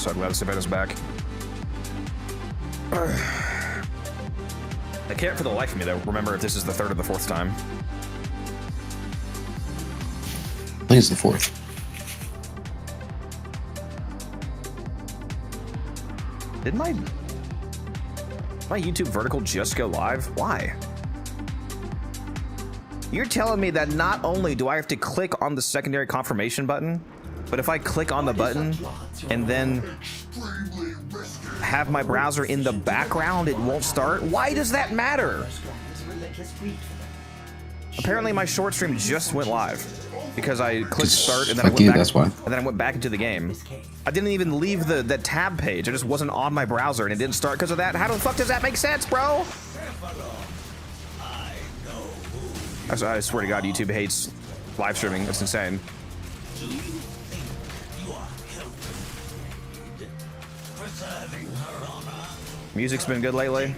so I'm glad Savannah's back. I can't for the life of me though remember if this is the third or the fourth time. I think it's the fourth. Did my YouTube vertical just go live? Why? You're telling me that not only do I have to click on the secondary confirmation button, but if I click on the button and then have my browser in the background, it won't start? Why does that matter? Apparently my short stream just went live because I clicked start and then I went back into the game. I didn't even leave the tab page. I just wasn't on my browser and it didn't start because of that. How the fuck does that make sense, bro? I swear to God, YouTube hates live streaming. It's insane. Music's been good lately.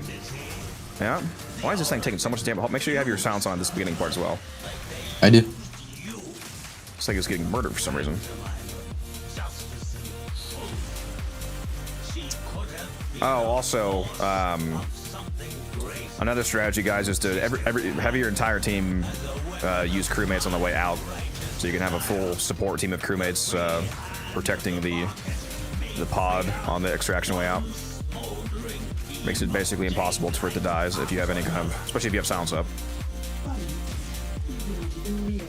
Yeah. Why is this thing taking so much damage? Make sure you have your sounds on this beginning part as well. I do. It's like it's getting murdered for some reason. Oh, also, another strategy, guys, is to have your entire team use crewmates on the way out, so you can have a full support team of crewmates protecting the pod on the extraction way out. Makes it basically impossible for it to die if you have any kind of, especially if you have silence up. You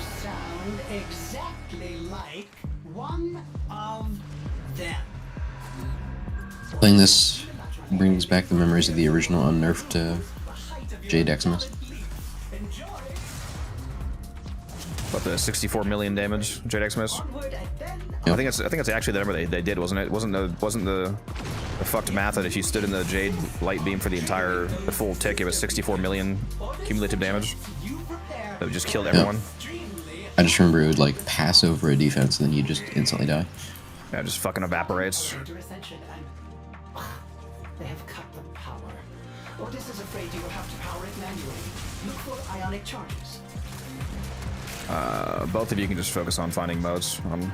sound exactly like one of them. Playing this brings back the memories of the original unnerfed Jade Eximus. What, the 64 million damage Jade Eximus? Yep. I think it's actually the number they did, wasn't it? It wasn't the fucked math that if you stood in the Jade light beam for the full tick, it was 64 million cumulative damage. That would just killed everyone. Yep. I just remember it would like pass over a defense and then you just instantly die. Yeah, it just fucking evaporates. They have cut the power. Otis is afraid you will have to power it manually. Look for ionic charges. Both of you can just focus on finding motes. I'm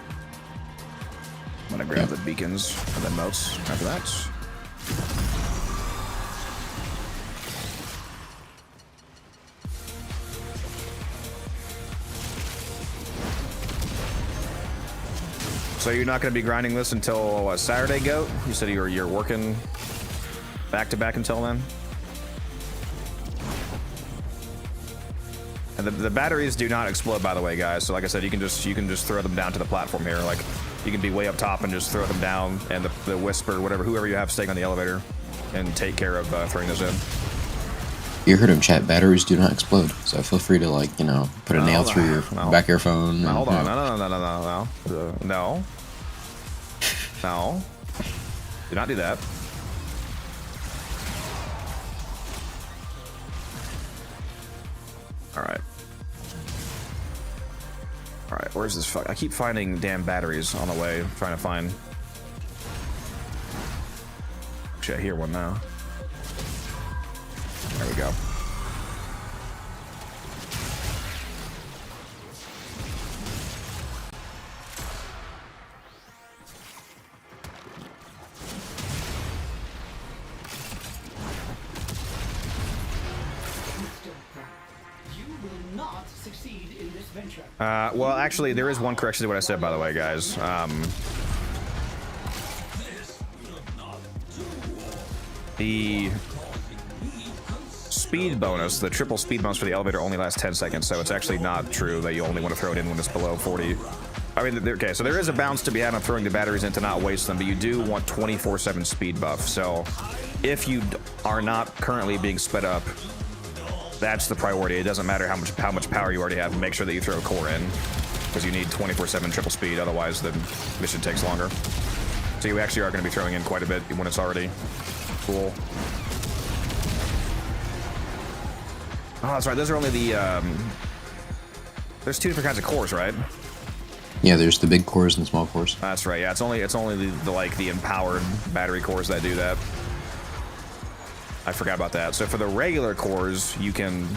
gonna grab the beacons and then motes after that. So you're not gonna be grinding this until what, Saturday, Goat? You said you're working back to back until then. And the batteries do not explode, by the way, guys. So like I said, you can just throw them down to the platform here. Like you can be way up top and just throw them down, and the Whisper, whoever you have staying on the elevator, can take care of throwing those in. You heard him, chat. Batteries do not explode, so feel free to put a nail through your back earphone. No, hold on, no. Do not do that. Alright, where's this fuck? I keep finding damn batteries on the way, trying to find. Actually, I hear one now. There we go. Well, actually, there is one correction to what I said, by the way, guys. The speed bonus, the triple speed bonus for the elevator only lasts 10 seconds, so it's actually not true that you only want to throw it in when it's below 40. I mean, okay, so there is a bounce to be had on throwing the batteries in to not waste them, but you do want 24/7 speed buff. So if you are not currently being sped up, that's the priority. It doesn't matter how much power you already have. Make sure that you throw a core in, because you need 24/7 triple speed. Otherwise, the mission takes longer. So you actually are going to be throwing in quite a bit when it's already full. Oh, that's right. Those are only the. There's two different kinds of cores, right? Yeah, there's the big cores and the small cores. That's right. Yeah, it's only the empowered battery cores that do that. I forgot about that. So for the regular cores, you can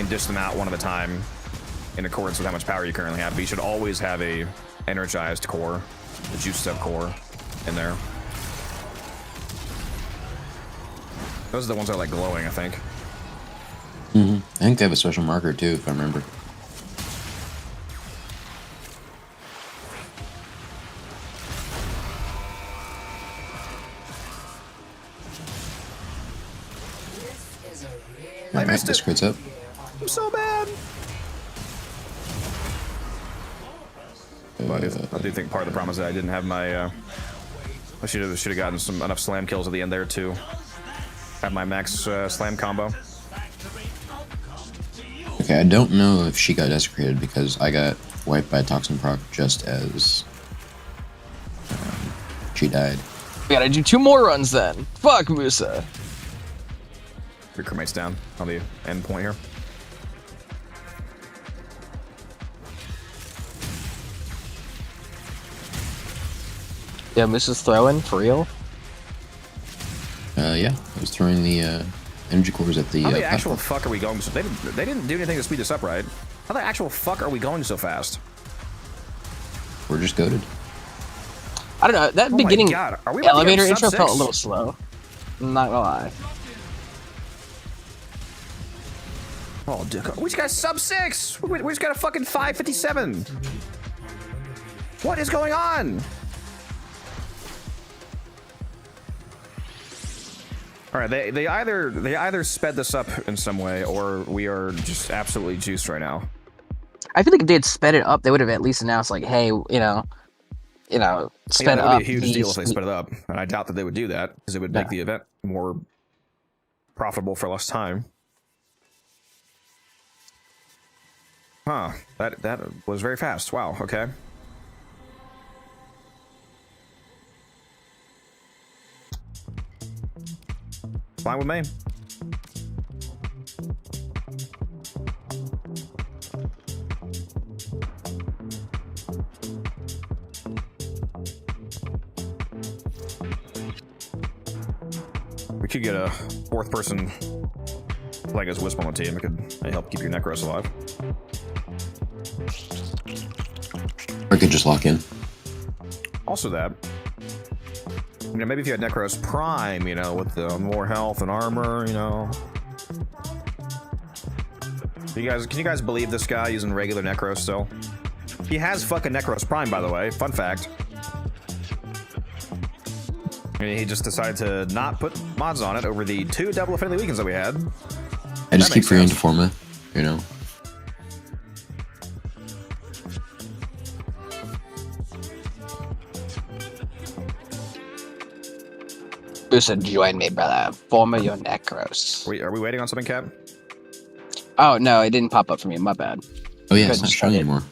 dish them out one at a time, in accordance with how much power you currently have, but you should always have a energized core, the juiced up core in there. Those are the ones that are like glowing, I think. I think they have a special marker too, if I remember. I missed this it. crits up. I'm so bad. But I do think part of the problem is that I didn't have my. I should have gotten enough slam kills at the end there to have my max slam combo. Okay, I don't know if she got desecrated because I got wiped by toxin proc just as she died. We gotta do 2 more runs then. Fuck Musa. Your crewmate's down on the end point here. Yeah, Musa's throwing for real. Yeah, I was throwing the energy cores at the. How the actual fuck are we going? So they didn't do anything to speed this up, right? How the actual fuck are we going so fast? We're just goated. I don't know. That Oh beginning my God. Are we about to elevator get intro sub felt a 6? little slow. I'm not gonna lie. Oh, dude, we just got sub 6. We just got a fucking 557. What is going on? All right, they either sped this up in some way, or we are just absolutely juiced right now. I feel like if they had sped it up, they would have at least announced like, hey, you know, sped that up. would be a huge deal if they sped it up, and I doubt that they would do that because it would make the event more profitable for less time. Huh? That was very fast. Wow. Okay. Fine with me. We could get a 4th person playing as Wisp on the team. It could help keep your Necros alive. Or I could just lock in. Also that. You know, maybe if you had Necros Prime, you know, with the more health and armor, you know. Can you guys believe this guy using regular Necros still? He has fucking Necros Prime, by the way. Fun fact. I mean, he just decided to not put mods on it over the 2 double affinity weekends that we had. I just That keep makes forgetting sense. to forma, you know. Musa, join me, brother. Form your Necros. Wait, are we waiting on something, Cap? Oh no, it didn't pop up for me. My bad. Oh yeah, Good, it's not just showing started. anymore.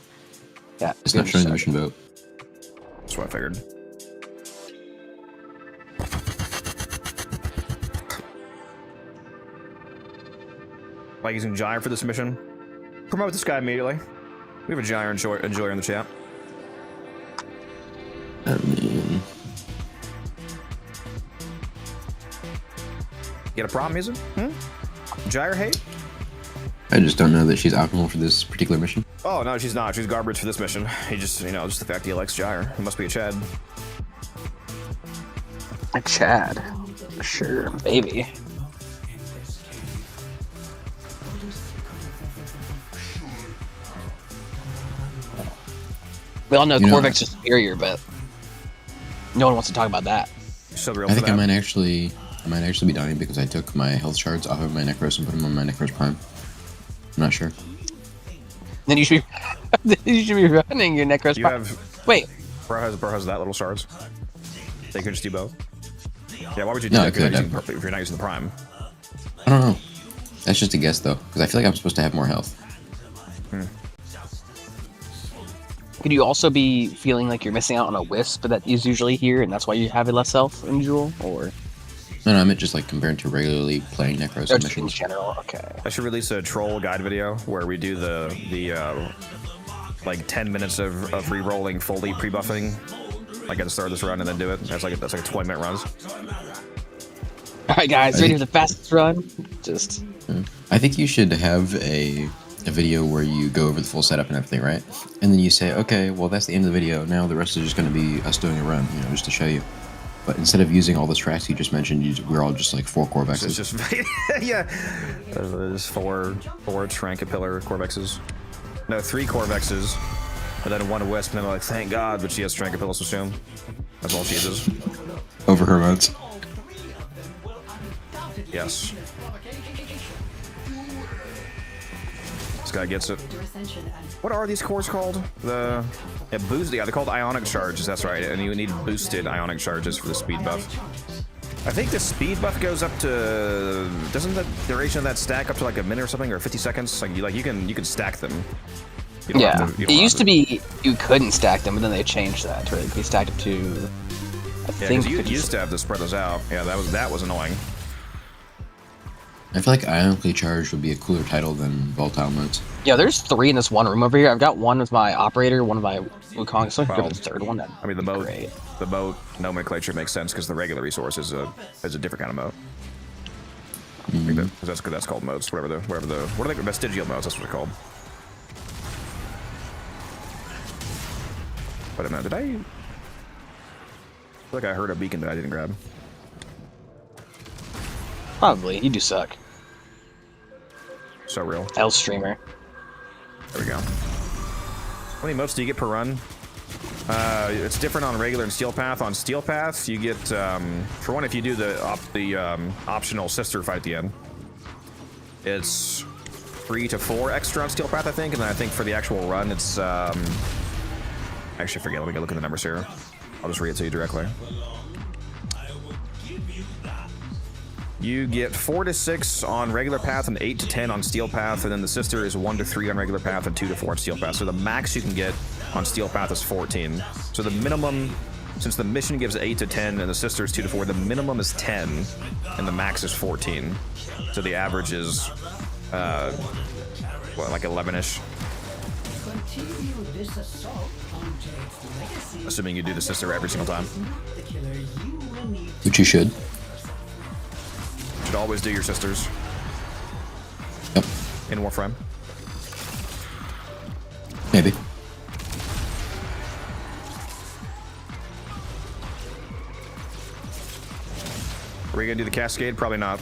Yeah, It's good, not showing the just mission vote. That's what I figured. Like using Gyre for this mission. Promote this guy immediately. We have a Gyre enjoyer in the chat. I mean, You got a problem, Musa? Gyre hate? I just don't know that she's optimal for this particular mission. Oh, no, she's not. She's garbage for this mission. He just, you know, just the fact he likes Gyre. He must be a Chad. A Chad. Sure, baby. We all know You know- Corvex is superior, but no one wants to talk about that. So real I for think I that. might actually be dying because I took my health shards off of my Necros and put them on my Necros Prime. I'm not sure. Then you should be, you should be running your Necros. You have... Wait, Bro has that little shards. They could just do both. Yeah, why would you do No, that I could. if you're not using the Prime? I don't know. That's just a guess though, because I feel like I'm supposed to have more health. could you also be feeling like you're missing out on a wisp that is usually here, and that's why you have a less health than usual, or No, I meant just like compared to regularly playing Necros just in missions. general? Okay. I should release a troll guide video where we do the like 10 minutes of re-rolling fully pre-buffing, like at the start of this run, and then do it. That's like a 20-minute runs. All right, guys, ready for the fastest run? Just I think you should have a a video where you go over the full setup and everything, right? And then you say, okay, well, that's the end of the video. Now the rest is just going to be us doing a run, you know, just to show you. But instead of using all the tracks you just mentioned, we're all just like 4 Corvexes. It's just yeah. There's 4 Trankapillar Corvexes. No, 3 Corvexes, and then 1 Wisp, and then like, thank God, but she has Trankapillar Assume. That's all she uses. Over her modes. Yes. This guy gets it. What are these cores called? Yeah, they're called Ionic Charges, that's right, and you need boosted Ionic Charges for the speed buff. I think the speed buff goes up to... Doesn't the duration of that stack up to like a minute or something, or 50 seconds? Like you can stack them. Yeah, it used to be you couldn't stack them, but then they changed that to where they stacked up to... I think you used to have to spread those out. Yeah, that was annoying. I feel like Ionically Charged would be a cooler title than Volatile Modes. Yeah, there's 3 in this one room over here. I've got one with my operator, one with my Wukong. So Well, the third one. I mean, the boat nomenclature makes sense because the regular resource is a different kind of moat. I think that's called modes. What are they? Vestigial modes. That's what they're called. Wait a minute. Did I? I feel like I heard a beacon that I didn't grab. Probably. You do suck. So real. L streamer. There we go. How many motes do you get per run? It's different on regular and steel path. On steel path, you get for one, if you do the optional sister fight at the end, it's 3 to 4 extra on steel path, I think, and then I think for the actual run, it's actually forget. Let me go look at the numbers here. I'll just read it to you directly. You get 4 to 6 on regular path and 8 to 10 on steel path, and then the sister is 1 to 3 on regular path and 2 to 4 on steel path. So the max you can get on steel path is 14. So the minimum, since the mission gives 8 to 10 and the sister is 2 to 4, the minimum is 10 and the max is 14. So the average is what, like 11ish. Assuming you do the sister every single time. Which you should. Should always do your sisters. Yep. In Warframe. Maybe. Are we gonna do the cascade? Probably not.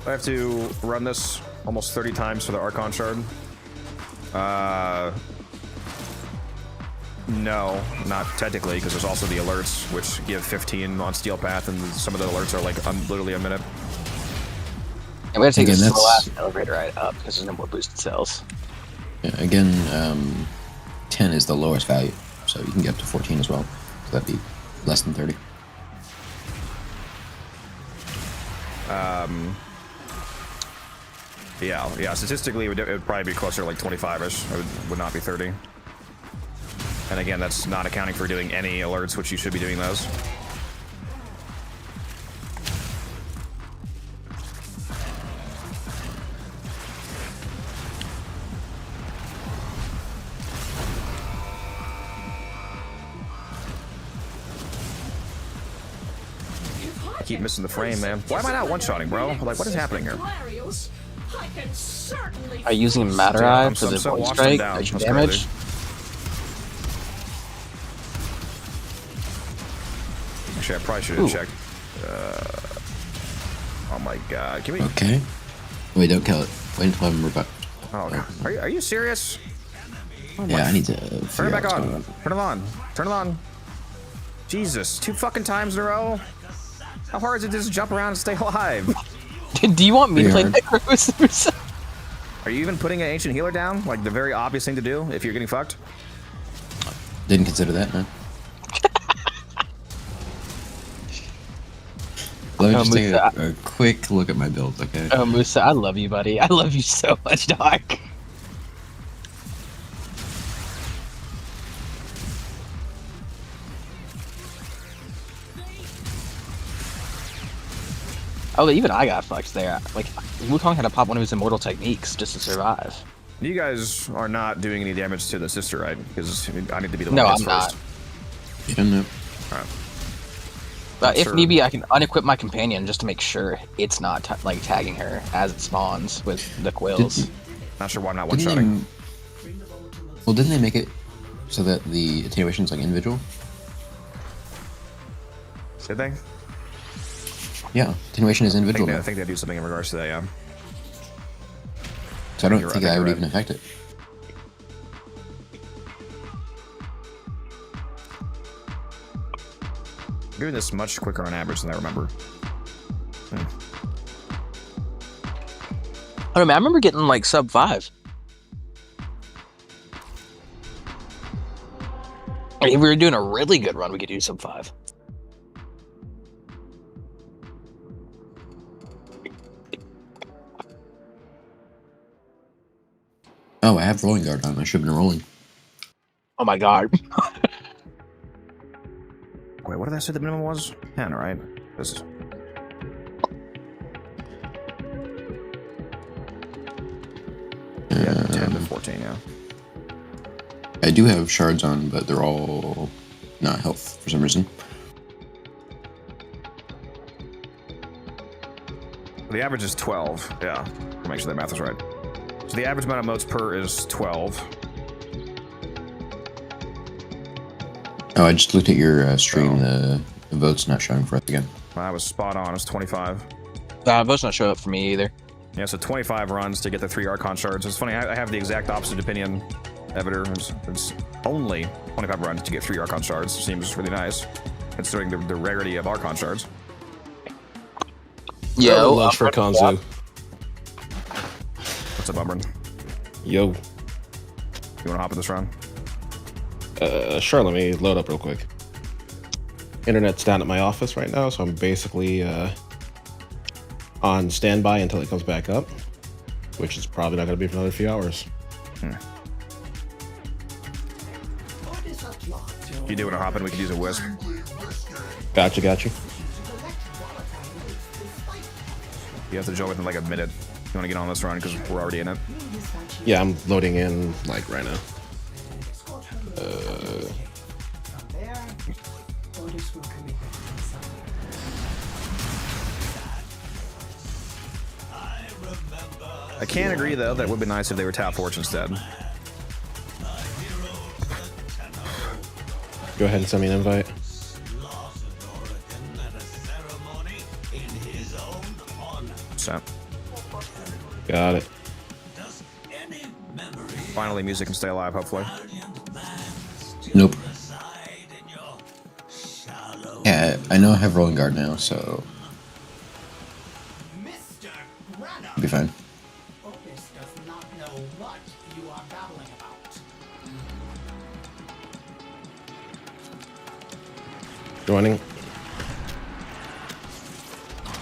I have to run this almost 30 times for the Archon Shard. No, not technically, because there's also the alerts, which give 15 on Steel Path, and some of the alerts are like literally a minute. And we have to take Again, the that's- last elevator ride up because there's no more boosted cells. Yeah, again, 10 is the lowest value, so you can get up to 14 as well. So that'd be less than 30. Yeah. Statistically, it would probably be closer to like 25ish. It would not be 30. And again, that's not accounting for doing any alerts, which you should be doing those. I keep missing the frame, man. Why am I not one-shotting, bro? Like, what is happening here? Are you using Matter Yeah, Eye I'm for the so void washed strike? down. Extra That's damage? crazy. Actually, I probably should have checked. Oh my god. Can we... Okay. Wait, don't kill it. Wait until I'm rebut. Oh, god. Are you serious? Oh Yeah, I need to Turn it figure out back what's on. going on. Turn it on. Turn it on. Jesus. 2 fucking times in a row? How hard is it to just jump around and stay alive? Do you want me to play Weird. that Cruise? Are you even putting an ancient healer down? Like the very obvious thing to do if you're getting fucked? Didn't consider that, no. Let me Oh, just take Musa, a quick look at my build, okay? Oh, Musa, I love you, buddy. I love you so much, dog. Oh, even I got fucked there. Like, Wukong had to pop one of his immortal techniques just to survive. You guys are not doing any damage to the sister, right? Because I need to be the one No, that I'm hits not. first. Yeah, no. Alright. If sure. need be, I can unequip my companion just to make sure it's not like tagging her as it spawns with the quills. Not sure why I'm not Didn't one-shotting. Well, didn't they make it so that the attenuation is like individual? Did they? Yeah, attenuation is individual. I think they do something in regards to that, yeah. So I don't You're think right, that would you're even affect it. I'm doing this much quicker on average than I remember. I don't know, man, I remember getting like sub 5. Like, if we were doing a really good run, we could do sub 5. Oh, I have rolling guard on. I should have been rolling. Oh my god. Wait, what did I say the minimum was? 10, right? This is... Yeah, 10 to 14, yeah. I do have shards on, but they're all not health for some reason. The average is 12, yeah. I'll make sure that math is right. So the average amount of motes per is 12. Oh, I just looked at your stream. The vote's not showing for us again. I was spot on, it's 25. Vote's not showing up for me either. Yeah, so 25 runs to get the 3 Archon shards. It's funny, I have the exact opposite opinion. Evitor, it's only 25 runs to get 3 Archon shards. Seems really nice, considering the rarity of Archon shards. Yo, lunch for Konzu. What's up, Umbrin? Yo. You wanna hop in this round? Sure, let me load up real quick. Internet's down at my office right now, so I'm basically on standby until it comes back up, which is probably not going to be for another few hours. You do wanna hop in, we could use a wisp. Gotcha. You have to join within like a minute. You wanna get on this run, because we're already in it. Yeah, I'm loading in, like, right now. I can agree, though, that it would be nice if they were Tap Forge instead. Go ahead and send me an invite. So, Got it. finally, music can stay alive, hopefully. Nope. Yeah, I know I have rolling guard now, so it'll be fine. Opus does not know what you are babbling about. Joining.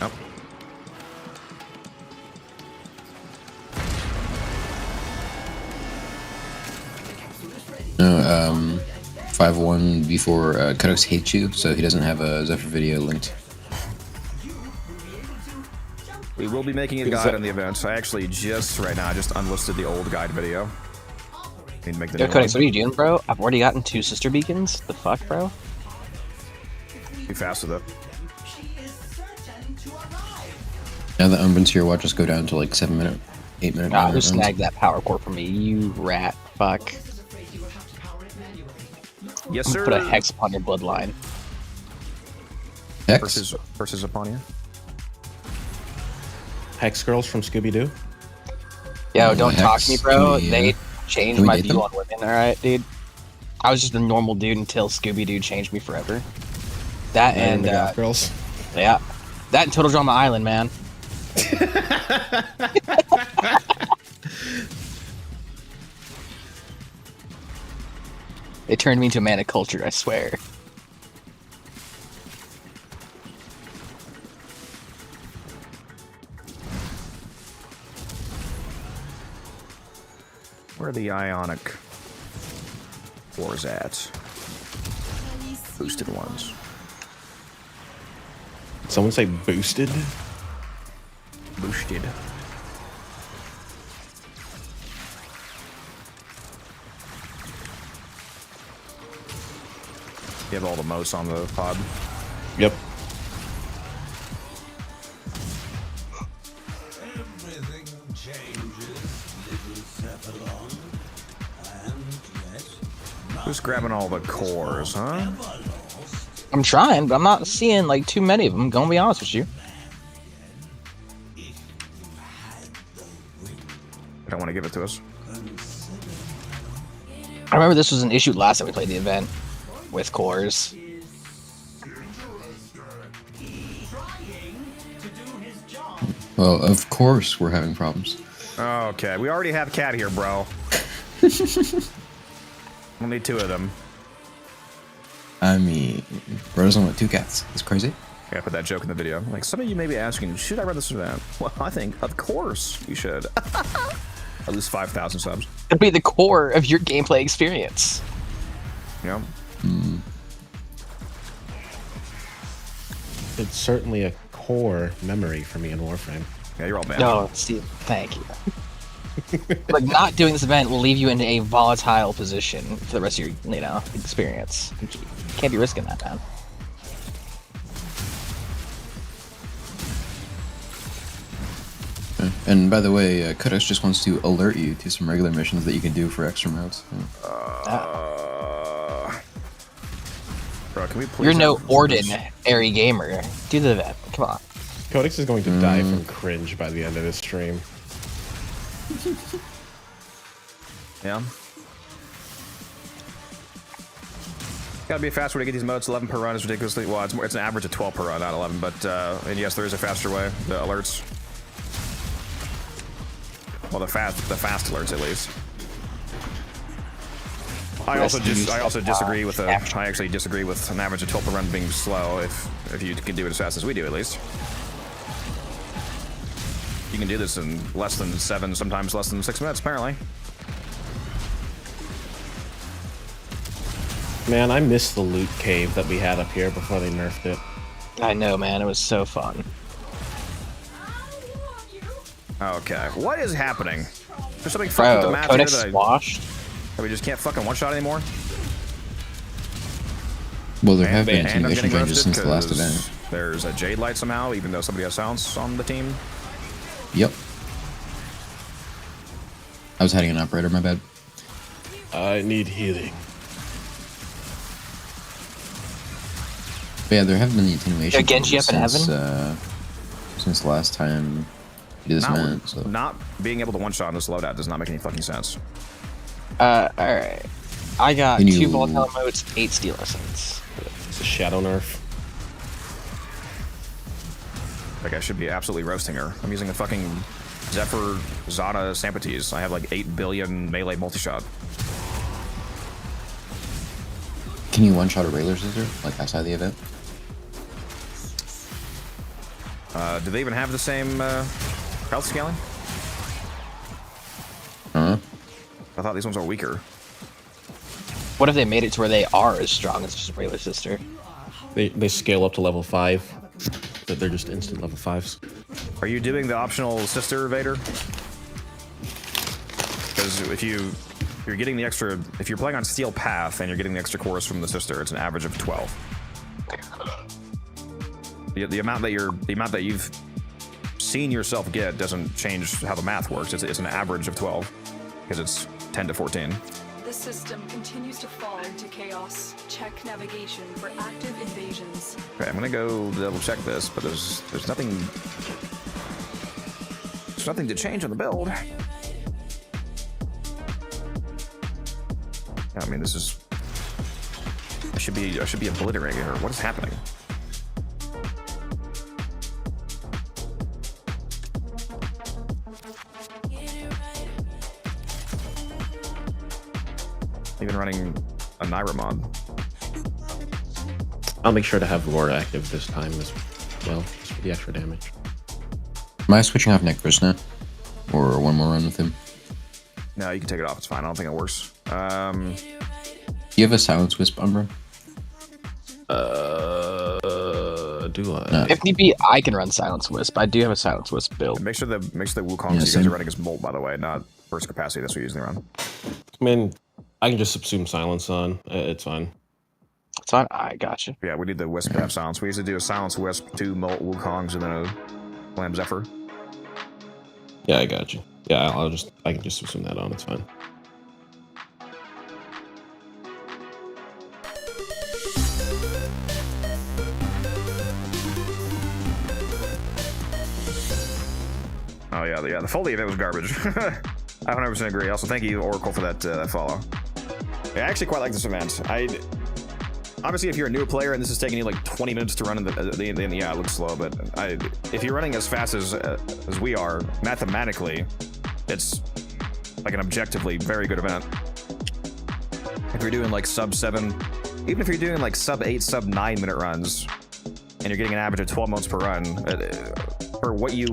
Yep. No, 5-1 before Kudox hates you, so he doesn't have a Zephyr video linked. We will be making a guide on the event. I actually just unlisted the old guide video. Need to make the Yo, new Codex, one. what are you doing, bro? I've already gotten 2 sister beacons. The fuck, bro? Be fast with it. Now that Umbrin's here, watch us go down to like 7 minute, 8 minute. Ah, who rounds. snagged that power core for me? You rat. Fuck. Yes, sir. Put a hex upon your bloodline. Hex? Versus upon you. Hex Girls from Scooby-Doo. Yo, Oh, don't hex. talk to me, bro. Can we, They changed can we my date view them? on women, alright, dude? I was just a normal dude until Scooby-Doo changed me forever. That and, the Goth Girls. yeah. That and Total Drama Island, man. They turned me into a man of culture, I swear. Where are the Ionic floors at? Boosted ones. Someone say boosted? Boosted. You have all the motes on the pod. Yep. Who's grabbing all the cores, huh? I'm trying, but I'm not seeing like too many of them. Gonna be honest with you. I don't want to give it to us. I remember this was an issue last time we played the event with cores. Well, of course we're having problems. Okay, we already have cat here, bro. We'll need 2 of them. I mean, bro doesn't want 2 cats. It's crazy. Yeah, I put that joke in the video. Like, some of you may be asking, should I run this or that? Well, I think, of course, you should. At least 5,000 subs. It'd be the core of your gameplay experience. Yeah. It's certainly a core memory for me in Warframe. Yeah, you're all bad. No, Steve, thank you. Like, not doing this event will leave you in a volatile position for the rest of your, experience. You can't be risking that, man. And by the way, Kudos just wants to alert you to some regular missions that you can do for extra modes. Bro, can we please? You're no have- ordinary gamer. Do the event. Come on. Codex is going to die from cringe by the end of this stream. Yeah. Gotta be a faster way to get these modes. 11 per run is ridiculously well. It's an average of 12 per run, not 11. But and yes, there is a faster way. The alerts. Well, the fast alerts at least. I also disagree with I actually disagree with an average of 12 per run being slow. If you can do it as fast as we do, at least. You can do this in less than 7, sometimes less than 6 minutes, apparently. Man, I miss the loot cave that we had up here before they nerfed it. I know, man. It was so fun. Okay, what is happening? There's something fucked with the Bro, map Codex here washed. that we just can't fucking one-shot anymore? Well, there have been And I'm attenuation getting changes roasted since the last 'cause event. there's a jade light somehow, even though somebody has silence on the team. Yep. I was hiding an operator, my bad. I need healing. But yeah, there have been the attenuation Yeah, Genji changes up in since the last time we did this event. So. Not being able to one-shot in this loadout does not make any fucking sense. Alright. I got Can 2 you- volatile modes, 8 steel essence. It's a shadow nerf. Like, I should be absolutely roasting her. I'm using a fucking Zephyr Zana Sampites. I have like 8 billion melee multi-shot. Can you one-shot a Railer Scissor, like outside the event? Do they even have the same health scaling? Huh? I thought these ones are weaker. What if they made it to where they are as strong as just a regular sister? They scale up to level 5, but they're just instant level 5s. Are you doing the optional sister Vader? Because if you're getting the extra, if you're playing on Steel Path and you're getting the extra cores from the sister, it's an average of 12. The amount that you've seen yourself get doesn't change how the math works. It's an average of 12 because it's 10 to 14. The system continues to fall into chaos. Check navigation for active invasions. Okay, I'm gonna go double check this, but there's nothing to change on the build. I mean, this is I should be obliterating her. What is happening? Even running a Naira mod. I'll make sure to have Roar active this time as well, just for the extra damage. Am I switching off Necros now? Or one more run with him? No, you can take it off. It's fine. I don't think it works. Do you have a Silence Wisp, Umbra? Do I? No. If need be, I can run Silence Wisp. I do have a Silence Wisp build. Make sure the Wukongs you guys same. are running is Molt, by the way, not burst capacity. That's what you usually run. I mean, I can just subsume silence on. It's fine. It's fine. I gotcha. Yeah, we need the Wisp to have silence. We used to do a silence Wisp, 2 Molt Wukongs, and then a Lamb Zephyr. Yeah, I got you. Yeah, I can just assume that on. It's fine. Oh yeah, the Foley event was garbage. I 100% agree. Also, thank you, Oracle, for that follow. Yeah, I actually quite like this event. Obviously, if you're a new player and this is taking you like 20 minutes to run in the yeah, it looks slow. But if you're running as fast as we are, mathematically, it's like an objectively very good event. If you're doing like sub 7, even if you're doing like sub 8, sub 9 minute runs, and you're getting an average of 12 motes per run, for what you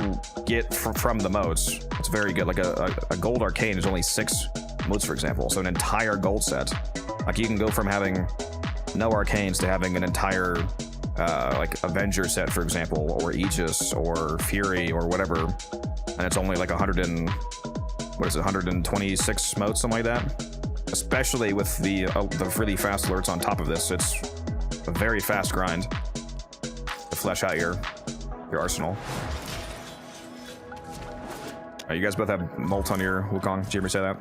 get from the motes, it's very good. Like a gold arcane is only 6 motes, for example. So an entire gold set, like you can go from having no arcanes to having an entire like Avenger set, for example, or Aegis or Fury or whatever, and it's only like 126 motes, something like that. Especially with the really fast alerts on top of this, it's a very fast grind to flesh out your arsenal. You guys both have molt on your Wukong. Did you ever say that?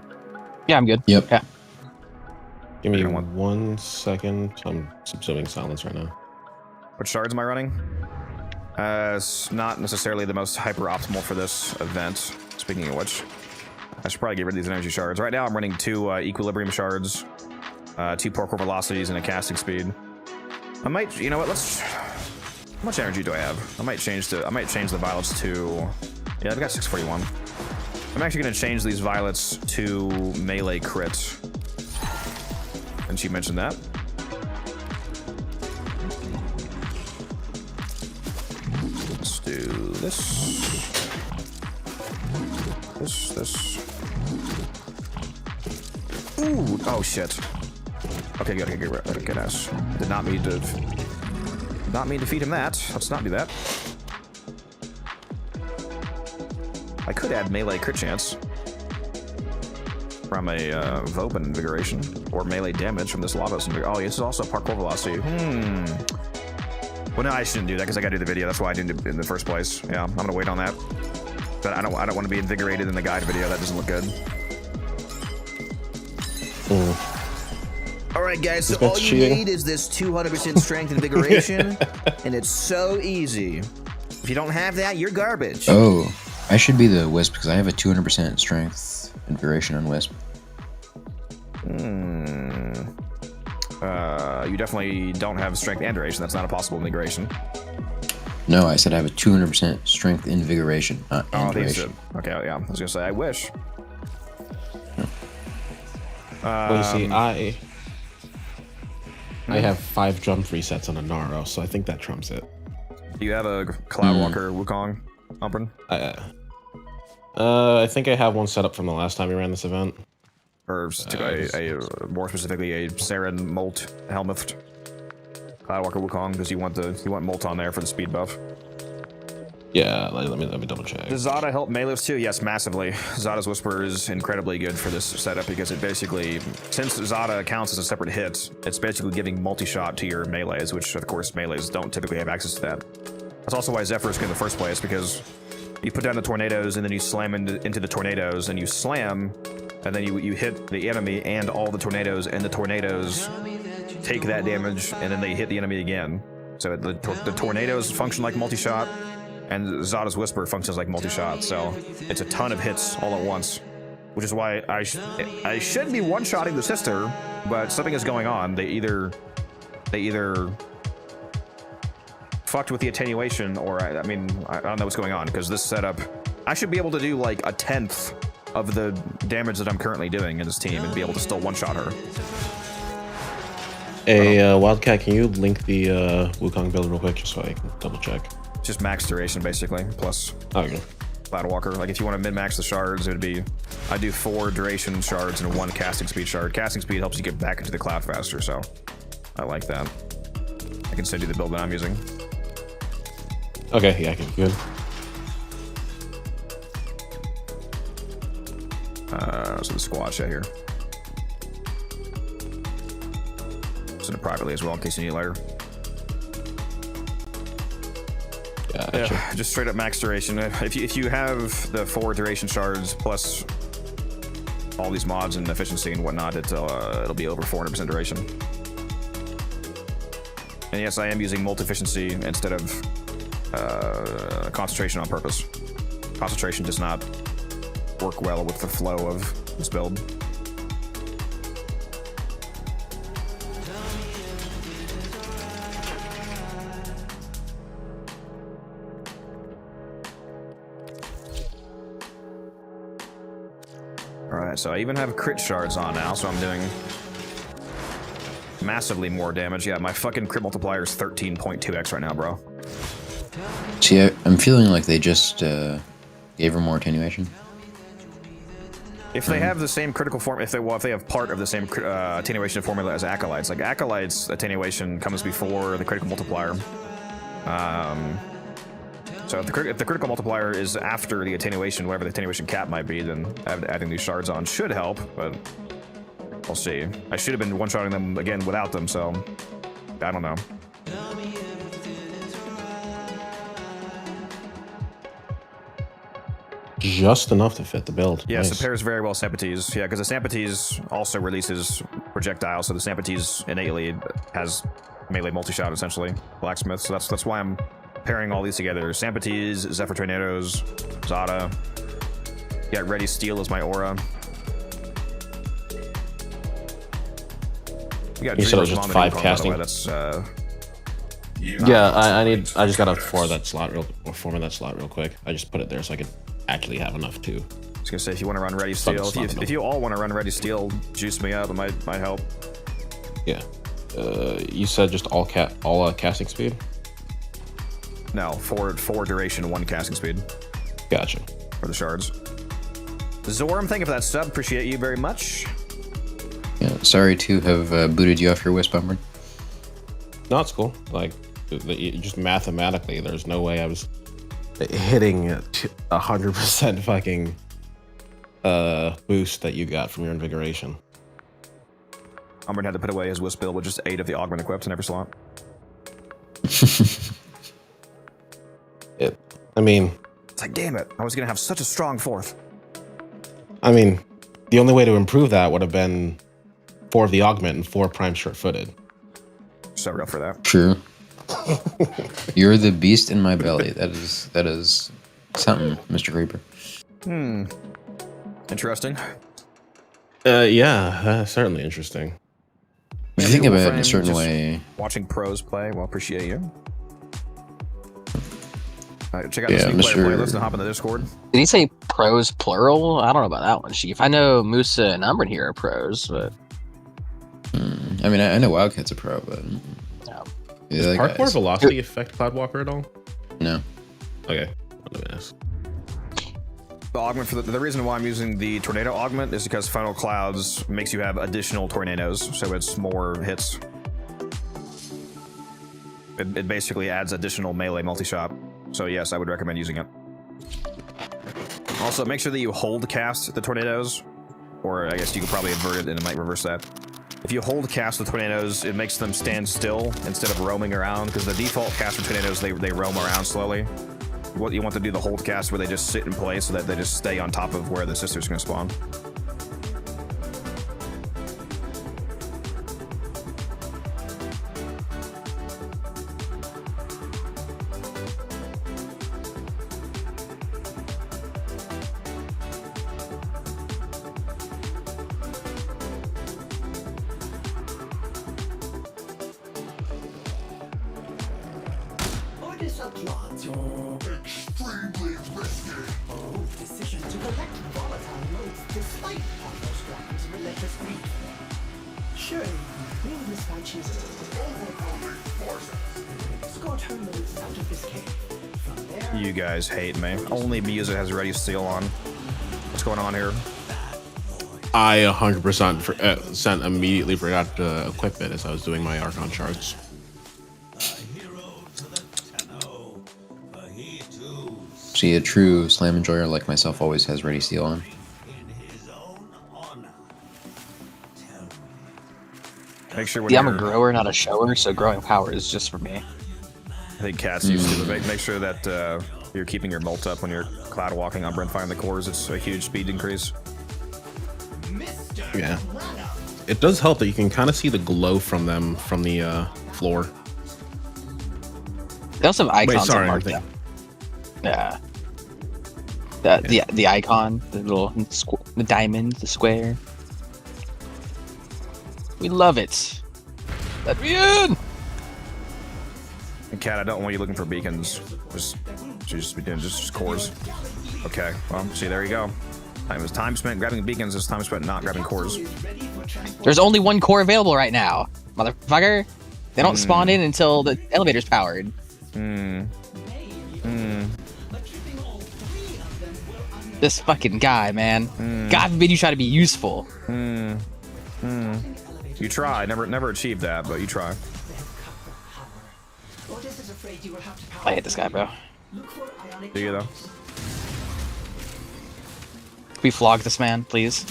Yeah, I'm good. Yep. Yeah. Give me 1 second. I'm subsuming silence right now. What shards am I running? It's not necessarily the most hyper optimal for this event. Speaking of which, I should probably get rid of these energy shards. Right now, I'm running 2 equilibrium shards, 2 parkour velocities, and a casting speed. I might, you know what? How much energy do I have? I might change the violets to. Yeah, I've got 641. I'm actually gonna change these violets to melee crit. And she mentioned that. Let's do this. This. Ooh, oh shit. Okay, good ass. Did not mean to feed him that. Let's not do that. I could add melee crit chance from a Vobin invigoration, or melee damage from this Lavos invigoration. Oh, this is also parkour velocity. Well, no, I shouldn't do that because I gotta do the video. That's why I didn't do it in the first place. Yeah, I'm gonna wait on that. But I don't want to be invigorated in the guide video. That doesn't look good. All right, guys. So all you need is this 200% strength invigoration, and it's so easy. If you don't have that, you're garbage. Oh, I should be the Wisp because I have a 200% strength invigoration on Wisp. You definitely don't have strength and duration. That's not a possible invigoration. No, I said I have a 200% strength invigoration, not invigoration. Okay, yeah. I was gonna say I wish. Well, you see, I have 5 jump resets on a Naro, so I think that trumps it. Do you have a Cloudwalker Wukong, Umbrin? I think I have one set up from the last time we ran this event. Or more specifically, a Saren Molt Helmuth Cloudwalker Wukong, because you want Molt on there for the speed buff. Yeah, let me double check. Does Zada help melees too? Yes, massively. Zada's Whisper is incredibly good for this setup because it basically, since Zada counts as a separate hit, it's basically giving multi-shot to your melees, which of course melees don't typically have access to that. That's also why Zephyr is good in the first place, because you put down the tornadoes and then you slam into the tornadoes and you slam, and then you hit the enemy and all the tornadoes, and the tornadoes take that damage and then they hit the enemy again. So the tornadoes function like multi-shot, and Zada's Whisper functions like multi-shot, so it's a ton of hits all at once, which is why I should be one-shotting the sister, but something is going on. They either fucked with the attenuation, or I don't know what's going on, because this setup, I should be able to do like 1/10 of the damage that I'm currently doing in this team and be able to still one-shot her. Hey, Wildcat, can you link the Wukong build real quick just so I can double check? Just max duration, basically, plus Cloudwalker. Like, if you want to min-max the shards, it would be, I do 4 duration shards and 1 casting speed shard. Casting speed helps you get back into the cloud faster, so I like that. I can send you the build that I'm using. Okay, yeah, okay, good. So the squad chat here. Send it privately as well in case you need it later. Gotcha. Yeah, just straight up max duration. If you have the 4 duration shards plus all these mods and efficiency and whatnot, it'll be over 400% duration. And yes, I am using multi-efficiency instead of concentration on purpose. Concentration does not work well with the flow of this build. Alright, so I even have crit shards on now, so I'm doing massively more damage. Yeah, my fucking crit multiplier is 13.2x right now, bro. See, I'm feeling like they just gave her more attenuation. If they have the same critical form, if they have part of the same attenuation formula as Acolytes, like Acolytes attenuation comes before the critical multiplier. So if the critical multiplier is after the attenuation, whatever the attenuation cap might be, then adding these shards on should help, but we'll see. I should have been one-shotting them again without them, so I don't know. Just enough to fit the build. Yes, Nice. it pairs very well Sampites. Yeah, because the Sampites also releases projectiles, so the Sampites innately has melee multi-shot, essentially. Blacksmith, so that's why I'm pairing all these together. Sampites, Zephyr Tornadoes, Zada. Yeah, Ready Steel is my aura. We got You said it was Dreamer's just Mom 5 by the way. casting? That's Yeah, I just gotta form that slot real quick. I just put it there so I could actually have enough too. I was gonna say, if you want to run Ready Steel, if you all want to run Ready Steel, juice me up. It might help. Yeah. You said just all casting speed? No, 4 duration, 1 casting speed Gotcha. for the shards. Zorm, thank you for that sub. Appreciate you very much. Yeah, sorry to have booted you off your Wisp Bomber. No, it's cool. Like, just mathematically, there's no way I was hitting 100% fucking boost that you got from your invigoration. Umbrin had to put away his Wisp build with just 8 of the augment equipped in every slot. I mean, It's like, damn it, I was gonna have such a strong 4th. I mean, the only way to improve that would have been 4 of the augment and 4 prime short-footed. So rough for that. True. You're the beast in my belly. That is something, Mr. Creeper. Interesting. Yeah, certainly interesting. If you think about it in a Warframe, certain just way, Watching pros play, well, appreciate you. Check out Yeah, this new player Mr. playlist and hop in the Discord. Did he say pros plural? I don't know about that one, Chief. I know Musa and Umbrin here are pros, but I mean, I know Wildcat's a pro, but no. yeah, Does that parkour guy's- velocity affect Cloudwalker at all? No. Okay, let me ask. The augment for the reason why I'm using the tornado augment is because Final Clouds makes you have additional tornadoes, so it's more hits. It basically adds additional melee multi-shot. So yes, I would recommend using it. Also, make sure that you hold cast the tornadoes, or I guess you could probably invert it and it might reverse that. If you hold cast the tornadoes, it makes them stand still instead of roaming around, because the default cast for tornadoes, they roam around slowly. What you want to do the hold cast where they just sit in place so that they just stay on top of where the sister's going to spawn. Orders applaud your extremely risky decision to collect volatile notes despite Pablo's Dragon's relentless greed. Surely, you win this by choosing overwhelming forces. Escort her notes out of this cave. From there, You guys hate me. Only Musa has Ready Steel on. What's going on here? I 100% immediately forgot to equip it as I was doing my Archon charts. See, a true slam enjoyer like myself always has Ready Steel on. Make sure when Yeah, I'm a you're- grower, not a shower, so growing power is just for me. I think Cat's used to, but make sure that you're keeping your mult up when you're cloud walking on Brent Fire in the cores. It's a huge speed increase. Yeah. It does help that you can kind of see the glow from them from the floor. They also have icons sorry, marked I down. Yeah. The icon, the little the diamond, the square. We love it. Let me in. And Cat, I don't want you looking for beacons. Just be doing just cores. Okay. Well, see, there you go. It was time spent grabbing beacons. It's time spent not grabbing cores. There's only one core available right now, motherfucker. They don't spawn in until the elevator's powered. This fucking guy, man. God forbid you try to be useful. You try. Never achieved that, but you try. I hate this guy, bro. Do you though? Can we flog this man, please?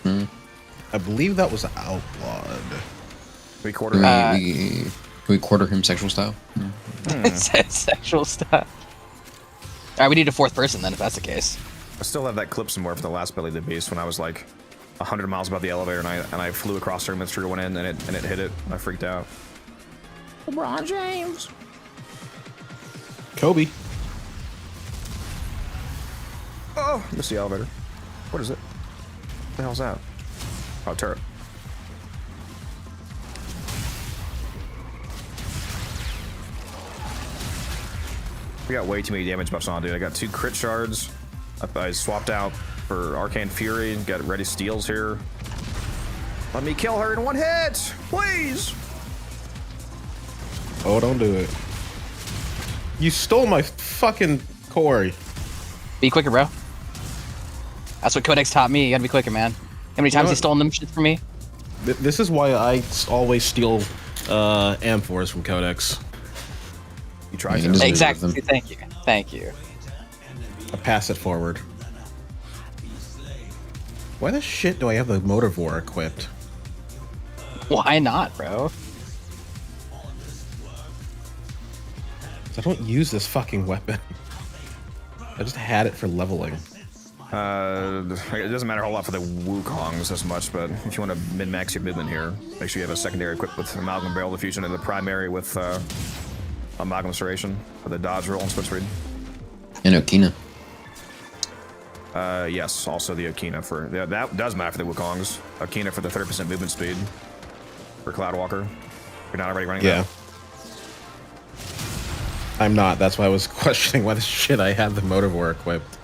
I believe that was outlawed. We quarter. Can we quarter him sexual style? It says sexual stuff. Alright, we need a fourth person then, if that's the case. I still have that clip somewhere from the last Belly the Beast when I was like 100 miles above the elevator and I flew across the room and threw one in and it hit it. I freaked out. LeBron James. Kobe. Oh, missed the elevator. What is it? What the hell's that? Oh, turret. We got way too many damage buffs on, dude. I got 2 crit shards. I swapped out for Arcane Fury. Got ready steals here. Let me kill her in 1 hit, please. Oh, don't do it. You stole my fucking core. Be quicker, bro. That's what Codex taught me. You gotta be quicker, man. How many times he stolen them shit from me? This is why I always steal amphors from Codex. You tried Yeah, to. Exactly. Thank you. Thank you. I pass it forward. Why the shit do I have the motivore equipped? Why not, bro? I don't use this fucking weapon. I just had it for leveling. It doesn't matter a whole lot for the Wukongs as much, but if you want to min-max your movement here, make sure you have a secondary equipped with Amalgam Barrel Diffusion and the primary with Amalgam Serration for the dodge roll and switch speed. And Okina. Yes, also the Okina for... Yeah, that does matter for the Wukongs. Okina for the 30% movement speed for Cloudwalker. You're not already running that? I'm not. That's why I was questioning why the shit I had the motivore equipped.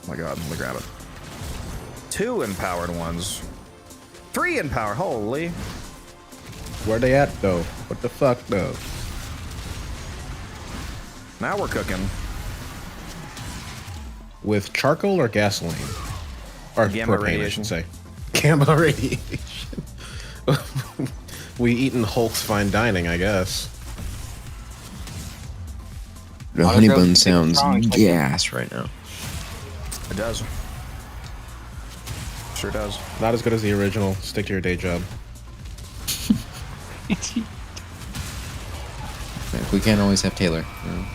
Oh my god, let me grab it. 2 empowered ones. 3 empowered, holy. Where they at, though? What the fuck, though? Now we're cooking. With charcoal or gasoline? Or Gamma propane, I radiation. should say. Gamma radiation. We eating Hulk's fine dining, I guess. The honey bun sounds gas right now. It does. Sure does. Not as good as the original. Stick to your day job. We can't always have Taylor. You know?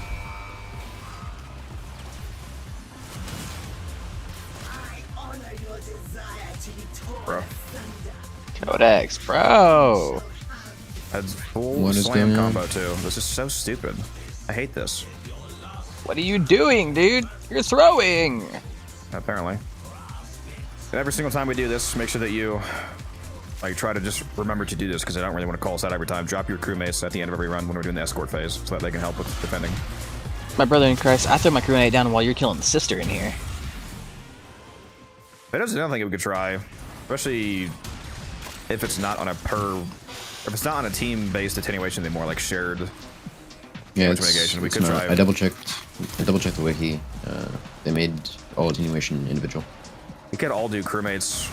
Bro. Codex, bro. That's full What is slam going on? combo too. This is so stupid. I hate this. What are you doing, dude? You're throwing. Apparently. And every single time we do this, make sure that you like try to just remember to do this because I don't really want to call us out every time. Drop your crewmates at the end of every run when we're doing the escort phase so that they can help with defending. My brother in Christ, I threw my crewmate down while you're killing the sister in here. That is another thing we could try, especially if it's not on a if it's not on a team-based attenuation, they're more like shared. Yeah, Damage mitigation. We could try. I double checked the wiki. They made all attenuation individual. We could all do crewmates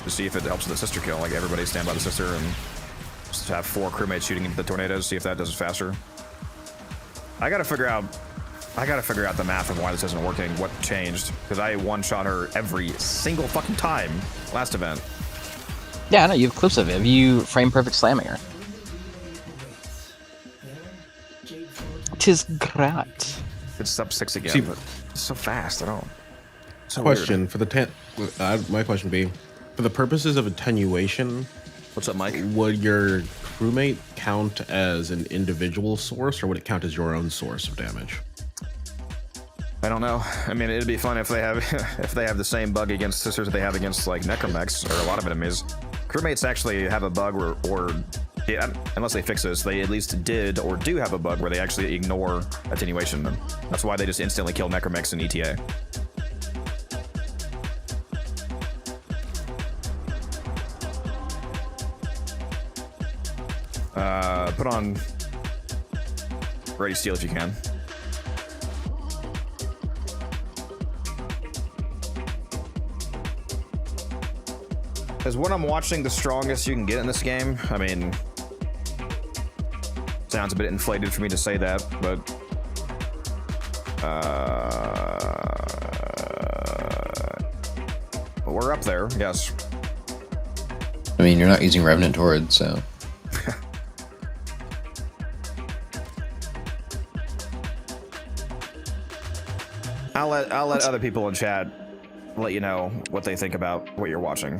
to see if it helps with the sister kill. Like everybody stand by the sister and just have 4 crewmates shooting into the tornadoes. See if that does it faster. I gotta figure out the math of why this isn't working. What changed? Because I one-shot her every single fucking time last event. Yeah, I know, you have clips of it. Have you frame perfect slamming her? Tis great. It's up 6 again, See- but it's so fast. I don't. So Question weird. for the my question would be, for the purposes of attenuation, What's up, Mike? would your crewmate count as an individual source, or would it count as your own source of damage? I don't know. I mean, it'd be fun if they have if they have the same bug against sisters that they have against like necromechs or a lot of enemies. Crewmates actually have a bug or yeah, unless they fix this, they at least did or do have a bug where they actually ignore attenuation. That's why they just instantly kill necromechs in ETA. Put on Ready Steel if you can. Is what I'm watching the strongest you can get in this game? I mean, sounds a bit inflated for me to say that, but we're up there, yes. I mean, you're not using Revenant Horde, so. I'll let other people in chat let you know what they think about what you're watching.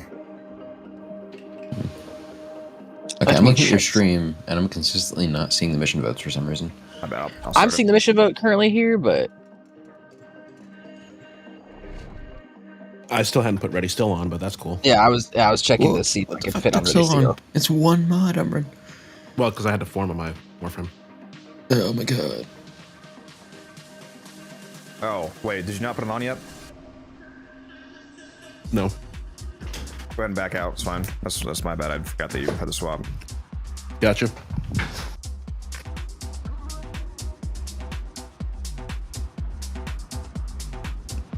Okay, Let I'm me looking at your check. stream, and I'm consistently not seeing the mission votes for some reason. I'll I'm start seeing it. the mission vote currently here, but I still hadn't put Ready Still on, but that's cool. yeah, I was checking Whoa, to see if I what the could fuck fit on took Ready so long? Steel. It's one mod, Umbrin. Well, because I had to form on my Warframe. Oh my god. Oh, wait, did you not put it on yet? No. Go ahead and back out. It's fine. That's my bad. I forgot that you had the swap. Gotcha.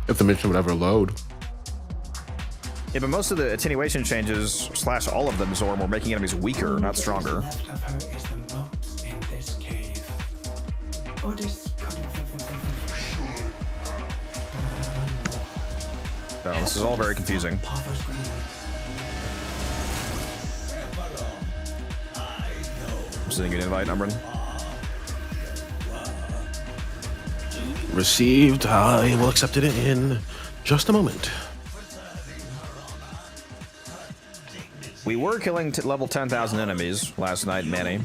If the mission would ever load. Yeah, but most of the attenuation changes, / all of them, Zorm, were making enemies weaker, not stronger. Left of her is the moat in this cave. Otis So this is all very confusing. Papa's green. I'm sending you an invite, Umbrin. Received. I will accept it in just a moment. We were killing level 10,000 enemies last night, Manny,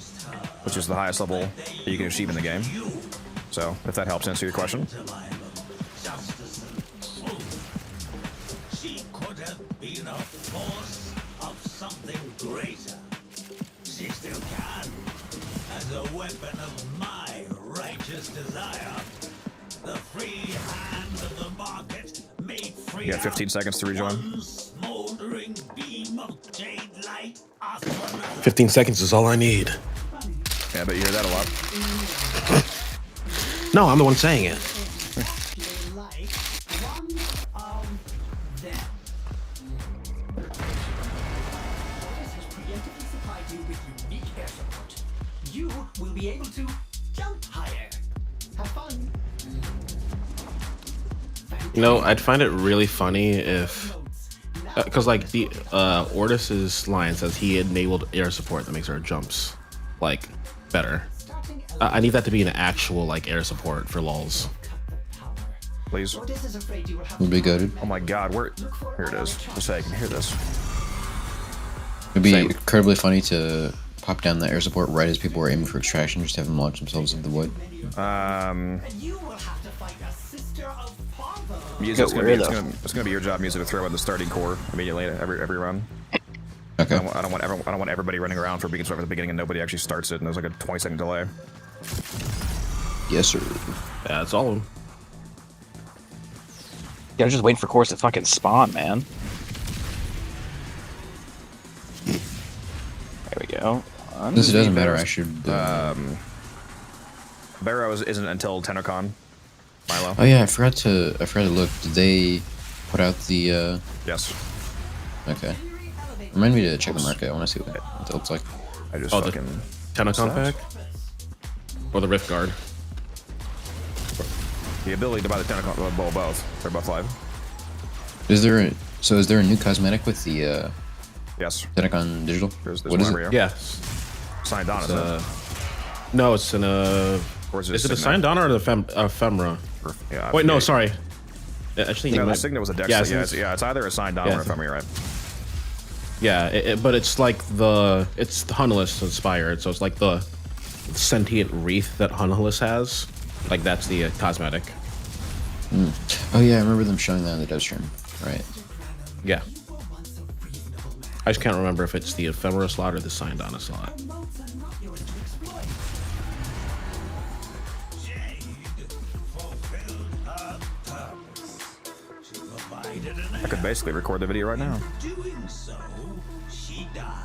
which is the highest level that you can achieve in the game. So, if that helps answer your question. She could have been a force of something greater. She still can, as a weapon of my righteous desire. The free hand of the market made free. You got 15 seconds to rejoin. One smoldering beam of jade light after another. 15 seconds is all I need. Yeah, but you hear that a lot. No, I'm the one saying it. Like one of them. Otis has preemptively supplied you with unique air support. You will be able to jump higher. Have fun. You know, I'd find it really funny if, because like the Ortis's line says he enabled air support that makes our jumps like better. I need that to be an actual like air support for lulz. Please. Otis is afraid you will have Would be goated. Oh my god, where? Here it is. Just so I can hear this. It'd be Same. incredibly funny to pop down the air support right as people were aiming for extraction, just have them launch themselves into the void. You will have to fight a sister of Papa. Music's gonna where be, though? it's gonna be your job, music, to throw in the starting core immediately every run. Okay. I don't want everybody running around for Beacon Swipe at the beginning and nobody actually starts it, and there's like a 20-second delay. Yes, sir. Yeah, that's all of them. Yeah, I was just waiting for Course to fucking spawn, man. There we go. Since it doesn't matter, I should. Barrow isn't until TennoCon. Milo. Oh yeah, I forgot to look. Did they put out the? Yes. Okay. Remind me to check the market. I want to see what it looks like. I just Oh, the fucking. TennoCon pack? Or the Rift Guard? The ability to buy the TennoCon, well, both. They're both live. Is there a new cosmetic with the Yes. Tennicon digital. There's What one is over it? here. Yeah. Signed on, It's, isn't it? no, it's in Or is it Is it a Signet? Signdana or the ephemera? Yeah, I Wait, no, forget. sorry. Actually, No, you the might- Signet was a dex. Yeah, Yeah, it's either a signed on yeah, or a ephemeral, right? yeah, but it's like it's the Hunalist inspired, so it's like the sentient wreath that Hunalist has. Like that's the cosmetic. Oh yeah, I remember them showing that in the dev stream. Right. Yeah. I just can't remember if it's the ephemera slot or the Signdana slot. I could basically record the video right now. Doing so, she died.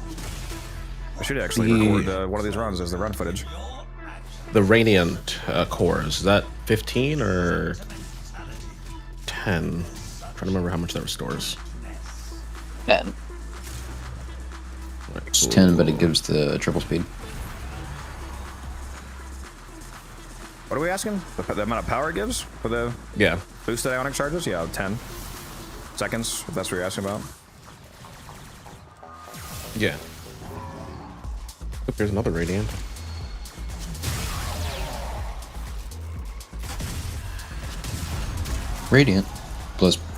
I should actually record one of these runs as the run footage. The Radiant cores, is that 15 or 10? I'm trying to remember how much that restores. 10. It's 10, but it gives the triple speed. What are we asking? The amount of power it gives for the Yeah. boosted ionic charges? Yeah, 10 seconds, if that's what you're asking about. Yeah. Look, there's another Radiant. Radiant.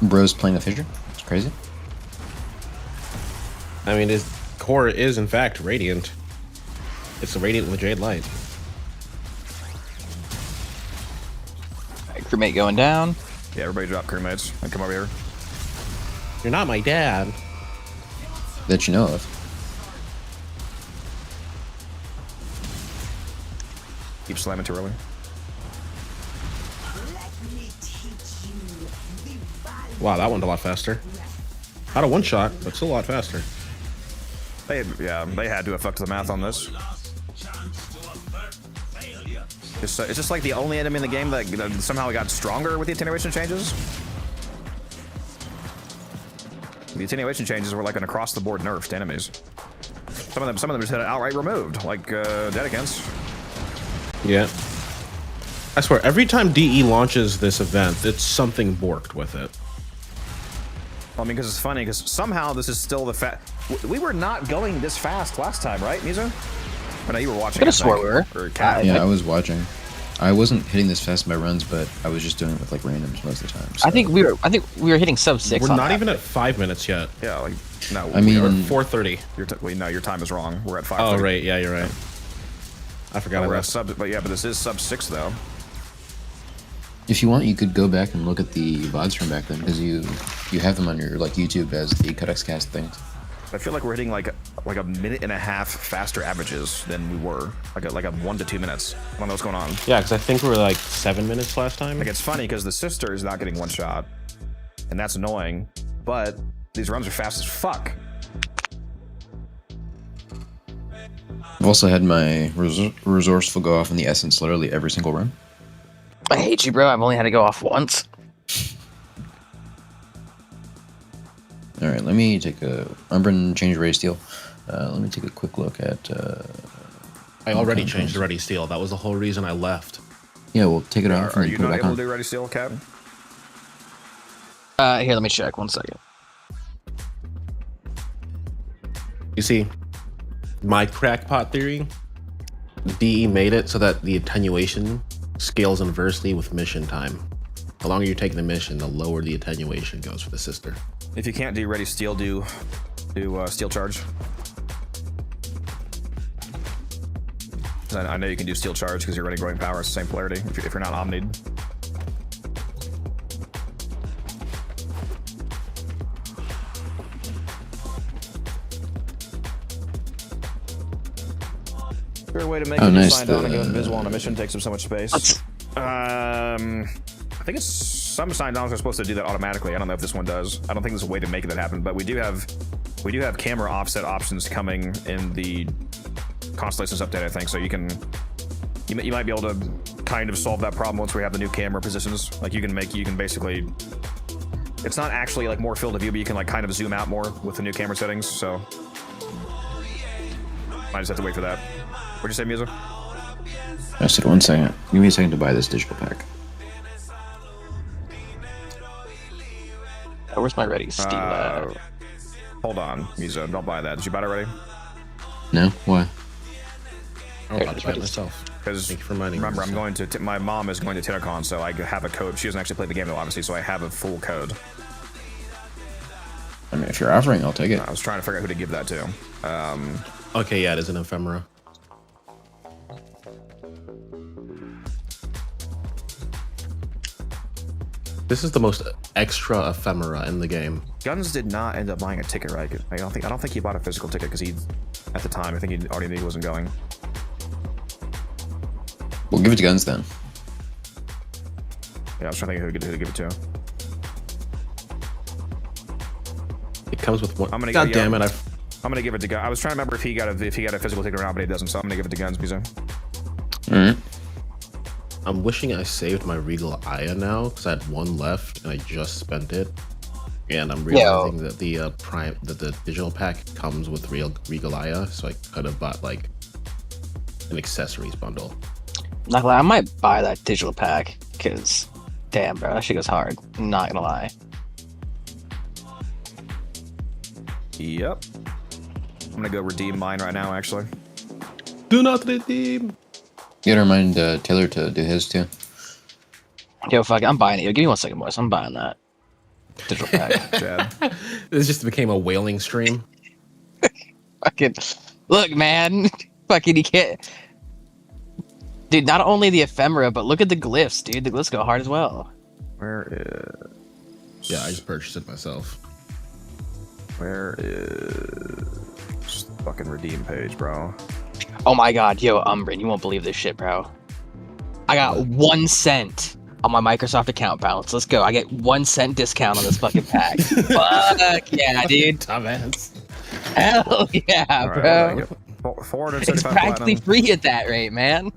Bros playing a fissure. It's crazy. I mean, his core is in fact Radiant. It's a Radiant with Jade Light. Alright, crewmate going down. Yeah, everybody drop crewmates and come over here. You're not my dad. That you know of. Keep slamming too early. Wow, that went a lot faster. Not a one shot, but still a lot faster. They had to have fucked the math on this. It's just like the only enemy in the game that somehow got stronger with the attenuation changes. The attenuation changes were like an across-the-board nerf to enemies. Some of them just had it outright removed, like Dedicants. Yeah. I swear, every time DE launches this event, it's something borked with it. Well, I mean, because it's funny, because somehow this is still the we were not going this fast last time, right, Mizo? But no, you were watching. Could've swore we were. Or Cat. Yeah, I was watching. I wasn't hitting this fast in my runs, but I was just doing it with like randoms most of the time. So. I think we were hitting sub 6. We're on not that. even at 5 minutes yet. Yeah, like no. I mean, Or 4:30. no, your time is wrong. We're at 5. Oh, right. Yeah, you're right. I forgot We're about at sub, but yeah, but this is sub 6 though. if you want, you could go back and look at the VODs from back then, because you have them on your like YouTube as the Codex Cast things. I feel like we're hitting like a minute and a half faster averages than we were, like a 1 to 2 minutes. I don't know what's going on. Yeah, because I think we were like 7 minutes last time. Like it's funny because the sister is not getting one shot, and that's annoying. But these runs are fast as fuck. I've also had my resourceful go off in the essence literally every single run. I hate you, bro. I've only had to go off once. All right, let me take a Umbran change Ray Steel. Let me take a quick look at. I already changed the Ready Steel. That was the whole reason I left. Yeah, we'll take it off Are and you put it not back able on. to do Ready Steel, Cap? Here, let me check. 1 second. You see, my crackpot theory, DE made it so that the attenuation scales inversely with mission time. The longer you take the mission, the lower the attenuation goes for the sister. If you can't do Ready Steel, do Steel Charge. I know you can do Steel Charge because you're running Growing Power. It's the same polarity if you're not Omnied. Is there a way to make Oh, it nice. sign down and go invisible on a mission? Takes up so much space. I think it's some sign downs are supposed to do that automatically. I don't know if this one does. I don't think there's a way to make that happen, but we do have camera offset options coming in the Constellations update, I think. So you might be able to kind of solve that problem once we have the new camera positions. Like you can basically, it's not actually like more field of view, but you can like kind of zoom out more with the new camera settings. So I just have to wait for that. What'd you say, Musa? I said 1 second. Give me a second to buy this digital pack. Where's my Ready Steel at? Hold on, Mizo, don't buy that. Did you buy it already? No? Why? I'm about to try it myself. Because Thank you for reminding me. remember, I'm going to. My mom is going to TennoCon, so I have a code. She doesn't actually play the game though, obviously, so I have a full code. I mean, if you're offering, I'll take it. I was trying to figure out who to give that to. Okay, yeah, it is an ephemera. This is the most extra ephemera in the game. Guns did not end up buying a ticket, right? I don't think he bought a physical ticket because he, at the time, I think he already knew he wasn't going. We'll give it to Guns then. Yeah, I was trying to think who to give it to. It comes with one. I'm gonna. God damn it! I'm gonna give it to Guns. I was trying to remember if he got a physical ticket or not, but he doesn't. So I'm gonna give it to Guns, Mizo. Alright. I'm wishing I saved my Regal Aya now because I had one left and I just spent it. And I'm realizing that the digital pack comes with Regal Aya, so I could have bought like an accessories bundle. Not gonna lie, I might buy that digital pack because, damn, bro, that shit goes hard. I'm not gonna lie. Yep. I'm gonna go redeem mine right now, actually. Do not redeem. You gotta remind Taylor to do his too. Yo, fuck it, I'm buying it. Yo, give me 1 second, boys. I'm buying that digital pack. Chad. This just became a whaling stream. Fucking look, man. Fucking you can't. Dude, not only the ephemera, but look at the glyphs, dude. The glyphs go hard as well. Where is? Yeah, I just purchased it myself. Where is the fucking redeem page, bro? Oh my god, yo, Umbrin, you won't believe this shit, bro. I got 1 cent on my Microsoft account balance. Let's go. I get 1 cent discount on this fucking pack. Fuck yeah, dude. Dumbass. Hell yeah, All right, bro. well, 475 It's practically platinum. free at that rate, man.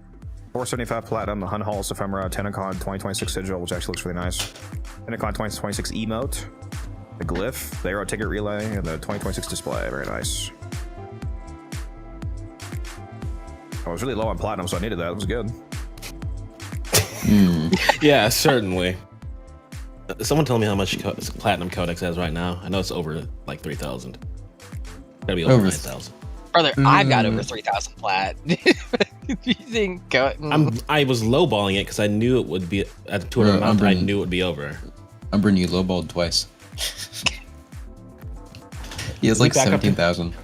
475 platinum, the Hun Halls ephemera, TennoCon 2026 sigil, which actually looks really nice. TennoCon 2026 emote, the glyph, the arrow ticket relay, and the 2026 display. Very nice. I was really low on platinum, so I needed that. It was good. Yeah, certainly. Someone tell me how much Platinum Codex has right now. I know it's over like 3,000. Gotta be over 9,000. Brother, I've got over 3,000 plat. You think I was lowballing it because I knew it would be at 200 amount. I knew it would be over. I'm bringing you lowballed twice. He has like 17,000.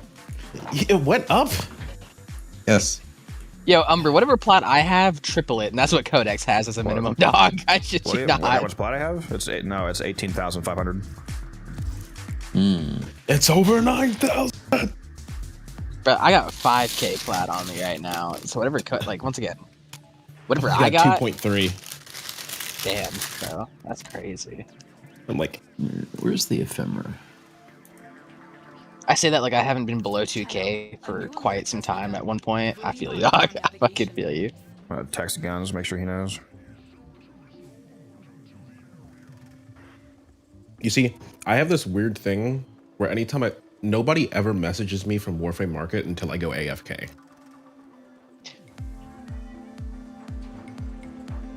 It went up. Yes. Yo, Umber, whatever plot I have, triple it, and that's what Codex has as a minimum, dog. I should not. How much plot I have? It's 18,500. It's over 9,000. But I got 5k plat on me right now, so whatever. Once again, whatever I got got. 2.3. Damn, bro, that's crazy. I'm like, Where's the ephemera? I say that like I haven't been below 2k for quite some time. At one point, I feel you, dog. I fucking feel you. Text Guns, make sure he knows. you see, I have this weird thing where anytime nobody ever messages me from Warframe Market until I go AFK.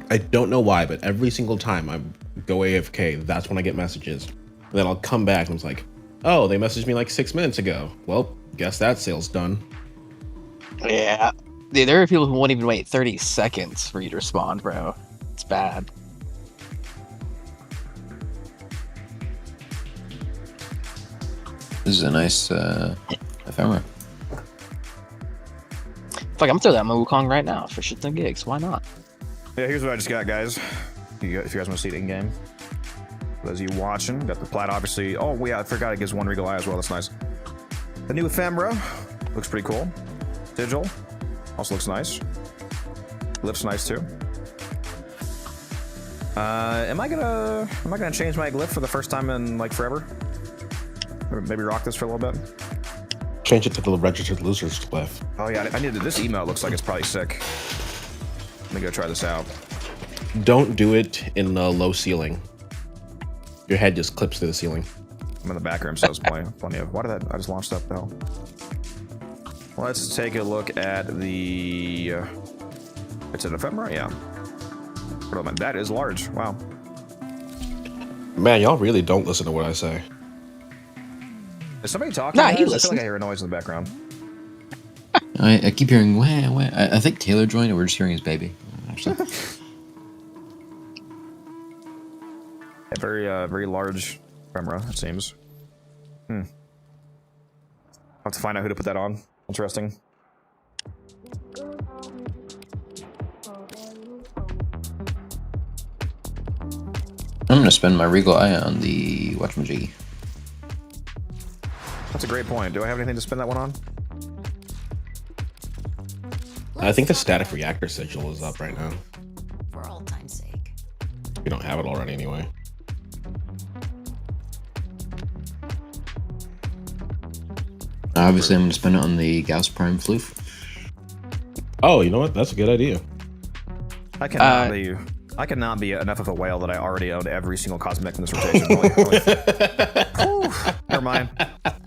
I don't know why, but every single time I go AFK, that's when I get messages. And then I'll come back and it's like, oh, they messaged me like 6 minutes ago. Well, guess that sale's done. Yeah. Dude, there are people who won't even wait 30 seconds for you to respond, bro. It's bad. This is a nice ephemera. Fuck, I'm gonna throw that in my Wukong right now for shits and gigs. Why not? Yeah, here's what I just got, guys. If you guys want to see it in game. For those of you watching, got the plat, obviously. Oh, yeah, I forgot it gives one Regal Eye as well. That's nice. The new ephemera looks pretty cool. Digital also looks nice. Glyph's nice too. Am I gonna change my glyph for the first time in like forever? Or maybe rock this for a little bit. Change it to the registered losers glyph. Oh yeah, I needed this email. Looks like it's probably sick. Let me go try this out. Don't do it in the low ceiling. Your head just clips through the ceiling. I'm in the back room, so it's plenty of. Why did I just launched that though? Let's take a look at the. It's an ephemera, yeah. That is large. Wow. Man, y'all really don't listen to what I say. Is somebody talking? Nah, guys? he I feel listens. like I hear a noise in the background. I keep hearing wah, wah. I think Taylor joined, and we're just hearing his baby. Actually, A very large camera, it seems. I'll have to find out who to put that on. Interesting. I'm gonna spend my Regal Eye on the Watchmajiggy. That's a great point. Do I have anything to spin that one on? I think the static reactor sigil is up right now. For old time's sake. We don't have it already anyway. Obviously, I'm gonna spend it on the Gauss Prime Floof. Oh, you know what? That's a good idea. I cannot be enough of a whale that I already owned every single cosmetic in this rotation. Whew, never mind.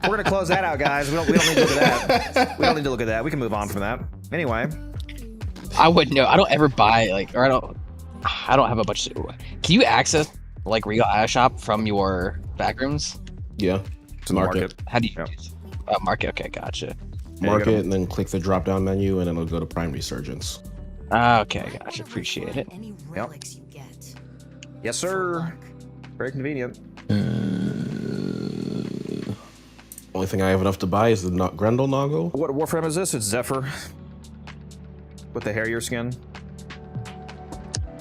We're gonna close that out, guys. We don't need to look at that. We don't need to look at that. We can move on from that. Anyway, I wouldn't know. I don't ever buy like, or I don't have a bunch. Can you access like Regal Eye Shop from your backrooms? Yeah. to the market. How do you Yep. market? Okay, gotcha. Yeah, Mark you gotta- it and then click the drop down menu and it'll go to Prime Resurgence. Okay, gotcha. Appreciate it. Any Yep. relics you get. Yes, sir. Very convenient. Only thing I have enough to buy is the Grendel Noggle. What Warframe is this? It's Zephyr. With the hairier skin.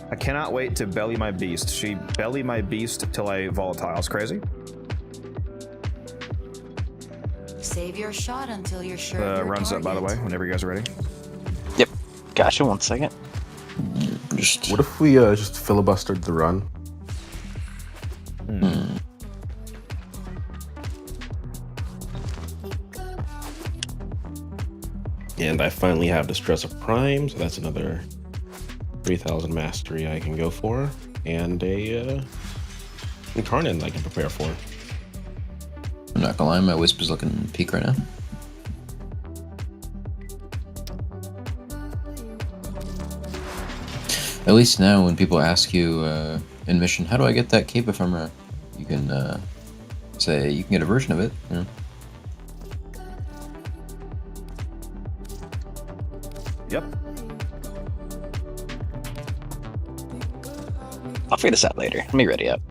I cannot wait to belly my beast. She belly my beast till I volatile. It's crazy. Save your shot until you're sure. of your Runs up, by the way, target. whenever you guys are ready. Yep. Gotcha. 1 second. Just What if we just filibustered the run? And I finally have Distress of Prime, so that's another 3,000 mastery I can go for, and a Incarnate I can prepare for. I'm not gonna lie, my Wisp is looking peak right now. At least now, when people ask you in mission, how do I get that cape ephemera? You can say you can get a version of it. You know? Yep. I'll figure this out later. Let me ready up.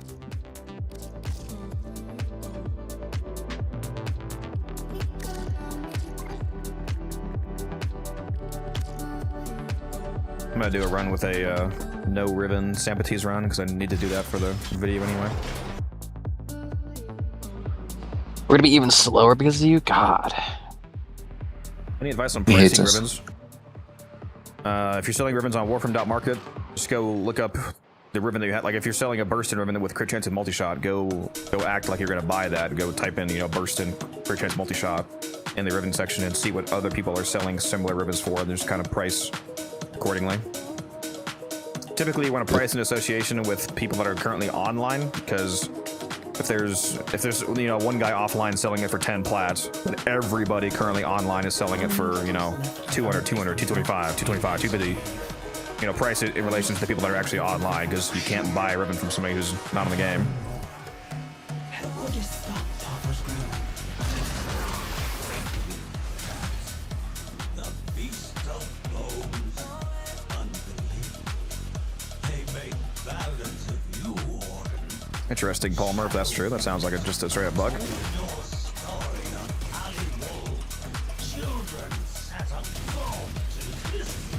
I'm gonna do a run with a no ribbon Sampates run because I need to do that for the video anyway. We're gonna be even slower because of you. God. Any advice on He hates pricing us. ribbons? If you're selling ribbons on Warframe.market, just go look up the ribbon that you have. Like if you're selling a burstin ribbon with crit chance and multi-shot, go act like you're gonna buy that. Go type in, burstin crit chance multi-shot in the ribbon section and see what other people are selling similar ribbons for, and just kind of price accordingly. Typically, you want to price in association with people that are currently online, because if there's one guy offline selling it for 10 plats, then everybody currently online is selling it for 200, 225, 250. Price it in relation to the people that are actually online, because you can't buy a ribbon from somebody who's not in the game. The beast of bones. Unbelievable. They make balance of you, Warden. Interesting, Palmer, if that's true. That sounds like just a straight up bug. Your story of animal children sat a god to listen.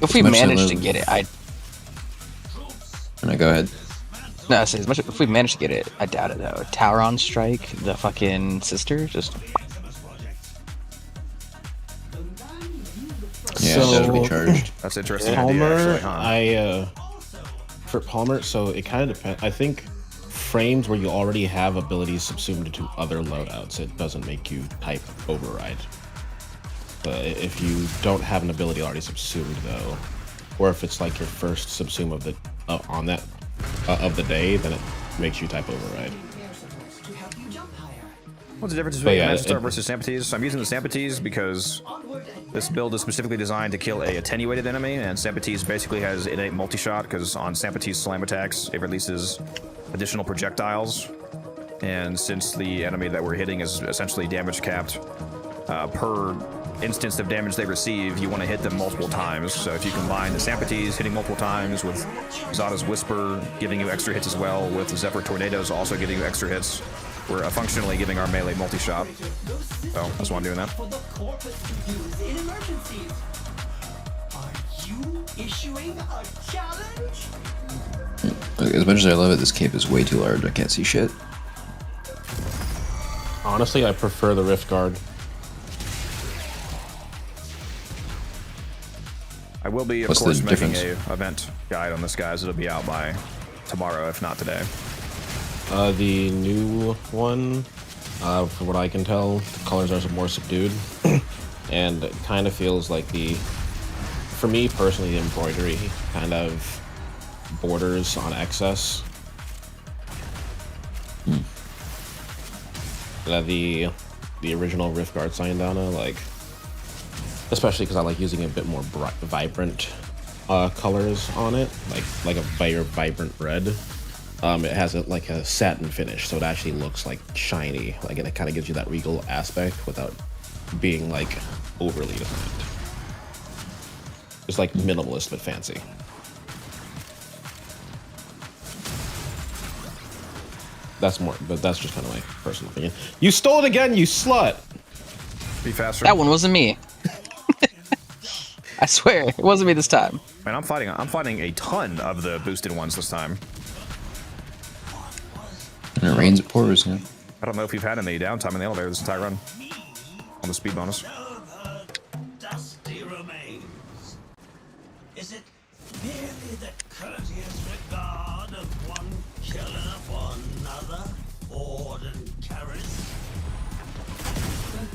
If we Much manage to love. get it, No, go ahead. No, I say as much if we manage to get it, I doubt it though. Tauron Strike, the fucking sister, just Yeah, So- that'll be charged. That's interesting. Palmer, idea, actually, huh? For Palmer, so it kind of depends. I think frames where you already have abilities subsumed into other loadouts, it doesn't make you type override. But if you don't have an ability already subsumed though, or if it's like your first subsume of the of the day, then it makes you type override. What's the difference But between yeah, Magister it- versus Sampates? I'm using the Sampates because this build is specifically designed to kill a attenuated enemy, and Sampates basically has innate multi-shot, because on Sampates slam attacks, it releases additional projectiles And since the enemy that we're hitting is essentially damage capped per instance of damage they receive, you want to hit them multiple times. So if you combine the Sampites hitting multiple times with Zada's Whisper giving you extra hits as well, with Zephyr Tornadoes also giving you extra hits, we're functionally giving our melee multi-shot. So that's why I'm doing that. For the corpus to use in emergencies. Are you issuing a challenge? As much as I love it, this cape is way too large. I can't see shit. Honestly, I prefer the Rift Guard. I will be, of What's course, the making difference? a event guide on this, guys. It'll be out by tomorrow, if not today. The new one, from what I can tell, the colors are more subdued, and it kind of feels like for me personally, the embroidery kind of borders on excess. The original Rift Guard Sayandana, like, especially because I like using a bit more vibrant colors on it, like a very vibrant red. It has like a satin finish, so it actually looks like shiny, like, and it kind of gives you that regal aspect without being like overly defined. It's like minimalist but fancy. But that's just kind of my personal opinion. You stole it again, you slut! Be faster. That one wasn't me. I swear, it wasn't me this time. Man, I'm fighting a ton of the boosted ones this time. And it rains, it pours, yeah. I don't know if you've had any downtime in the elevator this entire run. On the speed bonus. Dusty remains. Is it merely the courteous regard of one killer for another? Ord and Karis?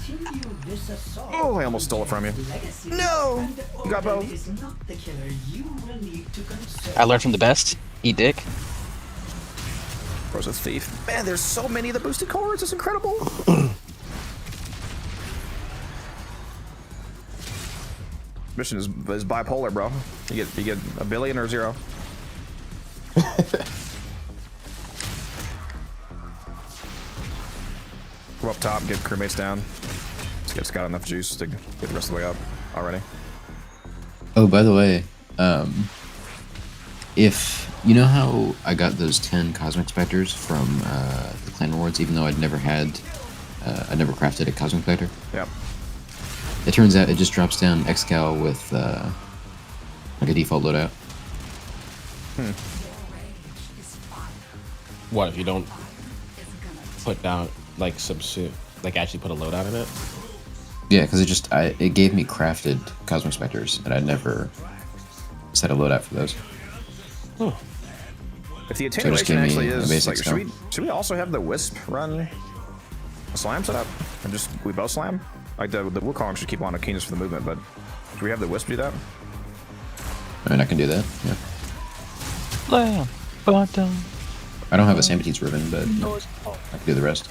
Continue this assault. Oh, I almost stole it from you. Legacy. No! And You got Orden both. is not the killer you will need to concern. I learned from the best. Eat dick. Where's the thief? Man, there's so many of the boosted cores. It's incredible. Mission is bipolar, bro. You get a billion or zero. Go up top, get crewmates down. Let's get Scott enough juice to get the rest of the way up already. Oh, by the way, if you know how I got those 10 Cosmic Specters from the Clan Rewards, even though I'd never crafted a Cosmic Spectre? Yep. It turns out it just drops down Excal with like a default loadout. What if you don't put down like actually put a loadout in it? Yeah, because it gave me crafted Cosmic Specters, and I'd never set a loadout for those. Oh. If the just attenuation give me actually a is basic like, should we also have the Wisp run a slam setup and just we both slam? Like the Wukong should keep on a keenness for the movement, but do we have the Wisp do that? I mean, I can do that. Yeah. I don't have a Sampites ribbon, but I can do the rest.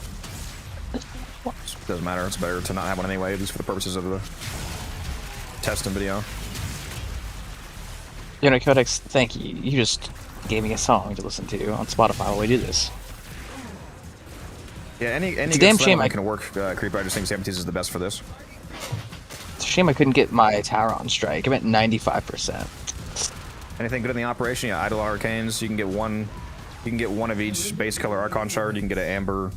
Doesn't matter. It's better to not have one anyway, at least for the purposes of the test and video. Codex, thank you. You just gave me a song to listen to on Spotify while we do this. Yeah, any It's a good damn slam shame line I can work. Creeper, I just think Sampites is the best for this. It's a shame I couldn't get my tower on strike. I'm at 95%. Anything good in the operation? Yeah, Idle Arcanes. You can get one. You can get one of each base color Archon shard. You can get an Amber,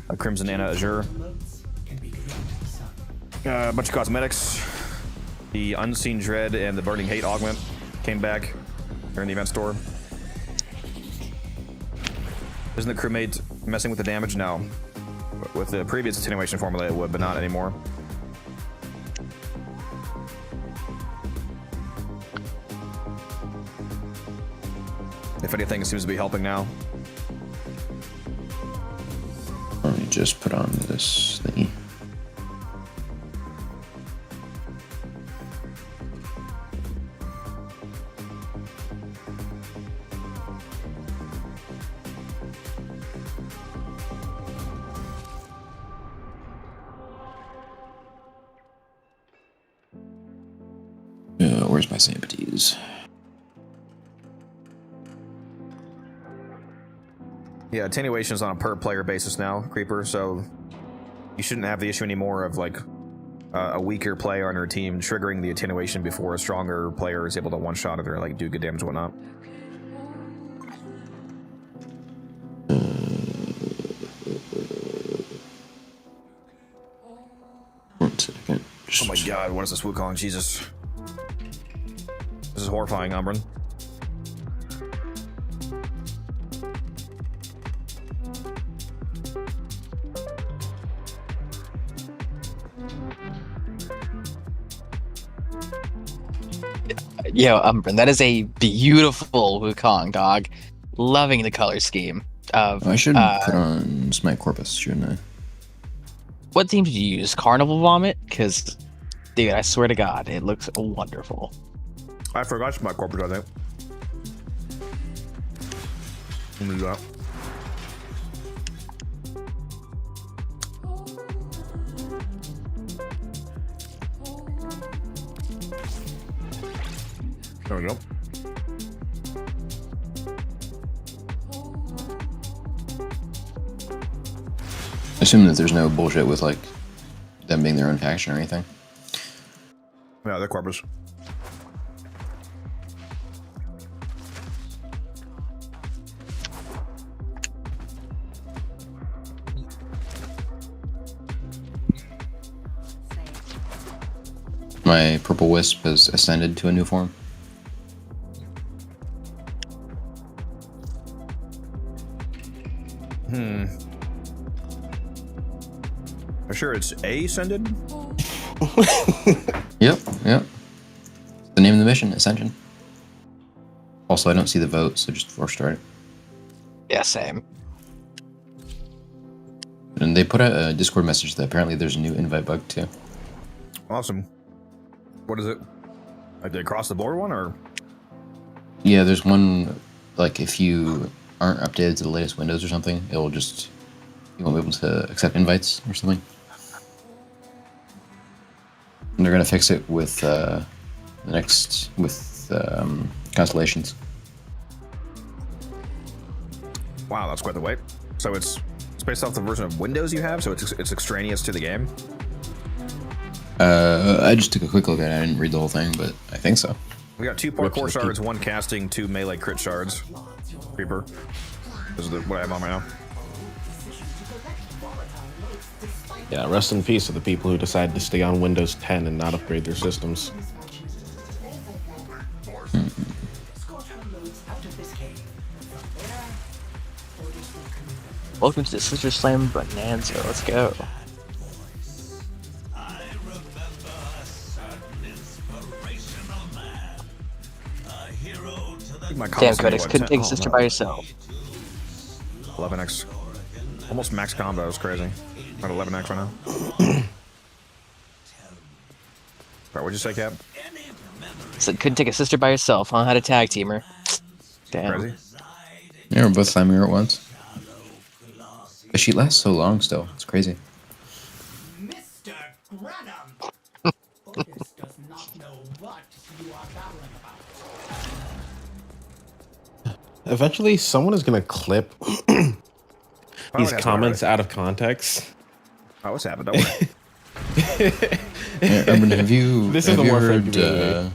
a Crimson Anna Azure. A bunch of cosmetics. The Unseen Dread and the Burning Hate augment came back during the event store. Isn't the crewmate messing with the damage? No. With the previous attenuation formula it would, but not anymore. If anything, it seems to be helping now. Let me just put on this thingy. Where's my Sampites? Yeah, attenuation is on a per player basis now, Creeper, so you shouldn't have the issue anymore of like a weaker player on your team triggering the attenuation before a stronger player is able to one-shot it or like do good damage and whatnot. One second. Oh my god, what is this Wukong? Jesus. This is horrifying, Umbran. Yo, Umbran, that is a beautiful Wukong, dog. Loving the color scheme of. I should put on Smite Corpus, shouldn't I? What theme did you use? Carnival Vomit? Because, dude, I swear to God, it looks wonderful. I forgot my corporate, I think. Let me do that. There we go. Assuming that there's no bullshit with like them being their own faction or anything. Yeah, they're corpus. My purple wisp has ascended to a new form. I'm sure it's ascended. Yep. The name of the mission, Ascension. Also, I don't see the vote, so just before start. Yeah, same. And they put out a Discord message that apparently there's a new invite bug too. Awesome. What is it? Like the across the board one, or? Yeah, there's one, like if you aren't updated to the latest Windows or something, it'll just, you won't be able to accept invites or something. And they're gonna fix it with constellations. Wow, that's quite the wait. So it's based off the version of Windows you have, so it's extraneous to the game. I just took a quick look at it. I didn't read the whole thing, but I think so. We got 2 parkour shards, 1 casting, 2 melee crit shards. Creeper. This is what I have on right now. Yeah, rest in peace to the people who decided to stay on Windows 10 and not upgrade their systems. Welcome to the Sister Slam Bonanza. Let's go. I remember a certain inspirational man, a hero to the My Damn, combos Codex, what, couldn't 10? take a sister by yourself. 11x. Almost max combo, it's crazy. At 11x right now. Alright, what'd you say, Cap? Said couldn't take a sister by yourself, huh? Had a tag teamer. Damn. Crazy? Yeah, we're both slamming her at once. But she lasts so long still. It's crazy. Mr. Granum! Otis does not know what you are babbling about. Eventually, someone is gonna clip these that's comments alright. out of context. Oh, what's happened? Don't worry. Yeah, Urban, have you? This is have the you Warframe heard, community.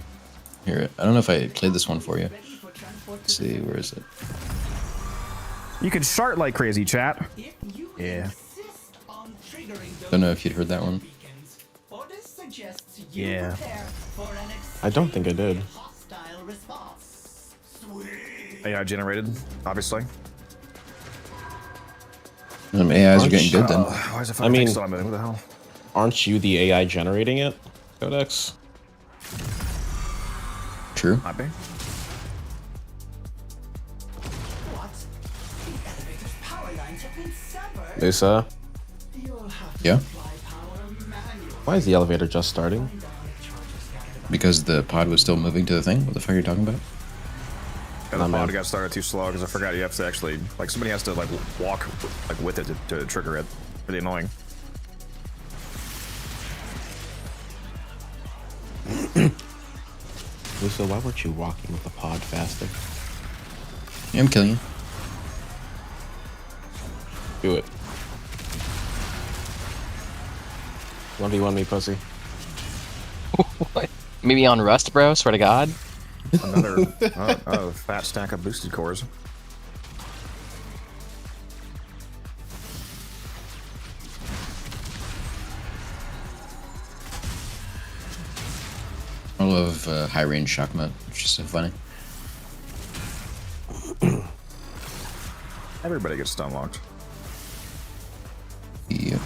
Here, I don't know if I played this one for you. Let's see, where is it? You can shart like crazy, chat. If you Yeah. insist on triggering those Don't know if you'd heard that one. beacons, Otis suggests you Yeah. prepare for an I don't think I did. hostile response. Sweet. AI generated, obviously. AIs are getting good then. Why is the I fucking mean- thing still on moving? What the hell? Aren't you the AI generating it, Codex? True. Might be. What? The elevator's power lines have been severed. Lisa, You'll have to Yeah, apply power manually. why is the elevator just starting? because the pod was still moving to the thing. What the fuck are you talking about? Yeah, the Oh, pod man. got started too slow because I forgot you have to actually, like, somebody has to like walk like with it to trigger it. Pretty annoying. Lisa, why weren't you walking with the pod faster? Yeah, I'm killing you. Do it. 1v1 me, pussy. What? Maybe on Rust, bro? Swear to God. Another fat stack of boosted cores. I love high range shock mode. It's just so funny. Everybody gets stun locked. Yep.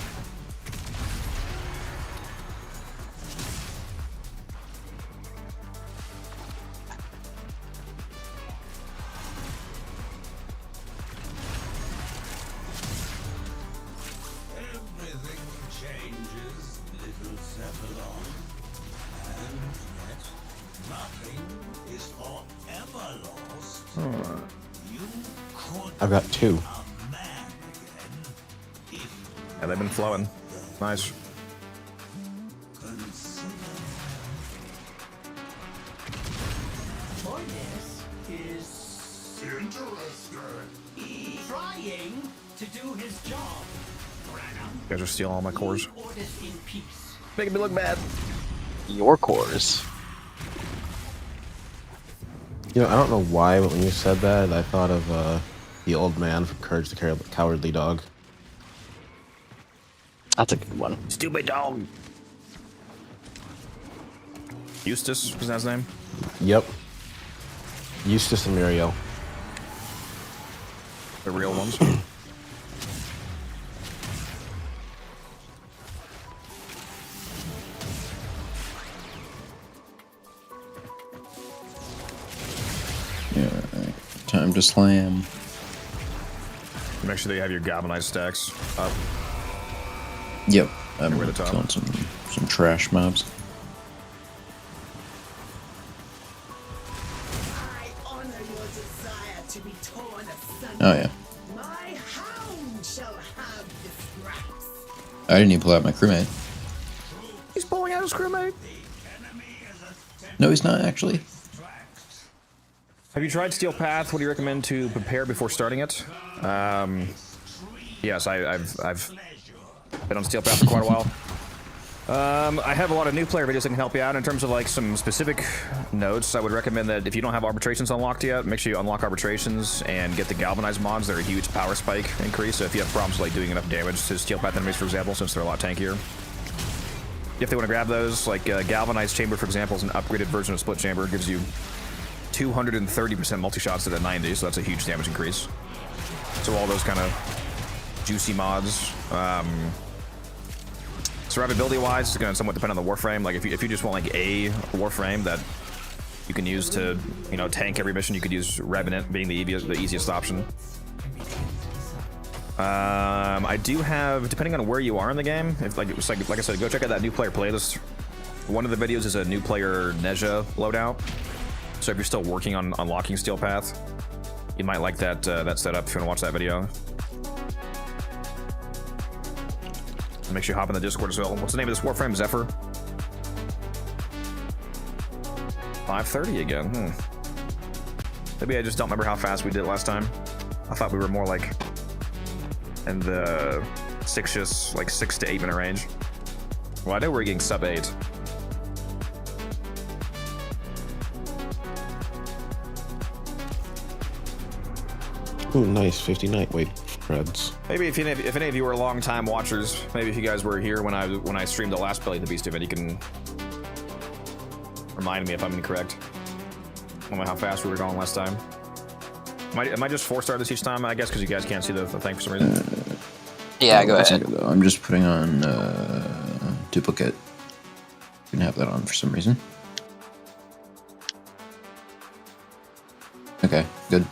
Everything changes, little Zebulon. And yet, nothing is forever lost. You could I've got 2. a man again if Yeah, they've been flowing. Nice. consider. Oh, yes, is interested. Trying to do his job. You guys are stealing all my cores. Orders in peace. Making me look bad. Your cores. You know, I don't know why, but when you said that, I thought of the old man from Courage the Cowardly Dog. That's a good one. Stupid dog. Eustace was that his name? Yep. Eustace and Muriel. The real ones. Yeah, alright. Time to slam. Make sure that you have your galvanized stacks up. Yep. I'm Over the top. killing some trash mobs. I honor your desire to be torn asunder. Oh yeah. My hound shall have the scraps. I didn't even pull out my crewmate. He's pulling out his crewmate. No, he's not actually. Have you tried Steel Path? What do you recommend to prepare before starting it? Yes, I've been on Steel Path for quite a while. I have a lot of new player videos that can help you out in terms of like some specific notes. I would recommend that if you don't have arbitrations unlocked yet, make sure you unlock arbitrations and get the galvanized mods. They're a huge power spike increase. So if you have problems like doing enough damage to Steel Path enemies, for example, since they're a lot tankier. If they want to grab those, like galvanized chamber, for example, is an upgraded version of split chamber. It gives you 230% multi-shots at a 90, so that's a huge damage increase. So all those kind of juicy mods. Survivability-wise, it's going to somewhat depend on the Warframe. Like if you just want like a Warframe that you can use to, you know, tank every mission, you could use Revenant being the easiest option. I do have, depending on where you are in the game, if like I said, go check out that new player playlist. One of the videos is a new player Neja loadout. So if you're still working on unlocking Steel Path, you might like that that setup if you want to watch that video. Make sure you hop in the Discord as well. What's the name of this Warframe? Zephyr? 5:30 again. Maybe I just don't remember how fast we did it last time. I thought we were more like in the 6 to 8 minute range. Well, I know we're getting sub 8. Ooh, nice. 50 Nightweight creds. Maybe if any of you are long-time watchers, maybe if you guys were here when I streamed the last Belly the Beast event, you can remind me if I'm incorrect. I don't know how fast we were going last time. Am I just 4-star this each time? I guess because you guys can't see the thing for some reason. Yeah, go ahead. I'm just putting on duplicate. You can have that on for some reason. Okay, good.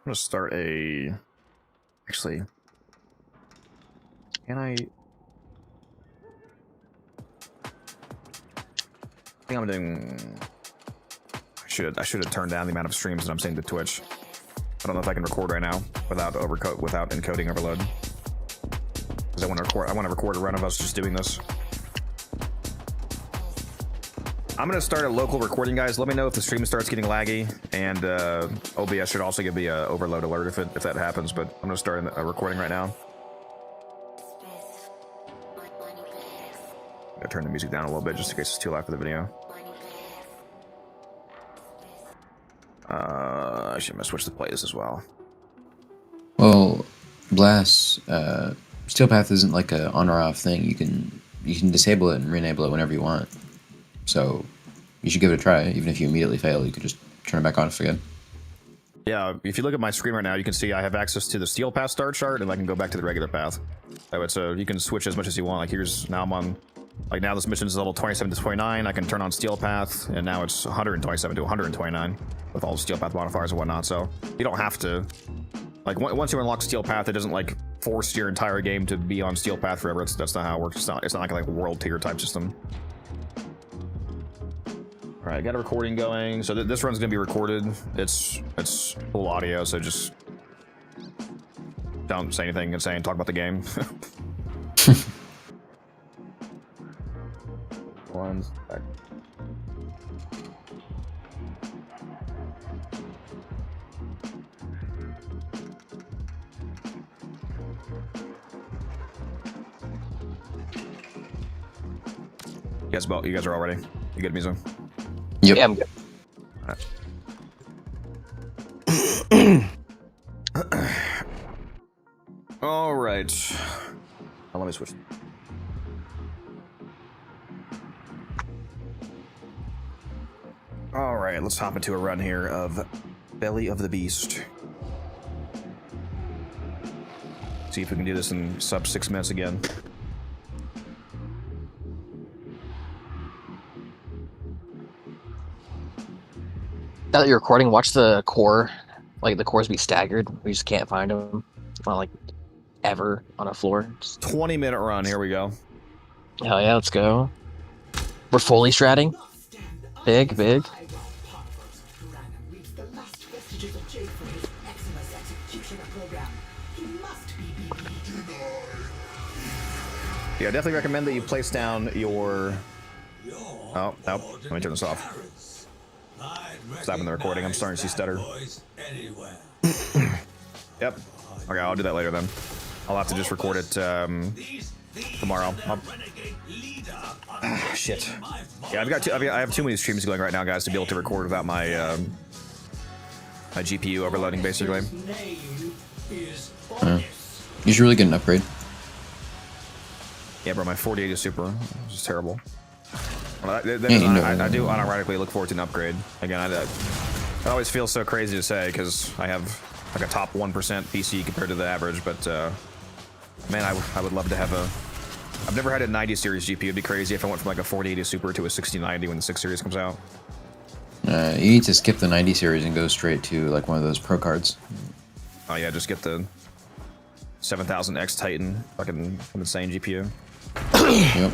I'm gonna start a. Actually, can I? I think I'm doing. I should have turned down the amount of streams that I'm sending to Twitch. I don't know if I can record right now without encoding overload. Because I want to record a run of us just doing this. I'm gonna start a local recording, guys. Let me know if the stream starts getting laggy, and OBS should also give me a overload alert if that happens. But I'm gonna start a recording right now. I'm gonna turn the music down a little bit just in case it's too loud for the video. I should switch the plays as well. Well, Blast, Steel Path isn't like a on or off thing. You can disable it and re-enable it whenever you want. So you should give it a try. Even if you immediately fail, you could just turn it back on again. Yeah, if you look at my screen right now, you can see I have access to the Steel Path start chart, and I can go back to the regular path. So you can switch as much as you want. Like now I'm on, like now this mission is level 27 to 29. I can turn on Steel Path, and now it's 127 to 129 with all the Steel Path modifiers and whatnot. So you don't have to, like once you unlock Steel Path, it doesn't like force your entire game to be on Steel Path forever. That's not how it works. It's not like a world tier type system. All right, got a recording going. So this run's gonna be recorded. It's full audio, so just don't say anything insane. Talk about the game. One sec. You guys are all ready? You good, Mizo? Yep. Yeah, I'm good. All right. Oh, let me switch. All right, let's hop into a run here of Belly of the Beast. See if we can do this in sub 6 minutes again. Now that you're recording, watch the core, like the cores be staggered. We just can't find them, not like ever on a floor. Just... 20-minute run. Here we go. Hell yeah, let's go. We're fully stratting. Big. Yeah, I definitely recommend that you place down your... Oh, let me turn this off. Stopping the recording. I'm starting to see stutter. Yep. Okay, I'll do that later then. I'll have to just record it tomorrow. Shit. Yeah, I have too many streams going right now, guys, to be able to record without my my GPU overloading, basically. You should really get an upgrade. Yeah, bro, my 4080 Super is terrible. Well, I do unironically look forward to an upgrade. Again, it always feels so crazy to say because I have like a top 1% PC compared to the average, but man, I would love to have a... I've never had a 90 series GPU. It'd be crazy if I went from like a 4080 Super to a 6090 when the 6 series comes out. You need to skip the 90 series and go straight to like one of those pro cards. Oh yeah, just get the 7000X Titan, fucking insane GPU. Yep.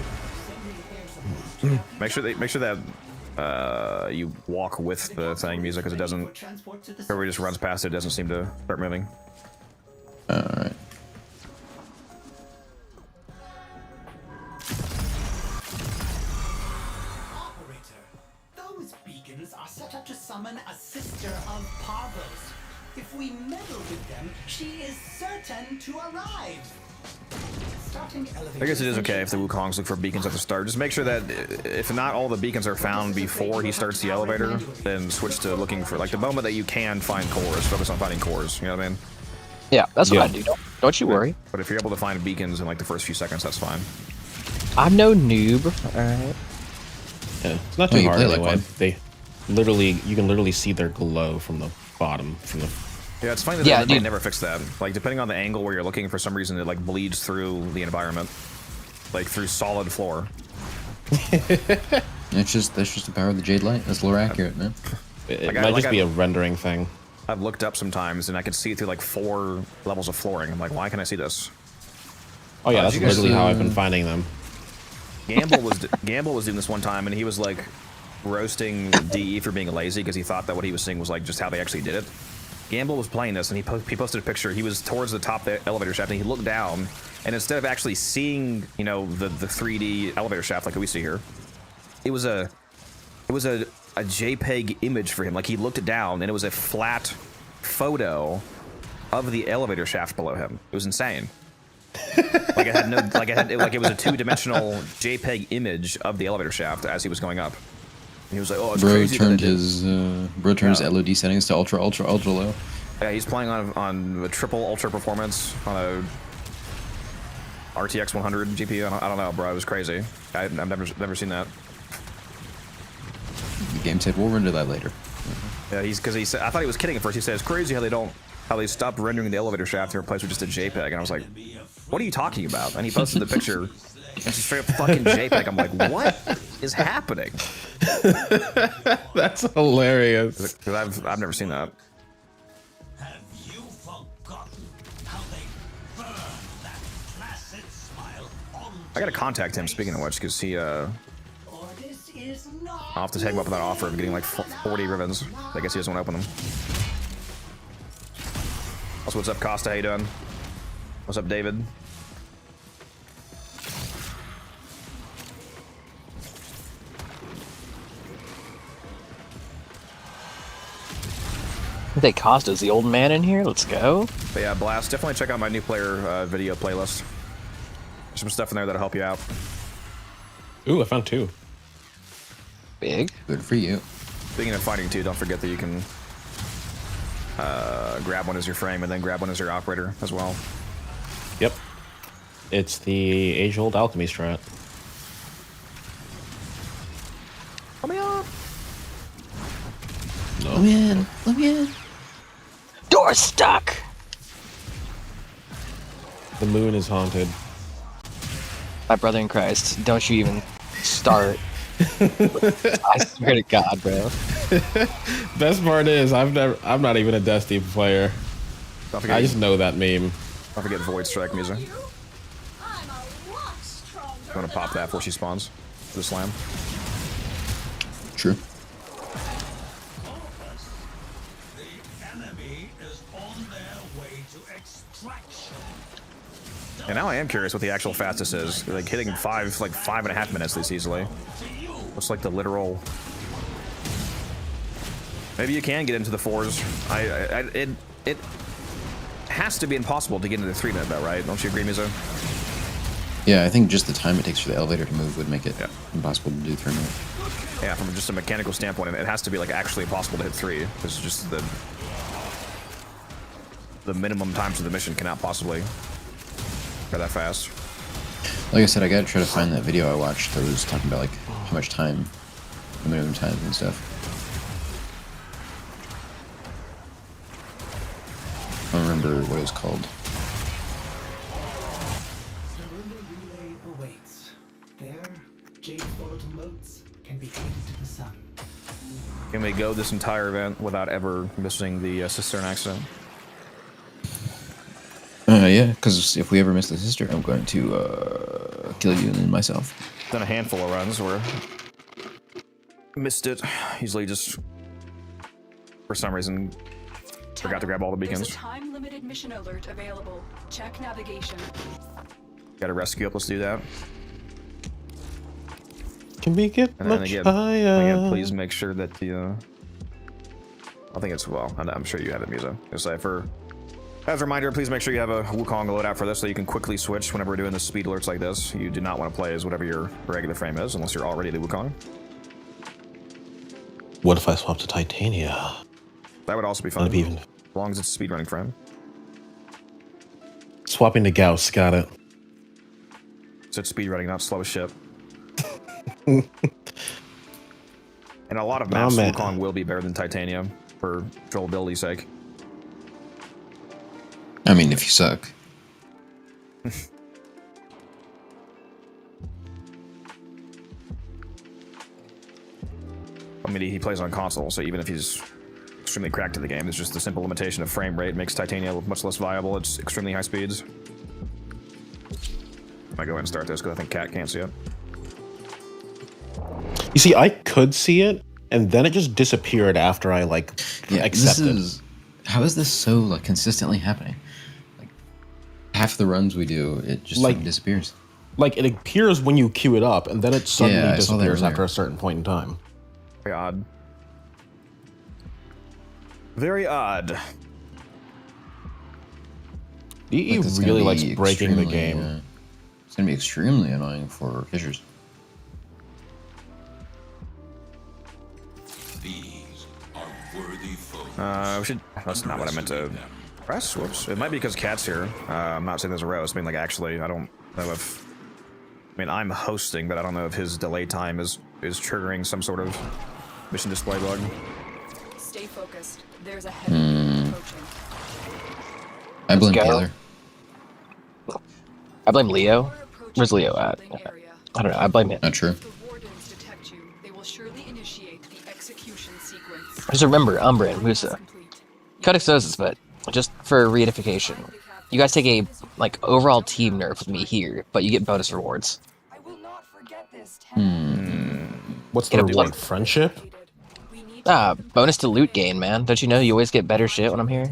Make sure that you walk with the thing music, because it doesn't. Everybody just runs past it. It doesn't seem to start moving. All right. Operator, those beacons are set up to summon a sister of Parvos. If we meddle with them, she is certain to arrive. I guess it is okay if the Wukongs look for beacons at the start. Just make sure that if not all the beacons are found before he starts the elevator, then switch to looking for, like, the moment that you can find cores, focus on finding cores, you know what I mean? Yeah, that's what I do. Don't you worry. But if you're able to find beacons in like the first few seconds, that's fine. I'm no noob. Alright. Yeah, it's not too hard play anyway. like You can literally see their glow from the bottom, from the... Yeah, it's funny that they never fix that. Like, depending on the angle where you're looking, for some reason it like bleeds through the environment, like through solid floor. That's just the power of the jade light. That's a little accurate, man. It might just be a rendering thing. I've looked up sometimes and I can see through like 4 levels of flooring. I'm like, why can I see this? Oh yeah, that's literally how I've been finding them. Gamble was doing this one time, and he was like roasting DE for being lazy because he thought that what he was seeing was like just how they actually did it. Gamble was playing this, and he posted a picture. He was towards the top of the elevator shaft, and he looked down, and instead of actually seeing, you know, the 3D elevator shaft like we see here, it was a It was a JPEG image for him. Like he looked down and it was a flat photo of the elevator shaft below him. It was insane. Like it had no, like it was a 2-dimensional JPEG image of the elevator shaft as he was going up. And he was like, "Oh, it's crazy." Bro turned his LOD settings to ultra low. Yeah, he's playing on a triple ultra performance on a RTX 100 GPU. I don't know, bro. It was crazy. I've never seen that. The game said we'll render that later. Yeah, because he said, I thought he was kidding at first. He said it's crazy how they stopped rendering the elevator shaft and replaced it with just a JPEG. And I was like, what are you talking about? And he posted the picture. And it's just straight up fucking JPEG. I'm like, what is happening? That's hilarious. Because I've never seen that. Have you forgotten how they burn that placid smile on I gotta contact him, speaking of which, because he, I'll have to take him up with that offer of getting like 40 ribbons. I guess he doesn't want to open them. Also, what's up, Costa? How you doing? What's up, David? I think Costa's the old man in here. Let's go. But yeah, Blast, definitely check out my new player video playlist. There's some stuff in there that'll help you out. Ooh, I found 2. Big. Good for you. Speaking of fighting too, don't forget that you can grab one as your frame and then grab one as your operator as well. Yep. It's the age-old alchemy strat. Let me up. No. Let me in. Door stuck. The moon is haunted. My brother in Christ, don't you even start. I swear to God, bro. Best part is I'm not even a Destiny player. I just know that meme. Don't forget Void Strike music. I'm gonna pop that before she spawns. The slam. True. And now I am curious what the actual fastest is. Like hitting 5.5 minutes this easily. Looks like the literal. Maybe you can get into the 4s. It has to be impossible to get into the 3-minute though, right? Don't you agree, Mizo? Yeah, I think just the time it takes for the elevator to move would make it impossible to do 3 minutes. Yeah, from just a mechanical standpoint, it has to be like actually impossible to hit 3. Because just the minimum times of the mission cannot possibly go that fast. Like I said, I gotta try to find that video I watched that was talking about like how much time, the minimum times and stuff. I don't remember what it was called. Surrender relay awaits. There, Jade's volatile motes can be taken to the sun. Can we go this entire event without ever missing the cistern accident? Yeah, because if we ever miss the sister, I'm going to kill you and then myself. Done a handful of runs where missed it. Usually just for some reason forgot to grab all the beacons. There's a time-limited mission alert available. Check navigation. Got a rescue up. Let's do that. Can we get And then much again, higher? please make sure that the. I think it's I'm sure you have it, Musa. Just say as a reminder, please make sure you have a Wukong loadout for this so you can quickly switch whenever we're doing the speed alerts like this. You do not want to play as whatever your regular frame is unless you're already the Wukong. What if I swap to Titania? That would also be fun. Even As long as it's a speedrunning frame. Swapping to Gauss, got it. So it's speedrunning, not slow as shit. And a lot of maps, Wukong will be better than Titanium for trollability's sake. I mean, if you suck. I mean, he plays on console, so even if he's extremely cracked to the game, it's just the simple limitation of frame rate makes Titania much less viable. It's extremely high speeds. I might go ahead and start this because I think Cat can't see it. You see, I could see it, and then it just disappeared after I accepted. How is this so like consistently happening? Like half the runs we do, it just like disappears. Like it appears when you queue it up, and then it suddenly Yeah, disappears after a certain point in time. Very odd. Very odd. He Like, that's really gonna likes be breaking the extremely, game. it's gonna be extremely annoying for fishers. These are worthy foes. We should. That's not what I meant to press. Whoops. It might be because Cat's here. I'm not saying there's a roast. I mean, like, actually, I don't know if. I mean, I'm hosting, but I don't know if his delay time is triggering some sort of mission display bug. Stay focused. There's a heavy approaching. I blame go. Taylor. I blame Leo. Where's Leo at? I don't know. I blame him. Not true. If the wardens detect you, they will surely initiate the execution sequence. Just remember, Umbra and Musa. Complete. Cut exoses, but just for reification, you guys take a like overall team nerf with me here, but you get bonus rewards. I will not forget this. What's Get the a reward? blood- Friendship? We need Bonus to loot gain, man. Don't you know you always get better shit when I'm here?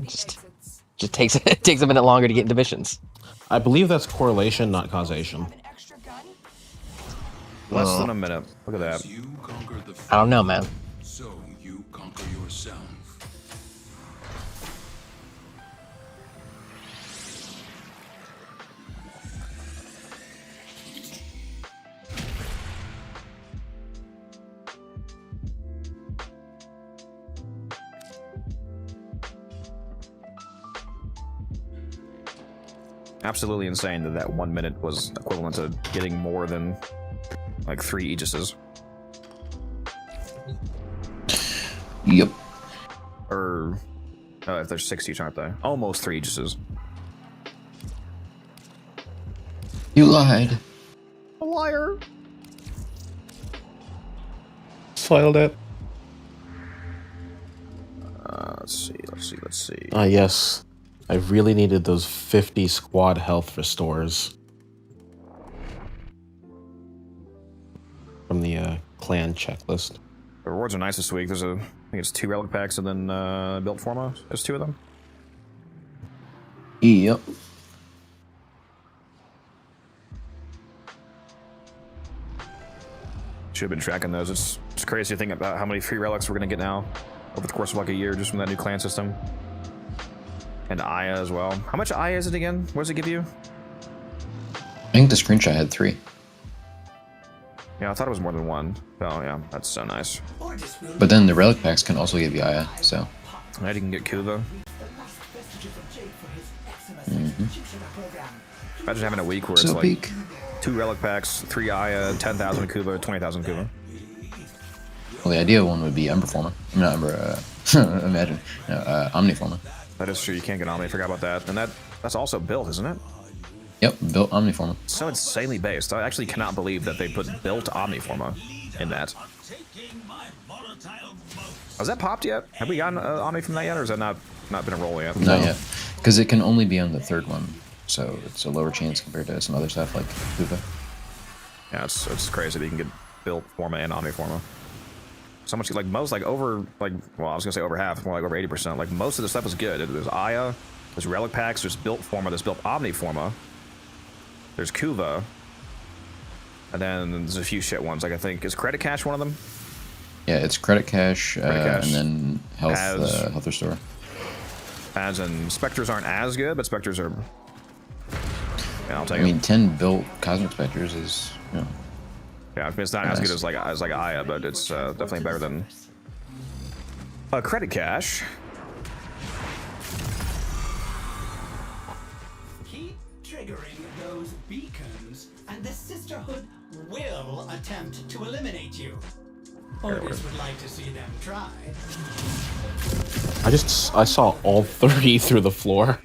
Just takes it takes a minute longer to get into missions. I believe that's correlation, not causation. An extra gun? Less than a minute. Look at that. You conquer the I don't know, man. so you conquer yourself. Absolutely insane that that 1 minute was equivalent to getting more than like 3 Aegises. Yep. Or if there's 6 each, aren't they? Almost 3 Aegises. You lied. A liar. Soiled it. Let's see. Ah, yes. I really needed those 50 squad health restores from the clan checklist. The rewards are nice this week. There's I think it's 2 relic packs and then built forma. There's 2 of them. Yep. Should have been tracking those. It's crazy to think about how many free relics we're gonna get now over the course of like a year just from that new clan system. And Aya as well. How much Aya is it again? What does it give you? I think the screenshot had 3. Yeah, I thought it was more than 1. Oh yeah, that's so nice. Ordis will But then the relic packs can also give you Aya, so. Now you can get Kuva. the last vestiges of Jade for his excellent execution program. Imagine having a week where it's So like peak. 2 relic packs, 3 Aya, 10,000 Kuva, 20,000 Kuva. Well, the ideal one would be Umberforma. I mean, not Umber, imagine. No, Omniforma. That is true. You can't get Omni. I forgot about that. And that's also built, isn't it? Yep, built Omniforma. So insanely based. I actually cannot believe that they put built Omniforma in that. Has that popped yet? Have we gotten Omni from that yet, or has that not been a roll yet? Not yet. Because it can only be on the 3rd one. So it's a lower chance compared to some other stuff like Kuva. Yeah, it's crazy that you can get built Forma and Omniforma. So much, like most, like over, like, well, I was gonna say over half, more like over 80%. Like most of the stuff is good. There's Aya, there's relic packs, there's built Forma, there's built Omniforma, there's Kuva, and then there's a few shit ones. Like I think is Credit Cash one of them? Yeah, it's credit cash, Cash. and then health, As- health restore. As in Spectres aren't as good, but Spectres are. Yeah, I'll take I mean, it. 10 built Cosmic Spectres is, you know, Yeah, I mean, it's not as Nice. good as like Aya, but it's definitely better than Credit Cash. Keep triggering those beacons, and the Sisterhood will attempt to eliminate you. Ordis would like to see them try. I saw all 3 through the floor.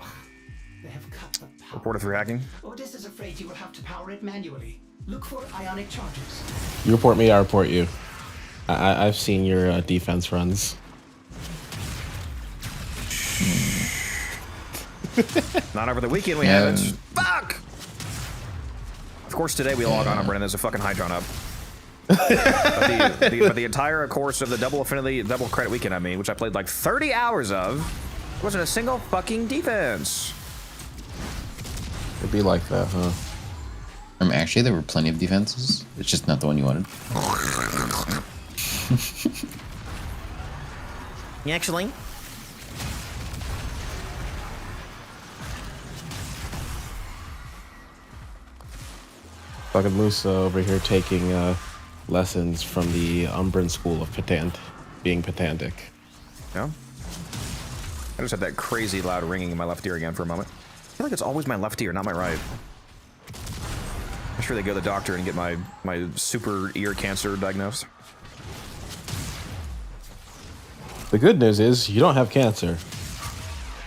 They have cut the power. Reported through hacking. Ordis is afraid you will have to power it manually. Look for ionic charges. You report me, I report you. I've seen your defense runs. Not over the weekend we Yeah. haven't. Fuck! Of course today we log on and there's a fucking Hydron up. but the entire course of the double affinity, double credit weekend, I mean, which I played like 30 hours of, wasn't a single fucking defense. It'd be like that, huh? actually, there were plenty of defenses. It's just not the one you wanted. Actually. Fucking Musa over here taking lessons from the Umbran school of being pedantic. Yeah. I just had that crazy loud ringing in my left ear again for a moment. I feel like it's always my left ear, not my right. I'm sure they go to the doctor and get my super ear cancer diagnosed. The good news is you don't have cancer.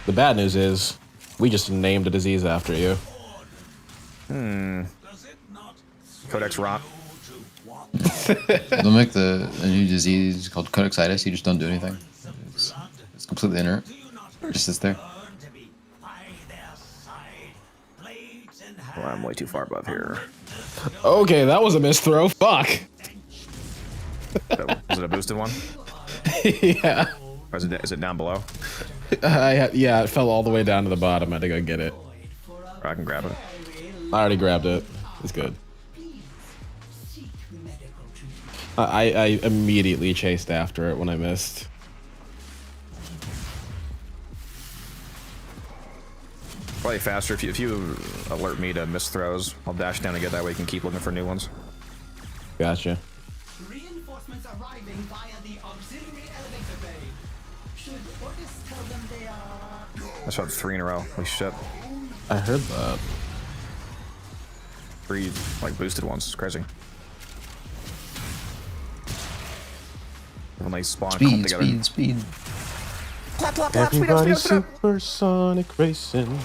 The bad news is we just named a disease after you. Codex rot. They'll make a new disease called codexitis. You just don't do anything. It's completely inert. It just sits there. Well, I'm way too far above here. Okay, that was a misthrow. Fuck. Was it a boosted one? Yeah. Or is it down below? Yeah, it fell all the way down to the bottom. I had to go get it. Or I can grab it. I already grabbed it. It's good. I immediately chased after it when I missed. Probably faster if you alert me to miss throws. I'll dash down and get that way. You can keep looking for new ones. Gotcha. Reinforcements arriving via the auxiliary elevator bay. Should Ordis tell them they are... I shot 3 in a row. Holy shit. I heard that. 3 like boosted ones. It's crazy. When they spawn, clump together. Speed. Everybody supersonic racing.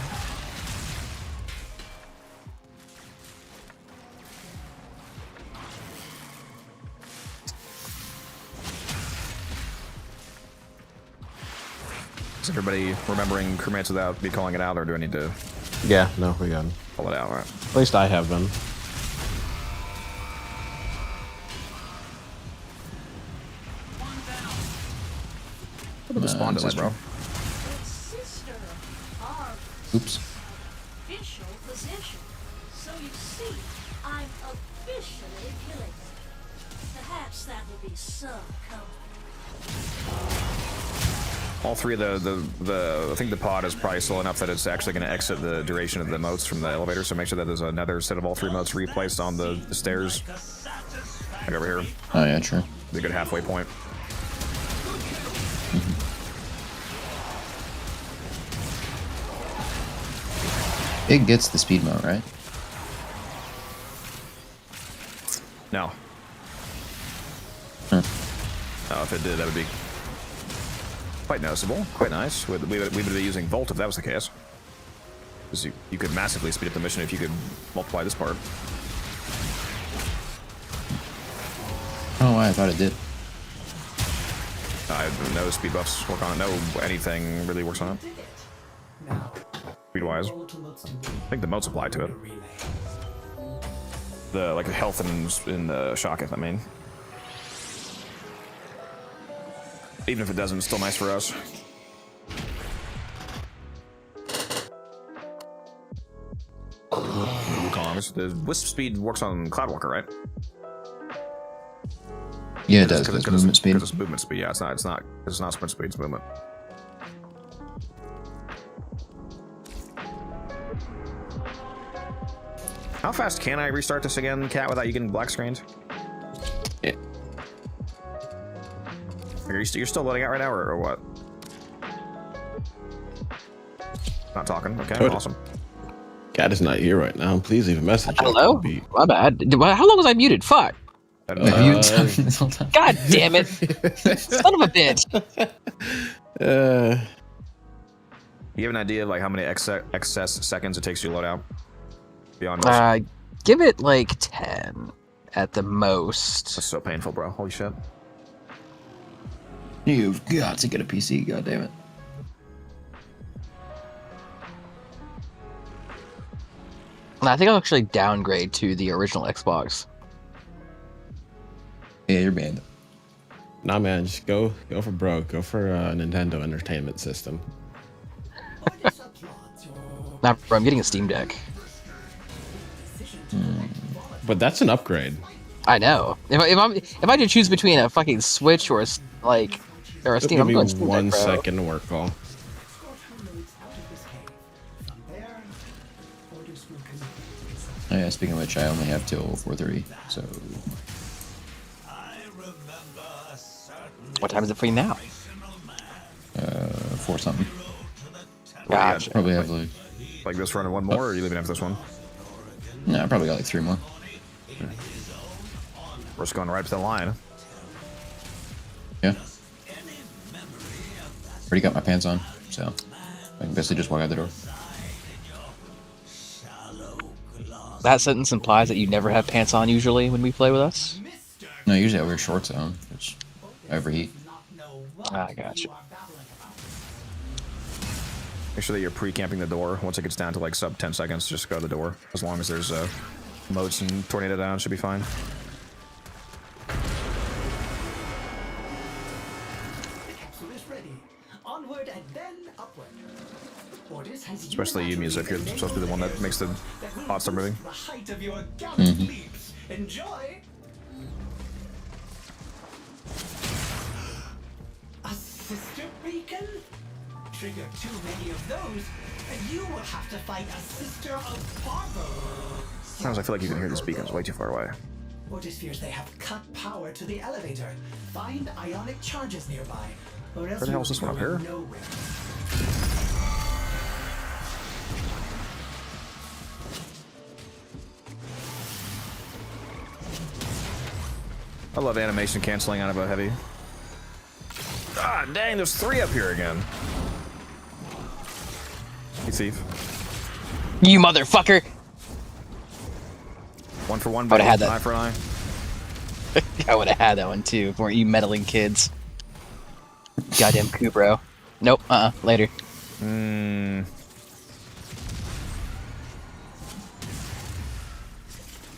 Is everybody remembering crewmates without me calling it out, or do I need to Yeah, no, we got it. pull it out? All right. At least I have been. What did the spawn delay, bro? Sister, our Oops. official position. So you see, I'm officially killing it. Perhaps that will be some comfort. All 3 of the I think the pod is probably slow enough that it's actually going to exit the duration of the moats from the elevator. So make sure that there's another set of all 3 moats replaced on the stairs. Like over here. Oh yeah, true. It's a good halfway point. It gets the speed mode, right? No. Huh. Oh, if it did, that would be quite noticeable. Quite nice. We would be using Volt if that was the case. Because you could massively speed up the mission if you could multiply this part. Oh, I thought it did. I have no speed buffs work on it. No anything really works on it. Speed-wise. I think the motes apply to it. The like the health in the shocketh, I mean. Even if it doesn't, it's still nice for us. The wisp speed works on Cloudwalker, right? Yeah, it does. Because movement speed. Because it's movement speed. Yeah, it's not sprint speed. It's movement. How fast can I restart this again, Cat, without you getting black screened? Yeah. You're still loading out right now, or what? Not talking. Okay, Good. Awesome. Cat is not here right now. Please leave a message. Hello? My bad. How long was I muted? Fuck. Wait, you tell me this whole time. God damn it. Son of a bitch. You have an idea of like how many excess seconds it takes you to load out? Beyond this? Give it like 10 at the most. That's so painful, bro. Holy shit. You've got to get a PC, goddammit. I think I'll actually downgrade to the original Xbox. Yeah, you're banned. Nah, man, just go for broke. Go for a Nintendo Entertainment System. Nah, bro, I'm getting a Steam Deck. But that's an upgrade. I know. If I had to choose between a fucking Switch or a or a Steam, Give I'm me going Steam Deck, 1 bro. second to work call. Oh, yeah, speaking of which, I only have till 4:30, so What time is it for you now? 4 something. Gotcha. Probably have Like this run and one more, or are you leaving after this one? no, I probably got like 3 more. We're just going right up to the line. Yeah. Already got my pants on, so I can basically just walk out the door. That sentence implies that you never have pants on usually when we play with us. No, usually I wear shorts on, which I overheat. I gotcha. Make sure that you're pre-camping the door. Once it gets down to like sub 10 seconds, just go to the door. As long as there's moats and tornado down, should be fine. The capsule is ready. Onward and then upward. Orders has Especially you, Muse, if you're supposed to be the one that makes the pots start moving. the height of your gallant leaps. Enjoy. A sister beacon? Trigger too many of those, and you will have to fight a sister of Barber. Sometimes I feel like you can hear these beacons way too far away. Orders fears they have cut power to the elevator. Find ionic charges nearby, or else Where the hell you is this will one be up here? going nowhere. I love animation canceling out of a heavy. Ah, dang, there's 3 up here again. You thief. You motherfucker! 1 for 1, Would've but had that. eye for an eye. I would have had that one too, weren't you meddling kids? Goddamn Kubro. Nope, later.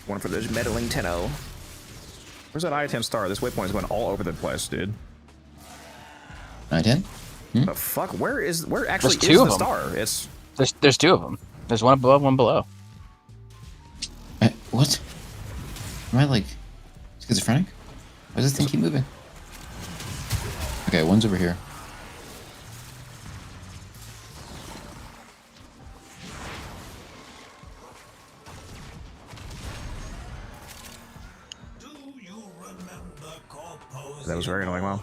One for this meddling Tenno. Where's that I-10 star? This waypoint is going all over the place, dude. I-10? The fuck? Where actually There's 2 is of the them. star? It's There's 2 of them. There's one above, one below. What? Am I like schizophrenic? Why does this thing keep moving? Okay, one's over here. That was very annoying, wow.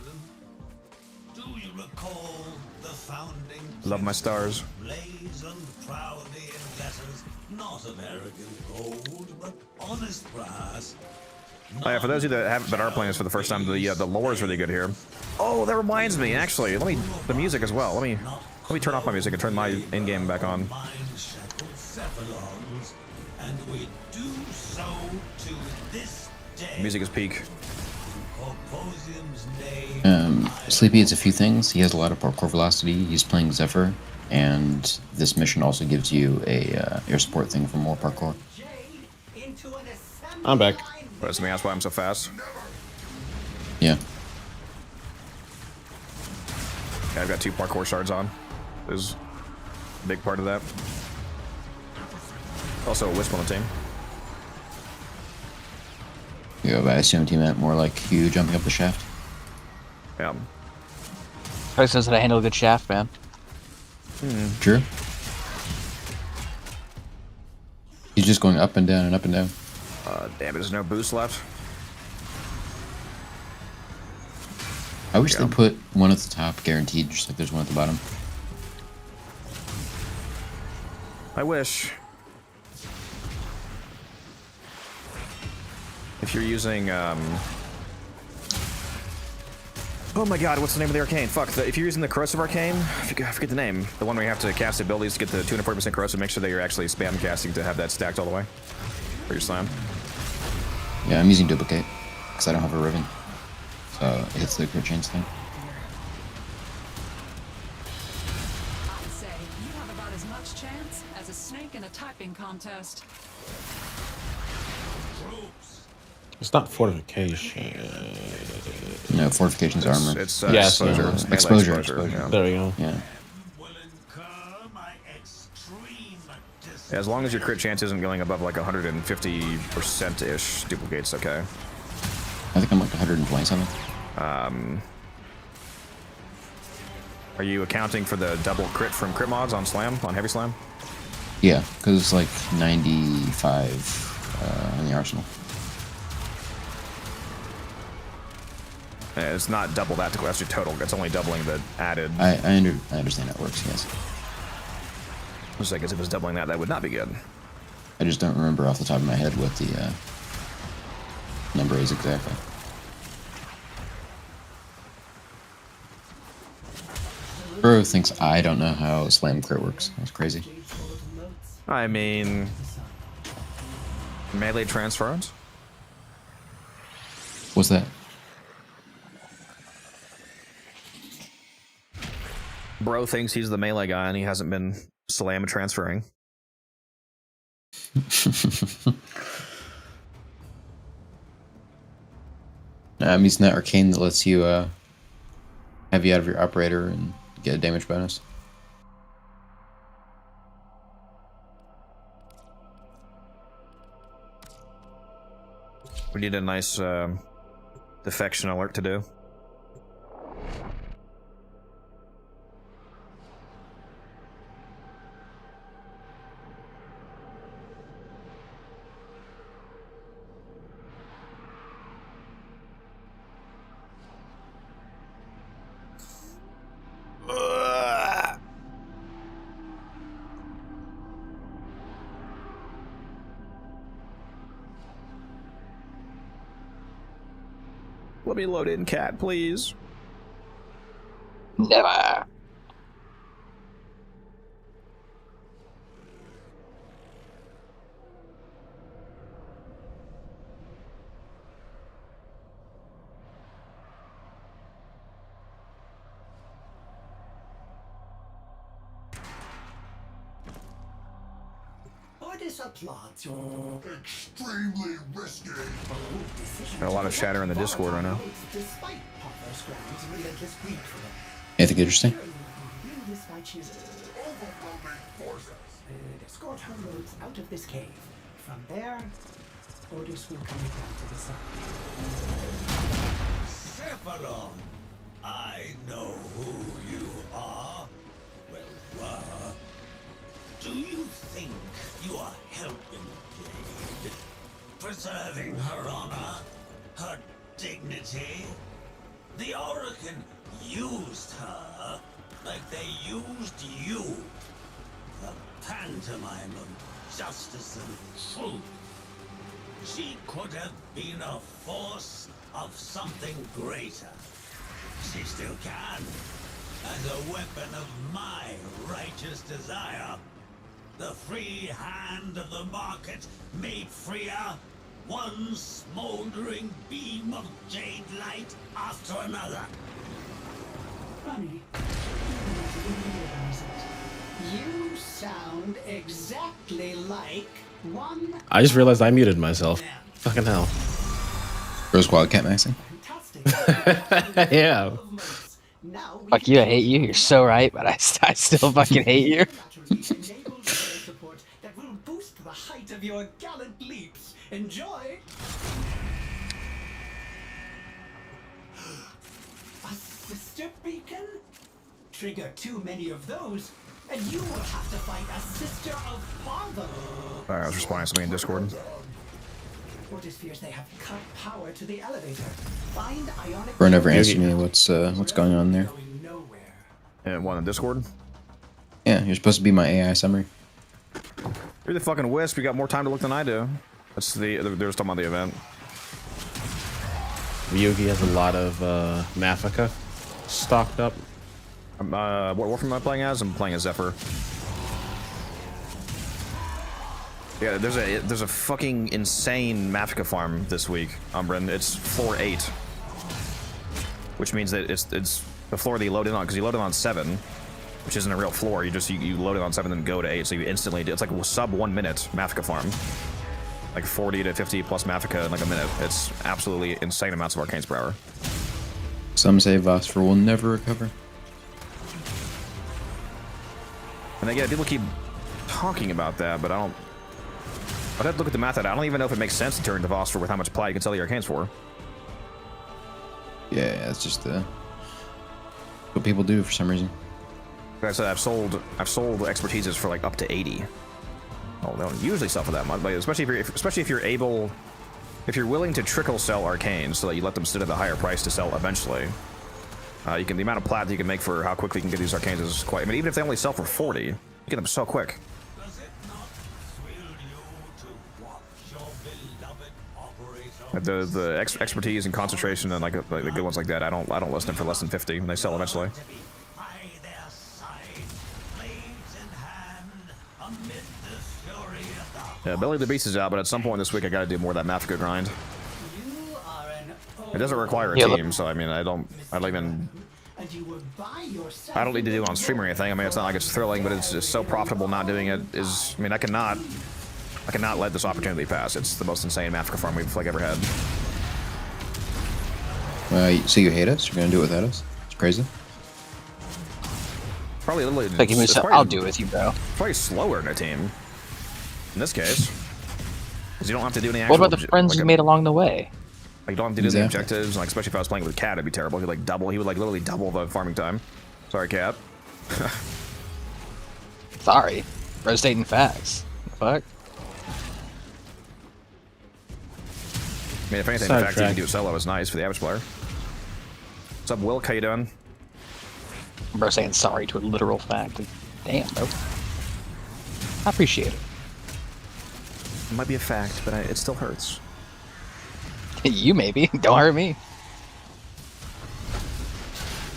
Do you recall the founding Love my stars. blazoned proudly in letters not of arrogant gold, but honest brass? Oh yeah, for those of you that are playing this for the first time, the lore is really good here. Oh, that reminds me, actually, the music as well. Let me turn off my music and turn my in-game back on. Mind-shackled cephalons, and we do so to this day. Music is peak. Corposium's name. Sleepy is a few things. He has a lot of parkour velocity. He's playing Zephyr, and this mission also gives you a air support thing for more parkour. I'm back. But that's me. That's why I'm so fast. Yeah. Yeah, I've got 2 parkour shards on. Is a big part of that. Also a wisp on the team. Yeah, but I assumed he meant more like you jumping up the shaft. Yeah. Probably says that I handle a good shaft, man. True. He's just going up and down and up and down. Damn, there's no boost left. I wish they put one at the top, guaranteed, just like there's one at the bottom. I wish. If you're using, oh my god, what's the name of the arcane? Fuck, if you're using the corrosive arcane, I forget the name. The one where you have to cast abilities to get the 240% corrosive, make sure that you're actually spam casting to have that stacked all the way for your slam. Yeah, I'm using duplicate, because I don't have a ribbon. So it hits the crit chains thing. I'd say you have about as much chance as a snake in a typing contest. It's not fortification. No, fortification's armor. It's Yeah, exposure. so- Melee Exposure, exposure. exposure. Yeah. There we go. Yeah. Will incur my extreme As long as your crit chance isn't going above like 150%-ish, duplicate's okay. I think I'm like 127. Are you accounting for the double crit from crit mods on slam, on heavy slam? Yeah, because it's like 95 in the arsenal. It's not double that to that's your total. It's only doubling the added. I understand how it works, yes. Just like if it was doubling that, that would not be good. I just don't remember off the top of my head what the number is exactly. Bro thinks I don't know how slam crit works. That's crazy. I mean, melee transference? What's that? Bro thinks he's the melee guy and he hasn't been slam transferring. I'm using that arcane that lets you have you out of your operator and get a damage bonus. We need a nice defection alert to do. Let me load in cat, please. Never. Ordis applauds your extremely risky decision. Got a lot of chatter in the Discord right now. Despite Potter's Ground's relentless greed for them. Anything interesting? Win this by choosing overwhelming forces. Escort her loads out of this cave. From there, Ordis will come down to the sun. Sephiroth, I know who you are. Well, do you think you are helping Jade? Preserving her honor? Her dignity? The Orokin used her like they used you. The pantomime of justice and truth. She could have been a force of something greater. She still can. As a weapon of my righteous desire. The free hand of the market made freer. One smoldering beam of jade light after another. Funny. You sound exactly like one. I just realized I muted myself. Fucking hell. Rose Squad cat maxing. Fantastic. Yeah. Now we Fuck you, I hate you. You're so right, but I still fucking hate you. enabled support that will boost the height of your gallant leaps. Enjoy. A sister beacon? Trigger too many of those, and you will have to fight a sister of father. Alright, I was responding to something in Discord. Ordis fears they have cut power to the elevator. Find ionic. Bro never answered me what's going on there. Going nowhere. And one in Discord. Yeah, you're supposed to be my AI summary. You're the fucking wisp. You got more time to look than I do. That's they're just talking about the event. Ryugi has a lot of Mafika stocked up. What Warframe am I playing as? I'm playing as Zephyr. Yeah, there's a fucking insane Mafika farm this week, Umbrin. It's floor 8, which means that it's the floor that you load in on, because you load in on 7, which isn't a real floor. You load it on 7 and then go to 8, so you instantly do. It's like a sub 1 minute Mafika farm, like 40 to 50 plus Mafika in like a minute. It's absolutely insane amounts of arcanes per hour. Some say Vosper will never recover. And again, people keep talking about that, but I don't. I'd have to look at the math. I don't even know if it makes sense to turn to Vosper with how much ply you can sell the arcanes for. Yeah, that's just what people do for some reason. Like I said, I've sold expertises for like up to 80. Oh, they don't usually sell for that much, but especially if you're willing to trickle sell arcanes so that you let them sit at a higher price to sell eventually. The amount of plat that you can make for how quickly you can get these arcanes is quite. I mean, even if they only sell for 40, you get them so quick. The expertise and concentration and like the good ones like that, I don't list them for less than 50 when they sell eventually. Yeah, Belly of the Beast is out, but at some point this week I got to do more of that Mafika grind. It doesn't require a team, so I mean I don't need to do it on stream or anything. I mean, it's not like it's thrilling, but it's just so profitable. Not doing it is. I mean, I cannot let this opportunity pass. It's the most insane Mafika farm we've like ever had. So you hate us? You're gonna do it without us? It's crazy. Probably a little. Like, I'll do it with you, bro. Probably slower in a team. In this case, because you don't have to do any. Actual, What about the friends you made along the way? Like, you don't have to do the objectives. Like, especially if I was playing with Cat, it'd be terrible. He would literally double the farming time. Sorry, Cat. Sorry, bro, stating facts. Fuck. I mean, if anything, the fact that you can do it solo is nice for the average player. What's up, Will? How you doing? Bro, saying sorry to a literal fact. Damn, bro. I appreciate it. It might be a fact, but it still hurts. You maybe. Don't hurt me.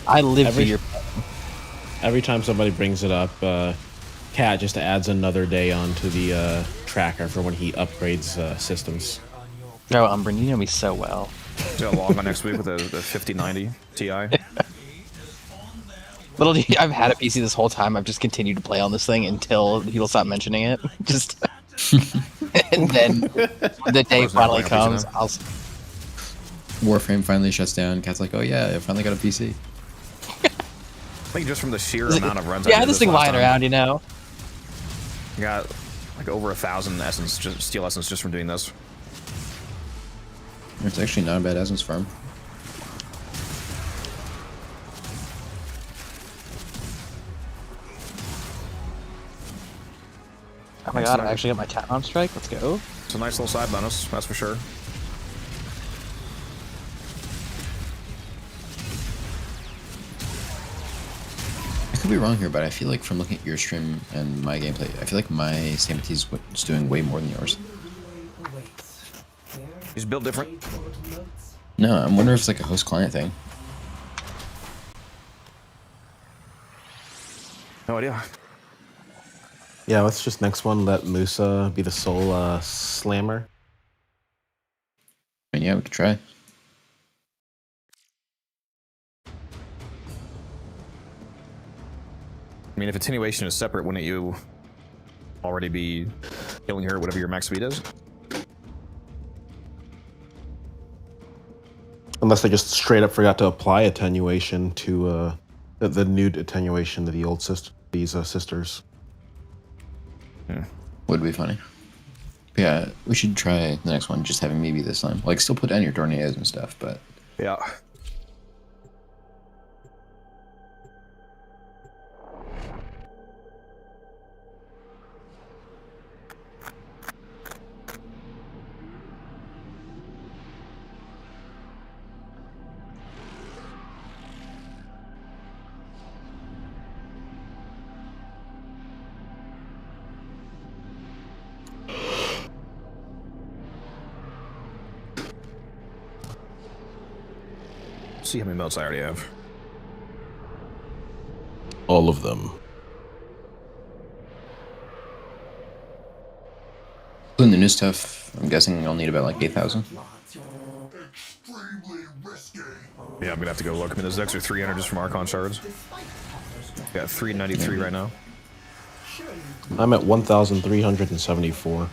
I live for your... Every time somebody brings it up, Cat just adds another day onto the tracker for when he upgrades systems. No, Umbrin, you know me so well. Do a log on next week with the 5090 Ti. Little do you, I've had a PC this whole time. I've just continued to play on this thing until he'll stop mentioning it. Just... and then when the day finally comes, I'll... Warframe finally shuts down. Cat's like, oh yeah, I finally got a PC. I think just from the sheer amount of runs. Yeah, I had this thing lying around, you know. Got like over 1,000 essence, steel essence, just from doing this. It's actually not a bad essence farm. Oh my god, I actually got my Talon Strike. Let's go. It's a nice little side bonus, that's for sure. I could be wrong here, but I feel like from looking at your stream and my gameplay, I feel like my Stampede is doing way more than yours. He's built different. No, I'm wondering if it's like a host-client thing. No idea. Yeah, let's just next one let Musa be the sole slammer. I mean, yeah, we could try. I mean, if attenuation is separate, wouldn't you already be killing her whatever your max speed is? Unless they just straight up forgot to apply attenuation to the new attenuation to the old sisters. Would be funny. Yeah, we should try the next one, just having me be this time. Like, still put down your tornadoes and stuff, but... Yeah. See how many modes I already have. All of them. Including the new stuff, I'm guessing I'll need about like 8,000. Yeah, I'm gonna have to go look. I mean, there's an extra 300 just from Archon shards. Got 393 right now. I'm at 1,374.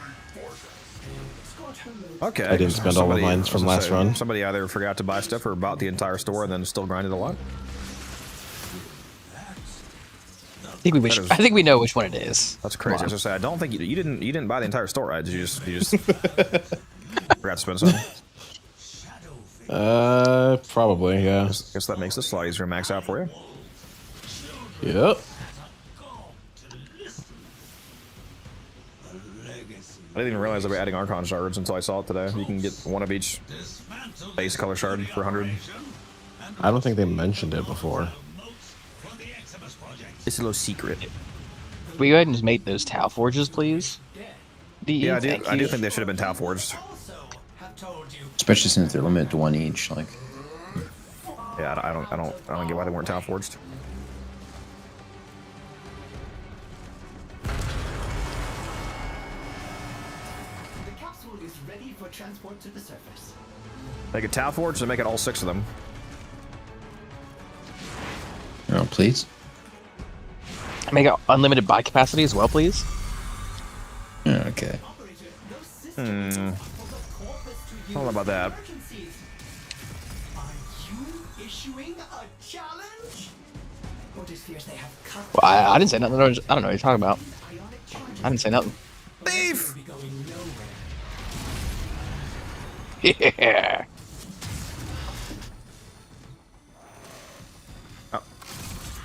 Okay. I didn't spend all of mine from last run. Somebody either forgot to buy stuff or bought the entire store and then still grinded a lot. I think we know which one it is. That's crazy. I was gonna say, I don't think you didn't buy the entire store, right? You just forgot to spend something. Probably, yeah. Guess that makes this a lot easier to max out for you. Yep. I didn't even realize they were adding Archon shards until I saw it today. You can get one of each base color shard for 100. I don't think they mentioned it before. It's a little secret. Will you go ahead and just make those Tau Forges, please? Yeah, I do. Thank I do you. think they should have been Tau forged. Especially since they're limited to one each. Like, Yeah, I don't get why they weren't Tau forged. The capsule is ready for transport to the surface. Make it Tau forged and make it all 6 of them. oh, please. Make it unlimited buy capacity as well, please. Okay. Operator, those systems Hmm. are full of corpus to I don't know about that. emergencies. Are you issuing a challenge? Otis fears they have cut Well, I didn't say nothing. I don't know what you're talking about. ionic charges I didn't say nothing. Thief! be going nowhere. Yeah.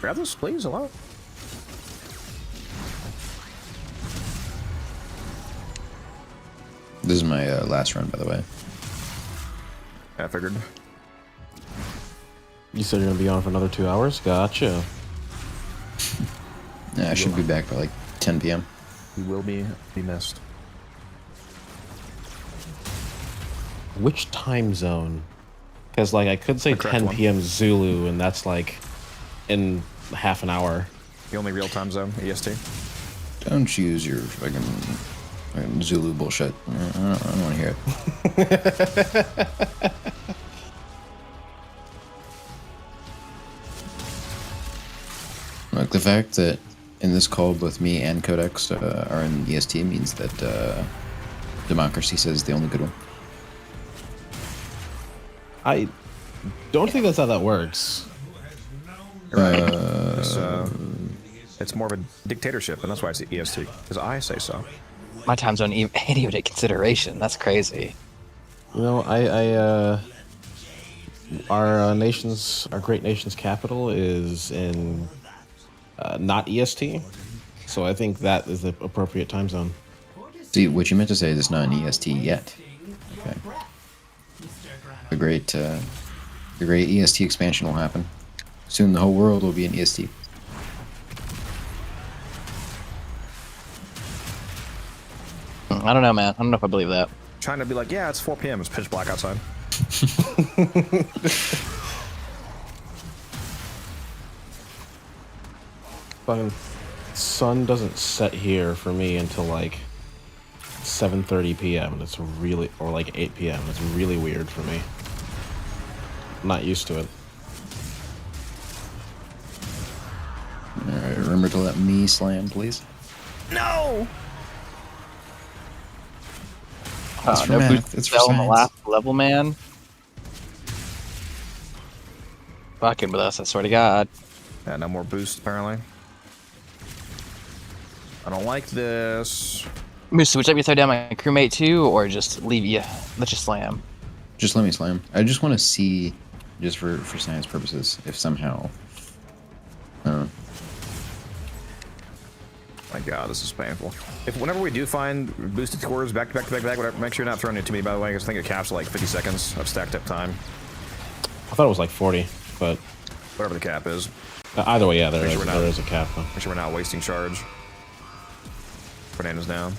Grab this, please. Hello. This is my last run, by the way. Yeah, I figured. You said you're gonna be on for another 2 hours? Gotcha. Yeah, I should be back by like 10 p.m. You will be missed. Which time zone? Because, like, I could say The correct 10 one. p.m. Zulu, and that's, like, in half an hour. The only real time zone, EST. Don't use your fucking Zulu bullshit. I don't want to hear it. Like, the fact that in this call both me and Codex are in EST means that democracy says the only good one. I don't think that's how that works. It's more of a dictatorship, and that's why it's EST. Because I say so. My time zone ain't even take consideration. That's crazy. You know, our great nation's capital is in not EST, so I think that is the appropriate time zone. See, what you meant to say is it's not an EST yet. Okay. The great EST expansion will happen. Soon the whole world will be an EST. I don't know, man. I don't know if I believe that. Trying to be like, yeah, it's 4 p.m. It's pitch black outside. Fucking sun doesn't set here for me until like 7:30 p.m. It's really, or like 8 p.m. It's really weird for me. I'm not used to it. Alright, remember to let me slam, please. No! It's for No math. boost It's for cell on the science. last level, man. Fucking with us, I swear to God. Yeah, no more boost, apparently. I don't like this. Moose, would you like me to throw down my crewmate too, or just leave you? Let's just slam. Just let me slam. I just want to see, just for science purposes, if somehow... My God, this is painful. If whenever we do find boosted cores back to back to back to back, whatever, make sure you're not throwing it to me, by the way, because I think it caps at like 50 seconds of stacked up time. I thought it was like 40, but Whatever the cap is. either way, yeah, there Make sure we're is a cap. Though. Make sure we're not wasting charge. Bananas down.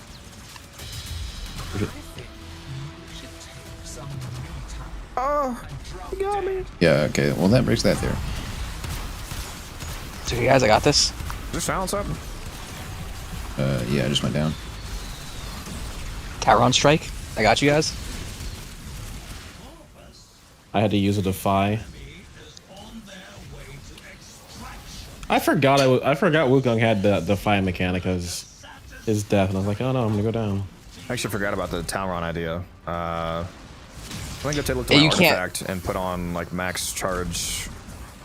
Oh, you got me. Yeah, okay. Well, that breaks that there. So you guys, I got this. Is there silence up? Yeah, I just went down. Tyron strike. I got you guys. I had to use a defy. I forgot I forgot Wukong had the defy mechanic as his death, and I was like, oh no, I'm gonna go down. I actually forgot about the Talron idea. I think if they looked Yeah, at you my can't- artifact and put on like max charge,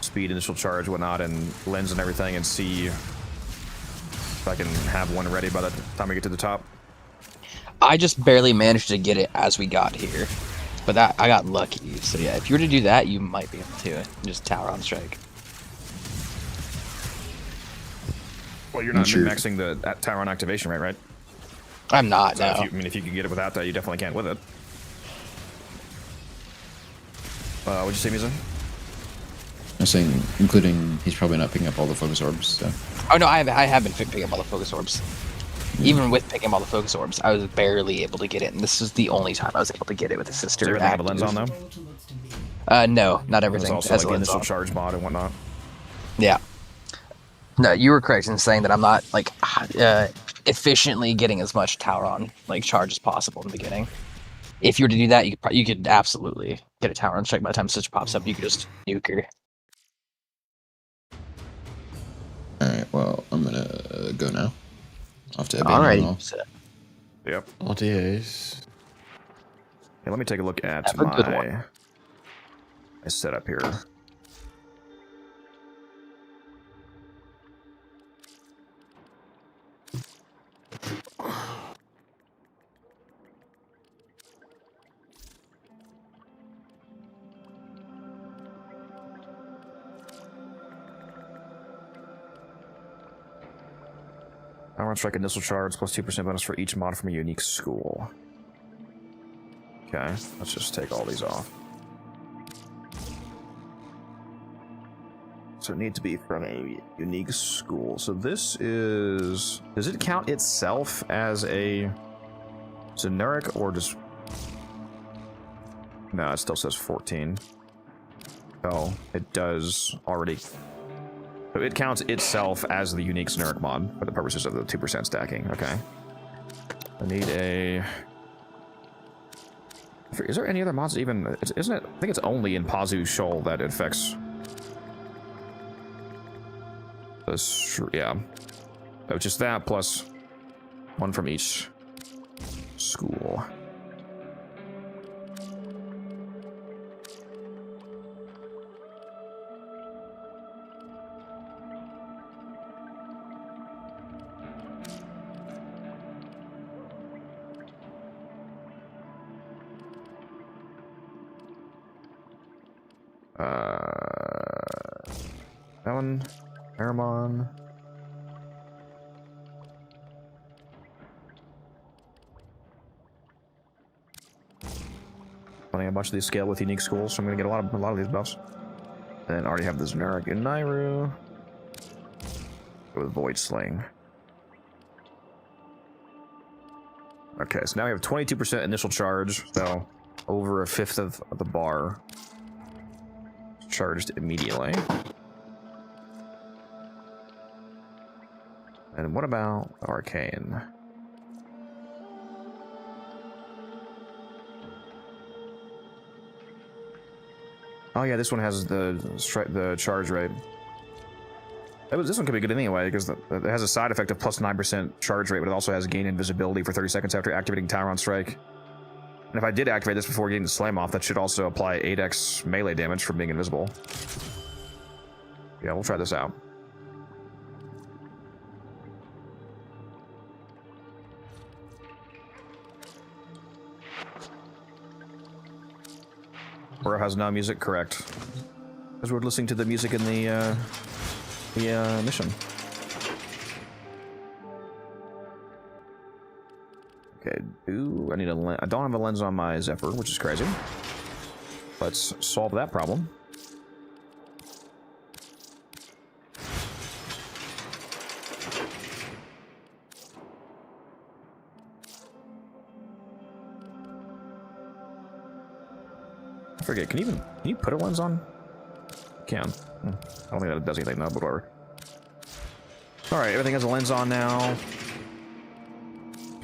speed, initial charge, whatnot, and lens and everything, and see if I can have one ready by the time we get to the top. I just barely managed to get it as we got here. But that I got lucky. So yeah, if you were to do that, you might be able to just tower on strike. Well, you're not Sure. maxing the tower on activation rate, right? I'm not. So No. if you can get it without that, you definitely can't with it. What'd you say, Misa? I'm saying, including, he's probably not picking up all the focus orbs, so. Oh no, I have been picking up all the focus orbs. Even with picking up all the focus orbs, I was barely able to get it, and this is the only time I was able to get it with the sister. Does everything have a lens on though? No, not everything. There's also has like a lens initial on. charge mod and whatnot. Yeah. No, you were correct in saying that I'm not like efficiently getting as much tower on like charge as possible in the beginning. If you were to do that, you could absolutely get a tower on strike. By the time Stitch pops up, you could just nuke her. Alright, well, I'm gonna go now. Off to abandon Alright. all. Yep. Oh, yes. Hey, let me take a look at Have a good one. my setup here. I want to strike initial charge plus 2% bonus for each mod from a unique school. Okay, let's just take all these off. So it needs to be from a unique school. So this is... Does it count itself as a generic or just... No, it still says 14. Oh, it does already... So it counts itself as the unique generic mod for the purposes of the 2% stacking. Okay. I need a... Is there any other mods that even... Isn't it... I think it's only in Pazu Shoal that it affects... This, yeah. So just that plus one from each school. That one, Aramon. Running a bunch of these scale with unique schools, so I'm gonna get a lot of these buffs. Then already have the generic in Nairu with Void Sling. Okay, so now we have 22% initial charge, so over a fifth of the bar charged immediately. And what about Arcane? Oh yeah, this one has the charge rate. This one could be good anyway, because it has a side effect of plus 9% charge rate, but it also has gain invisibility for 30 seconds after activating Tower on Strike. And if I did activate this before getting the Slam off, that should also apply 8x melee damage from being invisible. Yeah, we'll try this out. Or has no music, correct. Because we're listening to the music in the mission. Okay, I need a lens. I don't have a lens on my Zephyr, which is crazy. Let's solve that problem. I forget, can you put a lens on? You can. I don't think that does anything though, but whatever. Alright, everything has a lens on now.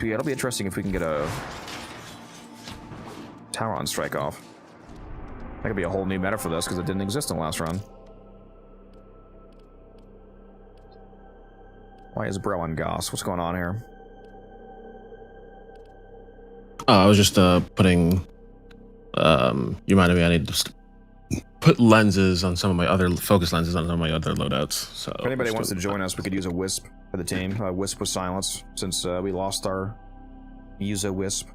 Yeah, it'll be interesting if we can get a Tower on Strike off. That could be a whole new meta for this, because it didn't exist in the last run. Why is Bro on Goss? What's going on here? I was just putting... you reminded me I need to put lenses on some of my other... Focus lenses on some of my other loadouts. So If anybody wants to join us, we could use a Wisp for the team. Wisp with silence, since we lost our Use a Wisp.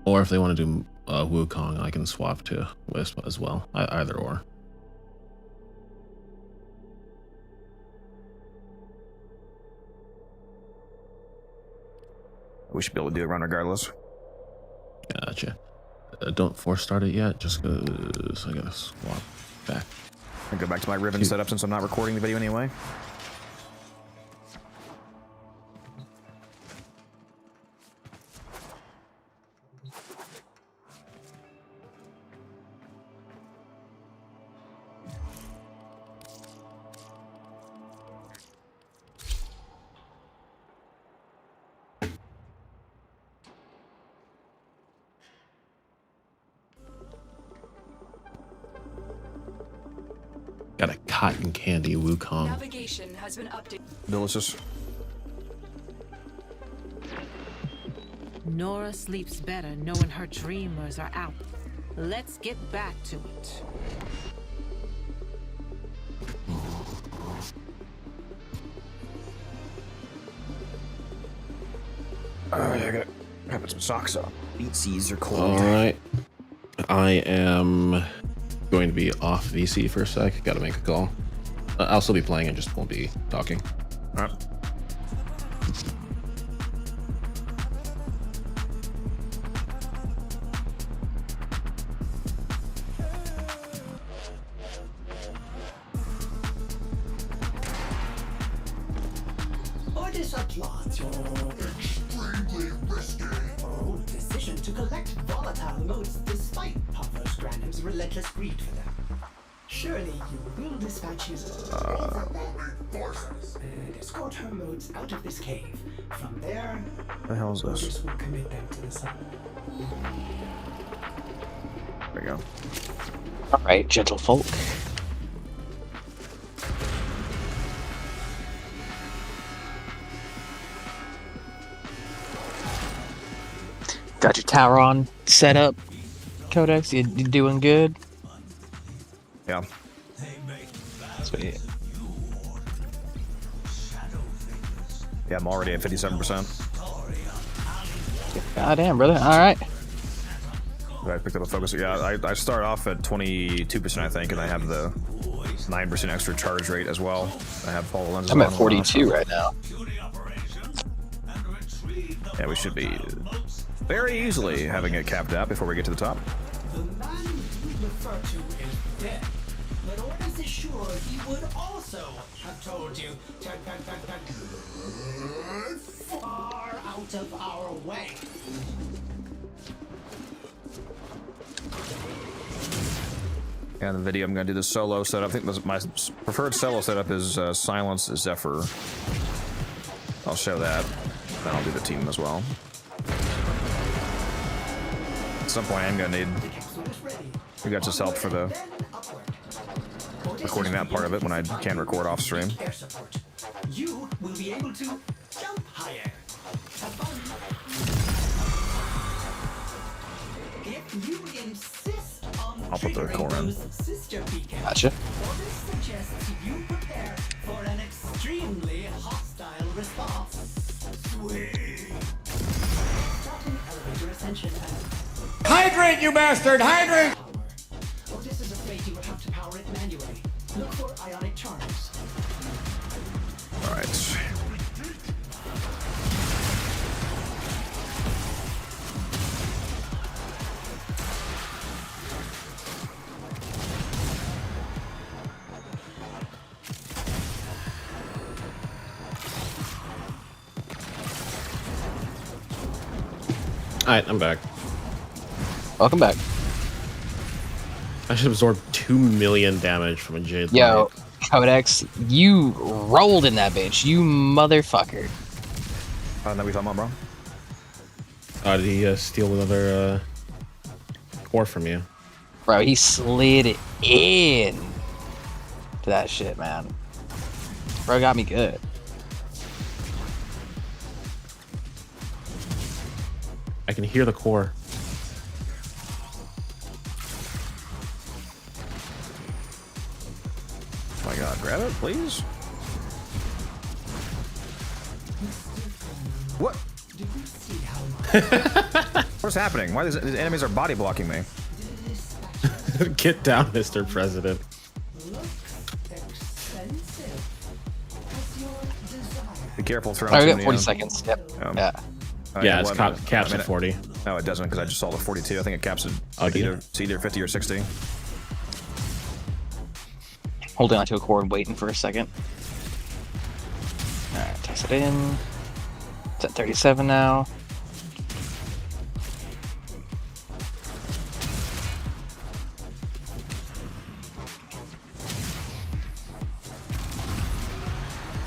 Or if they want to do Wukong, I can swap to Wisp as well. Either or. We should be able to do a run regardless. Gotcha. Don't force start it yet, just because I gotta swap back. I'll go back to my Riven setup since I'm not recording the video anyway. Got a cotton candy Wukong. Navigation has been updated. Delicious. Nora sleeps better knowing her dreamers are out. Let's get back to it. I gotta put some socks on. Feetsies are cold. Alright. I am going to be off VC for a sec. Gotta make a call. I'll still be playing, I just won't be talking. Alright. Orders applauds your extremely risky bold decision to collect volatile notes despite Pavlos Granham's relentless greed for them. Surely you will dispatch his overwhelming forces and escort her modes out of this cave. From there, The hell is this? orders will commit them to the sun. There we go. All right, gentle folk. Got your tower on set up, Codex. You doing good? Yeah. Sweet. Yeah, I'm already at 57%. Goddamn, brother. All right. I picked up a focus. Yeah, I start off at 22%, I think, and I have the 9% extra charge rate as well. I have all the lenses. I'm on at and 42 whatnot. right now. Yeah, we should be very easily having it capped out before we get to the top. The man you refer to is dead, but orders assured he would also have told you to far out of our way. Yeah, in the video, I'm going to do the solo setup. I think my preferred solo setup is Silence Zephyr. I'll show that. Then I'll do the team as well. At some point, I'm going to need you guys' help for the recording that part of it when I can record off stream. Air support. You will be able to jump higher. Have fun. If you insist on I'll put the triggering core in. those sister beacons, Gotcha. orders suggests you prepare for an extremely hostile response. Sweet. Starting elevator ascension and Hydrate, you bastard! Hydrate! power. Otis is afraid you will have to power it manually. Look for ionic charms. All right. Alright, I'm back. Welcome back. I should absorb 2 million damage from a Jade. Yo, Light. Codex, you rolled in that bitch, you motherfucker. That we talking about, bro? Did he steal another core from you? Bro, he slid it in to that shit, man. Bro got me good. I can hear the core. Oh my god, grab it, please. What? What's happening? Why these enemies are body blocking me? Get down, Mr. President. Be careful throwing. Oh, we too got many 40 in. seconds. Yep. Yeah. Yeah, it's well, caps I mean, at 40. No, it doesn't, because I just saw the 42. I think it caps at Oh, like did either, it? it's either 50 or 60. Holding onto a cord, waiting for a second. Alright, toss it in. It's at 37 now.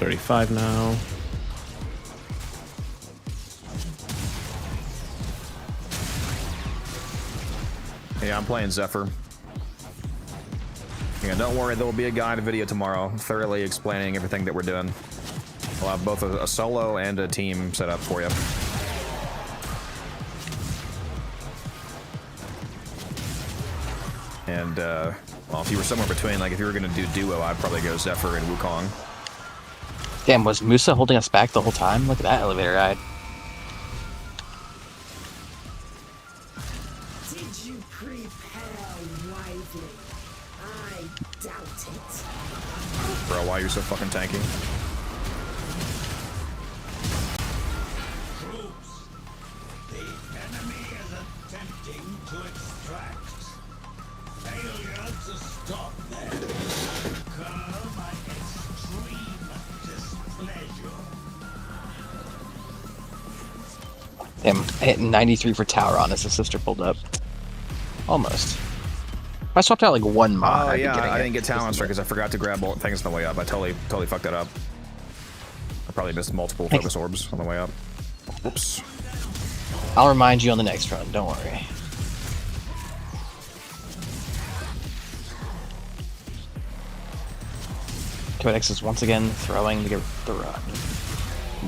$35 now. Yeah, I'm playing Zephyr. Yeah, don't worry, there will be a guide video tomorrow, thoroughly explaining everything that we're doing. We'll have both a solo and a team set up for you. And, well, if you were somewhere between, like if you were going to do duo, I'd probably go Zephyr and Wukong. Damn, was Musa holding us back the whole time? Look at that elevator ride. Did you prepare wisely? I doubt it. Bro, why are you so fucking tanky? Troops, the enemy is attempting to extract. Failure to stop them. Incur my extreme displeasure. Damn, I hit 93 for tower on as the sister pulled up. Almost. If I swapped out like one mod, Oh I'd be yeah, getting I it. didn't get talent strike because I forgot to grab all things on the way up. I totally fucked that up. I probably missed multiple focus orbs on the way up. Whoops. I'll remind you on the next run, don't worry. Codex is once again throwing the run.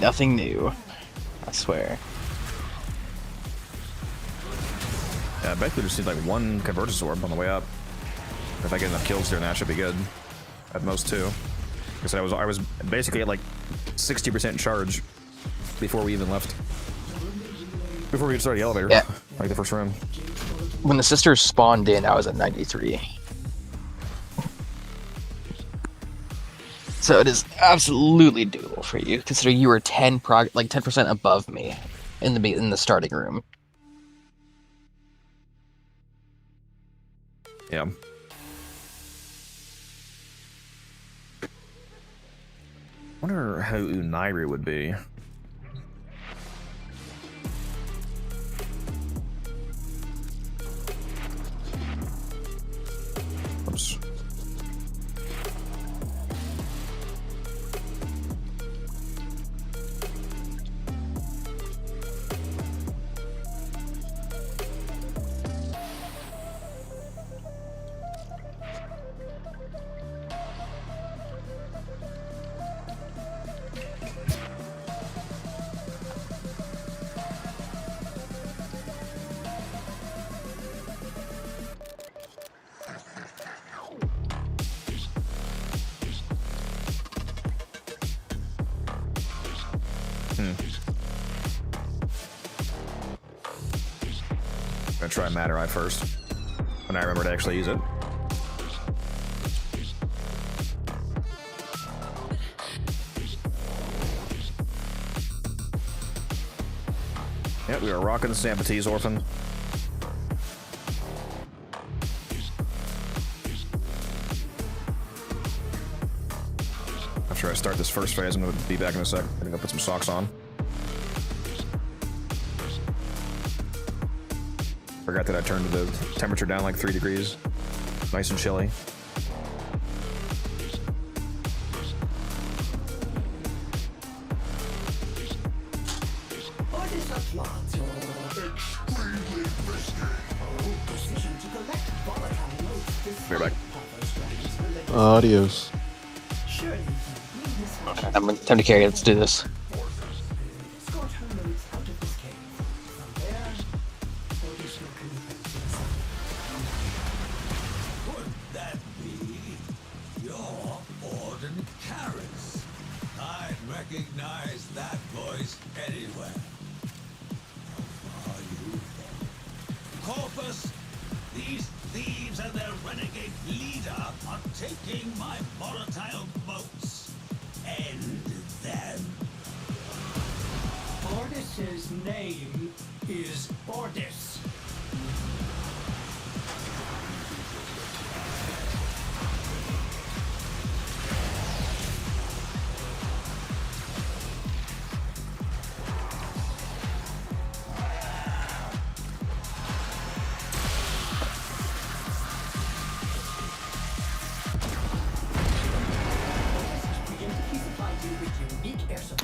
Nothing new, I swear. Yeah, I bet we just need like one Convergence Orb on the way up. If I get enough kills during that, should be good. At most two. Because I was basically at like 60% charge before we even left. Before we even started the elevator. Yeah. Like the first room. When the sisters spawned in, I was at 93. So it is absolutely doable for you, considering you were 10% above me in the starting room. Yeah. Wonder how Unairu would be. Oops. I'm gonna try Matter Eye first. When I remember to actually use it. Yep, we are rocking the Sambatees, Orphan. After I start this first phase, I'm gonna be back in a sec. I'm gonna go put some socks on. Forgot that I turned the temperature down like 3 degrees. Nice and chilly. We're back. Adios. I'm going to carry it. Let's do this. Could that be your Orden Carrots? I'd recognize that voice anywhere. These thieves and their renegade leader are taking my volatile boats. End them. Bordis's name is Bordis.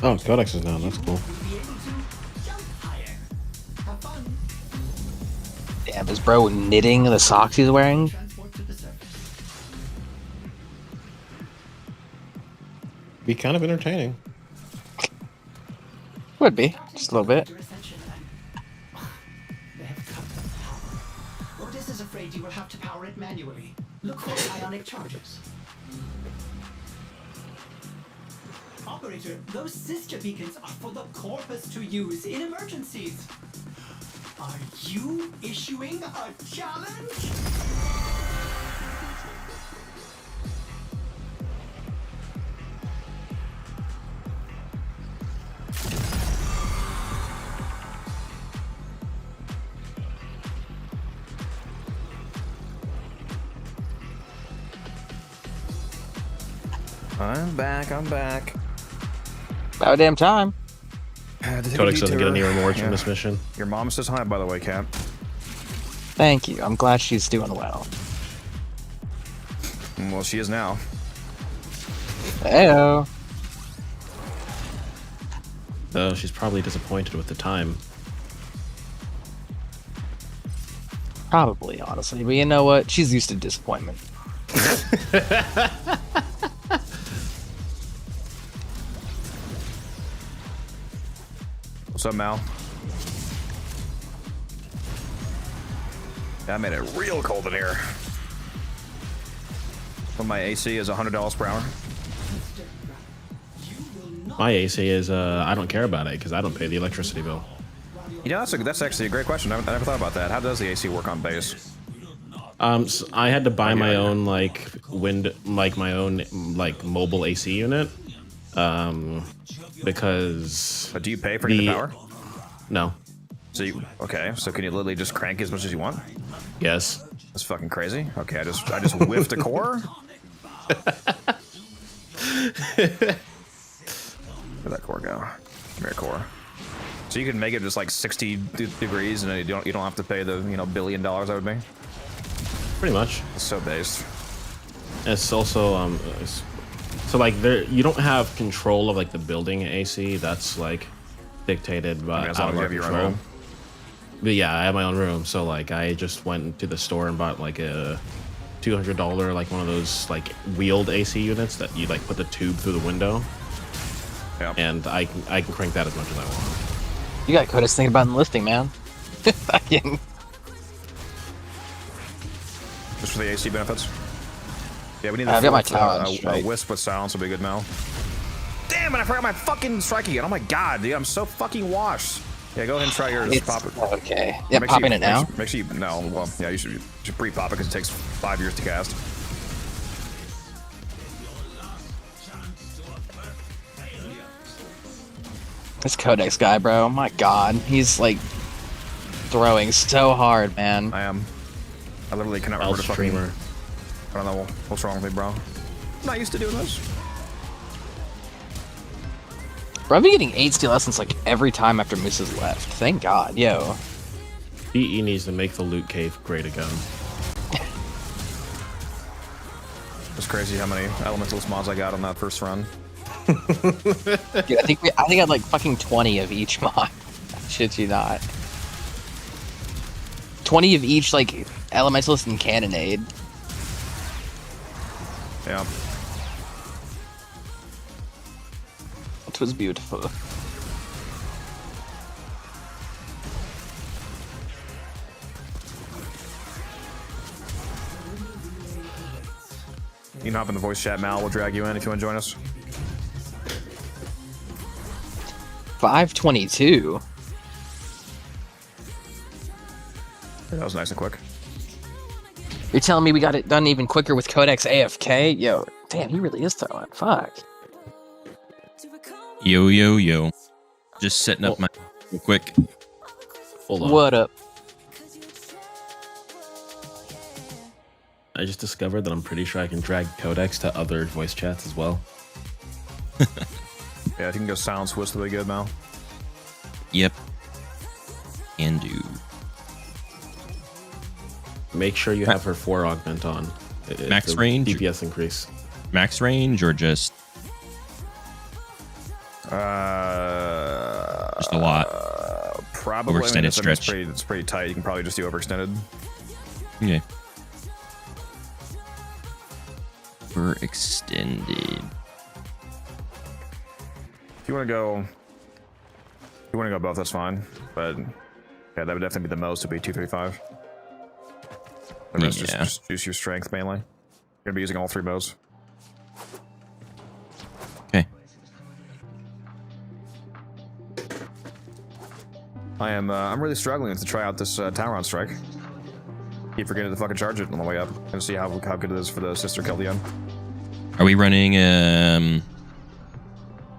Oh, Codex is down. That's cool. Damn, is bro knitting the socks he's wearing? Be kind of entertaining. Would be, just a little bit. Bordis is afraid you will have to power it manually. Look for ionic charges. Operator, those sister beacons are for the Corpus to use in emergencies. Are you issuing a challenge? I'm back. About damn time. Codex doesn't get any rewards from this mission. Your mom says hi, by the way, Cap. Thank you. I'm glad she's doing well. Well, she is now. Heyo. Though she's probably disappointed with the time. Probably, honestly. But you know what? She's used to disappointment. What's up, Mal? That made it real cold in here. When my AC is $100 per hour. My AC is, I don't care about it because I don't pay the electricity bill. You know, that's actually a great question. I never thought about that. How does the AC work on base? So I had to buy my own like my own like mobile AC unit. Because. But do you pay for the power? No. So okay. So can you literally just crank as much as you want? Yes. That's fucking crazy. Okay, I just whiffed a core. Where'd that core go? Come here, core. So you can make it just like 60 degrees, and then you don't have to pay the $1 billion I would be. Pretty much. It's so based. It's also so like you don't have control of like the building AC. That's like dictated by as long as you have your own room. But yeah, I have my own room. So like I just went to the store and bought like a $200 like one of those like wheeled AC units that you like put the tube through the window. Yeah. And I can crank that as much as I want. You got Codex thinking about enlisting, man. Fucking. Just for the AC benefits. Yeah, we need the I've got my talent. a wisp with silence will be good now. Damn it! I forgot my fucking strike again. Oh my god, dude, I'm so fucking washed. Yeah, go ahead and try yours. Pop it. Okay. Yeah, popping it now. Make sure you well, yeah, you should pre-pop it because it takes 5 years to cast. This Codex guy, bro. My god, he's like throwing so hard, man. I literally cannot remember the fucking. I don't know what's wrong with me, bro. I'm not used to doing this. Bro, I've been getting 8 steal essence like every time after Moose has left. Thank god, yo. BE needs to make the loot cave great again. It's crazy how many elementalist mods I got on that first run. Dude, I think I had like fucking 20 of each mod. Shit you not. 20 of each like elementalist and cannonade. Yeah. It was beautiful. You can hop in the voice chat, Mal. We'll drag you in if you want to join us. 522. That was nice and quick. You're telling me we got it done even quicker with Codex AFK? Yo, damn, he really is throwing. Fuck. Yo. Just setting up my real quick. Hold on. What up? I just discovered that I'm pretty sure I can drag Codex to other voice chats as well. Yeah, if you can go silence whistle really good now. Yep. Can do. Make sure you have her 4 augment on. Max range? DPS increase. Max range or just A lot? Probably. Overextended stretch. It's pretty tight. You can probably just do overextended. Okay. Overextended. If you want to go both, that's fine. But yeah, that would definitely be the most. It'd be 235. The rest just use your strength mainly. You're gonna be using all 3 modes. Okay. I'm really struggling to try out this tower on strike. Keep forgetting to fucking charge it on the way up and see how good it is for the sister Keldion. Are we running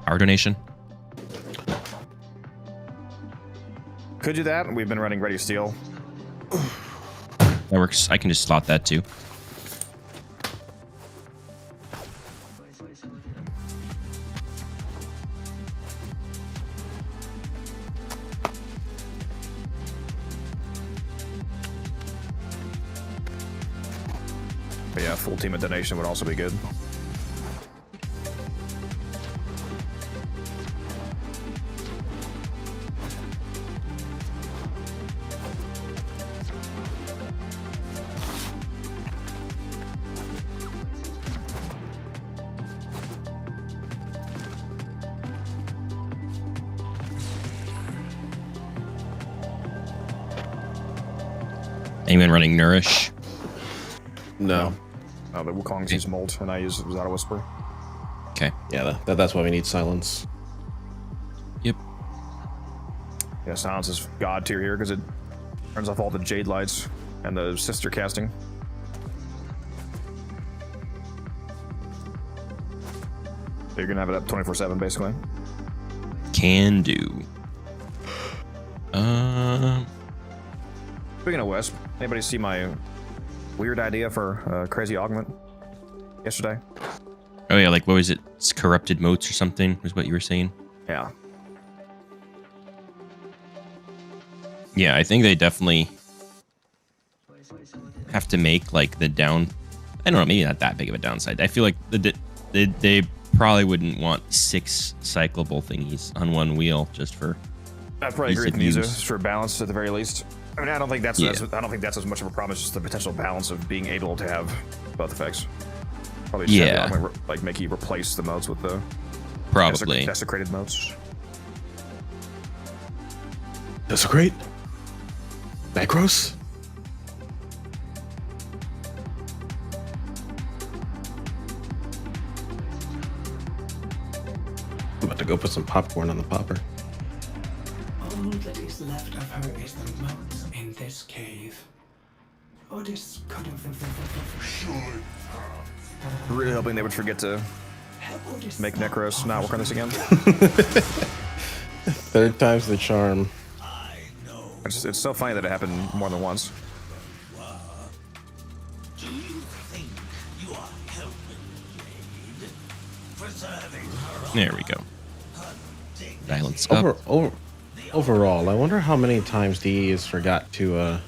our donation? Could do that. We've been running Ready Steel. That works. I can just slot that too. But yeah, full team of donation would also be good. Anyone running Nourish? No. The Wukongs use Molt, and I use Zara Whisper. Okay. Yeah, that's why we need silence. Yep. Yeah, silence is god tier here because it turns off all the jade lights and the sister casting. So you're gonna have it up 24/7 basically. Can do. Speaking of Wisp, anybody see my weird idea for crazy augment yesterday? Oh yeah, like what was it? It's corrupted motes or something was what you were saying? Yeah. Yeah, I think they definitely have to make like the down. I don't know, maybe not that big of a downside. I feel like they probably wouldn't want 6 cyclable thingies on one wheel just for. I probably agree with use. Nizu for balance at the very least. I mean, I don't think that's I don't think that's as much of a problem as just the potential balance of being able to have both effects. Probably just have the augment, like make you replace the modes with the probably desecrated modes. Desecrate? Necros? I'm about to go put some popcorn on the popper. All that is left of her is the moat in this cave. Otis could have Really hoping they would forget to make Necros not work on this again. 3rd time's the charm. It's so funny that it happened more than once. Do you think you are helping Jade? Preserving her There we go. Silence Over, up. overall, I wonder how many times DE has forgot to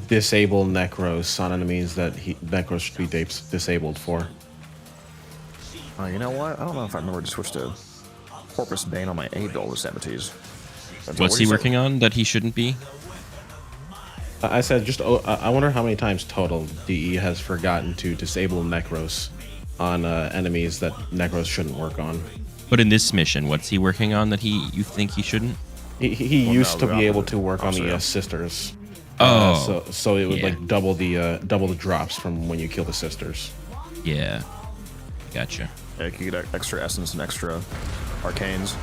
disable Necros on enemies that Necros should be disabled for. You know what? I don't know if I remember to switch to Corpus Bane on my A build with Samates. What's he working on that he shouldn't be? I said I wonder how many times total DE has forgotten to disable Necros on enemies that Necros shouldn't work on. But in this mission, what's he working on that you think he shouldn't? He used to be able to work on the sisters. Oh, so it would like double the drops from when you kill the sisters. Yeah, gotcha. Yeah, you can get extra essence and extra arcanes.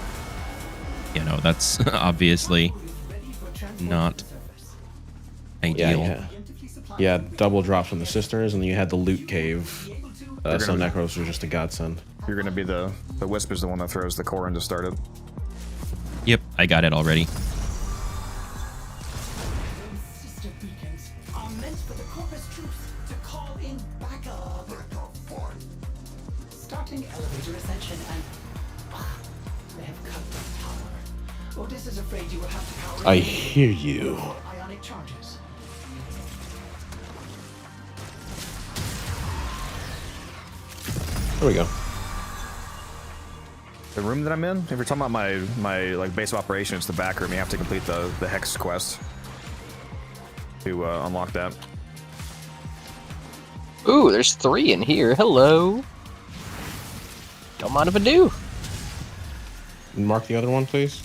You know, that's obviously not ideal. Yeah. Yeah, double drop from the sisters, and then you had the loot cave. So Necros were just a godsend. You're gonna be the Wisp is the one that throws the core in to start it. Yep, I got it already. Sister beacons are meant for the Corpus Truth to call in backup. Starting elevator ascension and they have cut the power. Otis is afraid you will have to power. I hear you. Ionic charges. There we go. The room that I'm in, if you're talking about my like base of operation, it's the back room. You have to complete the Hex quest to unlock that. Ooh, there's 3 in here. Hello. Don't mind if I do. Mark the other one, please.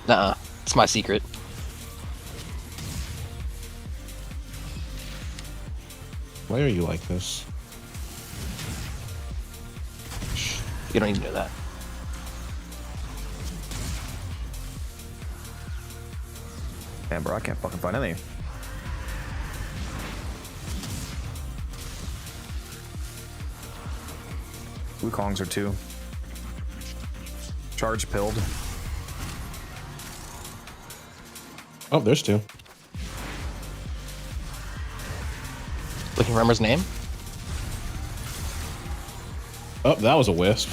Nuh-uh. It's my secret. Why are you like this? You don't need to know that. Damn, bro, I can't fucking find any. Wukongs are 2. Charge pilled. Oh, there's 2. Looking for Remember's name? Oh, that was a wisp.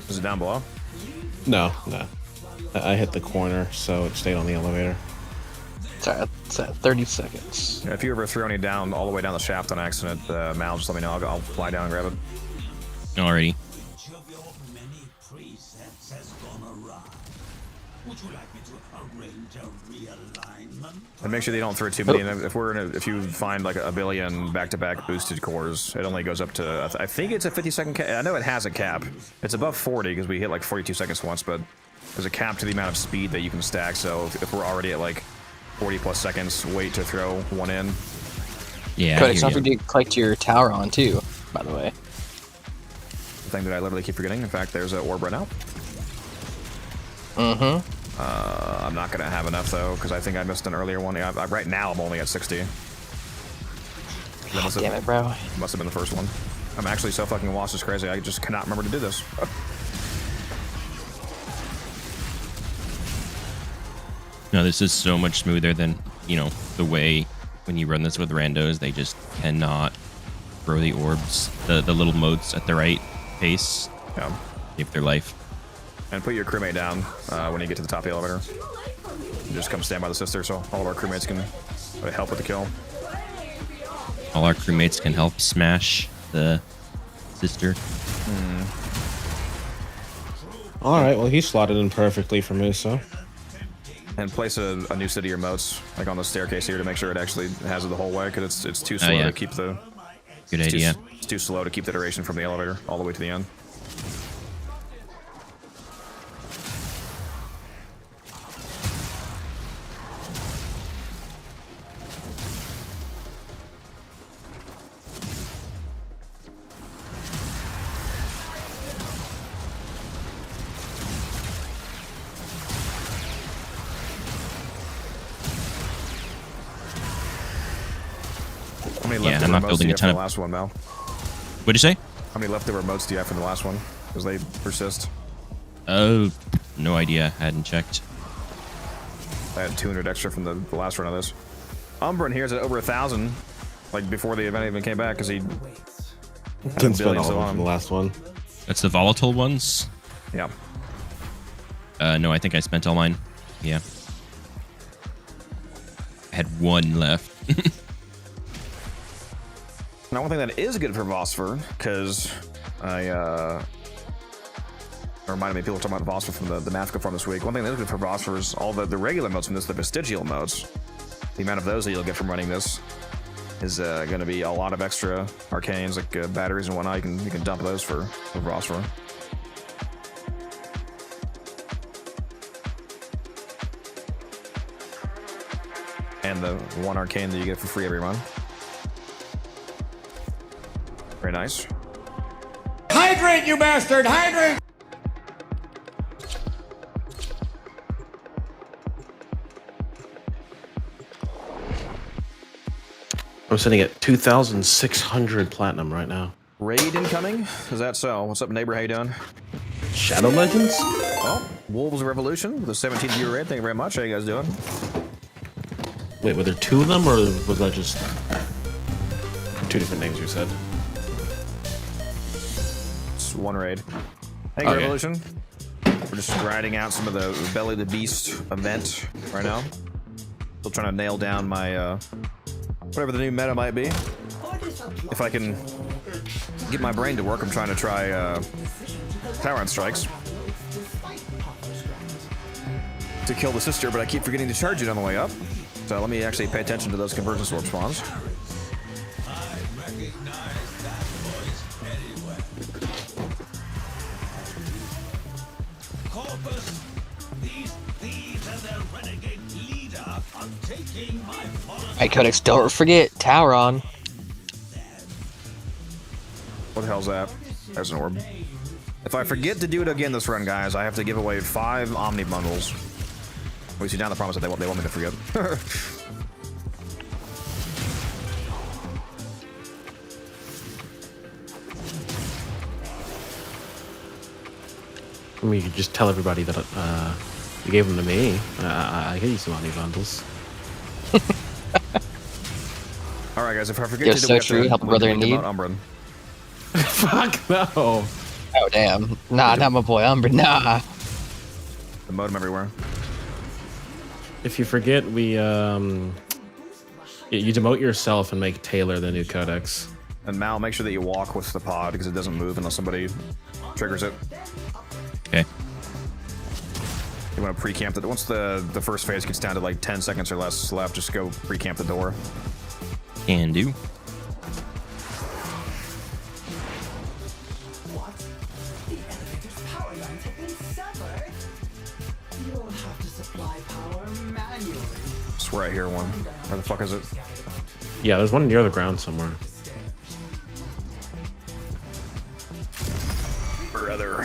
Is it down below? No. I hit the corner, so it stayed on the elevator. It's at 30 seconds. Yeah, if you ever throw any down all the way down the shaft on accident, Mal, just let me know. I'll fly down and grab it. Alrighty. Which of your many presets has gone awry? Would you like me to arrange a realignment? And make sure they don't throw too many. If you find like a billion back-to-back boosted cores, it only goes up to I think it's a 50-second cap. I know it has a cap. It's above 40 because we hit like 42 seconds once, but there's a cap to the amount of speed that you can stack. So if we're already at like 40 plus seconds, wait to throw one in. Yeah. Codex, don't forget to collect your tower on too, by the way. The thing that I literally keep forgetting. In fact, there's an orb right now. Mm-hmm. I'm not gonna have enough though, because I think I missed an earlier one. Yeah, right now I'm only at 60. Damn it, bro. Must have been the first one. I'm actually so fucking lost, it's crazy. I just cannot remember to do this. No, this is so much smoother than, you know, the way when you run this with randos, they just cannot throw the orbs, the little motes at the right pace. Yeah. Give their life. And put your crewmate down when you get to the top of the elevator. And just come stand by the sister so all of our crewmates can help with the kill. All our crewmates can help smash the sister. Alright, well, he slotted in perfectly for me, so. And place a new city or moats like on the staircase here to make sure it actually has it the whole way, because it's too slow to keep the. Good idea. It's too slow to keep the duration from the elevator all the way to the end. Yeah, I'm not building a ton of. Last one, Mel. What'd you say? How many leftover motes do you have from the last one? Because they persist. Oh, no idea. I hadn't checked. I had 200 extra from the last run of this. Umbran here's at over 1,000, like before the event even came back, because he didn't spend all of them from the last one. That's the volatile ones? Yeah. No, I think I spent all mine. Yeah. I had 1 left. Now, one thing that is good for Vosper, because I reminded me, people were talking about Vosper from the Mathco farm this week. One thing that is good for Vosper is all the regular modes from this, the vestigial modes. The amount of those that you'll get from running this is going to be a lot of extra arcanes, like batteries and whatnot. You can dump those for Vosper. And the 1 arcane that you get for free every run. Very nice. Hydrate, you bastard! Hydrate! I'm sitting at 2,600 platinum right now. Raid incoming? Is that so? What's up, neighbor? How you doing? Shadow Legends? Well, Wolves Revolution with a 17 viewer raid. Thank you very much. How you guys doing? Wait, were there two of them, or was that just two different names you said? It's one raid. Thank you, Revolution. We're just grinding out some of the Belly the Beast event right now. Still trying to nail down my, whatever the new meta might be. If I can get my brain to work, I'm trying to try, Power Strikes to kill the sister, but I keep forgetting to charge it on the way up. So let me actually pay attention to those conversion sword spawns. Alright, Codex, don't forget Tauron. What the hell's that? There's an orb. If I forget to do it again this run, guys, I have to give away 5 Omni bundles. We see down the promise that they want me to forget. I mean, you could just tell everybody that you gave them to me. I gave you some Omni bundles. All right, guys. If I forget You're to do so it, true. Help a brother in need. Fuck no. Oh damn. Nah, not my boy Umbra. Nah. The modem everywhere. If you forget, we you demote yourself and make Taylor the new Codex. And Mal, make sure that you walk with the pod because it doesn't move unless somebody triggers it. Okay. You want to pre-camp it. Once the first phase gets down to like 10 seconds or less left, just go pre-camp the door. Can do. What? The elevator's power lines have been severed. You'll have to supply power manually. I swear I hear one. Where the fuck is it? Yeah, there's one near the ground somewhere. Brother.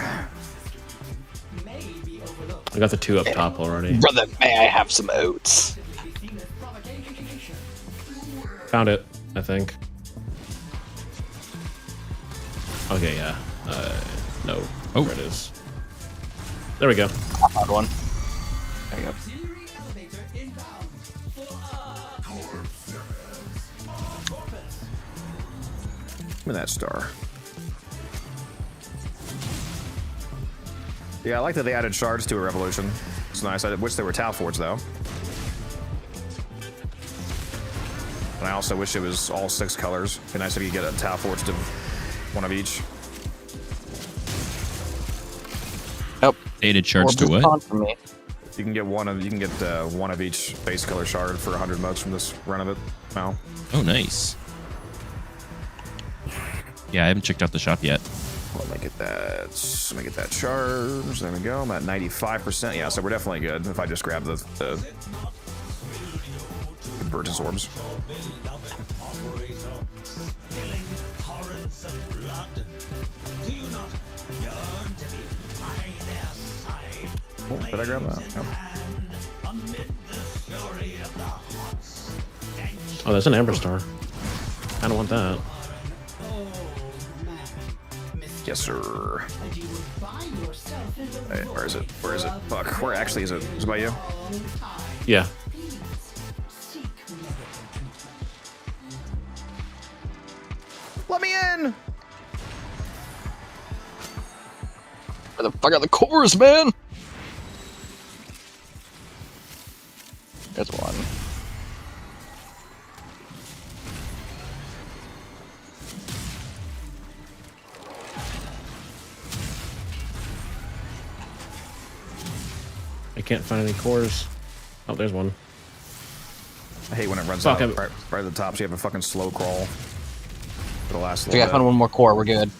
I got the 2 up top already. Brother, may I have some oats? Found it, I think. Okay, yeah. No. Oh. There it is. There we go. I found one. There you go. Give me that star. Yeah, I like that they added shards to a revolution. It's nice. I wish they were Tau Forts, though. And I also wish it was all 6 colors. It'd be nice if you could get a Tau Forts to one of each. Nope. They added shards to what? For me. You can get one of each base color shard for 100 motes from this run of it now. Oh, nice. Yeah, I haven't checked out the shop yet. Let me get that. Let me get that charge. There we go. I'm at 95%. Yeah, so we're definitely good. If I just grab the convergence orbs. Oh, did I grab that? No. Oh, there's an Amber Star. I don't want that. Yes, sir. Hey, where is it? Where is it? Fuck. Where actually is it? Is it by you? Yeah. Let me in! Where the fuck are the cores, man? There's one. I can't find any cores. Oh, there's one. I hate when it runs Fuck, out right at the top, so you have a fucking slow crawl for the last We little gotta find one more core, we're good.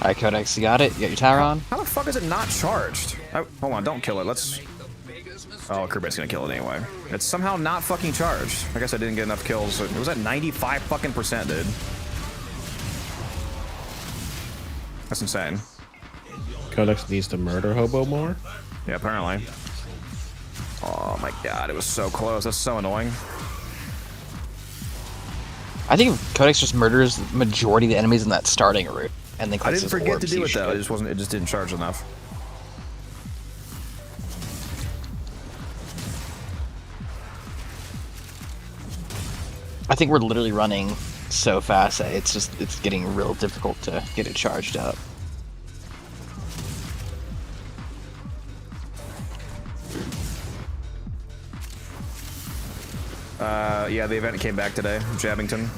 Alright, Codex, you got it? You got your tower on? How the fuck is it not charged? Hold on, don't kill it. Let's... Oh, Kerbett's gonna kill it anyway. It's somehow not fucking charged. I guess I didn't get enough kills. It was at 95 fucking %, dude. That's insane. Codex needs to murder Hobo more. Yeah, apparently. Oh my god, it was so close. That's so annoying. I think Codex just murders the majority of the enemies in that starting route, and then I didn't his forget orbs, to do you it though. should. It just didn't charge enough. I think we're literally running so fast that it's getting real difficult to get it charged up. Yeah, the event came back today, Jabbington.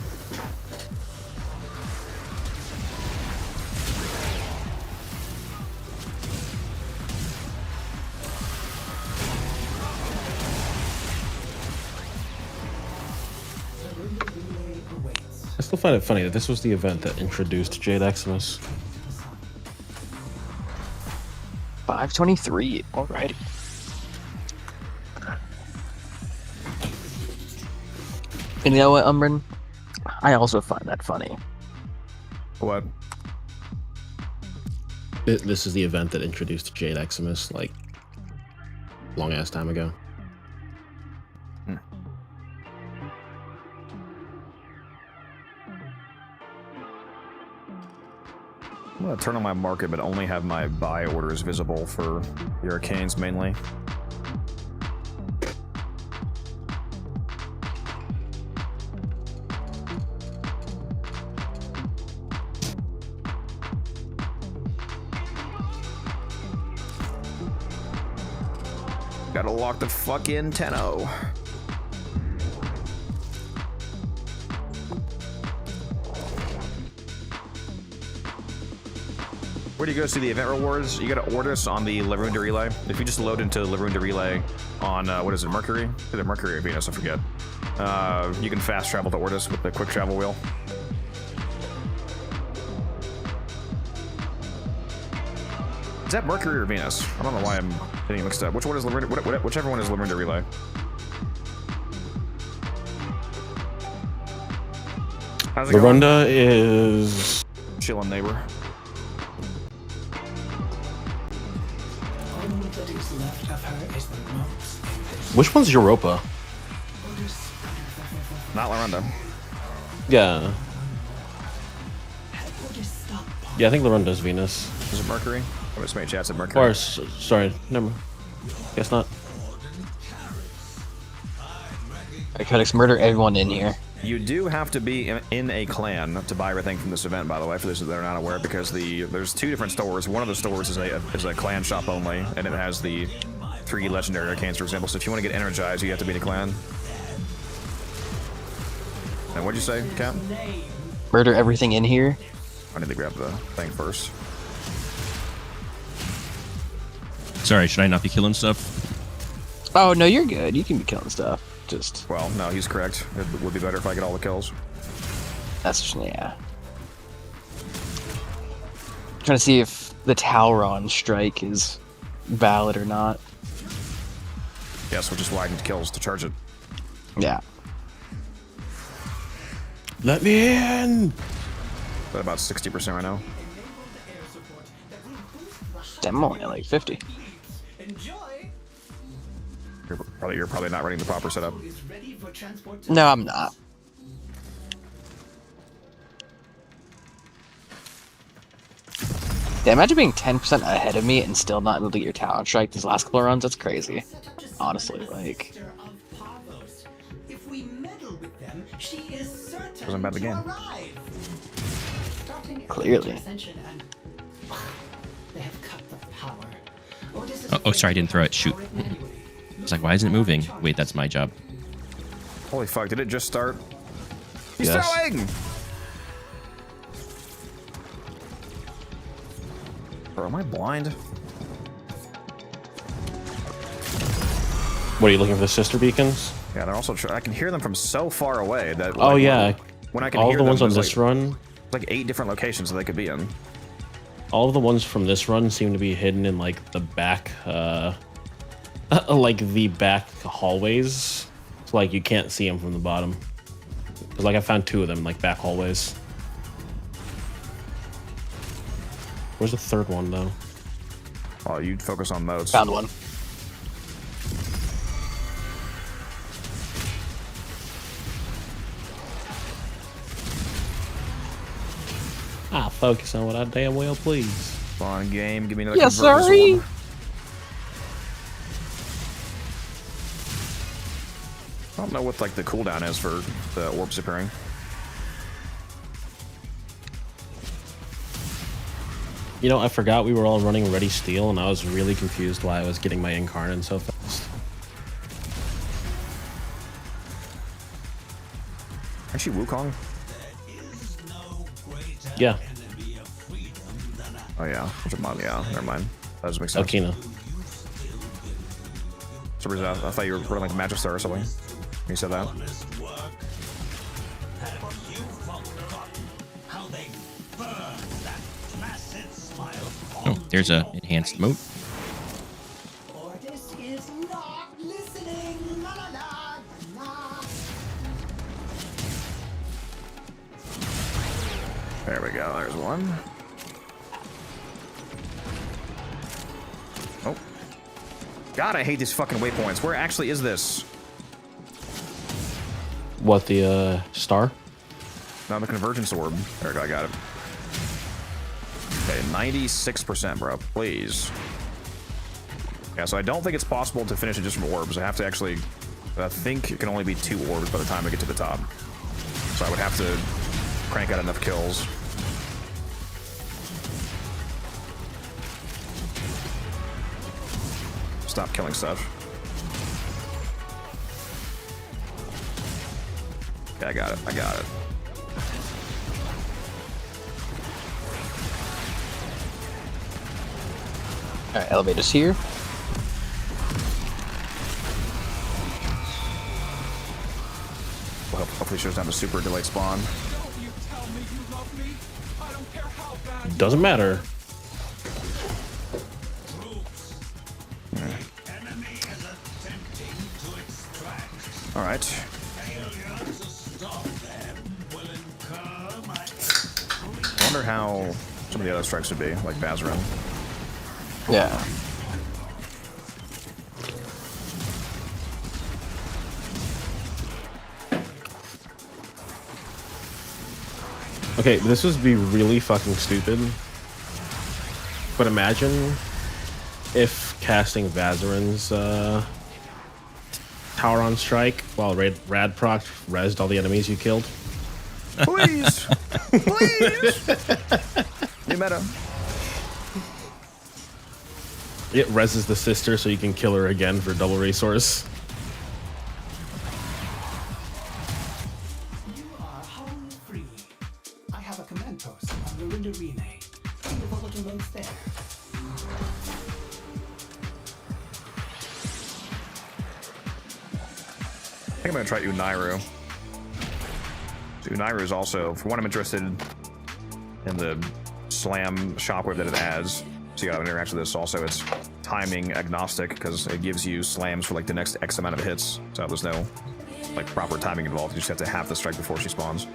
I still find it funny that this was the event that introduced Jade Eximus. 523. Alrighty. And you know what, Umbrin? I also find that funny. What? This is the event that introduced Jade Eximus, like, long ass time ago. I'm gonna turn on my market, but only have my buy orders visible for the arcanes mainly. Gotta lock the fucking Tenno. Where do you go see the event rewards? You gotta order us on the Larunda Relay. If you just load into Larunda Relay on, what is it, Mercury? Is it Mercury or Venus? I forget. You can fast travel to Ortis with the quick travel wheel. Is that Mercury or Venus? I don't know why I'm getting mixed up. Which one is Larunda? Whichever one is Larunda Relay. How's it going? Larunda is... Chillin' neighbor. Which one's Europa? Not Larunda. Yeah. Yeah, I think Larunda's Venus. Is it Mercury? I just made chats at Mercury. Or, sorry, never. Guess not. Codex, murder everyone in here. You do have to be in a clan to buy everything from this event, by the way, for those that are not aware, because there's two different stores. One of the stores is a clan shop only, and it has the 3 legendary arcanes, for example. So if you want to get energized, you have to be in a clan. And what'd you say, Cap? Murder everything in here. I need to grab the thing first. Sorry, should I not be killing stuff? Oh, no, you're good. You can be killing stuff. Just... Well, no, he's correct. It would be better if I get all the kills. That's just, yeah. Trying to see if the Talron strike is valid or not. Yes, which is why I need kills to charge it. Yeah. Let me in! But about 60% right now. Damn, I'm only at like 50. You're probably not running the proper setup. No, I'm not. Yeah, imagine being 10% ahead of me and still not able to get your Talon strike these last couple of runs. That's crazy. Honestly, like... Wasn't bad again. Clearly. Oh, sorry, I didn't throw it. Shoot. It's like, why isn't it moving? Wait, that's my job. Holy fuck, did it just start? He's Yes. throwing! Bro, am I blind? What, are you looking for the sister beacons? Yeah, they're also. I can hear them from so far away that. Oh, like, yeah. When I can all hear the them, ones on there's this like, run, like 8 different locations that they could be in. all of the ones from this run seem to be hidden in like the back, like the back hallways. So like you can't see them from the bottom. 'Cause, like I found 2 of them in like back hallways. Where's the third one though? Oh, you focus on modes. Found one. I'll focus on what I damn well please. Fun game. Give me another Yes, convergence sorry. orb. I don't know what like the cooldown is for the orbs appearing. You know, I forgot we were all running Ready Steel, and I was really confused why I was getting my Incarnate so fast. Aren't you Wukong? Yeah. Oh yeah, yeah, never mind. That doesn't make sense. Okina. For some reason, I thought you were running like Magic Star or something. You said that. Oh, there's a enhanced moat. Ordis is not listening. La la la la. There we go. There's one. Oh. God, I hate these fucking waypoints. Where actually is this? What, the star? No, the convergence orb. There we go. I got it. Okay, 96%, bro. Please. Yeah, so I don't think it's possible to finish it just from orbs. I have to actually... I think it can only be 2 orbs by the time I get to the top. So I would have to crank out enough kills. Stop killing stuff. Yeah, I got it. I got it. All right, elevators here. Well, hopefully shows down the super delayed spawn. Doesn't matter. All right. I wonder how some of the other strikes would be, like Bazarin. Yeah. Okay, this would be really fucking stupid. But imagine if casting Vazarin's Tower on Strike while Rad proc rezzed all the enemies you killed. Please! Please! New meta. It reses the sister so you can kill her again for double resource. You are home free. I have a command post on Lorinda Renee. See the volatile notes there. I think I'm gonna try Unairu. So Unairu is also, for one, I'm interested in the slam shockwave that it adds. So you gotta interact with this. Also, it's timing agnostic because it gives you slams for like the next X amount of hits. So there's no like proper timing involved. You just have to have the strike before she spawns.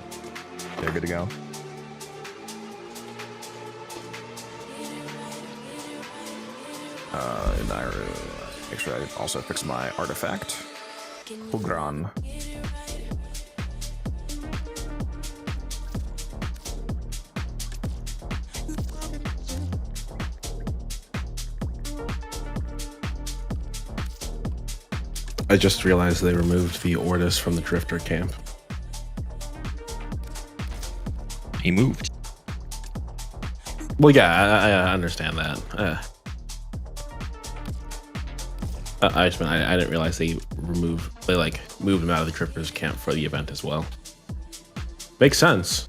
They're good to go. Unairu. Make sure I also fix my artifact. Ugran. I just realized they removed the Ortis from the Drifter camp. He moved. Well, yeah, I understand that. I just meant I didn't realize they moved him out of the Drifters camp for the event as well. Makes sense.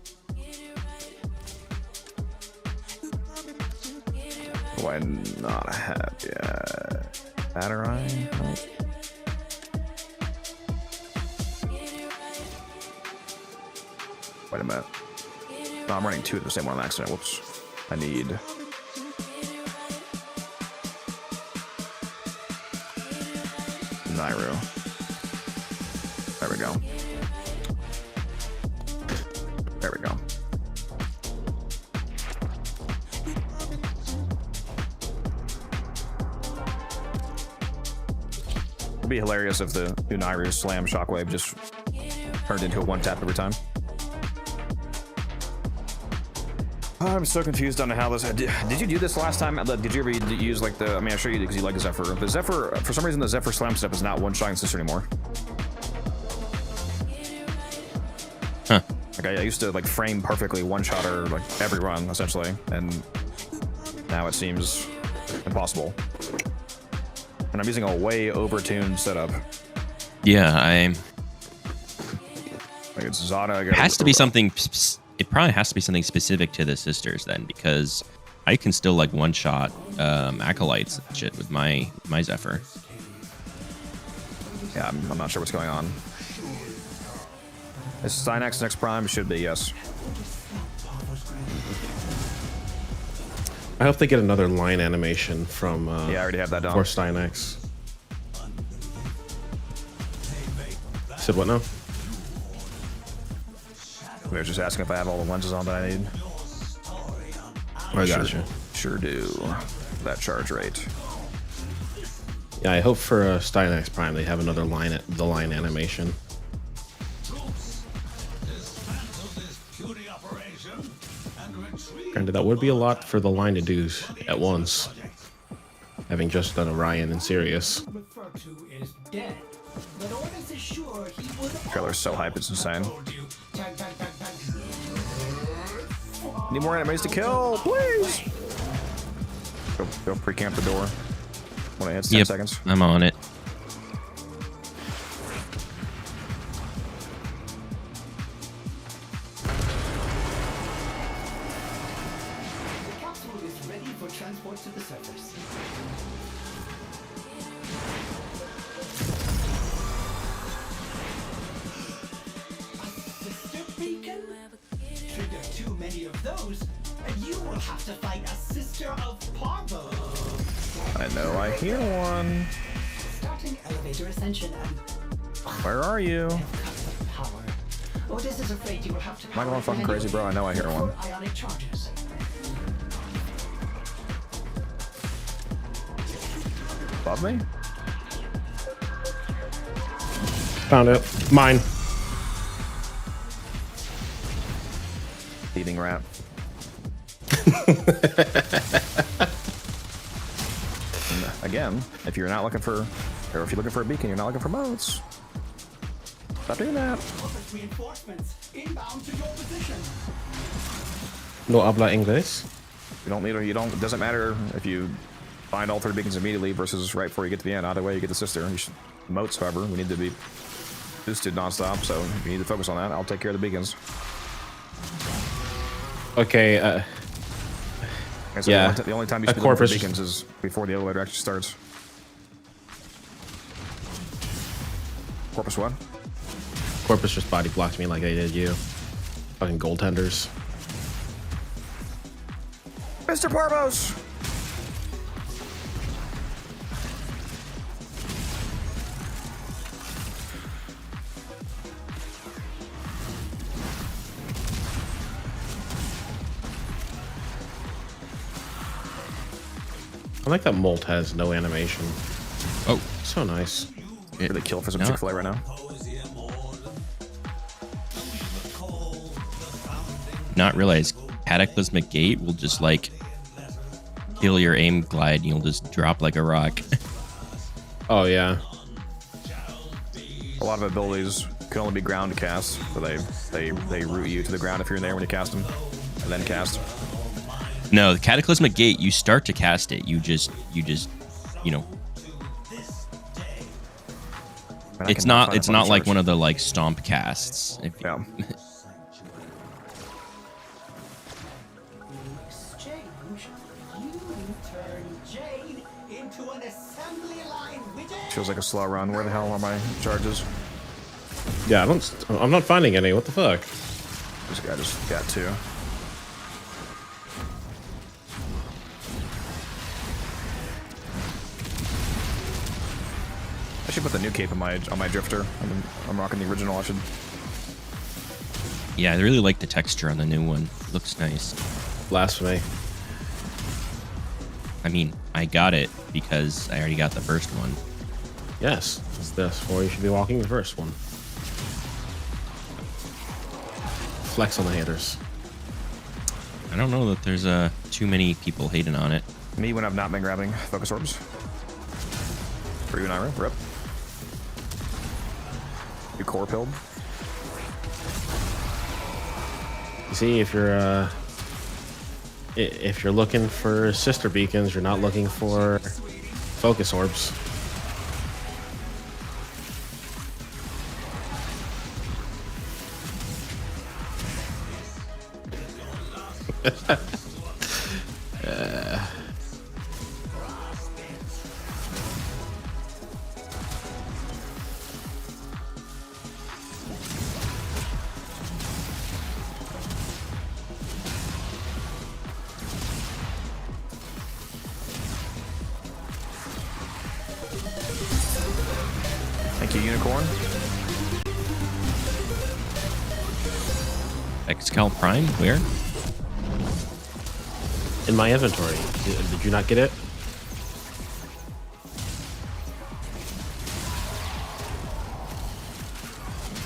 Why not have Battery? Oh. Wait a minute. No, I'm running 2 of the same one on accident. Whoops. I need... Nairu. There we go. There we go. It'd be hilarious if the Unairu Slam Shockwave just turned into a one-tap every time. I'm so confused on how this... Did you do this last time? Did you ever use, like, the... I mean, I'm sure you did because you like Zephyr. The Zephyr... For some reason, the Zephyr Slam step is not one-shotting sister anymore. Huh. Like, I used to, like, frame perfectly one-shotter, like, every run, essentially. And now it seems impossible. And I'm using a way over-tuned setup. Yeah, I'm... Like, it's Zana... It has to be something... It probably has to be something specific to the sisters then, because I can still like one-shot acolytes and shit with my Zephyr. Yeah, I'm not sure what's going on. Is Stynex next prime? Should be, yes. I hope they get another line animation from yeah, I already have that done. For Stynex. Said what now? They're just asking if I have all the lenses on that I need. I got you. Sure do. That charge rate. Yeah, I hope for Stynex Prime they have another line animation. Granted, that would be a lot for the line to do at once. Having just done Orion and Sirius. Trailer's so hype, it's insane. Need more enemies to kill, please! Go pre-camp the door when it hits 10 seconds. I'm on it. The capsule is ready for transport to the surface. Trigger too many of those, and you will have to fight a sister of Parvo. I know I hear one. Starting elevator ascension and Where are you? power. Otis is afraid you will have to. Am I going fucking crazy, bro? I know I hear one. Ionic charges. Above me? Found it. Mine. Thieving rat. Again, if you're not looking for, or if you're looking for a beacon, you're not looking for moats. Stop doing that. Reinforcements inbound to your position. No habla inglés. You don't need, or you don't. It doesn't matter if you find all 3 beacons immediately versus right before you get to the end. Either way, you get the sister. You should, moats, however, we need to be boosted nonstop, so you need to focus on that. I'll take care of the beacons. Okay. So yeah. The only time you should be looking for beacons is before the elevator actually starts. Corpus what? Corpus just body blocked me like they did you. Fucking goaltenders. Mr. Parvos! I like that Molt has no animation. Oh, so nice. Really kill for some Chick-fil-A right now. Not realize Cataclysmic Gate will just like kill your aim glide and you'll just drop like a rock. Oh yeah. A lot of abilities can only be ground cast, so they root you to the ground if you're in there when you cast them, and then cast. No, the Cataclysmic Gate, you start to cast it. You just, you know. It's not like one of the like stomp casts. Yeah. Feels like a slow run. Where the hell are my charges? Yeah, I'm not finding any. What the fuck? This guy just got 2. I should put the new cape on my drifter. I'm rocking the original. I should. Yeah, I really like the texture on the new one. Looks nice. Blasphemy. I mean, I got it because I already got the first one. Yes, therefore you should be walking the first one. Flex on the haters. I don't know that there's too many people hating on it. Me when I've not been grabbing focus orbs. For you and Ira, rip. You core pilled. You see, if you're looking for sister beacons, you're not looking for focus orbs. Thank you, Unicorn. Excal Prime, where? In my inventory. Did you not get it?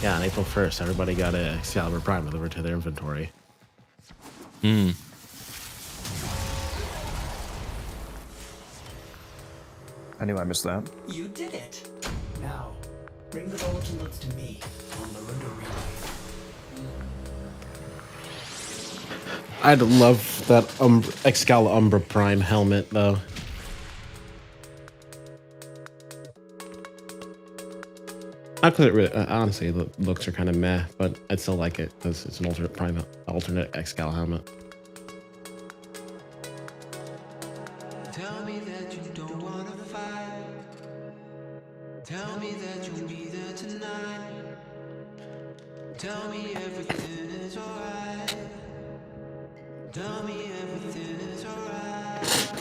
Yeah, on April 1st, everybody got a Excalibur Prime delivered to their inventory. Hmm. I knew I missed that. You did it. Now, bring the bulletin notes to me on the Runda relay. I'd love that Excalibur Prime helmet, though. Not because it really, honestly, the looks are kind of meh, but I'd still like it because it's an alternate Excalibur helmet. Tell me that you don't wanna fight. Tell me that you'll be there tonight. Tell me everything is alright. Tell me everything is alright.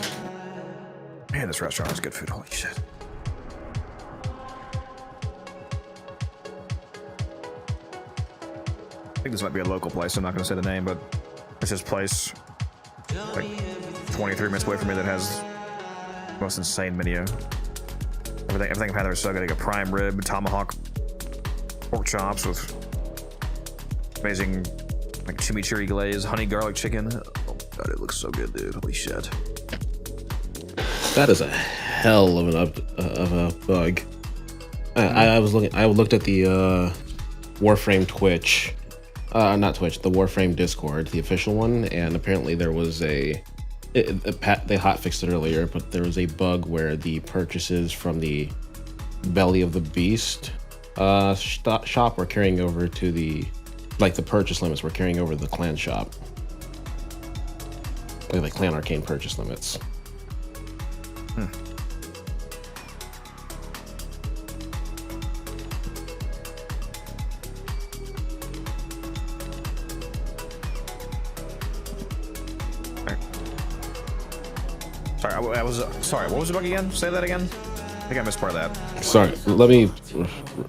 Man, this restaurant has good food. Holy shit. I think this might be a local place. I'm not going to say the name, but it's this place like 23 minutes away from me that has the most insane menu. Everything I've had there is so good. I got prime rib, tomahawk, pork chops with amazing like chimichurri glaze, honey garlic chicken. Oh god, it looks so good, dude. Holy shit. That is a hell of a bug. I looked at the Warframe Twitch. Not Twitch, the Warframe Discord, the official one, and apparently there was they hotfixed it earlier, but there was a bug where the purchases from the Belly of the Beast shop were carrying over to the purchase limits were carrying over to the clan shop. Like the Clan Arcane purchase limits. Sorry, what was the bug again? Say that again? I think I missed part of that. Sorry, let me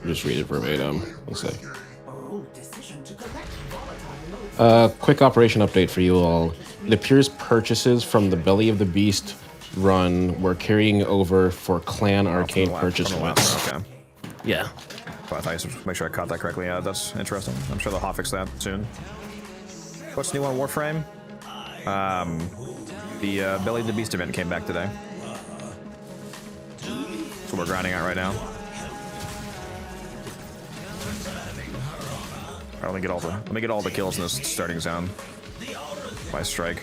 just read it verbatim. Let's see. Quick operation update for you all. It appears purchases from the Belly of the Beast run were carrying over for Clan Arcane purchase limits. Okay. Yeah. Well, I thought I should make sure I caught that correctly. Yeah, that's interesting. I'm sure they'll hotfix that soon. What's new on Warframe? The Belly of the Beast event came back today. That's what we're grinding out right now. Alright, let me get all the kills in this starting zone. By strike.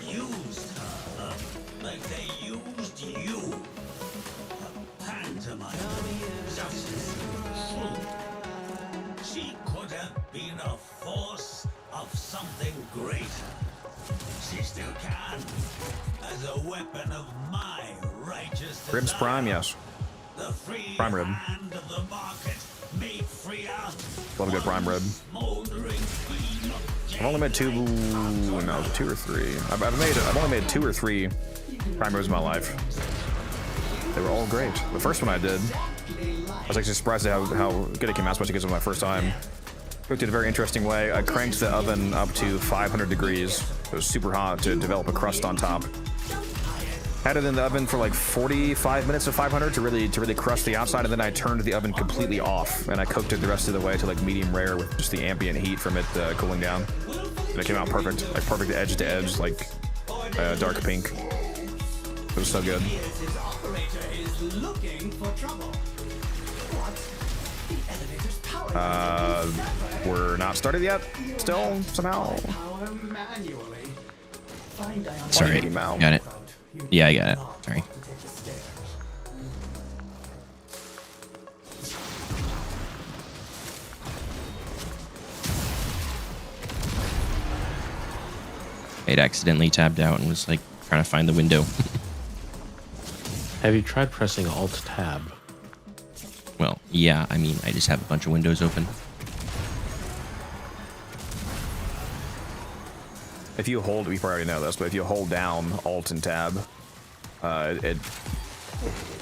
She could have been a force of something greater. She still can, as a weapon of my righteous Ribs Prime, yes. the free Prime rib. hand of the market made freer. Love a good prime rib. I've only made two or three. I've only made 2 or 3 prime ribs in my life. They were all great. The first one I did, I was actually surprised at how good it came out, especially because it was my first time. Cooked it a very interesting way. I cranked the oven up to 500 degrees. It was super hot to develop a crust on top. Had it in the oven for like 45 minutes at 500 to really crush the outside, and then I turned the oven completely off and I cooked it the rest of the way to like medium rare with just the ambient heat from it cooling down. And it came out perfect, like perfect edge to edge, like dark pink. It was so good. His operator is looking for trouble. What? The elevator's power We're not started yet. Still somehow. power manually. Find Diana. Sorry, got it. Yeah, I got it. Sorry. I'd accidentally tabbed out and was like trying to find the window. Have you tried pressing Alt Tab? Well, yeah, I mean, I just have a bunch of windows open. If you hold, we probably already know this, but if you hold down Alt and Tab, it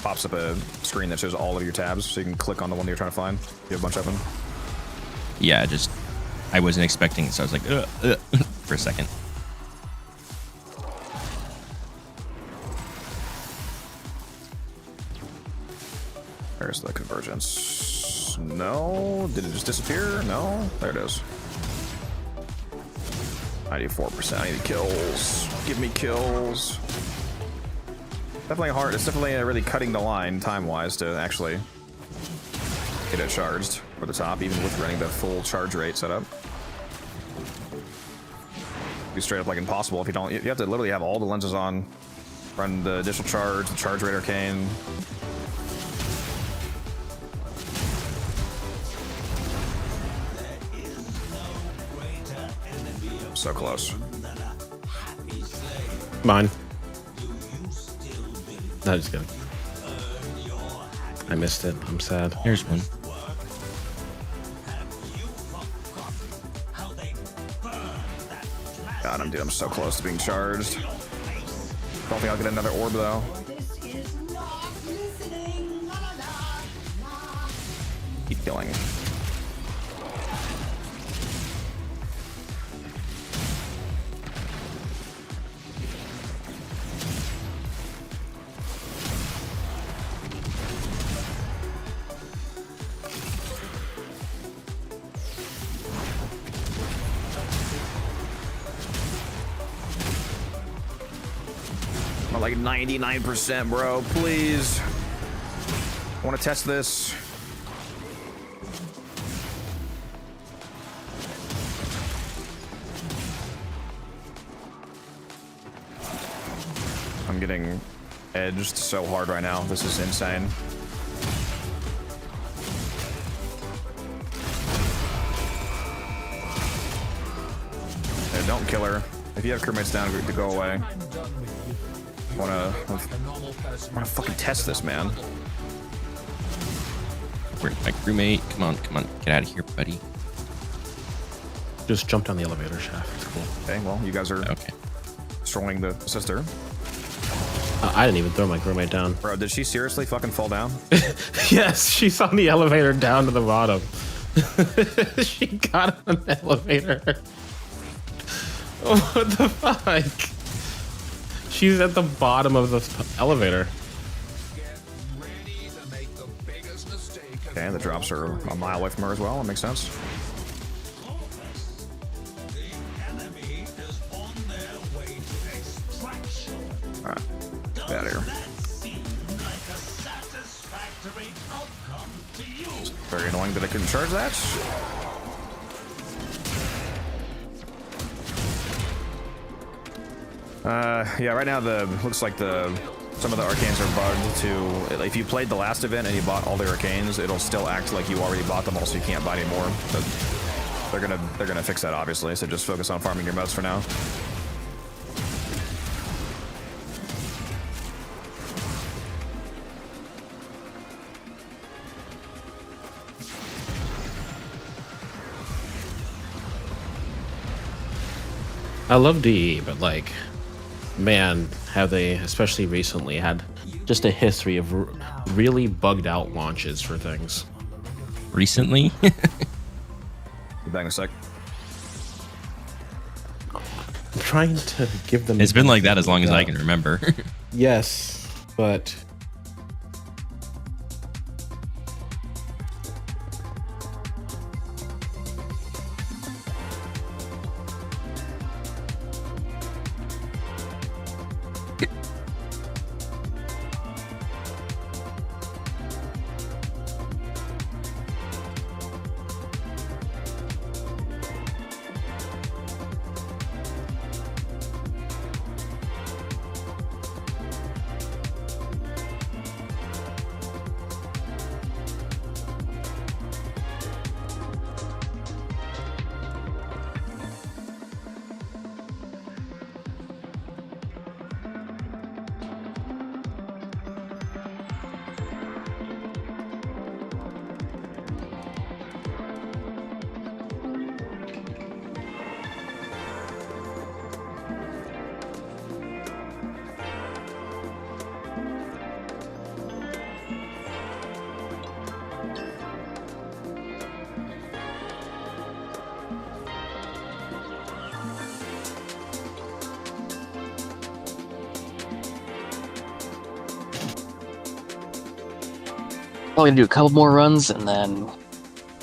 pops up a screen that shows all of your tabs, so you can click on the one that you're trying to find. You have a bunch of them. Yeah, I wasn't expecting it, so I was like, for a second. There's the convergence. No, did it just disappear? No, there it is. 94%. I need kills. Give me kills. Definitely hard. It's definitely really cutting the line time-wise to actually get it charged for the top, even with running the full charge rate setup. Be straight up like impossible if you don't. You have to literally have all the lenses on, run the additional charge, the charge rate arcane. So close. Mine. No, just kidding. I missed it. I'm sad. Here's one. God, I'm so close to being charged. Don't think I'll get another orb though. Keep killing. I'm at like 99%, bro. Please. I want to test this. I'm getting edged so hard right now. This is insane. Yeah, don't kill her. If you have crewmates down, to go away. I wanna fucking test this, man. Where's my crewmate? Come on, get out of here, buddy. Just jump down the elevator shaft. It's cool. Okay, well, you guys are destroying the sister. I didn't even throw my crewmate down. Bro, did she seriously fucking fall down? Yes, she's on the elevator down to the bottom. She got on the elevator. What the fuck? She's at the bottom of the elevator. Okay, the drops are a mile away from her as well. That makes sense. Alright, get out of here. Very annoying that I couldn't charge that. Yeah, right now looks like some of the arcanes are bugged to, if you played the last event and you bought all the arcanes, it'll still act like you already bought them all, so you can't buy any more. But they're gonna fix that obviously, so just focus on farming your modes for now. I love DE, but like, man, have they, especially recently, had just a history of really bugged out launches for things. Recently? Be back in a sec. I'm trying to give them. It's been like that as long as I can remember. Yes, but. Probably gonna do a couple more runs and then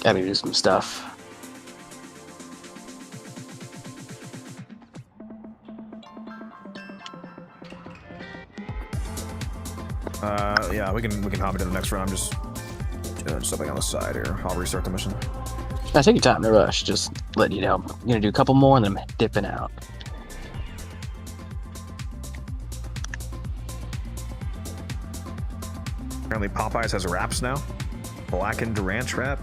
gotta do some stuff. Yeah, we can hop into the next round. I'm just doing something on the side here. I'll restart the mission. Now take your time, no rush. Just let you know. I'm gonna do a couple more and then I'm dipping out. Apparently Popeyes has wraps now. Blackened ranch wrap.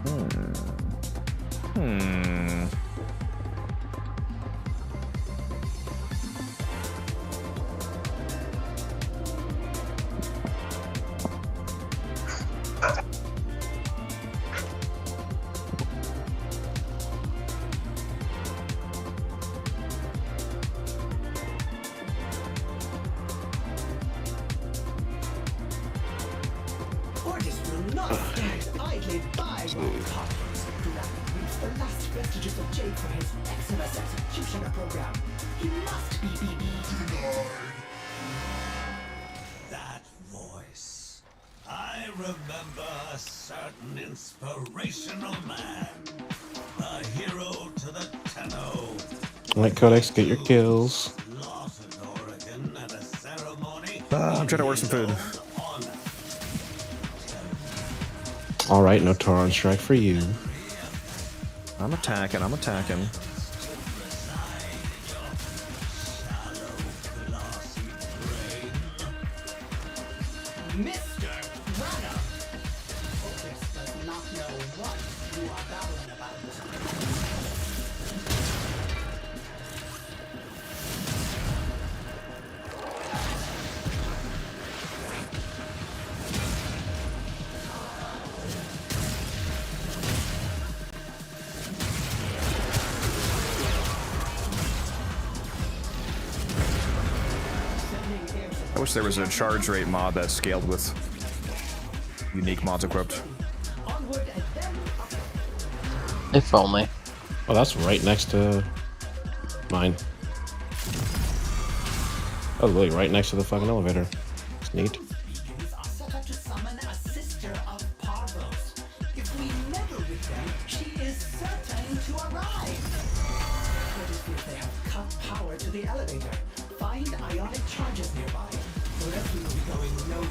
Orders will not stand idly by while Congress reaps the last vestiges of Jade for his Maximus Executioner program. He must be denied. That voice. I remember a certain inspirational man. A hero to the Tenno. Alright, Codex, get your kills. I'm trying to order some food. Alright, no Tor on strike for you. I'm attacking. Mr. Runner! Focus does not know what you are babbling about. I wish there was a charge rate mod that scaled with unique mods equipped. If only. Oh, that's right next to mine. Oh, really? Right next to the fucking elevator. It's neat. Beacons are set up to summon a sister of Parvos. If we meddle with them, she is certain to arrive. What if they have cut power to the elevator? Find ionic charges nearby, or else we will be going nowhere.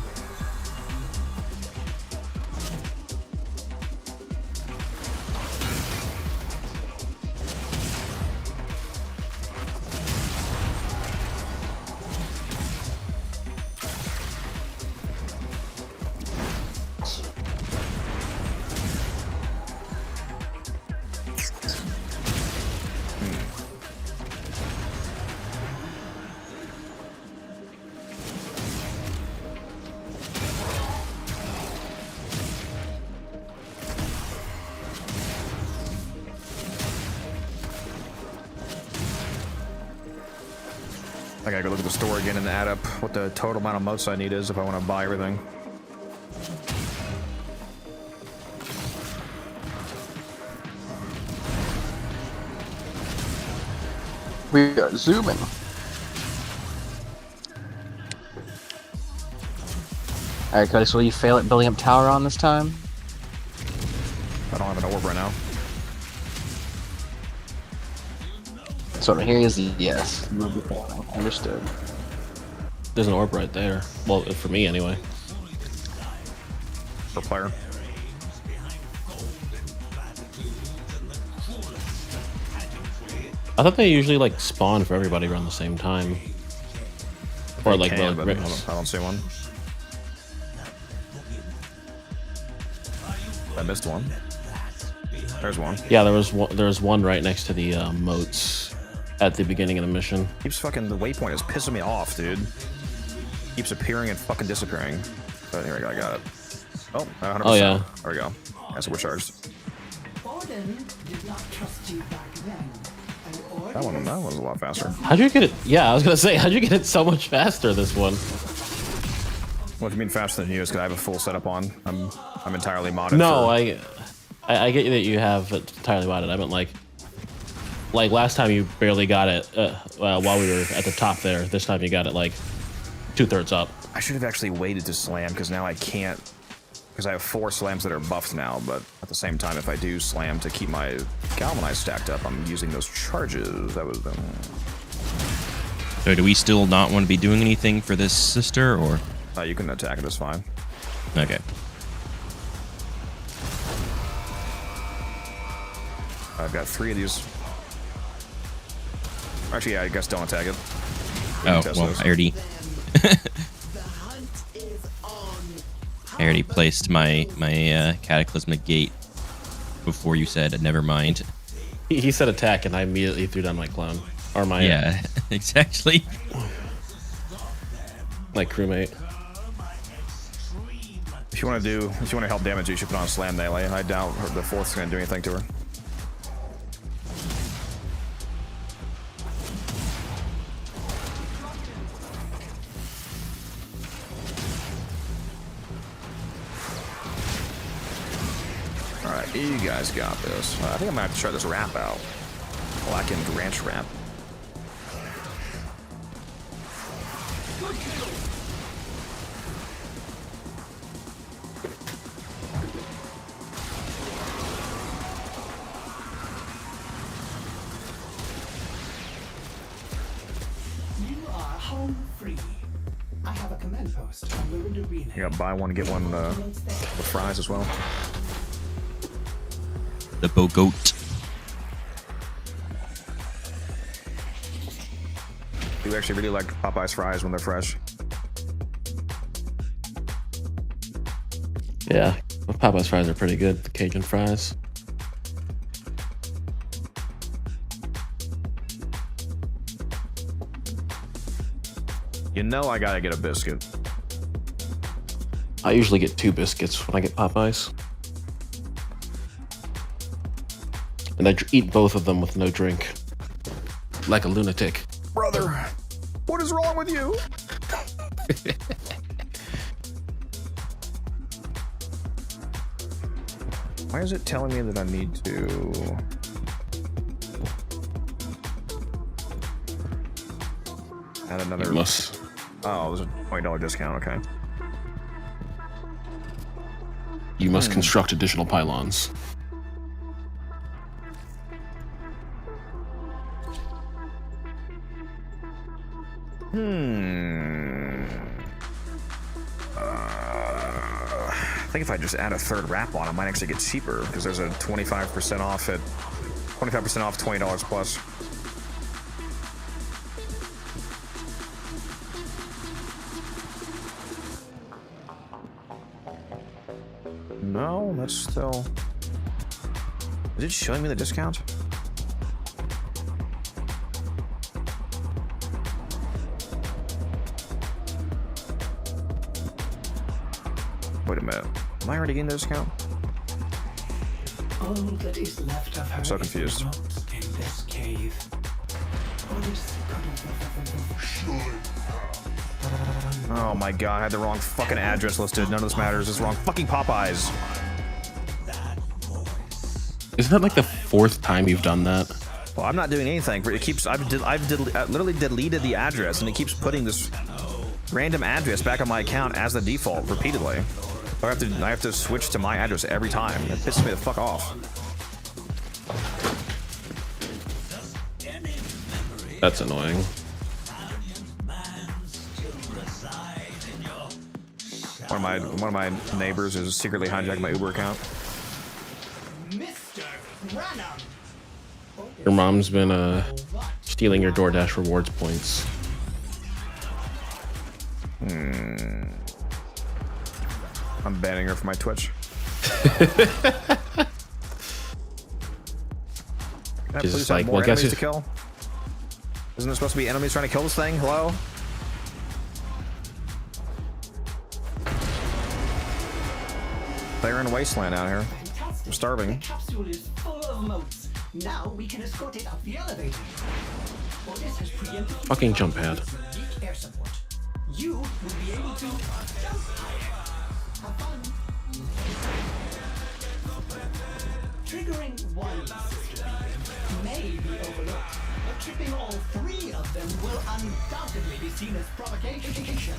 I gotta go look at the store again and add up what the total amount of motes I need is if I want to buy everything. We are zooming. Alright, Cody, so will you fail at building up tower on this time? I don't have an orb right now. So what I hear is yes. Understood. There's an orb right there. Well, for me anyway. For player. I thought they usually like spawn for everybody around the same time. Or like, Can, well, but I don't see one. I missed one. There's one. Yeah, there was one right next to the moats at the beginning of the mission. Keeps fucking, the waypoint is pissing me off, dude. Keeps appearing and fucking disappearing. But here we go, I got it. Oh, 100%. Oh yeah. There we go. Yeah, so we're charged. Borden did not trust you back then. That one was a lot faster. How'd you get it? Yeah, I was gonna say, how'd you get it so much faster this one? What do you mean faster than you? Is because I have a full setup on. I'm entirely modded. No, for... I get that you have it entirely modded. I meant like last time you barely got it while we were at the top there. This time you got it like 2/3 up. I should have actually waited to slam because now I can't. Because I have 4 slams that are buffed now, but at the same time, if I do slam to keep my galvanize stacked up, I'm using those charges. That was the. So do we still not want to be doing anything for this sister, or? You can attack it. It's fine. Okay. I've got 3 of these. Actually, yeah, I guess don't attack it. Oh, well, I already... I already placed my cataclysmic gate before you said never mind. He said attack, and I immediately threw down my clone. Or my... Yeah, exactly. My crewmate. If you want to help damage, you should put on Slam Melee. I doubt the 4th's going to do anything to her. Alright, you guys got this. I think I might have to try this wrap out. Blackened Ranch Wrap. I have a command post on the Ruined Arena. You got buy one, get one with fries as well. The Bogoat. You actually really like Popeye's fries when they're fresh. Yeah, Popeye's fries are pretty good. The Cajun fries. You know I gotta get a biscuit. I usually get 2 biscuits when I get Popeyes. And I eat both of them with no drink. Like a lunatic. Brother, what is wrong with you? Why is it telling me that I need to... add another... You must. Oh, there's a $20 discount, okay. You must construct additional pylons. I think if I just add a 3rd wrap on, I might actually get cheaper because there's a 25% off at 25% off $20 plus. No, that's still. Is it showing me the discount? Wait a minute. Am I already getting the discount? All that is left of her I'm so confused. in this cave. Oh my god, I had the wrong fucking address listed. None of this matters. It's wrong fucking Popeyes. Isn't that like the 4th time you've done that? Well, I'm not doing anything. It keeps. I literally deleted the address, and it keeps putting this random address back on my account as the default repeatedly. I have to switch to my address every time. It pisses me the fuck off. That's annoying. One of my neighbors is secretly hijacking my Uber account. Mr. Branham. Your mom's been stealing your DoorDash rewards points. I'm banning her from my Twitch. Just like, well, guess enemies to kill? Isn't there supposed to be enemies trying to kill this thing? Hello? They're in Wasteland out here. I'm starving. The capsule is full of moats. Now we can escort it up the elevator. Otis has preemptively Fucking jump pad. weak air support. You will be able to jump higher. Have fun. Triggering one sister beam may be overlooked, but tripping all three of them will undoubtedly be seen as provocation.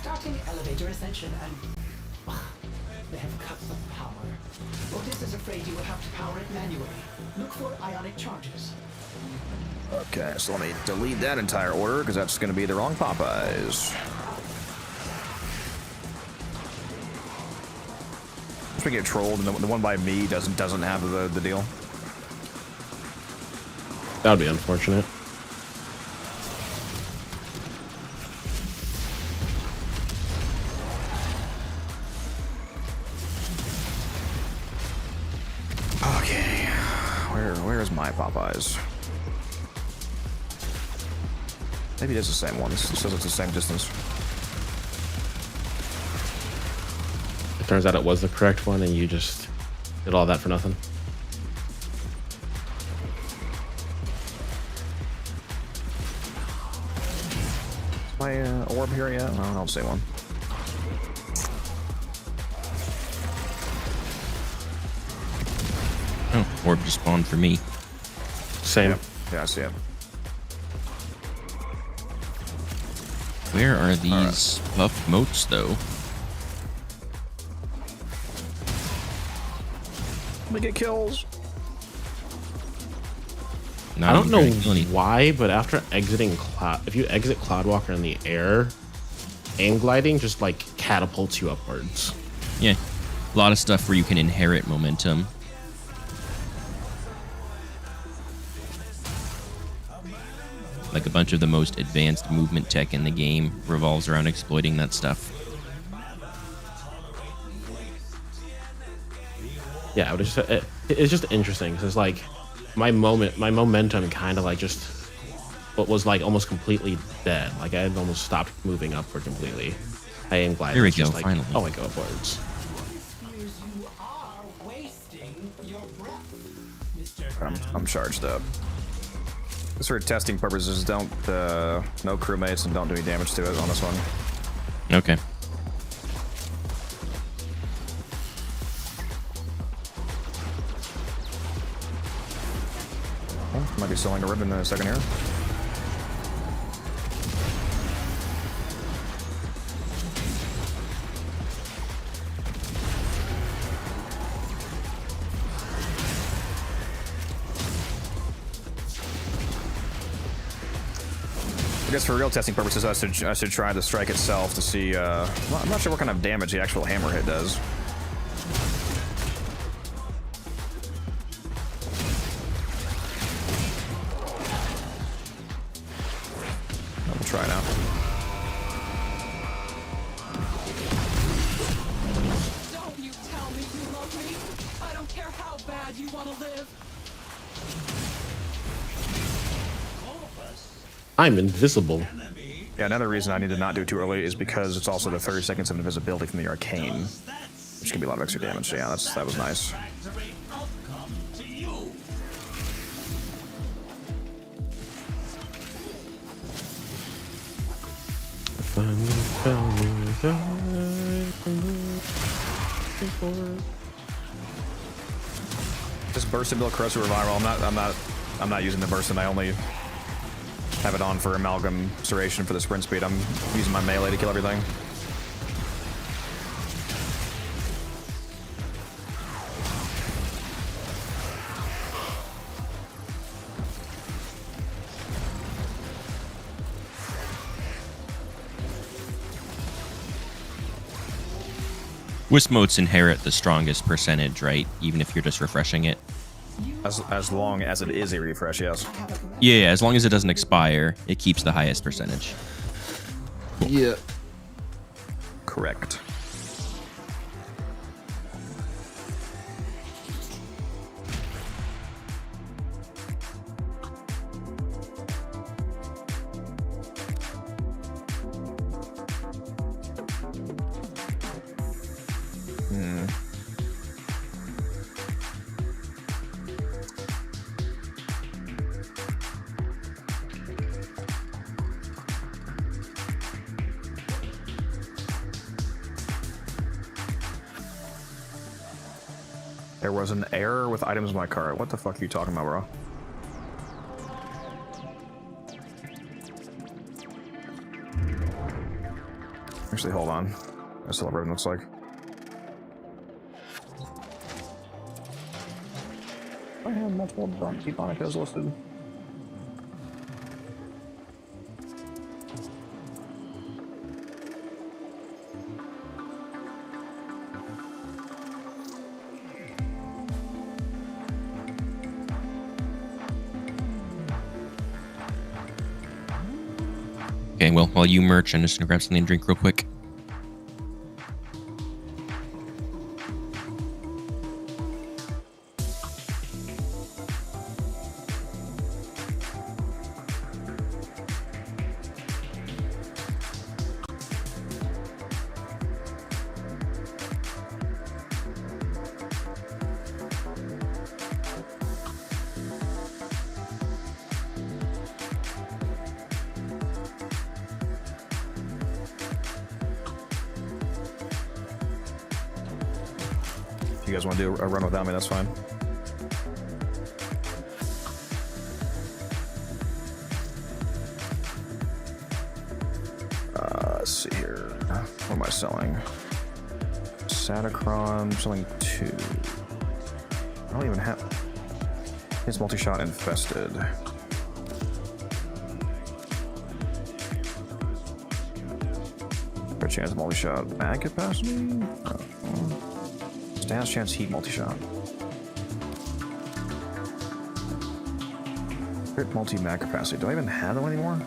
Starting elevator ascension and they have cut the power. Otis is afraid you will have to power it manually. Look for ionic charges. Okay, so let me delete that entire order because that's going to be the wrong Popeyes. If we get trolled and the one by me doesn't have the deal. That would be unfortunate. Okay, where's my Popeyes? Maybe it is the same one. This says it's the same distance. It turns out it was the correct one, and you just did all that for nothing. Is my orb here yet? No, I don't see one. Oh, orb just spawned for me. Same. Yeah, I see it. Where are these buff moats, though? Let me get kills. Not I don't know even trying to kill why, but after exiting Cloud, if you exit Cloudwalker in the air, aim gliding just like catapults you upwards. Yeah, a lot of stuff where you can inherit momentum. Like a bunch of the most advanced movement tech in the game revolves around exploiting that stuff. Yeah, it's just interesting because it's like my momentum kind of like just was like almost completely dead. Like I had almost stopped moving upward completely. I aim gliding. Here we it's go, just like, finally. Oh, I go upwards. I'm charged up. Just for testing purposes, don't no crewmates and don't do any damage to it on this one. Okay. Oh, might be selling a ribbon in a second here. I guess for real testing purposes, I should try the strike itself to see. Well, I'm not sure what kind of damage the actual hammer hit does. I'll try now. Don't you tell me you love me. I don't care how bad you want to live. I'm invisible. Yeah, another reason I need to not do it too early is because it's also the 30 seconds of invisibility from the arcane, which can be a lot of extra damage. So yeah, that was nice. This burst and build corrosive revival. I'm not using the burst, and I only have it on for amalgam serration for the sprint speed. I'm using my melee to kill everything. Wisp motes inherit the strongest percentage, right? Even if you're just refreshing it. As long as it is a refresh, yes. Yeah, as long as it doesn't expire, it keeps the highest percentage. Yeah. Correct. There was an error with items in my cart. What the fuck are you talking about, bro? Actually, hold on. That's what everything looks like. I have multiple Bonicas listed. Okay, well, while you merch, I'm just gonna grab something to drink real quick. If you guys want to do a run without me, that's fine. Let's see here. What am I selling? Satacron, selling 2. I don't even have... It's multi-shot infested. Fair chance multi-shot mag capacity? Stance chance heat multi-shot. Crit multi-mag capacity. Do I even have them anymore?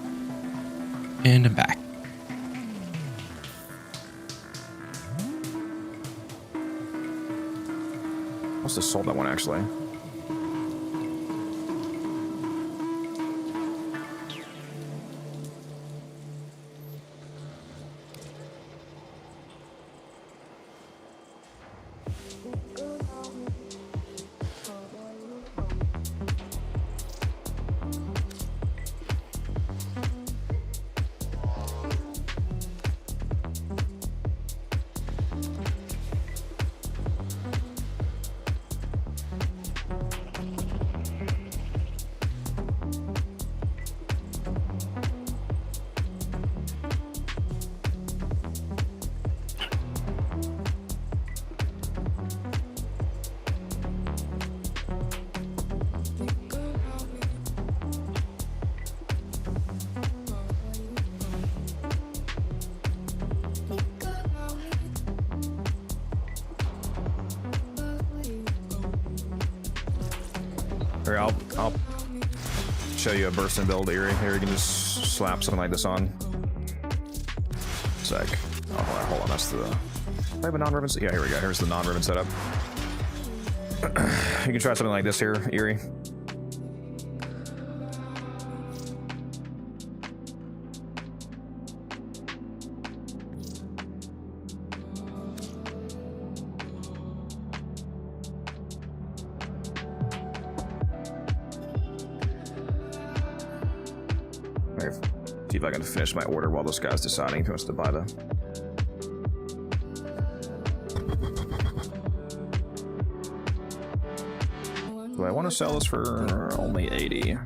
And I'm back. Must have sold that one actually. Here, I'll show you a bursting build, Eerie. Here, you can just slap something like this on. Sec. Oh, hold on, that's the... Do I have a non-ribbon? Yeah, here we go. Here's the non-ribbon setup. You can try something like this here, Eerie. See if I can finish my order while this guy's deciding if he wants to buy the... Do I want to sell this for only 80?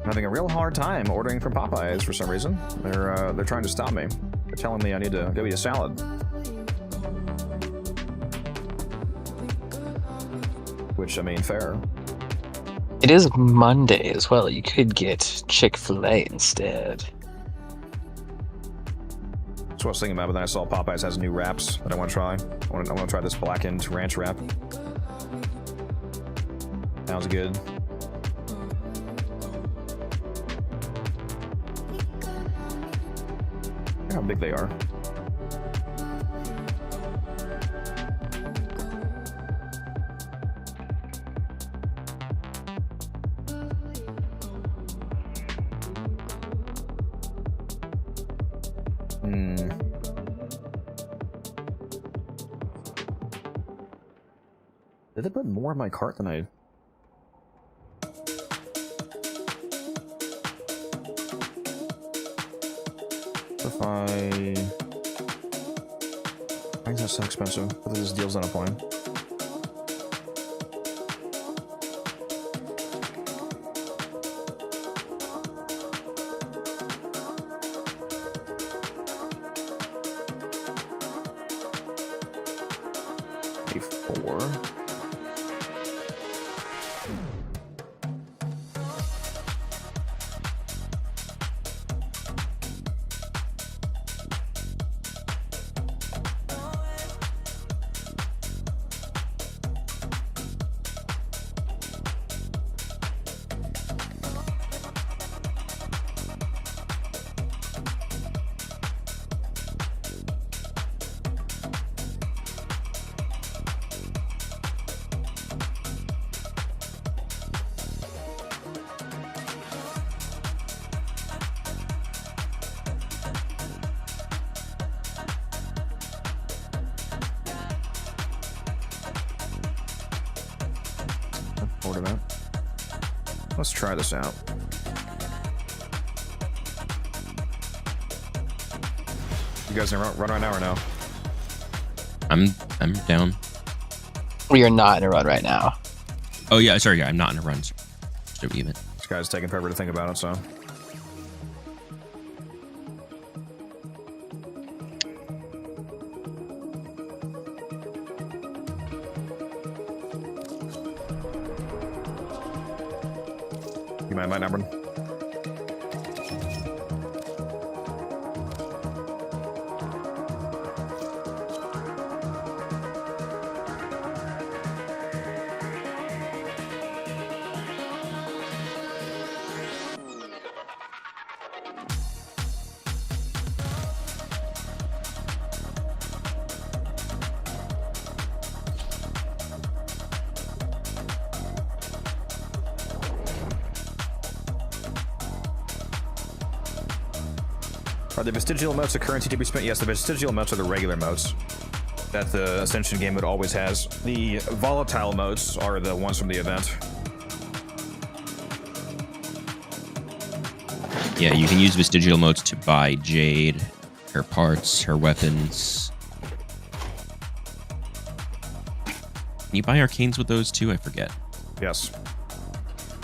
having a real hard time ordering from Popeyes for some reason. They're trying to stop me. They're telling me I need to go eat a salad. Which, I mean, fair. It is Monday as well. You could get Chick-fil-A instead. That's what I was thinking about, but then I saw Popeyes has new wraps that I want to try. I want to try this blackened ranch wrap. Sounds good. Look how big they are. Did they put more in my cart than I... Why is that so expensive? I thought this deal's not applying. Let's try this out. You guys in run right now or no? I'm down. We are not in a run right now. Oh yeah, sorry, yeah, I'm not in a run. So even. This guy's taking forever to think about it, so. You mind my number? Are the vestigial motes a currency to be spent? Yes, the vestigial motes are the regular motes that the Ascension game mode always has. The volatile motes are the ones from the event. Yeah, you can use vestigial motes to buy jade, her parts, her weapons. Can you buy arcanes with those too? I forget. Yes.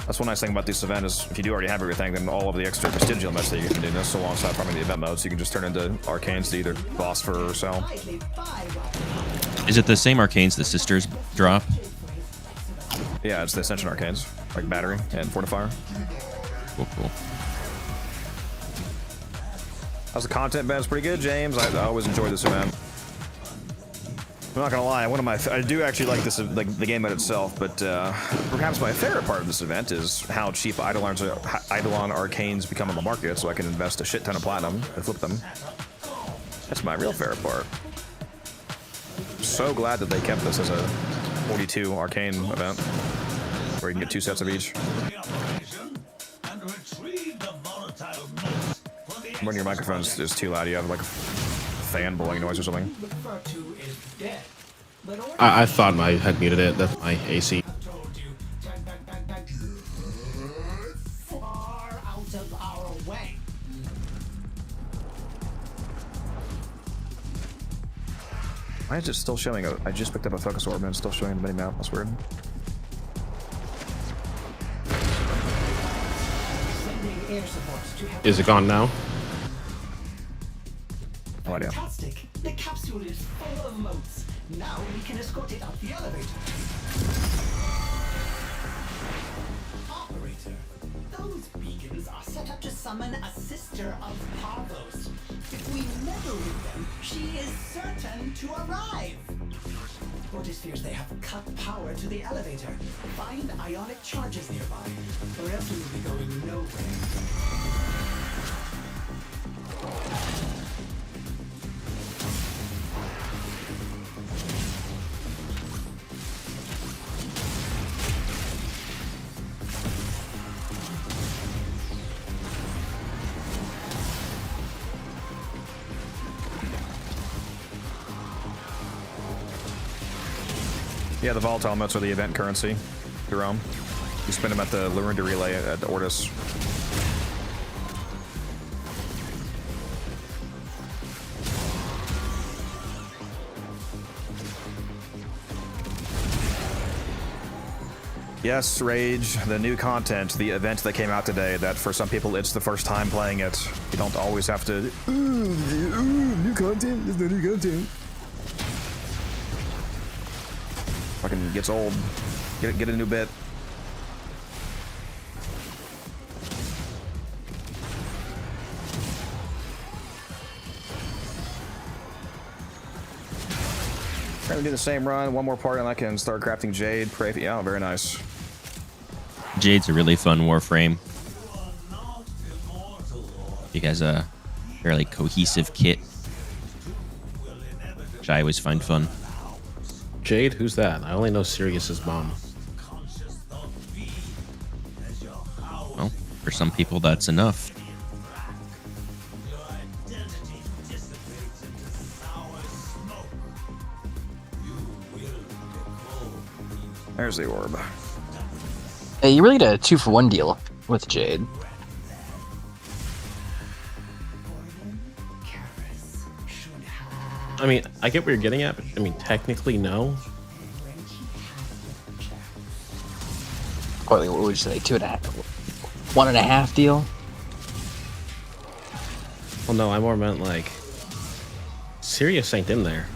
That's one nice thing about this event is if you do already have everything, then all of the extra vestigial modes that you can do this alongside farming the event modes, you can just turn into arcanes to either boss for or sell. Is it the same arcanes the sisters drop? Yeah, it's the Ascension arcanes, like Battery and Fortifier. Cool, cool. How's the content been? It's pretty good, James. I always enjoy this event. I'm not gonna lie, I do actually like this, like the game mode itself, but perhaps my favorite part of this event is how cheap Eidolon arcanes become on the market, so I can invest a shit ton of platinum and flip them. That's my real favorite part. So glad that they kept this as a 42 arcane event, where you can get 2 sets of each. When your microphone is too loud, you have like a fan blowing noise or something. I thought I had muted it. That's my AC. Why is it still showing I just picked up a focus orb and it's still showing the mini map? That's weird. air support to help. Is it gone now? No idea. Fantastic. The capsule is full of motes. Now we can escort it up the elevator. Operator, those beacons are set up to summon a sister of Parvos. If we meddle with them, she is certain to arrive. Otis fears they have cut power to the elevator. Find ionic charges nearby, or else we will be going nowhere. Yeah, the volatile motes are the event currency. Jerome. You spend them at the Lurinda relay at the Ortis. Yes, Rage, the new content, the event that came out today, that for some people it's the first time playing it. You don't always have to, new content, is the new content. Fucking gets old. Get a new bit. Trying to do the same run, one more part, and I can start crafting jade. Pray, yeah, very nice. Jade's a really fun Warframe. You guys a fairly cohesive kit, which I always find fun. Jade? Who's that? I only know Sirius's mom. Well, for some people that's enough. There's the orb. Hey, you really did a 2-for-1 deal with Jade. I mean, I get what you're getting at, but I mean, technically, no. What would you say? 2.5? 1.5 deal? Well, no, I more meant like Sirius ain't in there.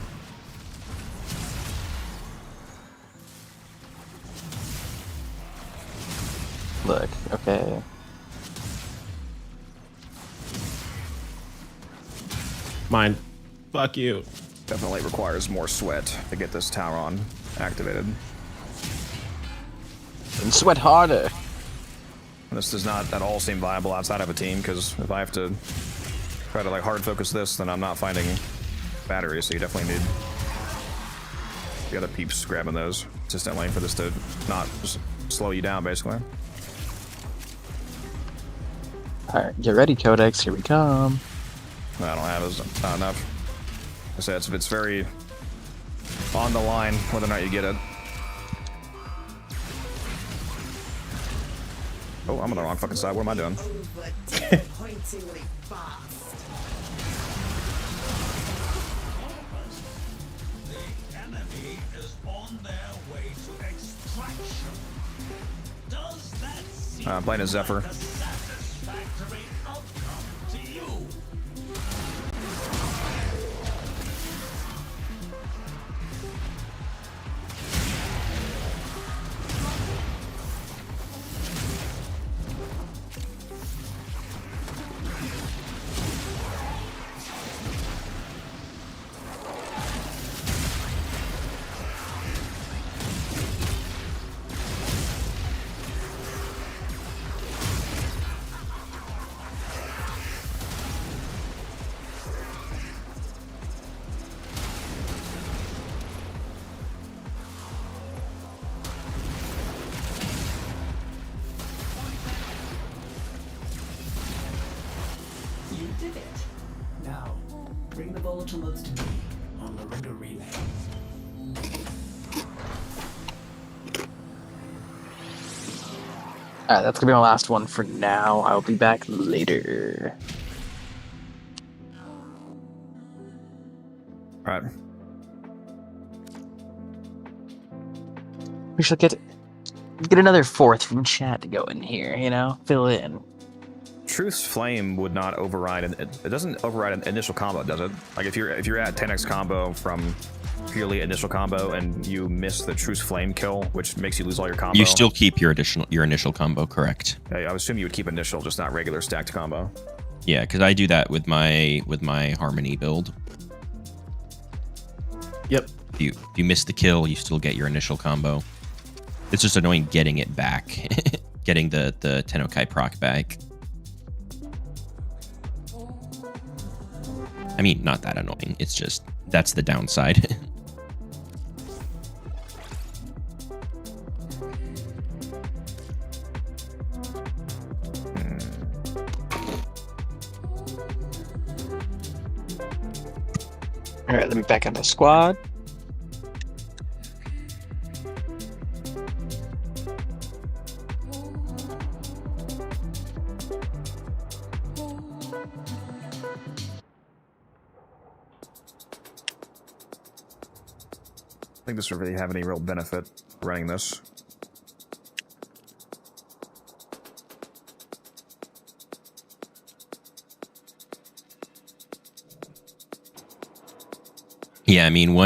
Look, okay. Mine. Fuck you. Definitely requires more sweat to get this Tauron activated. And sweat harder. This does not at all seem viable outside of a team, because if I have to try to like hard focus this, then I'm not finding batteries, so you definitely need the other peeps grabbing those consistently for this to not just slow you down, basically. Alright, get ready, Codex, here we come. No, I don't have it, not enough. I said it's very on the line whether or not you get it. Oh, I'm on the wrong fucking side. What am I doing? Disappointingly fast. The enemy is on their way to extraction. Does that seem I'm playing as Zephyr. like a satisfactory outcome to you? You did it. Now, bring the volatile modes to me on the render relay. Alright, that's gonna be my last one for now. I'll be back later. Right. We should get another fourth from chat to go in here, you know? Fill in. Truth's Flame would not override, and it doesn't override an initial combo, does it? Like if you're at 10x combo from purely initial combo and you miss the Truth's Flame kill, which makes you lose all your combo. You still keep your initial combo, correct? I would assume you would keep initial, just not regular stacked combo. Yeah, because I do that with my Harmony build. Yep. If you miss the kill, you still get your initial combo. It's just annoying getting it back, getting the TennoCreate proc back. I mean, not that annoying. It's just that's the downside. All right, let me back up my squad. I think this would really have any real benefit running this. Yeah, I mean,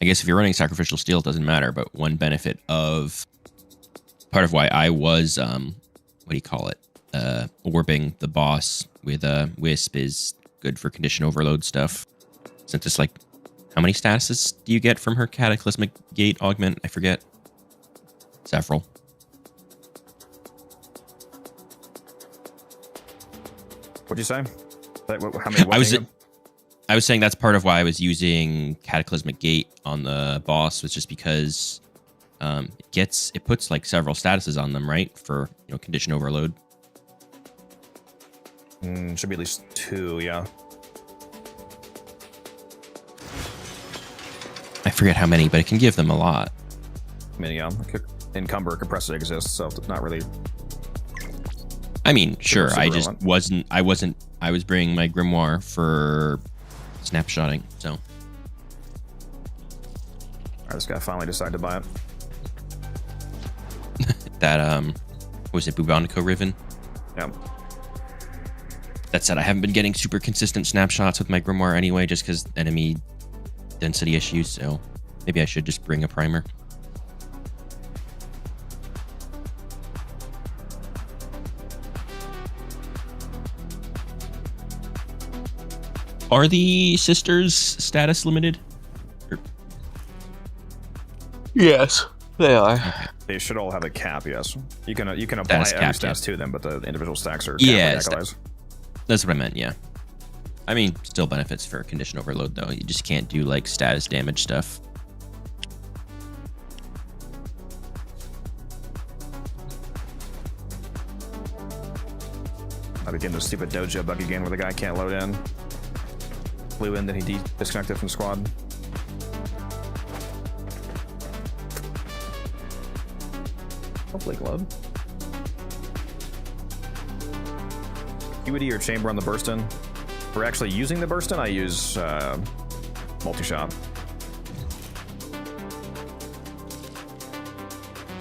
I guess if you're running Sacrificial Steel, it doesn't matter, but one benefit of part of why I was, what do you call it? Orbing the boss with Wisp is good for condition overload stuff. Since it's like, how many statuses do you get from her Cataclysmic Gate augment? I forget. Several. What'd you say? How many? I was saying that's part of why I was using Cataclysmic Gate on the boss, was just because it puts like several statuses on them, right? For condition overload. Should be at least 2, yeah. I forget how many, but it can give them a lot. I mean, yeah, Encumber compressor exists, so it's not really. I mean, sure. super I just relevant. I was bringing my Grimoire for snapshotting, so. Alright, this guy finally decided to buy it. That what was it, Bubonico Riven? Yeah. That said, I haven't been getting super consistent snapshots with my Grimoire anyway, just because enemy density issues, so maybe I should just bring a primer. Are the sisters status limited? Yes, they are. Okay. They should all have a cap, yes. You can apply Status every cap, stats to them, but the individual stacks are Yeah, capitalized. That's what I meant, yeah. I mean, still benefits for condition overload, though. You just can't do, like, status damage stuff. I begin the stupid dojo bug again where the guy can't load in. Flew in, then he disconnected from squad. Hopefully load. QED or chamber on the burst-in. For actually using the burst-in, I use multi-shot.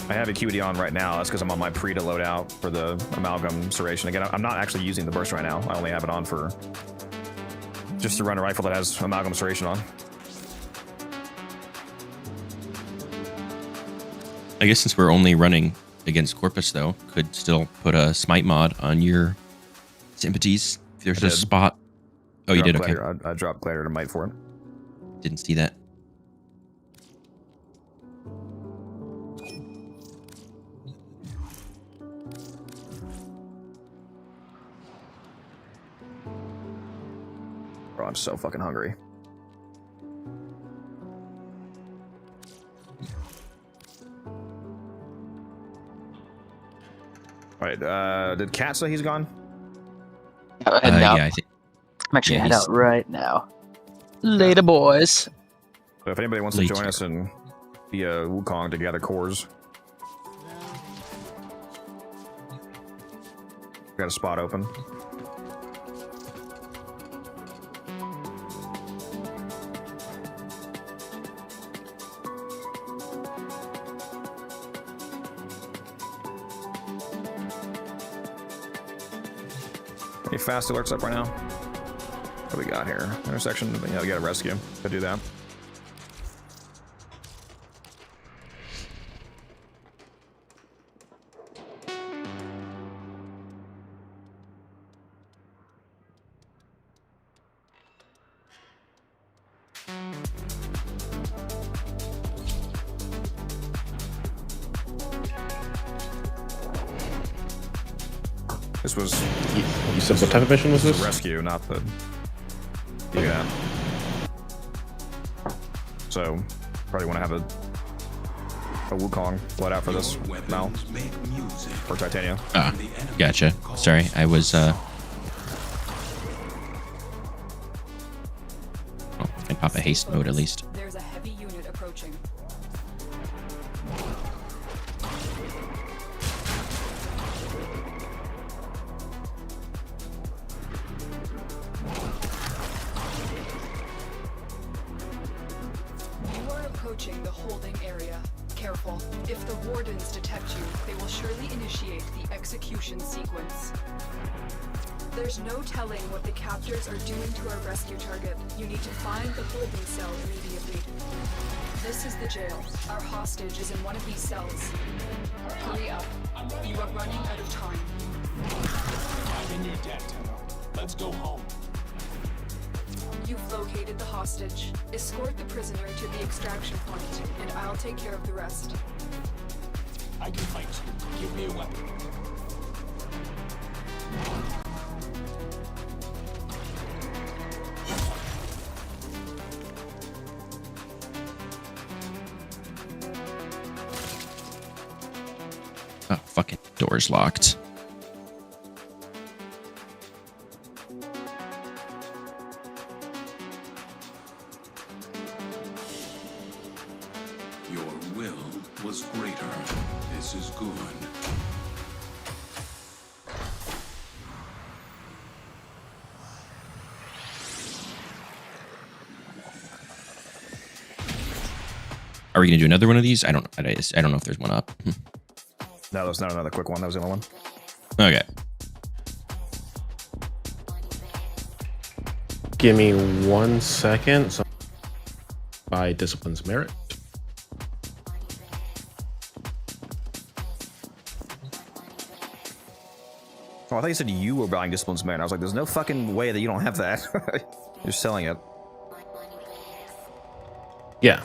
I have a QED on right now. That's because I'm on my pre to load out for the amalgam serration. Again, I'm not actually using the burst right now. I only have it on for just to run a rifle that has amalgam serration on. I guess since we're only running against Corpus, though, could still put a smite mod on your sympathies if there's a spot. Oh, you did? Okay. I dropped Gladiator to Might for it. Didn't see that. Bro, I'm so fucking hungry. Alright, did Kat say he's gone? Heading out. Yeah, I think. I'm actually yeah, heading out right now. Later, boys. So if anybody wants to join us and be a Wukong to gather cores, got a spot open. Any fast alerts up right now? What do we got here? Intersection, we got a rescue. Could do that. This was. You said what type of mission was this? Rescue, not the. Yeah. So, probably want to have a Wukong loadout for this now. Or Titania. Ah, gotcha. Sorry, I was. Oh, I can pop a haste mode at least. There's a heavy unit approaching. You are approaching the holding area. Careful. If the wardens detect you, they will surely initiate the execution sequence. There's no telling what the captors are doing to our rescue target. You need to find the holding cell immediately. This is the jail. Our hostage is in one of these cells. Hurry up. You are running out of time. I'm in your debt, Tenno. Let's go home. You've located the hostage. Escort the prisoner to the extraction point, and I'll take care of the rest. I can fight you. Give me a weapon. Oh, fucking door's locked. Your will was greater. This is good. Are we gonna do another one of these? I don't know if there's one up. No, there's not another quick one. That was the only one. Okay. Give me 1 second. So by discipline's merit. Oh, I thought you said you were buying Discipline's Man. I was like, there's no fucking way that you don't have that. You're selling it. Yeah.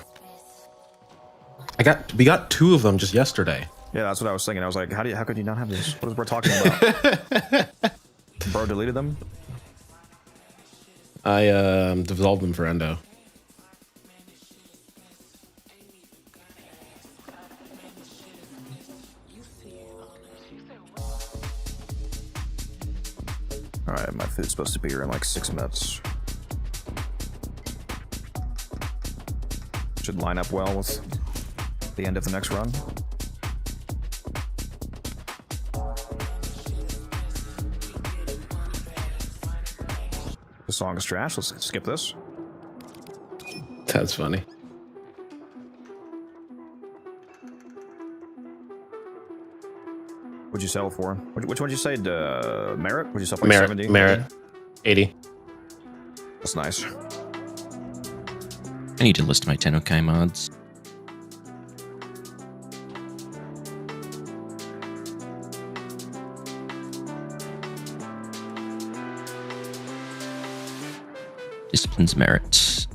We got 2 of them just yesterday. Yeah, that's what I was thinking. I was like, how could you not have this? What is we're talking about? Bro deleted them? I dissolved them for Endo. Alright, my food's supposed to be here in like 6 minutes. Should line up well with the end of the next run. The song is trash. Let's skip this. That's funny. What'd you sell for? Which one did you say? Merit? What'd you sell for? Merit, 70? Merit. 80. That's nice. I need to list my TennoCreate mods. Discipline's merit.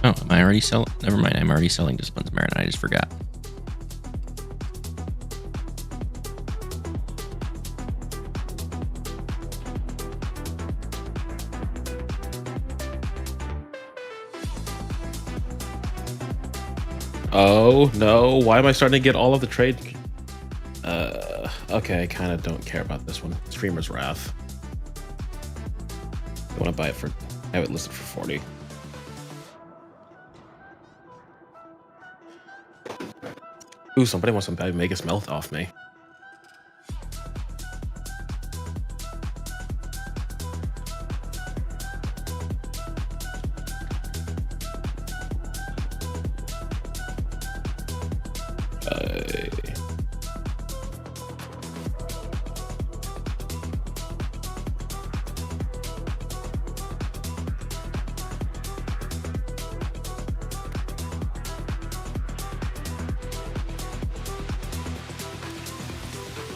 Oh, am I already selling? Never mind, I'm already selling Discipline's merit. I just forgot. Oh, no. Why am I starting to get all of the trade? Okay, I kind of don't care about this one. Streamer's Wrath. I want to buy it for... I have it listed for 40. Ooh, somebody wants some bad Magus Melt off me.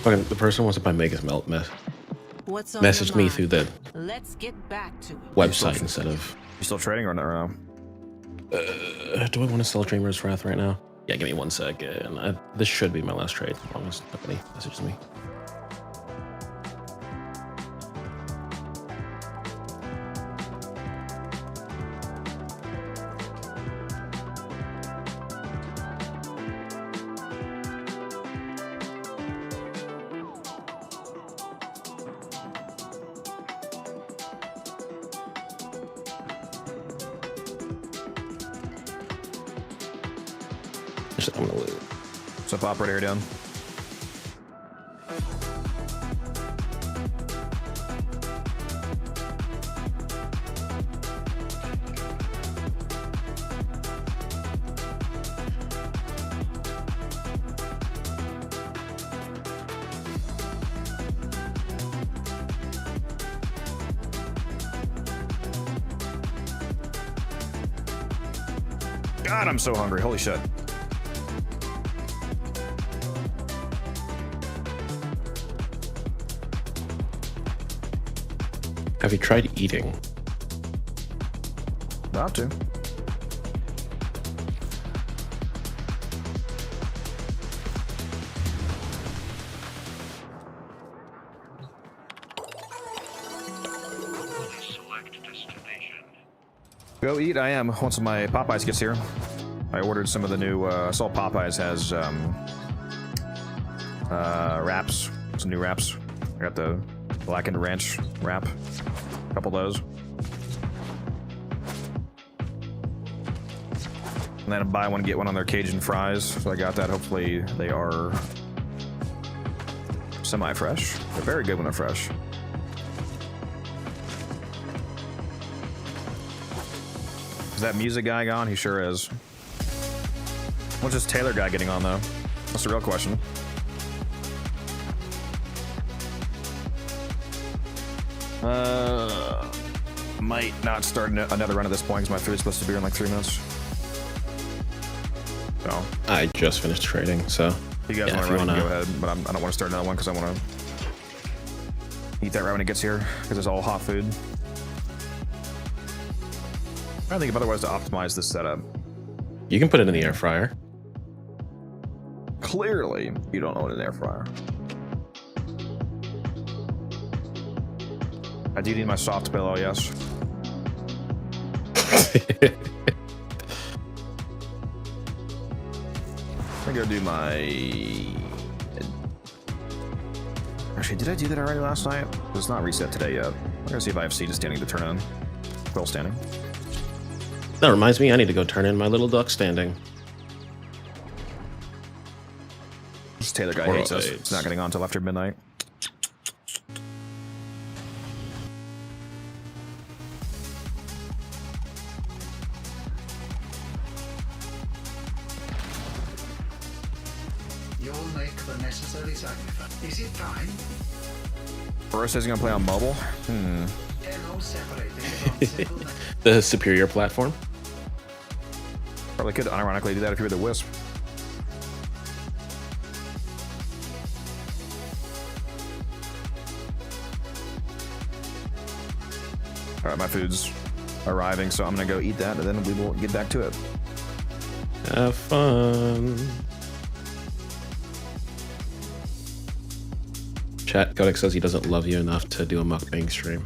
Fucking the person wants to buy Megas Melt What's on messaged your me mind? through the Let's get back to it. website instead of. You still trading or not? Do I want to sell Dreamer's Wrath right now? Yeah, give me 1 second. This should be my last trade as long as nobody messages me. I'm gonna lose. What's up, operator down? God, I'm so hungry. Holy shit. Have you tried eating? About to. Go eat, I am. Once my Popeyes gets here. I ordered some of the new, I saw Popeyes has, wraps. Some new wraps. I got the blackened ranch wrap. A couple of those. And then buy one, get one on their Cajun fries. So I got that. Hopefully they are semi-fresh. They're very good when they're fresh. Is that music guy gone? He sure is. What's this Taylor guy getting on, though? That's the real question. Might not start another run at this point because my food's supposed to be in like 3 minutes. So I just finished trading, so if you guys want to run, go ahead. But I don't want to start another one because I want to eat that right when it gets here because it's all hot food. I'm trying to think of other ways to optimize this setup. You can put it in the air fryer. Clearly, you don't own an air fryer. I do need my soft pillow, yes. I'm gonna go do my... Actually, did I do that already last night? It's not reset today yet. I'm gonna see if I have Siege standing to turn on. Quill standing. That reminds me, I need to go turn in my little duck standing. This Taylor guy hates us. It's not getting on until after midnight. You'll make the necessary sacrifice. Is it time? Burrow says he's gonna play on mobile. The superior platform. Probably could unironically do that if you were the Wisp. All right, my food's arriving, so I'm gonna go eat that, and then we will get back to it. Have fun. Chat, Kodak says he doesn't love you enough to do a mukbang stream.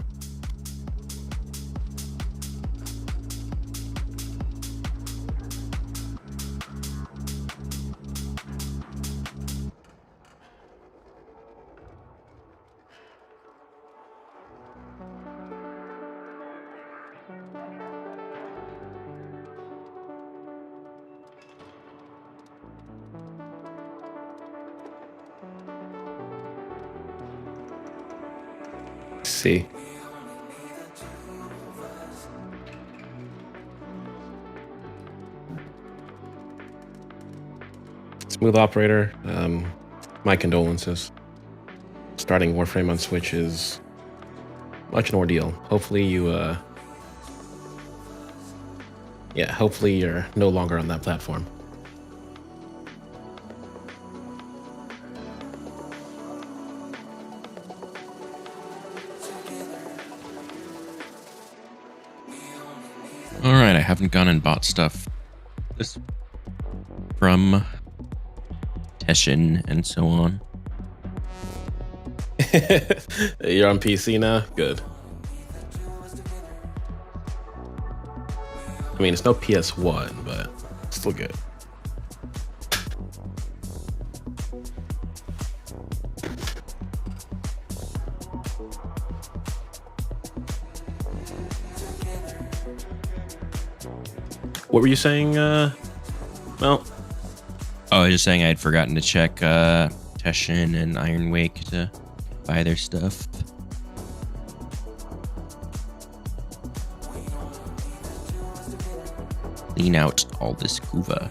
See. Smooth operator. My condolences. Starting Warframe on Switch is much an ordeal. Hopefully you yeah, hopefully you're no longer on that platform. haven't gone and bought stuff this from Teshin and so on. You're on PC now? Good. I mean, it's no PS1, but still good. What were you saying, Mel? Oh, I was just saying I had forgotten to check Teshin and Iron Wake to buy their stuff. Clean out all this Kuva.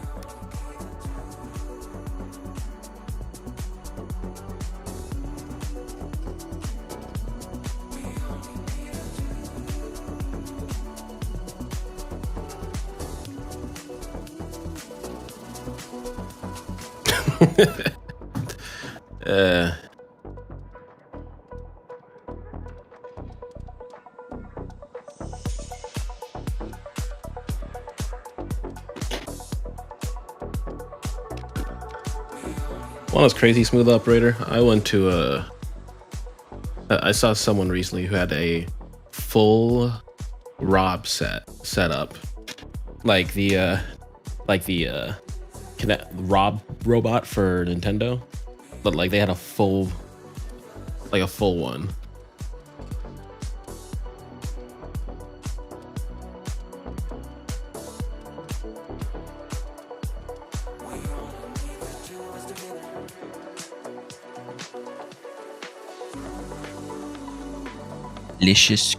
One of those crazy smooth operator. I went to I saw someone recently who had a full Rob set up, like the Rob robot for Nintendo, but like they had a full one. Delicious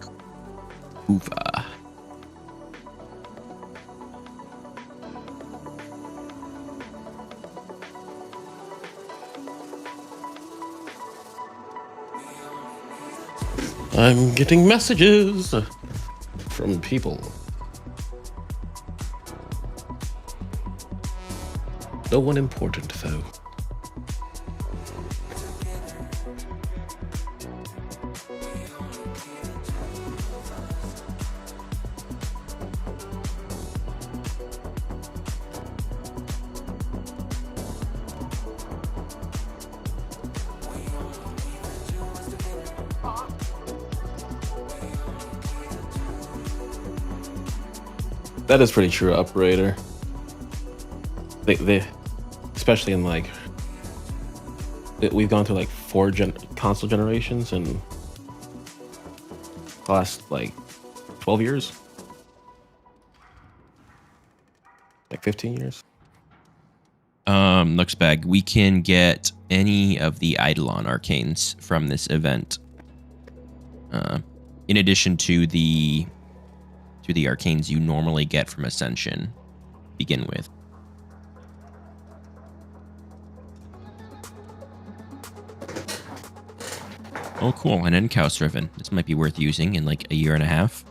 Kuva. I'm getting messages from people. No one important, though. That is pretty true, operator. They especially in like we've gone through like 4 console generations in the last like 12 years, like 15 years. Luxbag, we can get any of the Eidolon arcanes from this event. In addition to the arcanes you normally get from Ascension, begin with. Oh, cool. An Encaus Riven. This might be worth using in like a year and a half.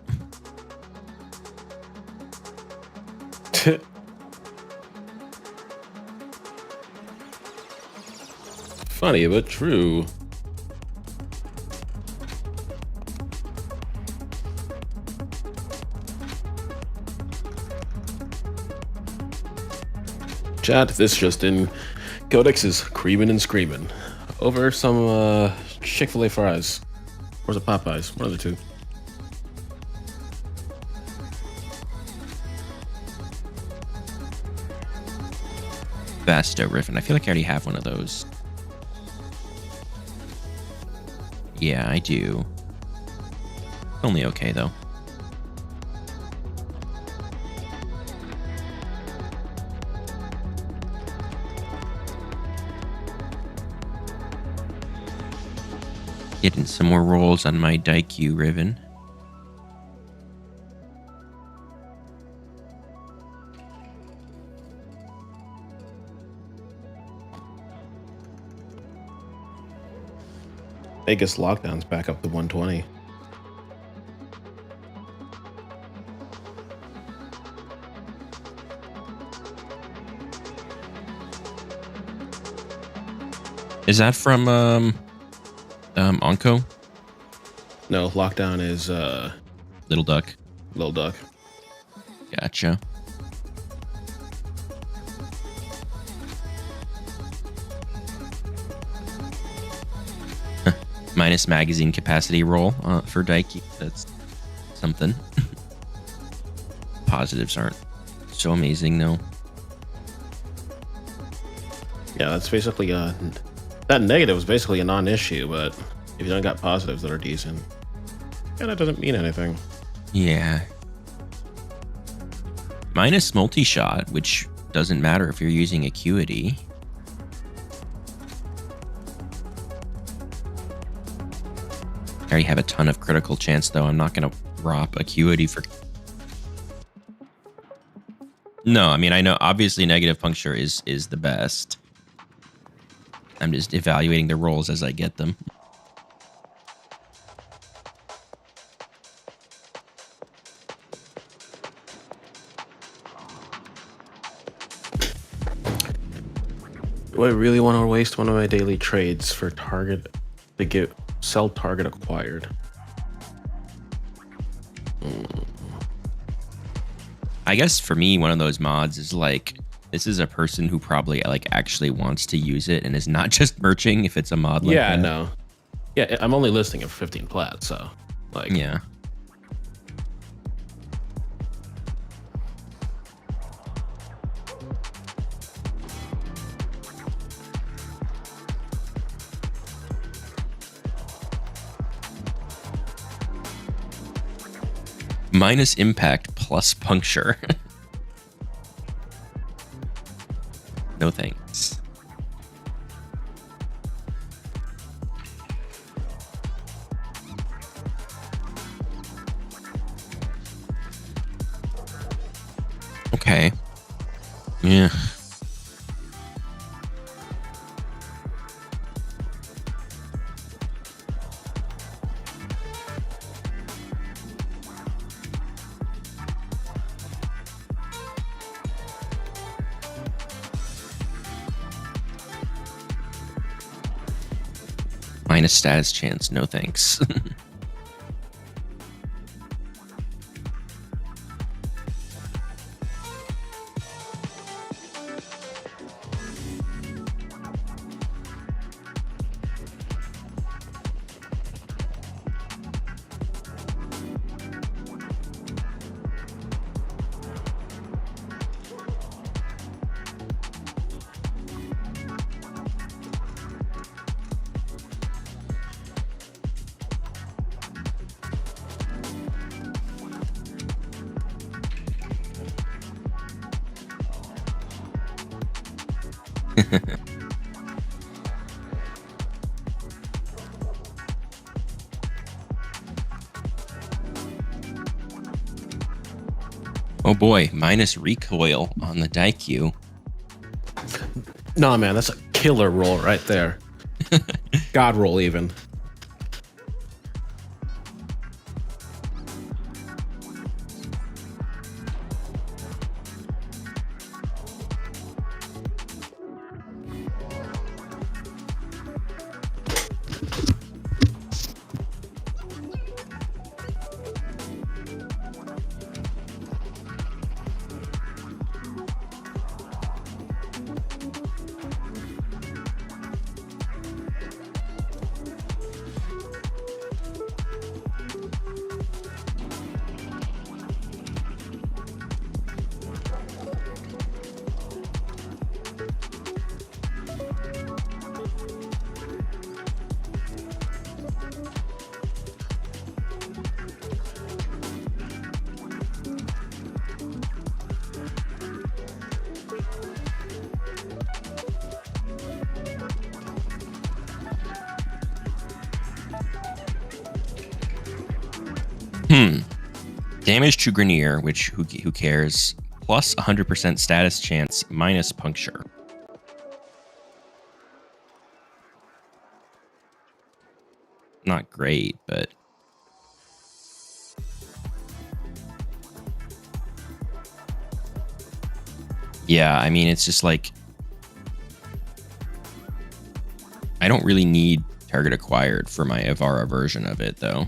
Funny, but true. Chat, this just in. Codex is creaming and screaming over some Chick-fil-A fries. Or is it Popeyes? One of the two. Vasto Riven. I feel like I already have one of those. Yeah, I do. Only okay, though. Getting some more rolls on my Daikyu Riven. Vegas lockdown's back up to 120. Is that from Onko? No, lockdown is Little Duck. Little Duck. Gotcha. Minus magazine capacity roll for Daiki. That's something. Positives aren't so amazing, though. Yeah, that's basically that negative is basically a non-issue, but if you don't got positives that are decent, yeah, that doesn't mean anything. Yeah. Minus multi-shot, which doesn't matter if you're using acuity. I already have a ton of critical chance, though. I'm not going to drop acuity for... No, I mean, I know obviously negative puncture is the best. I'm just evaluating the rolls as I get them. Do I really want to waste one of my daily trades for target to get sell target acquired? I guess for me, one of those mods is like, this is a person who probably like actually wants to use it and is not just merching if it's a mod like Yeah, that. no. Yeah, I'm only listing it for 15 plat, so like yeah. Minus impact plus puncture. No thanks. Okay. Yeah. Minus status chance, no thanks. Oh boy, minus recoil on the Daikyu. Nah, man, that's a killer roll right there. God roll even. Damage to Grenier, which who cares? Plus 100% status chance, minus puncture. Not great, but yeah, I mean, it's just like I don't really need target acquired for my Avara version of it, though.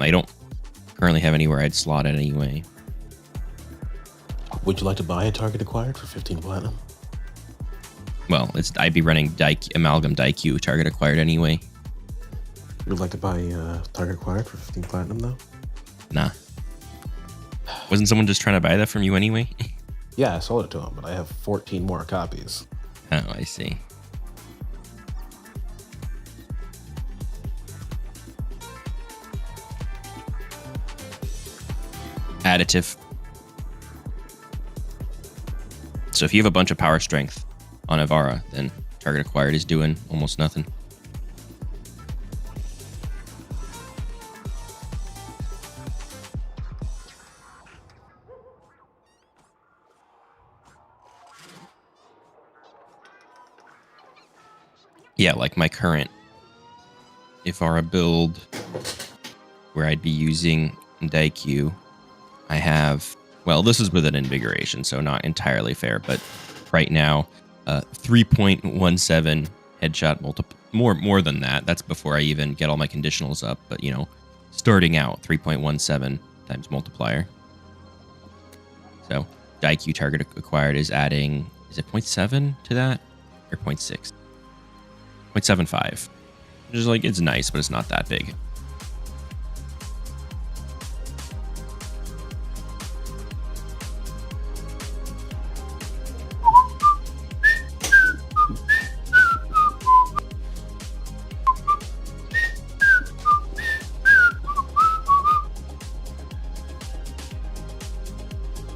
I don't currently have anywhere I'd slot it anyway. Would you like to buy a target acquired for 15 platinum? Well, I'd be running Amalgam Daikyu target acquired anyway. You would like to buy target acquired for 15 platinum though? Nah. Wasn't someone just trying to buy that from you anyway? Yeah, I sold it to him, but I have 14 more copies. Oh, I see. Additive. So if you have a bunch of power strength on Ivara, then target acquired is doing almost nothing. Yeah, like my current Ivara build, where I'd be using Daikyu, I have, well, this is with an invigoration, so not entirely fair, but right now, 3.17 headshot more than that. That's before I even get all my conditionals up, but you know, starting out 3.17 times multiplier. So Daikyu target acquired is adding, is it 0.7 to that or 0.6? 0.75, which is like, it's nice, but it's not that big.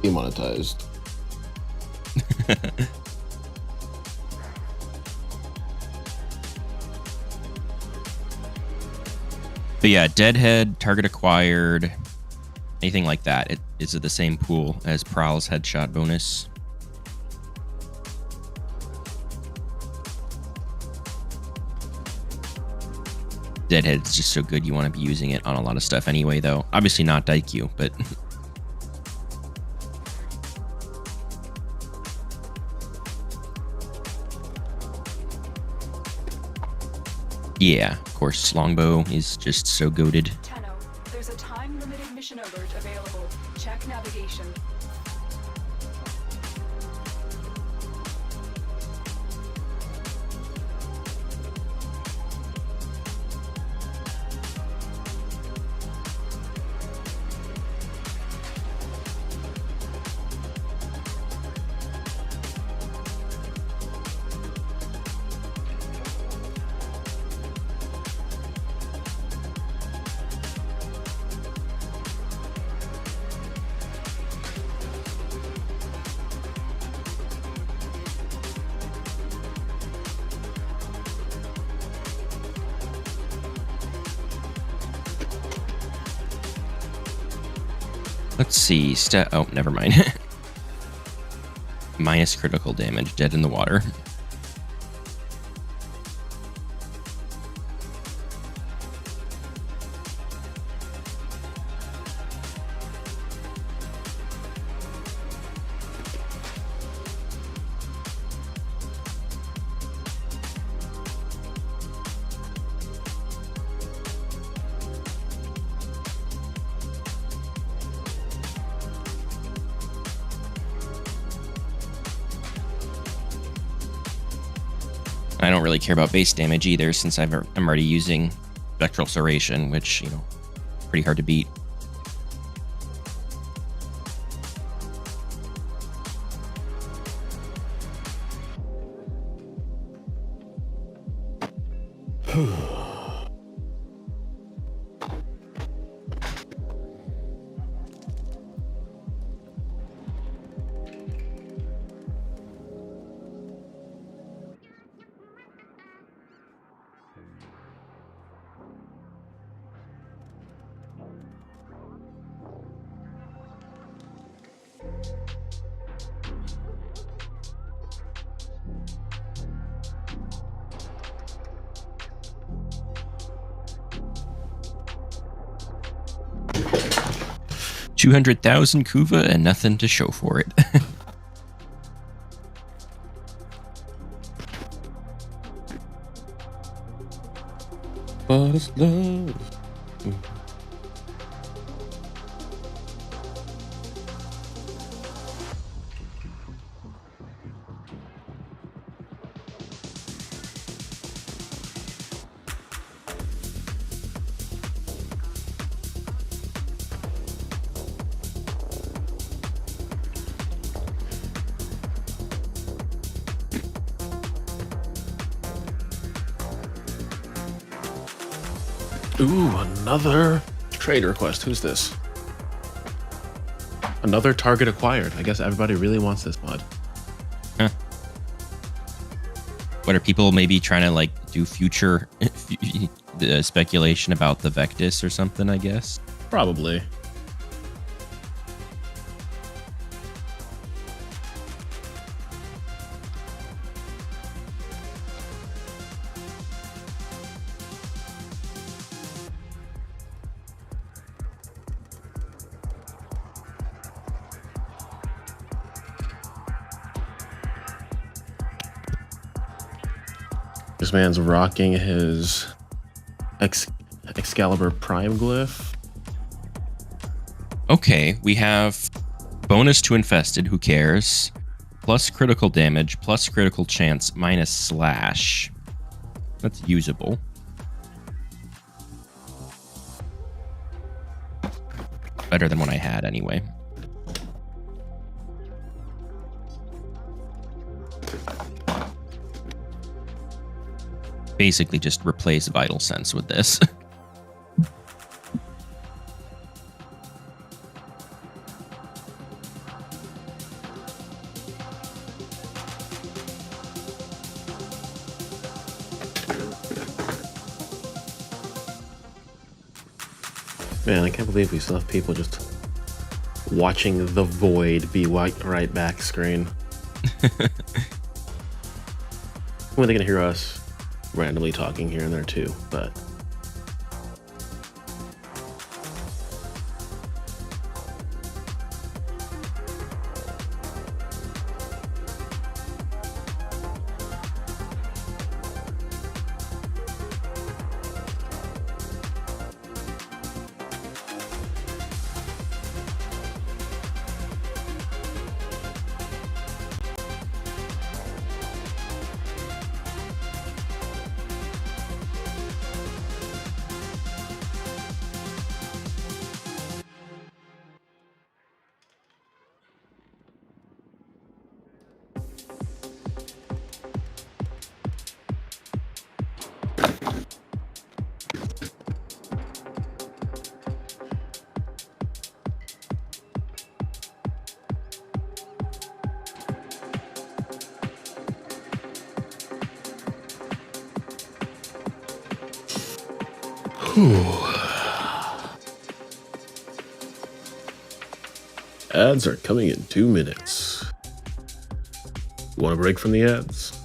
Demonetized. But yeah, Deadhead, target acquired, anything like that. Is it the same pool as Prowl's headshot bonus? Deadhead's just so good, you want to be using it on a lot of stuff anyway, though. Obviously not Daikyu, but... yeah, of course, Longbow is just so goated. Tenno, there's a time-limited mission alert available. Check navigation. Let's see, oh, never mind. Minus critical damage, dead in the water. I don't really care about base damage either, since I'm already using Spectral Serration, which, you know, pretty hard to beat. $200,000 Kuva and nothing to show for it. But it's love. Ooh, another trade request. Who's this? Another target acquired. I guess everybody really wants this mod. Huh. What are people maybe trying to like do future speculation about the Vectis or something, I guess? Probably. This man's rocking his Excalibur Prime glyph. Okay, we have bonus to infested, who cares? Plus critical damage, plus critical chance, minus slash. That's usable. Better than what I had anyway. Basically just replace Vital Sense with this. Man, I can't believe we still have people just watching the void be right back screen. When they can hear us randomly talking here and there too, but ads are coming in 2 minutes. You want a break from the ads?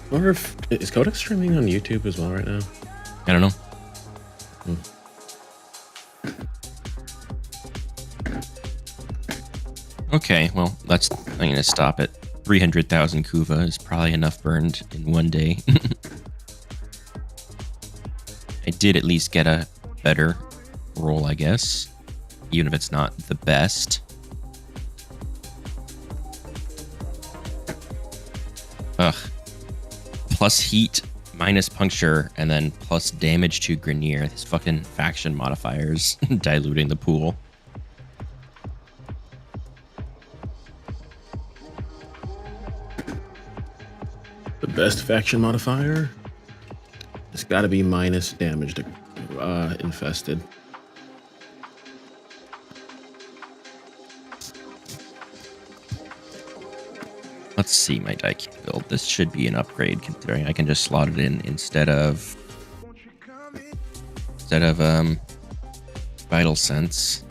I wonder if is Codex streaming on YouTube as well right now? I don't know. Okay, well, I'm gonna stop it. 300,000 Kuva is probably enough burned in one day. I did at least get a better roll, I guess, even if it's not the best. Ugh. Plus heat, minus puncture, and then plus damage to Grenier. These fucking faction modifiers diluting the pool. The best faction modifier? It's got to be minus damage to infested. Let's see my die build. This should be an upgrade considering I can just slot it in instead of Vital Sense.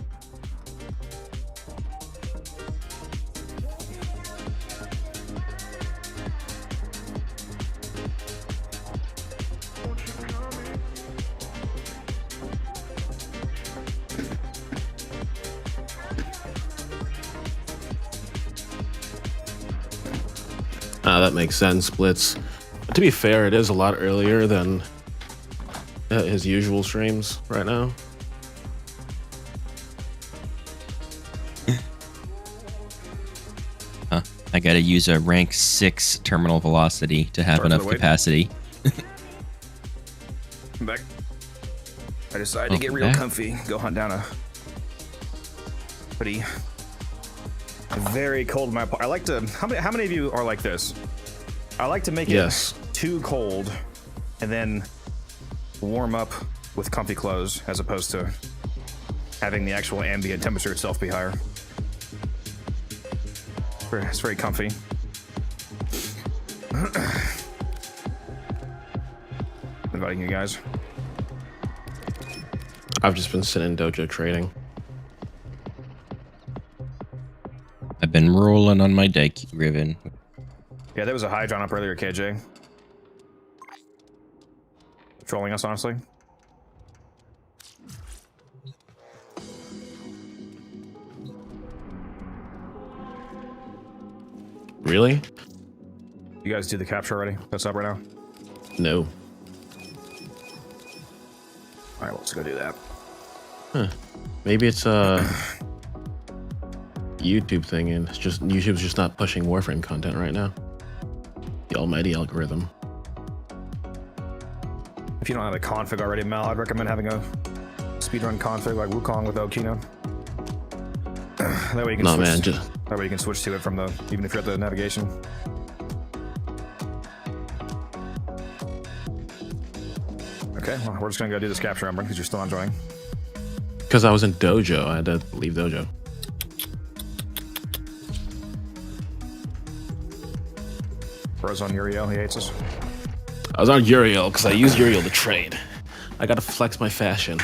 that makes sense. Blitz. To be fair, it is a lot earlier than his usual streams right now. I gotta use a rank 6 terminal velocity to have enough capacity. I'm back. I decided to get real comfy. Go hunt down a pretty very cold map. I like to. How many of you are like this? I like to make it too cold, and then warm up with comfy clothes, as opposed to having the actual ambient temperature itself be higher. It's very comfy. Inviting you guys. I've just been sitting dojo trading. I've been rolling on my deck, Riven. Yeah, there was a high drawn up earlier, KJ. Trolling us, honestly. Really? You guys do the capture already? That's up right now? No. Alright, let's go do that. Huh. Maybe it's a YouTube thing, and it's just YouTube's just not pushing Warframe content right now. The almighty algorithm. If you don't have a config already, Mel, I'd recommend having a speedrun config like Wukong with Okina. That way you can switch. That way you can switch to it from the, even if you're at the navigation. Okay, well, we're just gonna go do this capture, Ember, because you're still not joining. Because I was in dojo, I had to leave dojo. Bro's on Uriel, he hates us. I was on Uriel because I used Uriel to trade. I gotta flex my fashion.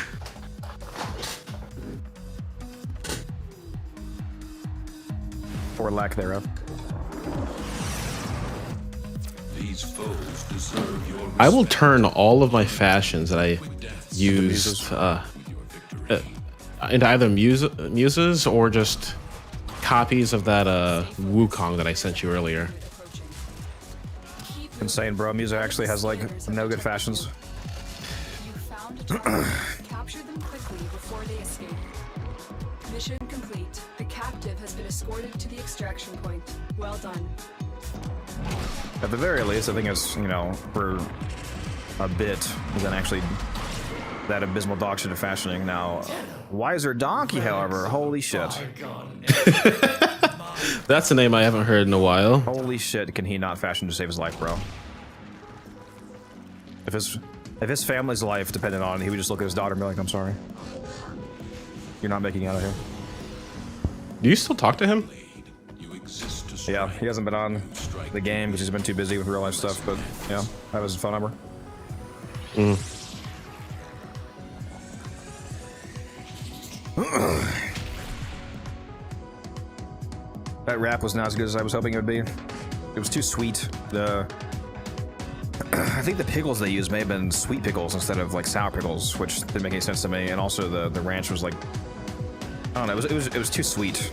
Or lack thereof. These foes deserve your I will turn all of my fashions that I used into either muses or just copies of that Wukong that I sent you earlier. Insane, bro. Musa actually has like no good fashions. You found a target. Capture them quickly before they escape. Mission complete. The captive has been escorted to the extraction point. Well done. At the very least, I think it's, you know, for a bit than actually that abysmal dog shit of fashioning. Now, Wiser Donkey, however, holy shit. That's a name I haven't heard in a while. Holy shit, can he not fashion to save his life, bro? If his family's life depended on it, he would just look at his daughter and be like, I'm sorry. You're not making it out of here. Do you still talk to him? Yeah, he hasn't been on the game because he's been too busy with real life stuff, but yeah, that was his phone number. That rap was not as good as I was hoping it would be. It was too sweet. I think the pickles they used may have been sweet pickles instead of like sour pickles, which didn't make any sense to me. And also the ranch was like, I don't know, it was too sweet.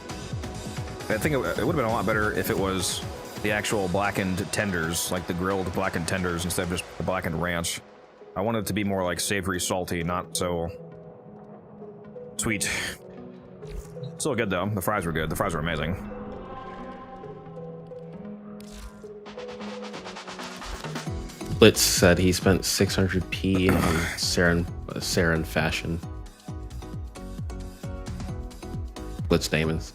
I think it would have been a lot better if it was the actual blackened tenders, like the grilled blackened tenders instead of just the blackened ranch. I wanted it to be more like savory, salty, not so sweet. Still good though. The fries were good. The fries were amazing. Blitz said he spent 600p on Saren fashion. Blitz Damons.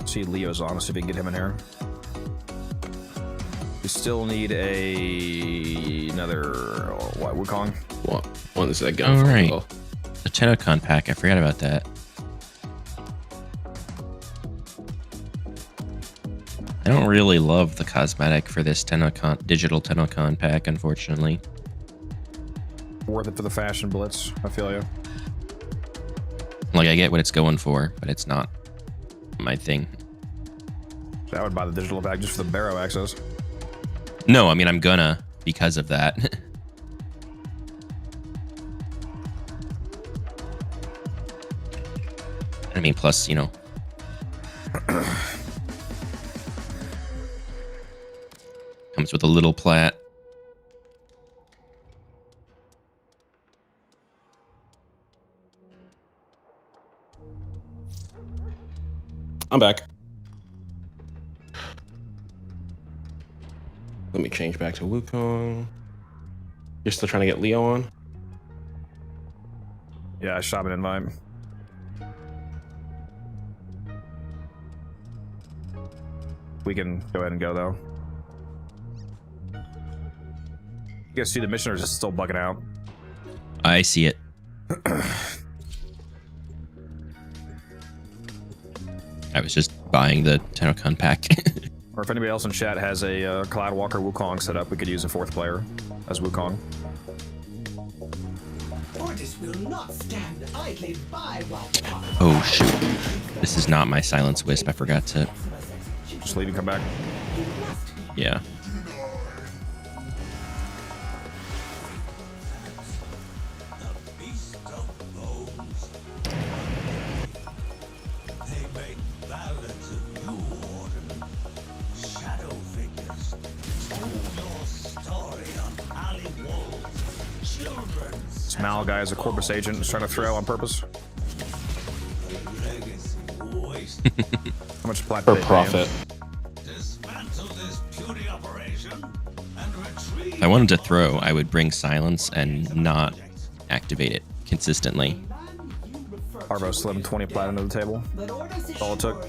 See Leo's on, let's see if we can get him in here. We still need another what Wukong? What? One second. All right. The TennoCon pack. I forgot about that. I don't really love the cosmetic for this digital TennoCon pack, unfortunately. Worth it for the fashion blitz. I feel you. Like, I get what it's going for, but it's not my thing. So I would buy the digital pack just for the barrow access. No, I mean, I'm gonna because of that. I mean, plus, you know. Comes with a little plat. I'm back. Let me change back to Wukong. You're still trying to get Leo on? Yeah, I shot an invite. We can go ahead and go though. You guys see the missioners is still bugging out. I see it. I was just buying the TennoCon pack. Or if anybody else in chat has a Cloudwalker Wukong set up, we could use a 4th player as Wukong. Orders will not stand idly by while Oh shoot. This is not my Silence Wisp. I forgot to... Just leave and come back. Yeah. This Mal guy is a Corpus agent is trying to throw on purpose. How much plat For did they pay profit. him? If I wanted to throw, I would bring Silence and not activate it consistently. Arvo slim 20 plat into the table. That's all it took.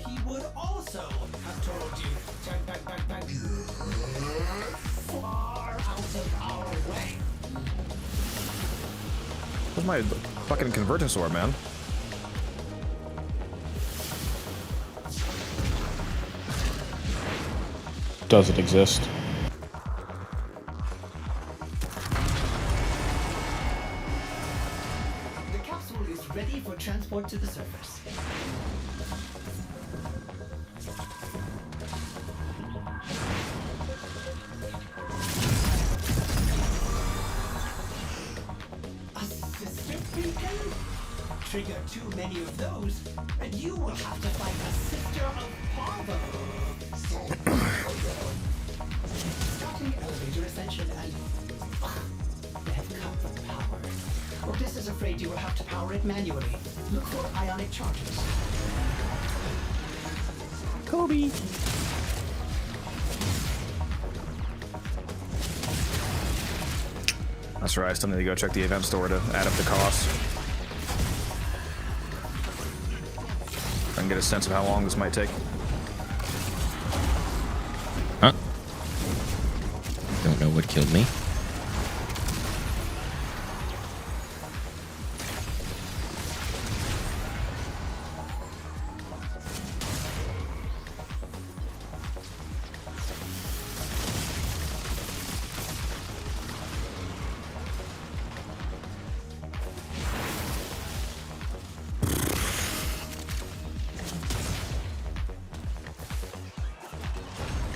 Where's my fucking convergence orb, man? Does it exist? the capsule is ready for transport to the surface. A sister beacon? Trigger too many of those, and you will have to fight a sister of Parvo. Starting elevator ascension and they have cut the power. Ortis is afraid you will have to power it manually. Look for ionic charges. Kobe. That's right, I still need to go check the event store to add up the costs. I can get a sense of how long this might take. Huh? Don't know what killed me.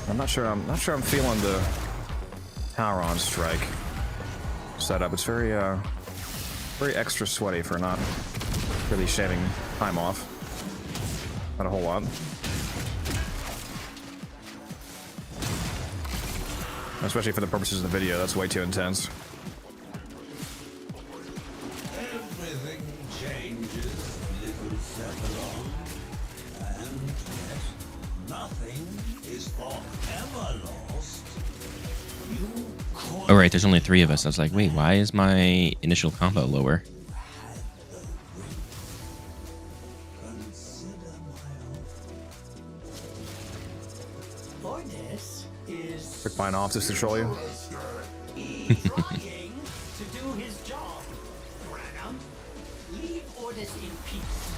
I'm not sure I'm feeling the Tauron strike setup. It's very extra sweaty for not really shaving time off. Not a whole lot. Especially for the purposes of the video, that's way too intense. Everything changes, little Sephiroth. And yet, nothing is forever lost. You Oh right, there's only 3 of us. I was like, wait, why is my initial combo lower? Ordis is Took mine off just to troll you. he's trying to do his job. Branham, leave Ordis in peace.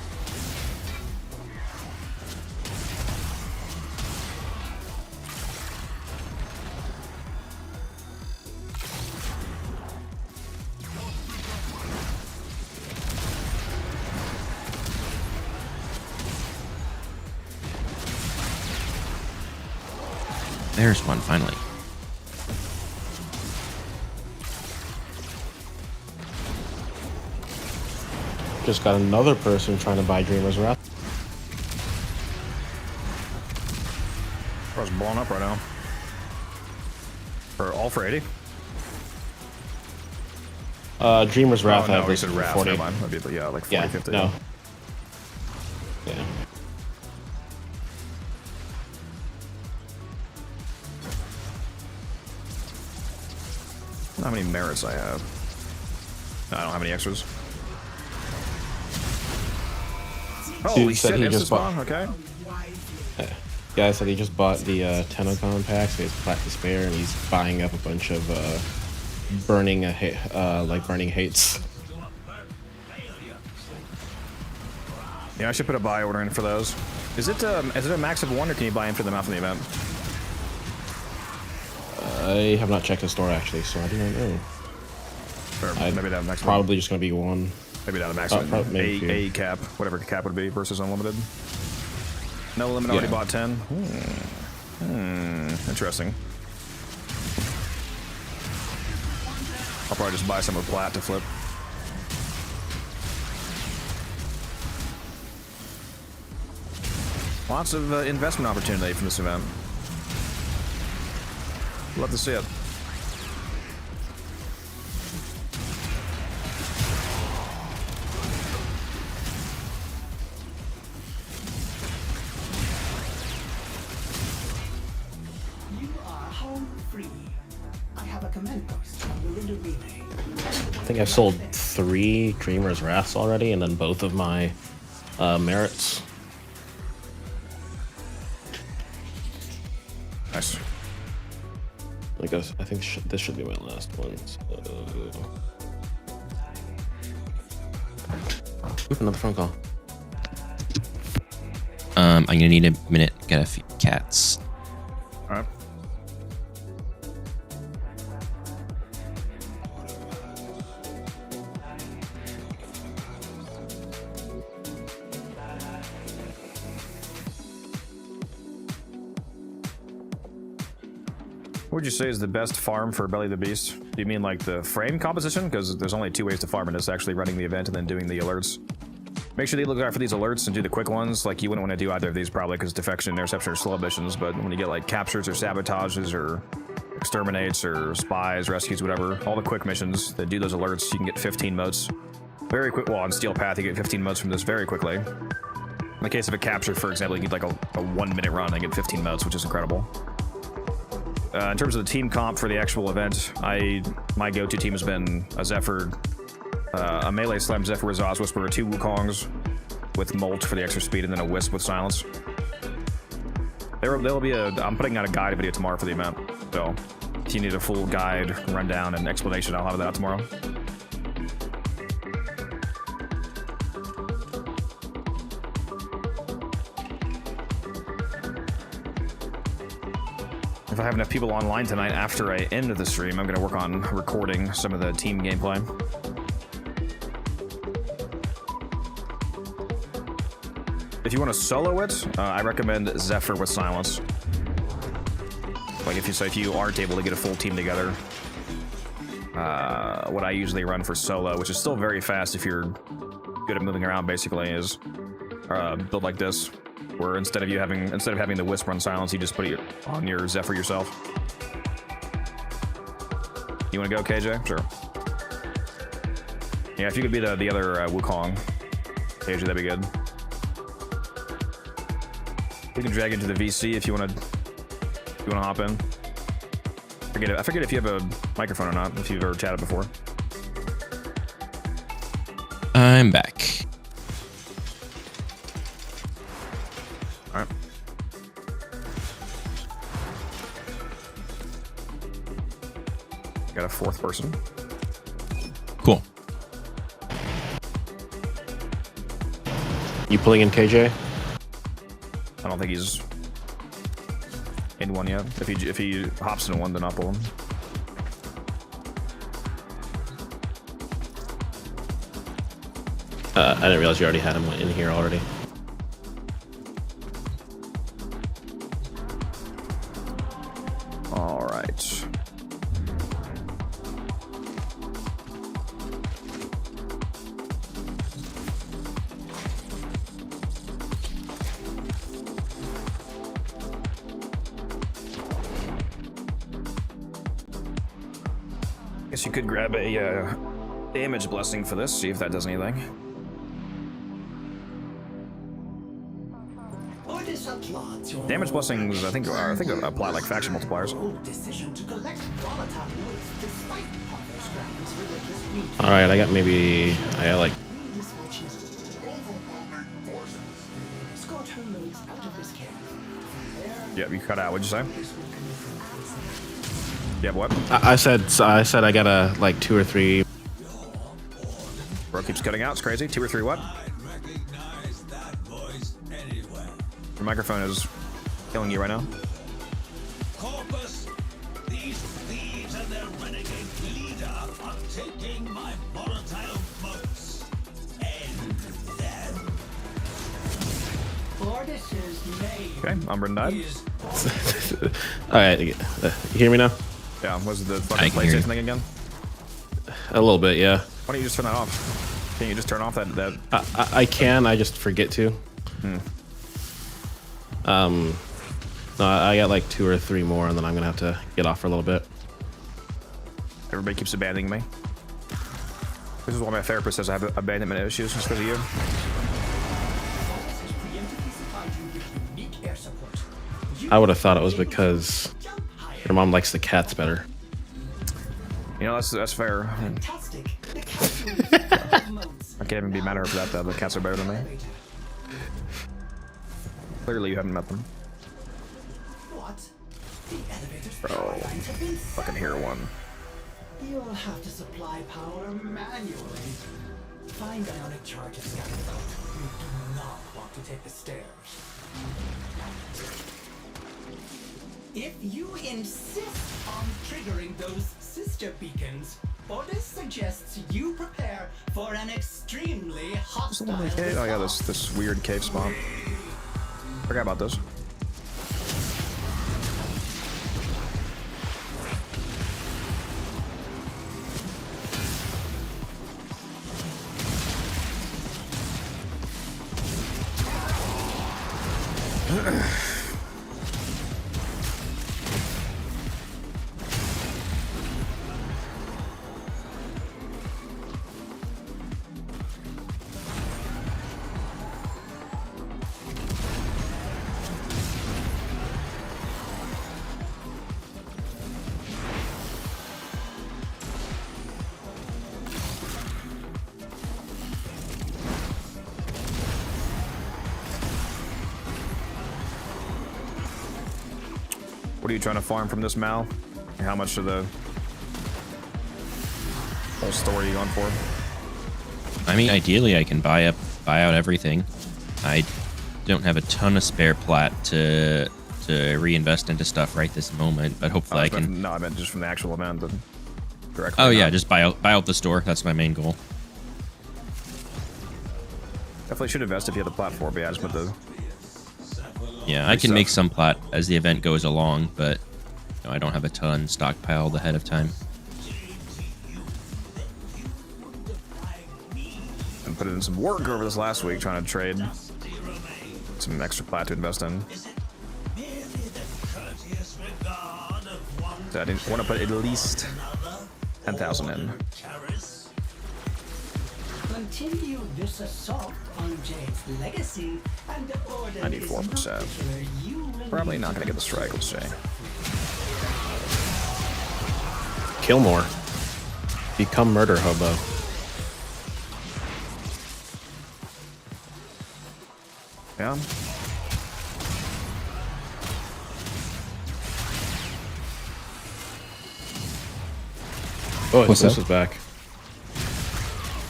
There's one, finally. Just got another person trying to buy Dreamer's Wrath. Car's blown up right now. For all for 80? Dreamer's Wrath. Oh, I no, have we this said for Wrath. 40. Never mind. That'd be, yeah, like 40, Yeah, 50. no. Yeah. How many merits I have? I don't have any extras. Holy said shit, he instant just bought- spawn, okay. Guy said he just bought the TennoCon pack, so he has plat to spare, and he's buying up a bunch of burning hates. Yeah, I should put a buy order in for those. Is it a max of 1, or can you buy in for them after the event? I have not checked the store actually, so I do not know. Or maybe that max. Probably just gonna be 1. Maybe not a max. maybe A cap, whatever the cap would be versus unlimited. No limit. Already bought 10. Interesting. I'll probably just buy some with plat to flip. Lots of investment opportunity from this event. Love to see it. You are home free. I have a command post willing to remake. I think I've sold 3 Dreamer's Wraths already, and then both of my merits. Nice. I think this should be my last one. So... Oop, another phone call. I'm gonna need a minute. Get a few cats. All right. What would you say is the best farm for Belly of the Beast? Do you mean like the frame composition? Because there's only 2 ways to farm it. It's actually running the event and then doing the alerts. Make sure that you look out for these alerts and do the quick ones. Like, you wouldn't want to do either of these probably because defection and interception are slow missions, but when you get like captures or sabotages or exterminates or spies, rescues, whatever, all the quick missions that do those alerts, you can get 15 motes. Very quick. Well, on Steel Path, you get 15 motes from this very quickly. In the case of a capture, for example, you get like a 1-minute run and get 15 motes, which is incredible. In terms of the team comp for the actual event, my go-to team has been a Zephyr, a melee slam Zephyr with Oz Whisperer, 2 Wukongs with Molt for the extra speed, and then a Wisp with Silence. There'll be I'm putting out a guide video tomorrow for the event, so if you need a full guide, rundown, and explanation, I'll have that out tomorrow. If I have enough people online tonight after I end the stream, I'm going to work on recording some of the team gameplay. If you want to solo it, I recommend Zephyr with Silence. Like if you aren't able to get a full team together, what I usually run for solo, which is still very fast if you're good at moving around, basically, is build like this. Where instead of having the Wisp run Silence, you just put it on your Zephyr yourself. You want to go, KJ? Sure. Yeah, if you could be the other Wukong, KJ, that'd be good. We can drag into the VC if you want to hop in. I forget if you have a microphone or not. If you've ever chatted before. I'm back. All right. Got a 4th person. Cool. You pulling in KJ? I don't think he's in one yet. If he hops into one, then I'll pull him. I didn't realize you already had him in here already. All right. Guess you could grab a damage blessing for this, see if that does anything. Damage blessings, I think apply like faction multipliers. All right, I got like. Yeah, you cut out. What'd you say? Yeah, what? I said I got a like 2 or 3. Bro keeps cutting out. It's crazy. 2 or 3 what? Your microphone is killing you right now. Corpus, these thieves and their renegade leader are taking my volatile boats. End them. Okay, Umbran died. All right, you hear me now? Yeah, was the fucking PlayStation thing again? A little bit, yeah. Why don't you just turn that off? Can you just turn off that? I can. I just forget to. No, I got like 2 or 3 more, and then I'm gonna have to get off for a little bit. Everybody keeps abandoning me. This is why my therapist says I have abandonment issues. It's because of you. I would have thought it was because your mom likes the cats better. You know, that's fair. I can't even be mad at her for that, though. The cats are better than me. Clearly, you haven't met them. Bro, fucking hero one. You'll have to supply power manually. Find ionic charges scattered about. You do not want to take the stairs. If you insist on triggering those sister beacons, Orders suggests you prepare for an extremely hostile Oh yeah, this weird cave spawn. Forgot about this. What are you trying to farm from this Mal? How much of the whole story are you going for? I mean, ideally, I can buy out everything. I don't have a ton of spare plat to reinvest into stuff right this moment, but hopefully I can. No, I meant just from the actual event. Directly. Oh yeah, just buy out the store. That's my main goal. Definitely should invest if you have the platform. But yeah, just put the. Yeah, I can make some plat as the event goes along, but you know, I don't have a ton stockpiled ahead of time. And put in some work over this last week trying to trade some extra plat to invest in. So I didn't want to put at least 10,000 in. Continue this assault on Jade's legacy and the order 94%. Probably not gonna get the strike, let's say. Kill more. Become murder hobo. Yeah. Oh, What's this up? is back.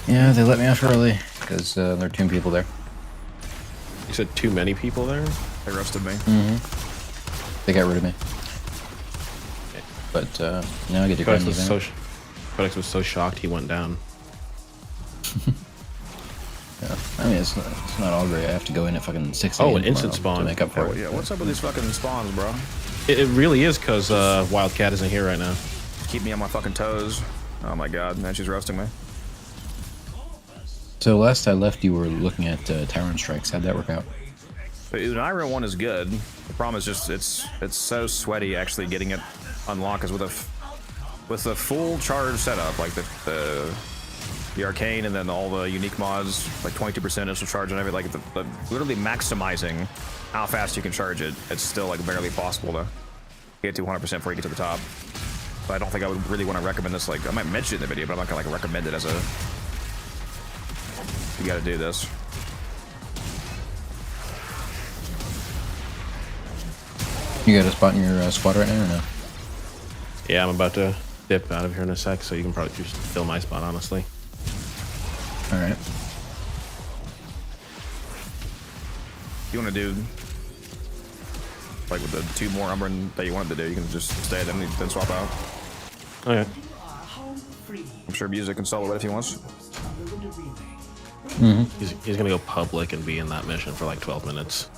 Yeah, they let me off early because there are 2 people there. You said too many people there? They roasted me. They got rid of me. But now I get to grind the event. Codex was so shocked he went down. Yeah, I mean it's not all great. I have to go in at fucking 6 Oh, a.m. an instant tomorrow spawn. to make up for it. Yeah, what's up with these fucking spawns, bro? It really is because Wildcat isn't here right now. Keep me on my fucking toes. Oh my god, man, she's roasting me. So last I left, you were looking at Tyrant Strikes. How'd that work out? But an Iron one is good. The problem is just it's so sweaty actually getting it unlocked. Because with with the full charge setup, like the arcane and then all the unique mods, like 22% initial charge and everything, like the literally maximizing how fast you can charge it. It's still like barely possible to get to 100% before you get to the top. But I don't think I would really want to recommend this. Like, I might mention it in the video, but I'm not gonna like recommend it as a. You got to do this. You got a spot in your squad right now or no? Yeah, I'm about to dip out of here in a sec, so you can probably just fill my spot, honestly. All right. You want to do like with the 2 more Umbran that you wanted to do, you can just stay then swap out. Okay. I'm sure Music can solo it if he wants. He's gonna go public and be in that mission for like 12 minutes.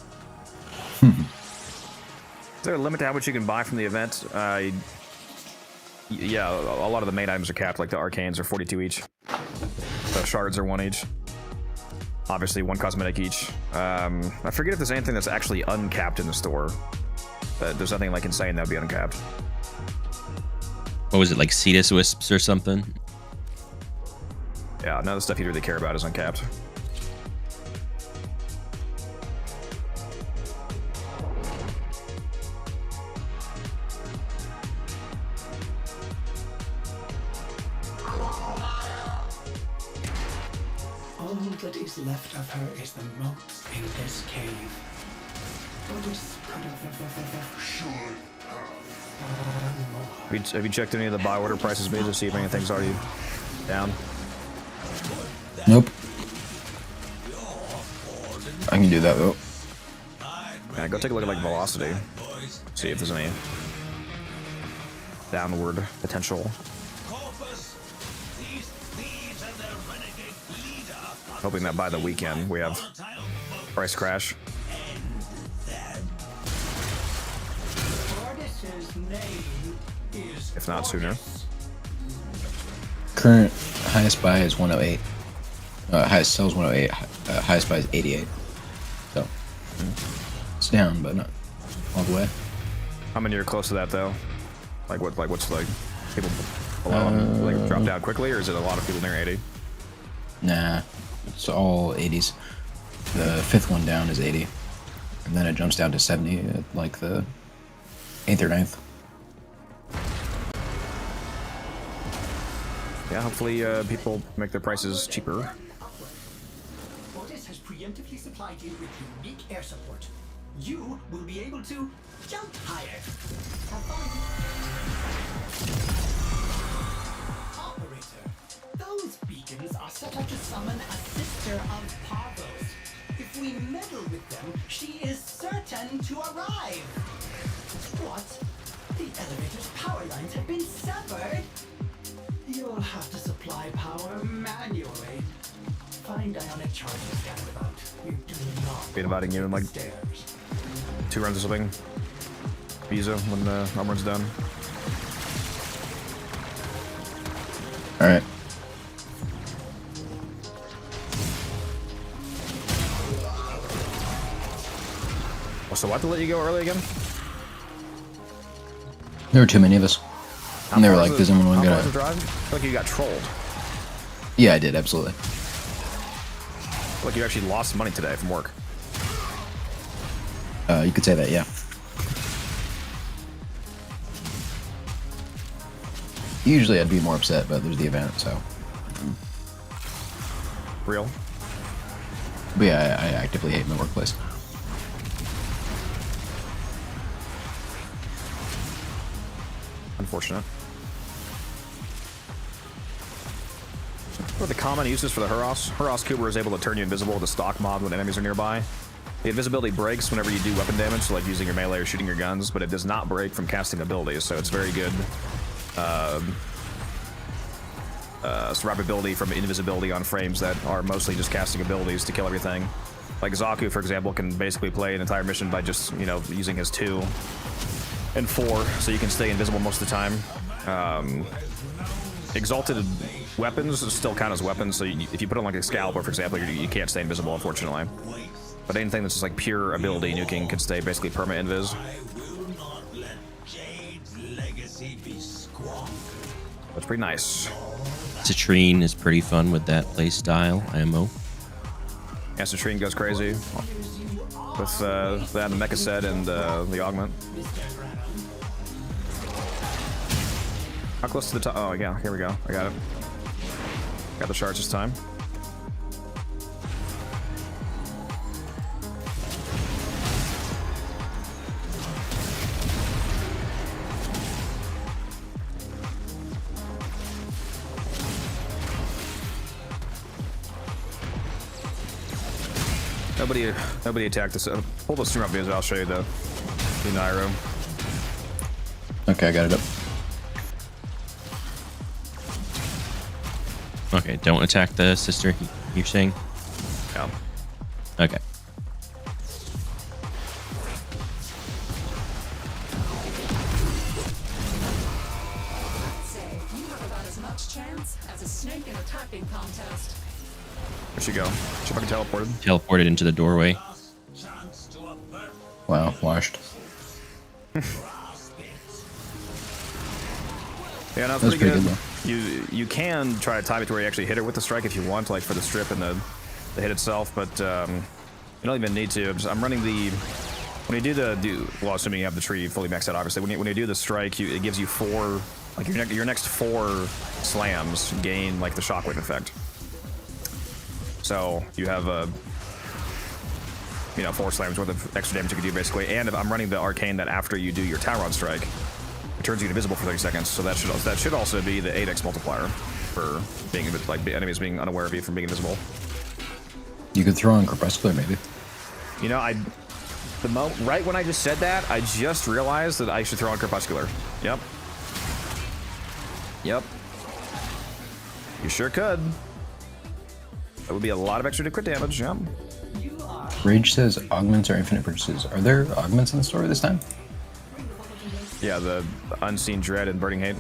Is there a limit to how much you can buy from the event? Yeah, a lot of the main items are capped, like the arcanes are 42 each. The shards are 1 each. Obviously 1 cosmetic each. I forget if there's anything that's actually uncapped in the store. But there's nothing like insane that would be uncapped. What was it, like Cetus Wisps or something? Yeah, none of the stuff you really care about is uncapped. All that is left of her is the moat in this cave. Have you checked any of the buy order prices, maybe, to see if anything's already down? Nope. I can do that though. Yeah, go take a look at like velocity. See if there's any downward potential. Hoping that by the weekend we have price crash. If not sooner. Current highest buy is 108. Highest sell is 108. Highest buy is 88. So it's down, but not all the way. How many are close to that though? Like what's like people below them, like drop down quickly, or is it a lot of people near 80? Nah, it's all 80s. The 5th one down is 80, and then it jumps down to 70 at like the 8th or 9th. Yeah, hopefully people make their prices cheaper. Fortis has preemptively supplied you with unique air support. You will be able to jump higher. Have fun. Operator, those beacons are set up to summon a sister of Parvos. If we meddle with them, she is certain to arrive. What? The elevator's power lines have been severed? You'll have to supply power manually. Find ionic charges scattered about. You do not. Be inviting you in like 2 runs or something. Visa when the run's done. Alright. So what to let you go early again? There were too many of us. And they were like, does anyone want to How go? far is the drive? I feel like you got trolled. Yeah, I did, absolutely. Like you actually lost money today from work. You could say that, yeah. Usually I'd be more upset, but there's the event, so. Real? But yeah, I actively hate my workplace. Unfortunate. What are the common uses for the Huros? Huros Kuber is able to turn you invisible with a stock mod when enemies are nearby. The invisibility breaks whenever you do weapon damage, so like using your melee or shooting your guns, but it does not break from casting abilities, so it's very good survivability from invisibility on frames that are mostly just casting abilities to kill everything. Like Zaku, for example, can basically play an entire mission by just, you know, using his 2 and 4, so you can stay invisible most of the time. Exalted weapons still count as weapons, so if you put on like Excalibur, for example, you can't stay invisible, unfortunately. But anything that's just like pure ability nuking can stay basically perma-invis. I will not let Jade's legacy be squandered. pretty nice. Citrine is pretty fun with that play style, IMO. Yeah, Citrine goes crazy with that and the Mecha set and the augment. How close to the top? Oh, yeah, here we go. I got it. Got the shards this time. Nobody attacked us. Pull the stream up videos. I'll show you the Nairo. Okay, I got it up. Okay, don't attack the sister. You're saying? Yeah. Okay. Say, you have about as much chance as a snake in a typing contest. Where'd she go? She fucking teleported. Teleported into the doorway. Wow, washed. Yeah, no, it's That's pretty pretty good. good, You can try to time it to where you actually hit her with the strike if you want, like for the strip and the hit itself, but you don't even need to. I'm running the when you do well, assuming you have the tree fully maxed out, obviously. When you do the strike, it gives you 4, like your next 4 slams gain like the shockwave effect. So you have 4 slams worth of extra damage you can do basically. And if I'm running the arcane that after you do your Tauron strike, it turns you invisible for 30 seconds. So that should also be the 8x multiplier for being like enemies being unaware of you from being invisible. You could throw on Crepuscular maybe. You know, right when I just said that, I just realized that I should throw on Crepuscular. Yep. Yep. You sure could. That would be a lot of extra crit damage, yeah. Rage says augments are infinite purchases. Are there augments in the store this time? Yeah, the Unseen Dread and Burning Hate.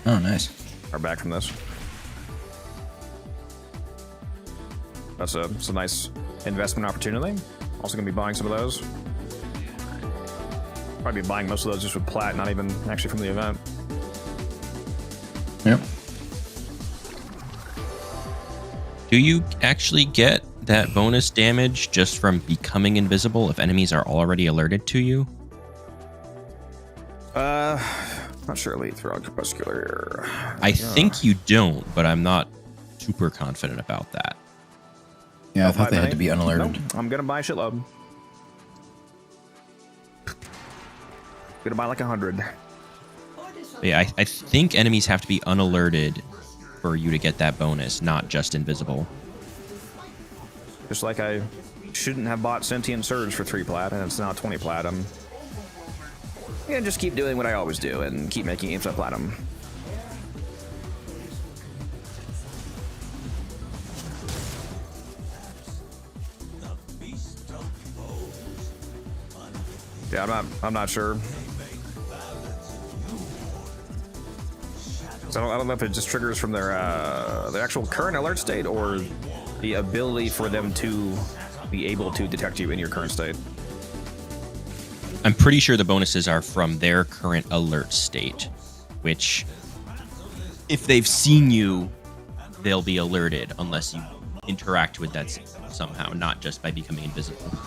Oh, nice. Are back from this. That's a nice investment opportunity. Also gonna be buying some of those. Probably be buying most of those just with plat, not even actually from the event. Yep. Do you actually get that bonus damage just from becoming invisible if enemies are already alerted to you? Not sure Elite throw on Crepuscular. I think you don't, but I'm not super confident about that. Yeah, I thought they had to be unalerted. Nope, I'm gonna buy a shitload. Gonna buy like 100. Yeah, I think enemies have to be unalerted for you to get that bonus, not just invisible. Just like I shouldn't have bought Sentient Surge for 3 plat, and it's now 20 plat. I'm gonna just keep doing what I always do and keep making infinite platinum. Yeah, I'm not sure. So I don't know if it just triggers from their actual current alert state or the ability for them to be able to detect you in your current state. I'm pretty sure the bonuses are from their current alert state, which if they've seen you, they'll be alerted unless you interact with that somehow, not just by becoming invisible.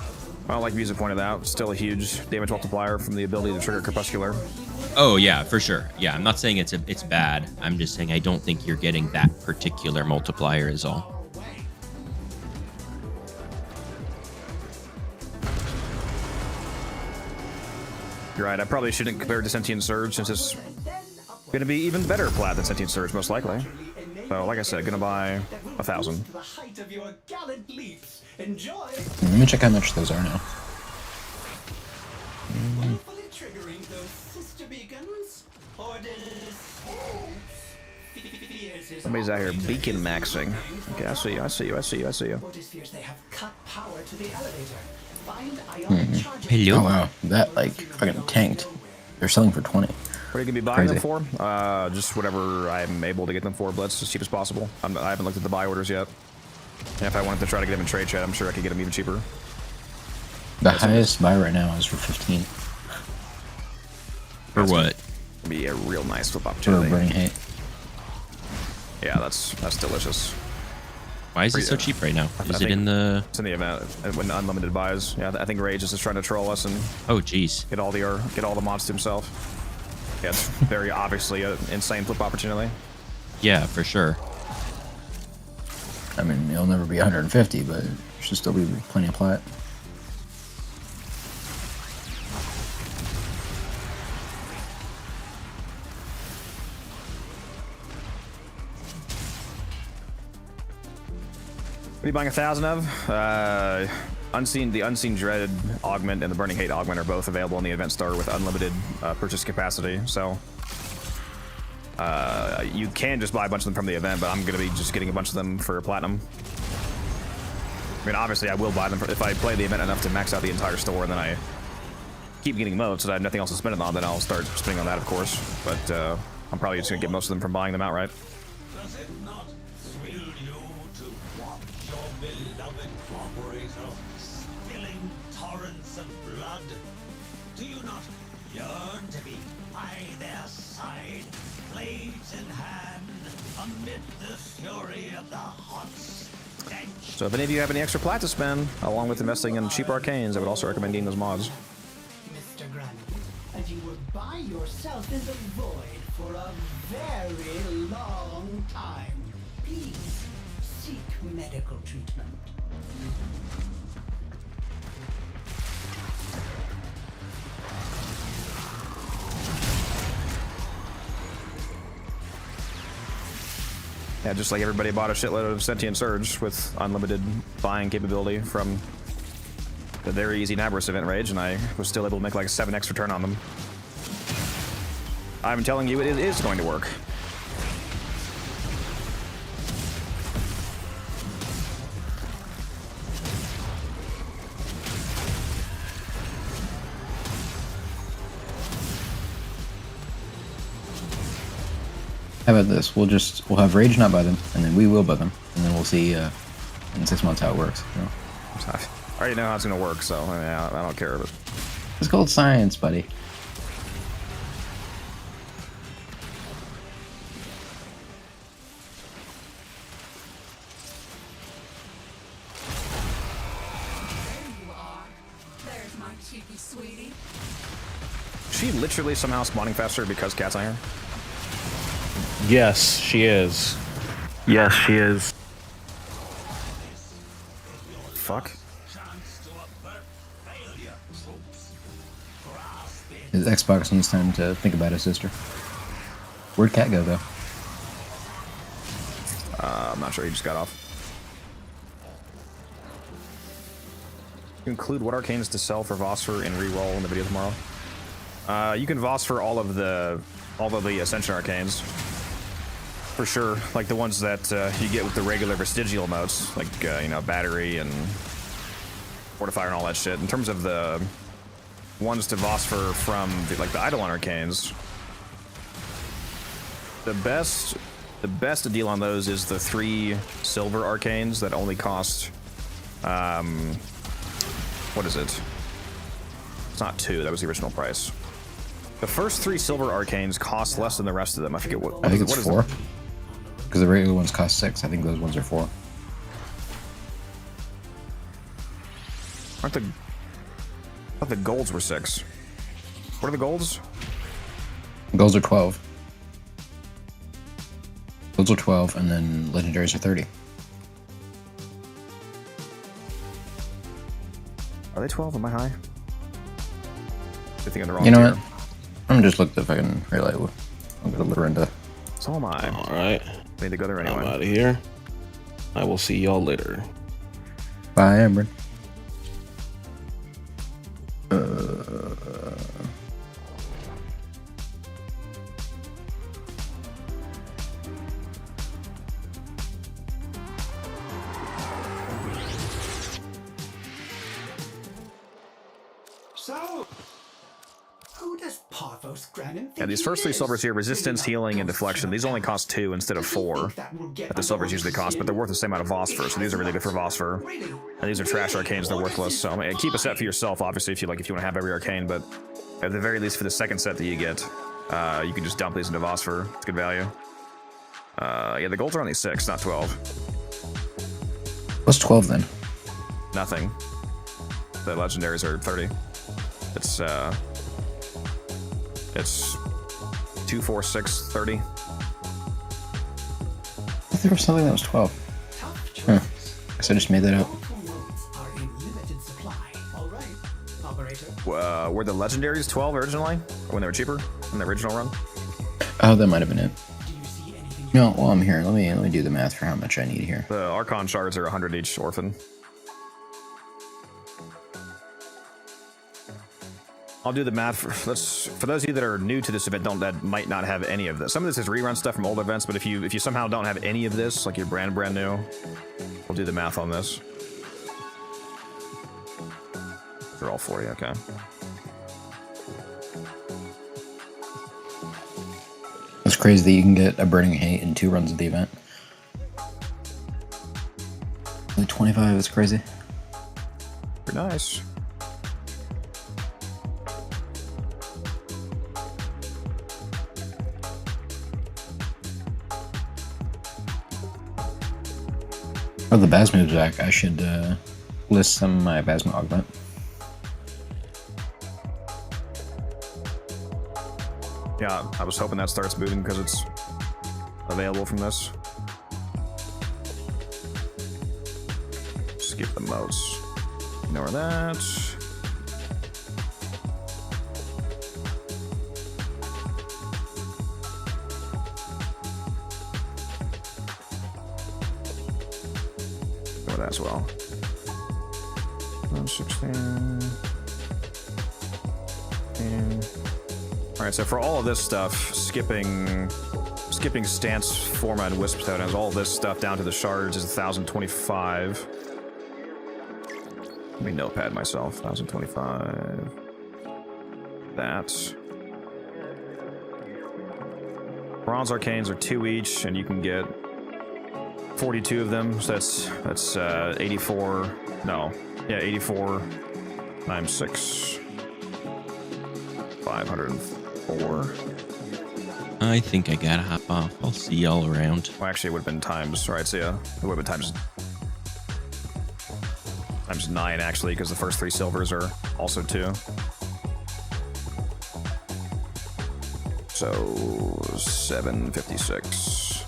Well, like Music pointed out, still a huge damage multiplier from the ability to trigger Crepuscular. Oh yeah, for sure. Yeah, I'm not saying it's bad. I'm just saying I don't think you're getting that particular multiplier is all. You're right, I probably shouldn't compare it to Sentient Surge since it's going to be even better plat than Sentient Surge, most likely. So, like I said, gonna buy 1,000. Let me check how much those are now. Somebody's out here beacon maxing. Okay, I see you. Hello? Oh wow, that like fucking tanked. They're selling for 20. What are you gonna be buying them for? Just whatever I'm able to get them for, Blitz, as cheap as possible. I haven't looked at the buy orders yet. And if I wanted to try to get them in trade chat, I'm sure I could get them even cheaper. The highest buy right now is for 15. For what? Be a real nice flip For opportunity. Burning Hate. Yeah, that's delicious. Why is it so cheap right now? Is it in the? It's in the event when unlimited buys. Yeah, I think Rage is just trying to troll us and. Oh, jeez. Get all the mods to himself. Yeah, it's very obviously an insane flip opportunity. Yeah, for sure. I mean, it'll never be 150, but there should still be plenty of plat. What are you buying 1,000 of? The Unseen Dread augment and the Burning Hate augment are both available in the event starter with unlimited purchase capacity. So you can just buy a bunch of them from the event, but I'm gonna be just getting a bunch of them for platinum. I mean, obviously I will buy them if I play the event enough to max out the entire store, and then I keep getting modes so that I have nothing else to spend it on. Then I'll start spending on that, of course. But I'm probably just gonna get most of them from buying them outright. Does it not thrill you to watch your beloved operator spilling torrents of blood? Do you not yearn to be by their side, blades in hand, amid the fury of the hot stench? So if any of you have any extra plat to spend, along with investing in cheap arcanes, I would also recommend getting those mods. Mr. Granny, and you were by yourself in the void for a very long time. Please seek medical treatment. Yeah, just like everybody bought a shitload of Sentient Surge with unlimited buying capability from the very easy Nabris event Rage, and I was still able to make like a 7x return on them. I'm telling you, it is going to work. How about this? We'll have Rage not buy them, and then we will buy them, and then we'll see in 6 months how it works. You know? I already know how it's gonna work, so yeah, I don't care. But it's called science, buddy. There's my cheeky sweetie. she literally somehow spawning faster because Cat's Iron? Yes, she is. Yes, she is. Fuck. His Xbox needs time to think about his sister. Where'd Cat go, though? I'm not sure. He just got off. Include what arcanes to sell for Vosper and reroll in the video tomorrow. You can Vosper all of the Ascension arcanes. For sure, like the ones that you get with the regular vestigial motes, like you know, battery and fortifier and all that shit. In terms of the ones to Vosper from the Eidolon arcanes, the best deal on those is the 3 silver arcanes that only cost what is it? It's not 2, that was the original price. The first 3 silver arcanes cost less than the rest of them. I forget what. I think it's 4. Because the regular ones cost 6. I think those ones are 4. I thought the golds were 6. What are the golds? Golds are 12. Golds are 12, and then legendaries are 30. Are they 12? Am I high? I think I'm the wrong. You know tier. what? I'm just looking if I can relay. I'll go to Lorinda. So am I. All right. Need to go there anyway. I'm out of here. I will see y'all later. Bye, Amber. So, who does Parvos Granin think Yeah, these first 3 he is? silvers here, resistance, healing, and deflection. These only cost 2 instead of 4 that the silvers usually cost, but they're worth the same amount of Vosper, so these are really good for Vosper. And these are trash arcanes, they're worthless. So I mean, keep a set for yourself, obviously, if you want to have every arcane, but at the very least for the second set that you get, you can just dump these into Vosper. It's good value. Yeah, the golds are only 6, not 12. What's 12 then? Nothing. The legendaries are 30. It's 2, 4, 6, 30. I thought there was something that was 12. Huh. Guess I just made that up. Were the legendaries 12 originally? When they were cheaper? In the original run? Oh, that might have been it. No, while I'm here, let me do the math for how much I need here. The Archon shards are 100 each orphan. I'll do the math for those of you that are new to this event that might not have any of this. Some of this is rerun stuff from old events, but if you somehow don't have any of this, like you're brand new, we'll do the math on this. They're all 40, okay. It's crazy that you can get a Burning Hate in 2 runs of the event. Only 25, that's crazy. Pretty nice. Oh, the Basmo's back. I should list some of my Basmo augment. Yeah, I was hoping that starts moving because it's available from this. Skip the moats. Ignore that. Ignore that as well. 16. All right, so for all of this stuff, skipping stance, format, and wisp totems, all this stuff down to the shards is 1,025. Let me notepad myself. 1,025. That. Bronze arcanes are 2 each, and you can get 42 of them. So that's 84. No, yeah, 84 times 6. 504. I think I gotta hop off. I'll see y'all around. Well, actually, it would have been times, right? So yeah, it would have been times 9 actually, because the first 3 silvers are also 2. So 756.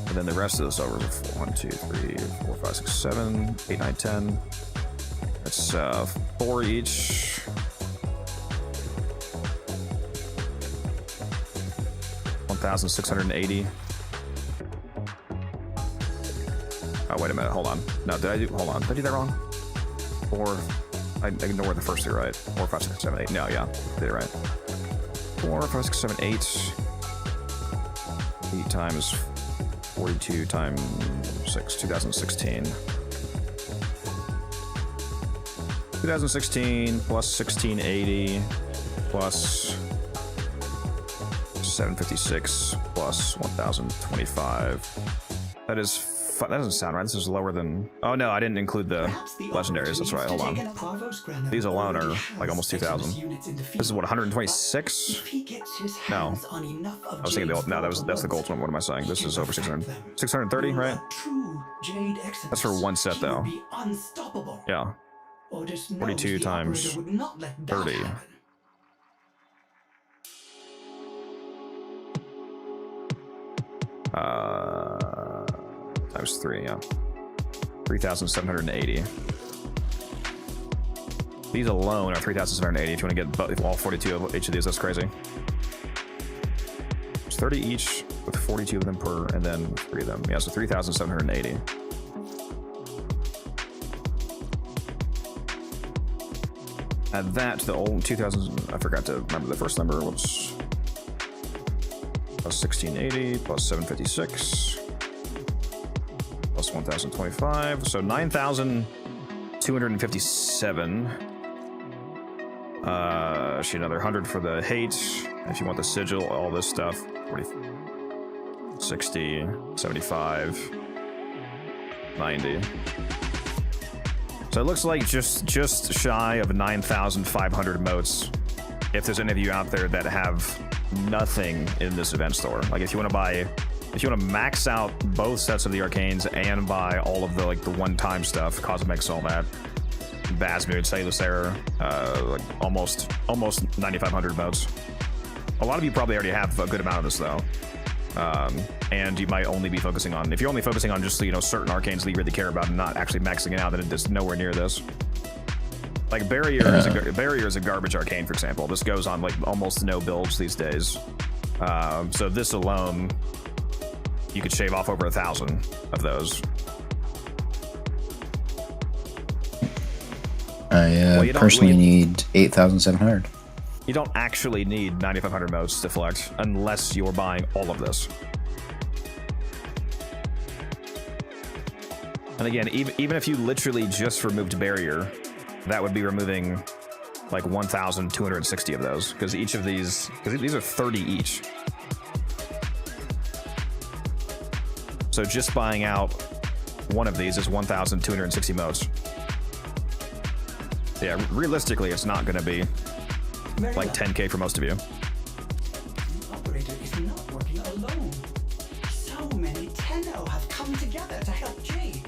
And then the rest of the silvers are 4, 1, 2, 3, 4, 5, 6, 7, 8, 9, 10. That's 4 each. 1,680. Oh, wait a minute. Hold on. No, hold on. Did I do that wrong? 4. I ignored the first 3, right? 4, 5, 6, 7, 8. No, yeah. Did it right. 4, 5, 6, 7, 8. 8 times 42 times 6. 2016. 2016 plus 1680 plus 756 plus 1,025. That doesn't sound right. This is lower than. Oh no, I didn't include the legendaries. That's right. Hold on. These alone are like almost 2,000. This is what, 126? No, I was thinking that's the gold one. What am I saying? This is over 600. 630, right? That's for one set though. Yeah. 42 times 30. Times 3, yeah. 3,780. These alone are 3,780. If you want to get all 42 of each of these, that's crazy. It's 30 each with 42 of them per, and then 3 of them. Yeah, so 3,780. Add that to the old 2,000. I forgot to remember the first number. Whoops. Plus 1680 plus 756 plus 1,025. So 9,257. Actually, another 100 for the hate. If you want the sigil, all this stuff. 40, 60, 75, 90. So it looks like just shy of 9,500 emotes. If there's any of you out there that have nothing in this event store, like if you want to buy if you want to max out both sets of the arcanes and buy all of the like the one-time stuff, cosmetics, all that, Basmood, Sailus Error, like almost 9,500 modes. A lot of you probably already have a good amount of this though, and you might only be focusing on, if you're only focusing on just, you know, certain arcanes that you really care about and not actually maxing it out, then it's nowhere near this. Like Barrier is a garbage arcane, for example. This goes on like almost no builds these days. So this alone, you could shave off over 1,000 of those. I personally need 8,700. You don't actually need 9,500 modes to deflect unless you're buying all of this. And again, even if you literally just removed Barrier, that would be removing like 1,260 of those, because each of these, because these are 30 each. So just buying out one of these is 1,260 modes. Yeah, realistically, it's not going to be like 10k for most of you. The operator is not working alone. So many Tenno have come together to help Jade.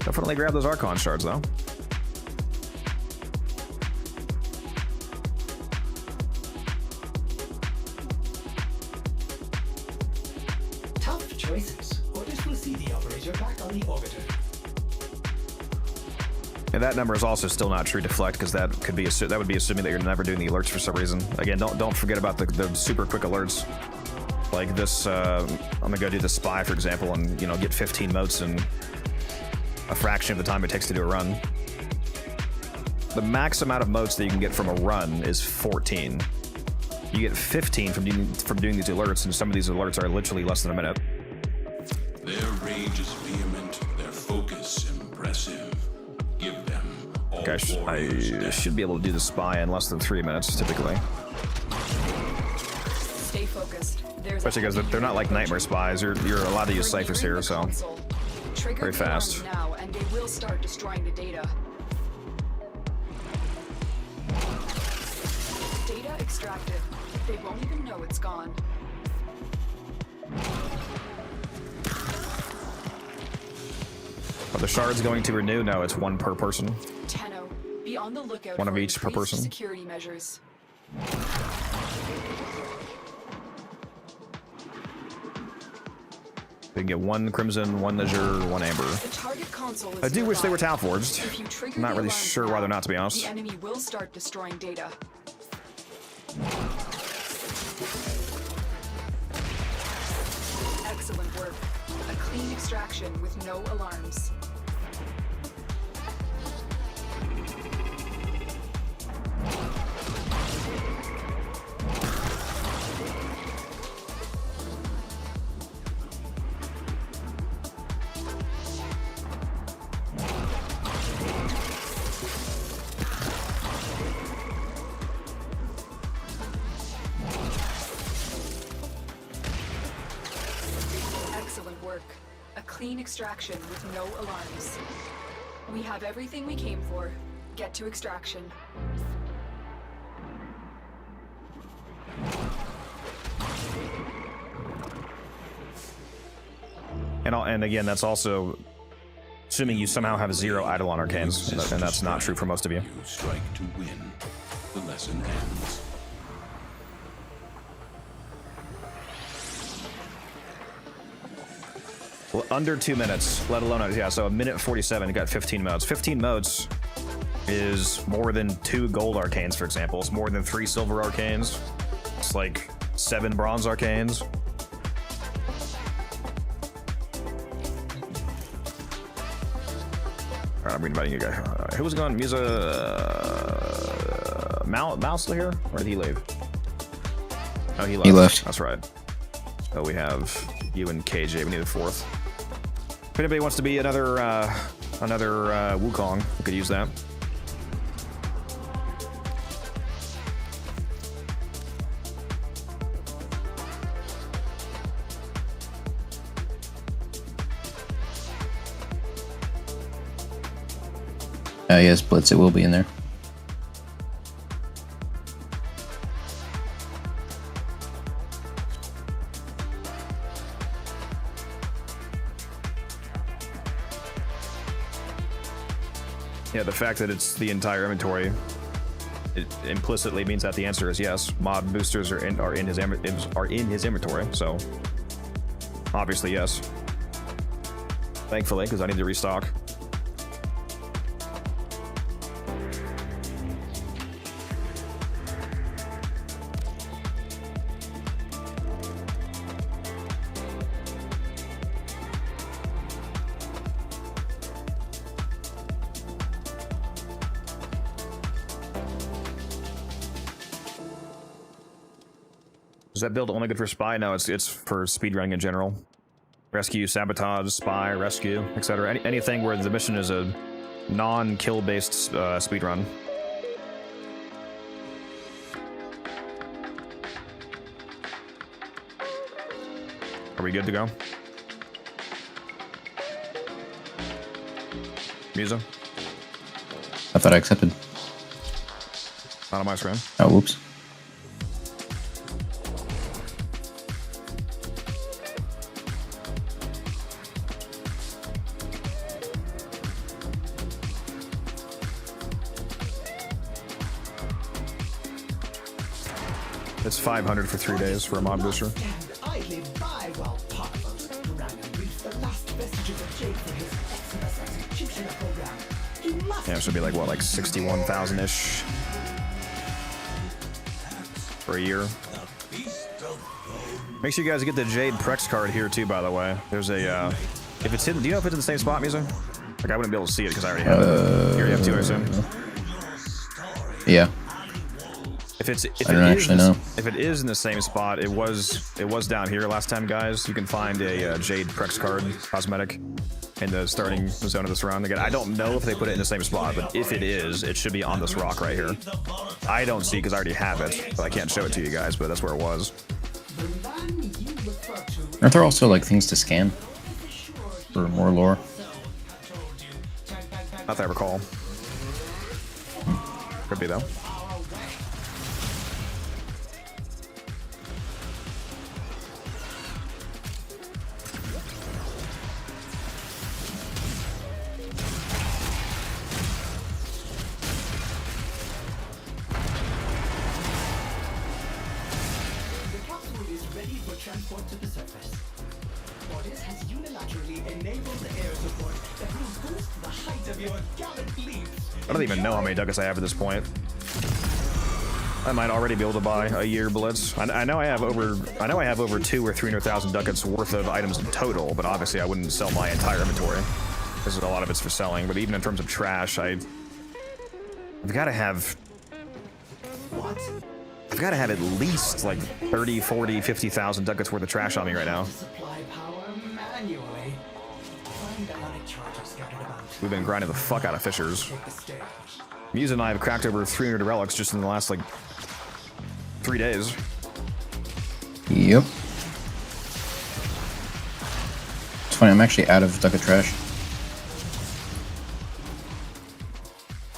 Definitely grab those Archon shards, though. Tough choices. Orders will see the operator back on the orbiter. And that number is also still not true deflect, because that would be assuming that you're never doing the alerts for some reason. Again, don't forget about the super quick alerts. Like this, I'm gonna go do the spy, for example, and you know get 15 motes in a fraction of the time it takes to do a run. The max amount of motes that you can get from a run is 14. You get 15 from doing these alerts, and some of these alerts are literally less than a minute. Their rage is vehement, their focus impressive. Give them all. Okay, I should be able to do the spy in less than 3 minutes, typically. Stay focused. Especially because they're not like nightmare spies. You're allowed to use ciphers here, so very fast. Now, and they will start destroying the data. Data extracted. They won't even know it's gone. Are the shards going to renew? No, it's one per person. Tenno, be on the lookout One of for each per increased person. security measures. They can get one crimson, one azure, one amber. The target console is I do wish they were nearby. Tau forged. If you trigger I'm not the really alarms sure why now, they're not, to be honest. The enemy will start destroying data. Excellent work. A clean extraction with no alarms. Excellent work. A clean extraction with no alarms. We have everything we came for. Get to extraction. And again, that's also assuming you somehow have 0 Eidolon Arcanes, and that's not true for most of you. You strike to win. The lesson ends. Well, under 2 minutes, let alone, yeah, so a minute 47, you got 15 modes. 15 modes is more than 2 gold arcanes, for example. It's more than 3 silver arcanes. It's like 7 bronze arcanes. All right, I'm inviting you guys. Who was going? Musa. Mal still here? Or did he leave? Oh, he left. He left. That's right. Oh, we have you and KJ. We need a 4th. If anybody wants to be another Wukong, we could use that. Yes, Blitz, it will be in there. Yeah, the fact that it's the entire inventory, it implicitly means that the answer is yes. Mod boosters are in his inventory, so obviously yes. Thankfully, because I need to restock. Is that build only good for spy? No, it's for speedrunning in general. Rescue, sabotage, spy, rescue, etc. Anything where the mission is a non-kill based speedrun. Are we good to go? Musa? I thought I accepted. Not on my screen. Oh, whoops. It's 500 for 3 days for a mod booster. Idly by while Parvos Durana reaps the last vestiges of Jade for his Eximus executioner program. He must Yeah, it should be like, what, like 61,000-ish for a year. Make sure you guys get the Jade Prex card here too, by the way. There's a, if it's hidden, do you know if it's in the same spot, Musa? Like, I wouldn't be able to see it because I already have it. You already have two, I assume? Yeah. If I don't actually know. If it is in the same spot, it was down here last time, guys. You can find a Jade Prex card cosmetic in the starting zone of this round. Again, I don't know if they put it in the same spot, but if it is, it should be on this rock right here. I don't see because I already have it, but I can't show it to you guys. But that's where it was. Aren't there also like things to scan for more lore? Not that I recall. Could be though. Transport to the surface. Ordis has unilaterally enabled the air support that will boost the height of your gallant leaps. I don't even know how many ducats I have at this point. I might already be able to buy a year blitz. I know I have over 200,000 or 300,000 ducats worth of items in total, but obviously I wouldn't sell my entire inventory because a lot of it's for selling. But even in terms of trash, I've got to have. What? I've got to have at least like 30, 40, 50,000 ducats worth of trash on me right now. Supply power manually. Find demonic charges scattered about. We've been grinding the fuck out of fishers. Musa and I have cracked over 300 relics just in the last like 3 days. Yep. It's funny, I'm actually out of ducat trash.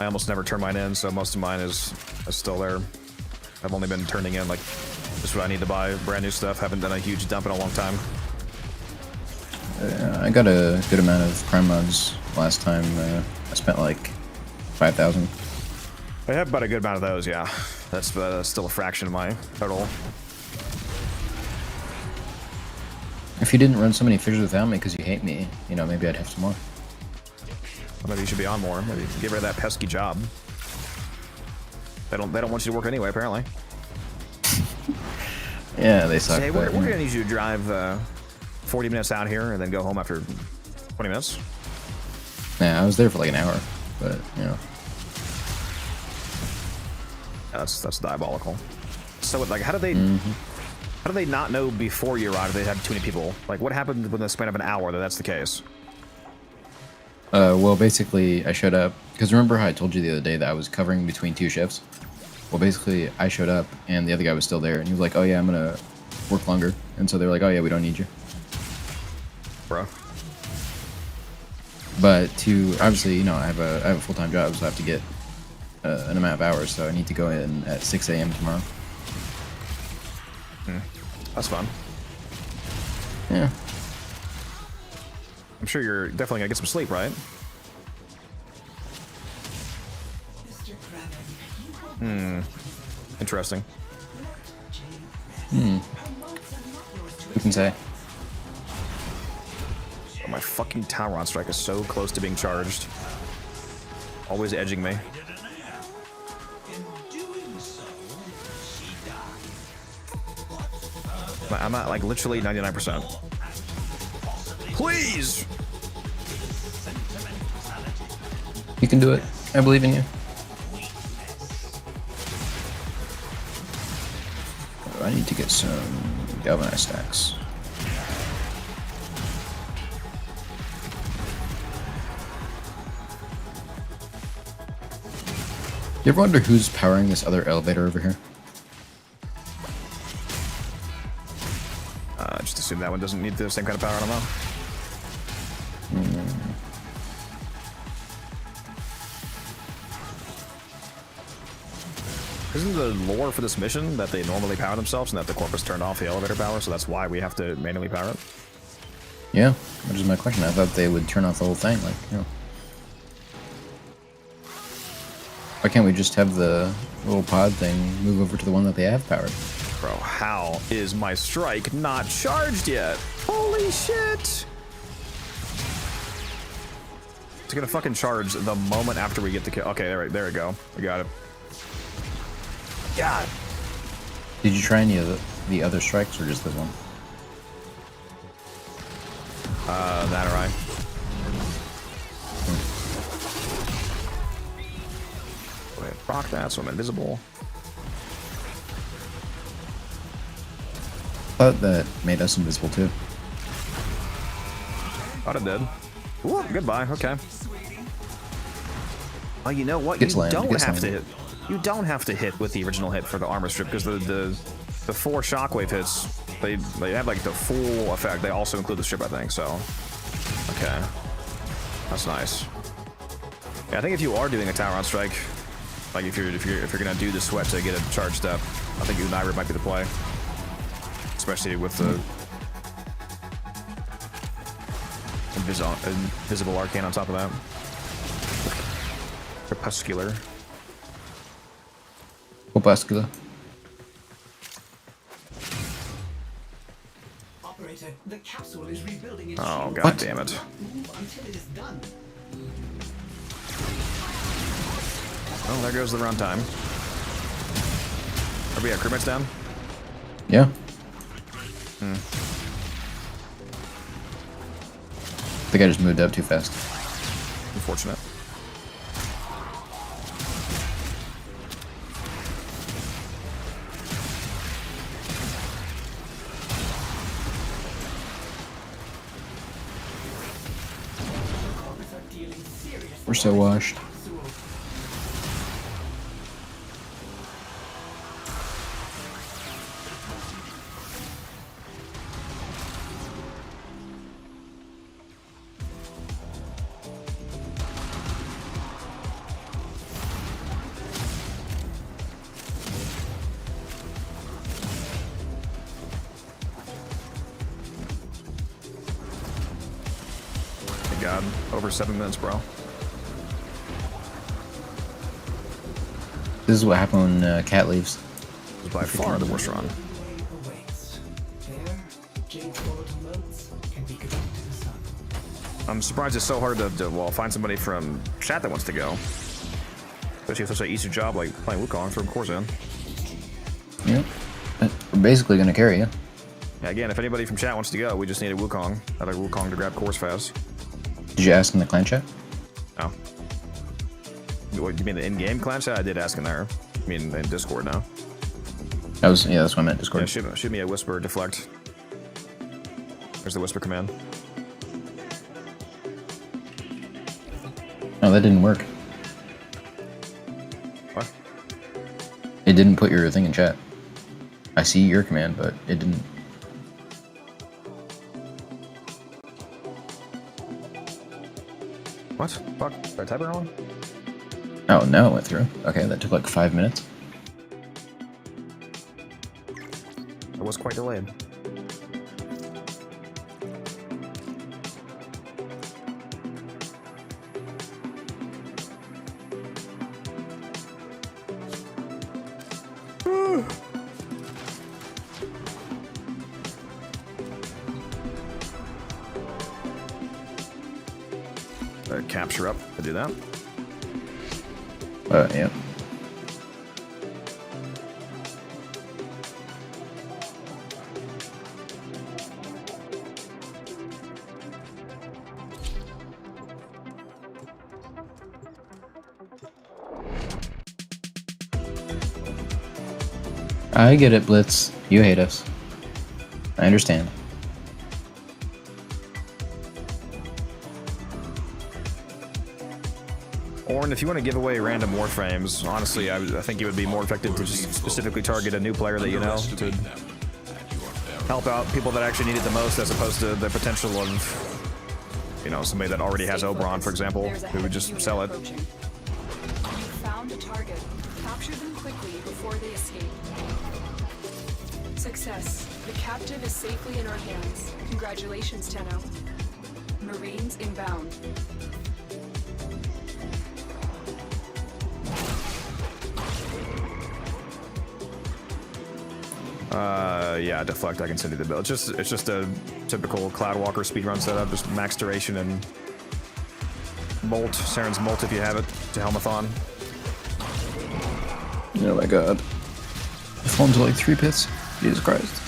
I almost never turn mine in, so most of mine is still there. I've only been turning in like just what I need to buy, brand new stuff. Haven't done a huge dump in a long time. I got a good amount of prime mods last time. I spent like 5,000. I have about a good amount of those, yeah. That's still a fraction of my total. If you didn't run so many figures without me because you hate me, you know, maybe I'd have some more. Well, maybe you should be on more. Maybe get rid of that pesky job. They don't want you to work anyway, apparently. Yeah, they suck. Hey, we're gonna need you to drive 40 minutes out here and then go home after 20 minutes. Yeah, I was there for like an hour, but you know. Yeah, that's diabolical. So, like, how do they not know before you arrived they had too many people? Like, what happened within the span of an hour that that's the case? Well, basically, I showed up because remember how I told you the other day that I was covering between 2 shifts? Well, basically, I showed up and the other guy was still there, and he was like, "Oh yeah, I'm gonna work longer," and so they were like, "Oh yeah, we don't need you." Bro. But to obviously, you know, I have a full-time job, so I have to get an amount of hours, so I need to go in at 6 a.m. tomorrow. That's fun. Yeah. I'm sure you're definitely gonna get some sleep, right? Interesting. Who can say? Oh, my fucking tower on strike is so close to being charged. Always edging me. I'm at like literally 99%. Please! You can do it. I believe in you. Oh, I need to get some galvanized stacks. You ever wonder who's powering this other elevator over here? Just assume that one doesn't need the same kind of power, I don't know. Isn't the lore for this mission that they normally power themselves and that the corpus turned off the elevator power, so that's why we have to manually power it? Yeah, which is my question. I thought they would turn off the whole thing, like, you know. Why can't we just have the little pod thing move over to the one that they have powered? Bro, how is my strike not charged yet? Holy shit! It's gonna fucking charge the moment after we get the kill. Okay, there we go. We got it. God. Did you try any of the other strikes or just this one? That or I. Wait, rock that so I'm invisible. I thought that made us invisible too. Thought it did. Ooh, goodbye. Okay. Oh, you know what? Gets You land, don't gets have to land. hit. You don't have to hit with the original hit for the armor strip because the 4 shockwave hits they have like the full effect. They also include the strip, I think. So, okay, that's nice. Yeah, I think if you are doing a tower on strike, like if you're gonna do the sweat to get it charged up, I think Unaira might be the play, especially with the invisible arcane on top of that. Crepuscular. Opuscula. Operator, the capsule is rebuilding its Oh, shield. god damn it. Move until it is done. Oh, there goes the runtime. Are we at crewmates down? Yeah. Hmm. I think I just moved up too fast. Unfortunate. We're so washed. Thank God. Over 7 minutes, bro. This is what happened when Cat leaves. It was by far the worst run. I'm surprised it's so hard to well, find somebody from chat that wants to go. Especially if it's such an easy job like playing Wukong, throw cores in. Yeah. We're basically gonna carry you. Yeah, again, if anybody from chat wants to go, we just need a Wukong. I'd like Wukong to grab cores fast. Did you ask in the clan chat? No. What, you mean the in-game clan chat? I did ask in there. I mean in Discord now. Yeah, that's what I meant, Discord. Yeah, shoot me a whisper deflect. There's the whisper command. Oh, that didn't work. What? It didn't put your thing in chat. I see your command, but it didn't. What? Fuck? Did I type it wrong? Oh, no, it went through. Okay, that took like 5 minutes. It was quite delayed. capture up to do that. Yeah. I get it, Blitz. You hate us. I understand. Or if you want to give away random Warframes, honestly, I think it would be more effective to just specifically target a new player that you know to help out people that actually need it the most, as opposed to the potential of, you know, somebody that already has Oberon, for example, who would just sell it. You found a target. Capture them quickly before they escape. Success. The captive is safely in our hands. Congratulations, Tenno. Marines inbound. Yeah, deflect. I can send you the bill. It's just a typical Cloudwalker speedrun setup. Just max duration and Molt, Saren's Molt if you have it, to Helmathon. Oh my god. I fall into like 3 pits. Jesus Christ.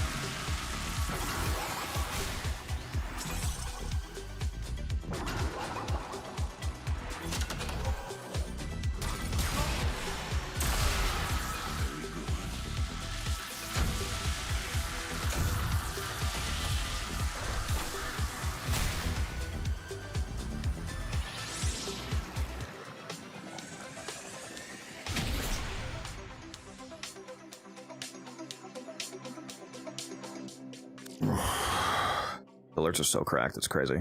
The alerts are so cracked, it's crazy.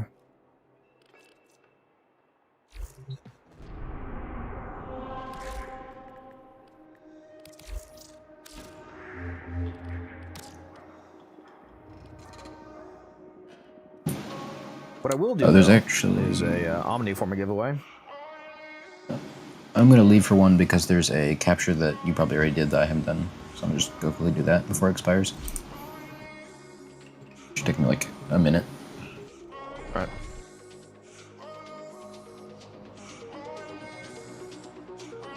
What I will do there's though, actually is a Omni form giveaway. I'm gonna leave for one because there's a capture that you probably already did that I haven't done. So I'm gonna just go quickly do that before it expires. Should take me like a minute. Alright.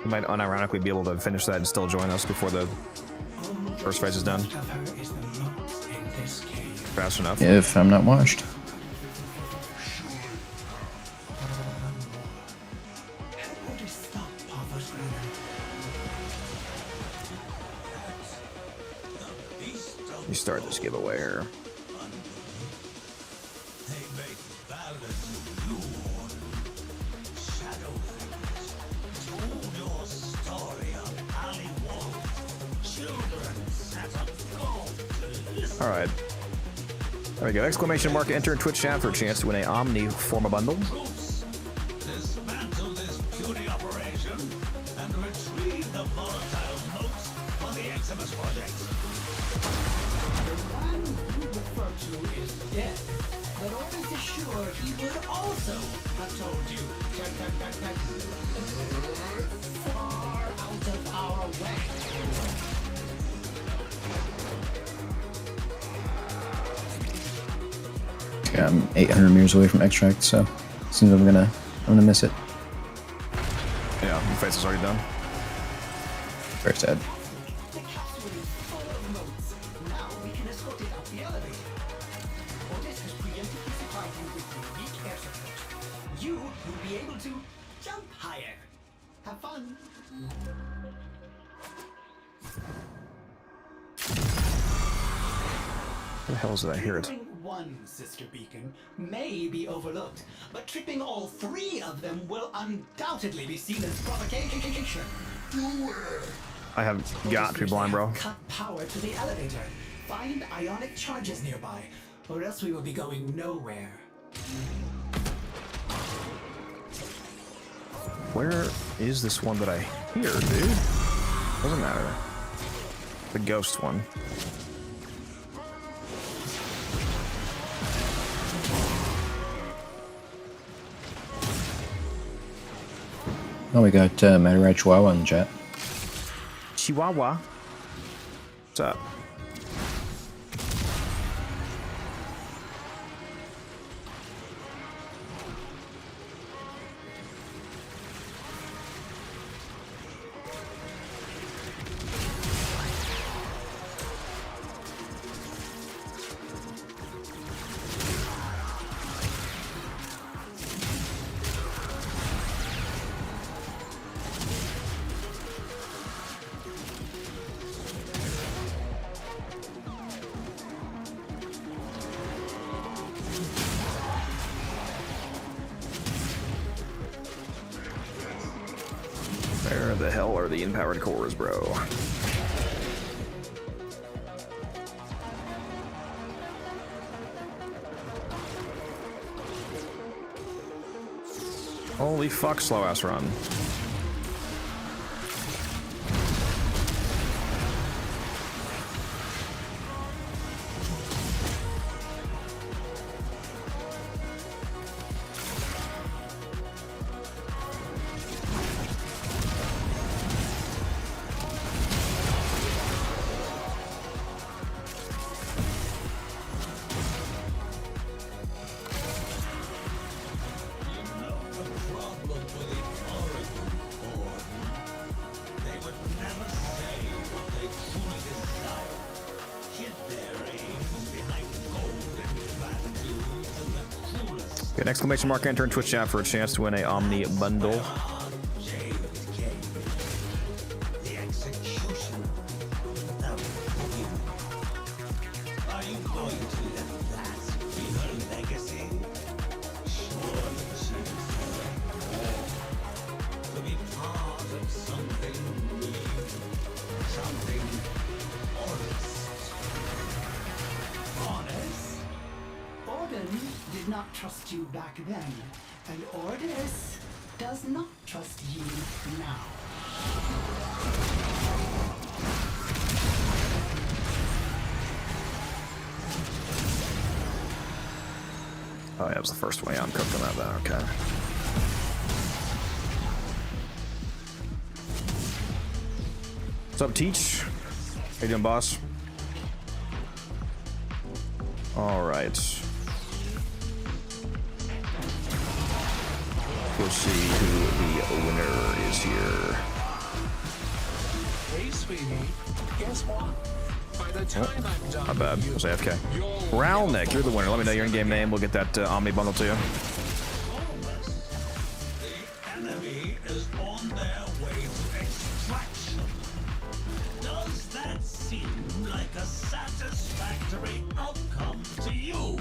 You might unironically be able to finish that and still join us before the first phase is done. Fast enough. If I'm not washed. You start this giveaway here. Alright. There we go. Exclamation mark, enter in Twitch chat for a chance to win a Omni Forma bundle. Dismantle this puny operation and retrieve the volatile notes for the Eximus project. The one you refer to is dead, but Orders is sure he would also have told you. Far out of our way. Okay, I'm 800 meters away from extract, so it seems I'm gonna miss it. Yeah, the phase is already done. Very sad. The capsule is full of notes. Now we can escort it up the elevator. Orders has preemptively supplied you with unique air support. You will be able to jump higher. Have fun. Where the hell is it? I hear it. Tripping one sister beacon may be overlooked, but tripping all 3 of them will undoubtedly be seen as provocation. I have got to be blind, bro. Cut power to the elevator. Find ionic charges nearby, or else we will be going nowhere. Where is this one that I hear, dude? Doesn't matter. The ghost one. Oh, we got Matarai Chihuahua in the chat. Chihuahua. What's up? Where the hell are the empowered cores, bro? Holy fuck, slow ass run. Get an exclamation mark, enter in Twitch chat for a chance to win a Omni bundle. Did not trust you back then, and Ordis does not trust you now. Oh yeah, it was the first way I'm cooking that though, okay. What's up, Teach? How you doing, boss? Alright. We'll see who the winner is here. Hey, sweetie. Guess what? By the time I'm done, Not bad. I was AFK. Ralnick, you're the winner. Let me know your in-game name. We'll get that Omni bundle to you. The enemy is on their way to extraction. Does that seem like a satisfactory outcome to you?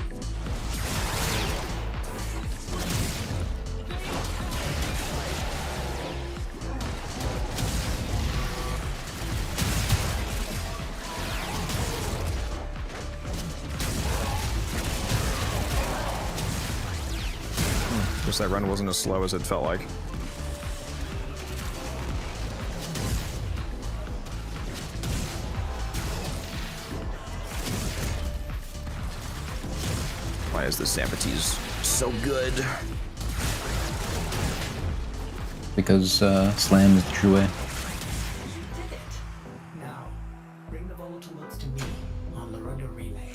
Just that run wasn't as slow as it felt like. Why is this Zampetes so good? Because slam is the true way. Now, bring the volatile notes to me on the rudder relay.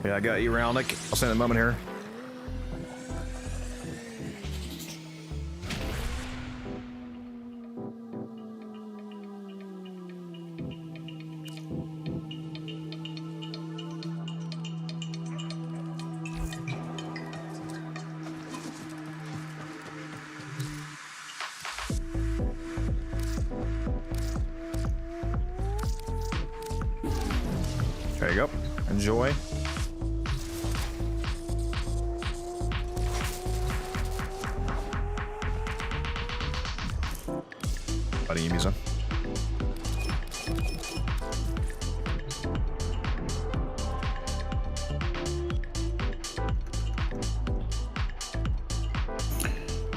Yeah, I got you, Ralnick. I'll send a moment here. There you go. Enjoy. Buddy, Misa.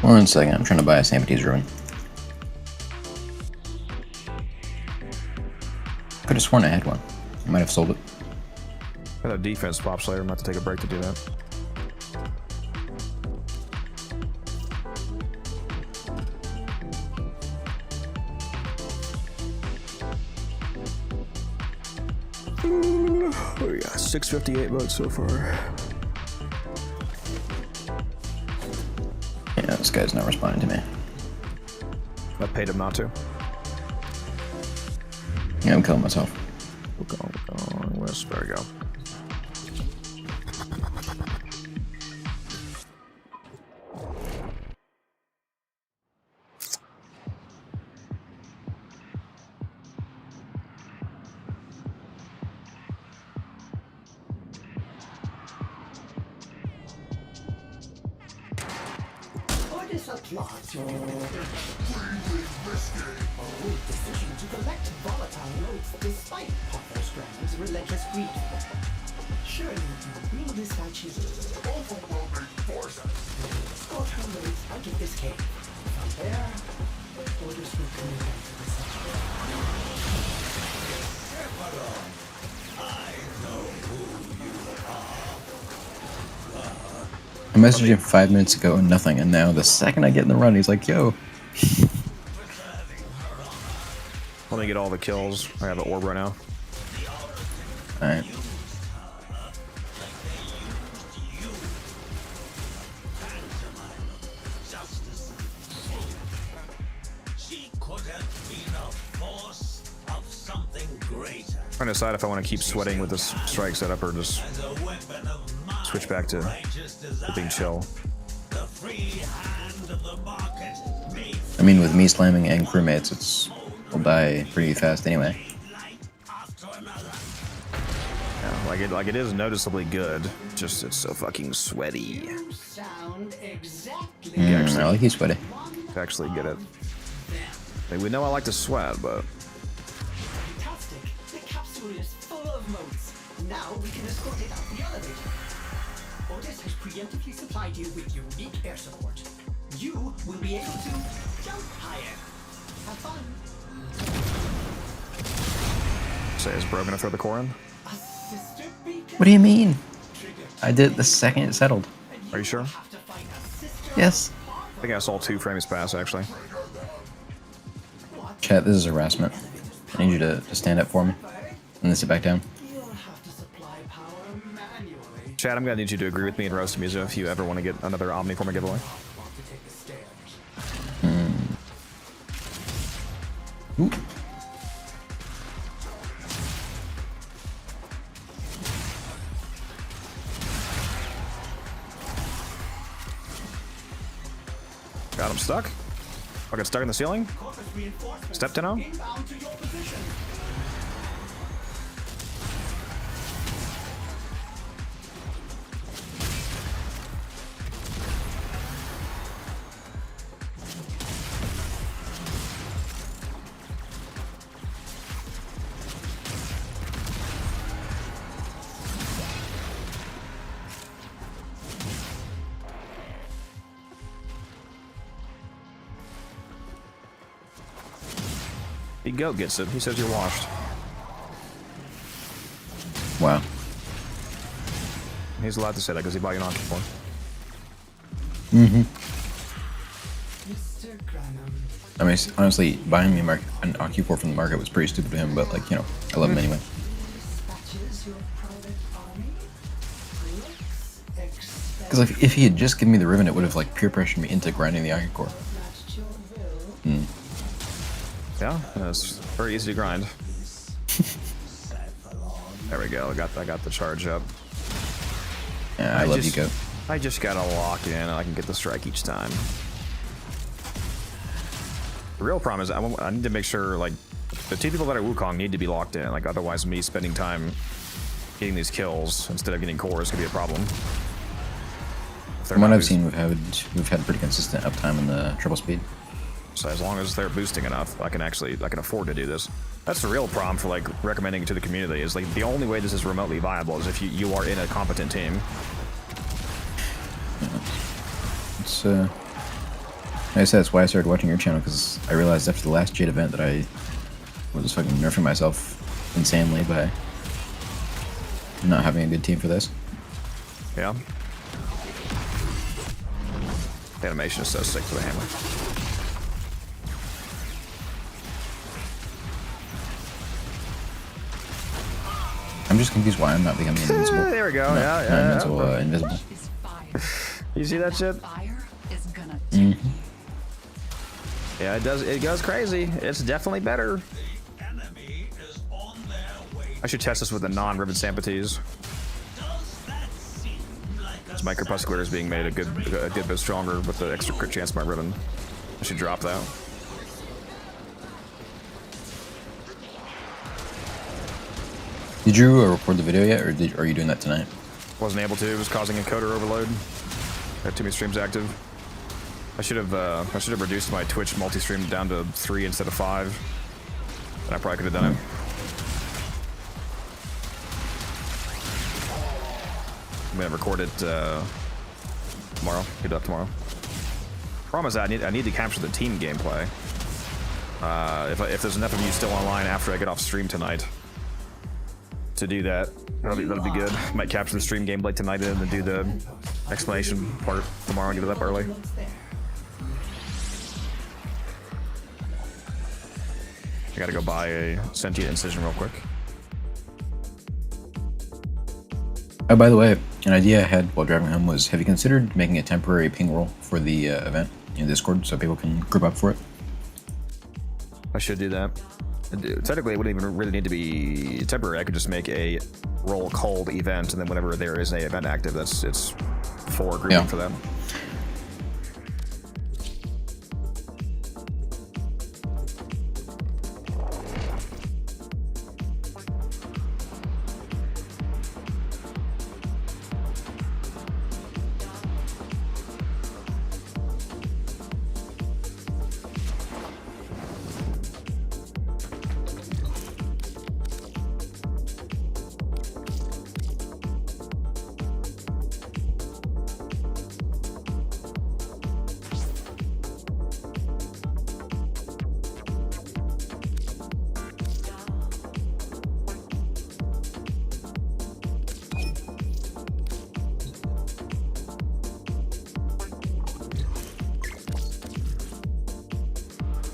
One second, I'm trying to buy a Zampetes Ruin. Could have sworn I had one. I might have sold it. Got a defense pop slayer. I'm about to take a break to do that. Oh yeah, 658 votes so far. Yeah, this guy's not responding to me. I paid him not to. Yeah, I'm killing myself. We're going west. There we go. Ordis applauds your decision to collect volatile notes despite Potter's Grand's relentless greed. Surely you will dispatch his overwhelming forces. Escort her notes out of this cave. From there, Ordis will communicate to the center. I messaged him 5 minutes ago and nothing, and now the second I get in the run, he's like, yo. Let me get all the kills. I have an orb right now. Alright. Trying to decide if I want to keep sweating with this strike setup or just switch back to being chill. I mean, with me slamming and crewmates, we'll die pretty fast anyway. Yeah, like it is noticeably good. Just it's so fucking sweaty. I like you sweaty. Actually get it. Like, we know I like to sweat, but Is full of motes. Now we can escort it out the elevator. Ordis has preemptively supplied you with unique air support. You will be able to jump higher. Have fun. say, is bro gonna throw the core in? What do you mean? I did it the second it settled. Are you sure? Yes. I think I saw 2 frames pass actually. Chat, this is harassment. I need you to stand up for me and then sit back down. Chad, I'm gonna need you to agree with me and roast Mizu if you ever want to get another Omniformer giveaway. Ooh. Got him stuck. I got stuck in the ceiling. Step 10-0. The goat gets it. He says you're washed. Wow. He's allowed to say that because he bought you an Omniform. Mm-hmm. I mean, honestly, buying me an Ocu4 from the market was pretty stupid to him, but, like, you know, I love him anyway. Because, like, if he had just given me the ribbon, it would have, like, peer pressured me into grinding the Ocu4. Hmm. Yeah, it's very easy to grind. There we go. I got the charge up. Yeah, I love you, Goat. I just gotta lock in and I can get the strike each time. The real problem is I need to make sure, like, the 2 people that are Wukong need to be locked in. Like, otherwise me spending time getting these kills instead of getting cores could be a problem. From what I've seen, we've had pretty consistent uptime in the triple speed. So as long as they're boosting enough, I can afford to do this. That's the real problem for, like, recommending it to the community, is, like, the only way this is remotely viable is if you are in a competent team. Yeah. It's like I said, that's why I started watching your channel, because I realized after the last Jade event that I was just fucking nerfing myself insanely by not having a good team for this. Yeah. The animation is so sick for the hammer. I'm just confused why I'm not becoming invincible. There we go. No, Yeah. not invincible, invisible. You see that shit? Mm-hmm. Yeah, it does. It goes crazy. It's definitely better. I should test this with the non-ribbon Sampites. This my Crepuscular is being made a good bit stronger with the extra crit chance of my ribbon. I should drop that. Did you record the video yet, or are you doing that tonight? Wasn't able to. It was causing encoder overload. Got too many streams active. I should have reduced my Twitch multi-stream down to 3 instead of 5. And I probably could have done it. I'm gonna record it tomorrow. Get it up tomorrow. Problem is that I need to capture the team gameplay. If there's enough of you still online after I get off stream tonight to do that, that'll be good. Might capture the stream gameplay tonight and then do the explanation part tomorrow and get it up early. I gotta go buy a sentient incision real quick. Oh, by the way, an idea I had while driving home was, have you considered making a temporary ping roll for the event in Discord so people can group up for it? I should do that. Technically, it wouldn't even really need to be temporary. I could just make a roll called event, and then whenever there is an event active, it's for grouping for them.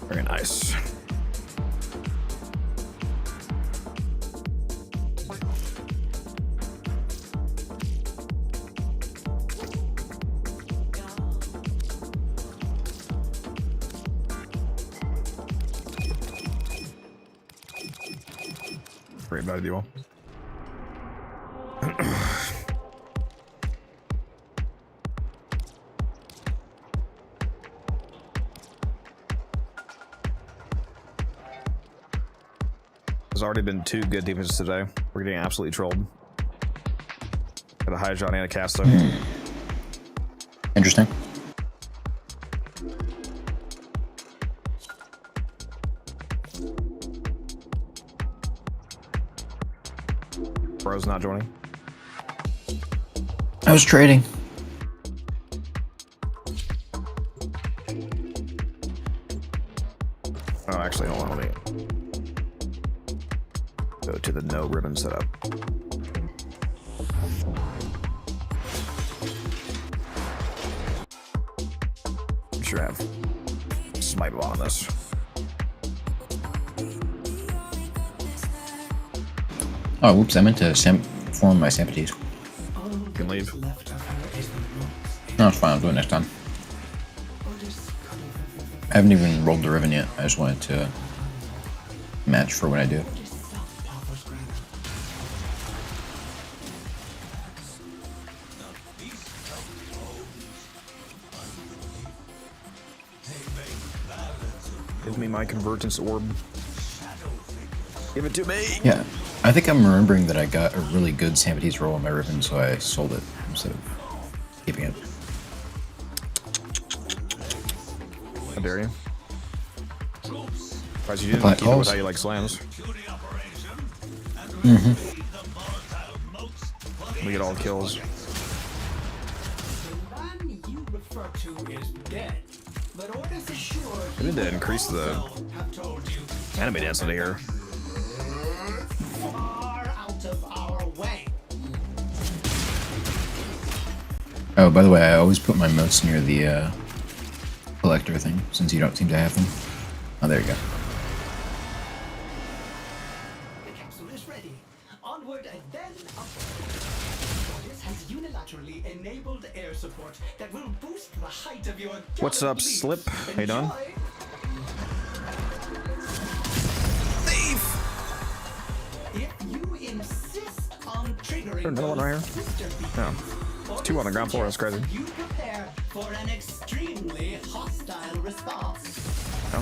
Very nice. Great value deal. There's already been 2 good defenses today. We're getting absolutely trolled. Got a Hydron and a Casto. Interesting. Bro's not joining. I was trading. Oh, actually, hold on. Let me go to the no ribbon setup. I'm sure I have smite on this. Oh, whoops, I meant to form my Sampities. You can leave. No, it's fine, I'll do it next time. I haven't even rolled the ribbon yet. I just wanted to match for what I do. Give me my convergence orb. Give it to me! Yeah, I think I'm remembering that I got a really good Sampities roll on my ribbon, so I sold it instead of keeping it. How dare you? Surprised you didn't keep it with how you like slams. We get all kills. I need to increase the anime density here. Oh, by the way, I always put my motes near the collector thing, since you don't seem to have them. Oh, there you go. The capsule is ready. Onward and then upward. This has unilaterally enabled air support that will boost the height of your What's up, Slip? How you doing? If you insist on triggering Another one right here? No. There's 2 on the ground floor, that's crazy. you prepare for an extremely hostile response. No.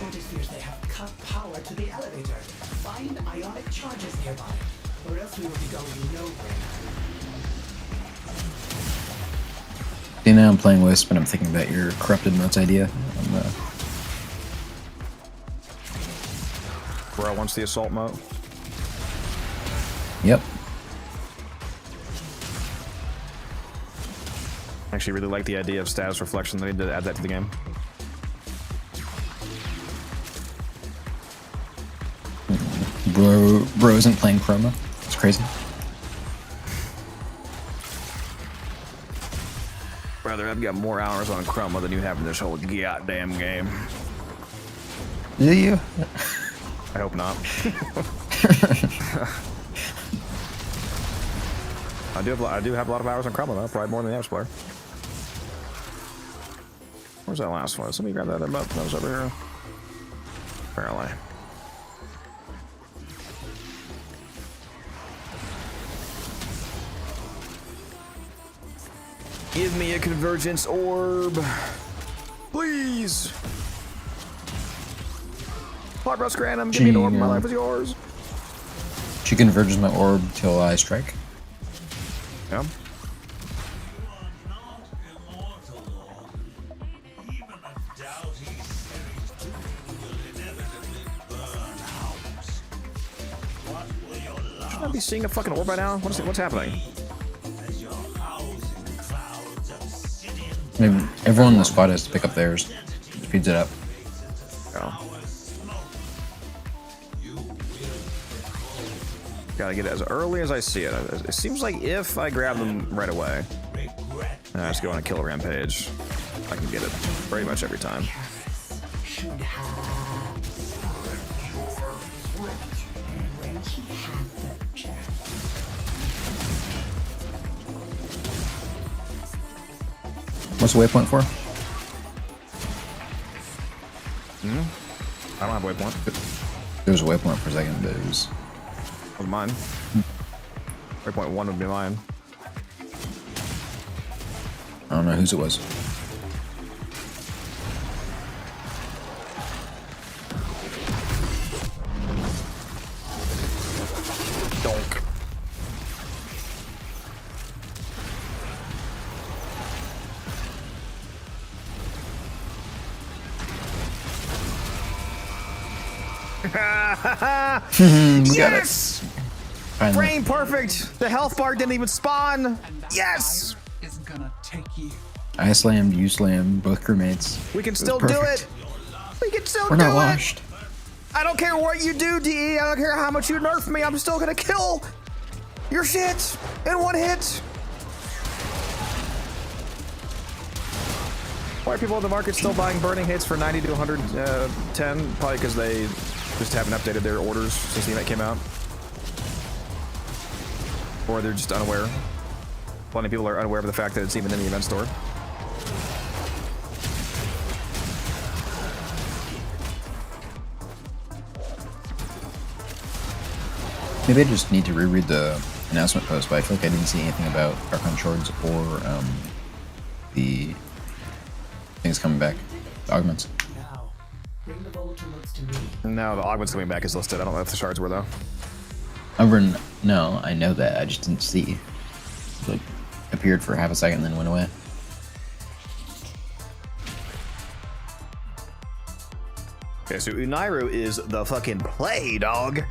Otis fears they have cut power to the elevator. Find ionic charges nearby, or else we will be going nowhere. See, now I'm playing Wisp and I'm thinking about your corrupted motes idea. Bro wants the assault mote. Yep. Actually, really like the idea of status reflection. They need to add that to the game. Bro isn't playing Chroma. It's crazy. Brother, I've got more hours on Chroma than you have in this whole goddamn game. Do you? I hope not. I do have a lot of hours on Chroma though, probably more than the average player. Where's that last one? Somebody grab that other mote that was over here. Apparently. Give me a convergence orb. Please. Progress Granum, give me an orb. My life is yours. She converges my orb till I strike. Yeah. Should I be seeing a fucking orb by now? What's happening? Maybe everyone in the squad has to pick up theirs. Speeds it up. Oh. Gotta get it as early as I see it. It seems like if I grab them right away, and I just go on a kill rampage, I can get it pretty much every time. What's the waypoint for? I don't have a waypoint. There was a waypoint for a second, but it was mine. Waypoint 1 would be mine. I don't know whose it was. Donk. Yes! Frame perfect! The health bar didn't even spawn! Yes! Isn't gonna take you. I slammed, you slammed, both crewmates. We can still do it! We can still do it! We're not washed. I don't care what you do, DE. I don't care how much you nerf me. I'm still gonna kill your shit in one hit. Why are people in the market still buying burning hits for 90 to 110? Probably because they just haven't updated their orders since the event came out. Or they're just unaware. Plenty of people are unaware of the fact that it's even in the event store. Maybe I just need to reread the announcement post, but I feel like I didn't see anything about Archon Shards or the things coming back. The augments. No, the augment's coming back is listed. I don't know if the shards were though. No, I know that. I just didn't see. It, like, appeared for half a second and then went away. Okay, so Unairu is the fucking play, dog.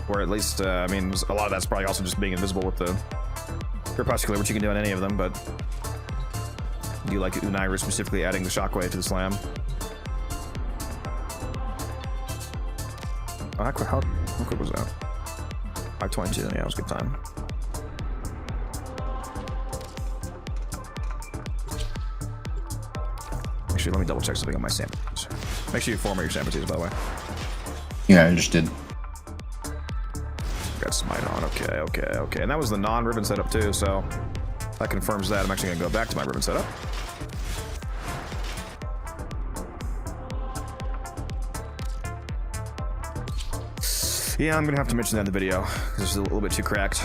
Or at least, I mean, a lot of that's probably also just being invisible with the Crepuscular, which you can do on any of them, but do you like Unairu specifically adding the shockwave to the slam? Oh, how quick was that? 522, yeah, it was a good time. Actually, let me double check something on my samples. Make sure you format your samples, by the way. Yeah, I just did. Got Smite on, okay. And that was the non-ribbon setup too, so that confirms that. I'm actually gonna go back to my ribbon setup. Yeah, I'm gonna have to mention that in the video, because it's a little bit too cracked.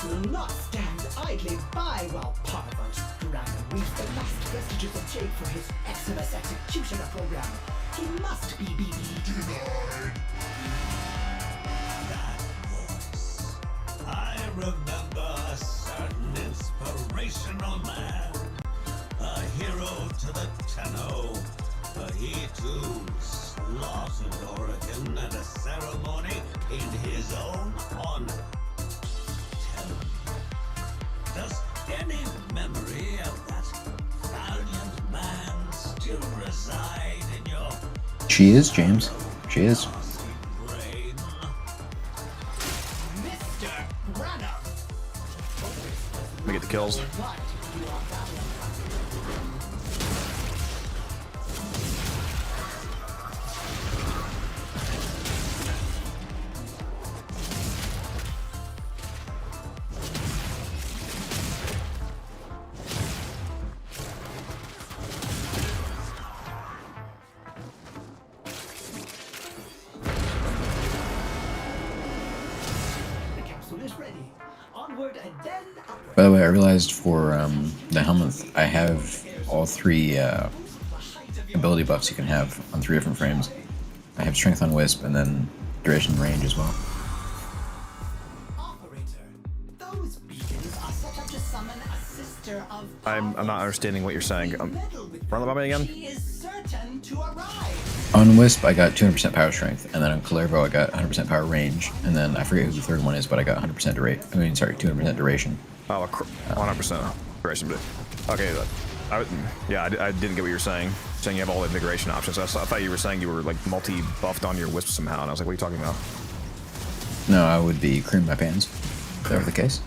will not stand idly by while Parvos Durana weaves the last vestiges of Jade for his Eximus executioner program. He must be Denied. That voice. I remember a certain inspirational man. A hero to the Tenno. But he too slaughtered Oregon at a ceremony in his own honor. Tell me, does any memory of that valiant man still reside in your She is, James. She is. brain? Mr. Branagh. Let me get the kills. The capsule is ready. Onward and then upward. By the way, I realized for the helmet, I have all three ability buffs you can have on 3 different frames. I have strength on Wisp and then duration and range as well. Operator, those beacons are set up to summon a sister of I'm not understanding what you're saying. Run the bomb again. She is certain to arrive. On Wisp, I got 200% power strength, and then on Calervo, I got 100% power range, and then I forget who the third one is, but I got 100% duration. I mean, sorry, 200% duration. Oh, 100% duration. But okay, yeah, I didn't get what you were saying. Saying you have all the invigoration options. I thought you were saying you were like multi-buffed on your Wisp somehow, and I was like, what are you talking about? No, I would be cream my pants. If that were the case.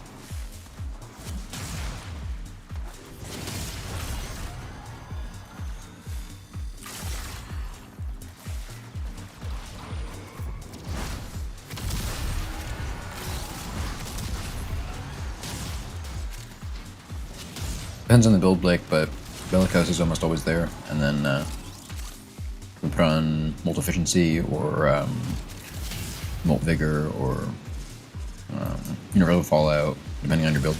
Depends on the build, Blake, but Bellicose is almost always there, and then we put on Molt Efficiency or Molt Vigor or Universal Fallout, depending on your build.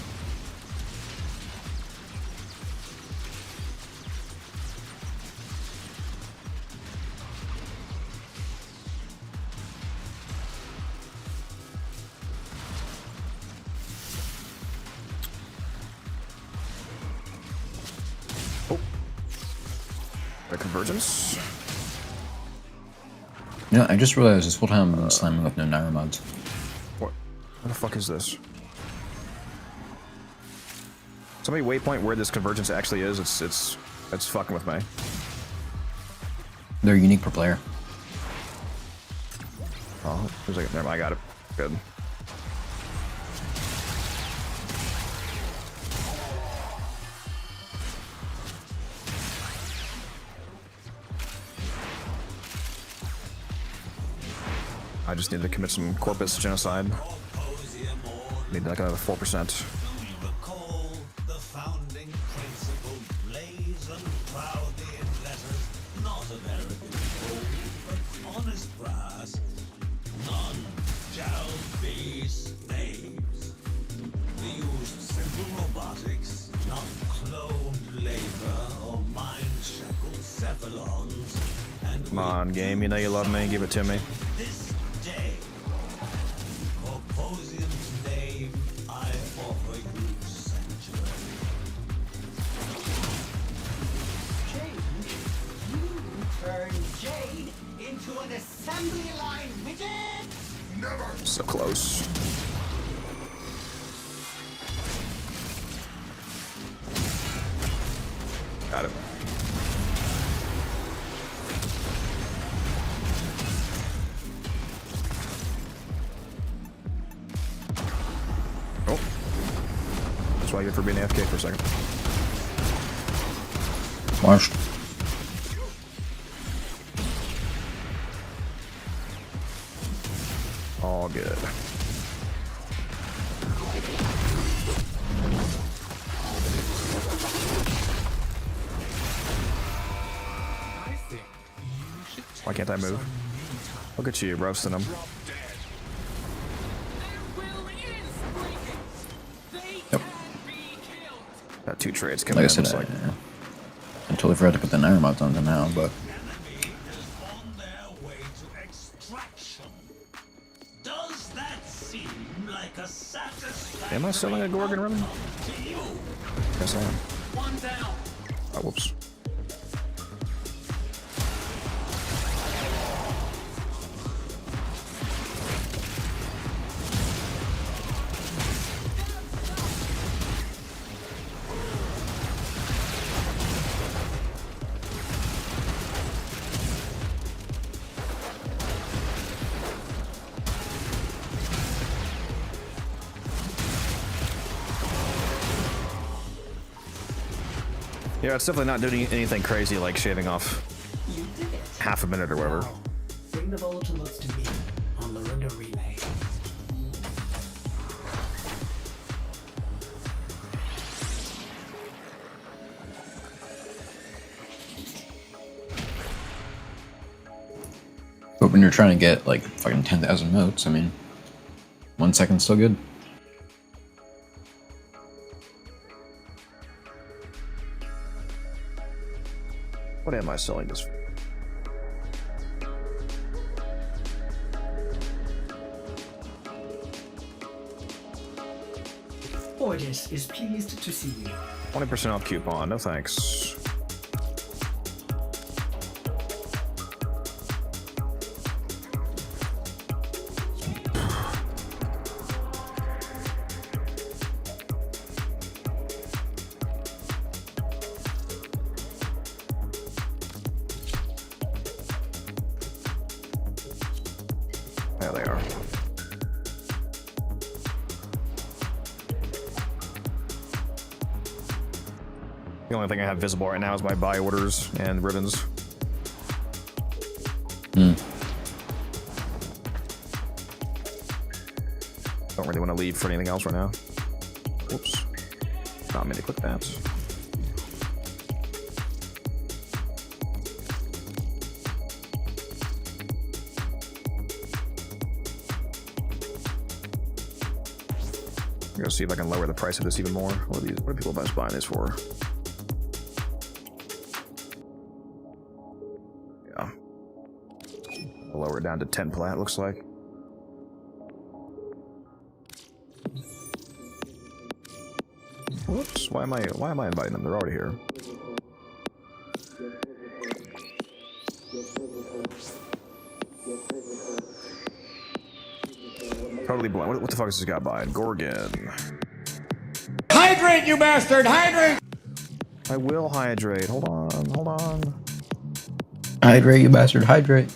The convergence. You know, I just realized this whole time I've been slamming with no Naira mods. What the fuck is this? Somebody waypoint where this convergence actually is. It's fucking with me. They're unique per player. Oh, there's like, never mind, I got it. Good. I just need to commit some corpus genocide. Need like another 4%. Recall the founding principle, blaze and proudly in letters, not American gold, but honest brass. None shall be slaves. We used simple robotics, not cloned labor or mind-shackled cephalons. And Come on, game. You know you love me. Give it to me. this day, Corposium's name, I offer you sanctuary. Jade, you turn Jade into an assembly line widget? Never. So close. Got it. Oh. That's why I get for being AFK for a second. Washed. All good. Why can't I move? Look at you, roasting them. got 2 trades coming Like I in. said, Looks like. I totally forgot to put the Naira mods on them now, but On their way to extraction. Does that seem like a satisfactory Am I selling a Gorgon Ribbon? to you? Yes, I am. One down. Oh, whoops. Yeah, it's definitely not doing anything crazy like shaving off You did it. half a minute or whatever. Bring the volatile notes to me on Lorinda Relay. but when you're trying to get like fucking 10,000 motes, I mean, 1 second's still good. What am I selling this for? Ortis is pleased to see you. 20% off coupon. No thanks. There they are. The only thing I have visible right now is my buy orders and ribbons. Don't really want to leave for anything else right now. Whoops. Not meant to click that. I'm gonna see if I can lower the price of this even more. What are people buying this for? Yeah. I'll lower it down to 10 plat, looks like. Whoops, why am I inviting them? They're already here. Totally blind. What the fuck is this guy buying? Gorgon. Hydrate, you bastard! Hydrate! I will hydrate. Hold on. Hydrate, you bastard, hydrate.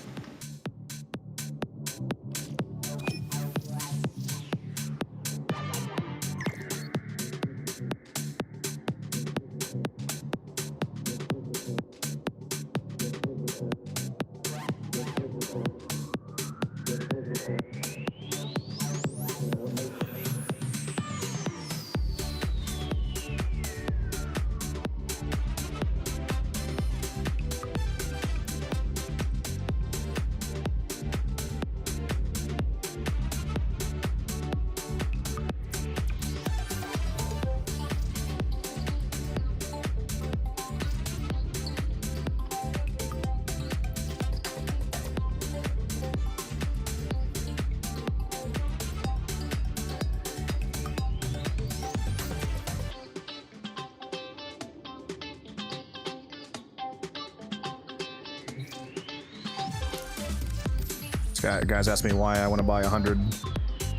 Guys asked me why I want to buy 100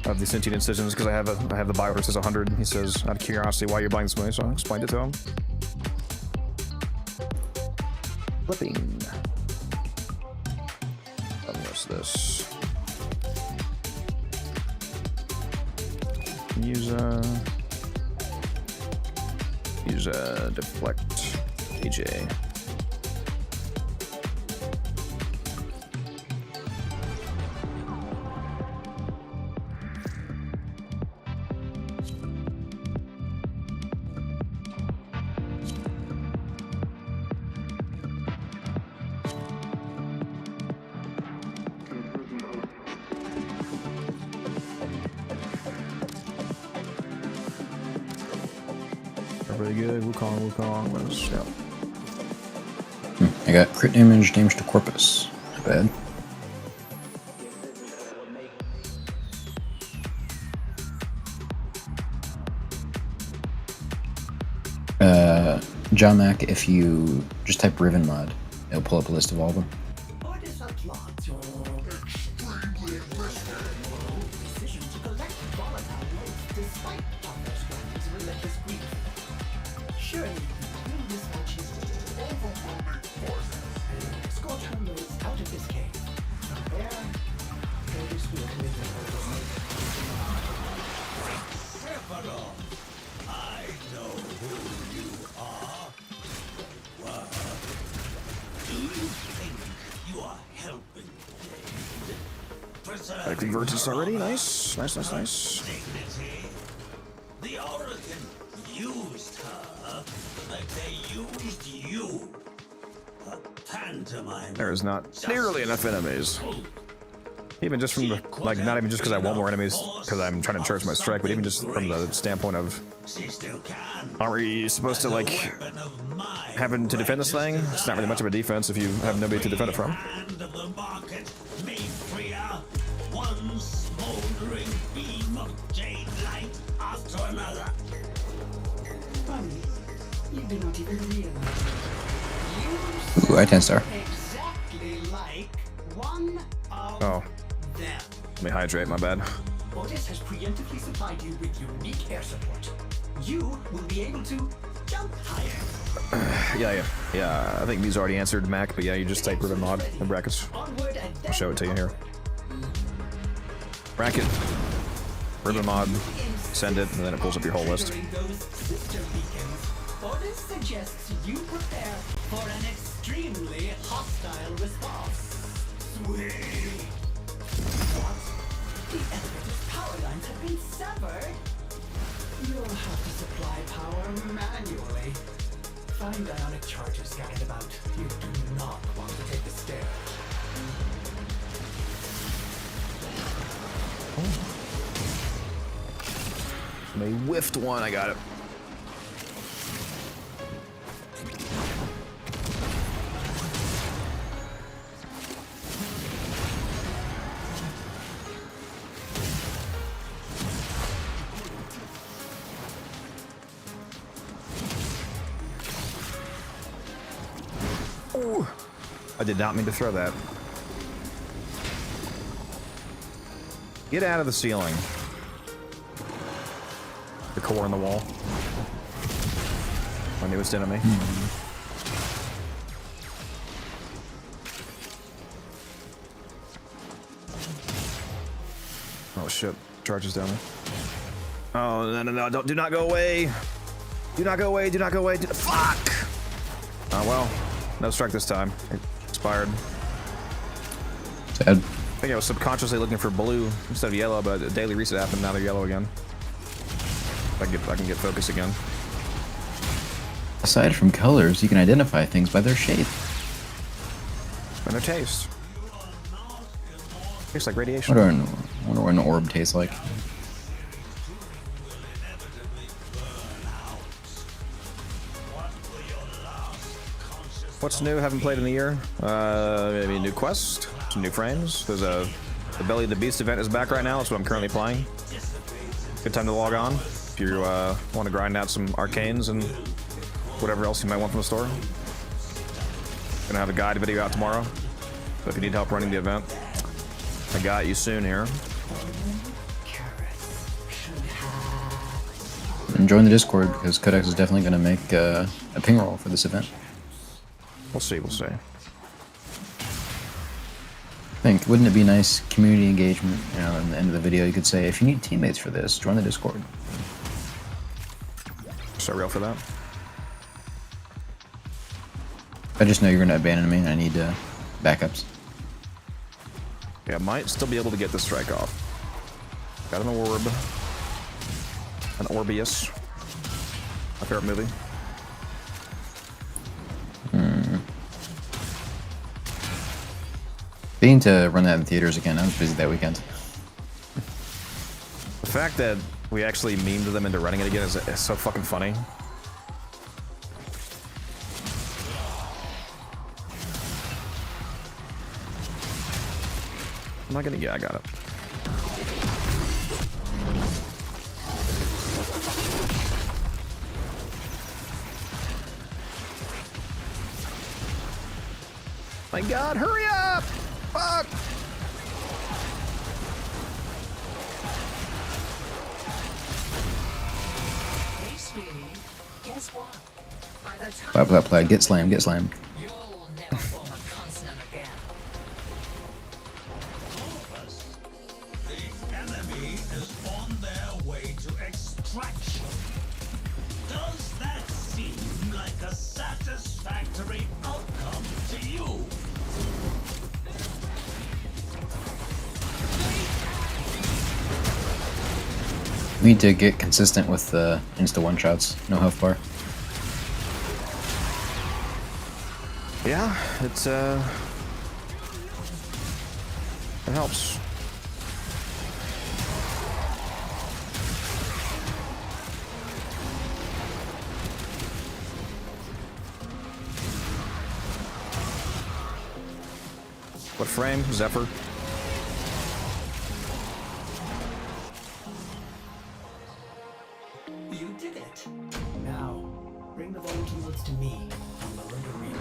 of the sentient incisions because I have the buy order says 100. He says, out of curiosity, why you're buying this money, so I explained it to him. Flipping. What's this? Use deflect AJ. pretty good. Wukong. Yeah. I got crit damage to corpus. Not bad. John Mac, if you just type Riven mod, it'll pull up a list of all of them. What is that lot? Your extremely risky decision to collect volatile loads despite Dr. Scranton's relentless greed. Surely, will this match his overwhelming forces and escort her loads out of this cave. From there, Curtis will commit her Sephiroth, I know who you are. What? Do you think you are helping Jade? I converted already. Nice. Dignity. The Oracle used her like they used you. A pantomime. There is not nearly enough enemies. Even just from the, like, not even just because I want more enemies, because I'm trying to charge my strike, but even just from the standpoint of, aren't we supposed to, like, having to defend this thing? It's not really much of a defense if you have nobody to defend it from. One smoldering beam of jade light after another. You do not even realize. Ooh, I 10-star. Exactly like one of Oh. them. Let me hydrate, my bad. Otis has preemptively supplied you with unique air support. You will be able to jump higher. Yeah. I think these already answered, Mac, but yeah, you just type Riven mod in brackets. Onward and I'll show it to you here. Bracket, Riven mod, send it, and then it pulls up your whole list. those sister beacons, Otis suggests you prepare for an extremely hostile response. Sweet. What? The elevator's power lines have been severed. You'll have to supply power manually. Find ionic charges scattered about. You do not want to take the stairs. They whiffed one, I got it. Ooh, I did not mean to throw that. Get out of the ceiling. The core in the wall. My newest enemy. Oh shit! Charges down there. Oh no! Don't! Do not go away! Do not go away! Do not go away! Fuck! Oh well, no strike this time. It expired. Sad. I think I was subconsciously looking for blue instead of yellow, but a daily reset happened. Now they're yellow again. I can get focus again. Aside from colors, you can identify things by their shape. And their taste. Tastes like radiation. Wonder what an orb tastes like. What's new? Haven't played in a year. Maybe a new quest, some new frames. There's the Belly of the Beast event is back right now. That's what I'm currently playing. Good time to log on if you want to grind out some arcanes and whatever else you might want from the store. Gonna have a guide video out tomorrow. So if you need help running the event, I got you soon here. And join the Discord because Codex is definitely going to make a ping roll for this event. We'll see. I think, wouldn't it be nice community engagement? You know, in the end of the video, you could say, if you need teammates for this, join the Discord. So real for that. I just know you're going to abandon me and I need backups. Yeah, might still be able to get the strike off. Got an orb. An Orbeus. My favorite movie. Being to run that in theaters again, I was busy that weekend. The fact that we actually memed them into running it again is so fucking funny. Am I gonna? Yeah, I got it. My God, hurry up! Fuck! Hey, sweetie. Guess what? By the time Play, play, play. Get slammed, get slammed. you'll never form a consonant again. The enemy is on their way to extraction. Does that seem like a satisfactory outcome to you? We need to get consistent with the insta one shots. No health bar. Yeah, it's it helps. What frame? Zephyr? You did it. Now, bring the voting woods to me. I'm the relay.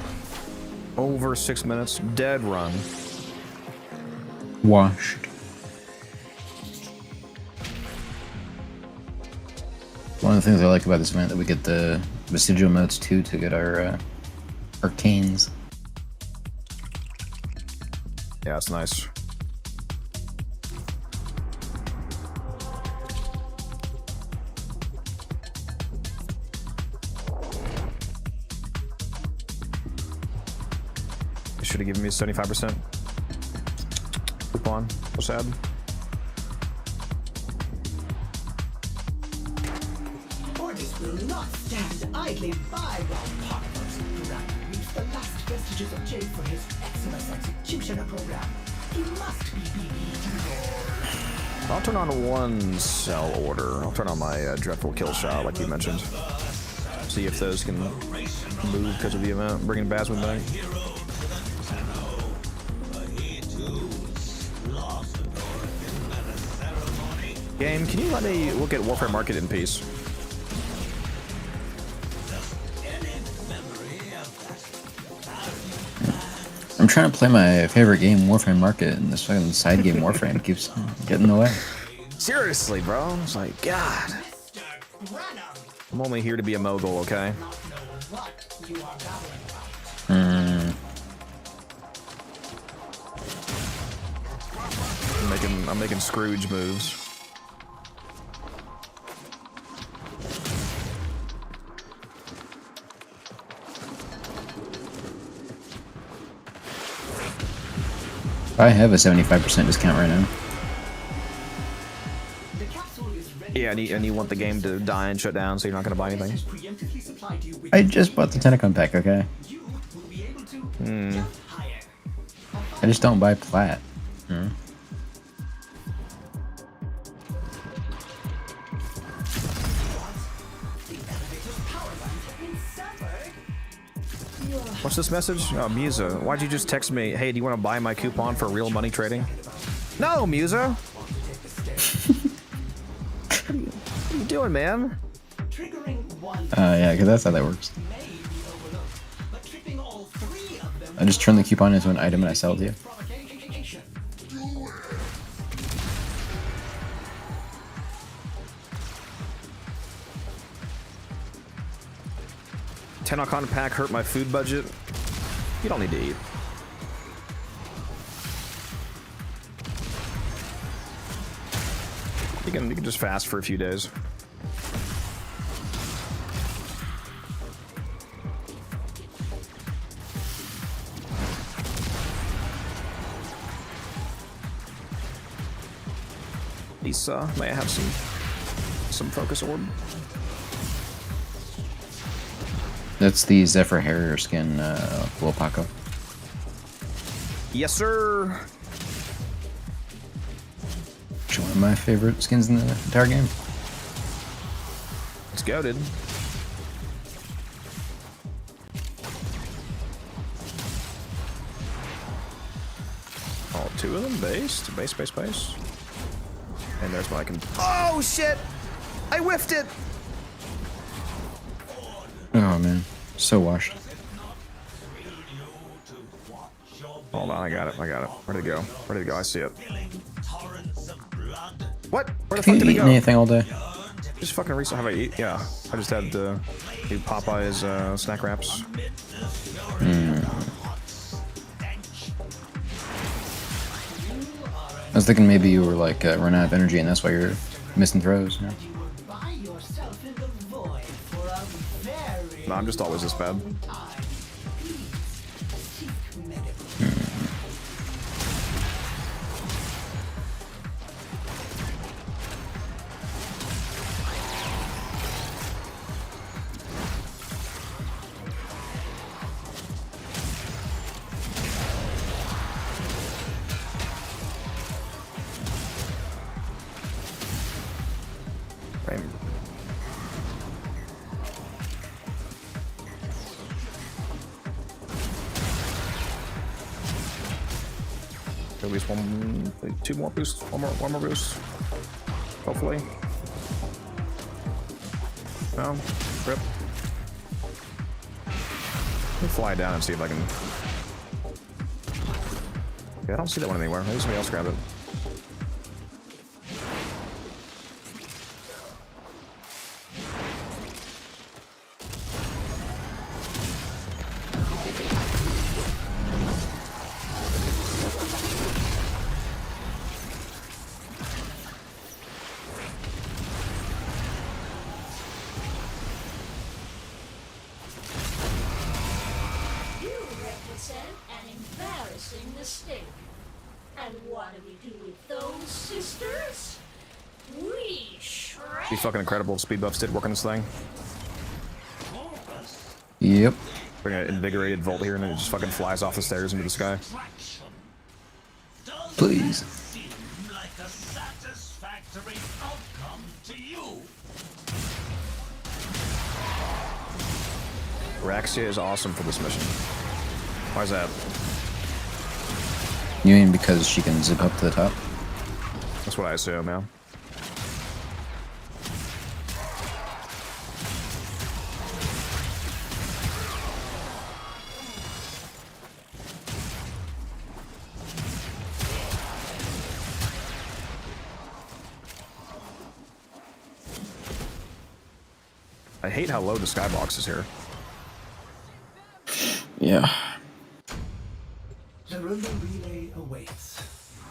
Over 6 minutes. Dead run. Washed. One of the things I like about this event that we get the vestigial modes too to get our arcanes. Yeah, it's nice. You should have given me a 75% coupon. So sad. Orders will not stand idly by while partners reach the last vestiges of Jade for his excellent executioner program. He must be BB. I'll turn on one cell order. I'll turn on my dreadful kill shot, like you mentioned. See if those can move because of the event. Bringing Basman back. Game, can you let me look at Warframe Market in peace? I'm trying to play my favorite game, Warframe Market, and this fucking side game Warframe keeps getting in the way. Seriously, bro. It's like, God. I'm only here to be a mogul, okay? I'm making Scrooge moves. I have a 75% discount right now. Yeah, and you want the game to die and shut down, so you're not going to buy anything? I just bought the TennoCreate pack, okay? I just don't buy plat. What's this message? Oh, Musa. Why'd you just text me, hey, do you want to buy my coupon for real money trading? No, Musa! What are you doing, man? Yeah, because that's how that works. I just turn the coupon into an item and I sell it to you. TennoCreate pack hurt my food budget. You don't need to eat. You can just fast for a few days. Lisa, may I have some focus orb? That's the Zephyr Harrier skin, Will Paco. Yes, sir. Which one of my favorite skins in the entire game. It's goated. Oh, 2 of them. Base. And there's my Oh shit! I whiffed it! Oh man, so washed. Hold on, I got it. Where'd it go? I see it. What? Where the fuck did it go? Anything all day? Just fucking reset. How about eat? Yeah. I just had the Popeye's snack wraps. I was thinking maybe you were like running out of energy and that's why you're missing throws. Yeah. No, I'm just always this bad. At least two more boosts, one more boost. Hopefully. No, rip. Let me fly down and see if I can. Yeah, I don't see that one anywhere. Maybe somebody else grabbed it. An embarrassing mistake. And what do we do with those sisters? We shred. Be fucking incredible if speed buffs did work on this thing. Yep. Bring an invigorated Volt here and then it just fucking flies off the stairs into the sky. Please. Like a satisfactory outcome to you. Raxia is awesome for this mission. Why's that? You mean because she can zip up to the top? That's what I assume, yeah. I hate how low the skybox is here. Yeah. The rumble relay awaits.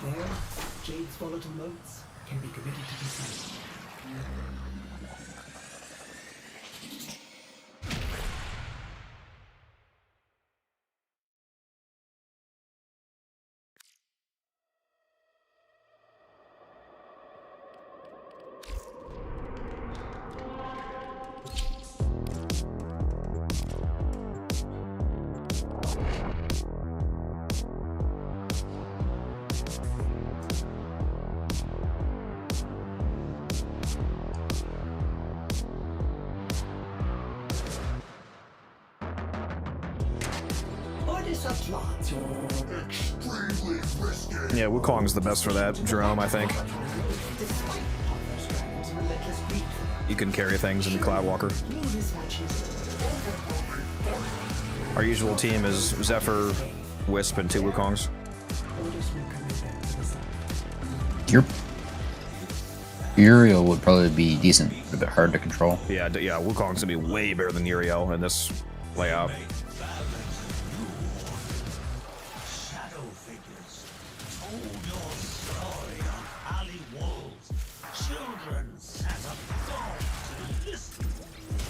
There, Jade's volatile modes can be committed to design. Yeah, Wukong's the best for that, Jerome, I think. You can carry things in the Cloudwalker. Our usual team is Zephyr, Wisp, and 2 Wukongs. Uriel would probably be decent, but a bit hard to control. Yeah, Wukong's gonna be way better than Uriel in this layout.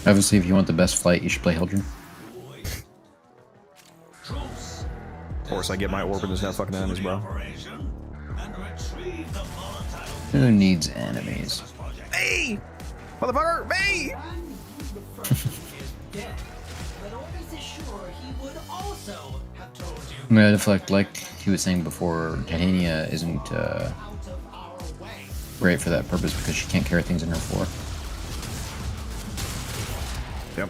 Obviously, if you want the best flight, you should play Hildren. Of course, I get my orb and there's no fucking enemies, bro. Who needs enemies? Me! Motherfucker! Me! I mean, I deflect, like he was saying before, Titania isn't great for that purpose because she can't carry things in her floor. Yep.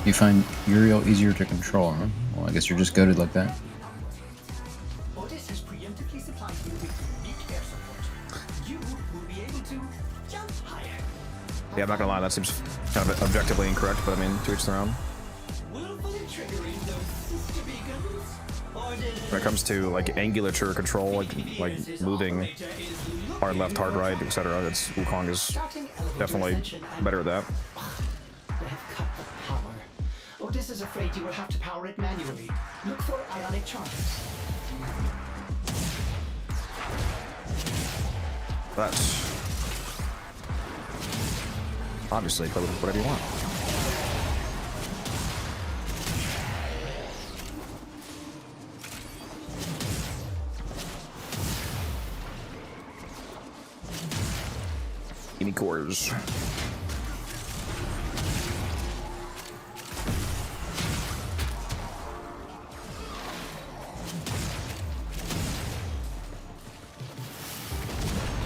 You find Uriel easier to control, huh? Well, I guess you're just goated like that. preemptively supply you with unique air support. You will be able to jump higher. Yeah, I'm not gonna lie, that seems kind of objectively incorrect, but I mean, to each their own. Willfully triggering those sister beacons? Or did When it comes to like angulature control, like moving hard left, hard right, etc., it's Wukong is definitely better at that. they have cut the power? Otis is afraid you will have to power it manually. Look for ionic charges. That's obviously play with whatever you want. Any cores.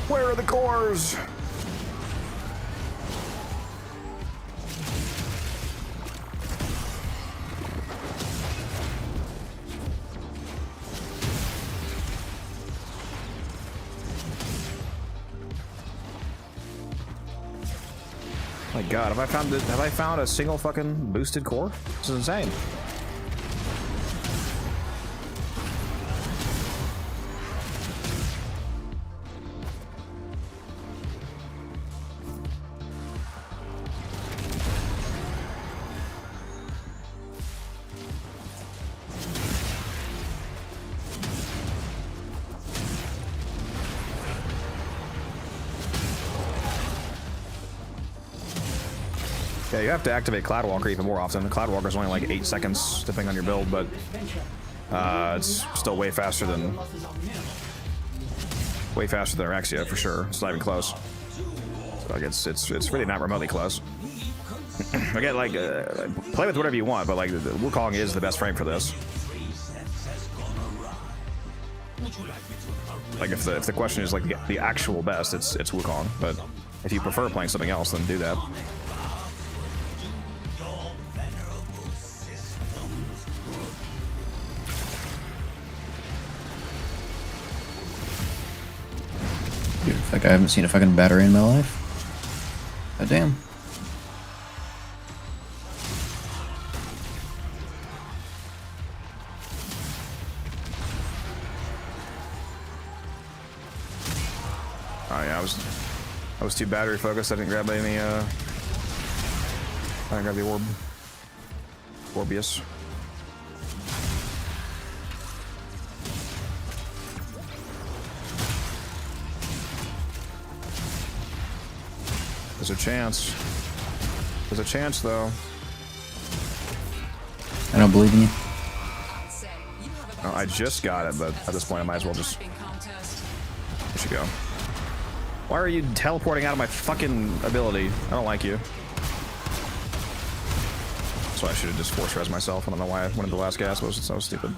Where are the cores? My God, have I found a single fucking boosted core? This is insane. Yeah, you have to activate Cloudwalker even more often. Cloudwalker's only like 8 seconds, depending on your build, but it's still way faster than Arexia for sure. It's not even close. So, like it's really not remotely close. Again, like play with whatever you want, but like the Wukong is the best frame for this. Like if the question is like the actual best, it's Wukong. But if you prefer playing something else, then do that. Dude, like I haven't seen a fucking battery in my life. God damn. Oh yeah, I was too battery focused. I didn't grab any. I didn't grab the orb. Orbius. There's a chance. There's a chance, though. I don't believe in you. No, I just got it, but at this point, I might as well just. There you go. Why are you teleporting out of my fucking ability? I don't like you. So I should have just force res myself. I don't know why I went into the last gas. Was so stupid.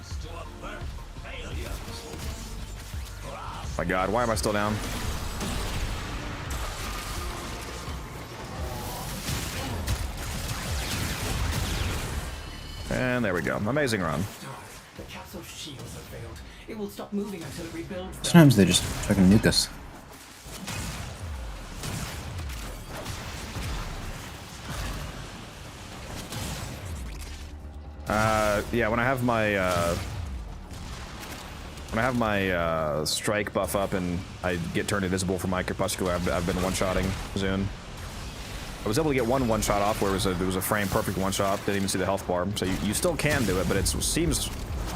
My God, why am I still down? And there we go. Amazing run. The capsule shields have failed. It will stop moving until it rebuilds. Sometimes they just fucking nuke us. Yeah, when I have my strike buff up and I get turned invisible from my crepuscular, I've been one-shotting Zune. I was able to get one shot off where it was a frame perfect one shot. Didn't even see the health bar. So you still can do it, but it seems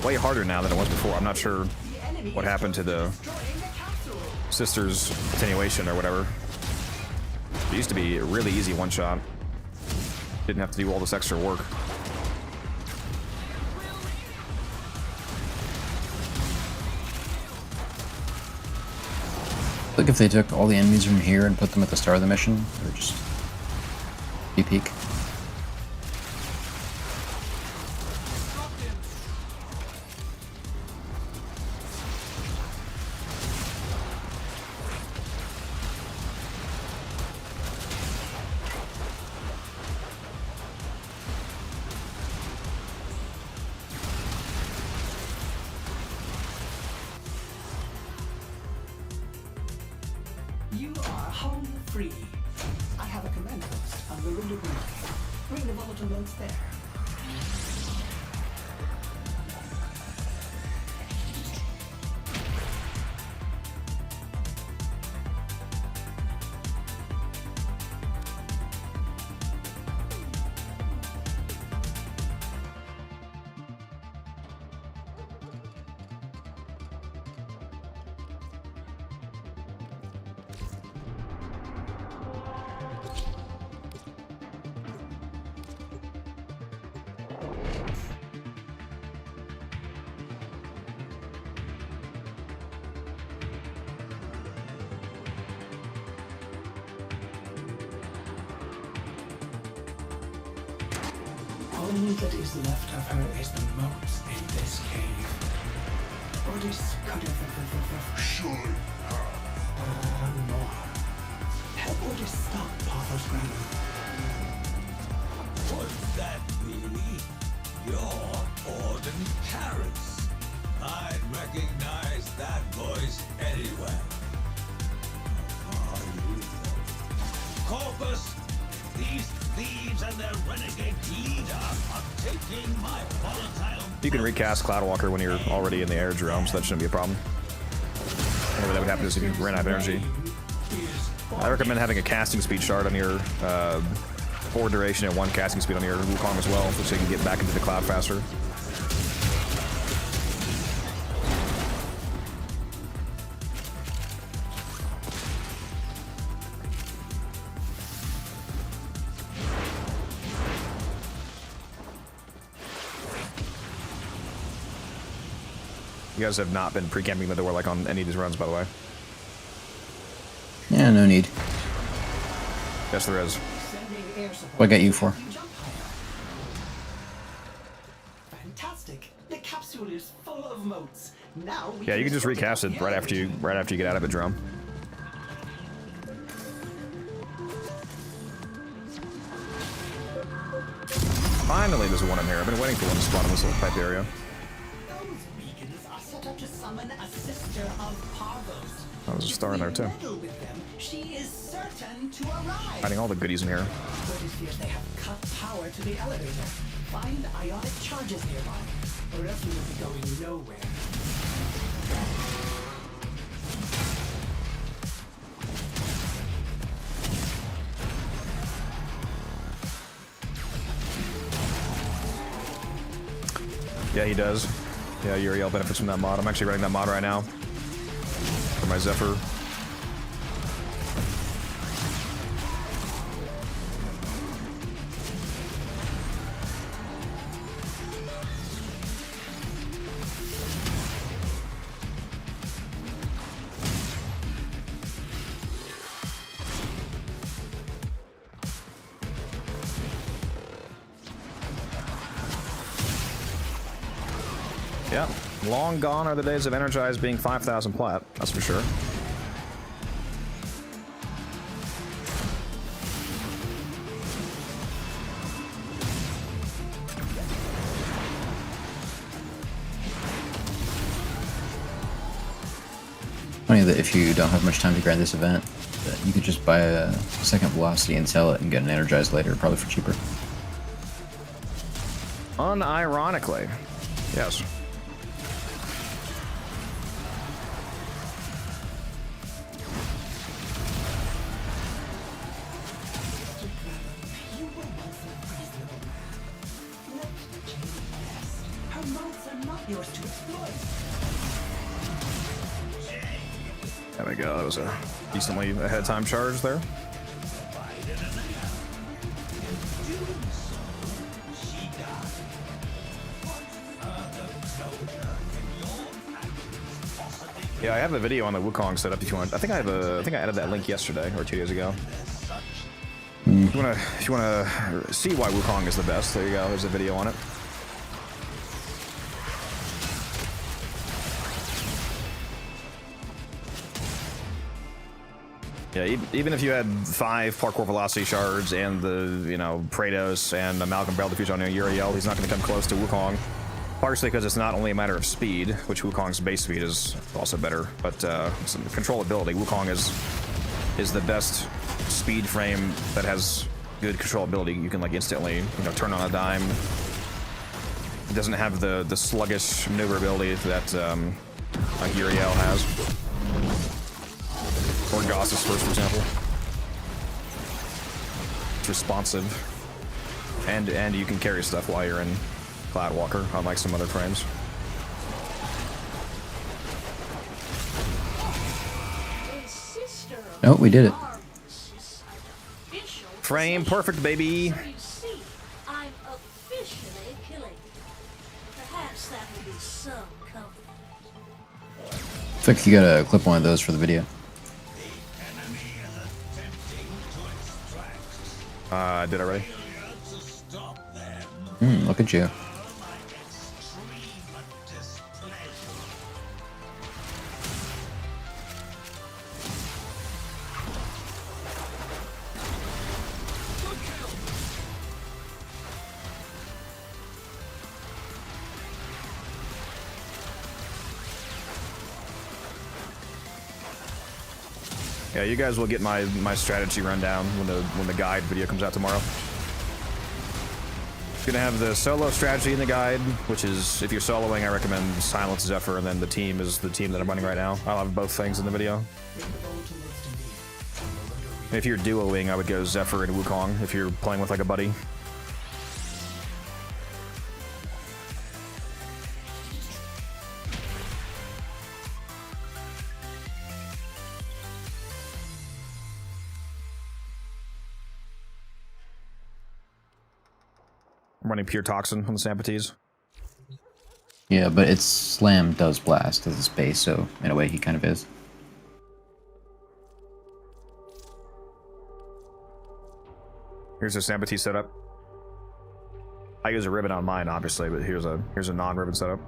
way harder now than it was before. I'm not sure what happened to the sister's attenuation or whatever. It used to be a really easy one shot. Didn't have to do all this extra work. Like if they took all the enemies from here and put them at the start of the mission, or just peek. You are home free. I have a command post on the window below. Bring the volatile notes there. All that is left of her is the moats in this cave. Ordis could have should have done more. Help Ordis stop Patho's grammar. Would that be your Orden Harris? I'd recognize that voice anywhere. Are you though? Corpus, these thieves and their renegade leader are taking my volatile... You can recast Cloudwalker when you're already in the air realm, so that shouldn't be a problem. Whatever that would happen is if you ran out of energy. I recommend having a casting speed shard on your forward duration and 1 casting speed on your Wukong as well, so you can get back into the cloud faster. You guys have not been pre-camping the door like on any of these runs, by the way. Yeah, no need. Yes, there is. What I got you for? Fantastic. The capsule is full of moats. Now we Yeah, you can just recast it right after you get out of it, drum. Finally, there's one in here. I've been waiting for one to spawn in this little pipe area. Those beacons are set up to summon a sister of Parvos. Oh, there's a star in there too. Meddle with them, she is certain to arrive. Finding all the goodies in here. Ordis fears they have cut power to the elevator. Find ionic charges nearby, or else we will be going nowhere. Yeah, he does. Yeah, Uriel benefits from that mod. I'm actually running that mod right now for my Zephyr. Yeah, long gone are the days of Energize being 5,000 plat, that's for sure. Funny that if you don't have much time to grind this event, that you could just buy a second velocity and sell it and get an energized later, probably for cheaper. Unironically, yes. Her moats are not yours to exploit. There we go, that was a decently ahead of time charge there. Yeah, I have a video on the Wukong set up if you want. I think I added that link yesterday or 2 days ago. If you wanna see why Wukong is the best, there you go. There's a video on it. Yeah, even if you had 5 parkour velocity shards and the, Praetos and Amalgam Barrel Diffusion on Uriel, he's not going to come close to Wukong. Partially because it's not only a matter of speed, which Wukong's base speed is also better, but controllability. Wukong is is the best speed frame that has good controllability. You can like instantly, turn on a dime. It doesn't have the sluggish maneuverability that like Uriel has, or Goss's first, for example. It's responsive, and you can carry stuff while you're in Cloudwalker, unlike some other frames. Oh, we did it. Frame perfect, baby. So you see, I'm officially killing. Perhaps that will be some comfort. I think you gotta clip one of those for the video. I did already. Look at you. Yeah, you guys will get my strategy rundown when the guide video comes out tomorrow. Gonna have the solo strategy in the guide, which is, if you're soloing, I recommend Silence Zephyr, and then the team is the team that I'm running right now. I'll have both things in the video. If you're duoing, I would go Zephyr and Wukong if you're playing with like a buddy. I'm running Pure Toxin on the Sampites. Yeah, but its slam does blast as its base, so in a way he kind of is. Here's a Sampati setup. I use a ribbon on mine, obviously, but here's a non-ribbon setup.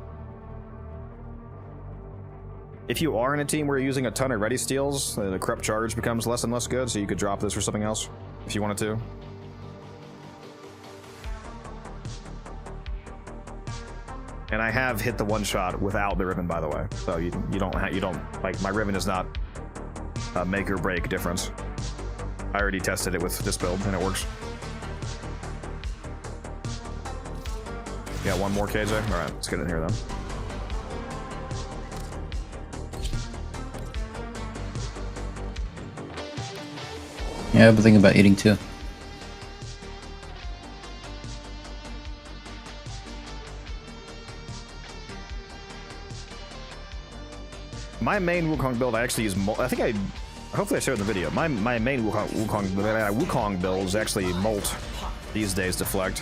If you are in a team where you're using a ton of ready steals, the corrupt charge becomes less and less good, so you could drop this for something else if you wanted to. And I have hit the one shot without the ribbon, by the way. So you don't like, my ribbon is not a make or break difference. I already tested it with this build and it works. You got one more, KJ? All right, let's get in here then. Yeah, I've been thinking about eating too. My main Wukong build, I actually use. Hopefully I showed in the video. My main Wukong build is actually Molt these days. Deflect,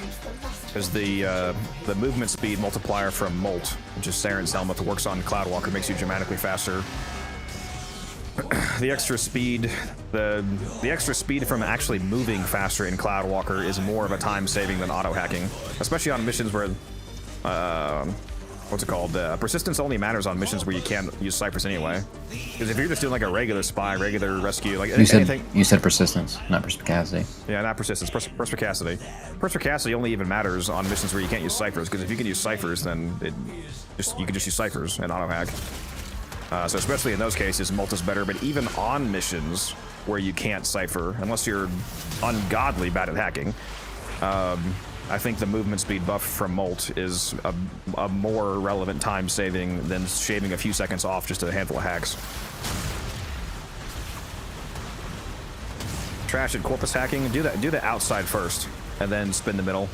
because the movement speed multiplier from Molt, which is Saren's helmet that works on Cloudwalker, makes you dramatically faster. The extra speed, the extra speed from actually moving faster in Cloudwalker is more of a time saving than auto hacking, especially on missions where. What's it called? Persistence only matters on missions where you can't use ciphers anyway. Because if you're just doing like a regular spy, regular rescue, like anything. You said persistence, not perspicacity. Yeah, not persistence. Perspicacity. Perspicacity only even matters on missions where you can't use ciphers. Because if you can use ciphers, then you can just use ciphers and auto hack. So especially in those cases, Molt is better. But even on missions where you can't cipher, unless you're ungodly bad at hacking. I think the movement speed buff from Molt is a more relevant time saving than shaving a few seconds off just a handful of hacks. Trash and corpus hacking, do the outside first, and then spin the middle.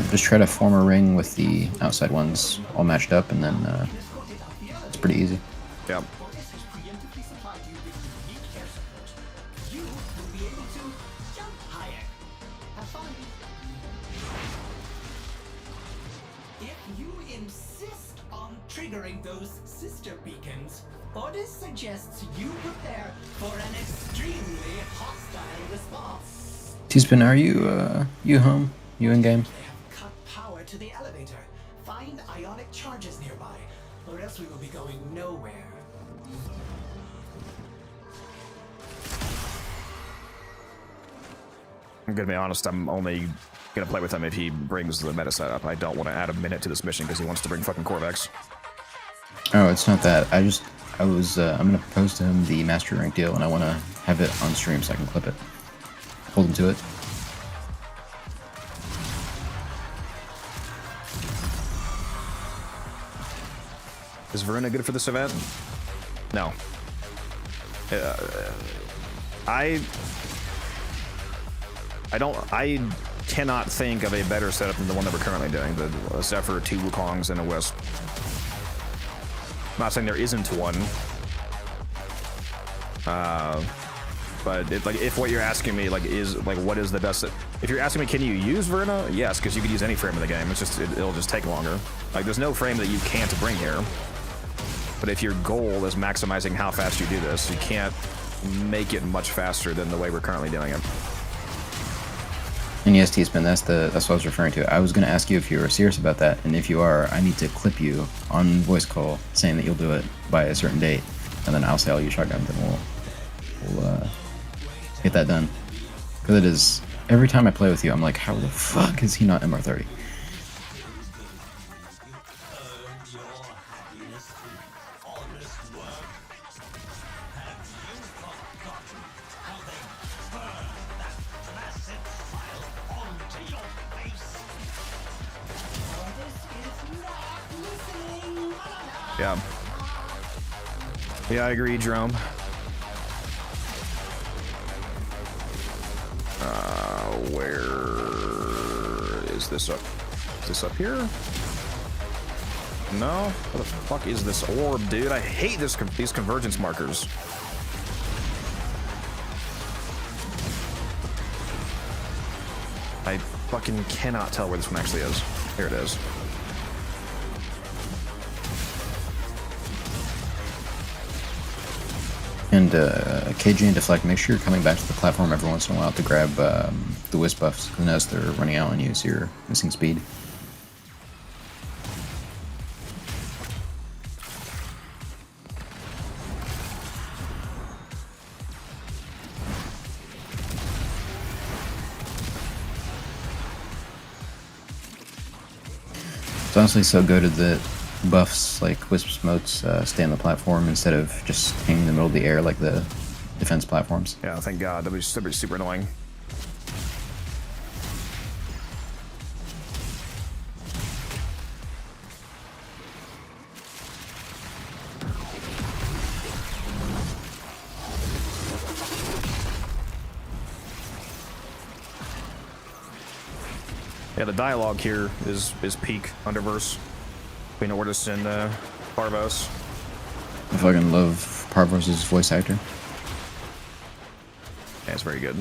Just try to form a ring with the outside ones all matched up, and then it's pretty easy. Yeah. Triggering those sister beacons, Orders suggests you prepare for an extremely hostile response. T-Spin, are you home? You in game? They have cut power to the elevator. Find ionic charges nearby, or else we will be going nowhere. I'm gonna be honest, I'm only gonna play with him if he brings the meta setup. I don't want to add a minute to this mission because he wants to bring fucking Corvex. Oh, it's not that. I'm gonna propose to him the master rank deal, and I want to have it on stream so I can clip it. Hold him to it. Is Verona good for this event? No. I cannot think of a better setup than the one that we're currently doing. The Zephyr, 2 Wukongs, and a Wisp. I'm not saying there isn't one. But if what you're asking me is what is the best? If you're asking me, can you use Verna? Yes, because you could use any frame in the game. It's just it'll just take longer. Like there's no frame that you can't bring here. But if your goal is maximizing how fast you do this, you can't make it much faster than the way we're currently doing it. And yes, T-Spin, that's what I was referring to. I was going to ask you if you were serious about that, and if you are, I need to clip you on voice call saying that you'll do it by a certain date, and then I'll say I'll use shotgun, then we'll get that done. Because it is, every time I play with you, I'm like, how the fuck is he not MR30? Yeah, I agree, Jerome. Where is this up? Is this up here? No? What the fuck is this orb, dude? I hate these convergence markers. I fucking cannot tell where this one actually is. Here it is. And KG and Deflect, make sure you're coming back to the platform every once in a while to grab the Wisp buffs, unless they're running out on you, so you're missing speed. It's honestly so good at the buffs like Wisp's motes stay on the platform instead of just hanging in the middle of the air like the defense platforms. Yeah, thank God. That'd be super annoying. Yeah, the dialogue here is peak Underverse between Ortis and Parvos. I fucking love Parvos' voice actor. Yeah, it's very good.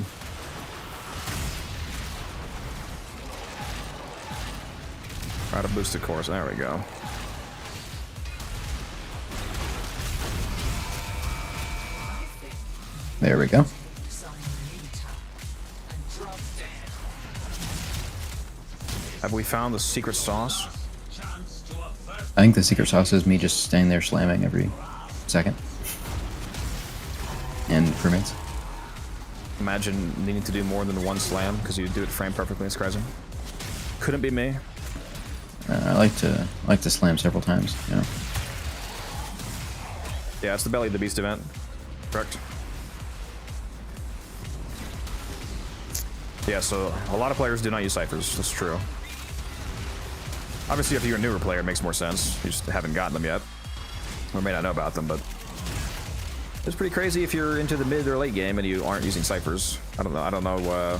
Right, a boosted course. There we go. There we go. Have we found the secret sauce? I think the secret sauce is me just standing there slamming every second. And crewmates. Imagine needing to do more than one slam because you do it frame perfectly. It's crazy. Couldn't be me. I like to slam several times. You know. Yeah, it's the Belly of the Beast event. Correct. Yeah, so a lot of players do not use ciphers. That's true. Obviously, if you're a newer player, it makes more sense. You just haven't gotten them yet, or may not know about them. But it's pretty crazy if you're into the mid or late game and you aren't using ciphers. I don't know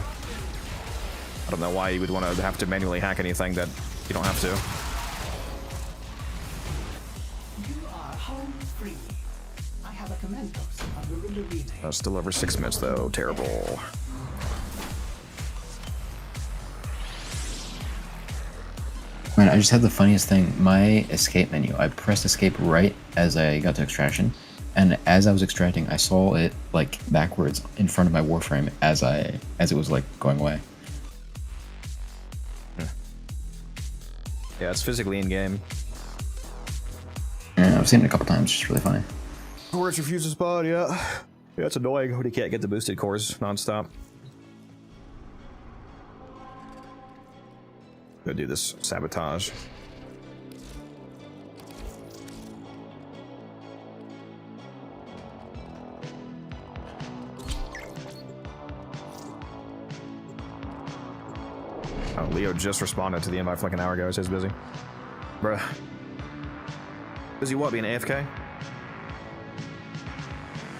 why you would want to have to manually hack anything that you don't have to. You are home free. I have a command post on the Riddler relay. Still over 6 minutes though. Terrible. Man, I just had the funniest thing. My escape menu, I pressed escape right as I got to extraction, and as I was extracting, I saw it like backwards in front of my Warframe as it was like going away. Yeah, it's physically in game. Yeah, I've seen it a couple times. It's really funny. Course refuses spawn, yeah. Yeah, it's annoying when you can't get the boosted cores non-stop. Go do this sabotage. Oh, Leo just responded to the invite like an hour ago. He says busy. Bruh. Busy what, being AFK?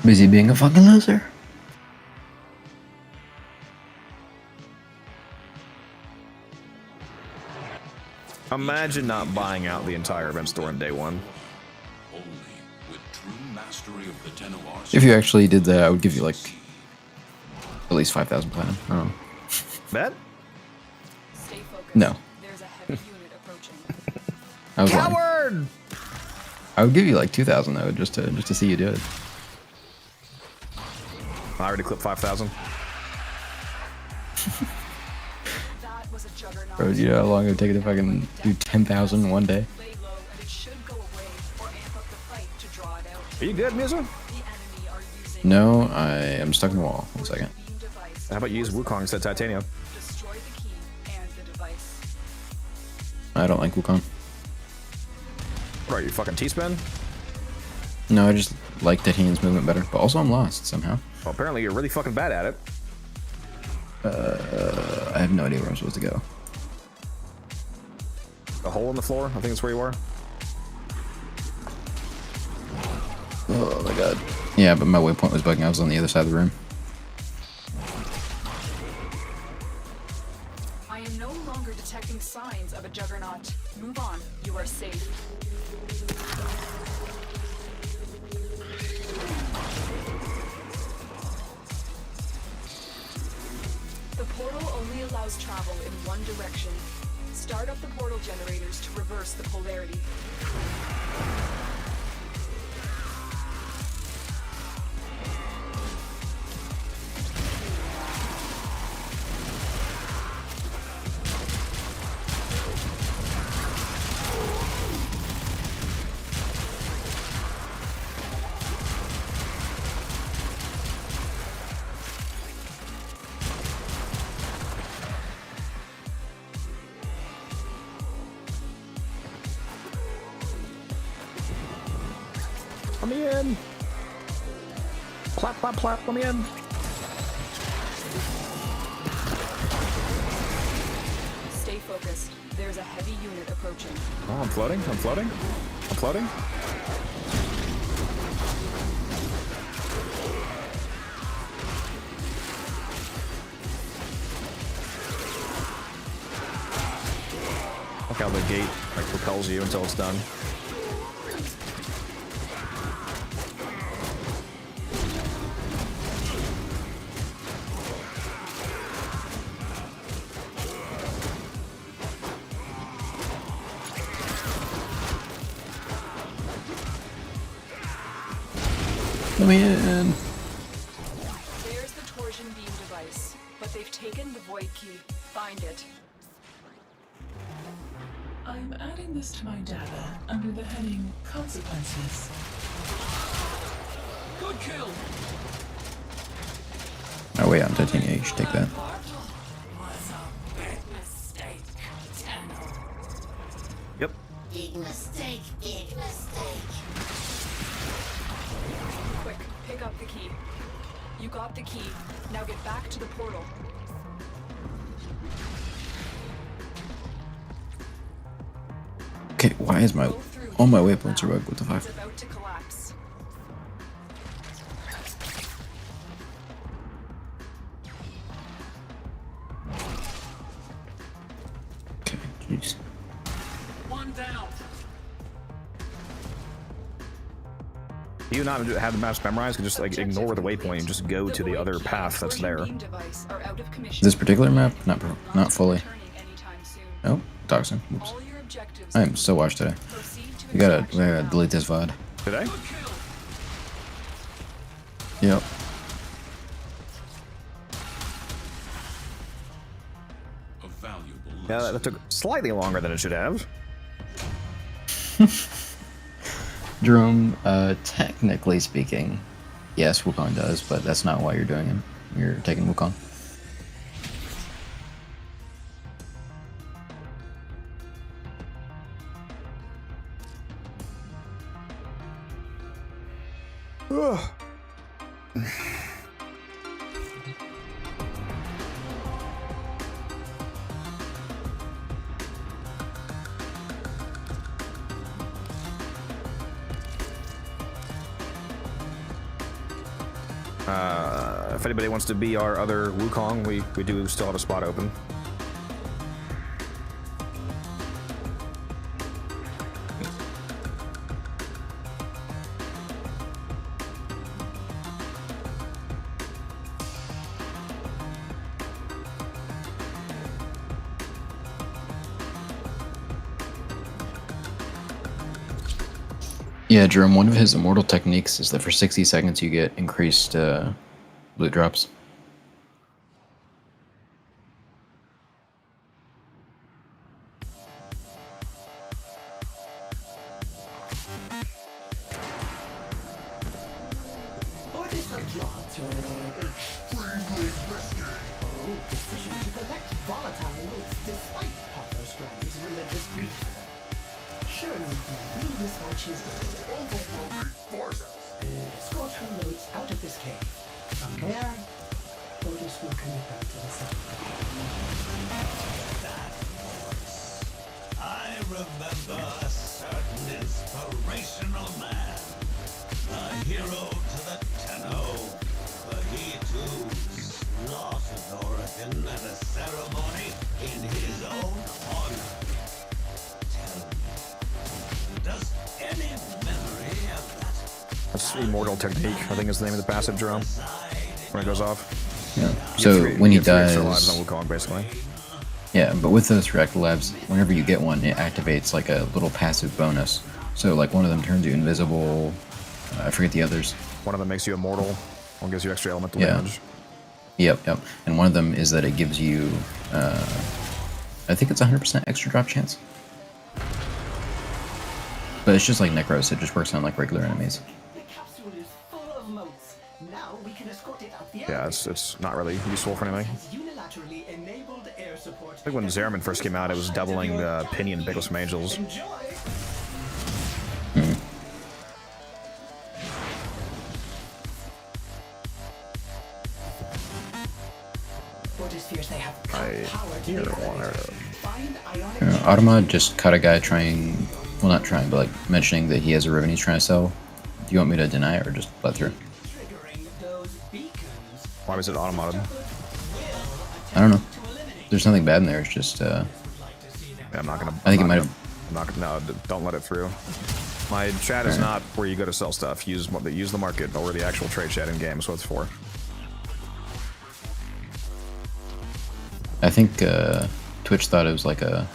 Busy being a fucking loser. Imagine not buying out the entire event store in day one. Only with true mastery of the Tenno If you actually did that, I would give you like at least 5,000 platinum. I don't know. Bet? No. There's a heavy unit approaching. I was lying. Coward! I would give you like 2,000 though, just to see you do it. I already clipped 5,000. That was a juggernaut. Bro, do you know how long it would take to fucking do 10,000 in one day? Lay low and it should go away or amp up the fight to draw it out. Are you good, Mizu? The enemy are using No, I am stuck in the wall. 1 second. beam device. How about you use Wukong instead of Titanium? Destroy the key and the device. I don't like Wukong. What are you, fucking T-spin? No, I just like Titanium's movement better, but also I'm lost somehow. Well, apparently you're really fucking bad at it. I have no idea where I'm supposed to go. A hole in the floor? I think that's where you were. Oh my god. Yeah, but my waypoint was bugging. I was on the other side of the room. I am no longer detecting signs of a juggernaut. Move on. You are safe. The portal only allows travel in one direction. Start up the portal generators to reverse the polarity. Let me in. Plap, plap, plap. Let me in. Stay focused. There's a heavy unit approaching. Oh, I'm floating. I'm floating. I'm floating. Look how the gate like propels you until it's done. Let me in. There's the torsion beam device, but they've taken the void key. Find it. I'm adding this to my data under the heading Consequences. Good kill! Oh wait, I'm Titanium. You should take that. Yep. Big mistake, big mistake. Quick, pick up the key. You got the key. Now get back to the portal. Okay, why is my all my waypoints are bugged? What the fuck? It's about to collapse. Okay, jeez. One down. Do you not have the maps memorized? You can just like ignore the waypoint and just go to the other path that's there. This particular map, not fully. Oh, toxin. Oops. I am so washed today. We gotta delete this VOD. Today? Yep. Yeah, that took slightly longer than it should have. Jerome, technically speaking, yes, Wukong does, but that's not why you're doing it. You're taking Wukong. If anybody wants to be our other Wukong, we do still have a spot open. Yeah, Jerome, one of his immortal techniques is that for 60 seconds you get increased loot drops. Orders of jobs are extremely risky. Oh, decision to collect volatile notes despite Papa Strand's religious greed. Surely the mismatches overwhelming forces. Escort her notes out of this cave. From there, Otis will commit them to the settlement. That voice. I remember a certain inspirational man. A hero to the Tenno. But he too slaughtered Oregon at a ceremony in his own honor. Tell me, does any memory of that? That's immortal technique, I think is the name of the passive, Jerome. When it goes off. Yeah. So when he you get 3 extra lives dies, on Wukong, basically. yeah, but with those reactor labs, whenever you get one, it activates like a little passive bonus. So like one of them turns you invisible. I forget the others. One of them makes you immortal. One gives you extra elemental Yeah. damage. Yep. And one of them is that it gives you, I think it's 100% extra drop chance. But it's just like Necros, it just works on like regular enemies. The capsule is full of motes. Now we can escort it up the Yeah, it's not really useful for anything. unilaterally enabled air support. I think when Zeraman first came out, it was doubling the pinion Bickless from Angels. Otis fears they have I power to hear make one. find ionic Automa just caught a guy trying, well not trying, but like mentioning that he has a ribbon he's trying to sell. Do you want me to deny it or just let through? Why was it automated? I don't know. There's nothing bad in there, it's just, Yeah, I'm not gonna. I think it might have. I'm not gonna. No, don't let it through. My chat is not where you go to sell stuff. Use the market or the actual trade chat in game. That's what it's for. I think Twitch thought it was like it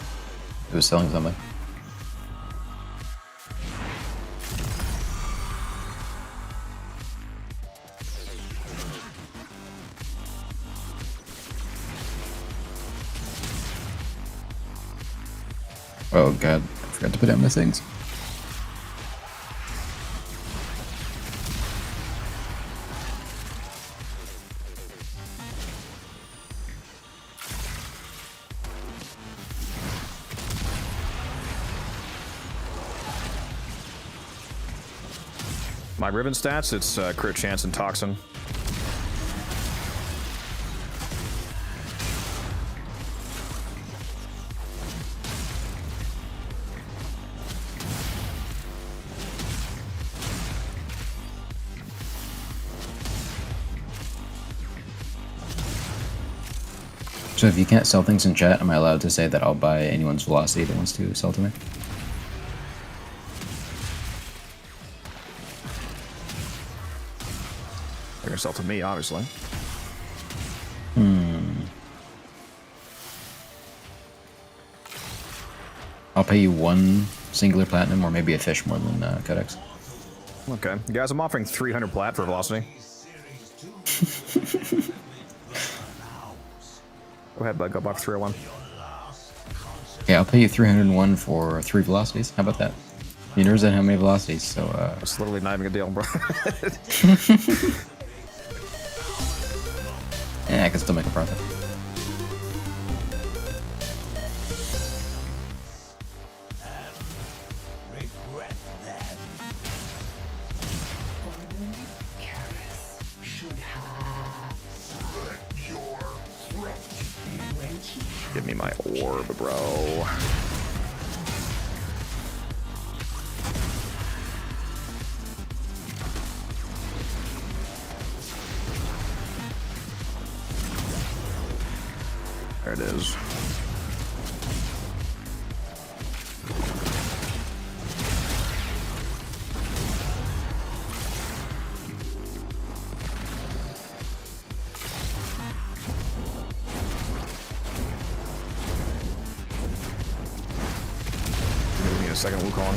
was selling something. Oh god, I forgot to put down my things. My ribbon stats, it's crit chance and toxin. So if you can't sell things in chat, am I allowed to say that I'll buy anyone's velocity that wants to sell to me? They're gonna sell to me, obviously. I'll pay you one singular platinum or maybe a fish more than Codex. Okay, guys, I'm offering 300 plat for velocity. Go ahead, bud. Go buy 301. Yeah, I'll pay you 301 for 3 velocities. How about that? You never said how many velocities, so It's literally not even a deal, bro. yeah, I can still make a profit. Give me my orb, bro. There it is. Give me a second Wukong.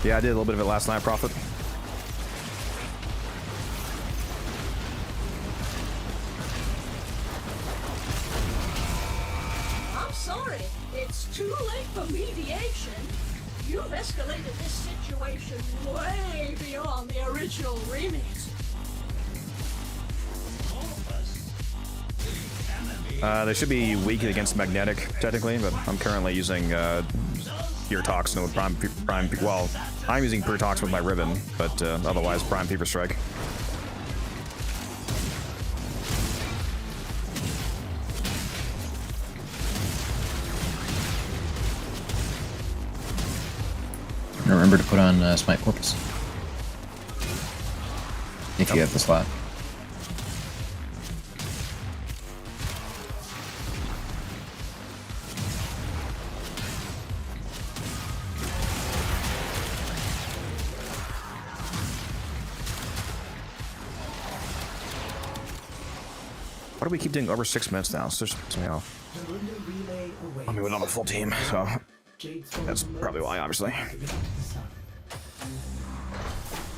Yeah, I did a little bit of it last night, Prophet. I'm sorry. It's too late for mediation. You've escalated this situation way beyond the original remit. They should be weak against magnetic, technically, but I'm currently using pure toxin with prime. Well, I'm using pure toxin with my ribbon, but otherwise prime fever strike. And remember to put on Smite Porpoise if you have the slot. Why do we keep doing over 6 minutes now? So somehow. I mean, we're not a full team, so that's probably why, obviously.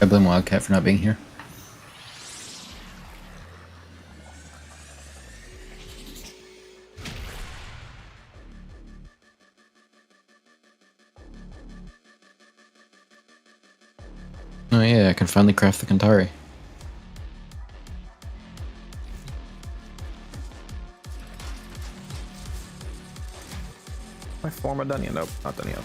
I blame Wildcat for not being here. Oh yeah, I can finally craft the Kantari. My former done yet? Nope, not done yet.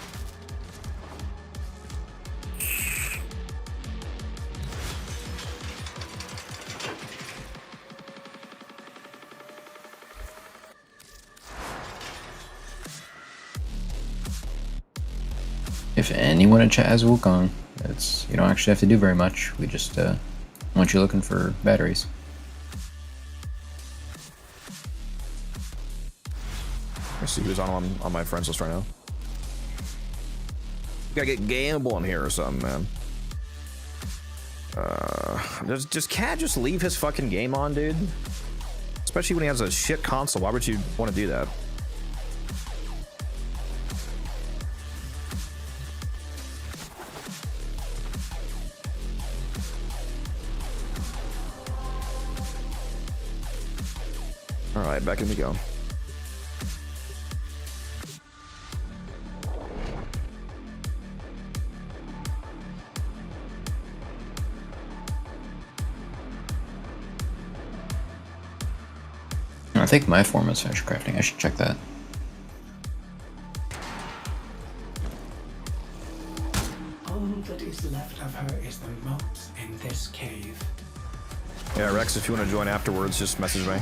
If anyone in chat has Wukong, you don't actually have to do very much. We just want you looking for batteries. Let's see who's on my friends list right now. Gotta get gambling here or something, man. Does Cat just leave his fucking game on, dude? Especially when he has a shit console. Why would you want to do that? All right, back in we go. I think my form is finished crafting. I should check that. All that is left of her is the moat in this cave. Yeah, Rex, if you want to join afterwards, just message me.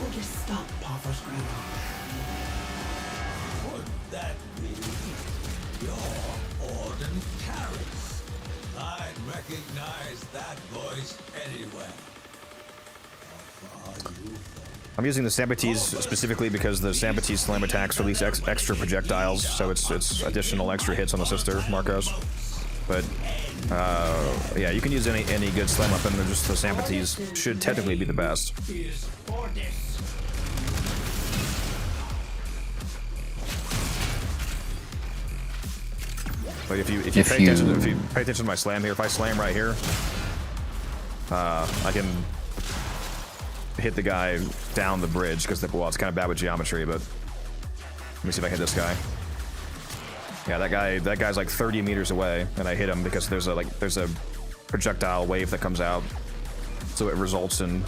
Will you stop, Potter's Grandma? Would that be your Orden Carrots? I'd recognize that voice anywhere. I'm using the Sambates specifically because the Sambates slam attacks release extra projectiles, so it's additional extra hits on the sister, Marcos. But yeah, you can use any good slam weapon, just the Sambates should technically be the best. Like if you pay attention to my slam here, if I slam right here, I can hit the guy down the bridge because well, it's kind of bad with geometry, but let me see if I hit this guy. Yeah, that guy's like 30 meters away, and I hit him because there's a projectile wave that comes out, so it results in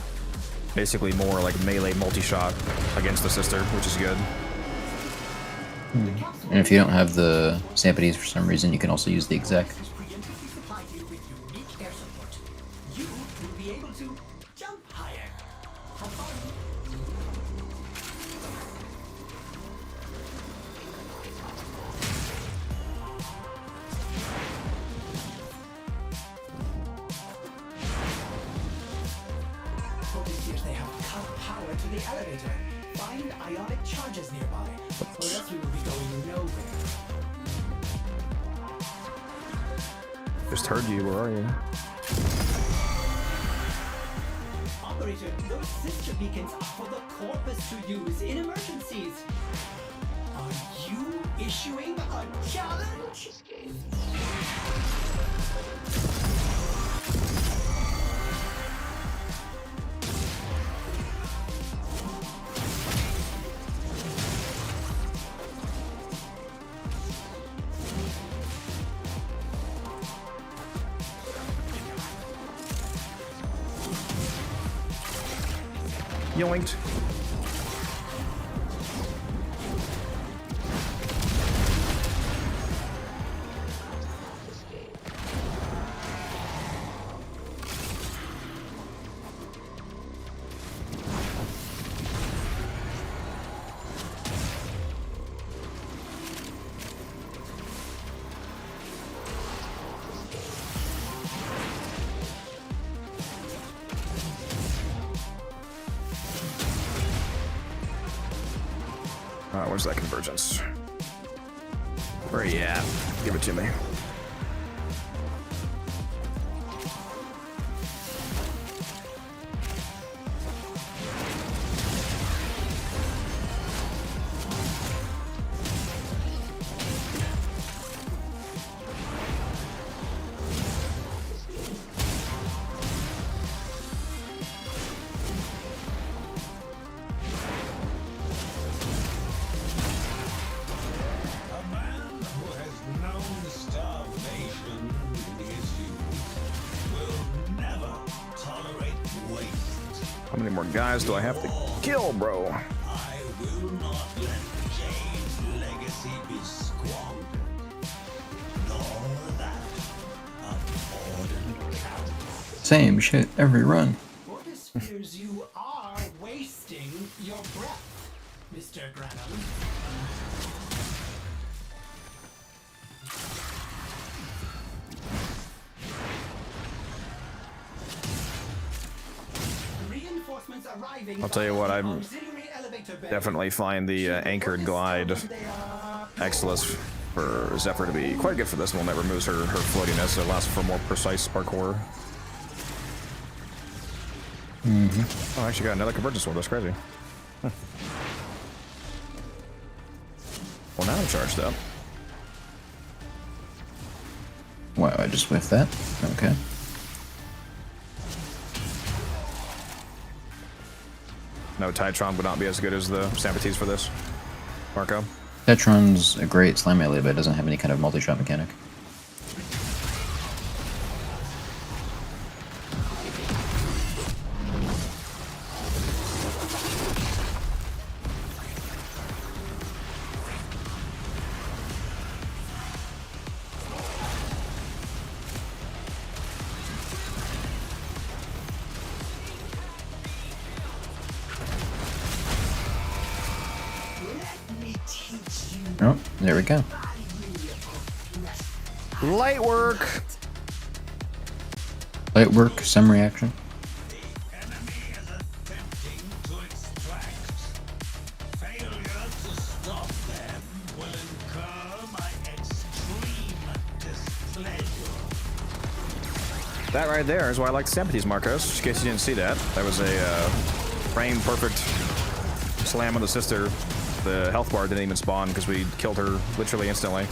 basically more like melee multi-shot against the sister, which is good. And if you don't have the Stampedes for some reason, you can also use the exec. You will be able to jump higher. Have fun. Notice they have cut power to the elevator. Find ionic charges nearby, or else we will be going nowhere. Just heard you. Where are you? Operator, those sister beacons are for the corpus to use in emergencies. Are you issuing a challenge? Yoinked. Where's that convergence? Where are you at? Give it to me. How many more guys do I have to kill, bro? I will not let Jade's legacy be squandered. Nor that of Orden Count. Same shit every run. Mortis fears you are wasting your breath, Mr. Granum. Reinforcements arriving. I'll tell you what, I'm definitely find the anchored glide Exilus for Zephyr to be quite good for this one that removes her floatiness. It allows for more precise parkour. Oh, I actually got another convergence one. That's crazy. Huh. Well, now I'm charged up. Wow, I just whiffed that. Okay. No, Titron would not be as good as the Stampedes for this. Marco? Tetron's a great slam melee, but it doesn't have any kind of multi-shot mechanic. Oh, there we go. Light work! Light work, some reaction. That right there is why I like Stampedes, Marcos. Just in case you didn't see that. That was a frame perfect slam on the sister. The health bar didn't even spawn because we killed her literally instantly.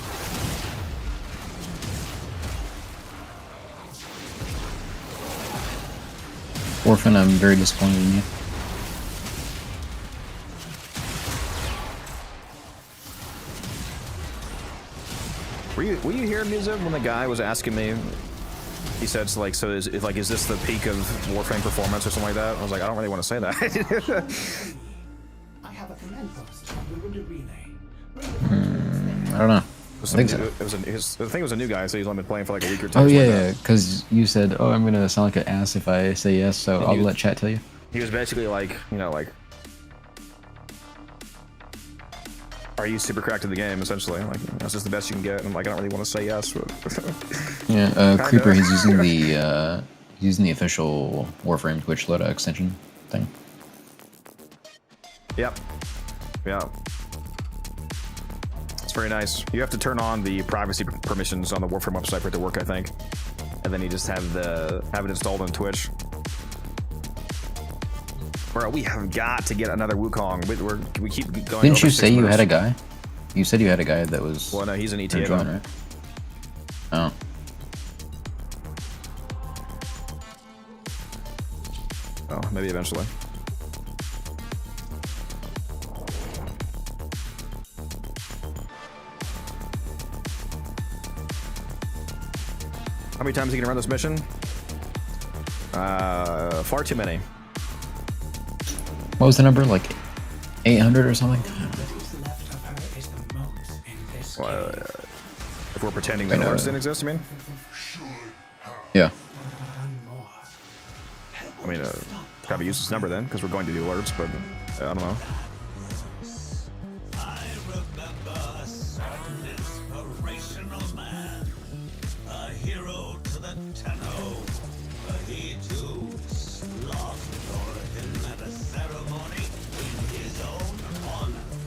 Orphan, I'm very disappointed in you. Were you here, Musa, when the guy was asking me He said, so is this the peak of Warframe performance or something like that? I was like, I don't really want to say that. I have a command post on the wounded relay. I don't know. I think so. I think it was a new guy, so he's only been playing for like a week or two. Oh yeah, because you said, "Oh, I'm gonna sound like an ass if I say yes," so I'll let chat tell you. He was basically like, are you super cracked in the game? Essentially, like that's just the best you can get. And I'm like, I don't really want to say yes. But yeah, Creeper. He's using the official Warframe Twitch loadout extension thing. Yep. Yeah. It's very nice. You have to turn on the privacy permissions on the Warframe website for it to work, I think. And then you just have it installed on Twitch. Bro, we have got to get another Wukong. We keep going. Didn't you say you had a guy? You said you had a guy that was. Well, no, he's an ETA. Join, right? Oh. Oh, maybe eventually. How many times are you gonna run this mission? Far too many. What was the number? Like 800 or something? Well, if we're pretending that alerts didn't exist, you mean? Yeah. I mean, probably use this number then, because we're going to do alerts, but I don't know.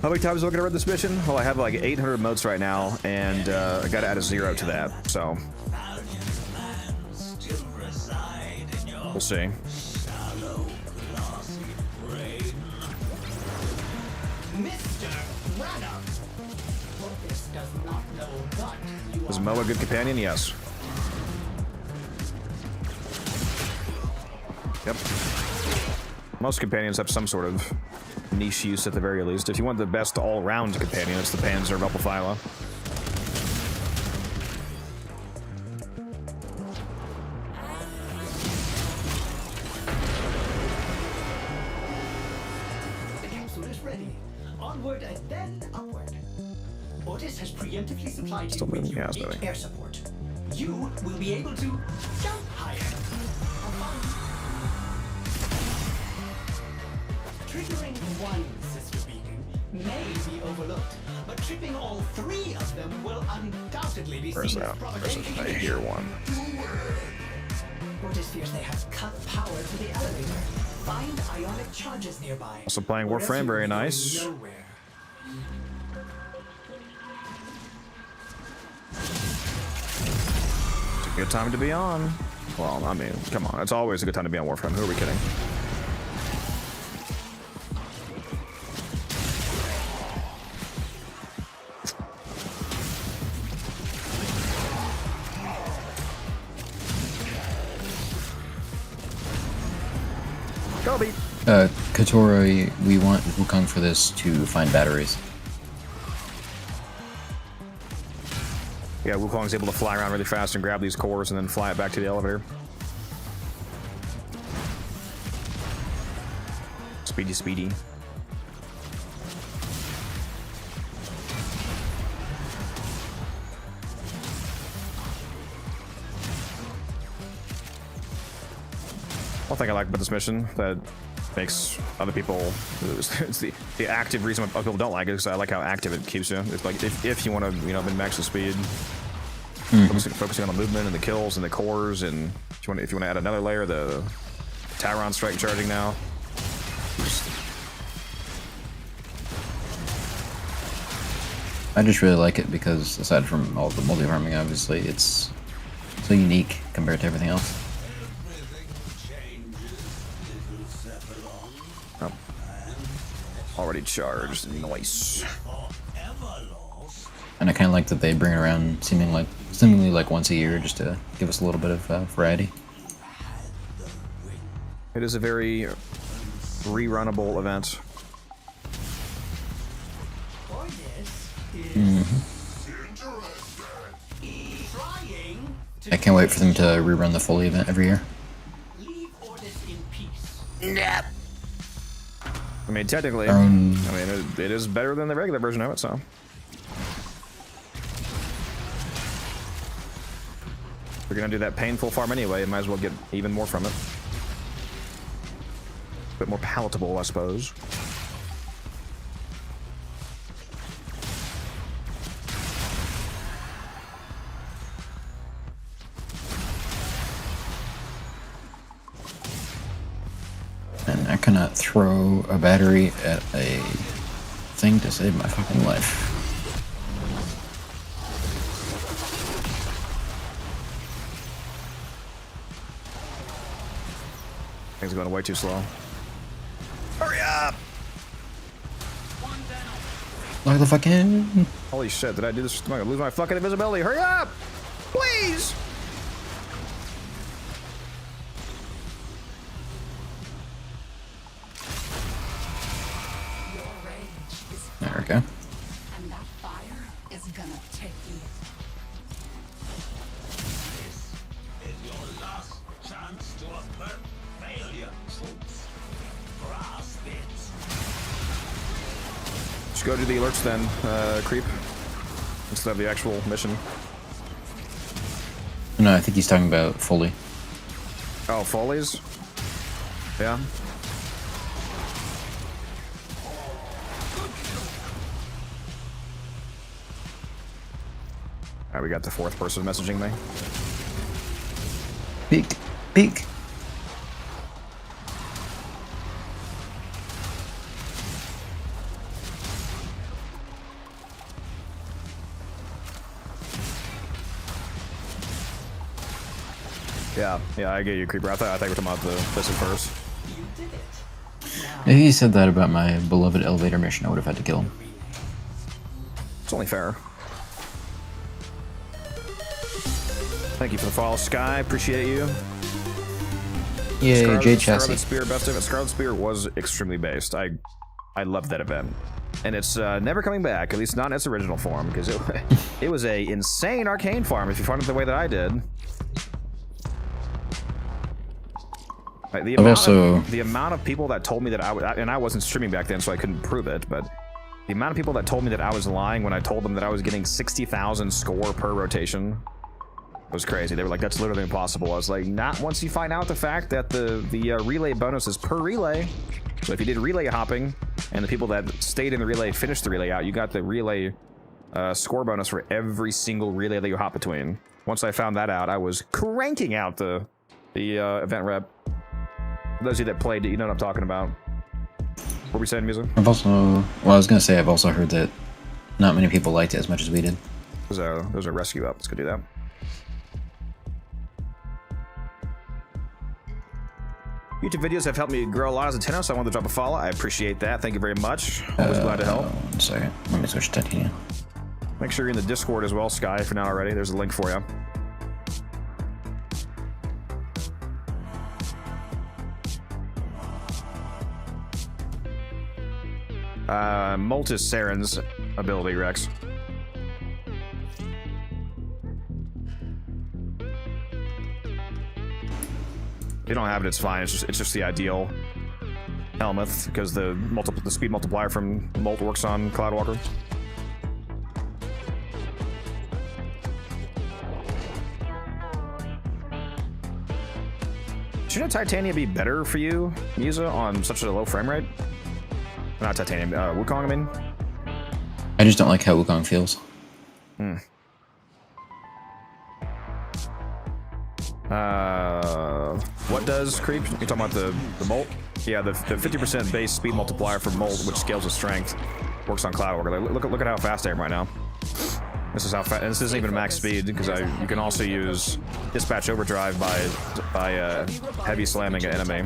How many times am I gonna run this mission? Well, I have like 800 motes right now, and I gotta add a 0 to that, so we'll see. Is Mo a good companion? Yes. Yep. Most companions have some sort of niche use at the very least. If you want the best all-round companion, it's the Panzer Rebelphyla. The capsule is ready. Onward and then upward. Otis has preemptively supplied you with unique air support. You will be able to jump higher. Triggering one sister beacon may be overlooked, but tripping all 3 of them will undoubtedly be seen as provocation. I hear one. Otis fears they have cut power to the elevator. Find ionic charges nearby. Also playing Warframe, very nice. It's a good time to be on. Well, I mean, come on. It's always a good time to be on Warframe. Who are we kidding? Katora, we want Wukong for this to find batteries. Yeah, Wukong's able to fly around really fast and grab these cores and then fly it back to the elevator. Speedy, speedy. One thing I like about this mission that makes other people, it's the active reason why people don't like it, because I like how active it keeps you. It's like if you want to, min-max the speed, focusing on the movement and the kills and the cores, and if you want to add another layer, the Tyron strike charging now. I just really like it because aside from all the multi-farming, obviously, it's so unique compared to everything else. Oh. Already charged. Nice. And I kind of like that they bring it around seemingly like once a year just to give us a little bit of variety. It is a very rerunnable event. Trying I can't wait for them to rerun the Foley event every year. I mean, technically, it is better than the regular version of it, so. If we're gonna do that painful farm anyway, might as well get even more from it. A bit more palatable, I suppose. And I cannot throw a battery at a thing to save my fucking life. Things are going way too slow. Hurry up! Lock the fuck in. Holy shit, did I do this? Am I gonna lose my fucking invisibility? Hurry up! Please! There we go. And that fire is gonna take you. This is your last chance to avert failure, troops. Grasp it. Just go do the alerts then, creep. Instead of the actual mission. No, I think he's talking about Foley. Oh, Foley's? Yeah. Alright, we got the fourth person messaging me. Peek. Peek. Yeah, I get you, creeper. I thought we were talking about this at first. If he said that about my beloved elevator mission, I would have had to kill him. It's only fair. Thank you for the follow, Sky. Appreciate you. Yay, Jade Chassis. Scarlet Spear, best of it. Scarlet Spear was extremely based. I loved that event. And it's never coming back, at least not in its original form, because it was a insane arcane farm if you farmed it the way that I did. Like, the amount of people that told me that I wasn't streaming back then, so I couldn't prove it, but the amount of people that told me that I was lying when I told them that I was getting 60,000 score per rotation was crazy. They were like, that's literally impossible. I was like, not once you find out the fact that the relay bonus is per relay. So if you did relay hopping, and the people that stayed in the relay finished the relay out, you got the relay score bonus for every single relay that you hop between. Once I found that out, I was cranking out the event rep. For those of you that played it, you know what I'm talking about. What were we saying, Musa? I've also heard that not many people liked it as much as we did. There's a rescue up. Let's go do that. YouTube videos have helped me grow a lot as a Tenno, so I wanted to drop a follow. I appreciate that. Thank you very much. Always glad to help. 1 second. Let me switch to titanium. Make sure you're in the Discord as well, Sky, if you're not already. There's a link for you. Molt is Saren's ability, Rex. If you don't have it, it's fine. It's just the ideal Helmuth, because the speed multiplier from Molt works on Cloudwalker. Shouldn't Titania be better for you, Musa, on such a low frame rate? Not Titanium, Wukong, I mean? I just don't like how Wukong feels. What does Creep? You're talking about the Molt? Yeah, the 50% base speed multiplier for Molt, which scales with strength, works on Cloudwalker. Like, look at how fast I am right now. This is how fast. And this isn't even max speed, because you can also use Dispatch Overdrive by heavy slamming an enemy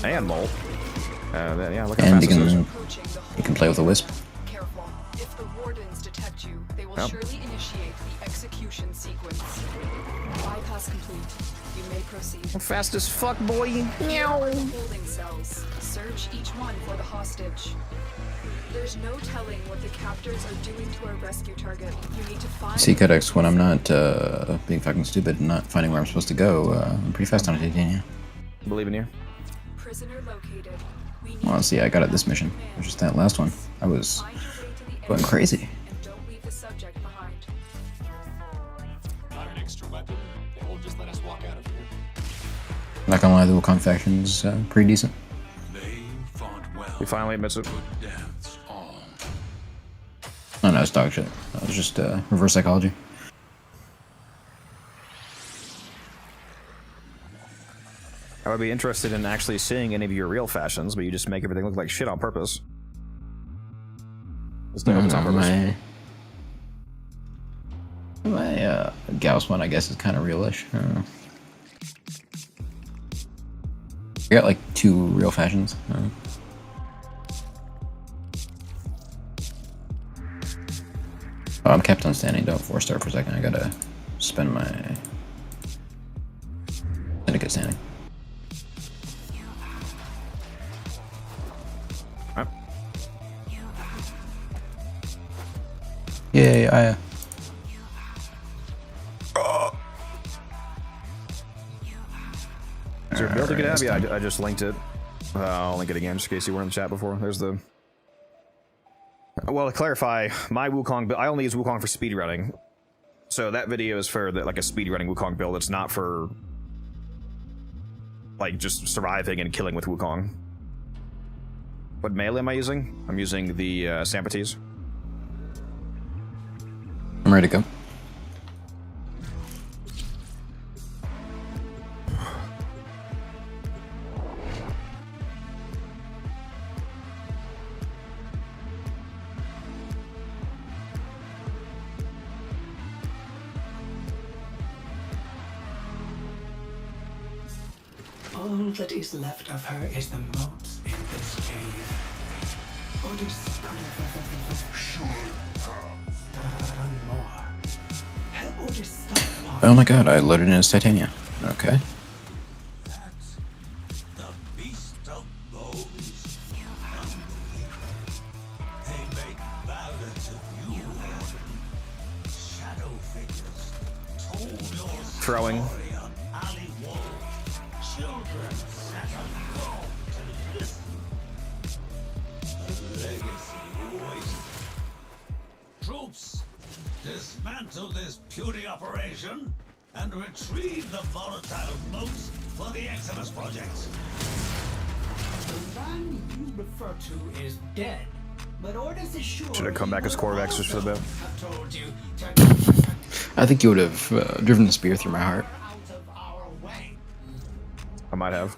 and Molt. Yeah, look how fast this is. You can play with a Wisp. If the wardens detect you, they will Yep. surely initiate the execution sequence. Bypass complete. You may proceed. Fast as fuck, boy. Here are the holding cells. Search each one for the hostage. There's no telling what the captors are doing to our rescue target. You need to find. See, Codex, when I'm not being fucking stupid and not finding where I'm supposed to go, I'm pretty fast on it, Titania. Believe in you. Prisoner located. We need Well, see, I got it this mission. It was just that last one. I was going crazy. and don't leave the subject behind. Got an extra weapon. They won't just let us walk out of here. Not gonna lie, the Wukong faction's pretty decent. They fought well. He finally admits it. Good deaths all. Oh no, it's dog shit. That was just reverse psychology. I would be interested in actually seeing any of your real fashions, but you just make everything look like shit on purpose. It's on purpose. My Gauss one, I guess, is kind of realish. I don't know. I got like 2 real fashions. Oh, I'm kept on standing. Don't 4-star for a second. I gotta spend my syndicate standing. Yay, Aya. Is there a build you could have? Yeah, I just linked it. I'll link it again just in case you were in the chat before. There's the... Well, to clarify, my Wukong build, I only use Wukong for speedrunning. So that video is for like a speedrunning Wukong build. It's not for like just surviving and killing with Wukong. What melee am I using? I'm using the Sampates. I'm ready to go. All that is left of her is the moats in this cave. Otis could have done more. Help Otis stop. Oh my god, I loaded in as Titania. Okay. The beast of bones. They make ballads of you, shadow figures. Told your Throwing. story on alley walls. Children sat alone to listen. A legacy wasted. Troops, dismantle this puny operation and retrieve the volatile moats for the Eximus project. The man you refer to is dead, but Otis is sure. Should have come back as Corvax just for the bit. I've told you to I think you would have driven the spear through my heart. out of our way. I might have.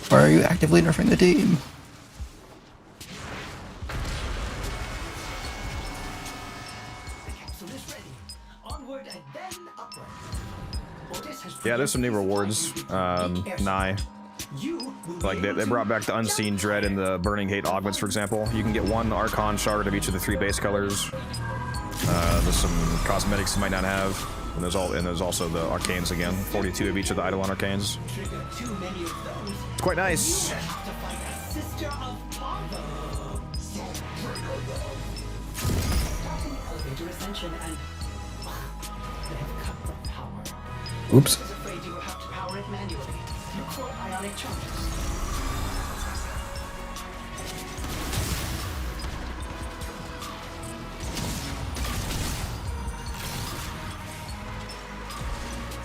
Why are you actively nerfing the team? The capsule is ready. Onward and then upward. Otis has Yeah, there's some new rewards. Nigh. Like they brought back the Unseen Dread and the Burning Hate augments, for example. You can get 1 Archon shard of each of the 3 base colors. There's some cosmetics you might not have. And there's also the arcanes again. 42 of each of the Eidolon arcanes. It's quite nice. Sister of Father. Starting elevator ascension and they have cut the power. Oops. I was afraid you would have to power it manually. Look for ionic charges.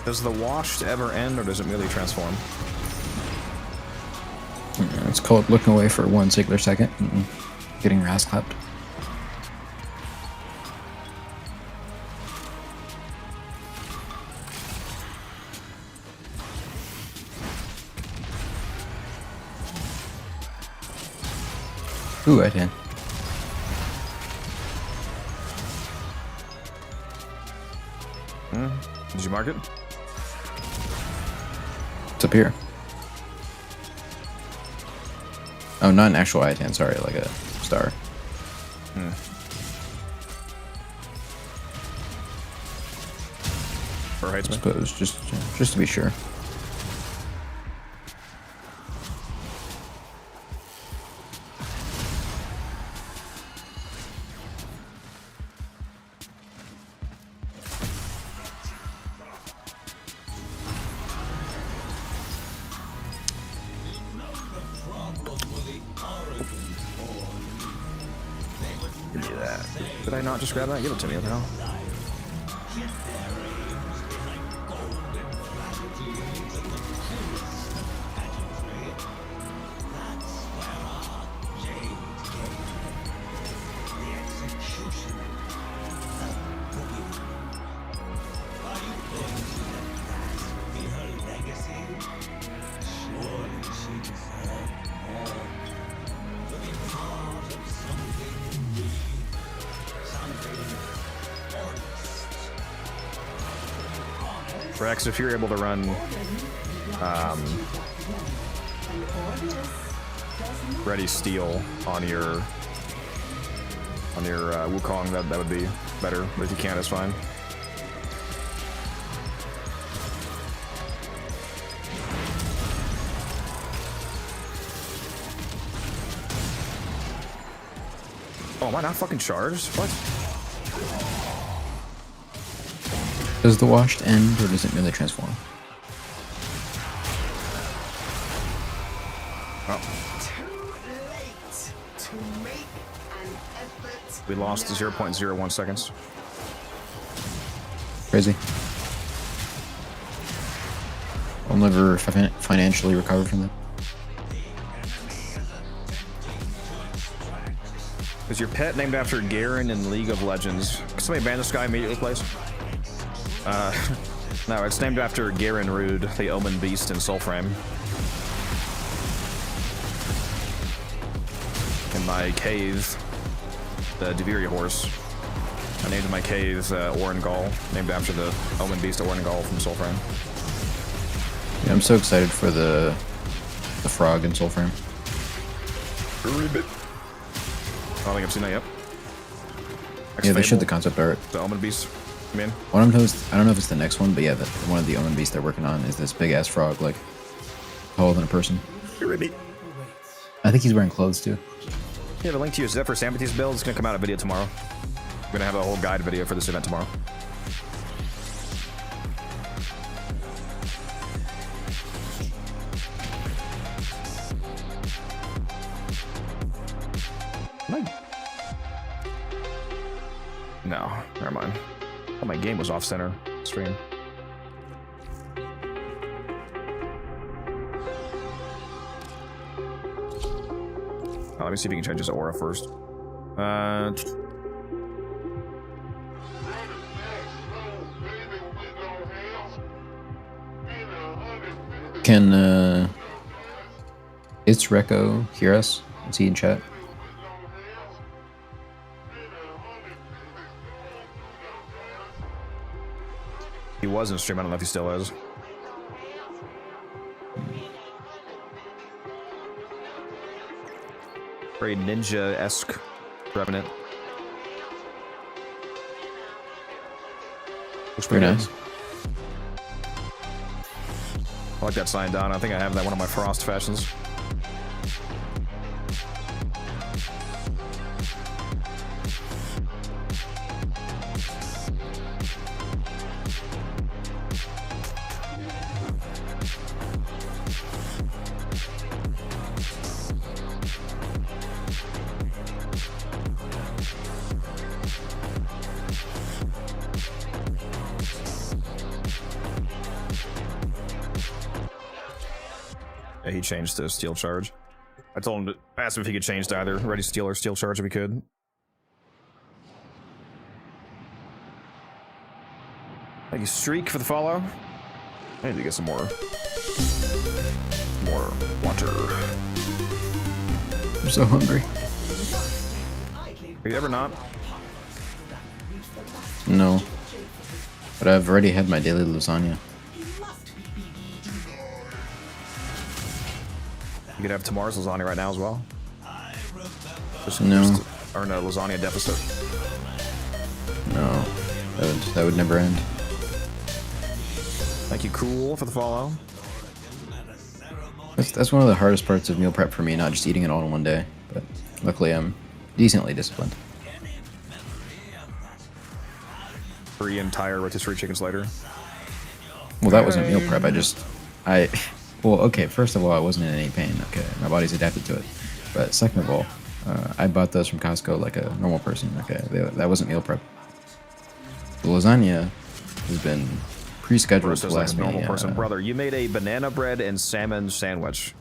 Does the washed ever end, or does it merely transform? It's called looking away for 1 singular second and getting your ass clapped. Ooh, I did. Did you mark it? It's up here. Oh, not an actual Itan, sorry, like a star. Or hates I me. suppose, just to be sure. Give me that. Did I not just grab that? Give it to me, what the hell? Rex, if you're able to run Ready Steel on your Wukong, that would be better. But if you can't, it's fine. Oh, am I not fucking charged? What? Does the washed end, or does it merely transform? We lost 0.01 seconds. Crazy. I'll never financially recover from that. Is your pet named after Garen in League of Legends? Can somebody ban this guy immediately, please? No, it's named after Garen Rude, the Omen Beast in Soulframe. In my cave, the Deviri horse. I named my cave Orangol, named after the Omen Beast Orangol from Soulframe. Yeah, I'm so excited for the frog in Soulframe. Ribbit. I don't think I've seen that yet. Yeah, they showed the concept art. The Omen Beast. I mean, I don't know if it's the next one, but yeah, one of the Omen Beasts they're working on is this big ass frog, like taller than a person. Ribbit. I think he's wearing clothes too. Yeah, the link to your Zephyr Sambathys build is gonna come out a video tomorrow. We're gonna have a whole guide video for this event tomorrow. No, never mind. Oh, my game was off center stream. Oh, let me see if you can change his aura first. Can It's Reco hear us? Is he in chat? He was in stream, I don't know if he still is. Very ninja-esque Revenant. Looks pretty Very nice. I like that sign down. I think I have that one of my Frost fashions. Yeah, he changed to Steel Charge. I told him to ask him if he could change to either Ready Steel or Steel Charge if he could. Thank you, Streak, for the follow. I need to get some more water. I'm so hungry. Are you ever not? No. But I've already had my daily lasagna. You could have tomorrow's lasagna right now as well. No. Or no, lasagna deficit. No. That would never end. Thank you, Cool, for the follow. That's one of the hardest parts of meal prep for me, not just eating it all in one day. But luckily I'm decently disciplined. 3 entire rotisserie chickens later. Well, that wasn't meal prep. Well, okay, first of all, I wasn't in any pain. Okay, my body's adapted to it. But second of all, I bought those from Costco like a normal person. Okay, that wasn't meal prep. The lasagna has been pre-scheduled to last me. Normal person, brother. You made a banana bread and salmon sandwich.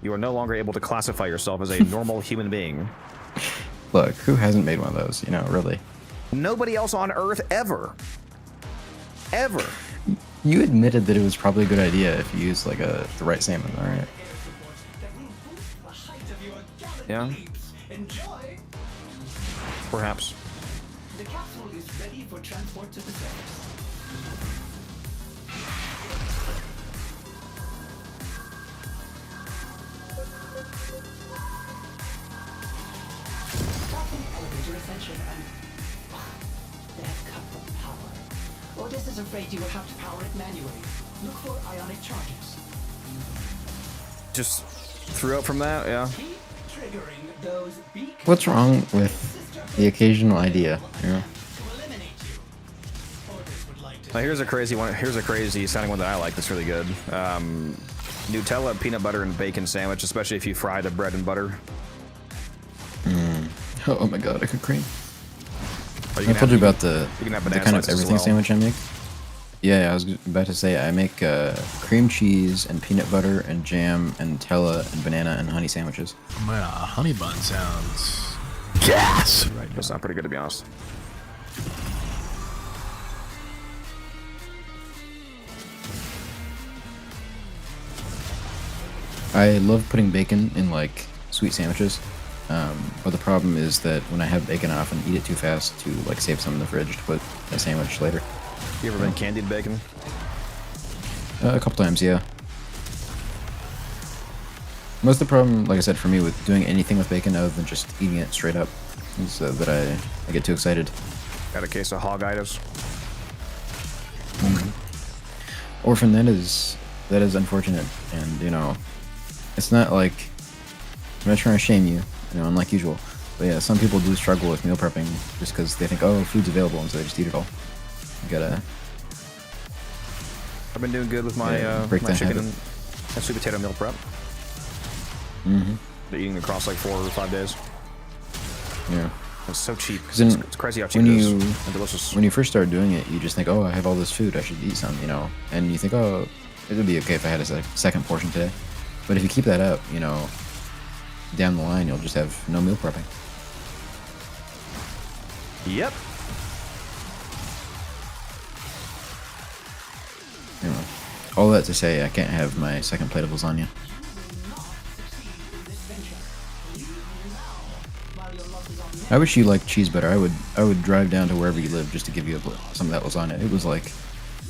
You are no longer able to classify yourself as a normal human being. Look, who hasn't made one of those? You know, really. Nobody else on Earth ever. Ever. You admitted that it was probably a good idea if you used like the right salmon, all right? Yeah. Perhaps. The capsule is ready for transport to the surface. Stopping elevator ascension and death cut from power. Otis is afraid you will have to power it manually. Look for ionic charges. Just threw up from that, yeah. Keep triggering those beacons. What's wrong with the occasional idea? You know? Now here's a crazy one. Here's a crazy sounding one that I like. That's really good. Nutella, peanut butter, and bacon sandwich, especially if you fry the bread and butter. Oh my god, I could cream. Or I told you about the banana kind of slices as everything well. sandwich I make. Yeah, I was about to say I make cream cheese and peanut butter and jam and Nutella and banana and honey sandwiches. Oh man, a honey bun sounds gas. Right, That's not pretty good to be honest. I love putting bacon in like sweet sandwiches, but the problem is that when I have bacon, I often eat it too fast to like save some in the fridge to put a sandwich later. You ever been candied bacon? A couple times, yeah. Most of the problem, like I said, for me with doing anything with bacon other than just eating it straight up is that I get too excited. Got a case of hogitis. Orphan, that is unfortunate, and you know, it's not like I'm not trying to shame you, you know, unlike usual. But yeah, some people do struggle with meal prepping just because they think, oh, food's available, and so they just eat it all. You gotta. I've been doing good with my break my that chicken habit. and sweet potato meal prep. Mm-hmm. Been eating across like 4 or 5 days. Yeah. It's so cheap. Then It's crazy how cheap when it is you and delicious. when you first start doing it, you just think, oh, I have all this food, I should eat some, you know, and you think, oh, it would be okay if I had a second portion today. But if you keep that up, you know, down the line, you'll just have no meal prepping. Yep. Anyway, all that to say, I can't have my second plate of lasagna. I wish you liked cheese better. I would drive down to wherever you live just to give you some of that lasagna. It was like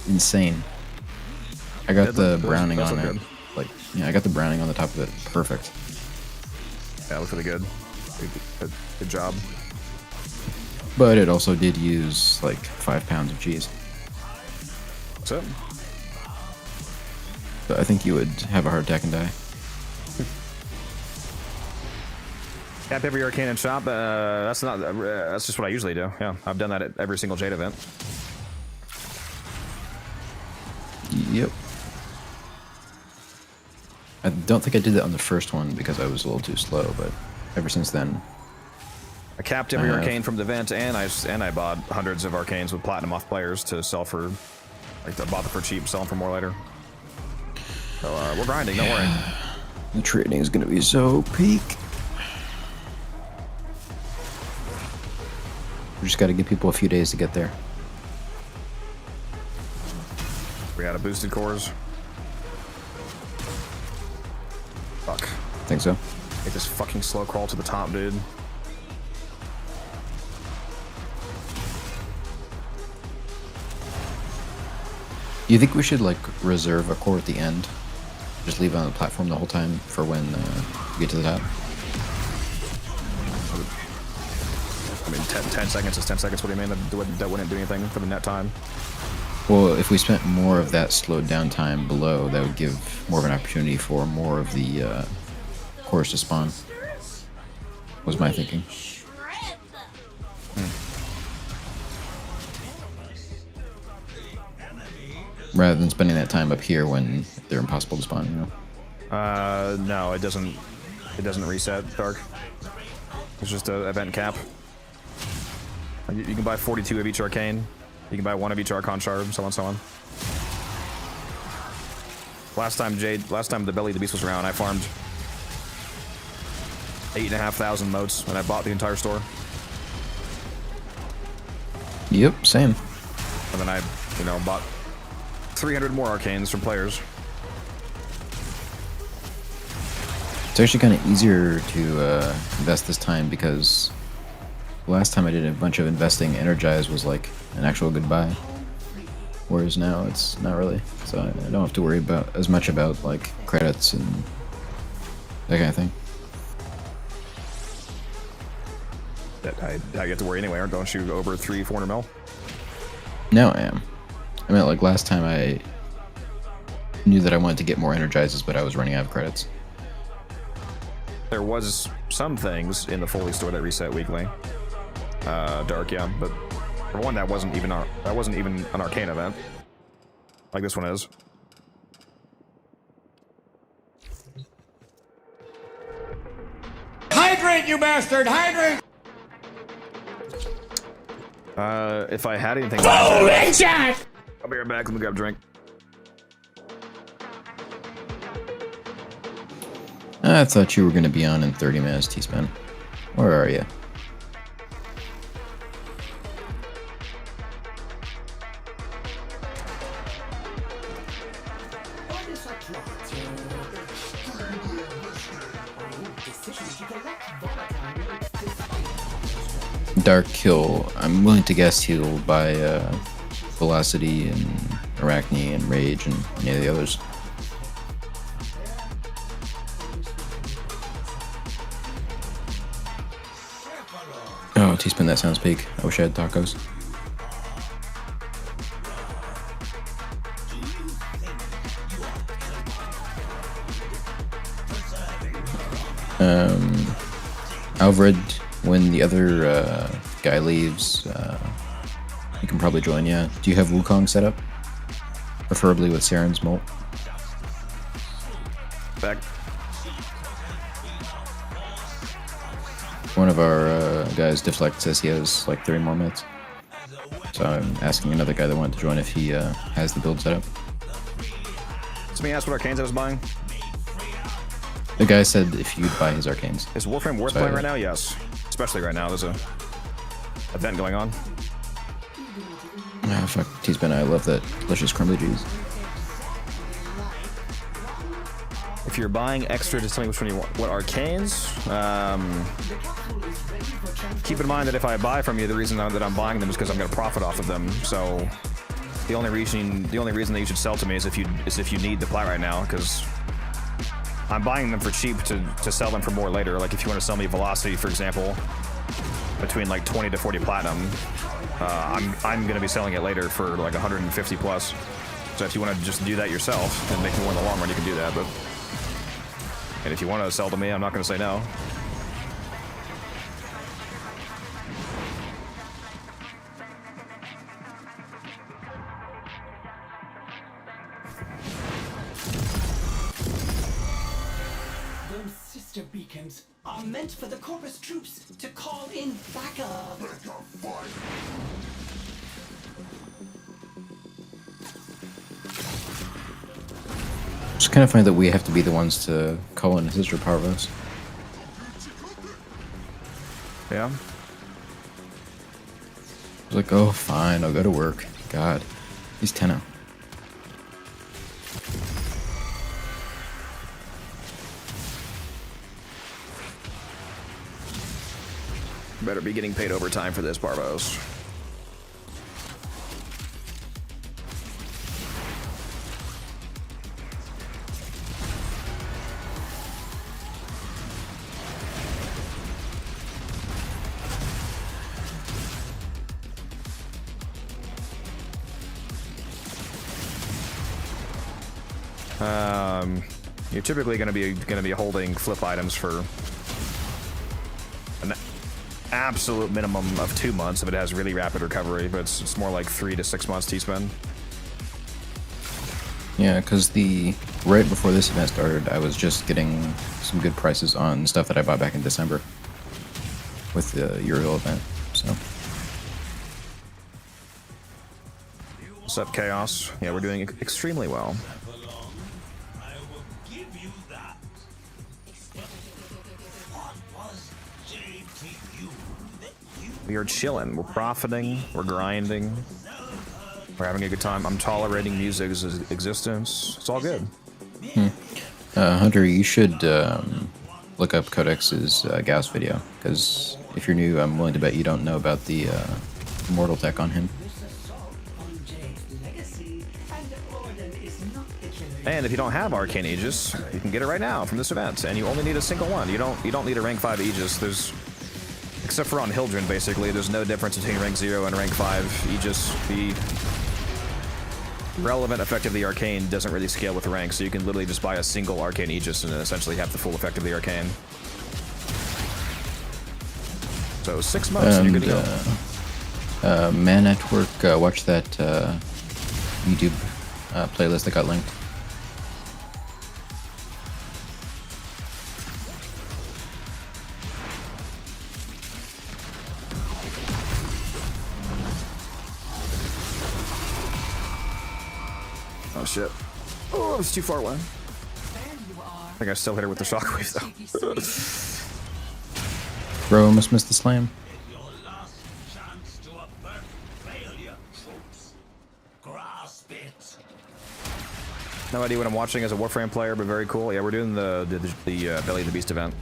insane. I got the browning on it. Like, yeah, I got the browning on the top of it. Perfect. Yeah, it looks really good. Good job. But it also did use like 5 pounds of cheese. What's up? So I think you would have a heart attack and die. Tap every arcane and shop. That's not. That's just what I usually do. Yeah, I've done that at every single Jade event. Yep. I don't think I did that on the first one because I was a little too slow, but ever since then. I capped every arcane from the event, and I bought hundreds of arcanes with platinum off players to sell for, like, I bought them for cheap, sell them for more later. So we're grinding. Don't worry. The trading is gonna be so peak. We just got to give people a few days to get there. We got a boosted cores. Fuck. Think so? Make this fucking slow crawl to the top, dude. You think we should like reserve a core at the end? Just leave it on the platform the whole time for when you get to the top. I mean, 10 seconds is 10 seconds. What do you mean? That wouldn't do anything for the net time. Well, if we spent more of that slowed down time below, that would give more of an opportunity for more of the cores to spawn. Was my thinking. Rather than spending that time up here when they're impossible to spawn, you know? No, it doesn't reset, Dark. It's just an event cap. You can buy 42 of each arcane. You can buy 1 of each Archon shard, so on and so on. Last time the Belly of the Beast was around, I farmed 8,500 motes, and I bought the entire store. Yep, same. And then I, bought 300 more arcanes from players. It's actually kind of easier to invest this time because last time I did a bunch of investing, Energize was like an actual good buy. Whereas now it's not really. So I don't have to worry about as much about like credits and that kind of thing. I get to worry anyway, don't you? Over 300-400 mil? Now I am. I mean, like last time I knew that I wanted to get more Energizes, but I was running out of credits. There was some things in the Foley store that reset weekly. Dark, yeah, but for one, that wasn't even an arcane event, like this one is. Hydrate, you bastard! Hydrate! If I had anything. Oh, headshot! I'll be right back. Let me grab a drink. I thought you were going to be on in 30 minutes, T-Spin. Where are you? Dark Kill. I'm willing to guess he'll buy Velocity and Arachne and Rage and any of the others. Oh, T-Spin, that sounds peak. I wish I had tacos. Alfred, when the other guy leaves, you can probably join, yeah. Do you have Wukong set up? Preferably with Saren's Molt. Back. One of our guys, Deflect, says he has like 30 more minutes. So I'm asking another guy that wanted to join if he has the build set up. Somebody asked what arcanes I was buying. The guy said if you'd buy his arcanes. Is Warframe worth playing right now? Yes. Especially right now. There's a event going on. Oh, fuck. T-Spin, I love that delicious crumbly cheese. If you're buying extra, just tell me which one you want. What arcanes? Keep in mind that if I buy from you, the reason that I'm buying them is because I'm going to profit off of them. So the only reason that you should sell to me is if you need the plat right now, because I'm buying them for cheap to sell them for more later. Like if you want to sell me Velocity, for example, between like 20 to 40 platinum, I'm going to be selling it later for like 150 plus. So if you want to just do that yourself and make more in the long run, you can do that. And if you want to sell to me, I'm not going to say no. Those sister beacons are meant for the Corpus troops to call in backup. It's kind of funny that we have to be the ones to call in Sister Parvos. Yeah. It's like, oh, fine, I'll go to work. God, he's Tenno. Better be getting paid overtime for this, Parvos. You're typically going to be holding flip items for an absolute minimum of 2 months if it has really rapid recovery, but it's more like 3 to 6 months T-spend. Yeah, because right before this event started, I was just getting some good prices on stuff that I bought back in December with the Uriel event. So. What's up, Chaos? Yeah, we're doing extremely well. We are chilling. We're profiting. We're grinding. We're having a good time. I'm tolerating music's existence. It's all good. Hunter, you should look up Codex's Gauss video, because if you're new, I'm willing to bet you don't know about the Immortal tech on him. And if you don't have Arcane Aegis, you can get it right now from this event, and you only need a single one. You don't need a rank 5 Aegis. Except for on Hildren, basically, there's no difference between rank 0 and rank 5 Aegis. The relevant effect of the Arcane doesn't really scale with rank, so you can literally just buy a single Arcane Aegis and then essentially have the full effect of the Arcane. So 6 months and you're good to go. Man at Work, watch that YouTube playlist that got linked. Oh shit. Oh, it's too far away. I think I still hit her with the shockwave though. Bro, almost missed the slam. No idea what I'm watching as a Warframe player, but very cool. Yeah, we're doing the Belly of the Beast event.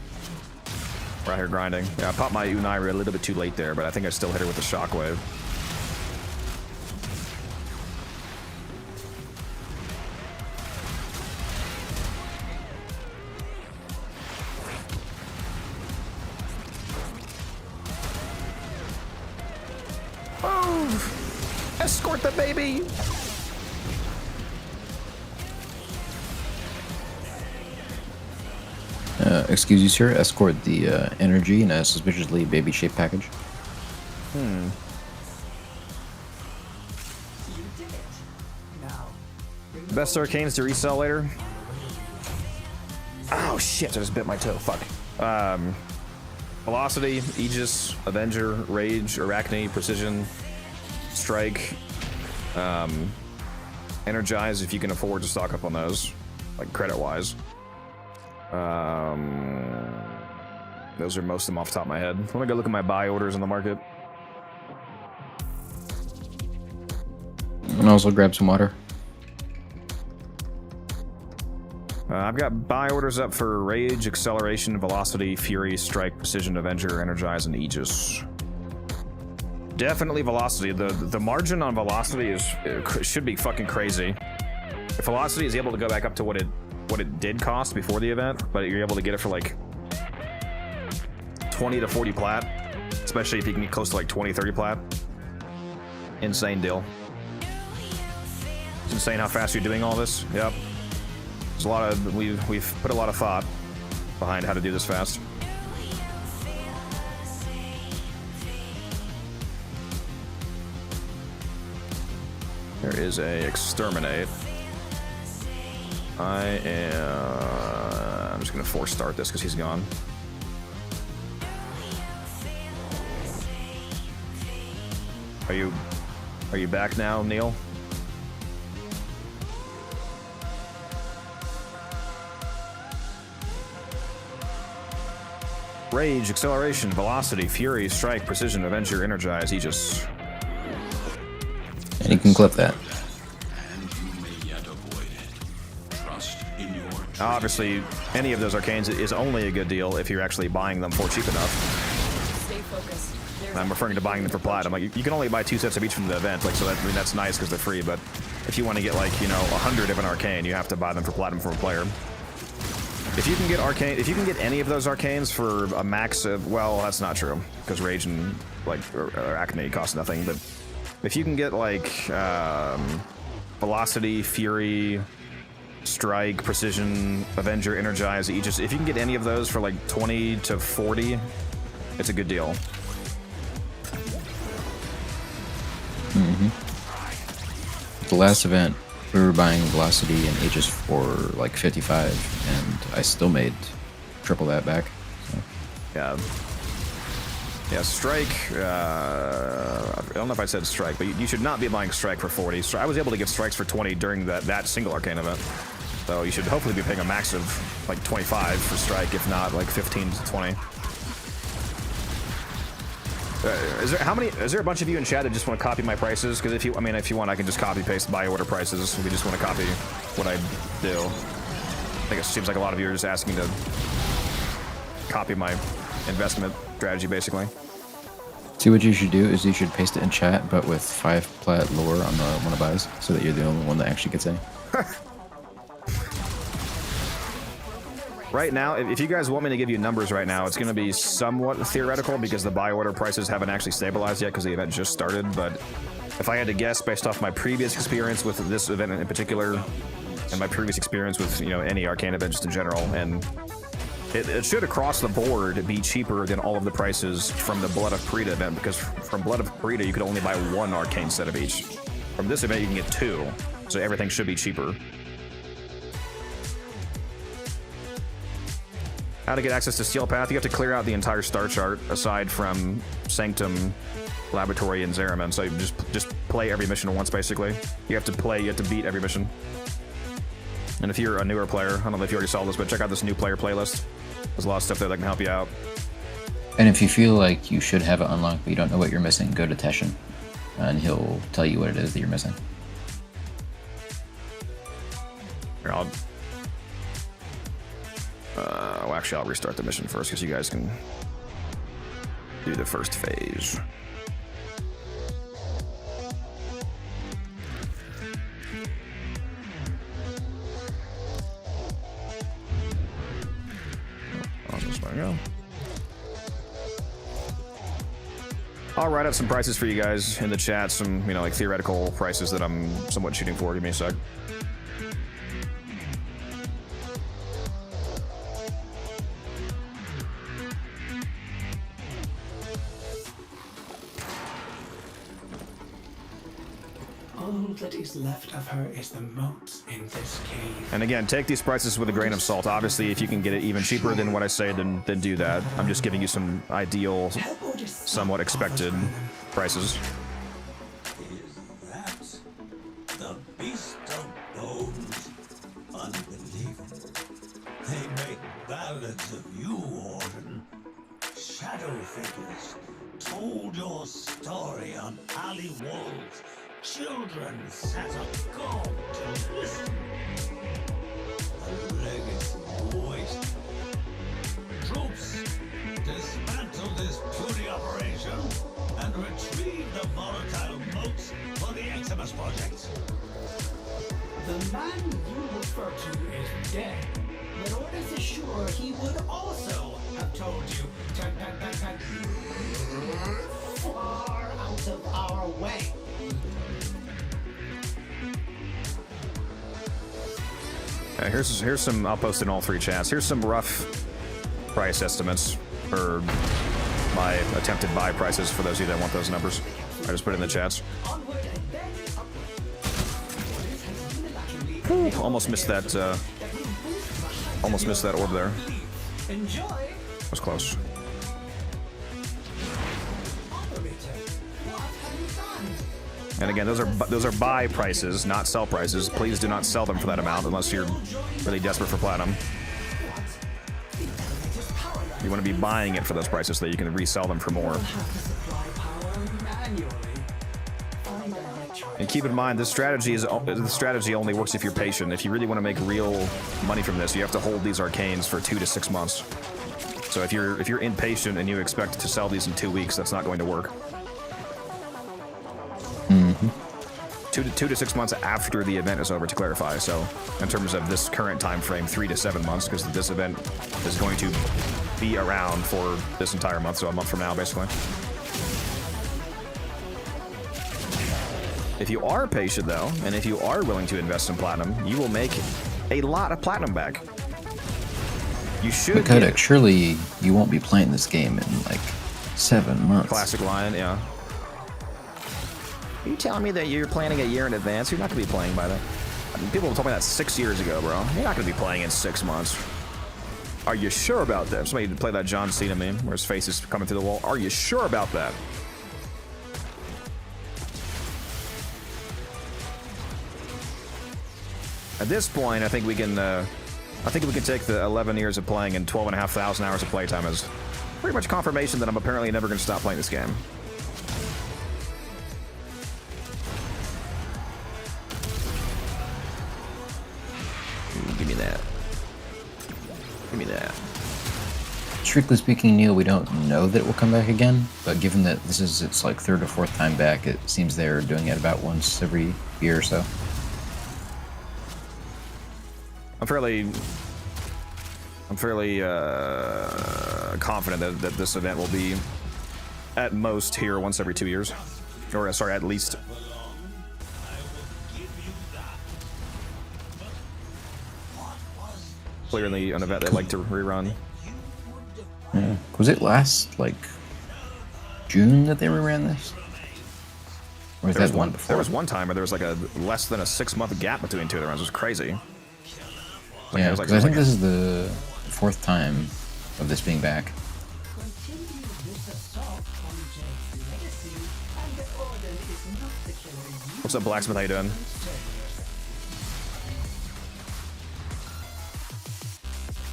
We're out here grinding. Yeah, I popped my Unai a little bit too late there, but I think I still hit her with the shockwave. Oh! Escort the baby! Excuse you, sir. Escort the energy in a suspiciously baby-shaped package. Best arcanes to resell later. Oh shit! I just bit my toe. Fuck. Velocity, Aegis, Avenger, Rage, Arachne, Precision, Strike, Energize if you can afford to stock up on those, like credit-wise. Those are most of them off the top of my head. Let me go look at my buy orders in the market. And also grab some water. I've got buy orders up for Rage, Acceleration, Velocity, Fury, Strike, Precision, Avenger, Energize, and Aegis. Definitely Velocity. The margin on Velocity should be fucking crazy. If Velocity is able to go back up to what it did cost before the event, but you're able to get it for like 20 to 40 plat, especially if you can get close to like 20, 30 plat. Insane deal. It's insane how fast you're doing all this. Yep. There's a lot of we've put a lot of thought behind how to do this fast. There is a exterminate. I'm just gonna force start this because he's gone. Are you back now, Neil? Rage, Acceleration, Velocity, Fury, Strike, Precision, Avenger, Energize, Aegis. And you can clip that. Obviously, any of those arcanes is only a good deal if you're actually buying them for cheap enough. Stay focused. I'm referring to buying them for platinum. Like you can only buy 2 sets of each from the event. Like so, that's nice because they're free. But if you want to get like 100 of an arcane, you have to buy them for platinum from a player. If you can get any of those arcanes for a max of, well, that's not true because Rage and Arachne cost nothing. But if you can get like Velocity, Fury, Strike, Precision, Avenger, Energize. If you can get any of those for like 20 to 40, it's a good deal. The last event, we were buying Velocity and Aegis for like 55, and I still made triple that back. So. Yeah. Yeah, Strike, I don't know if I said Strike, but you should not be buying Strike for 40. So I was able to get Strikes for 20 during that single Arcane event. So you should hopefully be paying a max of like 25 for Strike, if not like 15 to 20. Is there a bunch of you in chat that just want to copy my prices? Because if you want, I can just copy paste buy order prices. If you just want to copy what I do. I think it seems like a lot of you are just asking to copy my investment strategy, basically. See, what you should do is you should paste it in chat, but with 5 plat lore on the one of buys, so that you're the only one that actually gets any. Right now, if you guys want me to give you numbers right now, it's going to be somewhat theoretical because the buy order prices haven't actually stabilized yet because the event just started. But if I had to guess based off my previous experience with this event in particular, and my previous experience with any Arcane event just in general, and it should across the board be cheaper than all of the prices from the Blood of Parida event, because from Blood of Parida you could only buy 1 Arcane set of each. From this event you can get 2, so everything should be cheaper. How to get access to Steel Path? You have to clear out the entire star chart aside from Sanctum, Laboratory, and Zeraman. So you just play every mission once, basically. You have to beat every mission. And if you're a newer player, I don't know if you already saw this, but check out this new player playlist. There's a lot of stuff there that can help you out. And if you feel like you should have it unlocked but you don't know what you're missing, go to Teshin, and he'll tell you what it is that you're missing. Here, well, actually, I'll restart the mission first because you guys can do the first phase. I'll write up some prices for you guys in the chat, some like theoretical prices that I'm somewhat shooting for. Give me a sec. All that is left of her is the moat in this cave. And again, take these prices with a grain of salt. Obviously, if you can get it even cheaper than what I say, then do that. I'm just giving you some ideal, somewhat expected prices. Is that the beast of bones? Unbelievable. They make ballads of you, Warden. Shadow figures told your story on alley walls. Children sat up gaunt to listen. A legacy waste. Troops, dismantle this puny operation and retrieve the volatile moats for the Eximus project. The man you refer to is dead, but orders assure he would also have told you to far out of our way. Here's some. I'll post in all 3 chats. Here's some rough price estimates for my attempted buy prices for those of you that want those numbers. I just put it in the chats. Whew, almost missed that. Almost missed that orb there. Was close. And again, those are buy prices, not sell prices. Please do not sell them for that amount unless you're really desperate for platinum. You want to be buying it for those prices so that you can resell them for more. And keep in mind, this strategy only works if you're patient. If you really want to make real money from this, you have to hold these arcanes for 2 to 6 months. So if you're impatient and you expect to sell these in 2 weeks, that's not going to work. 2 to 6 months after the event is over, to clarify. So in terms of this current time frame, 3 to 7 months, because this event is going to be around for this entire month, so a month from now, basically. If you are patient, though, and if you are willing to invest in platinum, you will make a lot of platinum back. You should But Kodak, surely you won't be playing this game in like 7 months. Classic Lion, yeah. Are you telling me that you're planning a year in advance? You're not going to be playing by then. I mean, people told me that 6 years ago, bro. You're not going to be playing in 6 months. Are you sure about that? Somebody play that John Cena meme where his face is coming through the wall. Are you sure about that? At this point, I think we can take the 11 years of playing and 12,500 hours of playtime as pretty much confirmation that I'm apparently never going to stop playing this game. Give me that. Give me that. Strictly speaking, Neil, we don't know that it will come back again, but given that this is its like 3rd or 4th time back, it seems they're doing it about once every year or so. I'm fairly confident that this event will be at most here once every 2 years, or sorry, at least. Clearly an event they like to rerun. Yeah. Was it last like June that they reran this? Or was that one before? There was one time where there was like a less than a 6-month gap between two of the runs. It was crazy. Yeah, because I think this is the 4th time of this being back. What's up, Blacksmith? How you doing?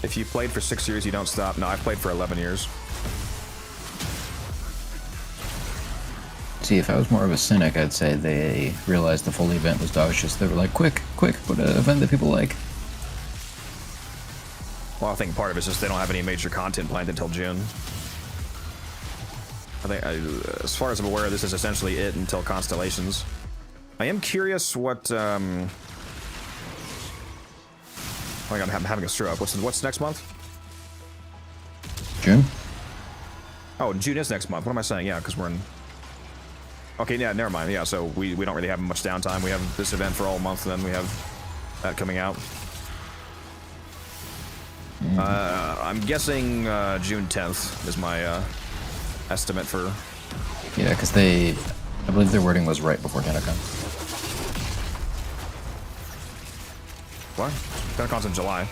If you played for 6 years, you don't stop. No, I've played for 11 years. See, if I was more of a cynic, I'd say they realized the full event was dog shit. They were like, quick, put an event that people like. Well, I think part of it is just they don't have any major content planned until June. I think, as far as I'm aware, this is essentially it until Constellations. I am curious what. Oh my God, I'm having a stroke. What's next month? June. Oh, June is next month. What am I saying? Yeah, because we're in. Okay, yeah, never mind. Yeah, so we don't really have much downtime. We have this event for all month, and then we have that coming out. I'm guessing June 10th is my estimate for. Yeah, because I believe their wording was right before TennoCon. What? TennoCon's in July.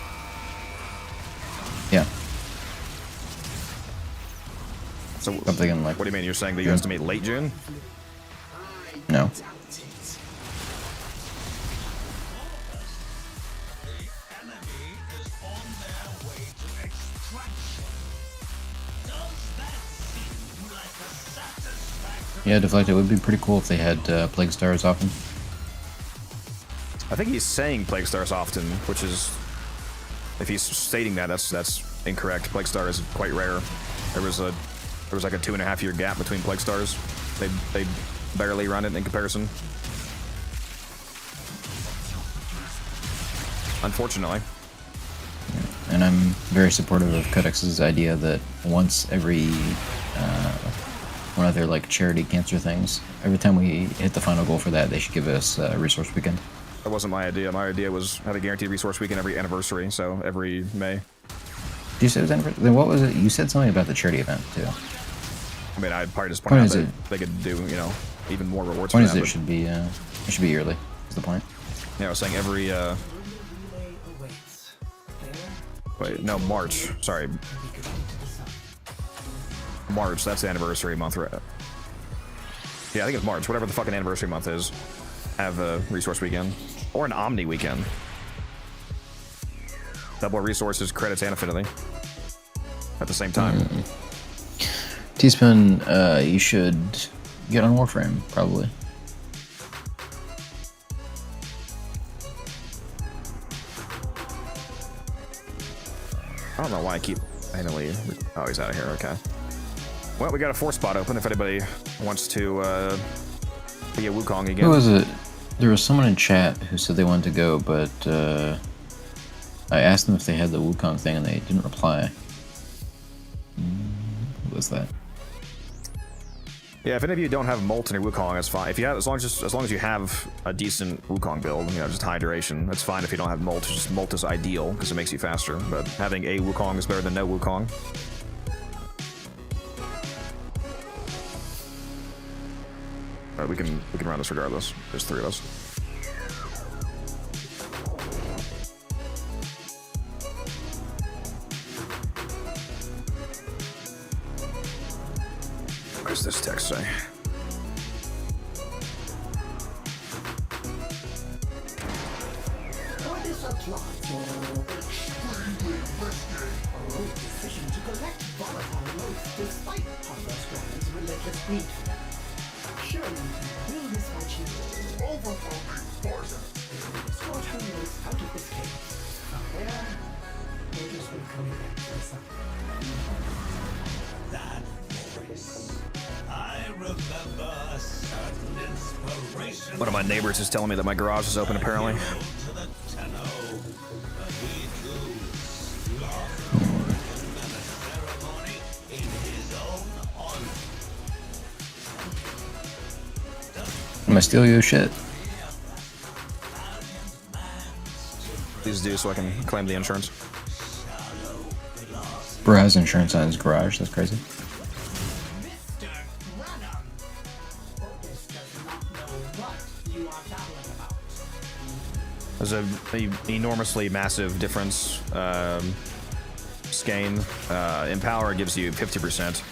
Yeah. So something in like. What do you mean? You're saying that you estimate late June? No. Yeah, Deflect, it would be pretty cool if they had Plague Stars often. I think he's saying Plague Stars often, which is, if he's stating that, that's incorrect. Plague Star is quite rare. There was like a 2.5 year gap between Plague Stars. They barely run it in comparison. Unfortunately. Yeah. And I'm very supportive of Codex's idea that once every one of their like charity cancer things, every time we hit the final goal for that, they should give us a resource weekend. That wasn't my idea. My idea was have a guaranteed resource weekend every anniversary, so every May. Did you say it was anniversary? Then what was it? You said something about the charity event too. I mean, I'd probably just point out that they could do, even more rewards. Point for that, is, it should be yearly. Is the point? Yeah, I was saying every. Wait, no, March. Sorry. March, that's the anniversary month, right? Yeah, I think it's March. Whatever the fucking anniversary month is, have a resource weekend. Or an Omni weekend. Double resources, credits, and affinity. At the same time. T-Spin, you should get on Warframe, probably. I don't know why I keep randomly. Oh, he's out of here. Okay. Well, we got a 4 spot open if anybody wants to be a Wukong again. Who was it? There was someone in chat who said they wanted to go, but I asked them if they had the Wukong thing and they didn't reply. Who was that? Yeah, if any of you don't have Molt in your Wukong, that's fine. If you have, as long as you have a decent Wukong build, you know, just high duration, that's fine. If you don't have Molt, just Molt is ideal because it makes you faster. But having a Wukong is better than no Wukong. But we can run this regardless. There's 3 of us. What does this text say? For this applause, extremely risky. A rogue decision to collect volatile loads despite Harvest Dragon's relentless greed for them. Surely you will miss my chief. Overwhelming poison. Escort her loads out of this cave. From there, Rogers will come in for something. That voice. I remember a certain inspiration. One of my neighbors is telling me that my garage is open apparently. To the Tenno, but he too slaughtered and a ceremony in his own honor. I'm gonna steal your shit. Please do so I can claim the insurance. Bro has insurance on his garage. That's crazy. Mr. Branham! Otis does not know what you are babbling about. There's a enormously massive difference. Skein, Empower gives you 50%,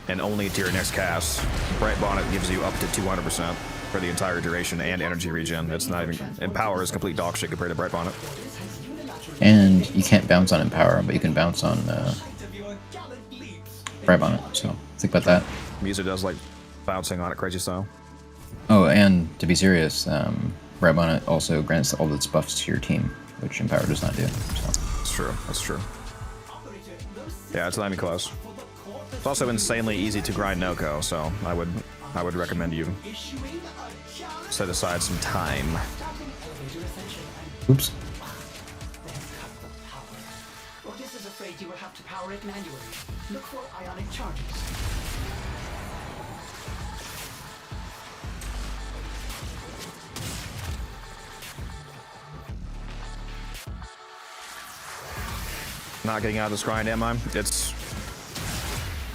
and only to your next cast. Bright Bonnet gives you up to 200% for the entire duration and energy regen. It's not even Empower is complete dog shit compared to Bright Bonnet. And you can't bounce on Empower, but you can bounce on Bright Bonnet. So think about that. Music does like bouncing on it crazy style. Oh, and to be serious, Bright Bonnet also grants all its buffs to your team, which Empower does not do. So. That's true. That's true. Yeah, it's not even close. It's also insanely easy to grind Noko, so I would recommend you set aside some time. Oops. Otis is afraid you will have to power it manually. Look for ionic charges. Not getting out of this grind, am I? It's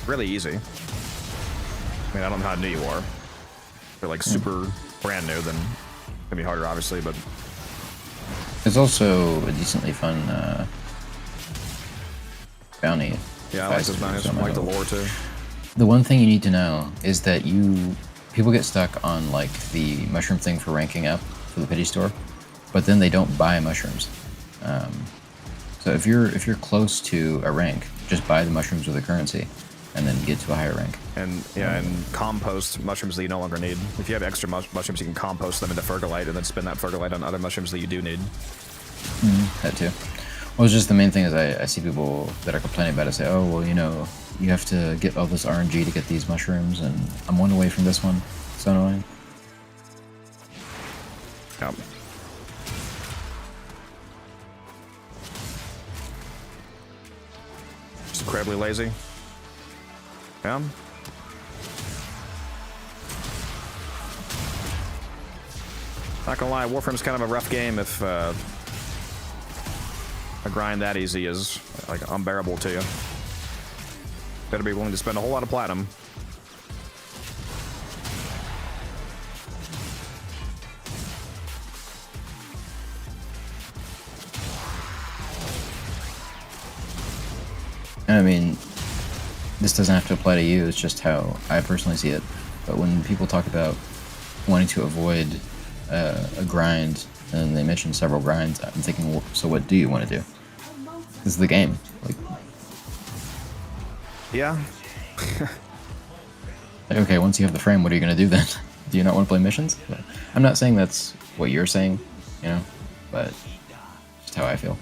really easy. I mean, I don't know how new you are. If you're like super brand new, then it's gonna be harder, obviously, but It's also a decently fun bounty. yeah, I like those bounties. I like the lore too. The one thing you need to know is that people get stuck on like the mushroom thing for ranking up for the pity store, but then they don't buy mushrooms. So if you're close to a rank, just buy the mushrooms with the currency, and then get to a higher rank. And yeah, and compost mushrooms that you no longer need. If you have extra mushrooms, you can compost them into Fergalite and then spend that Fergalite on other mushrooms that you do need. That too. Well, it's just the main thing is I see people that are complaining about it say, oh, well, you know, you have to get all this RNG to get these mushrooms, and I'm one away from this one. So annoying. Yep. Just incredibly lazy. Yeah. Not gonna lie, Warframe's kind of a rough game if a grind that easy is like unbearable to you. Better be willing to spend a whole lot of platinum. And I mean, this doesn't have to apply to you, it's just how I personally see it. But when people talk about wanting to avoid a grind, and they mention several grinds, I'm thinking, well, so what do you want to do? This is the game. Like, yeah. Okay, once you have the frame, what are you going to do then? Do you not want to play missions? But I'm not saying that's what you're saying, you know, but just how I feel.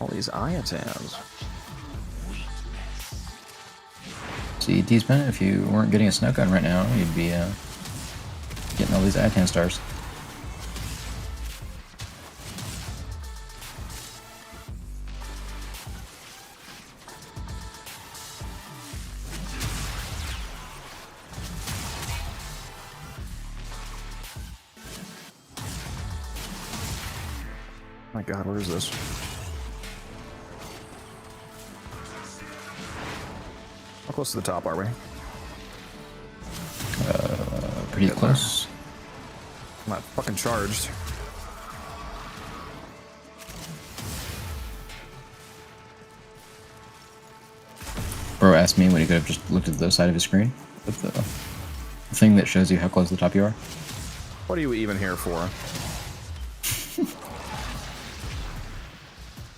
All these Iotans. See, T-Spin, if you weren't getting a snow gun right now, you'd be getting all these Itan stars. My God, where is this? How close to the top are we? Pretty close. I'm not fucking charged. Bro asked me when he could have just looked at the side of his screen with the thing that shows you how close to the top you are. What are you even here for?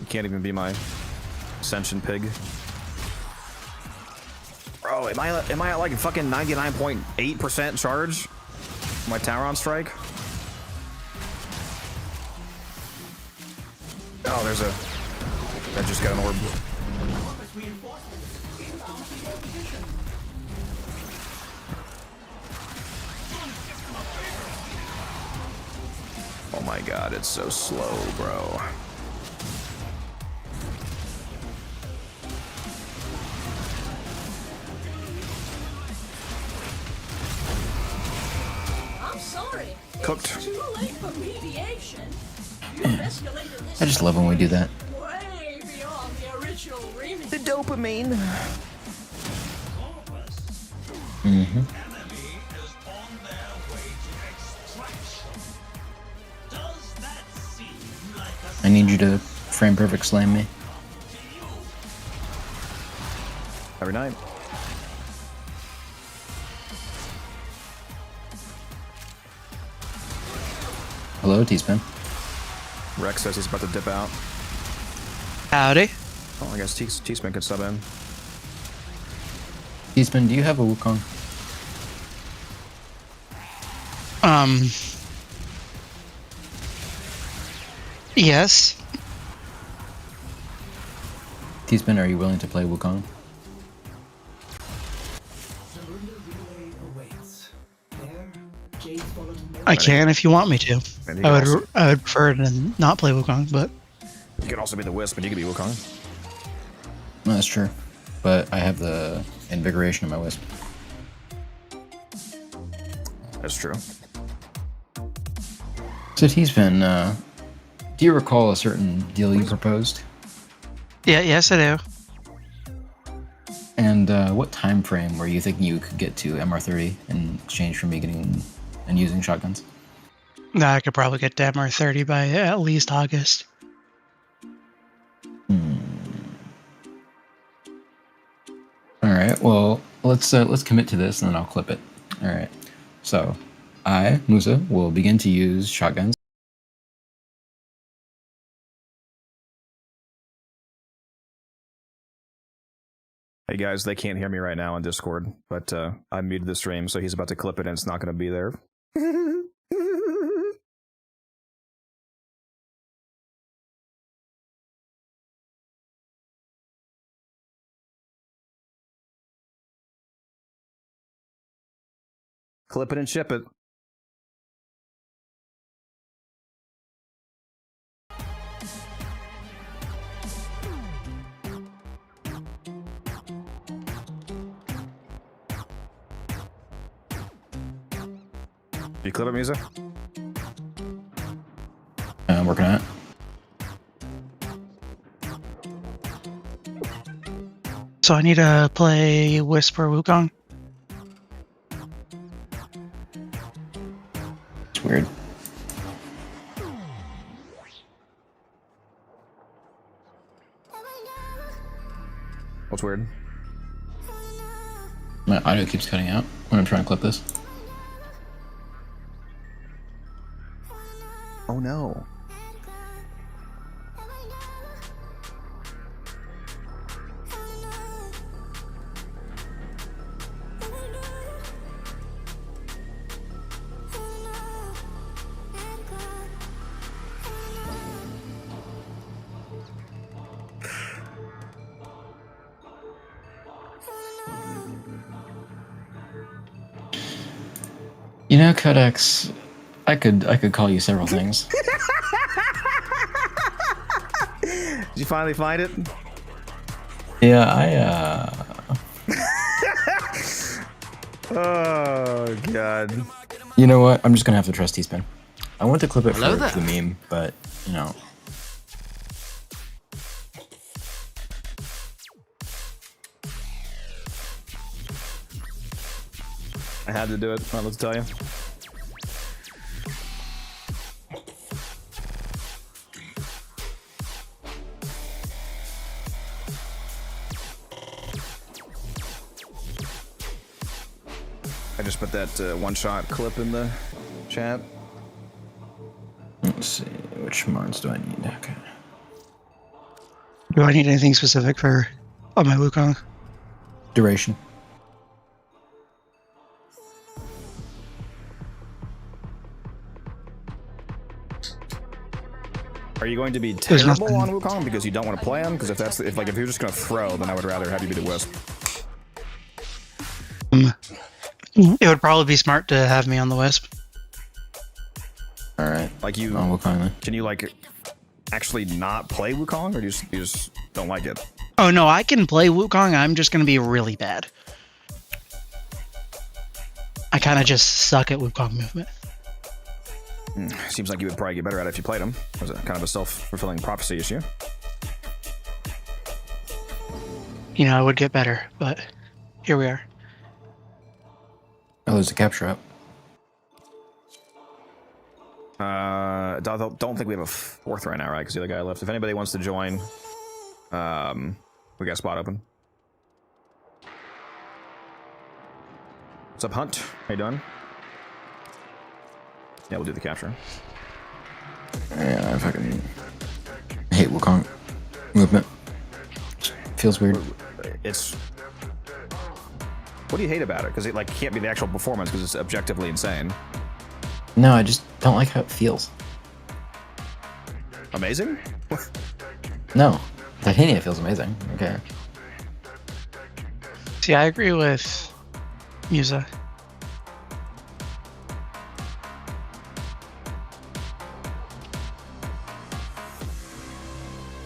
You can't even be my ascension pig. Bro, am I at like fucking 99.8% charge? My tower on strike? Oh, there's a... I just got an orb. Oh my God, it's so slow, bro. I'm sorry. Cooked. It's too late for mediation. You've escalated this I just love when we do that. way beyond the original remit. The dopamine. Mm-hmm. I need you to frame perfect slam me. Every night. Hello, T-Spin. Rex says he's about to dip out. Howdy. Oh, I guess T-Spin could sub in. T-Spin, do you have a Wukong? Yes. T-Spin, are you willing to play Wukong? I can if you want me to. And you can I would prefer to not play Wukong, but You could also be the Wisp, and you could be Wukong. No, that's true. But I have the invigoration of my Wisp. That's true. So T-Spin, do you recall a certain deal you proposed? yeah, yes I do. And what time frame were you thinking you could get to MR30 in exchange for me getting and using shotguns? No, I could probably get to MR30 by at least August. All right. Well, let's commit to this, and then I'll clip it. All right. So, I, Musa, will begin to use shotguns. Hey guys, they can't hear me right now on Discord, but I muted the stream, so he's about to clip it, and it's not going to be there. Clip it and ship it. You clip it, Musa? I'm working on it. So I need to play Whisper Wukong. It's weird. What's weird? My audio keeps cutting out when I'm trying to clip this. Oh no. You know, Codex, I could call you several things. Did you finally find it? Yeah, Oh god. You know what? I'm just gonna have to trust T-Spin. I want to clip it Hello for there. the meme, but you know, I had to do it. Well, let's tell you. I just put that one-shot clip in the chat. Let's see, which mods do I need? Okay. Do I need anything specific for on my Wukong? Duration. Are you going to be terrible on Wukong because you don't want to play him? Because if you're just gonna throw, then I would rather have you be the Wisp. It would probably be smart to have me on the Wisp. All right. Like you, on Wukong then. Can you like actually not play Wukong, or you just don't like it? Oh no, I can play Wukong. I'm just gonna be really bad. I kind of just suck at Wukong movement. Seems like you would probably get better at it if you played him. Was it kind of a self-fulfilling prophecy issue? You know, I would get better, but here we are. Oh, there's a capture up. Don't think we have a fourth right now, right? Because the other guy left. If anybody wants to join, we got a spot open. What's up, Hunt? How you doing? Yeah, we'll do the capture. Yeah, I fucking hate Wukong movement. Feels weird. It's... What do you hate about it? Because it like can't be the actual performance because it's objectively insane. No, I just don't like how it feels. Amazing? No, Titania feels amazing. Okay. See, I agree with Musa.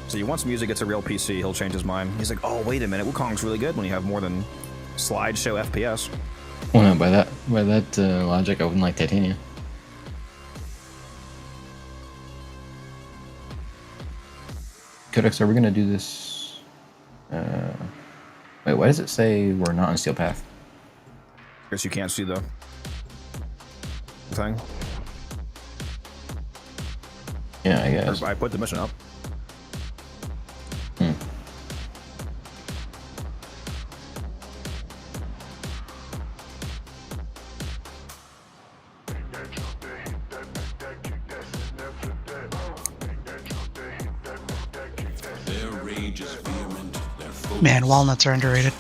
See, once music gets a real PC, he'll change his mind. He's like, oh, wait a minute, Wukong's really good when you have more than slideshow FPS. Well, no, by that logic, I wouldn't like Titania. Codex, are we gonna do this? Wait, why does it say we're not on Steel Path? I guess you can't see the thing. Yeah, I guess. I put the mission up. Man, walnuts are underrated.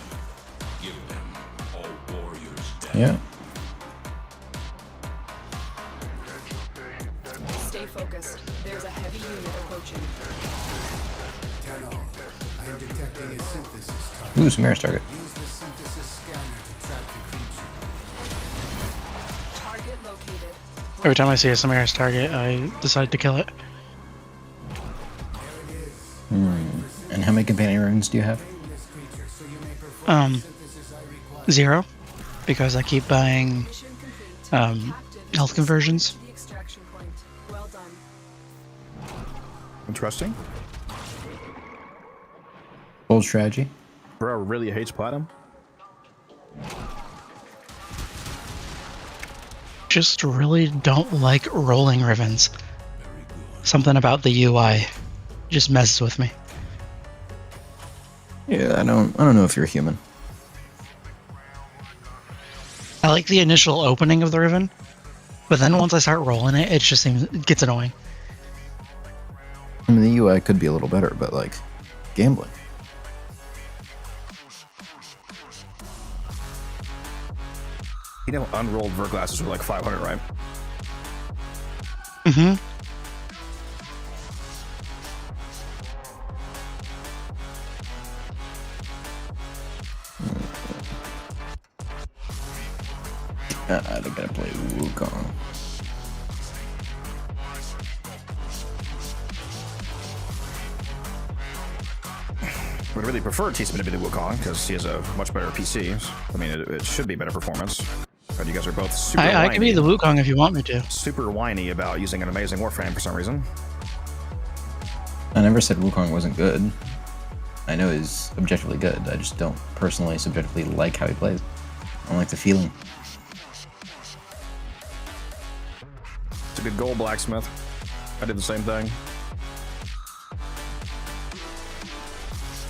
Yeah. Stay focused. There's a heavy unit approaching. I am detecting a synthesis target. Ooh, Samira's target. Use the synthesis scanner to track the creature. Target located. Every time I see a Samira's target, I decide to kill it. And how many companion runes do you have? 0, because I keep buying health conversions. The extraction point. Well done. Interesting. Bold strategy. Bro really hates platinum. Just really don't like rolling ribbons. Something about the UI just messes with me. Yeah, I don't know if you're a human. I like the initial opening of the ribbon, but then once I start rolling it, it gets annoying. I mean, the UI could be a little better, but like, gambling. You know, unrolled vert glasses were like 500, right? Mm-hmm. I gotta play Wukong. Would really prefer T-Spin to be the Wukong because he has a much better PC. I mean, it should be better performance. But you guys are both super whiny. I can be the Wukong if you want me to. Super whiny about using an amazing Warframe for some reason. I never said Wukong wasn't good. I know he's objectively good. I just don't personally, subjectively like how he plays. I don't like the feeling. It's a good goal, blacksmith. I did the same thing.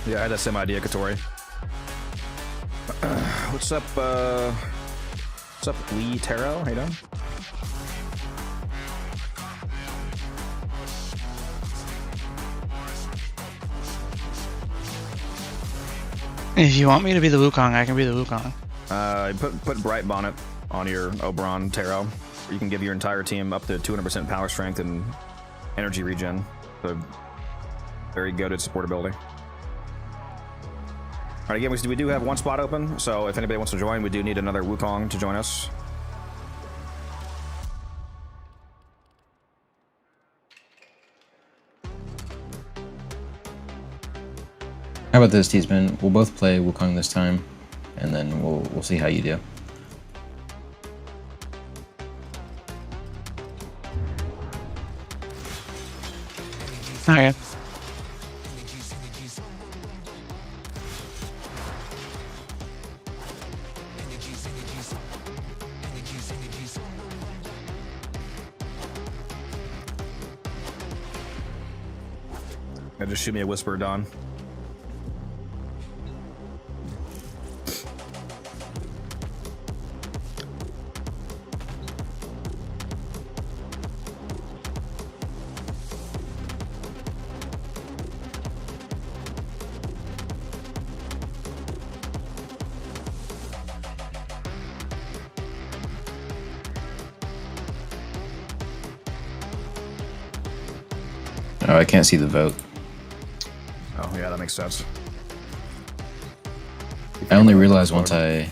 Yeah, I had that same idea, Katori. What's up, Lee Taro? How you doing? If you want me to be the Wukong, I can be the Wukong. Put Bright Bonnet on your Oberon Taro. You can give your entire team up to 200% power strength and energy regen. So very goated support ability. All right, again, we do have one spot open, so if anybody wants to join, we do need another Wukong to join us. How about this, T-Spin? We'll both play Wukong this time, and then we'll see how you do. Okay. Yeah, just shoot me a whisper, Don. Oh, I can't see the vote. Oh, yeah, that makes sense. I only realized once I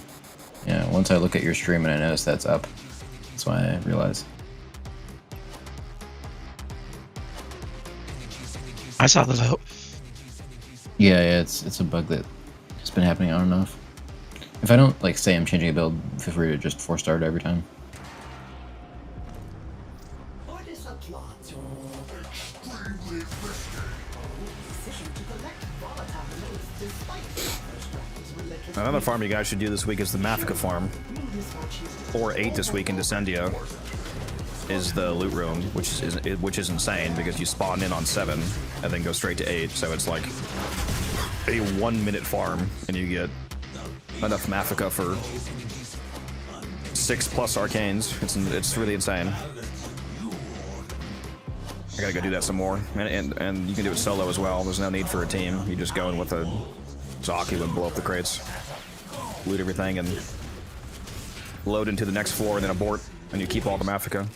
look at your stream and I notice that's up. That's why I realized. I saw the vote. Yeah, it's a bug that has been happening on and off. If I don't like say I'm changing a build, feel free to just force start every time. Another farm you guys should do this week is the Mafika farm. 4-8 this week in Descendia is the loot room, which is insane because you spawn in on 7 and then go straight to 8. So it's like a 1-minute farm, and you get enough Mafika for 6+ arcanes. It's really insane. I gotta go do that some more, and you can do it solo as well. There's no need for a team. You just go in with a Zaku and blow up the crates, loot everything, and load into the next floor, and then abort, and you keep all the Mafika.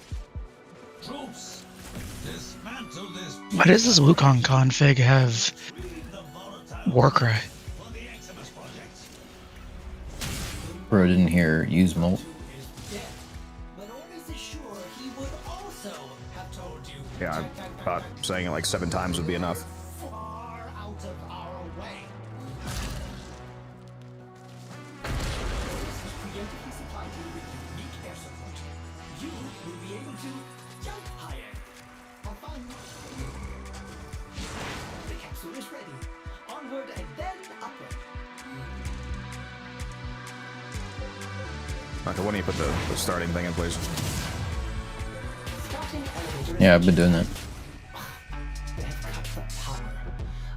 Why does this Wukong config have Warcry? Bro didn't hear use molt. Yeah, I thought saying it like 7 times would be enough. Okay, why don't you put the starting thing in, please? Yeah, I've been doing that. They have cut the power.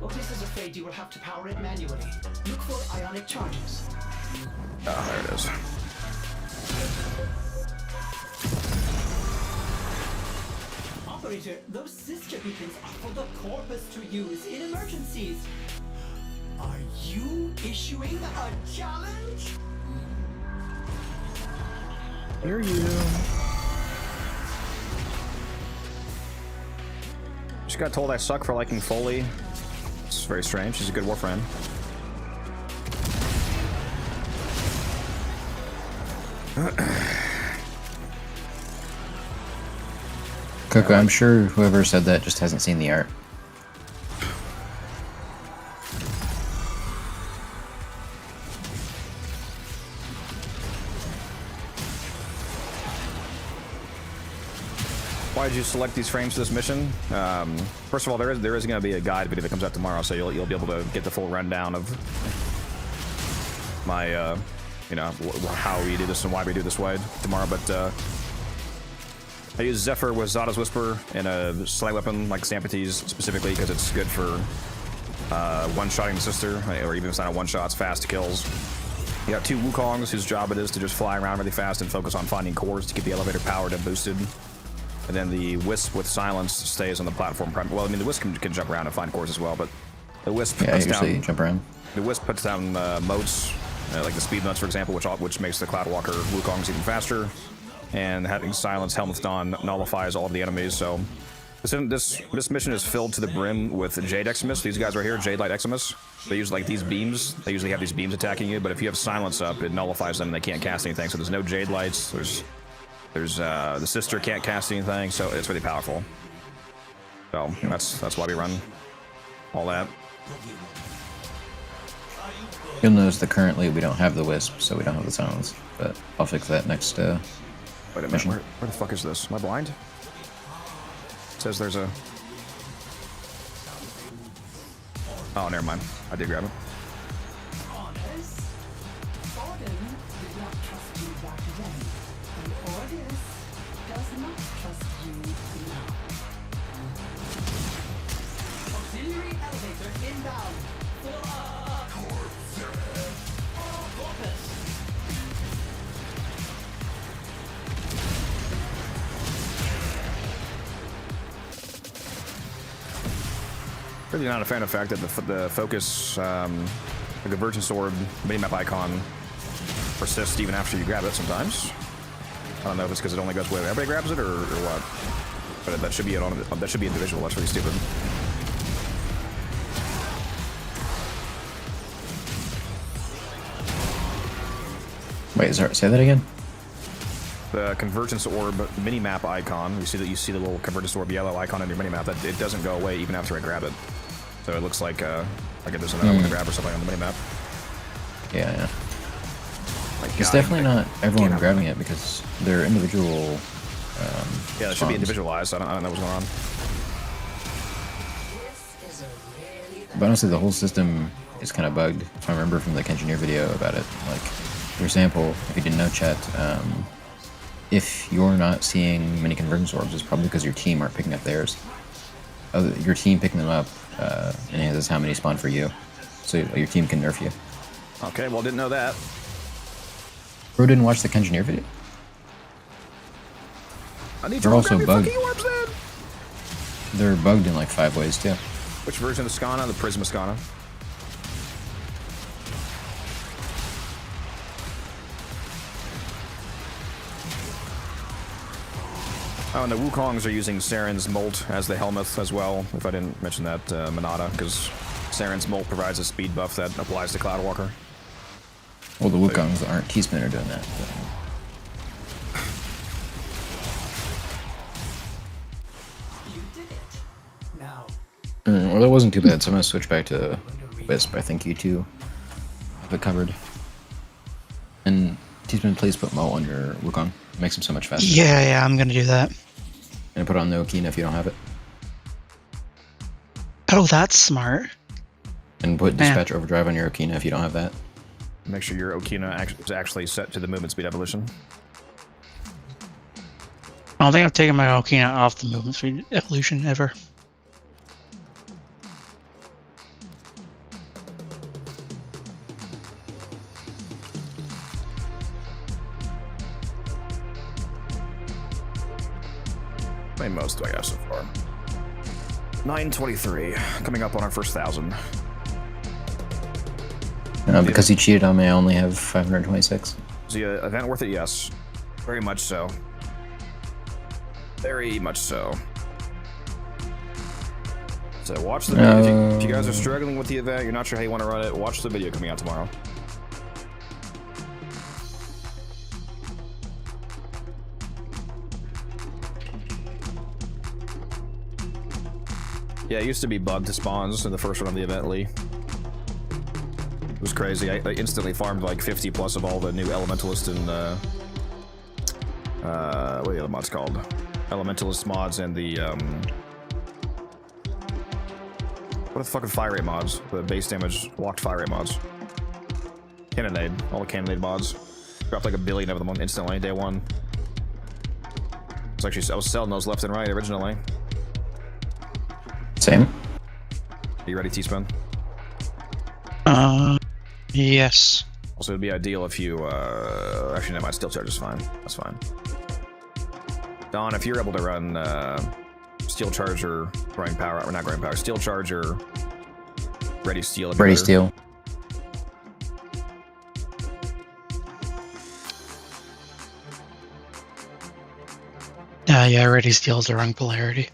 Otis is afraid you will have to power it manually. Look for ionic charges. Ah, there it is. Operator, those sister beacons are for the Corpus to use in emergencies. Are you issuing a challenge? Hear you. Just got told I suck for liking Foley. It's very strange. She's a good Warframe. Coco, I'm sure whoever said that just hasn't seen the art. Why did you select these frames for this mission? First of all, there is going to be a guide video that comes out tomorrow, so you'll be able to get the full rundown of my, you know, how we do this and why we do this way tomorrow. But I use Zephyr with Zada's Whisper and a slight weapon like Sampites specifically because it's good for one-shotting the sister, or even if it's not a one-shot, it's fast kills. You got 2 Wukongs whose job it is to just fly around really fast and focus on finding cores to keep the elevator powered and boosted. And then the Wisp with Silence stays on the platform. Well, I mean, the Wisp can jump around and find cores as well, but the Wisp puts down... jump around. The Wisp puts down motes, like the speed nuts, for example, which makes the Cloudwalker Wukongs even faster. And having Silence Helmets Dawn nullifies all of the enemies, so... This mission is filled to the brim with Jade Eximus. These guys right here, Jade Light Eximus. They use like these beams. They usually have these beams attacking you, but if you have Silence up, it nullifies them and they can't cast anything. So there's no Jade Lights. There's the sister can't cast anything, so it's really powerful. So that's why we run all that. You'll notice that currently we don't have the Wisp, so we don't have the Silence. But I'll fix that next Wait a minute, mission. where the fuck is this? Am I blind? It says there's a... Oh, never mind. I did grab it. Really not a fan of the fact that the focus, the Convergence Orb minimap icon persists even after you grab it sometimes. I don't know if it's because it only goes away when everybody grabs it or what. But that should be that should be individual. That's really stupid. Wait, say that again? The Convergence Orb minimap icon. You see the little Convergence Orb yellow icon on your minimap. That it doesn't go away even after I grab it. So it looks like there's another one to grab or something on the minimap. Yeah. It's definitely not everyone grabbing it because they're individual. Yeah, it should be individualized. I don't know what's going on. But honestly, the whole system is kind of bugged. If I remember from the Engineer video about it, like, for example, if you didn't know, chat, if you're not seeing many Convergence Orbs, it's probably because your team aren't picking up theirs. Your team picking them up enhances how many spawn for you, so your team can nerf you. Okay, well, didn't know that. Bro didn't watch the Engineer video? They're also bugged. They're bugged in like 5 ways too. Which version of Skana? The Prisma Skana. Oh, and the Wukongs are using Saren's Molt as the helmet as well, if I didn't mention that, Monada, because Saren's Molt provides a speed buff that applies to Cloudwalker. Well, the Wukongs aren't T-Spinner doing that. Well, that wasn't too bad, so I'm going to switch back to Wisp. I think you two have it covered. And T-Spin, please put Mo on your Wukong. It makes him so much faster. Yeah, I'm going to do that. And put on the Okina if you don't have it. Oh, that's smart. And put Dispatch Overdrive on your Okina if you don't have that. Make sure your Okina is actually set to the movement speed evolution. I don't think I've taken my Okina off the movement speed evolution ever. How many most do I have so far? 923, coming up on our first 1,000. Because he cheated on me, I only have 526. Is the event worth it? Yes. Very much so. Very much so. So watch the video. If you guys are struggling with the event, you're not sure how you want to run it, watch the video coming out tomorrow. Yeah, it used to be bugged to spawns in the first run of the event, Lee. It was crazy. I instantly farmed like 50 plus of all the new Elementalist and what are the other mods called? Elementalist mods and the what are the fucking fire rate mods? The base damage locked fire rate mods. Cannonade, all the cannonade mods. Dropped like 1 billion of them on instantly day one. It's actually, I was selling those left and right originally. Same. Are you ready, Teaspoon? Yes. Also, it'd be ideal if you, actually, no, my steel charge is fine. That's fine. Don, if you're able to run, steel charger, growing power, or not growing power, steel charger, ready steel. Ready steel. Yeah, ready steals the wrong polarity.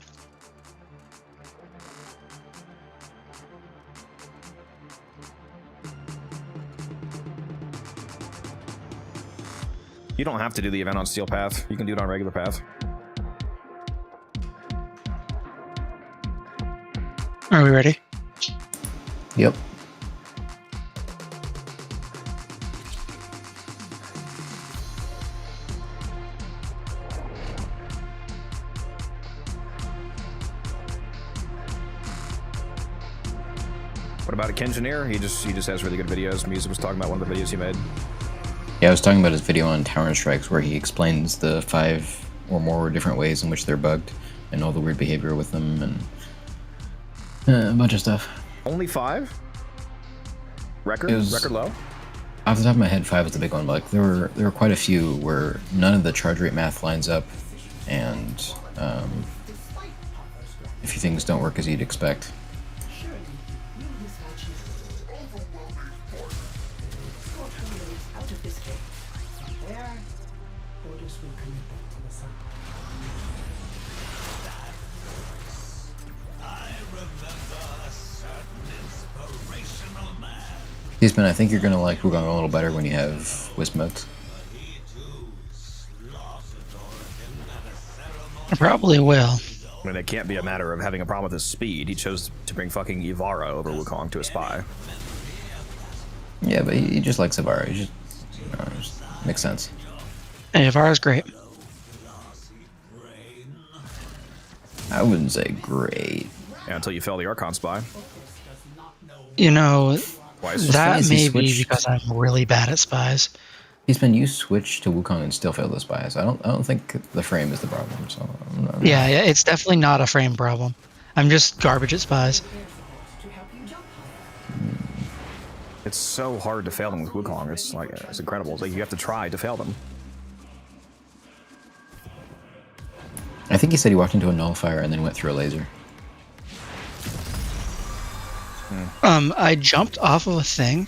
You don't have to do the event on steel path. You can do it on regular path. Are we ready? Yep. What about a Kengineer? He just has really good videos. Music was talking about one of the videos he made. Yeah, I was talking about his video on Tower Strikes where he explains the 5 or more different ways in which they're bugged and all the weird behavior with them and a bunch of stuff. Only 5? Record low? Off the top of my head, 5 is the big one. But like there were quite a few where none of the charge rate math lines up, and a few things don't work as you'd expect. Eastman, I think you're gonna like Wukong a little better when you have Wisp modes. I probably will. I mean, it can't be a matter of having a problem with his speed. He chose to bring fucking Ivara over Wukong to a spy. Yeah, but he just likes Ivara. He just, just makes sense. Hey, Ivara's great. I wouldn't say great. Yeah, until you fail the Archon spy. You know, Twice. that may be because I'm really bad at spies. Eastman, you switch to Wukong and still fail the spies. I don't think the frame is the problem. So yeah, it's definitely not a frame problem. I'm just garbage at spies. It's so hard to fail them with Wukong. It's like it's incredible. It's like you have to try to fail them. I think he said he walked into a nullifier and then went through a laser. I jumped off of a thing.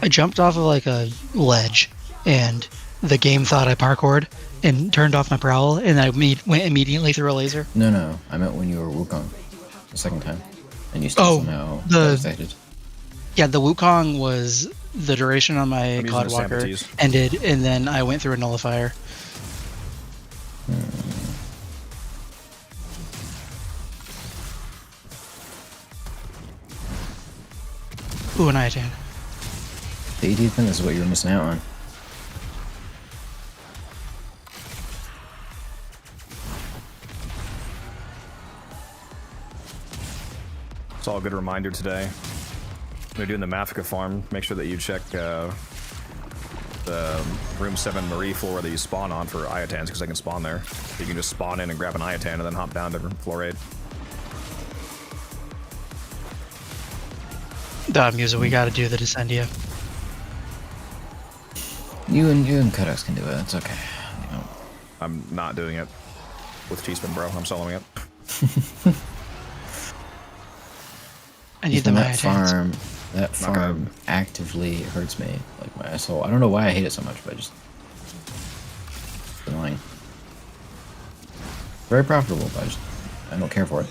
I jumped off of like a ledge, and the game thought I parkoured and turned off my prowl, and I went immediately through a laser. No, I meant when you were Wukong the second time, and you still somehow detected. Yeah, the Wukong was the duration on my Cloudwalker ended, and then I went through a nullifier. Ooh, an Iatan. The AD thing is what you were missing out on. It's all a good reminder today. When you're doing the Mafika farm, make sure that you check the room 7 Marie floor that you spawn on for Iatans, because they can spawn there. You can just spawn in and grab an Iatan and then hop down to floor 8. Musa, we gotta do the Descendia. You and Kudos can do it. It's okay. You know. I'm not doing it with Teaspoon, bro. I'm soloing it. I need the That farm actively hurts me, like my asshole. I don't know why I hate it so much, but just it's annoying. Very profitable, but I don't care for it.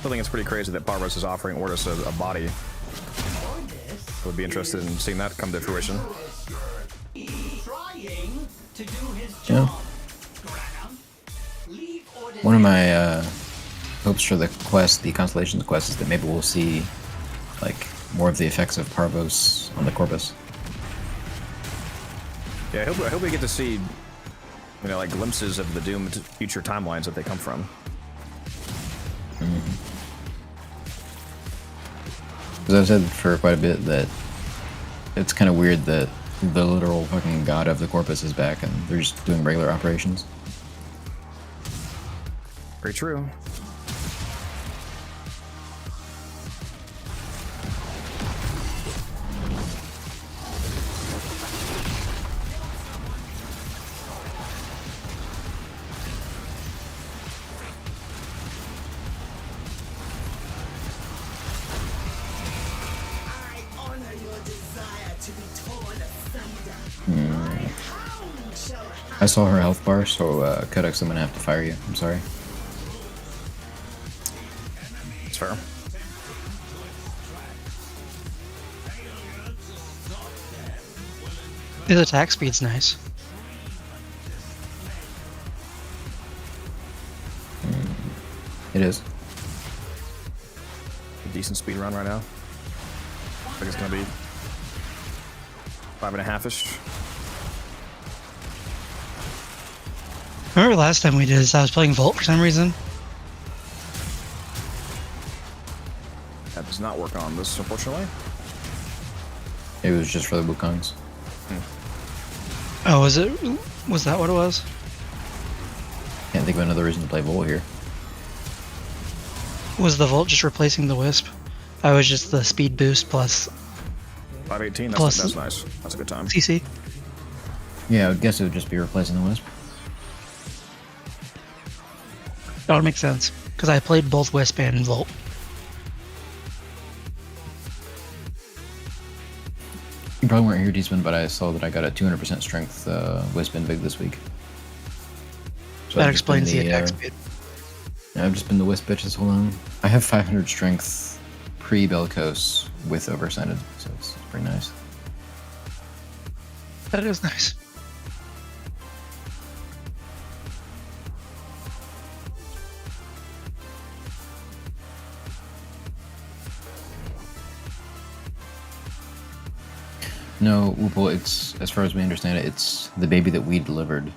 I think it's pretty crazy that Barbaros is offering Ortis a body. I would be interested in seeing that come to fruition. Yeah. One of my hopes for the quest, the Constellations quest, is that maybe we'll see like more of the effects of Parvos on the Corpus. Yeah, I hope we get to see, like glimpses of the doomed future timelines that they come from. Because I've said for quite a bit that it's kind of weird that the literal fucking god of the Corpus is back and they're just doing regular operations. Very true. I saw her health bar, so Codex, I'm gonna have to fire you. I'm sorry. It's fair. His attack speed's nice. It is. A decent speed run right now. I think it's gonna be 5.5-ish. Remember last time we did this, I was playing Volt for some reason. That does not work on this, unfortunately. It was just for the Wukongs. Oh, was that what it was? Can't think of another reason to play Volt here. Was the Volt just replacing the Wisp? I was just the speed boost plus 518, plus that's nice. That's a good time. CC. Yeah, I would guess it would just be replacing the Wisp. That would make sense, because I played both Wisp and Volt. You probably weren't here, Deesman, but I saw that I got a 200% strength Wisp and Big this week. So That explains the attack speed. I've just been the Wisp bitch this whole time. I have 500 strength pre-Bellicose with Oversighted, so it's pretty nice. That is nice. No, Whoople, it's, as far as we understand it, it's the baby that we delivered,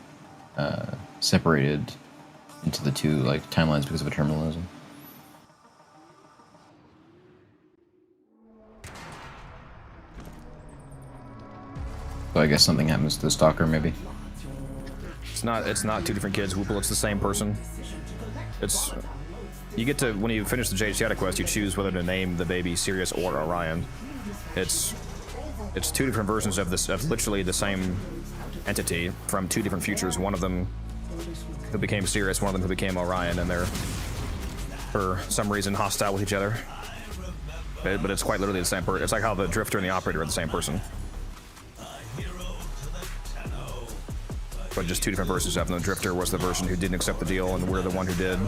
separated into the two timelines because of a terminalism. So I guess something happens to the stalker, maybe. It's not two different kids, Whoople, it's the same person. It's you get to, when you finish the Jade Shadow quest, you choose whether to name the baby Sirius or Orion. It's two different versions of this, of literally the same entity from two different futures. One of them who became Sirius, one of them who became Orion, and they're, for some reason, hostile with each other. But it's quite literally the same person. It's like how the Drifter and the Operator are the same person. But just two different versions of them. The Drifter was the version who didn't accept the deal, and we're the one who did.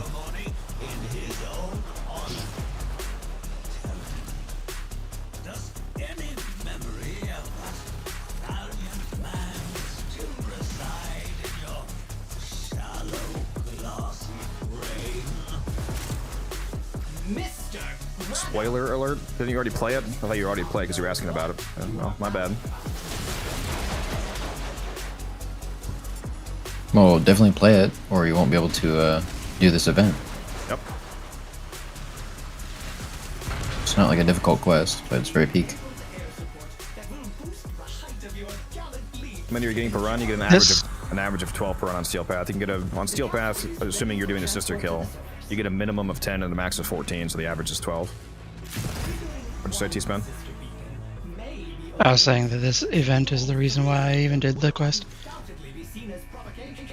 Spoiler alert? Didn't you already play it? I thought you already played because you were asking about it. Well, my bad. Well, definitely play it, or you won't be able to do this event. Yep. It's not like a difficult quest, but it's very peak. When you're getting per run, you get an average of 12 per run on Steel Path. You can get on Steel Path, assuming you're doing a sister kill, you get a minimum of 10 and a max of 14, so the average is 12. What'd you say, T-Span? I was saying that this event is the reason why I even did the quest.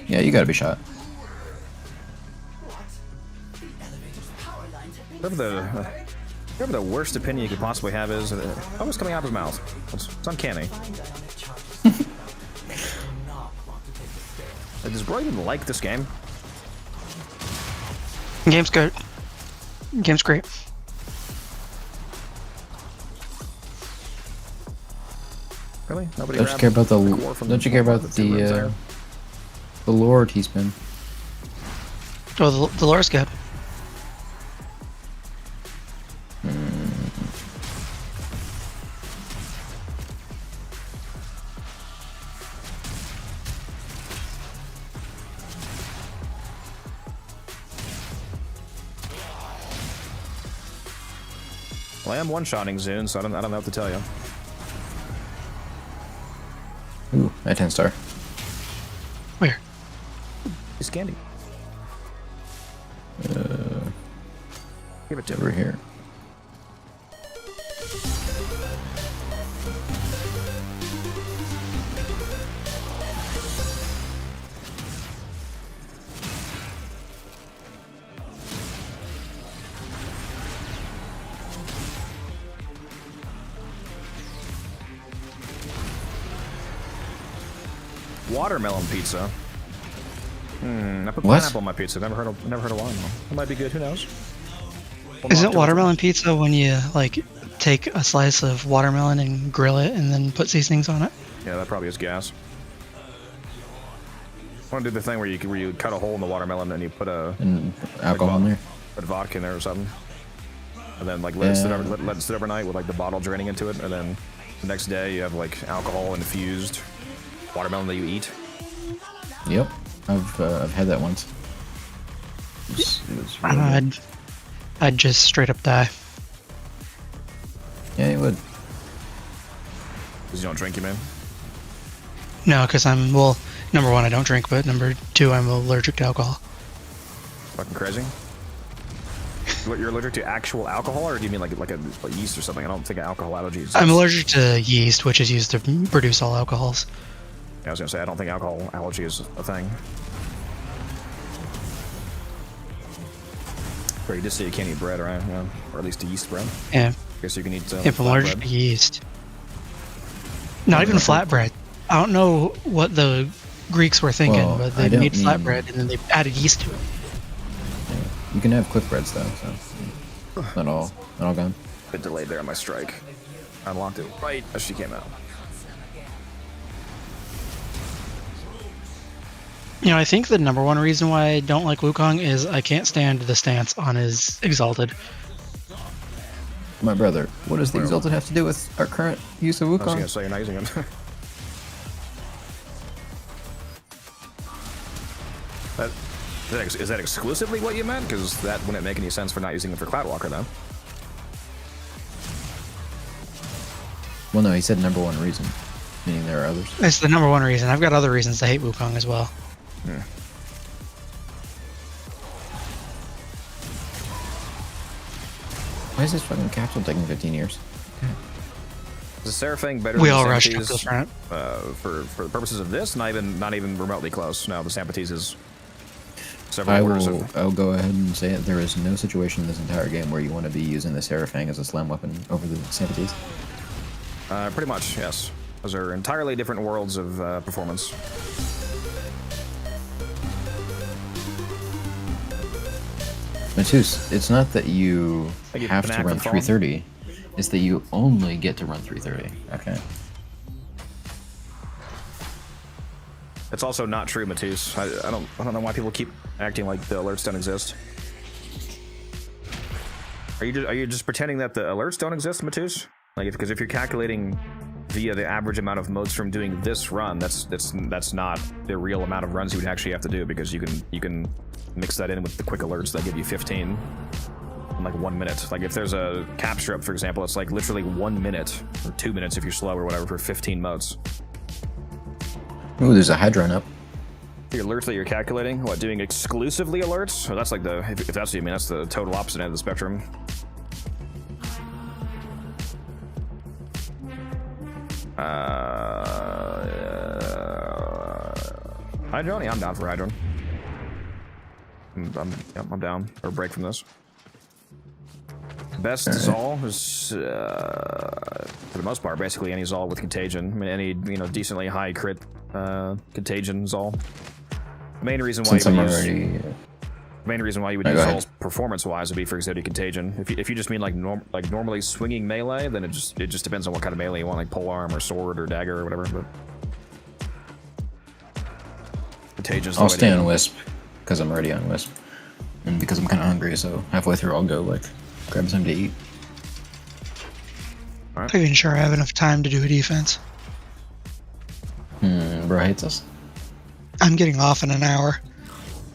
Yeah, you gotta be shot. Whatever the worst opinion you could possibly have is, oh, it's coming out of his mouth. It's uncanny. Does Bro even like this game? Game's good. Game's great. Really? Nobody Don't you care about the lore, T-Spin? Oh, the lore's good. Well, I am one-shotting Zune, so I don't know what to tell you. Ooh, a 10-star. Where? He's candy. Give it to Over him. here. Watermelon pizza. I put What? pineapple on my pizza. Never heard of watermelon. It might be good. Who knows? Isn't watermelon pizza when you like take a slice of watermelon and grill it and then put seasonings on it? Yeah, that probably is gas. I want to do the thing where you cut a hole in the watermelon and you put And alcohol in there. Put vodka in there or something, and then like let it sit overnight with like the bottle draining into it, and then the next day you have like alcohol infused watermelon that you eat. Yep, I've had that once. It was really good. I'd just straight up die. Yeah, you would. Because you don't drink, you man. No, because well, number one, I don't drink, but number two, I'm allergic to alcohol. Fucking crazy. What, you're allergic to actual alcohol, or do you mean like a yeast or something? I don't think alcohol allergy exists. I'm allergic to yeast, which is used to produce all alcohols. Yeah, I was gonna say I don't think alcohol allergy is a thing. Or you just say you can't eat bread, right? Yeah, or at least yeast bread. Yeah. I guess you can eat. If I'm allergic to yeast. Not even flatbread. I don't know what the Greeks were thinking, Well, but I they don't made mean- flatbread and then they added yeast to it. You can have quick breads though, so not all gone. Bit delayed there on my strike. I unlocked it right as she came out. You know, I think the number one reason why I don't like Wukong is I can't stand the stance on his Exalted. My brother, what does the Exalted have to do with our current use of I was gonna Wukong? say you're not using them. Is that exclusively what you meant? Because that wouldn't make any sense for not using them for Cloudwalker, then. Well, no, he said number one reason, meaning there are others. It's the number one reason. I've got other reasons to hate Wukong as well. Why is this fucking capsule taking 15 years? Is the Seraphang better We than all the rushed up Sampatis, to the front. For the purposes of this, not even remotely close. No, the Sampatis is several orders of... I'll go ahead and say it. There is no situation in this entire game where you want to be using the Seraphang as a slam weapon over the Sampatis. Pretty much, yes. Those are entirely different worlds of performance. Matus, it's not that you Thank you, have to Panac, run for following. 330. It's that you only get to run 330. Okay. It's also not true, Matus. I don't know why people keep acting like the alerts don't exist. Are you just pretending that the alerts don't exist, Matus? Like, because if you're calculating via the average amount of modes from doing this run, that's not the real amount of runs you would actually have to do, because you can mix that in with the quick alerts that give you 15 in like 1 minute. Like if there's a capture up, for example, it's like literally 1 minute or 2 minutes if you're slow or whatever for 15 modes. Ooh, there's a Hydron up. The alerts that you're calculating, what, doing exclusively alerts? So that's like if that's what you mean, that's the total opposite end of the spectrum. Hydron? Yeah, I'm down for Hydron. I'm down. Or break from this. Best Zol is, for the most part, basically any Zol with Contagion. I mean, any, decently high crit Contagion Zol. The main reason why you would use Zol's performance-wise would be for Exotic Contagion. If you just mean like normally swinging melee, then it just depends on what kind of melee you want, like polearm or sword or dagger or whatever. But Contagion. I'll stay on Wisp because I'm already on Wisp, and because I'm kind of hungry. So halfway through, I'll go like grab something to eat. I'm not even sure I have enough time to do a defense. Bro hates us. I'm getting off in an hour.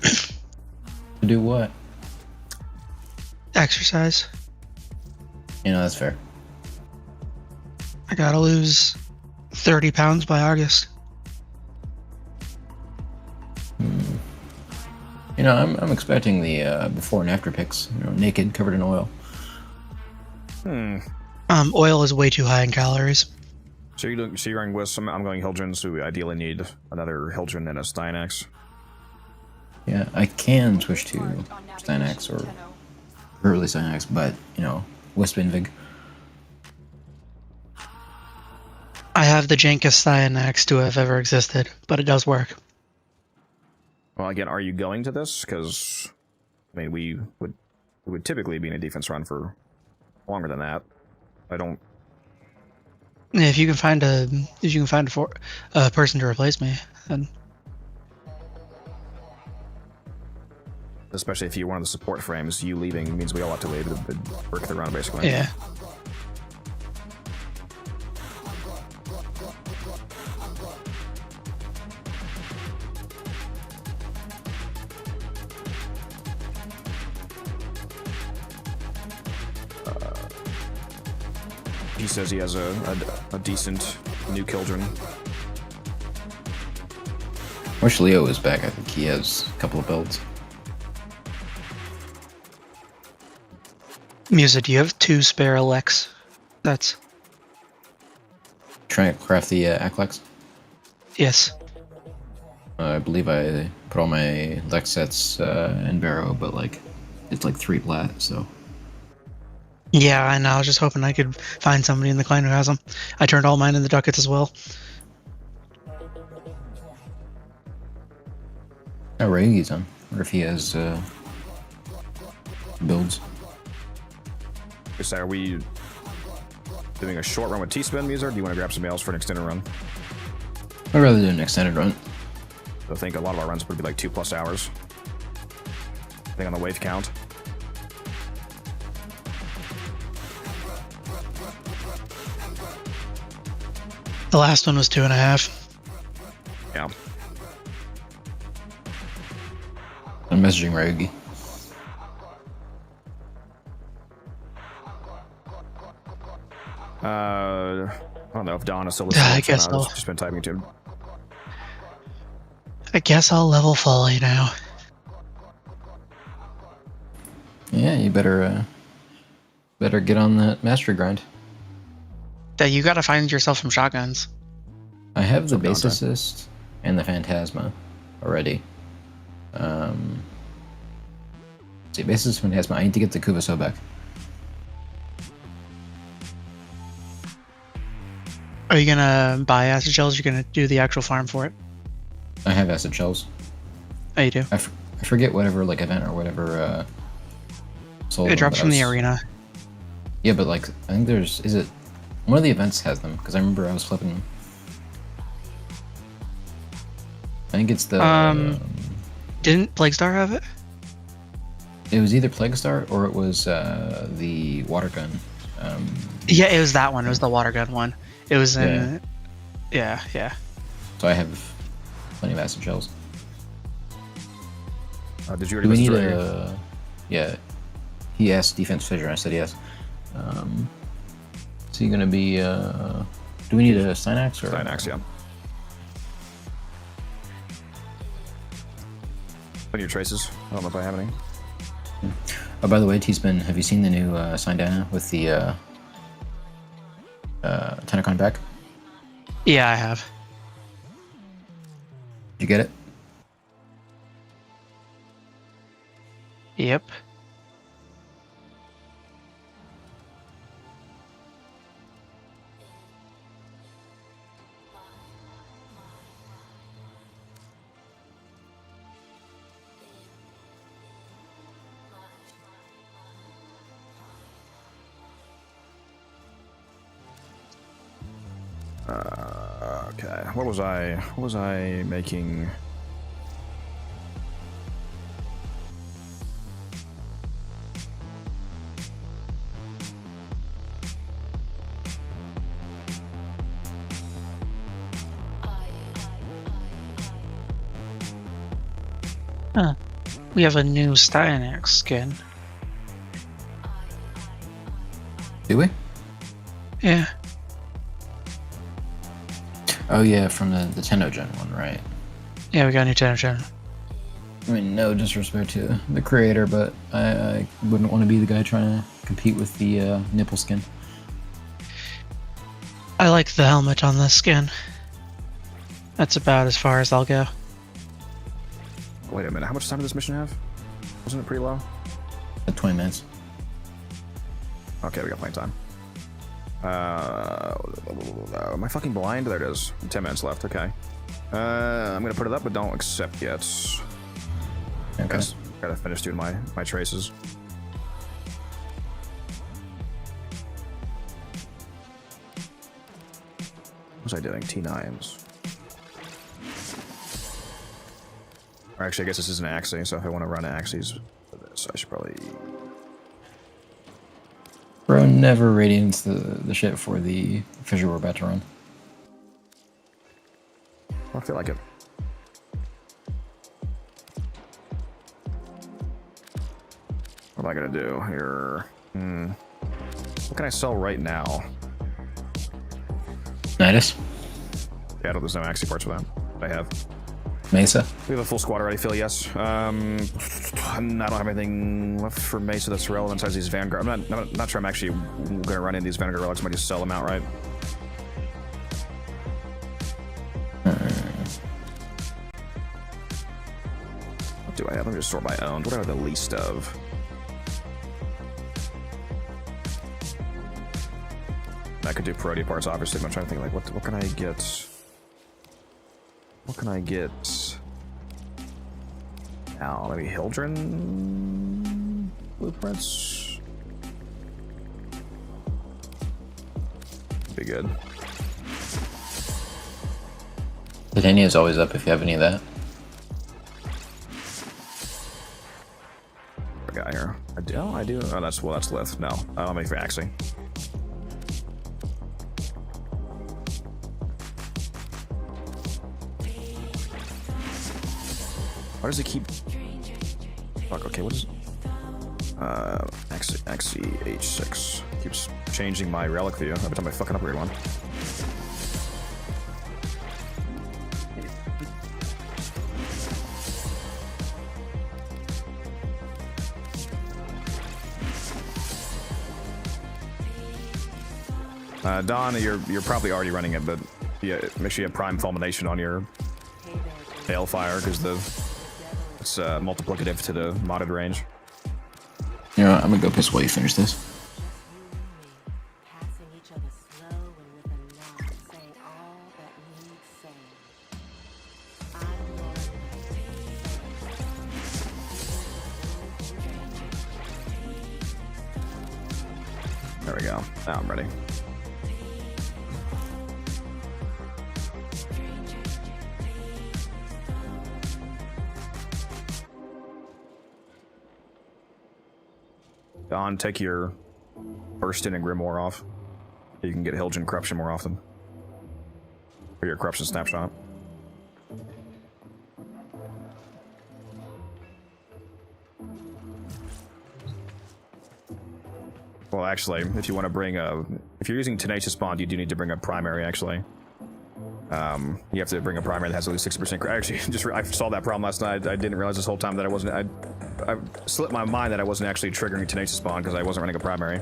To do what? Exercise. You know, that's fair. I gotta lose 30 pounds by August. You know, I'm expecting the before and after pics. You know, naked, covered in oil. Oil is way too high in calories. So you're going with some. I'm going Hildren, so we ideally need another Hildren and a Stynax. Yeah, I can switch to Stynax or early Stynax, but you know, Wisp Invig. I have the jankest Stynax to have ever existed, but it does work. Well, again, are you going to this? Because, I mean, we would typically be in a defense run for longer than that. I don't. If you can find a person to replace me, then Especially if you're one of the support frames, you leaving means we all have to leave to work the run, basically. yeah. He says he has a decent new Kildren. Wish Leo was back. I think he has a couple of builds. Musa, do you have 2 spare Alex? That's Trying to craft the Aklex. yes. I believe I put all my Lex sets in Barrow, but like it's like 3 plat, so. Yeah, I know. I was just hoping I could find somebody in the clan who has them. I turned all mine in the ducats as well. Oh, Rayugi's on. Or if he has builds. So are we doing a short run with T-Spin, Muser, or do you want to grab some else for an extended run? I'd rather do an extended run. I think a lot of our runs would be like 2+ hours. Depending on the wave count. The last one was 2.5. Yeah. I'm messaging Rayugi. I don't know if Don is still listening. I guess I've I'll just been typing to him. level Folly now. Yeah, you better get on that mastery grind. That you gotta find yourself some shotguns. I have the base Dante. assist and the Phantasma already. See, base assist, Phantasma. I need to get the Kuvaso back. Are you gonna buy acid shells? You're gonna do the actual farm for it? I have acid shells. Oh, you do? I forget whatever like event or whatever. Sold It them, drops but from I the was- arena. Yeah, but like I think there's one of the events has them because I remember I was flipping. I think it's the. Didn't Plaguestar have it? It was either Plaguestar or it was the water gun. Yeah, it was that one. It was the water gun one. It was in. Yeah, yeah. So I have plenty of acid shells. Did you Do we already need message Ray? a? Yeah. He asked defense fissure. I said yes. Is he gonna be? Do we need a Synax or? Stynax, yeah. What are your traces? I don't know if I have any. Oh, by the way, T-Spin, have you seen the new Syndana with the Tenacon pack? Yeah, I have. Did you get it? Yep. Okay. What was I making? Huh. We have a new Styanax skin. Do we? Yeah. Oh yeah, from the TennoGen one, right? Yeah, we got a new TennoCreate. I mean, no disrespect to the creator, but I wouldn't want to be the guy trying to compete with the nipple skin. I like the helmet on this skin. That's about as far as I'll go. Wait a minute, how much time did this mission have? Wasn't it pretty low? 20 minutes. Okay, we got plenty of time. Am I fucking blind? There it is. 10 minutes left, okay. I'm gonna put it up, but don't accept yet. Okay. Gotta finish doing my traces. What was I doing? T9s. Or actually, I guess this is an axis, so if I want to run axes for this, I should probably... Bro never radiates the shit for the fissure we're about to run. I feel like it. What am I gonna do here? What can I sell right now? Nidus? Yeah, there's no axi parts for that. I have. Mesa? We have a full squad already, Phil, yes. I don't have anything left for Mesa that's relevant besides these Vanguard. I'm not sure I'm actually gonna run in these Vanguard relics. I might just sell them outright. What do I have? Let me just sort by owned. What do I have the least of? I could do Parody parts, obviously, but I'm trying to think, like, what can I get? What can I get? Now, maybe Hildren blueprints? Be good. Titania is always up if you have any of that. What I got here? I do. Oh, that's left. No, I don't have any for axing. Why does it keep... Fuck, okay, what is... XCH6. Keeps changing my relic view every time I fucking upgrade one. Don, you're probably already running it, but yeah, make sure you have Prime Fulmination on your Balefire, because it's multiplicative to the modded range. You know what, I'm gonna go piss while you finish this. There we go. Now I'm ready. Don, take your Bursting and Grimoire off. You can get Hildren Corruption more often. Or your Corruption Snapshot. Well, actually, if you want to bring a... If you're using Tenacious Bond, you do need to bring a primary, actually. You have to bring a primary that has at least 60%. Actually, I saw that problem last night. I didn't realize this whole time that I wasn't... I slipped my mind that I wasn't actually triggering Tenacious Bond because I wasn't running a primary.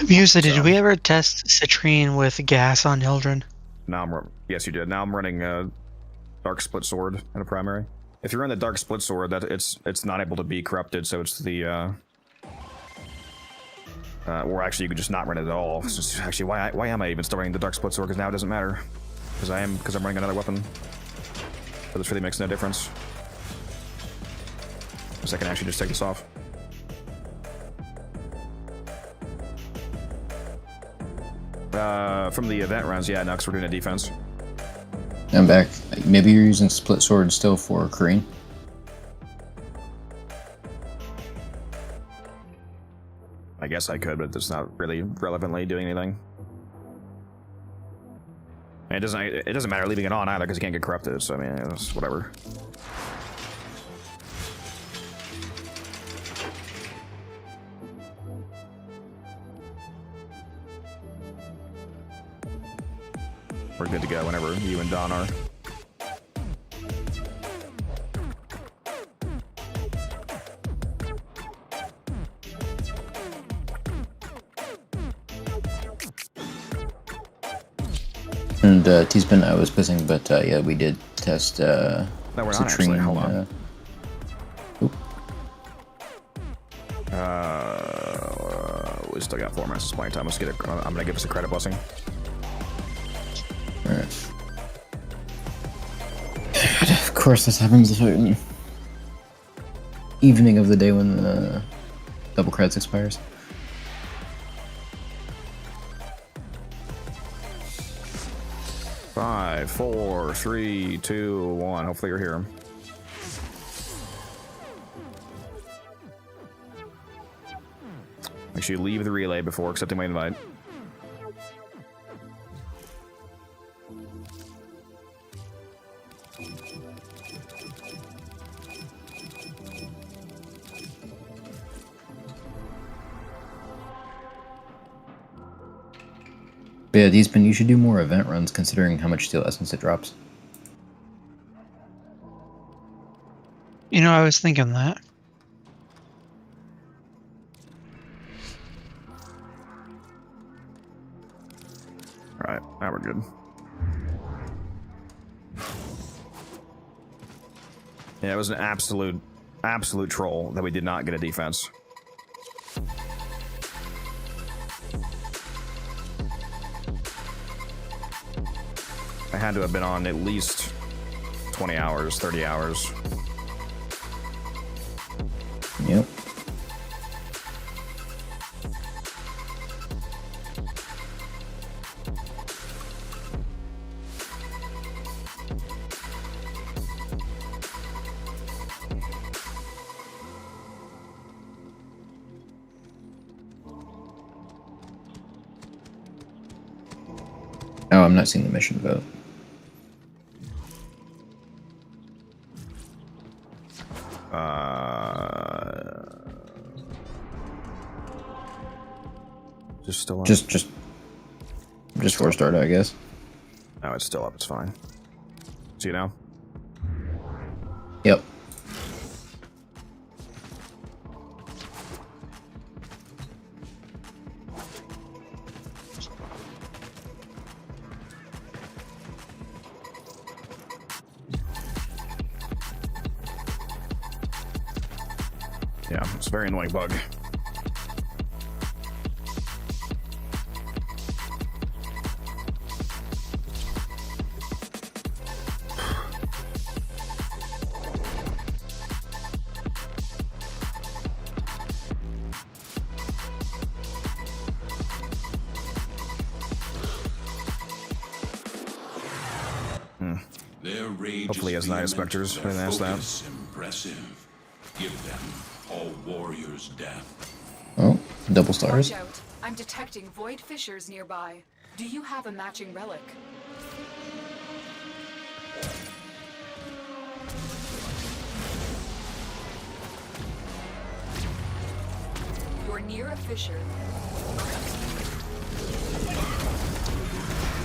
Musa, did we ever test Citrine with gas on Hildren? Now yes, you did. Now I'm running Dark Split Sword in a primary. If you run the Dark Split Sword, that it's not able to be corrupted, so it's the or actually you could just not run it at all. So actually, why am I even still running the Dark Split Sword? Because now it doesn't matter. Because I'm running another weapon. But this really makes no difference. Because I can actually just take this off. From the event runs, yeah, no, because we're doing a defense. I'm back. Maybe you're using Split Sword still for Kareen? I guess I could, but it's not really relevantly doing anything. And it doesn't matter leaving it on either, because you can't get corrupted, so I mean, it's whatever. We're good to go whenever you and Don are. And T-Spin, I was pissing, but yeah, we did test. No, we're not actually. Hold on. We still got 4 minutes of playing time. Let's get it. I'm gonna give us a credit blessing. Alright. Of course, this happens the evening of the day when the double credits expires. Five, 4, 3, 2, 1. Hopefully you're here. Make sure you leave the relay before accepting my invite. But yeah, T-Spin, you should do more event runs considering how much steel essence it drops. You know, I was thinking that. Alright, now we're good. Yeah, it was an absolute troll that we did not get a defense. I had to have been on at least 20 hours, 30 hours. Yep. Oh, I'm not seeing the mission vote. Just still up. Just force start, I guess. No, it's still up. It's fine. See you now. Yep. Yeah, it's a very annoying bug. Hopefully he has Night Spectres. I didn't ask that. Impressive. Give them all warriors death. Oh, double stars. Watch out. I'm detecting void fissures nearby. Do you have a matching relic? You're near a fissure.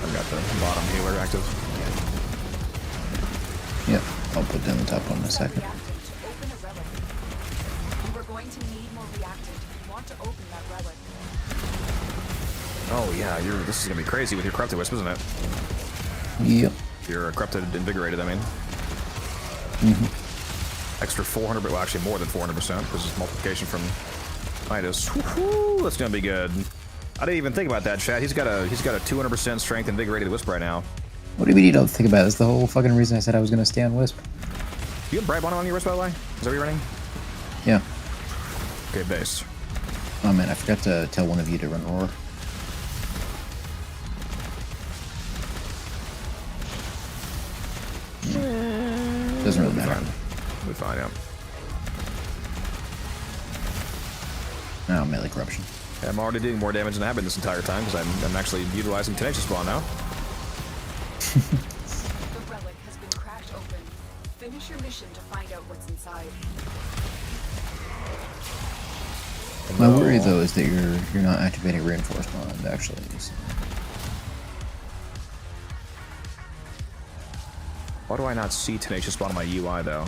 I've got the bottom healer active. Yep, I'll put down the top one in a second. We're going to need more reactant. You want to open that relic. Oh yeah, this is gonna be crazy with your corrupted wisp, isn't it? Yep. You're corrupted invigorated, I mean. Extra 400, well actually more than 400%, because it's multiplication from Midas. Woohoo! That's gonna be good. I didn't even think about that, chat. He's got a 200% strength invigorated wisp right now. What do you mean you don't think about it? That's the whole fucking reason I said I was gonna stay on Wisp. You have Bright Bonnet on your wisp, by the way? Is that what you're running? Yeah. Okay, base. Oh man, I forgot to tell one of you to run Roar. Doesn't really matter. We'll be fine, yeah. Oh, melee corruption. Yeah, I'm already doing more damage than I have been this entire time, because I'm actually utilizing Tenacious Spawn now. The relic has been cracked open. Finish your mission to find out what's inside. My worry though is that you're not activating reinforced bond actually. So. Why do I not see Tenacious spawn on my UI, though?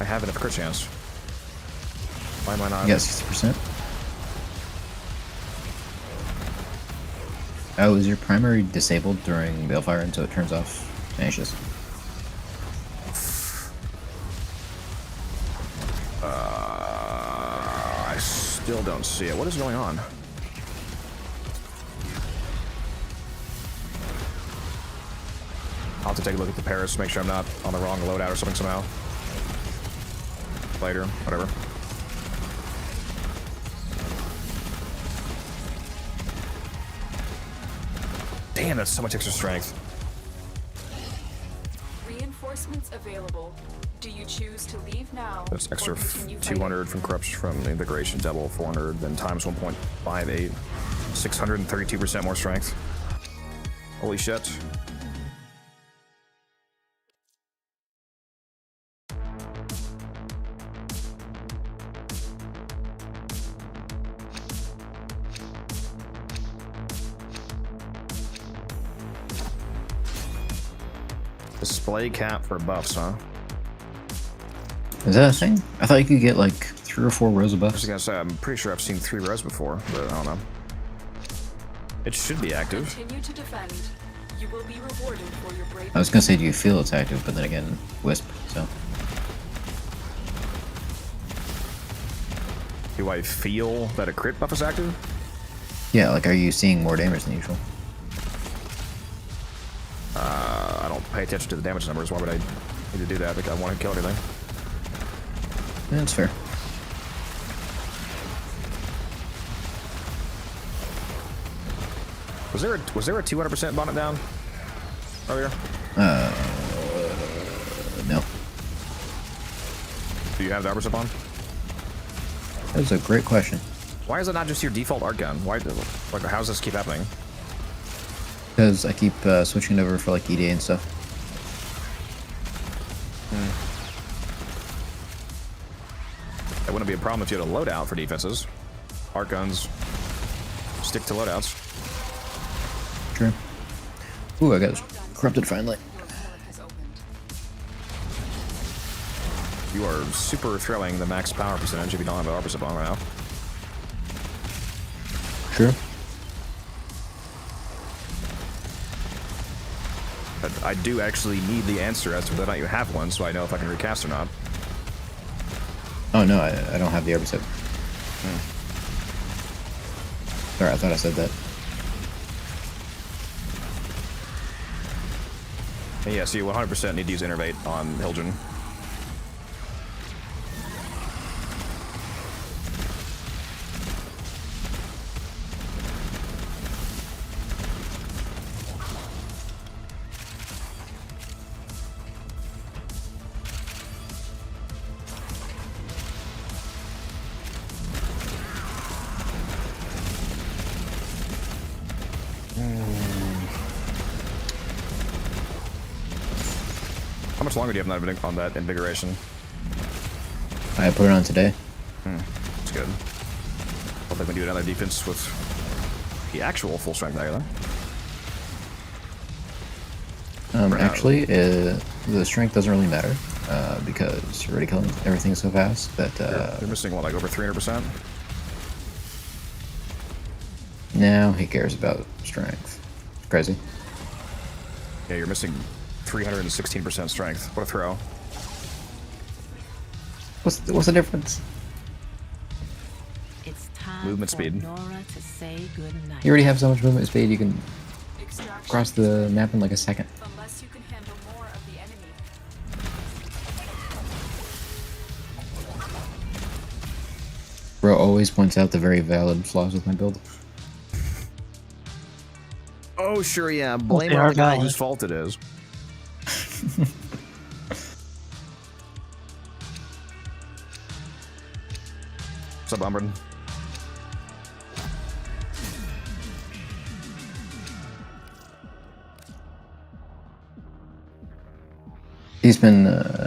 I have enough crit chance. Why am I not? You got 60%. Oh, is your primary disabled during Balefire until it turns off Tenacious? I still don't see it. What is going on? I'll have to take a look at the Paris, make sure I'm not on the wrong loadout or something somehow. Later, whatever. Damn, that's so much extra strength. Reinforcements available. Do you choose to leave now? That's extra or continue 200 from corruption from the invigoration, double 400, then times 1.58, 632% more strength. Holy shit. Display cap for buffs, huh? Is that a thing? I thought you could get like 3 or 4 rows of I was buffs. gonna say, I'm pretty sure I've seen 3 rows before, but I don't know. It should be active. Continue to defend. You will be rewarded for your bravery. I was gonna say, do you feel it's active? But then again, Wisp, so. Do I feel that a crit buff is active? Yeah, like, are you seeing more damage than usual? I don't pay attention to the damage numbers. Why would I need to do that? Like, I want to kill everything. Yeah, that's fair. Was there a 200% bonnet down earlier? No. Do you have the armor on? That's a great question. Why is it not just your default art gun? Why? Like, how does this keep happening? Because I keep switching it over for like EDA and stuff. That wouldn't be a problem if you had a loadout for defenses. Art guns stick to loadouts. True. Ooh, I got corrupted finally. You are super throwing the max power percentage if you don't have an armor on right now. True. But I do actually need the answer as to whether or not you have one, so I know if I can recast or not. Oh no, I don't have the herbicide. Sorry, I thought I said that. And yeah, so you 100% need to use Innervate on Hildren. How much longer do you have on that invigoration? I put it on today. That's good. I'll think we do another defense with the actual full strength there, then. Actually, the strength doesn't really matter because you're already killing everything so fast that. You're missing what, like over 300%? Now he cares about strength. It's crazy. Yeah, you're missing 316% strength. What a throw. What's the difference? It's time Movement for speed. Nora to say goodnight. You already have so much movement speed, you can cross the map in like a second. Unless you can handle more of the enemy. Bro always points out the very valid flaws with my build. Oh, sure, yeah. Blame they on are the guy valid. whose fault it is. What's up, Umbrin?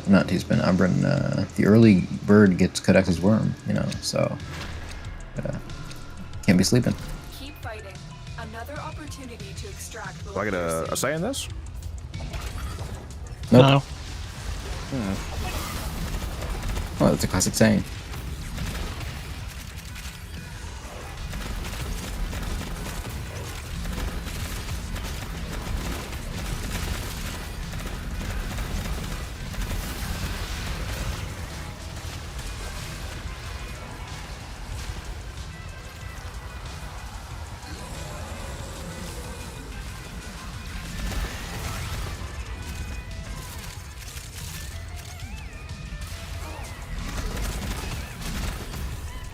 Not T-spin, Umbrin, the early bird gets Cadex's worm, so can't be sleeping. Keep fighting. Another opportunity to extract. Do I get a say in this? Nope. No. Well, that's a classic saying.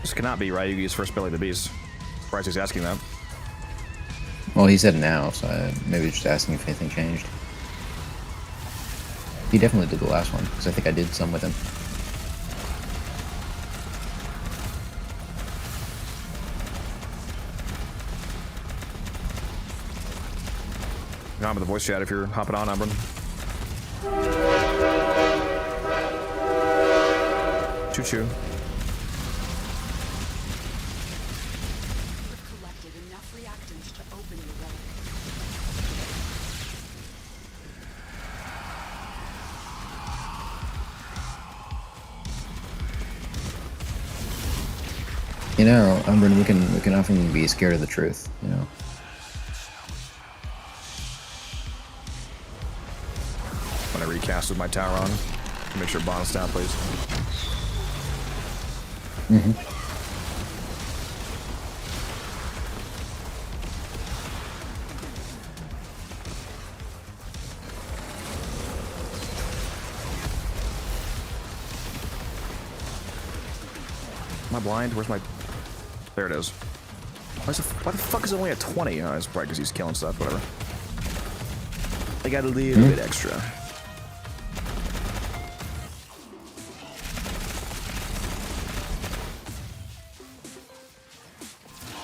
This cannot be Ryugi's first Belly the Beast. Surprised he's asking that. Well, he said now, so maybe just asking if anything changed. He definitely did the last one, because I think I did some with him. You're on with the voice chat if you're hopping on, Umbrin. Choo-choo. Collected enough reactants to open the relic. You know, Umbrin, we can often be scared of the truth, you know. When I recast with my tower on, make sure bonus down, please. Am I blind? Where's my... There it is. Why the fuck is it only at 20? Oh, it's probably because he's killing stuff, whatever. I got a little bit extra.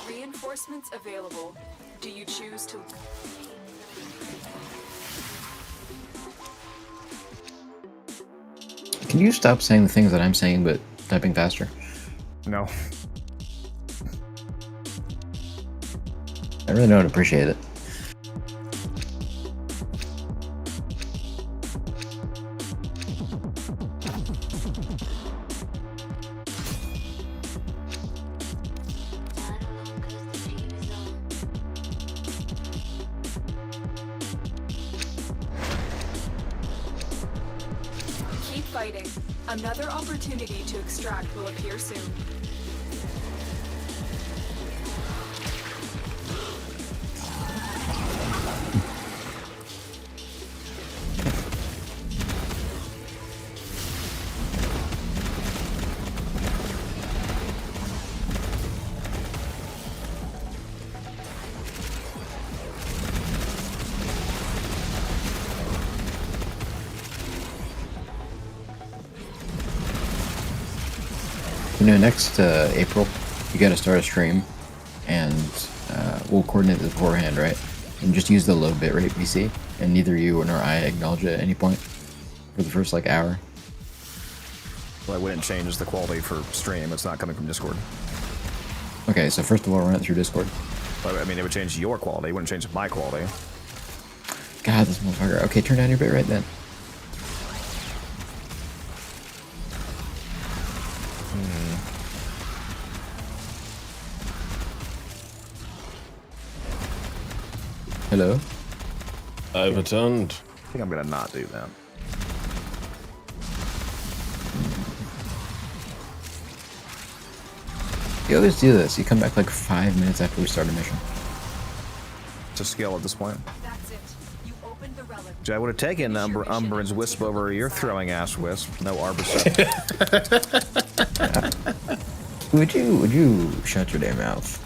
Reinforcements available. Do you choose to... Can you stop saying the things that I'm saying, but typing faster? No. I really don't appreciate it. Keep fighting. Another opportunity to extract will appear soon. You know, next April, you gotta start a stream, and we'll coordinate this beforehand, right? And just use the low bitrate VC, and neither you nor I acknowledge it at any point for the first, like, hour. Well, I wouldn't change the quality for stream. It's not coming from Discord. Okay, so first of all, run it through Discord. But, I mean, it would change your quality. It wouldn't change my quality. God, this motherfucker. Okay, turn down your bitrate then. Hello? I've returned. I think I'm gonna not do that. You always do this. You come back like 5 minutes after we start a mission. It's a skill at this point. That's it. You opened the relic. Which I would have taken Umbrin's wisp over your throwing ass wisp. No arbor. Would you shut your damn mouth?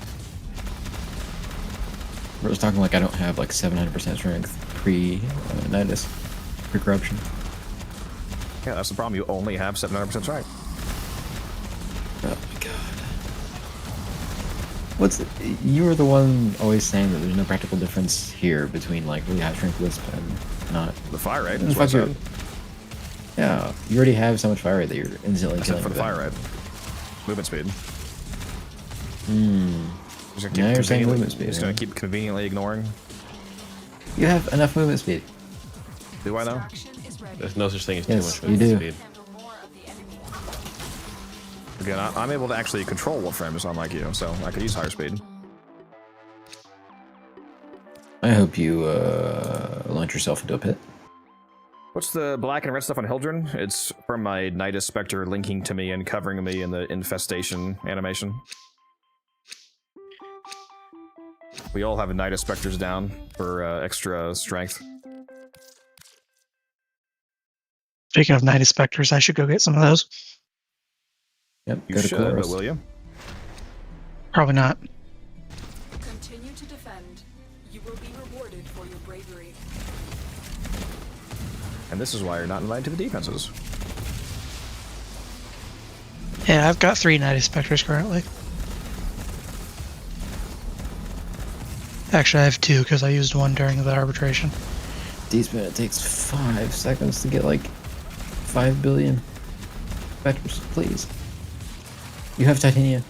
We're just talking like I don't have like 700% strength pre-Nidus, pre-corruption. Yeah, that's the problem. You only have 700% strength. Oh my god. You were the one always saying that there's no practical difference here between like really high strength wisp and not. The fire rate. That's what I said. Yeah, you already have so much fire rate that you're instantly killing. Except for the fire rate. Movement speed. Now you're saying movement speed. Just gonna keep conveniently ignoring. You have enough movement speed. Do I though? There's no such thing as Yes, too much you movement do. speed. Again, I'm able to actually control Warframes, unlike you, so I could use higher speed. I hope you launch yourself into a pit. What's the black and red stuff on Hildren? It's from my Nidus Spectre linking to me and covering me in the infestation animation. We all have Nidus Spectres down for extra strength. Speaking of Night Spectres, I should go get some of those. Yep, You should, but will you? Probably not. Continue to defend. You will be rewarded for your bravery. And this is why you're not invited to the defenses. Yeah, I've got 3 Night Spectres currently. Actually, I have 2 because I used one during the arbitration. D-spin, it takes 5 seconds to get like 5 billion specters, please. You have titanium.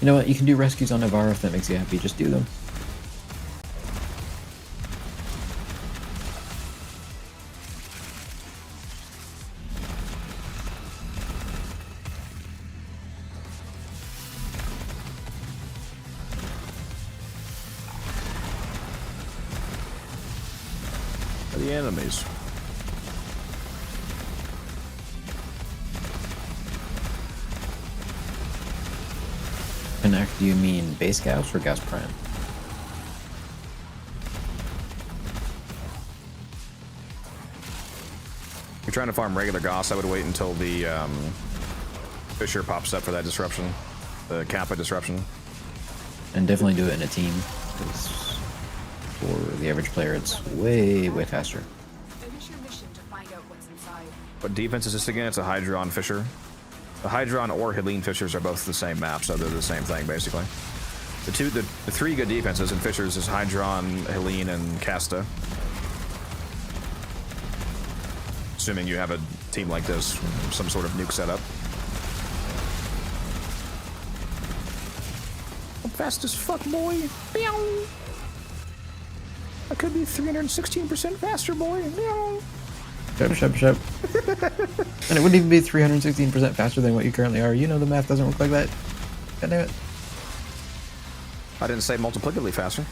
You know what? You can do rescues on Navarro if that makes you happy. Just do them. The enemies. Connect, do you mean base Gauss or Gauss Prime? If you're trying to farm regular Goss, I would wait until the Fisher pops up for that disruption. The Kappa disruption. And definitely do it in a team, because for the average player it's way, way faster. Finish your mission to find out what's inside. What defense is this again? It's a Hydron Fisher. The Hydron or Helene Fishers are both the same map, so they're the same thing, basically. The 3 good defenses in Fishers is Hydron, Helene, and Casta. Assuming you have a team like this, some sort of nuke setup. I'm fast as fuck, boy. Meow. I could be 316% faster, boy. Meow. Shut. And it wouldn't even be 316% faster than what you currently are. You know the math doesn't work like that. God damn it. I didn't say multiplicatively faster.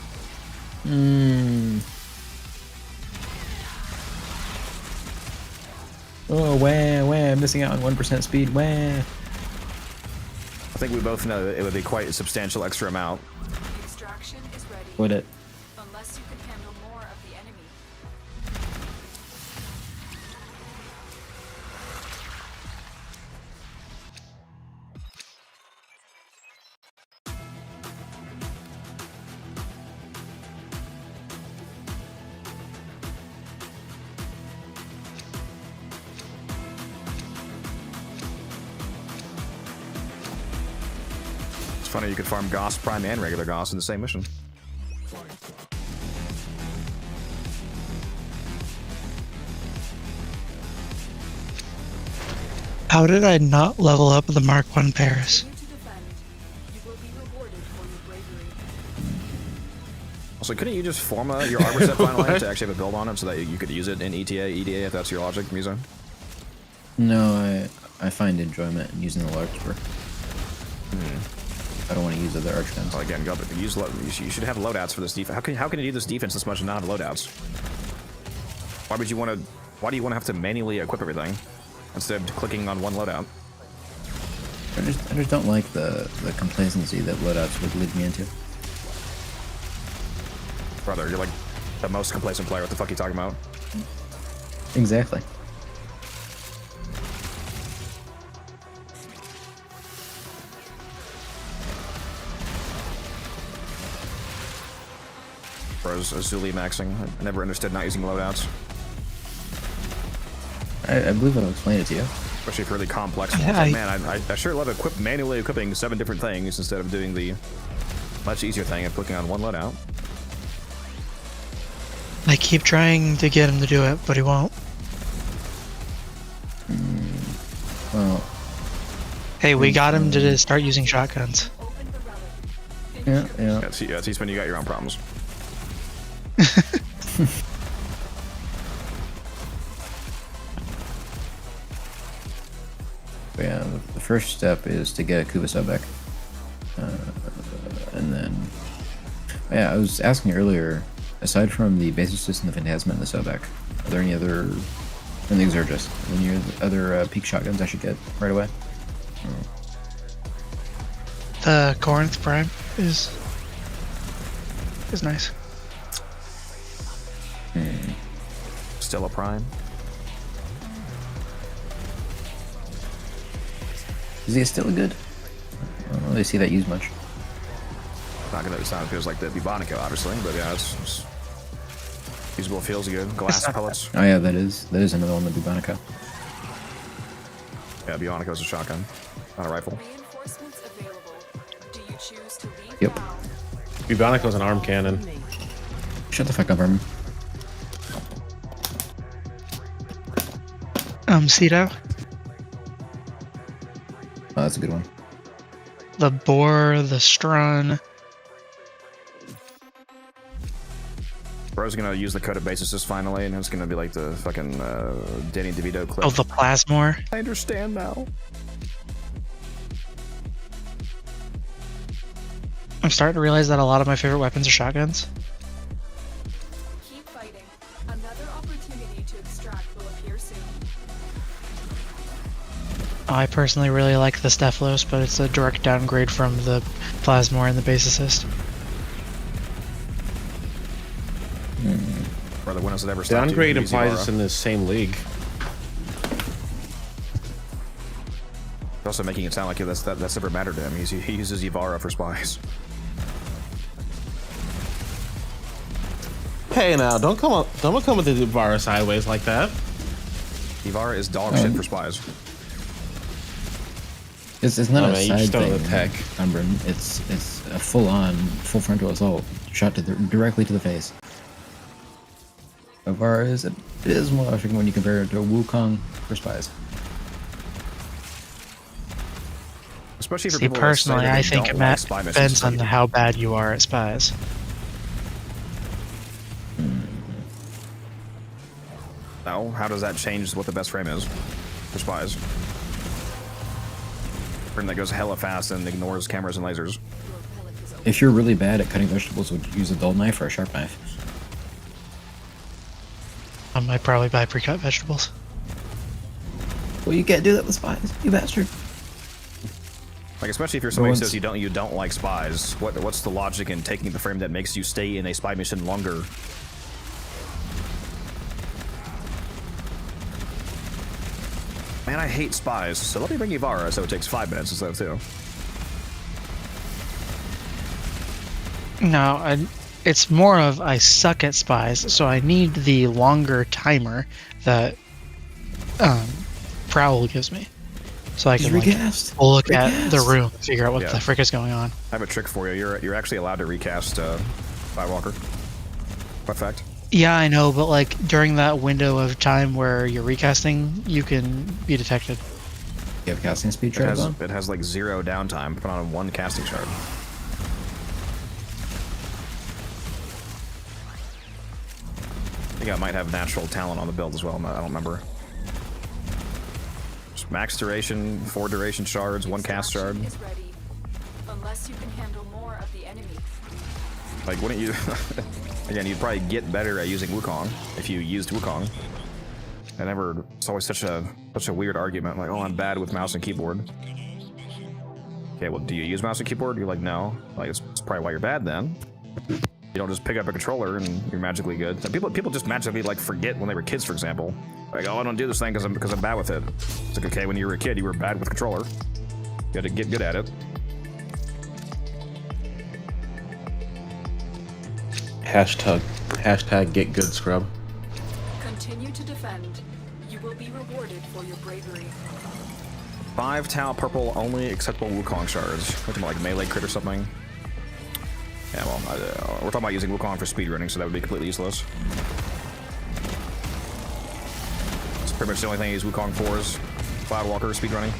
Oh, wah, missing out on 1% speed, wah. I think we both know that it would be quite a substantial extra amount. The extraction is ready. Would it? Unless you can handle more of the enemy. It's funny you could farm Goss Prime and regular Goss in the same mission. How did I not level up the Mark 1 Paris? Also, couldn't you just form your Arbor set finally to actually have a build on it so that you could use it in ETA, EDA if that's your logic, Muso? No, I find enjoyment in using the Larkspur. I don't want to use other arch guns. Well, again, you should have loadouts for this defense. How can you do this defense this much and not have loadouts? Why do you want to have to manually equip everything instead of clicking on one loadout? I just don't like the complacency that loadouts would lead me into. Brother, you're like the most complacent player. What the fuck are you talking about? Exactly. Bros, Azuli maxing. I never understood not using loadouts. I believe I'll explain it to you. Especially for really complex ones. Like, man, I sure love manually equipping 7 different things instead of doing the much easier thing of clicking on one loadout. I keep trying to get him to do it, but he won't. Well, Hey, we got him to start using shotguns. Yeah, yeah. Yeah, T-Spin, you got your own problems. But yeah, the first step is to get a Kuba sub back. And then... Yeah, I was asking earlier, aside from the basic system, the Phantasma, and the Sobek, are there any other... And the Exergist, any other peak shotguns I should get right away? The Corinth Prime is nice. Still a prime. Is he still good? I don't really see that used much. Not gonna sound good as like the Bubonico, obviously, but yeah, it's usable, feels good. Glass pellets. Oh yeah, that is another one, the Bubonica. Yeah, Bubonico's a shotgun, not a rifle. Yep. Bubonico's an arm cannon. Shut the fuck up, Armin. Cedo. Oh, that's a good one. The Boar, the Strun. Bro's gonna use the coded basicist finally, and it's gonna be like the fucking Danny DeVito clip. Oh, the Plasmor. I understand now. I'm starting to realize that a lot of my favorite weapons are shotguns. Keep fighting. Another opportunity to extract will appear soon. I personally really like the Stephalos, but it's a direct downgrade from the Plasmor and the Base Assist. Brother, when has it ever stopped? Downgrade implies it's in the same league. Also making it sound like that's never mattered to him. He uses Yvara for spies. Hey now, don't come with the Yvara sideways like that. Yvara is dog shit for spies. It's not a man, you side just don't thing, have the tech. Umbrin. It's a full frontal assault, shot directly to the face. Yvara is abysmal when you compare it to Wukong for spies. Especially for See, people personally, that I say that think they don't like it spy missions. depends on how bad you are at spies. No, how does that change what the best frame is for spies? Frame that goes hella fast and ignores cameras and lasers. If you're really bad at cutting vegetables, would you use a dull knife or a sharp knife? I might probably buy pre-cut vegetables. Well, you can't do that with spies, you bastard. Like, especially if you're somebody who says you don't like spies, what's the logic in taking the frame that makes you stay in a spy mission longer? Man, I hate spies, so let me bring Yvara so it takes 5 minutes instead of 2. No, it's more of I suck at spies, so I need the longer timer that Prowl gives me. So I can look at the room, figure out what the frick is going on. I have a trick for you. You're actually allowed to recast Firewalker. By fact. Yeah, I know, but like during that window of time where you're recasting, you can be detected. You have casting speed It has like 0 downtime, put on 1 casting shard. I think I might have natural talent on the build as well. I don't remember. Just max duration, 4 duration shards, 1 cast shard. Is ready, unless you can handle more of the enemy. Like, wouldn't you? Again, you'd probably get better at using Wukong if you used Wukong. It's always such a weird argument. Like, oh, I'm bad with mouse and keyboard. Okay, well, do you use mouse and keyboard? You're like, no. Like, it's probably why you're bad then. You don't just pick up a controller and you're magically good. And people just magically like forget when they were kids, for example. Like, oh, I don't do this thing because I'm bad with it. It's like, okay, when you were a kid, you were bad with controller. You had to get good at it. Hashtag get good, scrub. Continue to defend. You will be rewarded for your bravery. 5 Tau purple, only acceptable Wukong shards. We're talking about like melee crit or something. Yeah, well, we're talking about using Wukong for speedrunning, so that would be completely useless. It's pretty much the only thing I use Wukong for is Cloudwalker speedrunning.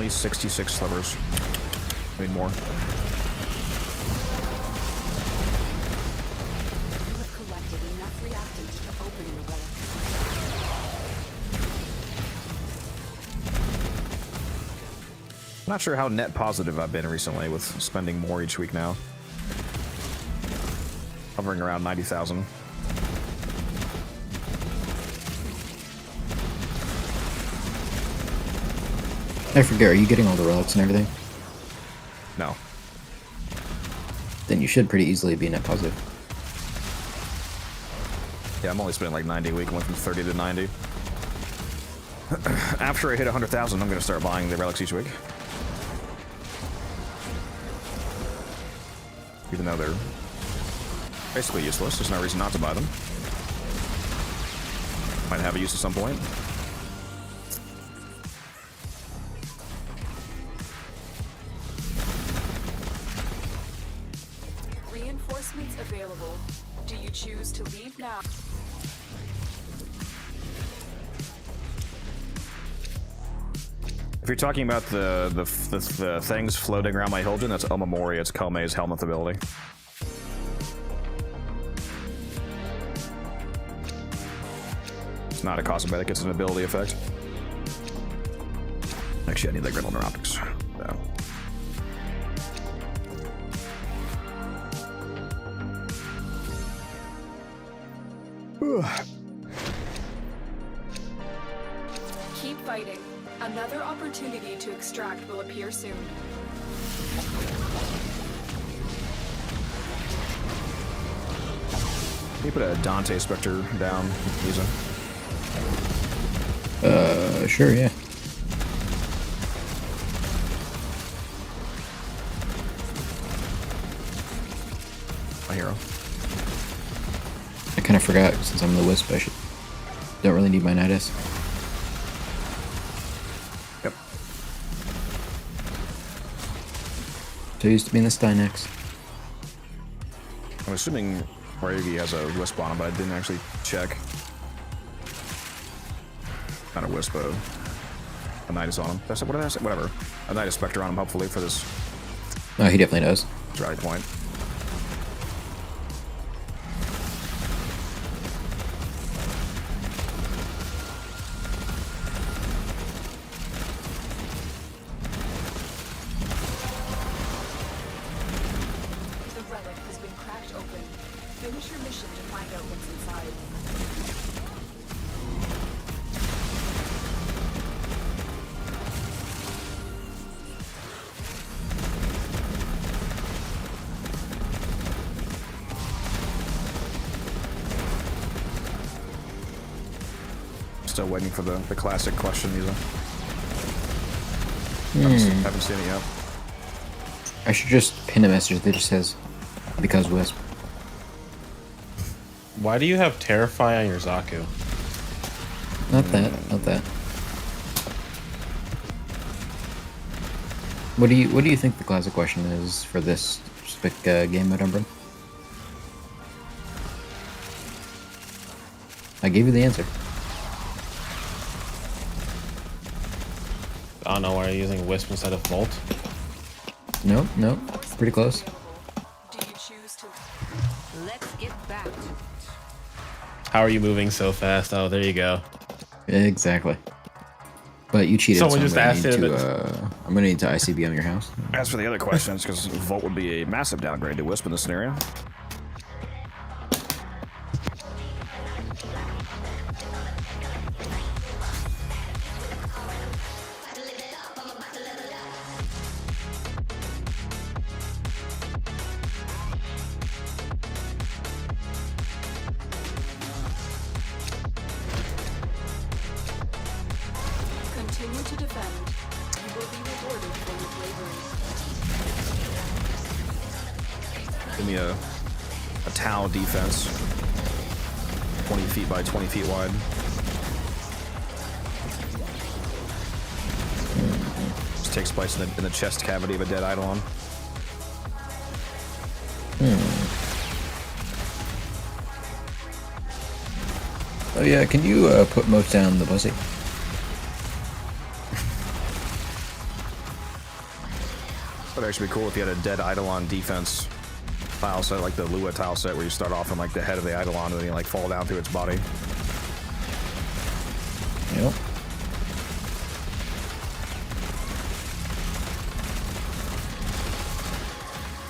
only 66 slivers. I need more. I'm not sure how net positive I've been recently with spending more each week now. Hovering around 90,000. I forget, are you getting all the relics and everything? No. Then you should pretty easily be net positive. Yeah, I'm only spending like 90 a week. I went from 30 to 90. After I hit 100,000, I'm going to start buying the relics each week. Even though they're basically useless, there's no reason not to buy them. Might have a use at some point. Reinforcements available. Do you choose to leave now? If you're talking about the things floating around my Hilden, that's Omamori, it's Komei's helmet ability. It's not a cosmetic, it's an ability effect. Actually, I need that Grenoble Optics. No. Keep fighting. Another opportunity to extract will appear soon. Can you put a Dante Spectre down, Lisa? Sure, yeah. My hero. I kind of forgot, since I'm the Wisp, I don't really need my Nidus. Yep. So I used to be in the Stynex. I'm assuming Ryugi has a Wisp on him, but I didn't actually check. Not a Wisp, a Nidus on him. That's what did I say? Whatever. A Nidus Spectre on him, hopefully, for this. Oh, he definitely does. Rally point. The relic has been cracked open. Finish your mission to find out what's inside. Still waiting for the classic question, Lisa. Hmm. Haven't seen it yet. I should just pin a message that just says, because Wisp. Why do you have Terrify on your Zaku? Not that, not that. What do you think the classic question is for this specific game mode, Umbrin? I gave you the answer. I don't know, why are you using Wisp instead of Volt? No, no, pretty close. Do you choose to... Let's get back to it. How are you moving so fast? Oh, there you go. Exactly. But you cheated. Someone so just asked it. I'm gonna need to ICBM your house. As for the other questions, because Volt would be a massive downgrade to Wisp in this scenario. Continue to defend. You will be rewarded for your bravery. Give me a Tau defense. 20 feet by 20 feet wide. This takes place in the chest cavity of a dead Eidolon. Oh yeah, can you put Moat down the pussy? Would actually be cool if you had a dead Eidolon defense tile set, like the Lua tile set, where you start off from like the head of the Eidolon and then you like fall down through its body. Yep.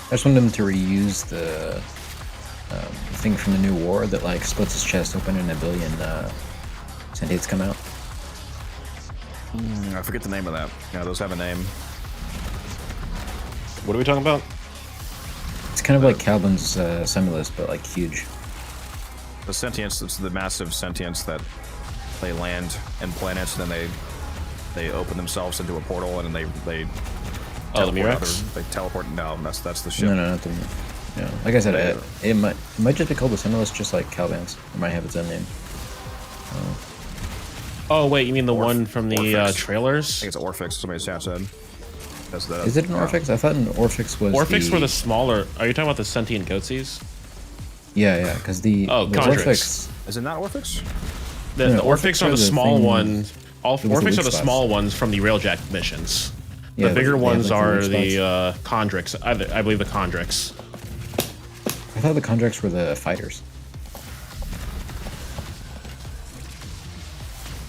I just wanted them to reuse the thing from the new war that like splits his chest open and a billion sentients come out. I forget the name of that. Yeah, those have a name. What are we talking about? It's kind of like Calvin's Semulus, but like huge. The sentience, it's the massive sentience that they land in planets, and then they open themselves into a portal, and then they the Mirax? They teleport. No, that's the ship. No, not the. Yeah, like I said, it might just be called the Semulus, just like Calvin's. It might have its own name. Oh wait, you mean the one from the trailers? I think it's Orphix. Somebody's chat said. Is it an Orphix? I thought an Orphix was. Orphix were the smaller. Are you talking about the sentient goatsies? Yeah, because the Condrix. Is it not Orphix? The Orphix are the small ones. Orphix are the spots. small ones from the Railjack missions. Yeah, the bigger ones like are the the Condrix. I believe the Condrix. I thought the Condrix were the fighters.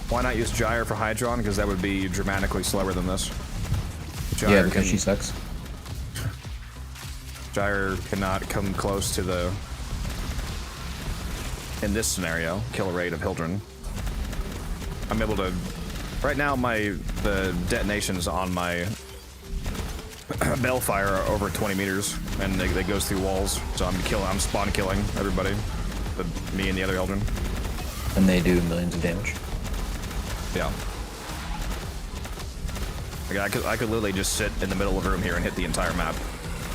Why not use Gyre for Hydron? Because that would be dramatically slower than this. Gyre Yeah, because she sucks. Gyre cannot come close to the, in this scenario, kill rate of Hildren. I'm able to, right now the detonations on my Bellfire are over 20 meters, and they goes through walls, so I'm spawn killing everybody, me and the other Hildren. And they do millions of damage. Yeah. Like I could literally just sit in the middle of the room here and hit the entire map.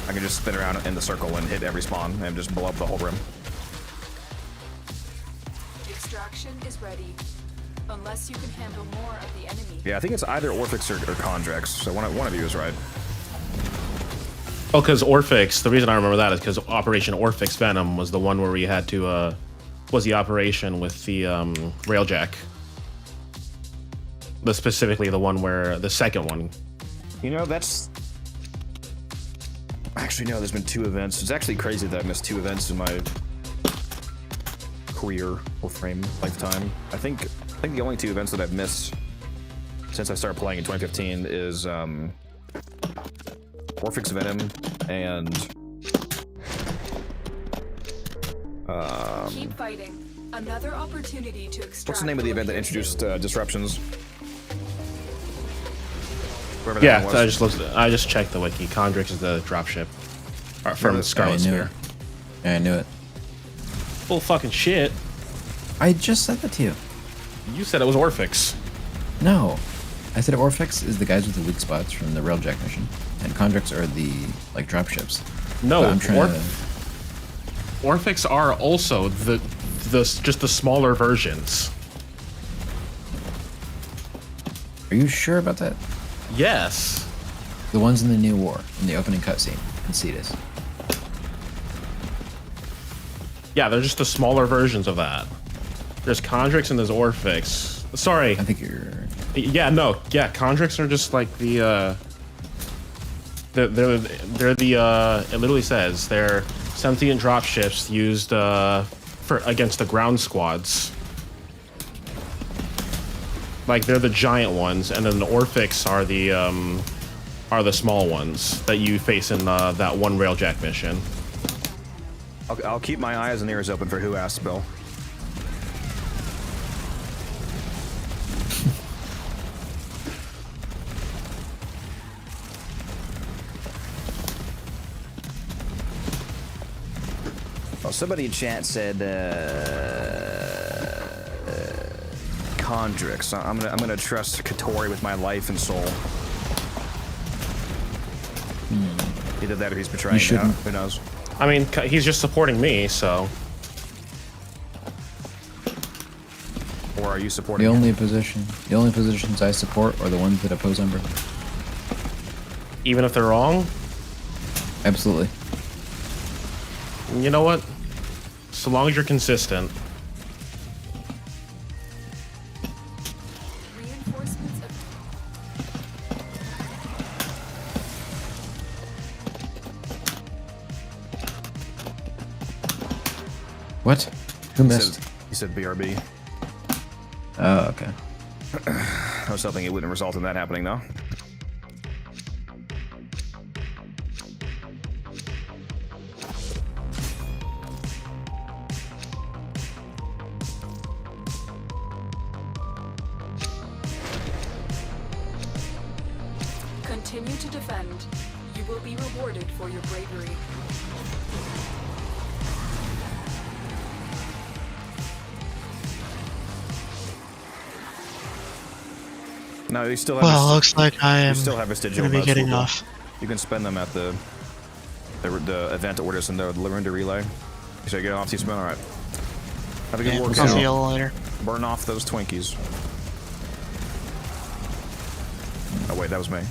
I can just spin around in the circle and hit every spawn and just blow up the whole room. Extraction is ready. Unless you can handle more of the enemy. Yeah, I think it's either Orphix or Condrix, so one of you is right. Oh, because Orphix, the reason I remember that is because Operation Orphix Venom was the one where we had to, was the operation with the Railjack. Specifically the one where, the second one. You know, that's... Actually, no, there's been 2 events. It's actually crazy that I missed 2 events in my career, Warframe lifetime. I think the only 2 events that I've missed since I started playing in 2015 is Warfix Venom and Keep fighting. Another opportunity to extract. what's the name of the event that introduced disruptions? Yeah, I just checked the wiki. Condrix is the dropship from Scarlet Sphere. I knew it. Full fucking shit. I just said that to you. You said it was Orphix. No. I said Orphix is the guys with the weak spots from the Railjack mission, and Condrix are the like dropships. No, I'm trying to... Orphix are also just the smaller versions. Are you sure about that? Yes. The ones in the new war, in the opening cutscene, in Cetus. Yeah, they're just the smaller versions of that. There's Condrix and there's Orphix. Sorry. I think you're... Yeah, no. Yeah, Condrix are just like the, they're the, it literally says they're sentient dropships used, against the ground squads. Like, they're the giant ones, and then the Orphix are the small ones that you face in that one Railjack mission. I'll keep my eyes and ears open for who asked Bill. Well, somebody in chat said Condrix. I'm gonna trust Katori with my life and soul. Either that or he's betraying me. Who knows? I mean, he's just supporting me, so. Or are you supporting the only positions I support are the ones that oppose Umber. Even if they're wrong? Absolutely. You know what? So long as you're consistent. What? Who missed? He said BRB. Oh, okay. I was hoping it wouldn't result in that happening, though. Continue to defend. You will be rewarded for your bravery. No, you still have. Well, looks like I am You still have vestigial going to be notes. getting off. You can spend them at the event orders in the Larinda relay. So you get off T-Spin. All right. Have a good work. I'll see you all later. Burn off those Twinkies. Oh wait, that was me.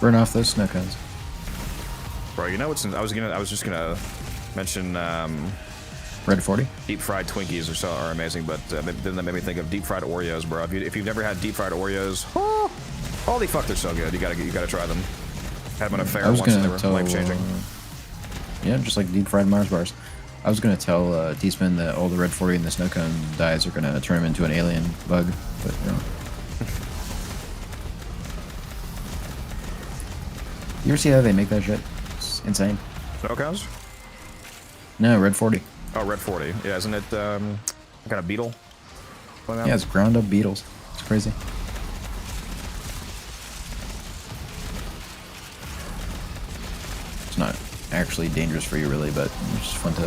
Burn off those snow cones. Bro, you know what's? I was just gonna mention. Red 40? Deep fried Twinkies are amazing, but then that made me think of deep fried Oreos, bro. If you've never had deep fried Oreos, holy fuck, they're so good. You gotta try them. Had them on a fair once and they were life changing. Yeah, just like deep fried Mars bars. I was gonna tell T-Spin that all the red 40 and the snow cone dyes are gonna turn him into an alien bug, but you know. You ever see how they make that shit? It's insane. Snow cones? No, red 40. Oh, red 40. Yeah, isn't it kind of beetle? Yeah, it's ground up beetles. It's crazy. It's not actually dangerous for you, really, but it's just fun to.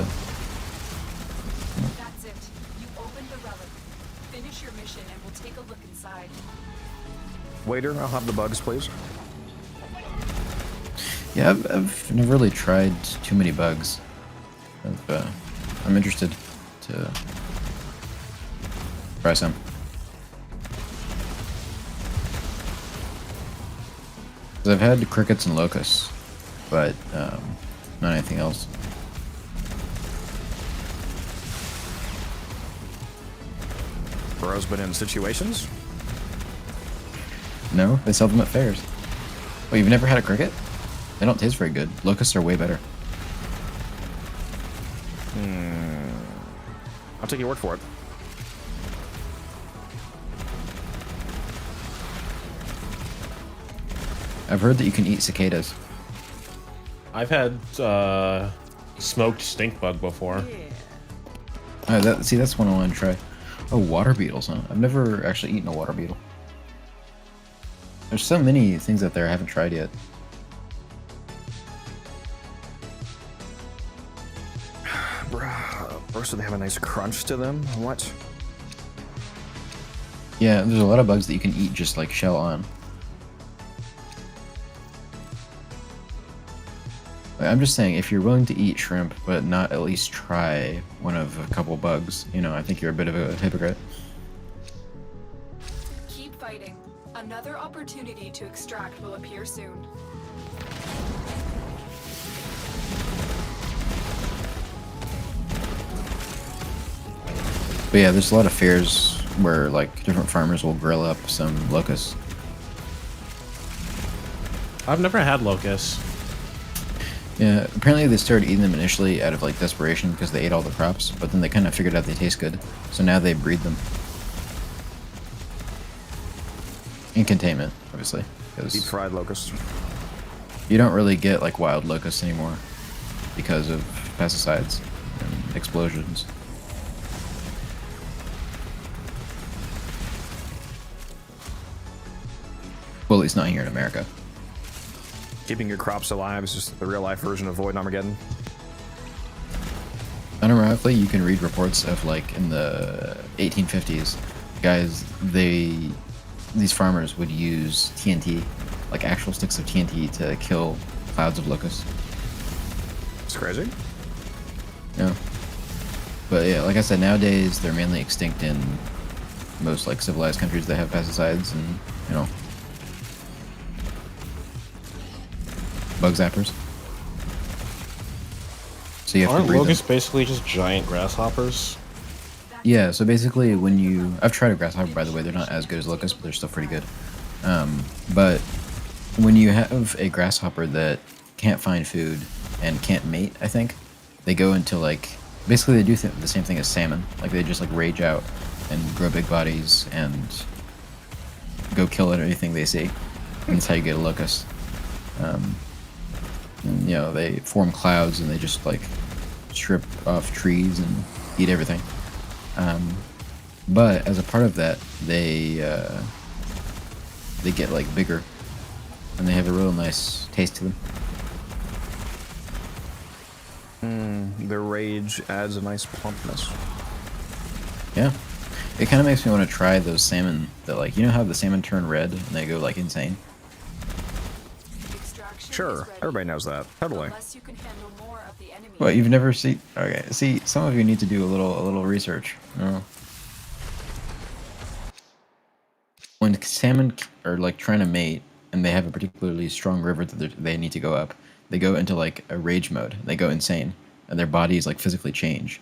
That's it. You opened the relic. Finish your mission and we'll take a look inside. Waiter, I'll have the bugs, please. Yeah, I've never really tried too many bugs. I'm interested to try some. I've had crickets and locusts, but not anything else. Bro's been in situations? No, they sell them at fairs. Oh, you've never had a cricket? They don't taste very good. Locusts are way better. I'll take your word for it. I've heard that you can eat cicadas. I've had smoked stink bug before. See, that's one I want to try. Oh, water beetles, huh? I've never actually eaten a water beetle. There's so many things out there I haven't tried yet. Bro, so they have a nice crunch to them? What? Yeah, there's a lot of bugs that you can eat just like shell on. I'm just saying, if you're willing to eat shrimp, but not at least try one of a couple bugs, you know, I think you're a bit of a hypocrite. Keep fighting. Another opportunity to extract will appear soon. But yeah, there's a lot of fairs where like different farmers will grill up some locusts. I've never had locusts. Yeah, apparently they started eating them initially out of like desperation because they ate all the crops, but then they kind of figured out they taste good, so now they breed them. In containment, obviously. Deep fried locusts. You don't really get like wild locusts anymore because of pesticides and explosions. Well, at least not here in America. Keeping your crops alive is just the real life version of Void Armageddon. Unironically, you can read reports of like in the 1850s, guys, these farmers would use TNT, like actual sticks of TNT, to kill clouds of locusts. It's crazy. Yeah. But yeah, like I said, nowadays they're mainly extinct in most like civilized countries that have pesticides and, you know, bug zappers. So you have Aren't to breed locusts them. basically just giant grasshoppers? Yeah, so basically when you... I've tried a grasshopper, by the way. They're not as good as locusts, but they're still pretty good. But when you have a grasshopper that can't find food and can't mate, I think, they go into like basically they do the same thing as salmon. Like they just like rage out and grow big bodies and go kill at anything they see. And that's how you get a locust. And, you know, they form clouds and they just like strip off trees and eat everything. But as a part of that, they get like bigger and they have a real nice taste to them. Their rage adds a nice plumpness. Yeah. It kind of makes me want to try those salmon that, like, you know how the salmon turn red and they go like insane? Sure, everybody knows that. Totally. What, you've never seen? Okay, see, some of you need to do a little research. You know? When salmon are like trying to mate and they have a particularly strong river that they need to go up, they go into like a rage mode. They go insane, and their bodies like physically change.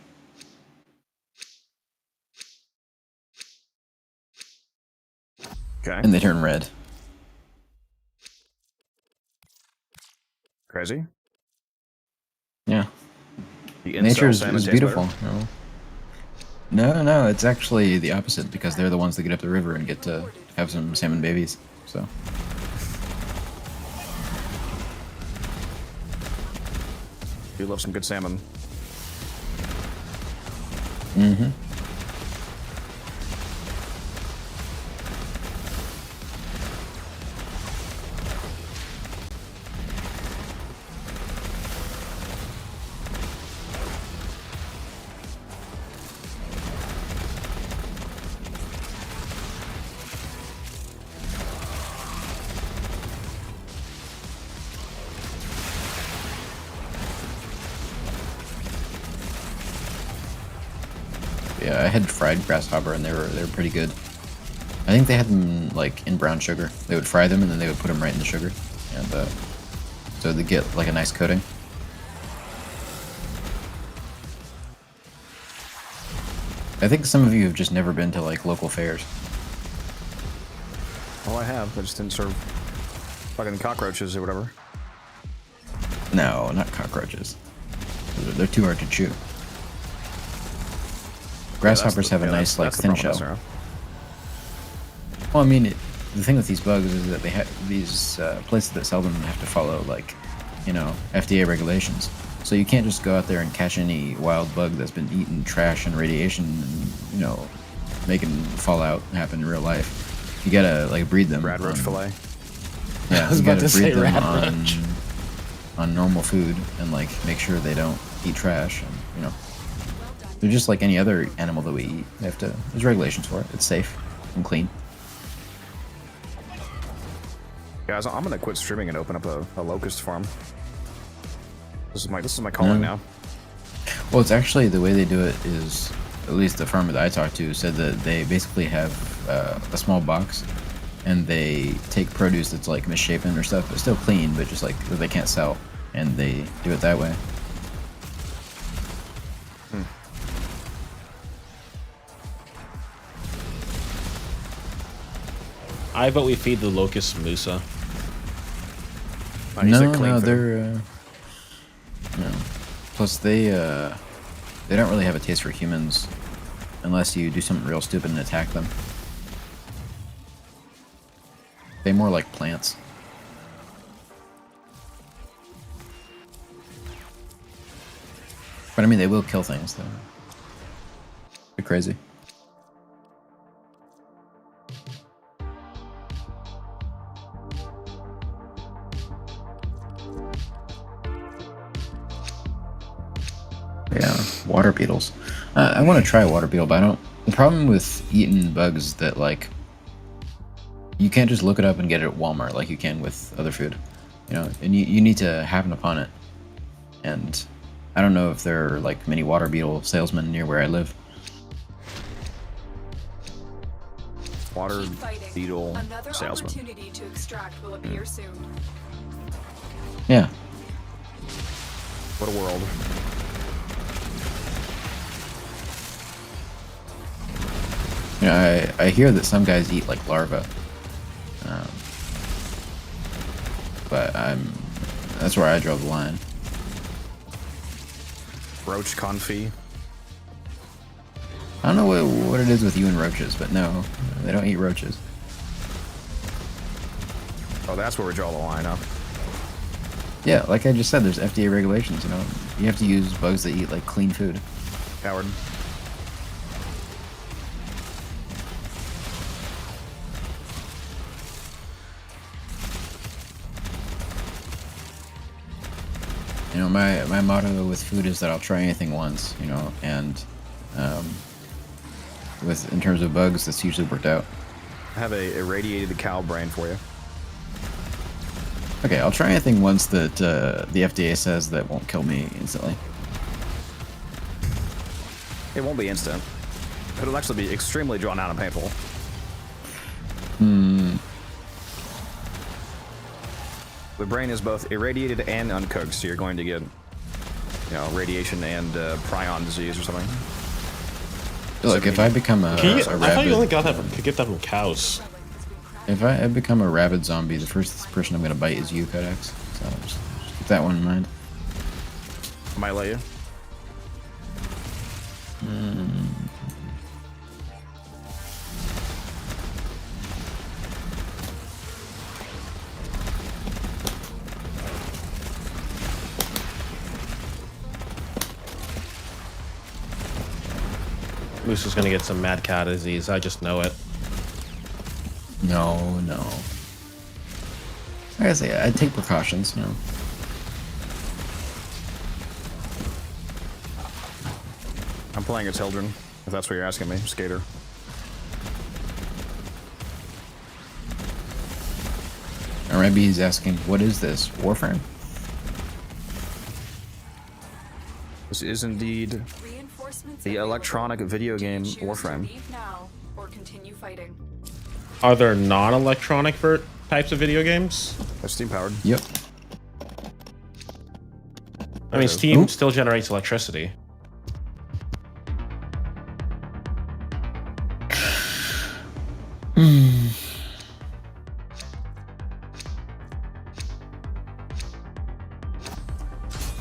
Okay. And they turn red. Crazy. Yeah. The Nature incel is salmon tastes beautiful. better? No, it's actually the opposite because they're the ones that get up the river and get to have some salmon babies. So. You love some good salmon. Mm-hmm. Yeah, I had fried grasshopper and they were pretty good. I think they had them like in brown sugar. They would fry them and then they would put them right in the sugar, and so they get like a nice coating. I think some of you have just never been to like local fairs. Well, I have. I just didn't serve fucking cockroaches or whatever. No, not cockroaches. They're too hard to chew. Grasshoppers have a nice, like, thin shell. Well, I mean, the thing with these bugs is that they have these places that sell them have to follow, like, you know, FDA regulations. So you can't just go out there and catch any wild bug that's been eating trash and radiation and, you know, making fallout happen in real life. You gotta, like, breed them. Rad roach fillet. Yeah, I was you about gotta to breed say them rad roach. on normal food and, like, make sure they don't eat trash and, you know. They're just like any other animal that we eat. They have to. There's regulations for it. It's safe and clean. Guys, I'm gonna quit streaming and open up a locust farm. This is my calling now. Well, it's actually the way they do it is, at least the farmer that I talked to said that they basically have a small box, and they take produce that's like misshapen or stuff, but still clean, but just like that they can't sell, and they do it that way. I vote we feed the locust Musa. No, they're no. Plus they don't really have a taste for humans unless you do something real stupid and attack them. They more like plants. But I mean, they will kill things though. They're crazy. Yeah, water beetles. I want to try a water beetle, but I don't. The problem with eating bugs is that, like, you can't just look it up and get it at Walmart like you can with other food. You know, and you need to happen upon it. And I don't know if there are, like, many water beetle salesmen near where I live. Water beetle Another salesman. opportunity to extract will appear soon. Yeah. What a world. You know, I hear that some guys eat like larvae, but That's where I draw the line. Roach confit. I don't know what it is with you and roaches, but no, they don't eat roaches. Oh, that's where we draw the line up. Yeah, like I just said, there's FDA regulations, you know. You have to use bugs that eat, like, clean food. Howard. You know, my motto with food is that I'll try anything once, you know, and in terms of bugs, that's usually worked out. I have a irradiated cow brain for you. Okay, I'll try anything once that the FDA says that won't kill me instantly. It won't be instant. It'll actually be extremely drawn out and painful. The brain is both irradiated and uncooked, so you're going to get, you know, radiation and prion disease or something. Look, if I become a I thought rabid, you only could get that from cows. if I become a rabid zombie, the first person I'm gonna bite is you, Codex. So just keep that one in mind. I might let you. Moose is gonna get some mad cow disease. I just know it. No. Like I say, I take precautions, you know. I'm playing as Hildren, if that's what you're asking me, Skater. Arabi is asking, what is this? Warframe? This is indeed the electronic video game Warframe. Leave now or continue fighting. Are there non-electronic types of video games? They're steam powered. Yep. I mean, Steam still generates electricity.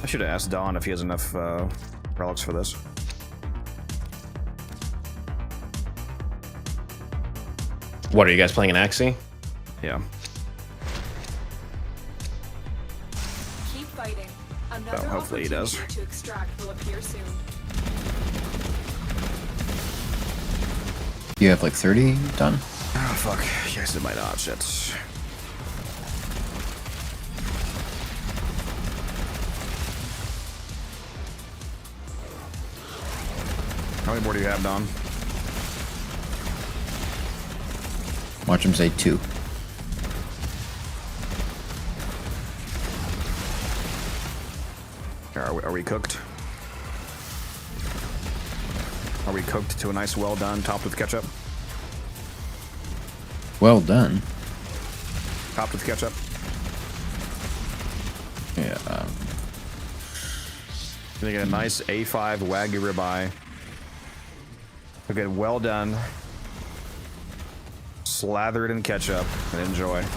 I should have asked Don if he has enough relics for this. What, are you guys playing an Axie? Yeah. Keep fighting. Another Oh, hopefully he does. opportunity to extract will appear soon. You have like 30 done? Oh, fuck. Yes, it might not. Shit. How many more do you have, Don? Watch him say 2. Are we cooked? Are we cooked to a nice well done, topped with ketchup? Well done. Topped with ketchup? Yeah. Gonna get a nice A5 Wagyu ribeye. Okay, well done. Slather it in ketchup and enjoy. I'm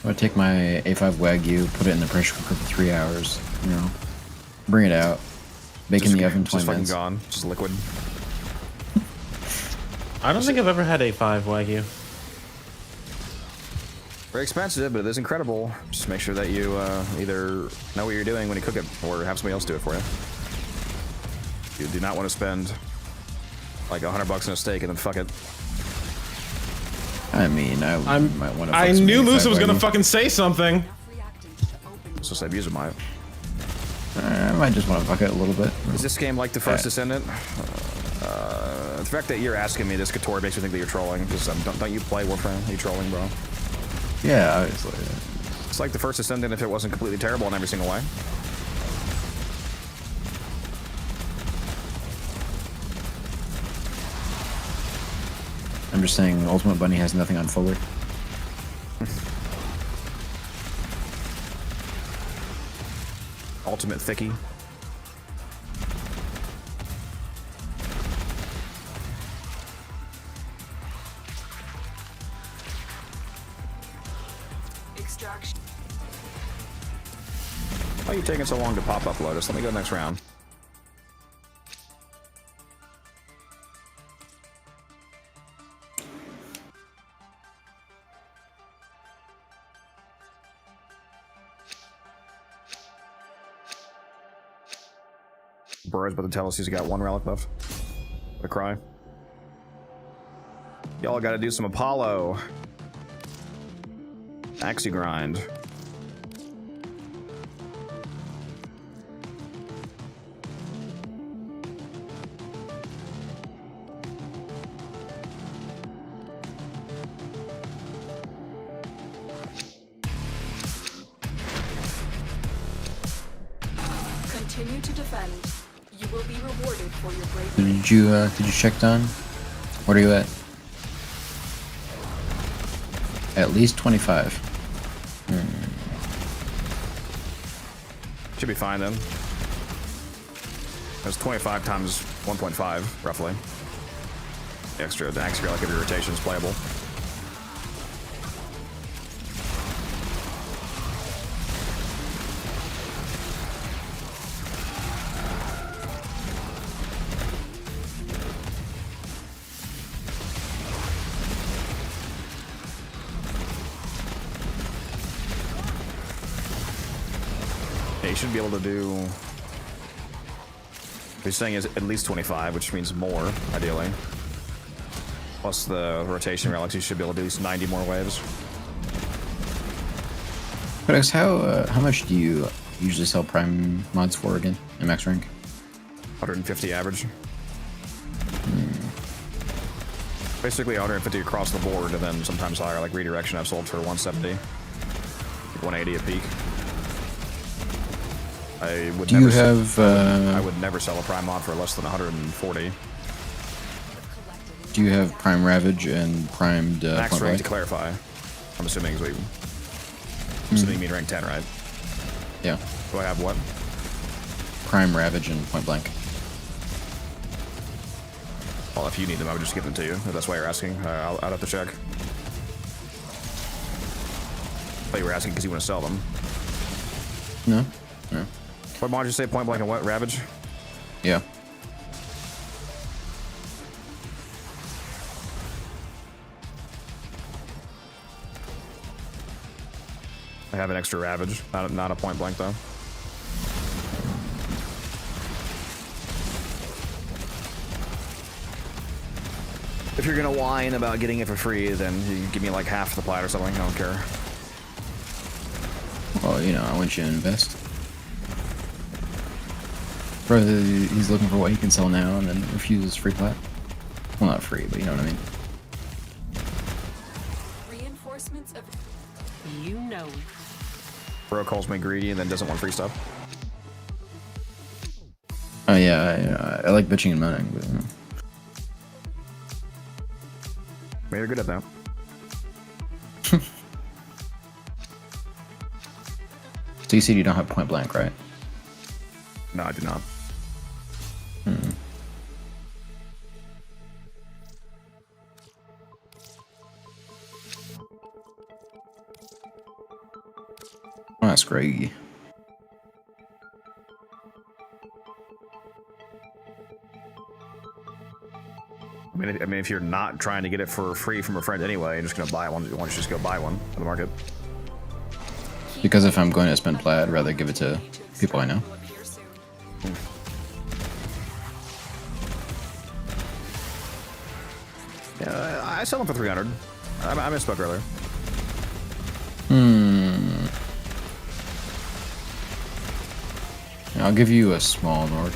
gonna take my A5 Wagyu, put it in the pressure cooker for 3 hours, you know. Bring it out. Bake in the oven 20 minutes. Just fucking gone. Just liquid. I don't think I've ever had A5 Wagyu. Very expensive, but it is incredible. Just make sure that you either know what you're doing when you cook it, or have somebody else do it for you. You do not want to spend like $100 on a steak and then fuck it. I mean, I might want to. I knew Musa was gonna fucking say something. So say abuse of my. I might just want to fuck it a little bit. Is this game like the first Descendant? The fact that you're asking me this, Couture, makes me think that you're trolling. Because don't you play Warframe? Are you trolling, bro? Yeah, obviously. It's like the first Descendant if it wasn't completely terrible in every single way. I'm just saying, Ultimate Bunny has nothing on Fuller. Ultimate Thickie. Extraction. Why are you taking so long to pop up, Lotus? Let me go next round. Burrow's about to tell us he's got 1 relic left. What a cry. Y'all gotta do some Apollo. Axie grind. Continue to defend. You will be rewarded for your bravery. Did you check Don? What are you at? At least 25. Should be fine then. That's 25 times 1.5, roughly. The extra relic every rotation is playable. You should be able to do. He's saying is at least 25, which means more, ideally. Plus the rotation relics, you should be able to do at least 90 more waves. But how much do you usually sell prime mods for again in max rank? 150 average. Basically 150 across the board, and then sometimes higher, like redirection I've sold for 170. 180 at peak. I would I would never sell a prime mod for less than 140. Do you have prime ravage and primed Max point rank to blank? clarify. I'm assuming I'm assuming you mean rank 10, right? Yeah. Do I have what? Prime ravage and point blank. Well, if you need them, I would just give them to you. If that's why you're asking, I'd have to check. I thought you were asking because you want to sell them. No. No. What mod did you say? Point blank and what? Ravage? Yeah. I have an extra ravage, not a point blank though. If you're gonna whine about getting it for free, then you give me like half the plat or something. I don't care. Well, you know, I want you to invest. Bro, he's looking for what he can sell now and then refuses free plat. Well, not free, but you know what I mean. Reinforcements of. You know. Bro calls me greedy and then doesn't want free stuff. Oh yeah, I like bitching and moaning, but you know. Maybe you're good at that. So you said you don't have point blank, right? No, I do not. Oh, that's great. I mean, if you're not trying to get it for free from a friend anyway, you're just gonna buy one. Why don't you just go buy one on the market? Because if I'm going to spend plat, I'd rather give it to people I know. Yeah, I sell them for 300. I misspoke earlier. Yeah, I'll give you a small Nord.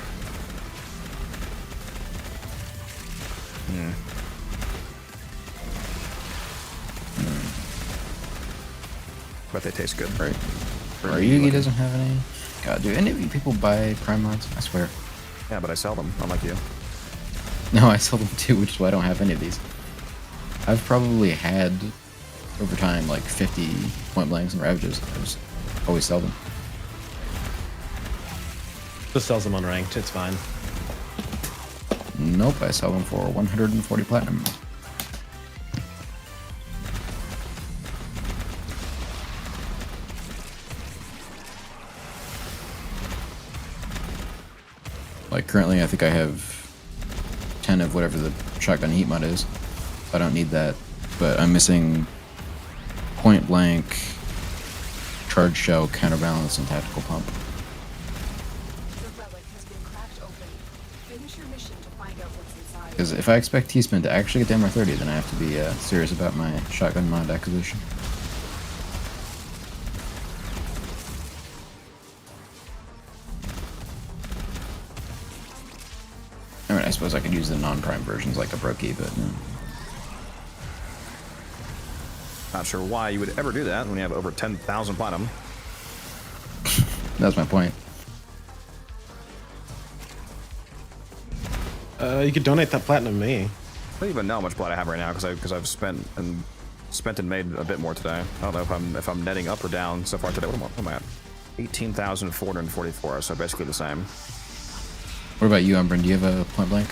But they taste good. Right. Ryugi doesn't have any. God, do any of you people buy prime mods? I swear. Yeah, but I sell them, unlike you. No, I sell them too, which is why I don't have any of these. I've probably had, over time, like 50 point blanks and ravages. I just always sell them. Just sells them unranked, it's fine. Nope, I sell them for 140 platinum. Like currently, I think I have 10 of whatever the shotgun heat mod is. I don't need that, but I'm missing point blank, charge shell, counterbalance, and tactical pump. The relic has been cracked open. Finish your mission to find out what's inside. Because if I expect T-Spin to actually get to MR 30, then I have to be serious about my shotgun mod acquisition. I mean, I suppose I could use the non-prime versions like a Brokey, but no. Not sure why you would ever do that when you have over 10,000 platinum. That's my point. You could donate that platinum to me. I don't even know how much blood I have right now because I've spent and made a bit more today. I don't know if I'm netting up or down so far today. What am I at? 18,444. So basically the same. What about you, Umbrin? Do you have a point blank?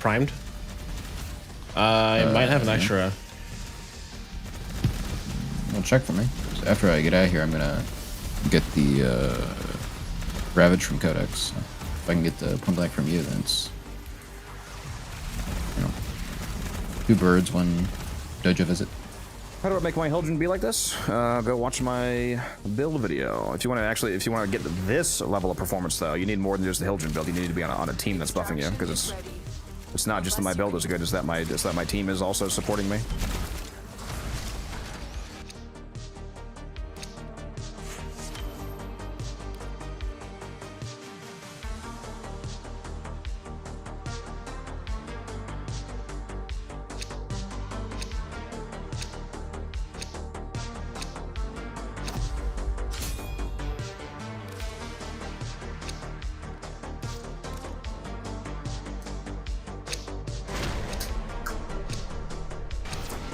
Primed? I might have an extra. Well, check for me. So after I get out of here, I'm gonna get the Ravage from Codex. If I can get the point blank from you, then it's, you know, 2 birds, 1 dojo visit. How do I make my Hildren be like this? Go watch my build video. If you want to get this level of performance, though, you need more than just the Hildren build. You need to be on a team that's buffing you, because it's not just that my build is good, it's that my team is also supporting me.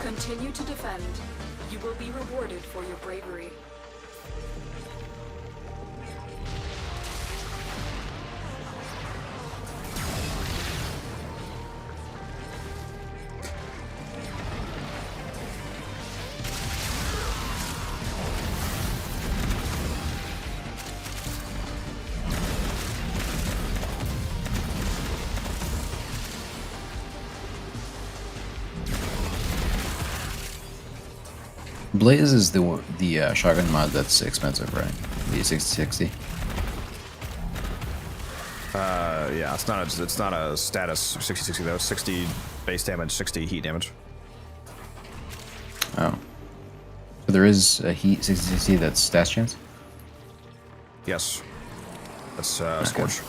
Continue to defend. You will be rewarded for your bravery. Blaze is the shotgun mod that's expensive, right? The 6060. Yeah, it's not a status 60 though. 60 base damage, 60 heat damage. Oh, so there is a heat 6060 that's status chance. Yes, that's Scorch.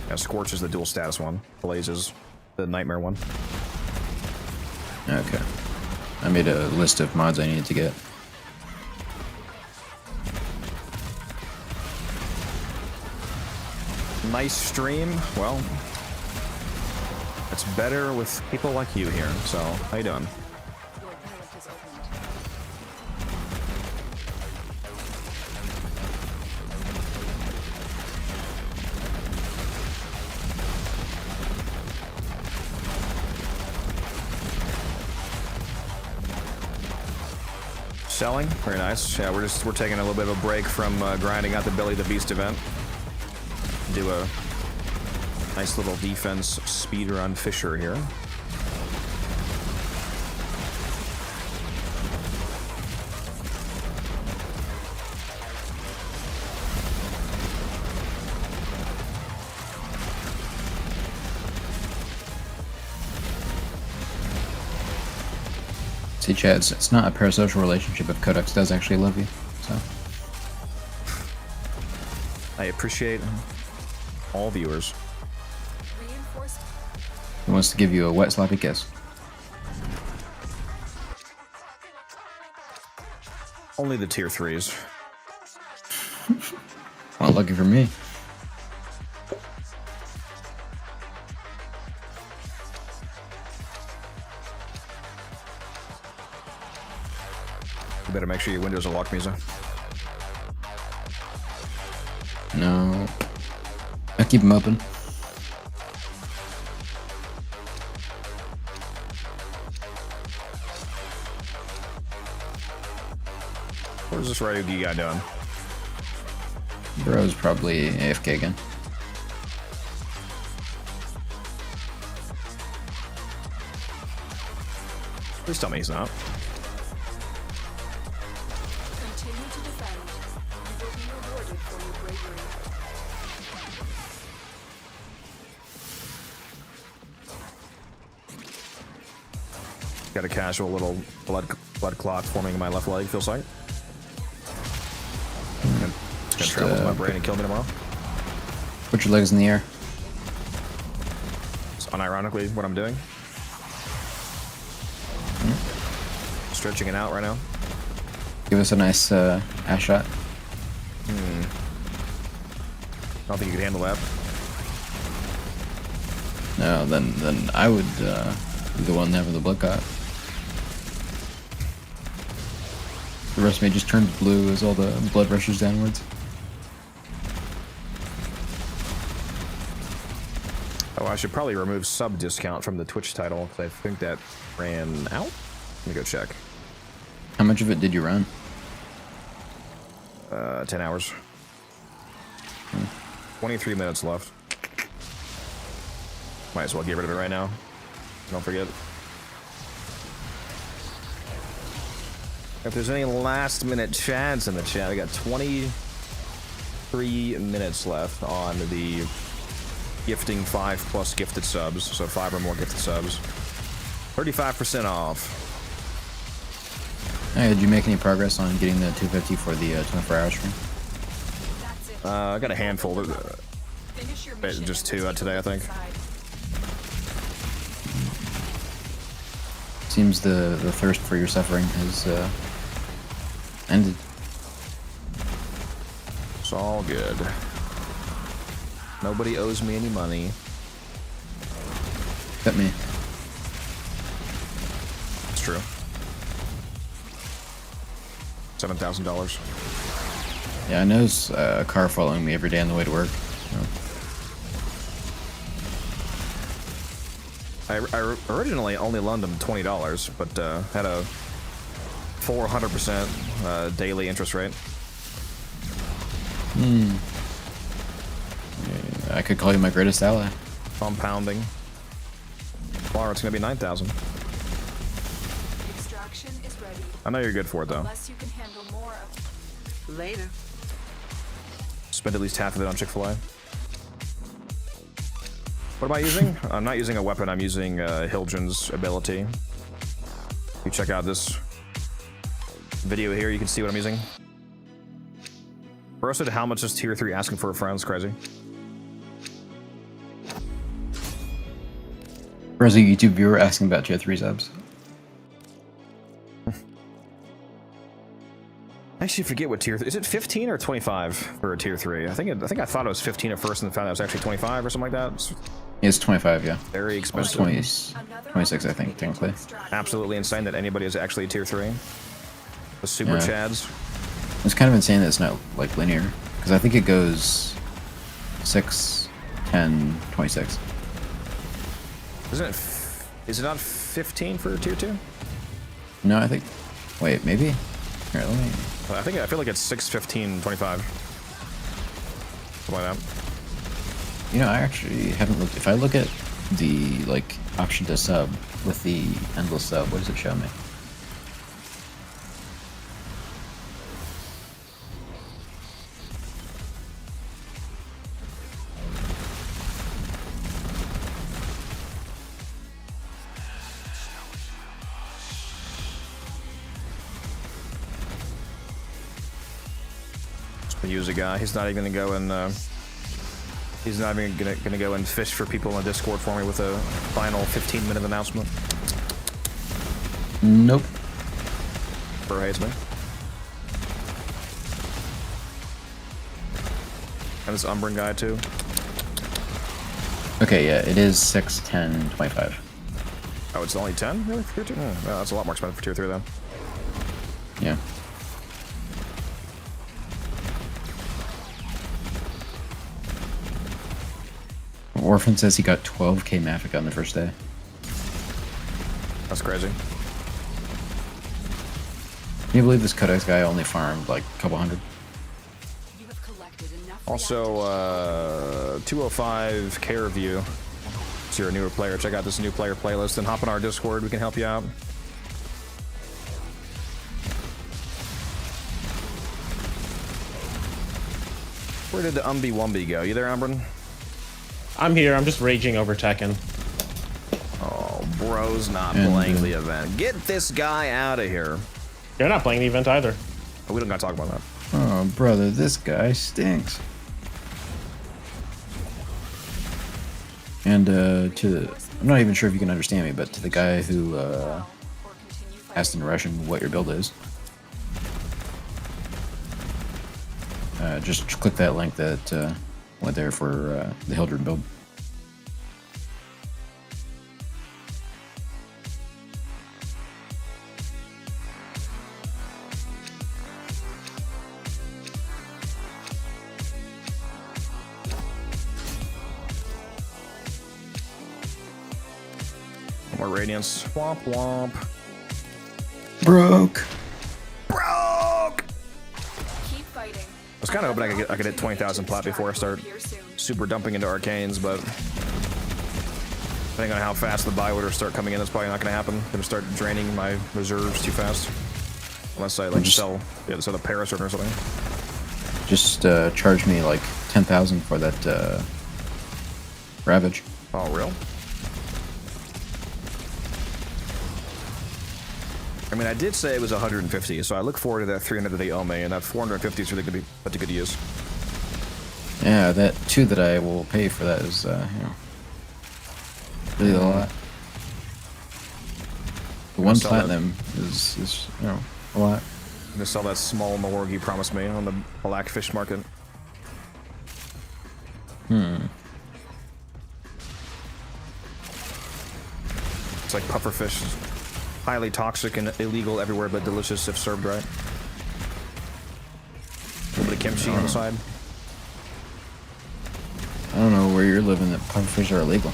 Yeah, Scorch is the dual status one. Blaze is the nightmare one. Okay. I made a list of mods I needed to get. Nice stream. Well, it's better with people like you here. So, how you doing? Selling, very nice. Yeah, we're taking a little bit of a break from grinding out the Belly the Beast event. Do a nice little defense speedrun Fisher here. See, Chad, it's not a parasocial relationship if Codex does actually love you, so. I appreciate all viewers. He wants to give you a wet, sloppy kiss. Only the tier 3s. Well, lucky for me. You better make sure your windows are locked, Misa. No. I keep them open. What is this Ryugi guy doing? Bro's probably AFK again. Please tell me he's not. Continue to defend. You will be rewarded for your bravery. Got a casual little blood clot forming in my left leg, feels like. It's gonna travel to my brain and kill me tomorrow. Put your legs in the air. It's unironically what I'm doing. Stretching it out right now. Give us a nice ass shot. I don't think you could handle that. No, then I would be the one having the blood clot. The rest of me just turns blue as all the blood rushes downwards. Oh, I should probably remove sub discount from the Twitch title because I think that ran out. Let me go check. How much of it did you run? 10 hours. 23 minutes left. Might as well get rid of it right now. Don't forget. If there's any last minute chads in the chat, I got 23 minutes left on the gifting 5+ gifted subs. So 5 or more gifted subs. 35% off. Hey, did you make any progress on getting the 250 for the 24-hour stream? I got a handful. Just 2 today, I think. Seems the thirst for your suffering has ended. It's all good. Nobody owes me any money. Except me. It's true. $7,000. Yeah, I notice a car following me every day on the way to work. I originally only loaned them $20, but had a 400% daily interest rate. I could call you my greatest ally. Compounding. Tomorrow it's gonna be 9,000. Extraction is ready. I know you're good for it though. Unless you can handle more of Later. Spend at least half of it on Chick-fil-A. What am I using? I'm not using a weapon, I'm using Hildren's ability. If you check out this video here, you can see what I'm using. Roasted, how much is tier 3 asking for a friend? It's crazy. Where's a YouTube viewer asking about tier 3 subs? I actually forget what tier 3 is. It 15 or 25 for a tier 3? I think I thought it was 15 at first and found out it was actually 25 or something like that. It's 25, yeah. Very expensive. 26, I think, technically. Absolutely insane that anybody is actually tier 3. The super chads. It's kind of insane that it's not like linear, because I think it goes 6, 10, 26. Isn't it? Is it not 15 for tier 2? No, I think. Wait, maybe. Here, let me. I feel like it's 6, 15, 25. Something like that. You know, I actually haven't looked. If I look at the like option to sub with the endless sub, what does it show me? Use a guy. He's not even gonna go and he's not even gonna go and fish for people on Discord for me with a final 15-minute announcement. Nope. Bro hates me. And this Umbran guy too. Okay, yeah, it is 6, 10, 25. Oh, it's only 10 really for tier 2? Oh, that's a lot more expensive for tier 3 then. Yeah. Orphan says he got 12k Maffic on the first day. That's crazy. Can you believe this Codex guy only farmed like a couple hundred? You have collected enough Also, 205 care of you. If you're a newer player, check out this new player playlist and hop on our Discord. We can help you out. Where did the Wumby go? You there, Umbrin? I'm here. I'm just raging over Tekken. Oh, bro's not playing the event. Get this guy out of here. You're not playing the event either. We don't gotta talk about that. Oh, brother, this guy stinks. And I'm not even sure if you can understand me, but to the guy who asked in Russian what your build is, just click that link that went there for the Hildred build. More radiance. Womp womp. Broke. Keep fighting. I was kind of hoping I could hit 20,000 plat before I start super dumping into arcanes, but depending on how fast the buy orders start coming in, that's probably not going to happen. I'm going to start draining my reserves too fast. Unless I like sell the Paris or something. Just charge me like 10,000 for that Ravage. Oh, real? I mean, I did say it was 150, so I look forward to that 300 that they owe me, and that 450 is really going to be such a good use. Yeah, that 2 that I will pay for that is, really a lot. The 1 platinum is a lot. I'm gonna sell that small Morg you promised me on the Blackfish market. It's like pufferfish. Highly toxic and illegal everywhere, but delicious if served right. A little bit of kimchi on the side. I don't know where you're living that pufferfish are illegal.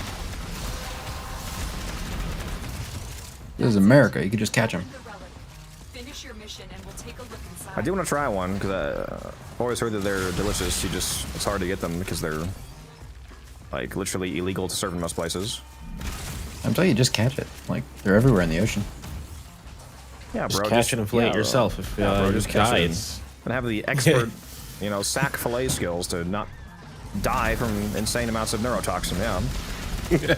This is America. You could just catch them. Finish your mission and we'll take a look inside. I do want to try one because I've always heard that they're delicious. It's hard to get them because they're like literally illegal to serve in most places. I'm telling you, just catch it. Like they're everywhere in the ocean. Yeah, just bro. Catch it and fillet it yourself. If bro, just catch die, it and have the expert, sack fillet skills to not die from insane amounts of neurotoxin. Yeah.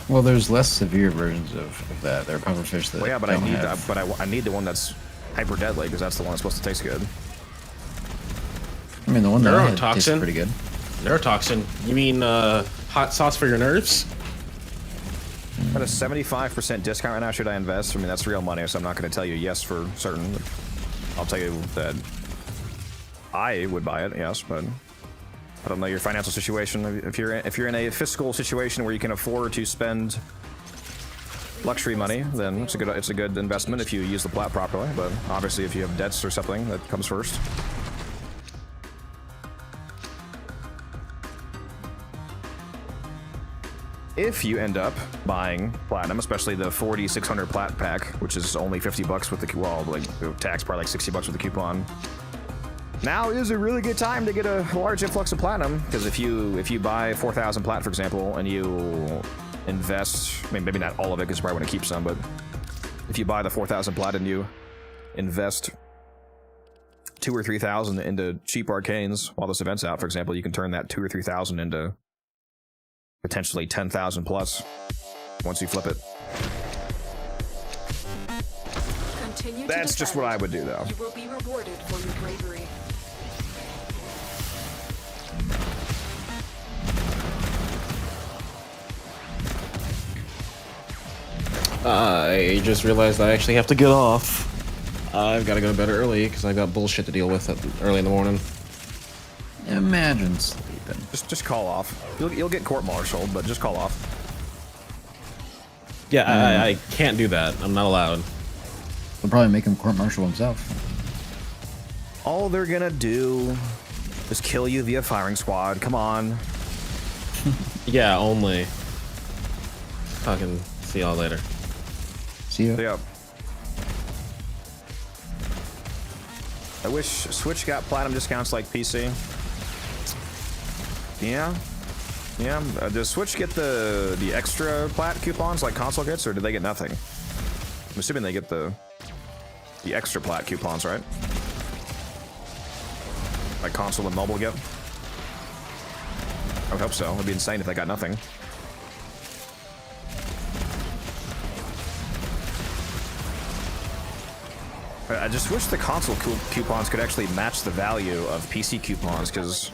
Well, there's less severe versions of that. There are pufferfish that. Well, yeah, but I need the one that's hyper deadly because that's the one that's supposed to taste good. I mean, the one that I had tastes pretty good. Neurotoxin? You mean hot sauce for your nerves? At a 75% discount right now, should I invest? I mean, that's real money, so I'm not going to tell you yes for certain. I'll tell you that I would buy it, yes, but I don't know your financial situation. If you're in a fiscal situation where you can afford to spend luxury money, then it's a good investment if you use the plat properly. But obviously, if you have debts or something, that comes first. If you end up buying platinum, especially the 4,600 plat pack, which is only 50 bucks with the tax, probably like 60 bucks with the coupon. Now is a really good time to get a large influx of platinum, because if you buy 4,000 plat, for example, and you invest, I mean, maybe not all of it, because you probably want to keep some, but if you buy the 4,000 plat and you invest 2,000 or 3,000 into cheap arcanes while this event's out, for example, you can turn that 2,000 or 3,000 into potentially 10,000 plus once you flip it. That's just what I would do, though. You will be rewarded for your bravery. I just realized I actually have to get off. I've got to go to bed early because I got bullshit to deal with early in the morning. Imagine sleeping. Just call off. You'll get court-martialed, but just call off. Yeah, I can't do that. I'm not allowed. They'll probably make him court-martial himself. All they're gonna do is kill you via firing squad. Come on. Yeah, only. Fucking see y'all later. See ya. See ya. I wish Switch got platinum discounts like PC. Yeah. Yeah. Does Switch get the extra plat coupons like console gets, or do they get nothing? I'm assuming they get the extra plat coupons, right? Like console and mobile get. I would hope so. It'd be insane if they got nothing. I just wish the console coupons could actually match the value of PC coupons, because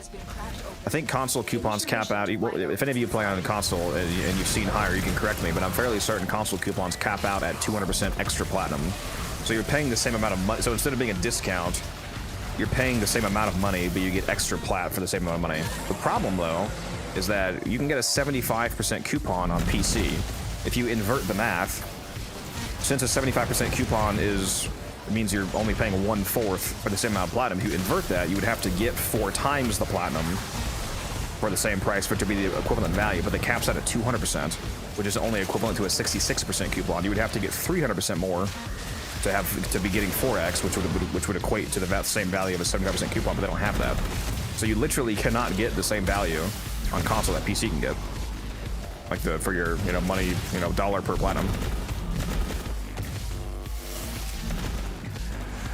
I think console coupons cap out. If any of you play on a console and you've seen higher, you can correct me, but I'm fairly certain console coupons cap out at 200% extra platinum. So you're paying the same amount of money. So instead of being a discount, you're paying the same amount of money, but you get extra plat for the same amount of money. The problem, though, is that you can get a 75% coupon on PC. If you invert the math, since a 75% coupon means you're only paying 1/4 for the same amount of platinum. If you invert that, you would have to get 4 times the platinum for the same price for it to be the equivalent value, but the cap's out at 200%, which is only equivalent to a 66% coupon. You would have to get 300% more to be getting 4x, which would equate to the same value of a 75% coupon, but they don't have that. So you literally cannot get the same value on console that PC can get, like for your money dollar per platinum.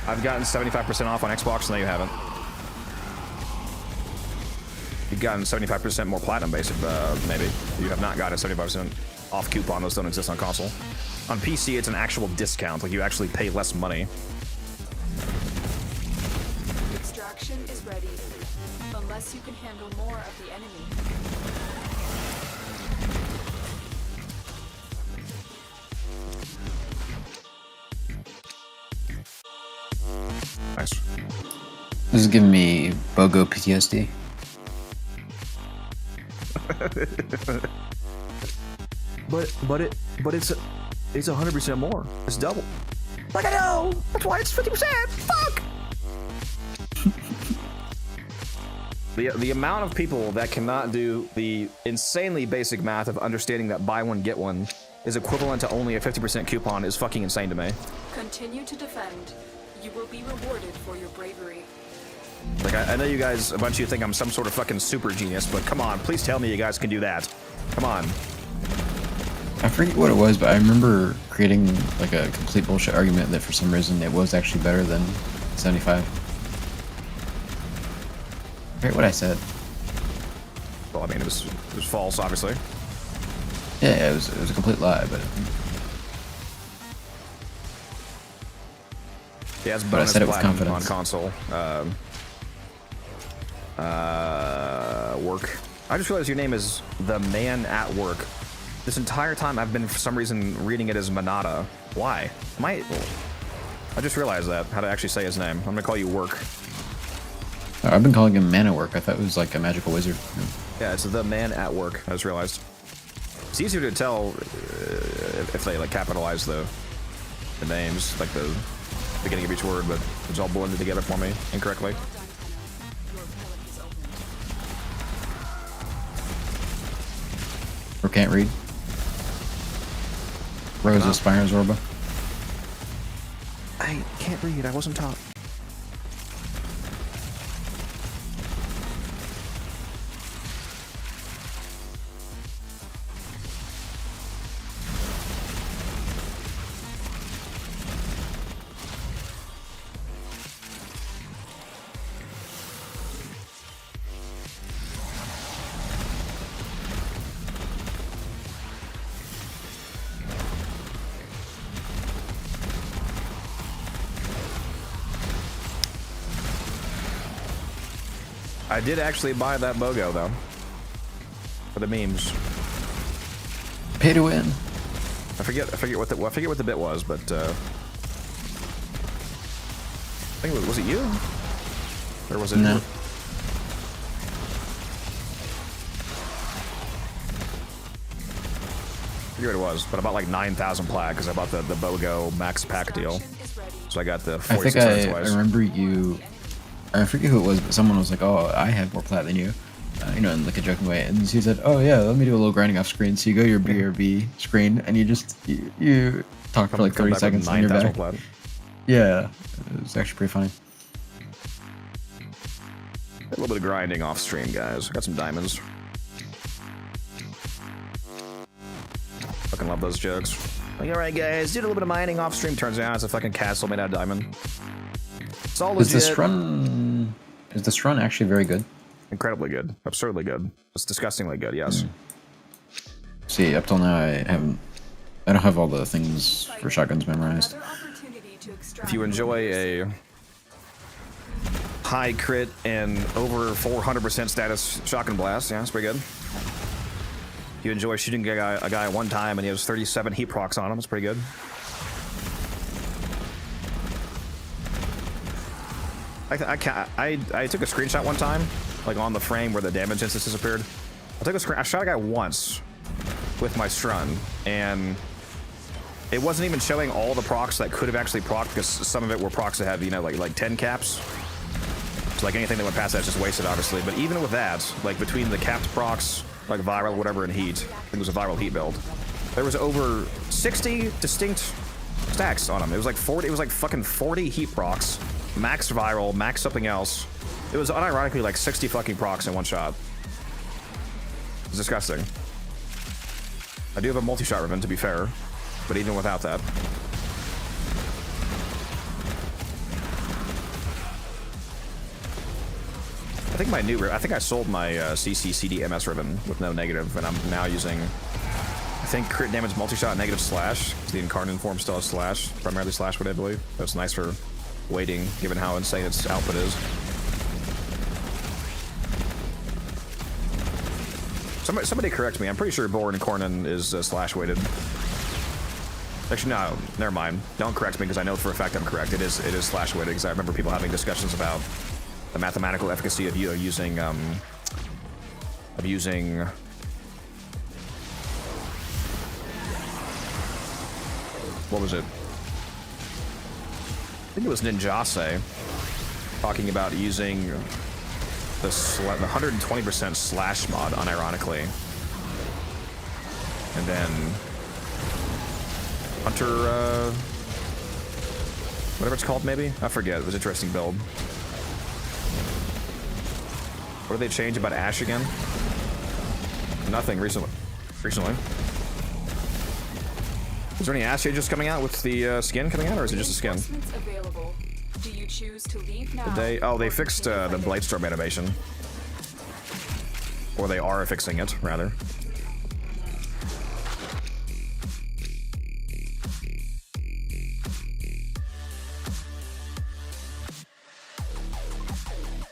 I've gotten 75% off on Xbox, no you haven't. You've gotten 75% more platinum basic, maybe. You have not gotten a 75% off coupon. Those don't exist on console. On PC, it's an actual discount, like you actually pay less money. Extraction is ready, unless you can handle more of the enemy. Nice. This is giving me BOGO PTSD. but it's 100% more. It's double. Like I know. That's why it's 50%. Fuck. The amount of people that cannot do the insanely basic math of understanding that buy one get one is equivalent to only a 50% coupon is fucking insane to me. Continue to defend. You will be rewarded for your bravery. Like, I know you guys, a bunch of you think I'm some sort of fucking super genius, but come on, please tell me you guys can do that. Come on. I forget what it was, but I remember creating like a complete bullshit argument that for some reason it was actually better than 75. I forget what I said. Well, I mean, it was false, obviously. Yeah, it was a complete lie, but... Yeah, it's but I bonus said it with platinum on confidence. console. Work. I just realized your name is The Man at Work. This entire time I've been, for some reason, reading it as Manada. Why? I just realized that, how to actually say his name. I'm gonna call you Work. I've been calling him Mana Work. I thought it was like a magical wizard. Yeah, it's The Man at Work, I just realized. It's easier to tell if they like capitalize the names, like the beginning of each word, but it's all blended together for me incorrectly. Or can't read. Rosa Spire Zorba. I can't read, I wasn't taught. I did actually buy that BOGO though, for the memes. Pay to win. I forget what the bit was, but I think was it you, or was it? No. I forget what it was, but I bought like 9,000 plat because I bought the BOGO max pack deal, so I got the 4600 twice. I remember you. I forget who it was, but someone was like, "Oh, I have more plat than you," in like a joking way. And he said, "Oh yeah, let me do a little grinding off screen." So you go to your BRB screen and you just you talk for like 30 seconds and you're back. Plat. Yeah, it was actually pretty funny. A little bit of grinding off stream, guys. Got some diamonds. Fucking love those jokes. Like, alright, guys, did a little bit of mining off stream. Turns out it's a fucking castle made out of diamond. It's all legit. Is the Strun actually very good? Incredibly good. Absurdly good. It's disgustingly good, yes. See, up till now, I don't have all the things for shotguns memorized. If you enjoy a high crit and over 400% status shotgun blast, yeah, it's pretty good. If you enjoy shooting a guy one time and he has 37 heat procs on him, it's pretty good. I took a screenshot one time, like on the frame where the damage instances appeared. I shot a guy once with my Strun, and it wasn't even showing all the procs that could have actually procced, because some of it were procs that have, you know, like 10 caps. So like anything that went past that's just wasted, obviously. But even with that, like between the capped procs, like viral, whatever, and heat, I think it was a viral heat build, there was over 60 distinct stacks on them. It was like 40. It was like fucking 40 heat procs, max viral, max something else. It was unironically like 60 fucking procs in one shot. It's disgusting. I do have a multi-shot ribbon, to be fair, but even without that. I think I sold my CC CD MS ribbon with no negative, and I'm now using, I think, crit damage multi-shot negative slash. The incarnate form still has slash, primarily slash would I believe. That's nice for waiting, given how insane its output is. Somebody correct me. I'm pretty sure Born and Cornyn is slash weighted. Actually, no, never mind. Don't correct me because I know for a fact I'm correct. It is slash weighted because I remember people having discussions about the mathematical efficacy of using what was it? I think it was Ninjase talking about using the 120% slash mod unironically, and then Hunter, whatever it's called, maybe? I forget. It was an interesting build. What did they change about Ash again? Nothing recently. Is there any Ash changes coming out with the skin coming out, or is it just a skin? Do you choose to leave now? They fixed the Bladestorm animation. Or they are fixing it, rather.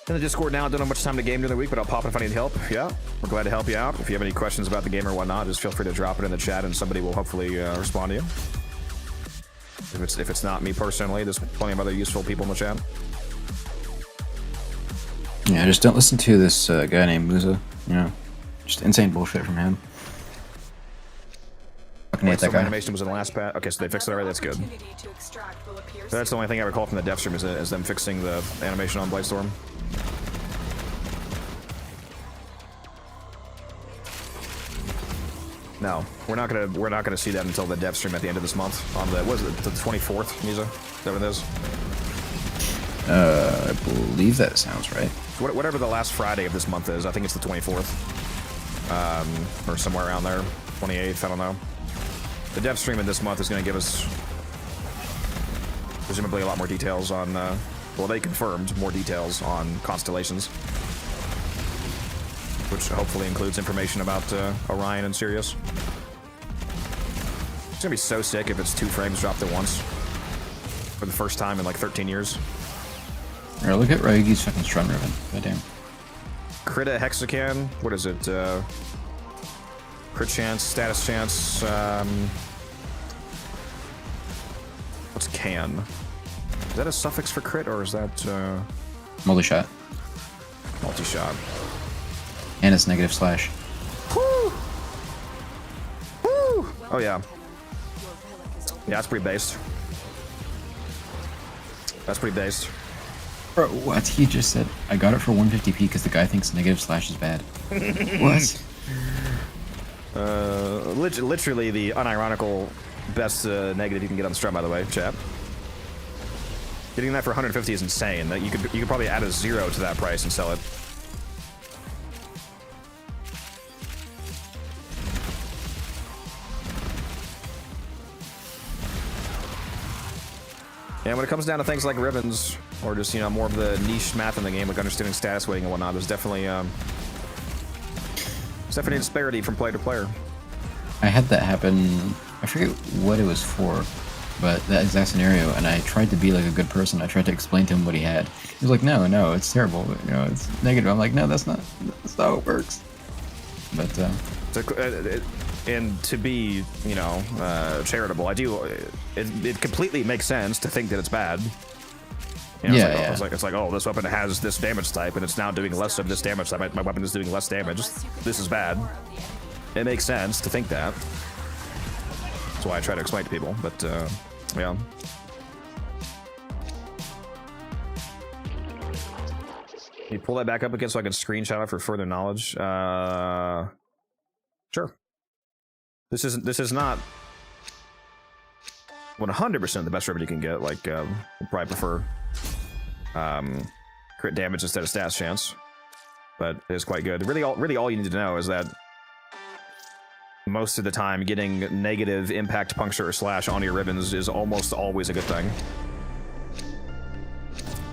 In the Discord now, I don't have much time to game during the week, but I'll pop in if I need help. Yeah, we're glad to help you out. If you have any questions about the game or whatnot, just feel free to drop it in the chat and somebody will hopefully respond to you. If it's not me personally, there's plenty of other useful people in the chat. Yeah, just don't listen to this guy named Musa. You know, just insane bullshit from him. Fucking hate that guy. Animation was in the last patch. Okay, so they fixed it already. That's good. That's the only thing I recall from the dev stream is them fixing the animation on Bladestorm. No, we're not gonna see that until the dev stream at the end of this month. On the, what is it, the 24th, Misa? Is that what it is? I believe that sounds right. Whatever the last Friday of this month is, I think it's the 24th. Or somewhere around there. 28th, I don't know. The dev stream in this month is gonna give us presumably a lot more details on, well, they confirmed more details on constellations. Which hopefully includes information about Orion and Sirius. It's gonna be so sick if it's 2 frames dropped at once. For the first time in like 13 years. Alright, look at Ryugi's fucking Strun ribbon. Goddamn. Krita Hexacan, what is it? Crit chance, status chance, what's can? Is that a suffix for crit or is that Multi-shot. Multi-shot. And it's negative slash. Woo! Woo! Oh yeah. Yeah, that's pretty based. That's pretty based. Bro, what? He just said, I got it for 150p because the guy thinks negative slash is bad. What? Literally the unironical best negative you can get on the strum, by the way, chat. Getting that for 150 is insane. That you could probably add a 0 to that price and sell it. Yeah, when it comes down to things like ribbons, or just, you know, more of the niche math in the game, like understanding status weighting and whatnot, there's definitely a disparity from player to player. I had that happen, I forget what it was for, but that exact scenario, and I tried to be like a good person. I tried to explain to him what he had. He was like, no, it's terrible, you know, it's negative. I'm like, no, that's not how it works. But, and to be, you know, charitable, it completely makes sense to think that it's bad. You know, yeah, it's like, oh, this weapon has this damage type, and it's now doing less of this damage type. My weapon is doing less damage. This is bad. It makes sense to think that. That's why I try to explain to people, but, yeah. Can you pull that back up again so I can screenshot it for further knowledge? Sure. This is not 100% the best ribbon you can get. Like, we'll probably prefer crit damage instead of stats chance, but it is quite good. Really, all you need to know is that most of the time, getting negative impact, puncture, or slash on your ribbons is almost always a good thing.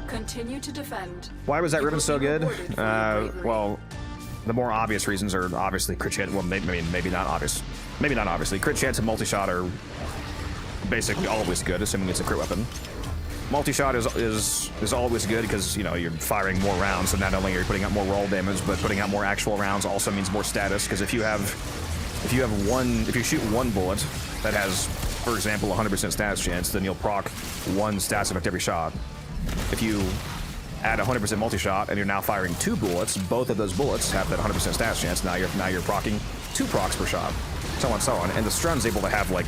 Continue to defend. Why was that ribbon so good? Well, the more obvious reasons are obviously crit chance. Well, maybe not obvious. Maybe not obviously. Crit chance and multi-shot are basically always good, assuming it's a crit weapon. Multi-shot is always good because, you know, you're firing more rounds, so not only are you putting out more roll damage, but putting out more actual rounds also means more status. Because if you shoot one bullet that has, for example, 100% status chance, then you'll proc one status effect every shot. If you add 100% multi-shot and you're now firing 2 bullets, both of those bullets have that 100% status chance. Now you're procking 2 procs per shot, so on and so on. And the Strun's able to have like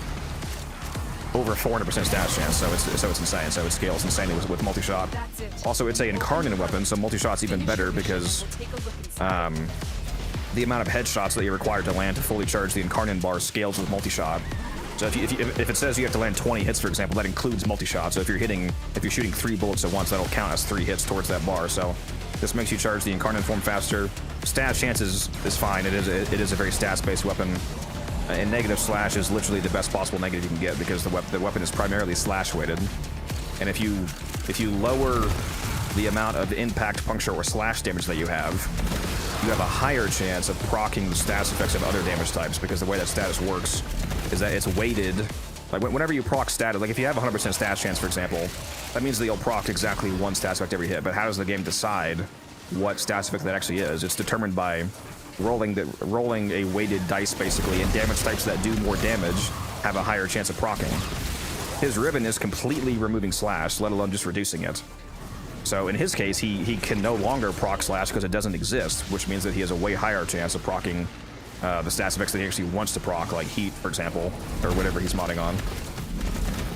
over 400% status chance, so it's insane. So it scales insanely with multi-shot. Also, it's an incarnate weapon, so multi-shot's even better because the amount of headshots that you're required to land to fully charge the incarnate bar scales with multi-shot. So if it says you have to land 20 hits, for example, that includes multi-shot. So if you're shooting 3 bullets at once, that'll count as 3 hits towards that bar. So this makes you charge the incarnate form faster. Stats chance is fine. It is a very stats-based weapon. And negative slash is literally the best possible negative you can get because the weapon is primarily slash weighted. And if you lower the amount of impact, puncture, or slash damage that you have a higher chance of proccing the status effects of other damage types, because the way that status works is that it's weighted. Like whenever you proc status, like if you have 100% status chance, for example, that means that you'll proc exactly 1 status effect every hit. But how does the game decide what status effect that actually is? It's determined by rolling a weighted dice, basically, and damage types that do more damage have a higher chance of proccing. His ribbon is completely removing slash, let alone just reducing it. So in his case, he can no longer proc slash because it doesn't exist, which means that he has a way higher chance of proccing the stats effects that he actually wants to proc, like heat, for example, or whatever he's modding on.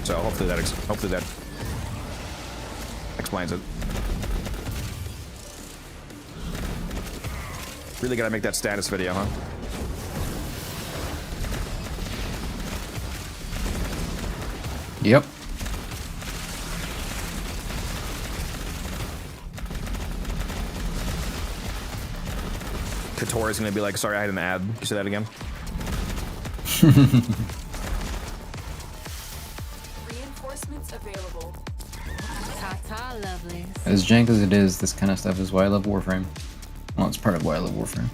So hopefully that explains it. Really gotta make that status video, huh? Yep. Katori's gonna be like, sorry, I had an ad. Can you say that again? Reinforcements available. Ta-ta, lovely. As jank as it is, this kind of stuff is why I love Warframe. Well, it's part of why I love Warframe.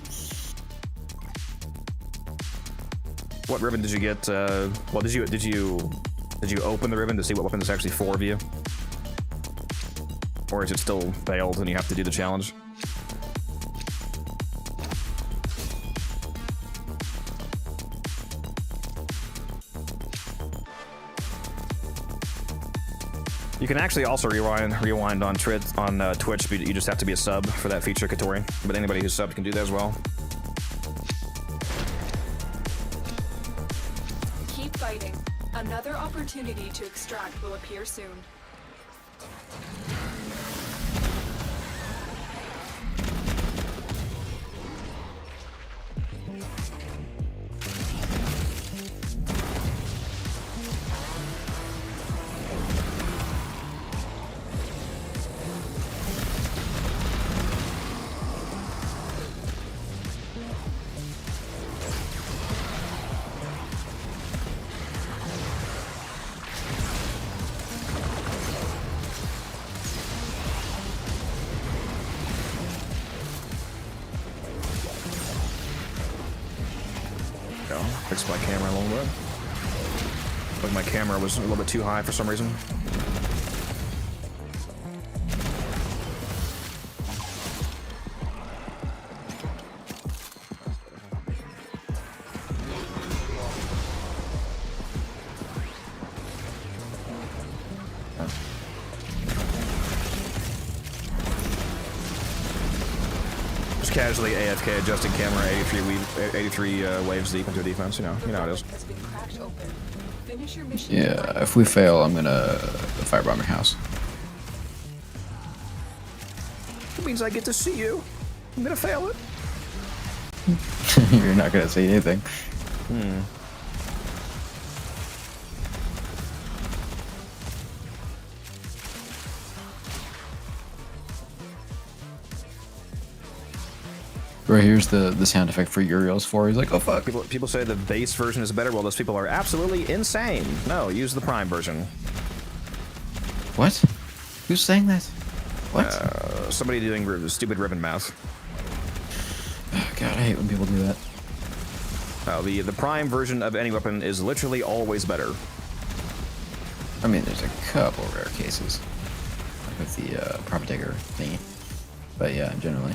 What ribbon did you get? Well, did you open the ribbon to see what weapon is actually for of you? Or is it still failed and you have to do the challenge? You can actually also rewind on Twitch, but you just have to be a sub for that feature, Katori. But anybody who's subbed can do that as well. Keep fighting. Another opportunity to extract will appear soon. Go. Fix my camera a little bit. Like my camera was a little bit too high for some reason. Just casually AFK adjusting camera 83 waves deep into a defense. You know how it is. Yeah, if we fail, I'm gonna firebomb your house. It means I get to see you. I'm gonna fail it. You're not gonna say anything. Right here's the sound effect for Uriel's 4. He's like, oh fuck. People say the base version is better. Well, those people are absolutely insane. No, use the Prime version. What? Who's saying that? What? Somebody doing stupid ribbon mouth. Oh, God, I hate when people do that. The Prime version of any weapon is literally always better. I mean, there's a couple rare cases with the Profit Taker thingy, but yeah, generally.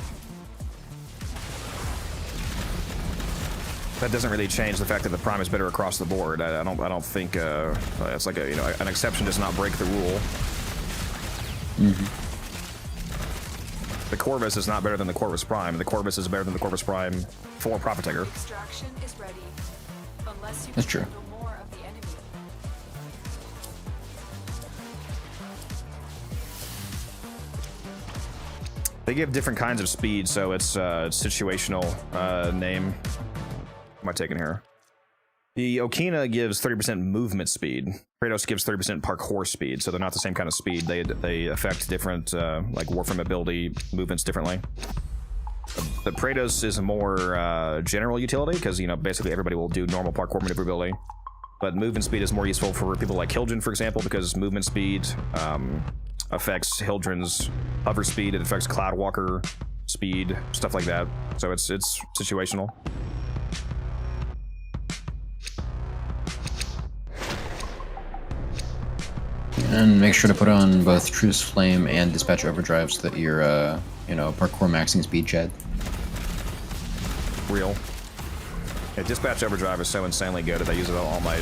That doesn't really change the fact that the Prime is better across the board. I don't think it's like an exception does not break the rule. The Corvus is not better than the Corvus Prime. The Corvus is better than the Corvus Prime for Profit Taker. Extraction is ready. Unless you That's true. handle more of the enemy. They give different kinds of speed, so it's situational name. What am I taking here? The Okina gives 30% movement speed. Kratos gives 30% parkour speed, so they're not the same kind of speed. They affect different like Warframe ability movements differently. The Kratos is a more general utility because basically everybody will do normal parkour maneuverability. But movement speed is more useful for people like Hildren, for example, because movement speed affects Hildren's hover speed. It affects Cloudwalker speed, stuff like that. So it's situational. And make sure to put on both Truce Flame and Dispatch Overdrive so that you're, parkour maxing speed, Chad. Real. Yeah, Dispatch Overdrive is so insanely good that I use it on all my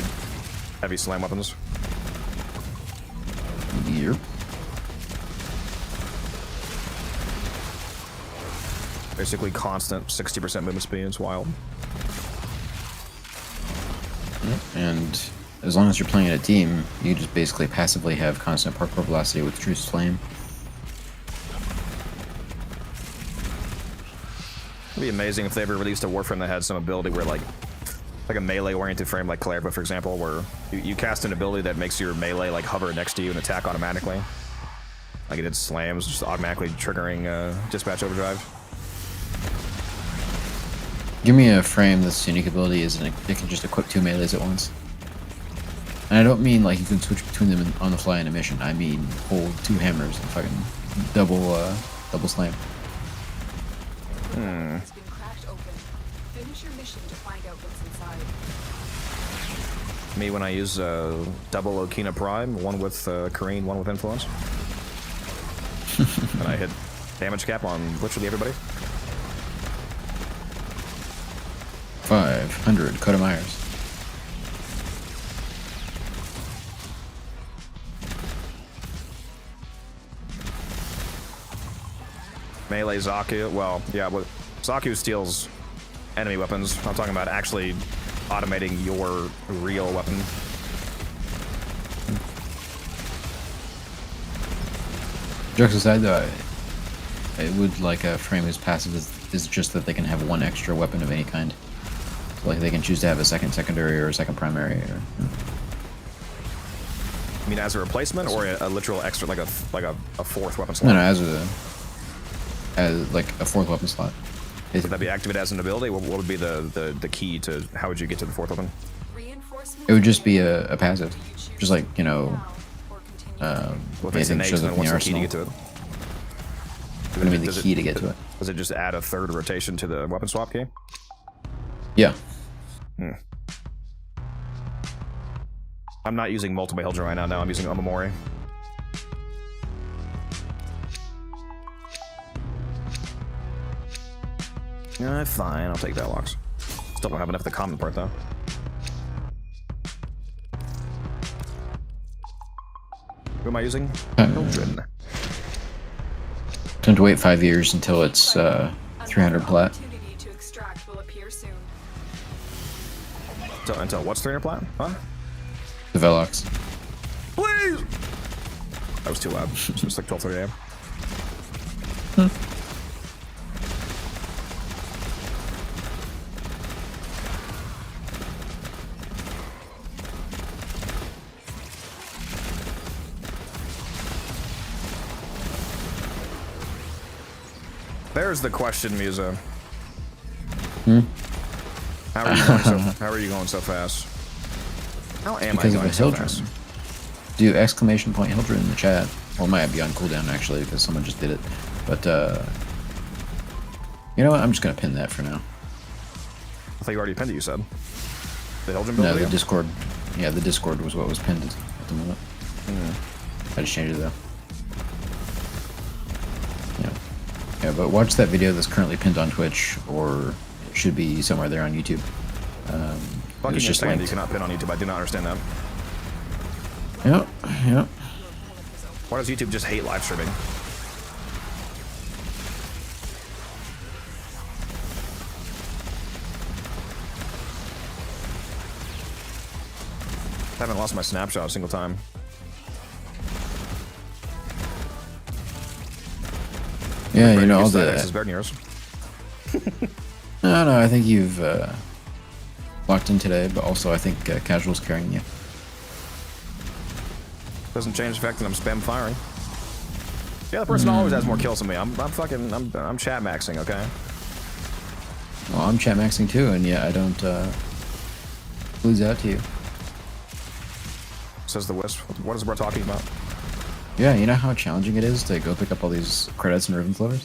heavy slam weapons. Yep. Basically constant 60% movement speed. It's wild. And as long as you're playing in a team, you just basically passively have constant parkour velocity with Truce Flame. It'd be amazing if they ever released a Warframe that had some ability where like a melee-oriented frame like Cleric, for example, where you cast an ability that makes your melee like hover next to you and attack automatically. Like it did slams, just automatically triggering Dispatch Overdrive. Give me a frame that's unique ability is it can just equip 2 melees at once. And I don't mean like you can switch between them on the fly in a mission. I mean hold 2 hammers and fucking double slam. It's been cracked open. Finish your mission to find out what's inside. Me when I use double Okina Prime, one with Kareen, one with Influence. And I hit damage cap on literally everybody. 500 Coda Myers. Melee Zaku, well, yeah, Zaku steals enemy weapons. I'm talking about actually automating your real weapon. Jokes aside, though, I would like a frame whose passive is just that they can have one extra weapon of any kind. So, like they can choose to have a second secondary or a second primary. Or, You mean as a replacement or a literal extra, like a fourth weapon slot? No, as like a fourth weapon slot. Would that be activated as an ability? What would be the key to how would you get to the fourth weapon? It would just be a passive, just like If it's anything innate, shows then up in the what's the key to arsenal. get to it? What do you mean the key to get to it? Does it just add a third rotation to the weapon swap key? Yeah. I'm not using multiple Hildren right now. No, I'm using Omamori. Fine, I'll take Velox. Still don't have enough of the common part, though. Who am I using? Hildren. Time to wait 5 years until it's 300 plat. Until what's 300 plat? Huh? The Velox. Please! That was too loud. It was like 12:30 a.m. There's the question, Musa. How are you going so fast? How am I going so fast? Do exclamation point Hildren in the chat. Well, it might be on cooldown actually because someone just did it. But you know what? I'm just gonna pin that for now. I thought you already pinned it. You said the Hildren build. No, video? the Discord. Yeah, the Discord was what was pinned at the moment. I just changed it though. Yeah, but watch that video that's currently pinned on Twitch, or it should be somewhere there on YouTube. Fucking it's just insane that you linked. cannot pin on YouTube. I do not understand that. Yep. Why does YouTube just hate live streaming? I haven't lost my snapshot a single time. Yeah, you know, all This is the... better than yours. No, I think you've locked in today, but also I think Casual's carrying you. Doesn't change the fact that I'm spam firing. Yeah, the person always has more kills than me. I'm chat maxing, okay? Well, I'm chat maxing too, and yeah, I don't lose out to you. Says the Wisp. What is we're talking about? Yeah, you know how challenging it is to go pick up all these credits and ribbon floaters?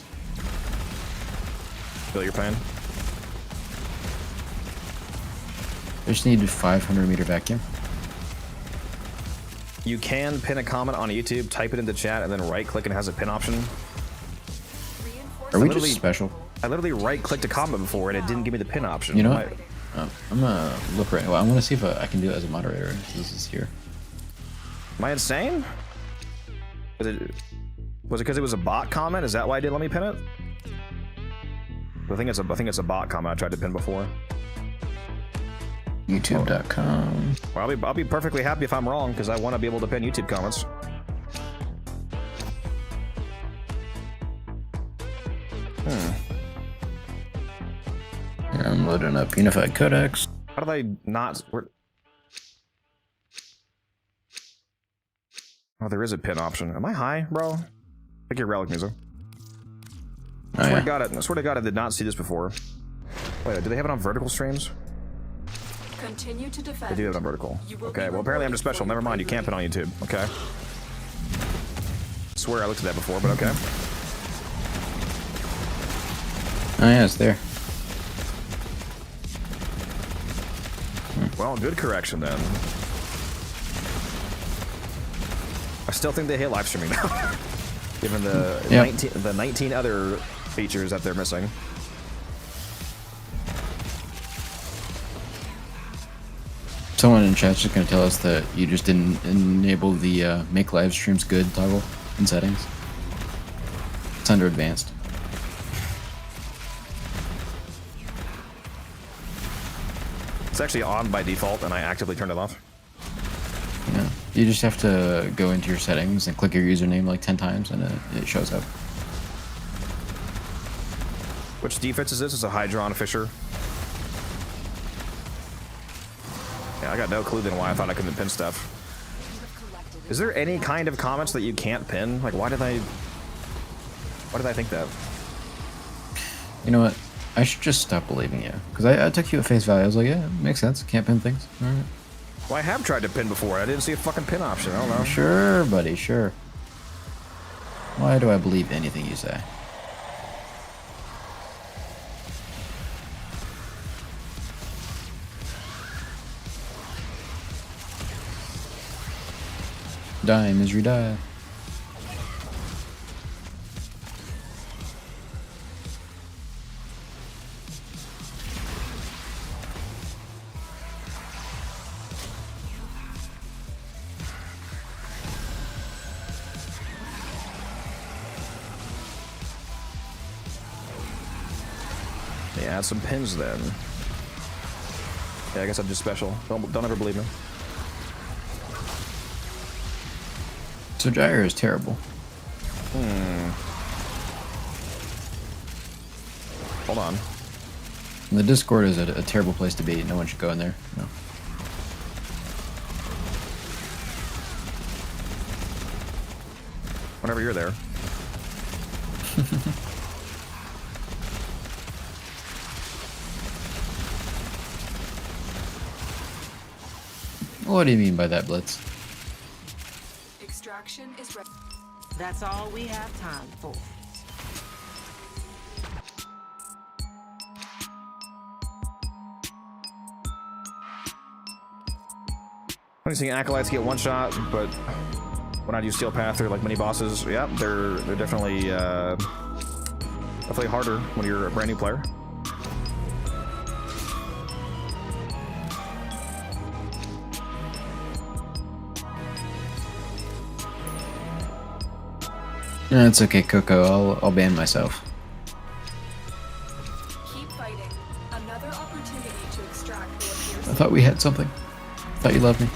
Feel your pain? I just need a 500 meter vacuum. You can pin a comment on YouTube, type it into chat, and then right-click and it has a pin option. Are we just special? I literally right-clicked a comment before and it didn't give me the pin option. You know what? I'm gonna look right now. I want to see if I can do it as a moderator. This is here. Am I insane? Was it because it was a bot comment? Is that why it didn't let me pin it? I think it's a bot comment I tried to pin before. YouTube.com. Well, I'll be perfectly happy if I'm wrong because I want to be able to pin YouTube comments. Here, I'm loading up Unified Codex. How do they not? Oh, there is a pin option. Am I high, bro? Pick your relic music. I swear to God, I did not see this before. Wait, do they have it on vertical streams? Continue to defend. They do have it on vertical. Okay, well apparently I'm just special. Never mind, you can't pin on YouTube. Okay. I swear I looked at that before, but okay. Oh yeah, it's there. Well, good correction then. I still think they hate live streaming now, given the 19 other features that they're missing. Someone in chat's just gonna tell us that you just didn't enable the make live streams good toggle in settings. It's under advanced. It's actually on by default, and I actively turned it off. Yeah, you just have to go into your settings and click your username like 10 times, and it shows up. Which defense is this? It's a Hydra on a Fisher. Yeah, I got no clue then why I thought I couldn't pin stuff. Is there any kind of comments that you can't pin? Like, why did I think that? You know what? I should just stop believing you. Because I took you at face value. I was like, yeah, makes sense. Can't pin things. All right. Well, I have tried to pin before. I didn't see a fucking pin option. I don't know. Sure, buddy, sure. Why do I believe anything you say? Die, misery, die. Yeah, add some pins then. Yeah, I guess I'm just special. Don't ever believe me. So Gyre is terrible. Hold on. And the Discord is a terrible place to be. No one should go in there. No. Whenever you're there. What do you mean by that, Blitz? Extraction is ready. That's all we have time for. I'm seeing acolytes get one shot, but when I do Steel Path, they're like mini bosses. Yeah, they're definitely definitely harder when you're a brand new player. No, it's okay, Coco. I'll ban myself. Keep fighting. Another opportunity to extract what appears. I thought we had something. I thought you loved me.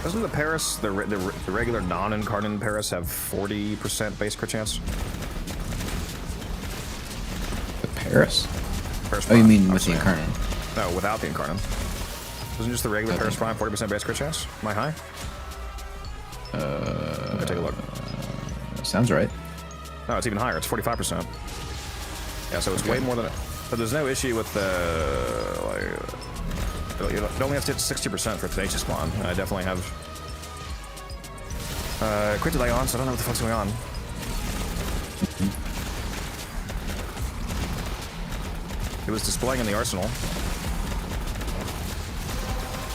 Doesn't the Paris, the regular non-incarnate Paris, have 40% base crit chance? The Paris? Paris Oh, you Prime, mean I'm with the saying. incarnate? No, without the incarnate. Isn't just the regular Paris Prime 40% base crit chance? Am I high? Let me take a look. Sounds right. No, it's even higher. It's 45%. Yeah, so it's way more than it. But there's no issue with the it only has to hit 60% for Tenacious Spawn. I definitely have Crit delay on, so I don't know what the fuck's going on. It was displaying in the arsenal.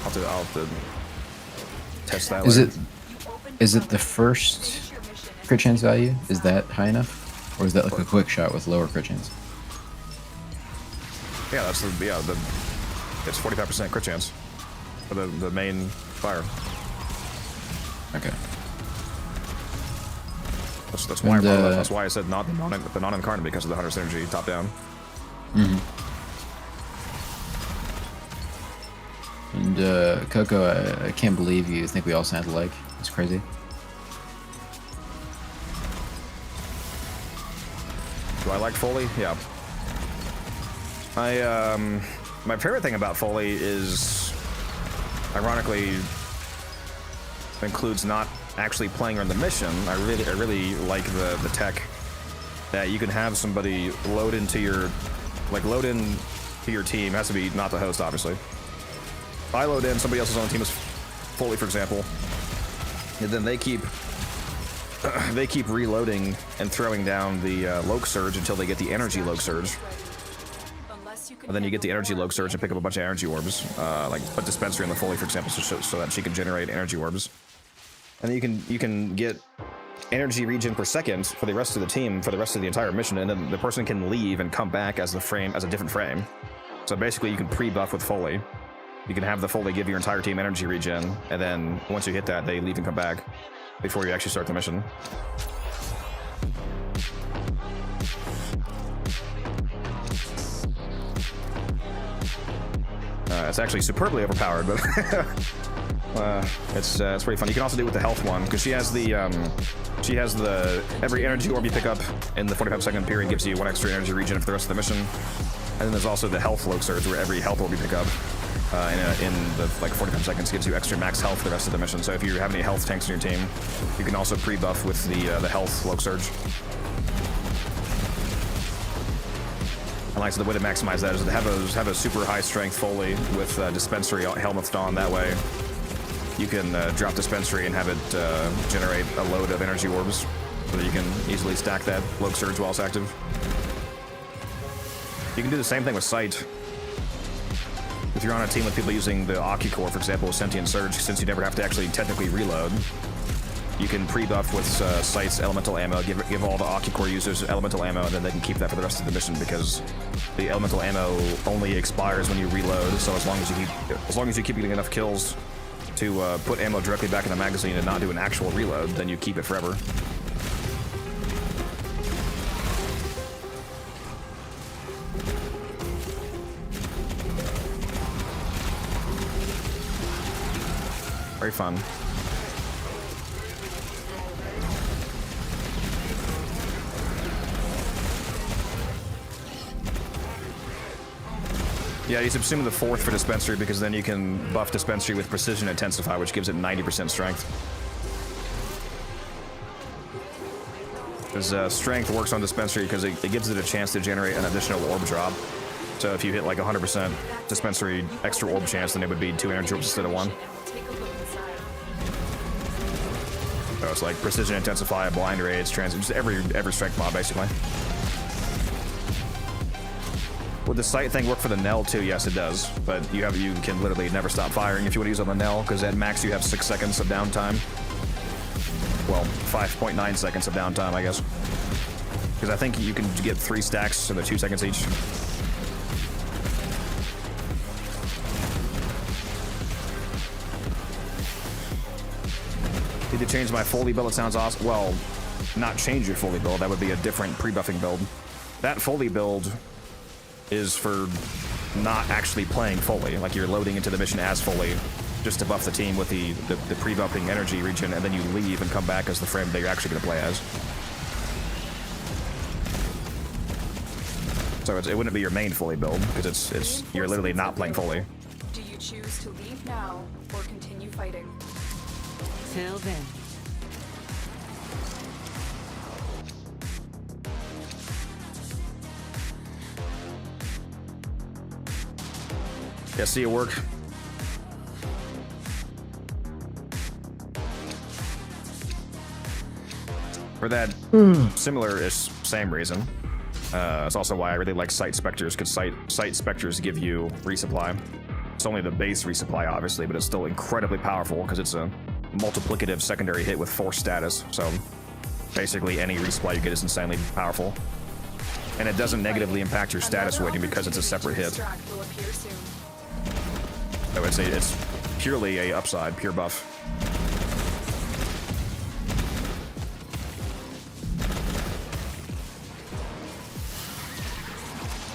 I'll have to test that later. Is it the first crit chance value? Is that high enough? Or is that like a quick shot with lower crit chance? Yeah, that's it's 45% crit chance for the main fire. Okay. That's why I said not the non-incarnate, because of the hunter synergy top down. And Coco, I can't believe you think we all sound alike. It's crazy. Do I like Foley? Yeah. My favorite thing about Foley is, ironically, includes not actually playing her in the mission. I really like the tech that you can have somebody load into your team. It has to be not the host, obviously. If I load in, somebody else is on the team is Foley, for example, and then they keep reloading and throwing down the Loke Surge until they get the energy Loke Surge. And then you get the energy Loke Surge and pick up a bunch of energy orbs, like put Dispenser in the Foley, for example, so that she can generate energy orbs. And then you can get energy regen per second for the rest of the team for the rest of the entire mission, and then the person can leave and come back as a different frame. So basically, you can pre-buff with Foley. You can have the Foley give your entire team energy regen, and then once you hit that, they leave and come back before you actually start the mission. It's actually superbly overpowered, but it's pretty fun. You can also do it with the health one, because she has the every energy orb you pick up in the 45-second period gives you 1 extra energy regen for the rest of the mission. And then there's also the health Loke Surge, where every health orb you pick up in the 45 seconds gives you extra max health for the rest of the mission. So if you have any health tanks in your team, you can also pre-buff with the health Loke Surge. And like so the way to maximize that is to have a super high strength Foley with dispensary helmets on. That way, you can drop dispensary and have it generate a load of energy orbs, so that you can easily stack that Cloak Surge while it's active. You can do the same thing with Sight. If you're on a team with people using the Occucore, for example, with Sentient Surge, since you never have to actually technically reload, you can pre-buff with Sight's elemental ammo, give all the Occucore users elemental ammo, and then they can keep that for the rest of the mission, because the elemental ammo only expires when you reload. So as long as you keep getting enough kills to put ammo directly back in the magazine and not do an actual reload, then you keep it forever. Very fun. Yeah, you subsume the 4th for Dispensary because then you can buff Dispensary with Precision Intensify, which gives it 90% strength. Because Strength works on Dispensary because it gives it a chance to generate an additional orb drop. So if you hit like 100% Dispensary extra orb chance, then it would be 2 energy orbs instead of 1. So it's like Precision Intensify, Blind Rage, just every strength mod basically. Would the sight thing work for the Nell too? Yes, it does. But you can literally never stop firing if you want to use on the Nell, because at max you have 6 seconds of downtime. Well, 5.9 seconds of downtime, I guess. Because I think you can get 3 stacks, so they're 2 seconds each. Need to change my Foley build. It sounds awesome. Well, not change your Foley build. That would be a different pre-buffing build. That Foley build is for not actually playing Foley. Like you're loading into the mission as Foley just to buff the team with the pre-buffing energy regen, and then you leave and come back as the frame that you're actually going to play as. So it wouldn't be your main Foley build, because you're literally not playing Foley. Do you choose to leave now or continue fighting? Till then. Yeah, see you work. For that similar-ish same reason. It's also why I really like Sight Specters, because Sight Specters give you resupply. It's only the base resupply, obviously, but it's still incredibly powerful because it's a multiplicative secondary hit with force status. So basically any resupply you get is insanely powerful. And it doesn't negatively impact your status weighting because it's a separate hit. I would say it's purely a upside, pure buff.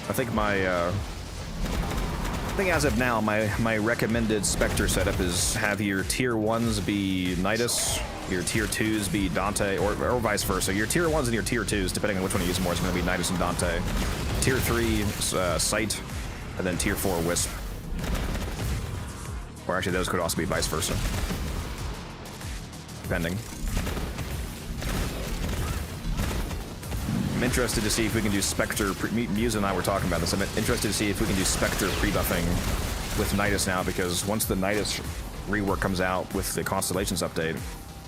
I think as of now, my recommended Spectre setup is have your tier 1s be Nidus, your tier 2s be Dante, or vice versa. Your tier 1s and your tier 2s, depending on which one you use more, is going to be Nidus and Dante. Tier 3, Sight, and then tier 4, Wisp. Or actually, those could also be vice versa. Depending. I'm interested to see if we can do Spectre. Muse and I were talking about this. I'm interested to see if we can do Spectre pre-buffing with Nidus now, because once the Nidus rework comes out with the Constellations update,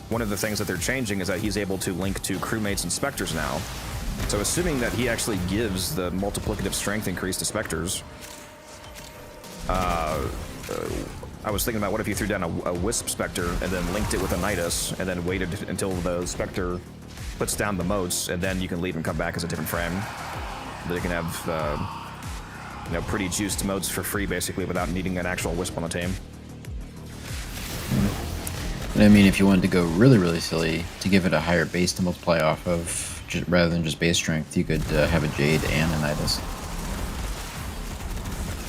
one of the things that they're changing is that he's able to link to crewmates and Spectres now. So assuming that he actually gives the multiplicative strength increase to Spectres, I was thinking about what if you threw down a Wisp Spectre and then linked it with a Nidus and then waited until the Spectre puts down the motes, and then you can leave and come back as a different frame. They can have, pretty juiced motes for free, basically, without needing an actual Wisp on the team. And I mean, if you wanted to go really, really silly, to give it a higher base to multiply off of, rather than just base strength, you could have a Jade and a Nidus.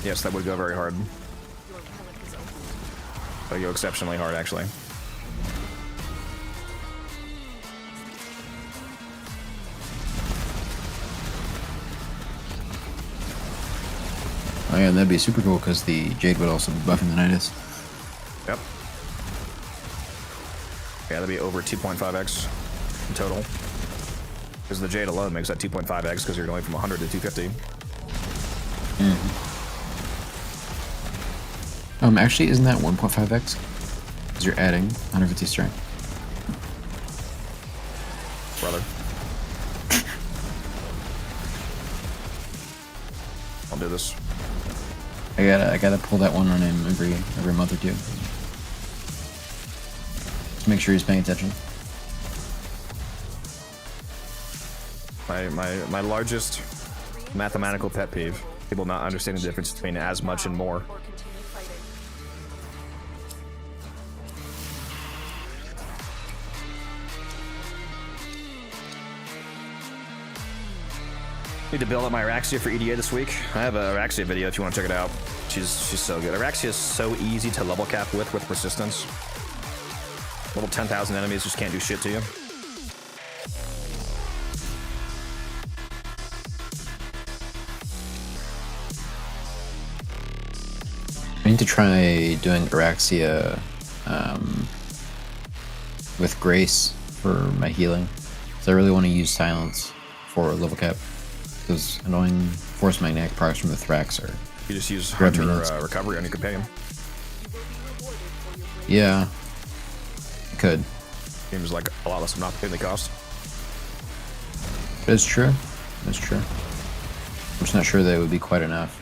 Yes, that would go very hard. That would go exceptionally hard, actually. Oh yeah, that'd be super cool because the Jade would also be buffing the Nidus. Yep. Yeah, that'd be over 2.5x in total. Because the Jade alone makes that 2.5x because you're going from 100 to 250. Actually, isn't that 1.5x? Because you're adding 150 strength. Brother. I'll do this. I gotta pull that one on him every month or two. Just make sure he's paying attention. My largest mathematical pet peeve: people not understanding the difference between as much and more. Need to build up my Araxia for EDA this week. I have a Araxia video if you want to check it out. She's so good. Araxia is so easy to level cap with persistence. Level 10,000 enemies just can't do shit to you. I need to try doing Araxia with Grace for my healing. So I really want to use Silence for level cap. Those annoying force magnetic products from the Thrax are. You just use Hunter Recovery on your companion. Yeah, I could. Seems like a lot less of an opportunity cost. That's true. That's true. I'm just not sure that it would be quite enough.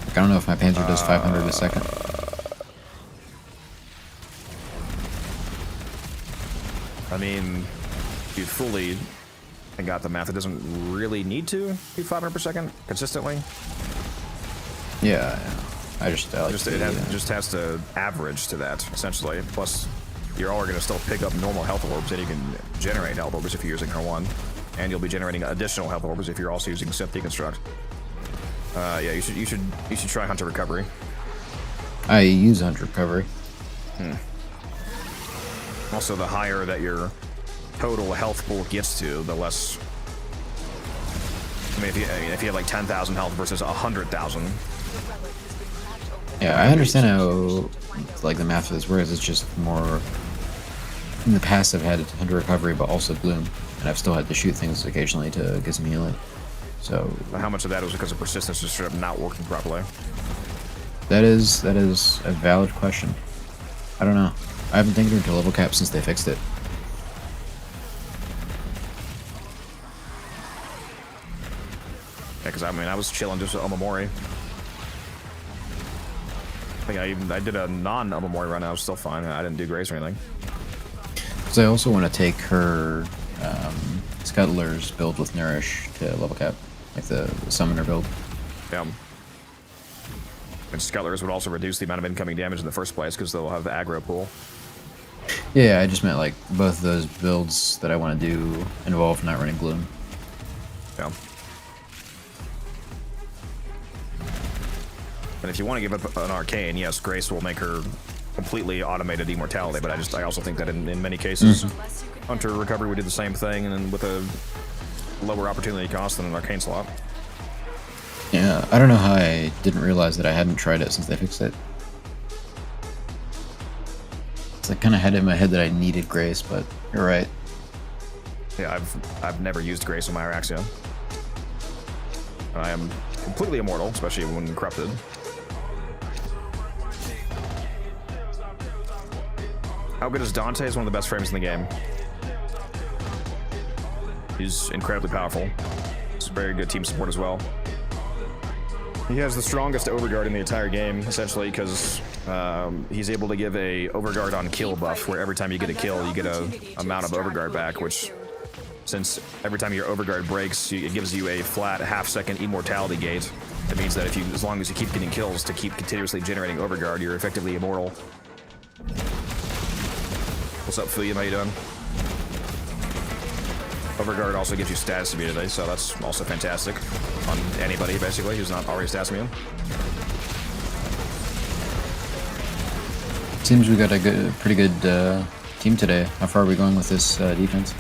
Like, I don't know if my Panther does 500 a second. I mean, if you fully got the math, it doesn't really need to be 500 per second consistently. Yeah, I like it just has to average to that essentially. Plus, you're all going to still pick up normal health orbs, and you can generate health orbs if you're using her one, and you'll be generating additional health orbs if you're also using Synth Deconstruct. Yeah, you should try Hunter Recovery. I use Hunter Recovery. Also, the higher that your total health pool gets to, the less. I mean, if you have like 10,000 health versus 100,000. Yeah, I understand how like the math of this works. It's just more. In the past, I've had Hunter Recovery, but also Bloom, and I've still had to shoot things occasionally to get some healing. So. How much of that was because of persistence just straight up not working properly? That is a valid question. I don't know. I haven't taken her to level cap since they fixed it. Yeah, because I mean, I was chilling just with Omamori. I think I did a non-Omamori run, I was still fine. I didn't do Grace or anything. So I also want to take her Scuttler's build with Nourish to level cap, like the Summoner build. Yeah. And Scuttlers would also reduce the amount of incoming damage in the first place because they'll have the aggro pool. Yeah, I just meant like both of those builds that I want to do involve not running Gloom. Yeah. And if you want to give up an Arcane, yes, Grace will make her completely automated immortality, but I also think that in many cases, Hunter Recovery would do the same thing, and then with a lower opportunity cost than an Arcane slot. Yeah, I don't know how I didn't realize that I hadn't tried it since they fixed it. I kind of had it in my head that I needed Grace, but you're right. Yeah, I've never used Grace on my Araxia. I am completely immortal, especially when corrupted. How good is Dante? Is one of the best frames in the game. He's incredibly powerful. He's very good team support as well. He has the strongest overguard in the entire game, essentially, because he's able to give a overguard on kill buff, where every time you get a kill, you get a amount of overguard back, which, since every time your overguard breaks, it gives you a flat half-second immortality gate. That means that as long as you keep getting kills to keep continuously generating overguard, you're effectively immortal. What's up, Fuyam? How you doing? Overguard also gives you status immunity, so that's also fantastic on anybody, basically, who's not already status immune. Seems we got a pretty good team today. How far are we going with this defense?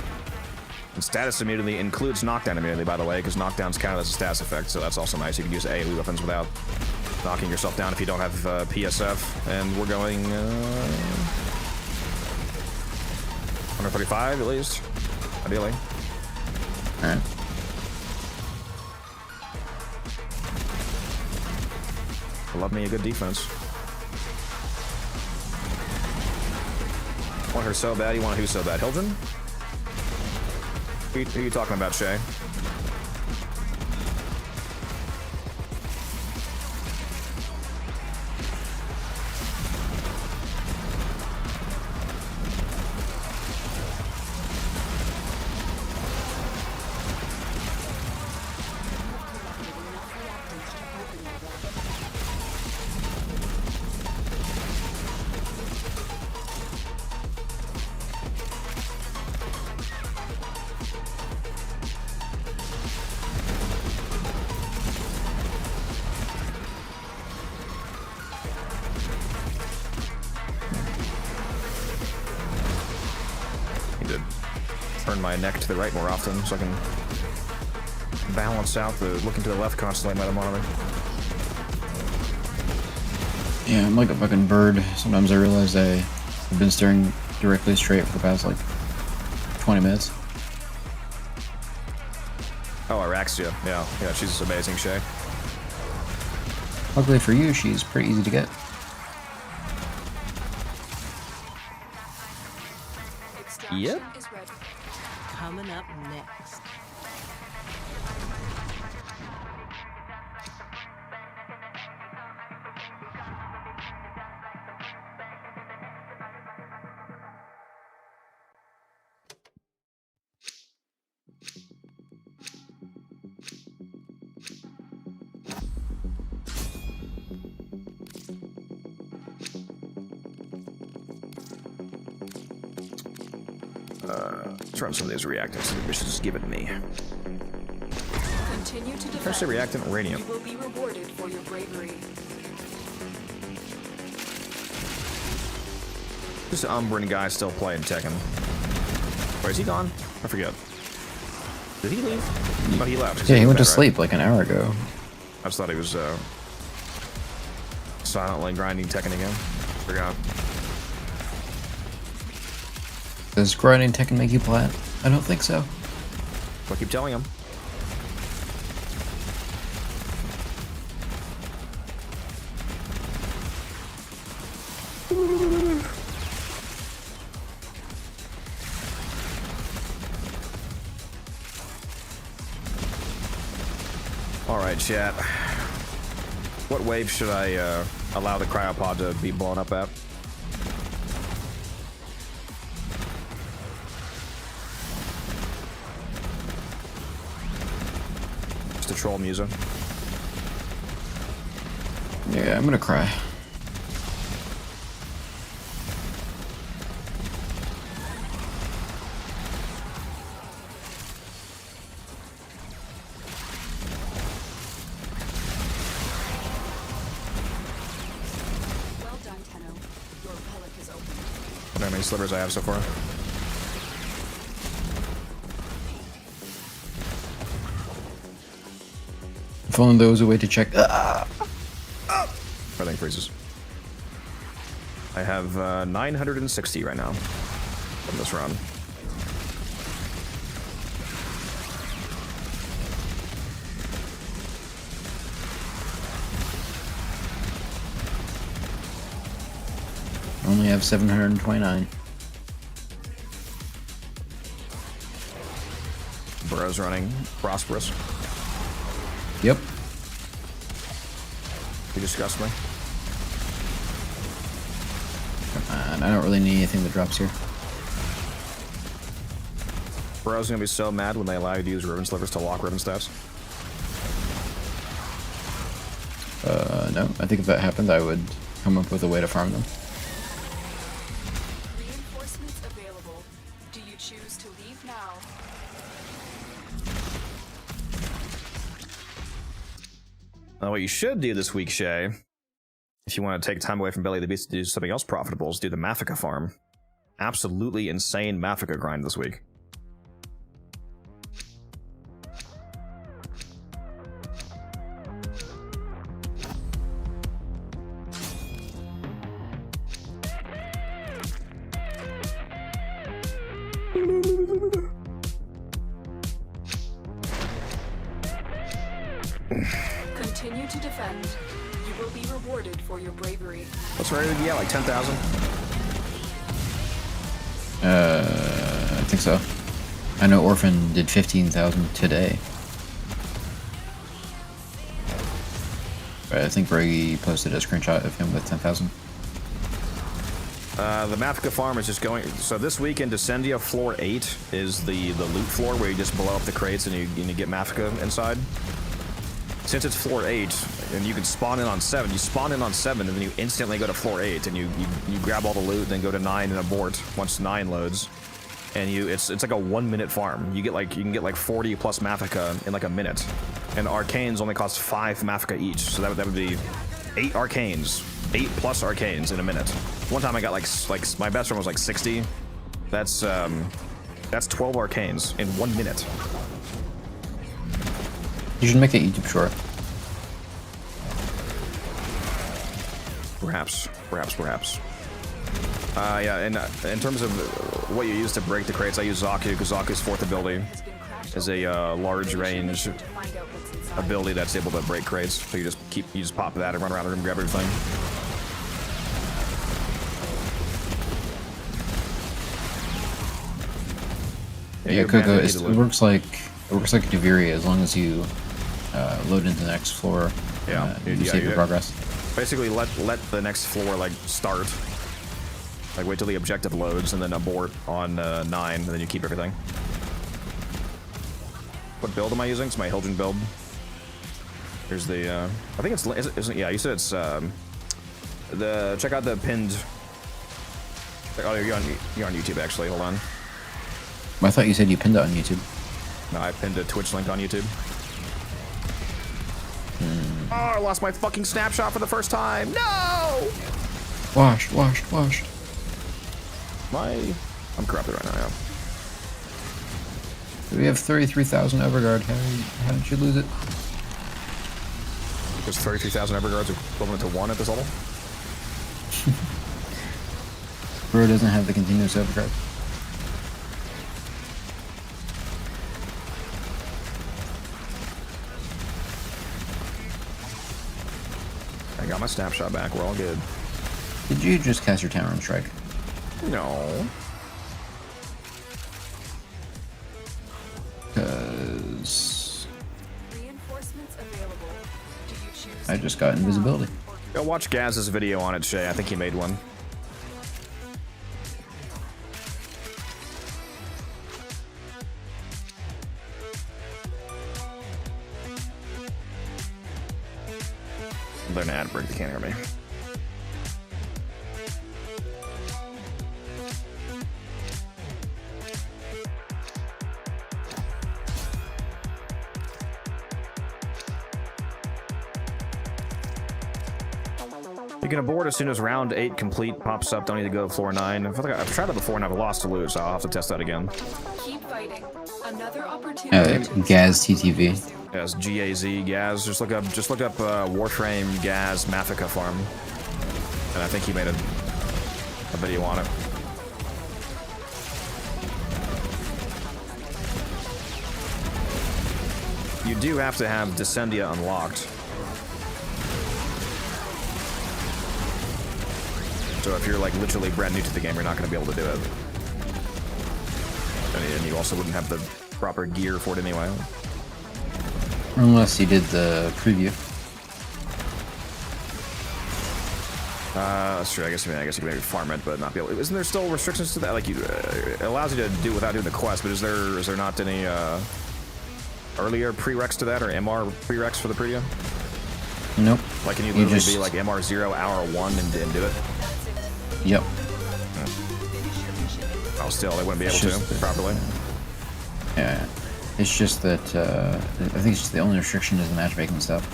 And status immunity includes knockdown immunity, by the way, because knockdown's counted as a status effect, so that's also nice. You can use AoE weapons without knocking yourself down if you don't have PSF. And we're going 135 at least, ideally. Alright. I love me a good defense. Want her so bad, you want who so bad? Hildren? Who are you talking about, Shay? Turn my neck to the right more often so I can balance out the looking to the left constantly by the monitor. Yeah, I'm like a fucking bird. Sometimes I realize I've been staring directly straight for the past like 20 minutes. Oh, Araxia. Yeah, she's amazing, Shay. Luckily for you, she's pretty easy to get. Yep. Coming up next. Let's run some of these reactants that this is giving me. Continue to defend. First, reactant uranium. You will be rewarded for your bravery. This Umbran guy still playing Tekken. Where is he gone? I forget. Did he leave? No, he left. Yeah, he went to sleep like an hour ago. I just thought he was silently grinding Tekken again. Forgot. Does grinding Tekken make you plat? I don't think so. I'll keep telling him. Alright, chat. What wave should I allow the cryopod to be blown up at? Just a troll music. Yeah, I'm gonna cry. Well done, Tenno. Your relic is open. I don't know how many slivers I have so far. If only there was a way to check. Everything freezes. I have 960 right now from this run. I only have 729. Burrow's running prosperous. Yep. You disgust me. Come on, I don't really need anything that drops here. Burrow's gonna be so mad when they allow you to use ribbon slivers to lock ribbon stats. No. I think if that happened, I would come up with a way to farm them. Reinforcements available. Do you choose to leave now? What you should do this week, Shay, if you want to take time away from Belly of the Beast to do something else profitable, is do the Mafika farm. Absolutely insane Mafika grind this week. Continue to defend. You will be rewarded for your bravery. What's rated? Yeah, like 10,000. I think so. I know Orphan did 15,000 today. But I think Brady posted a screenshot of him with 10,000. The Mafika farm is just going. So this week in Descendia, floor 8 is the loot floor where you just blow up the crates and you get Mafika inside. Since it's floor 8 and you can spawn in on 7, you spawn in on 7 and then you instantly go to floor 8 and you grab all the loot, then go to 9 and abort once 9 loads. And it's like a 1-minute farm. You can get like 40 plus Mafika in like a minute. And arcanes only cost 5 Mafika each, so that would be 8 arcanes, 8 plus arcanes in a minute. One time I got like my best one was like 60. That's 12 arcanes in 1 minute. You should make a YouTube short. Perhaps. Yeah, and in terms of what you use to break the crates, I use Zaku because Zaku's 4th ability is a large range ability that's able to break crates. So you just pop that and run around the room and grab everything. Yeah, Coco, it works like Deviri as long as you load into the next floor. You save your progress. Basically, let the next floor like start. Like wait till the objective loads and then abort on 9, and then you keep everything. What build am I using? It's my Hildren build. Here's the. I think it's. Yeah, you said it's. Check out the pinned. Oh, you're on YouTube actually. Hold on. I thought you said you pinned it on YouTube. No, I pinned a Twitch link on YouTube. Oh, I lost my fucking snapshot for the first time. No! Washed. I'm corrupted right now, yeah. We have 33,000 Everguard. How did you lose it? There's 33,000 Everguards equivalent to 1 at this level. Bro doesn't have the continuous Everguard. I got my snapshot back. We're all good. Did you just cast your Tower and Strike? No. Because I just got invisibility. Go watch Gaz's video on it, Shay. I think he made one. They're an ad break. They can't hear me. You can abort as soon as round 8 complete pops up. Don't need to go to floor 9. I feel like I've tried that before and I've lost to lose, so I'll have to test that again. Keep fighting. Another opportunity. Gaz TTV. Yes, GAZ Gaz. Just look up Warframe Gaz Mafika farm, and I think he made a video on it. You do have to have Descendia unlocked. So if you're like literally brand new to the game, you're not going to be able to do it. And you also wouldn't have the proper gear for it anyway. Unless you did the preview. That's true. I guess you can maybe farm it, but not be able. Isn't there still restrictions to that? Like it allows you to do it without doing the quest, but is there not any earlier prereqs to that or MR prereqs for the preview? Nope. Like can you literally be like MR 0 hour 1 and do it? Yep. Oh, still they wouldn't be able to properly. Yeah. It's just that I think it's just the only restriction is the matchmaking stuff.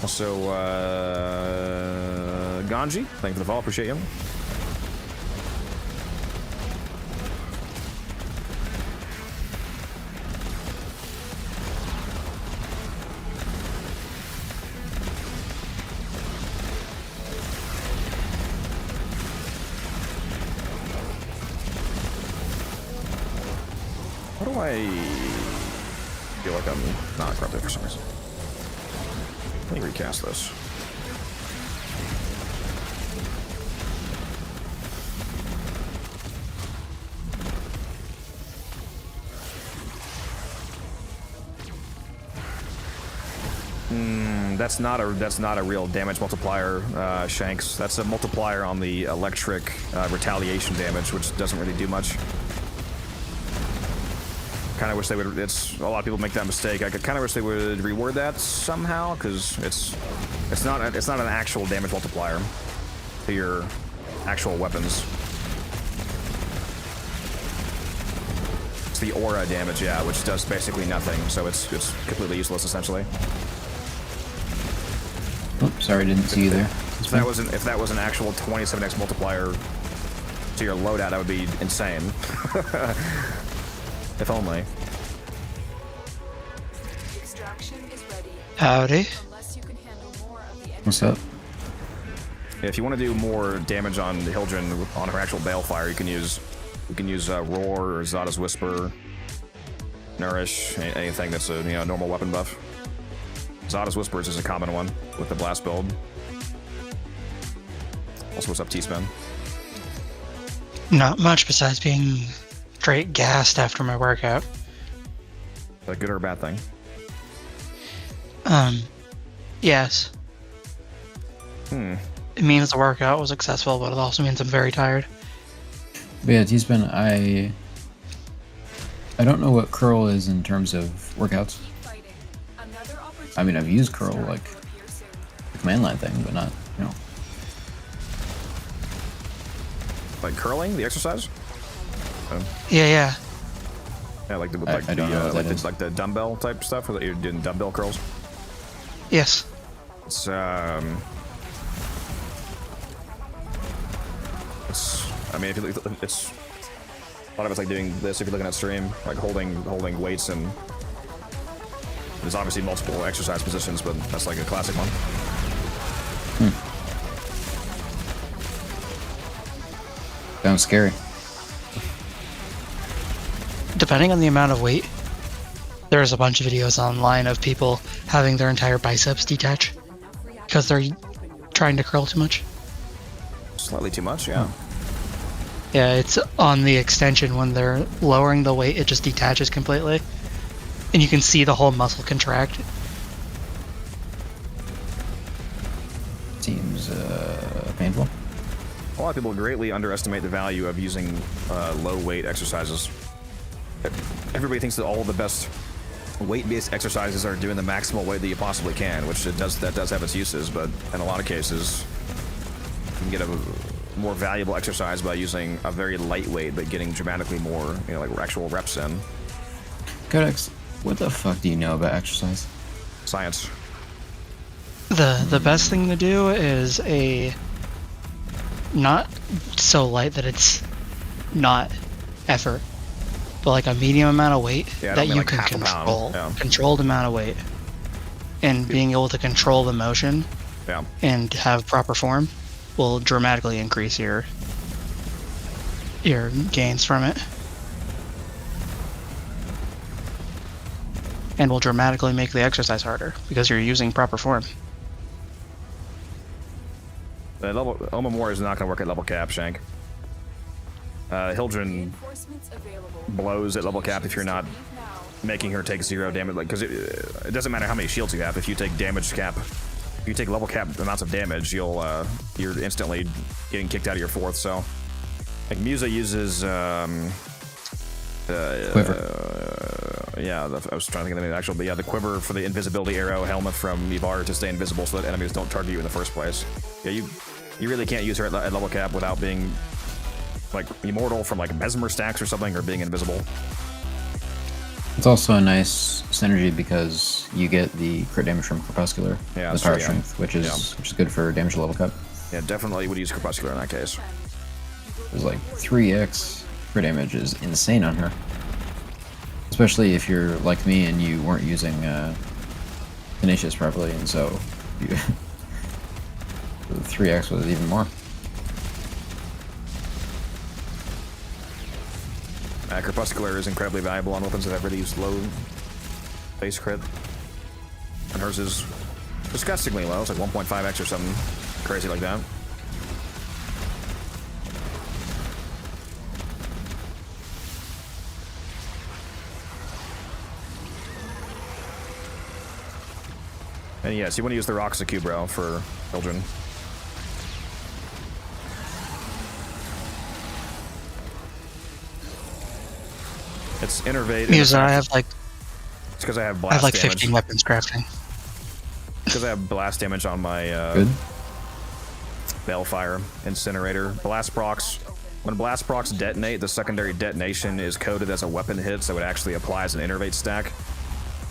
Also, Ganji, thank you for the follow. Appreciate you. do I feel like I'm not corrupted for some reason? Let me recast this. That's not a real damage multiplier, Shanks. That's a multiplier on the electric retaliation damage, which doesn't really do much. Kind of wish they would. It's a lot of people make that mistake. I kind of wish they would reward that somehow, because it's not an actual damage multiplier to your actual weapons. It's the aura damage, yeah, which does basically nothing. So it's completely useless essentially. Oops, sorry, didn't see you there. If that was an actual 27x multiplier to your loadout, that would be insane. If only. Howdy. What's up? Yeah, if you want to do more damage on Hildren on her actual balefire, you can use Roar or Zada's Whisper, Nourish, anything that's a normal weapon buff. Zada's Whispers is a common one with the blast build. Also, what's up, T-Spin? Not much besides being straight gassed after my workout. Is that a good or a bad thing? Yes. It means the workout was successful, but it also means I'm very tired. But yeah, T-Spin, I don't know what curl is in terms of workouts. I mean, I've used curl like the command line thing, but not, Like curling, the exercise? Yeah. Yeah, like I don't know what that is. like the dumbbell type stuff, or that you're doing dumbbell curls. Yes. It's I mean, if you look, it's a lot of it's like doing this. If you're looking at stream, like holding weights, and there's obviously multiple exercise positions, but that's like a classic one. Sounds scary. Depending on the amount of weight, there's a bunch of videos online of people having their entire biceps detach because they're trying to curl too much. Slightly too much, yeah. Yeah, it's on the extension when they're lowering the weight, it just detaches completely. And you can see the whole muscle contract. Seems painful. A lot of people greatly underestimate the value of using low weight exercises. Everybody thinks that all of the best weight-based exercises are doing the maximal weight that you possibly can, which that does have its uses, but in a lot of cases, you can get a more valuable exercise by using a very lightweight, but getting dramatically more, like actual reps in. Codex, what the fuck do you know about exercise? Science. The best thing to do is a not so light that it's not effort, but like a medium amount of weight that you can control. Controlled amount of weight. And being able to control the motion and have proper form will dramatically increase your gains from it. And will dramatically make the exercise harder because you're using proper form. The Omamor is not going to work at level cap, Shank. Hildren blows at level cap if you're not making her take 0 damage. Like, because it doesn't matter how many shields you have. If you take damage cap, if you take level cap amounts of damage, you're instantly getting kicked out of your 4th. So, like Musa uses Quiver. Yeah, I was trying to think of the actual, but yeah, the quiver for the invisibility arrow helmet from Ivar to stay invisible so that enemies don't target you in the first place. Yeah, you really can't use her at level cap without being like immortal from like mesmer stacks or something, or being invisible. It's also a nice synergy because you get the crit damage from Crepuscular, the power strength, which is good for damage level cap. Yeah, definitely would use Crepuscular in that case. There's like 3x crit damage is insane on her. Especially if you're like me and you weren't using Tenacious properly, and so the 3x was even more. Crepuscular is incredibly valuable on weapons that have really used low base crit. And hers is disgustingly low. It's like 1.5x or something crazy like that. And yes, you want to use the Roxacu, bro, for children. It's innervate. Because I have like. It's because I have blast I have like damage. 15 weapons crafting. Because I have blast damage on my Balefire Incinerator. Blast procs. When blast procs detonate, the secondary detonation is coded as a weapon hit, so it actually applies an innervate stack.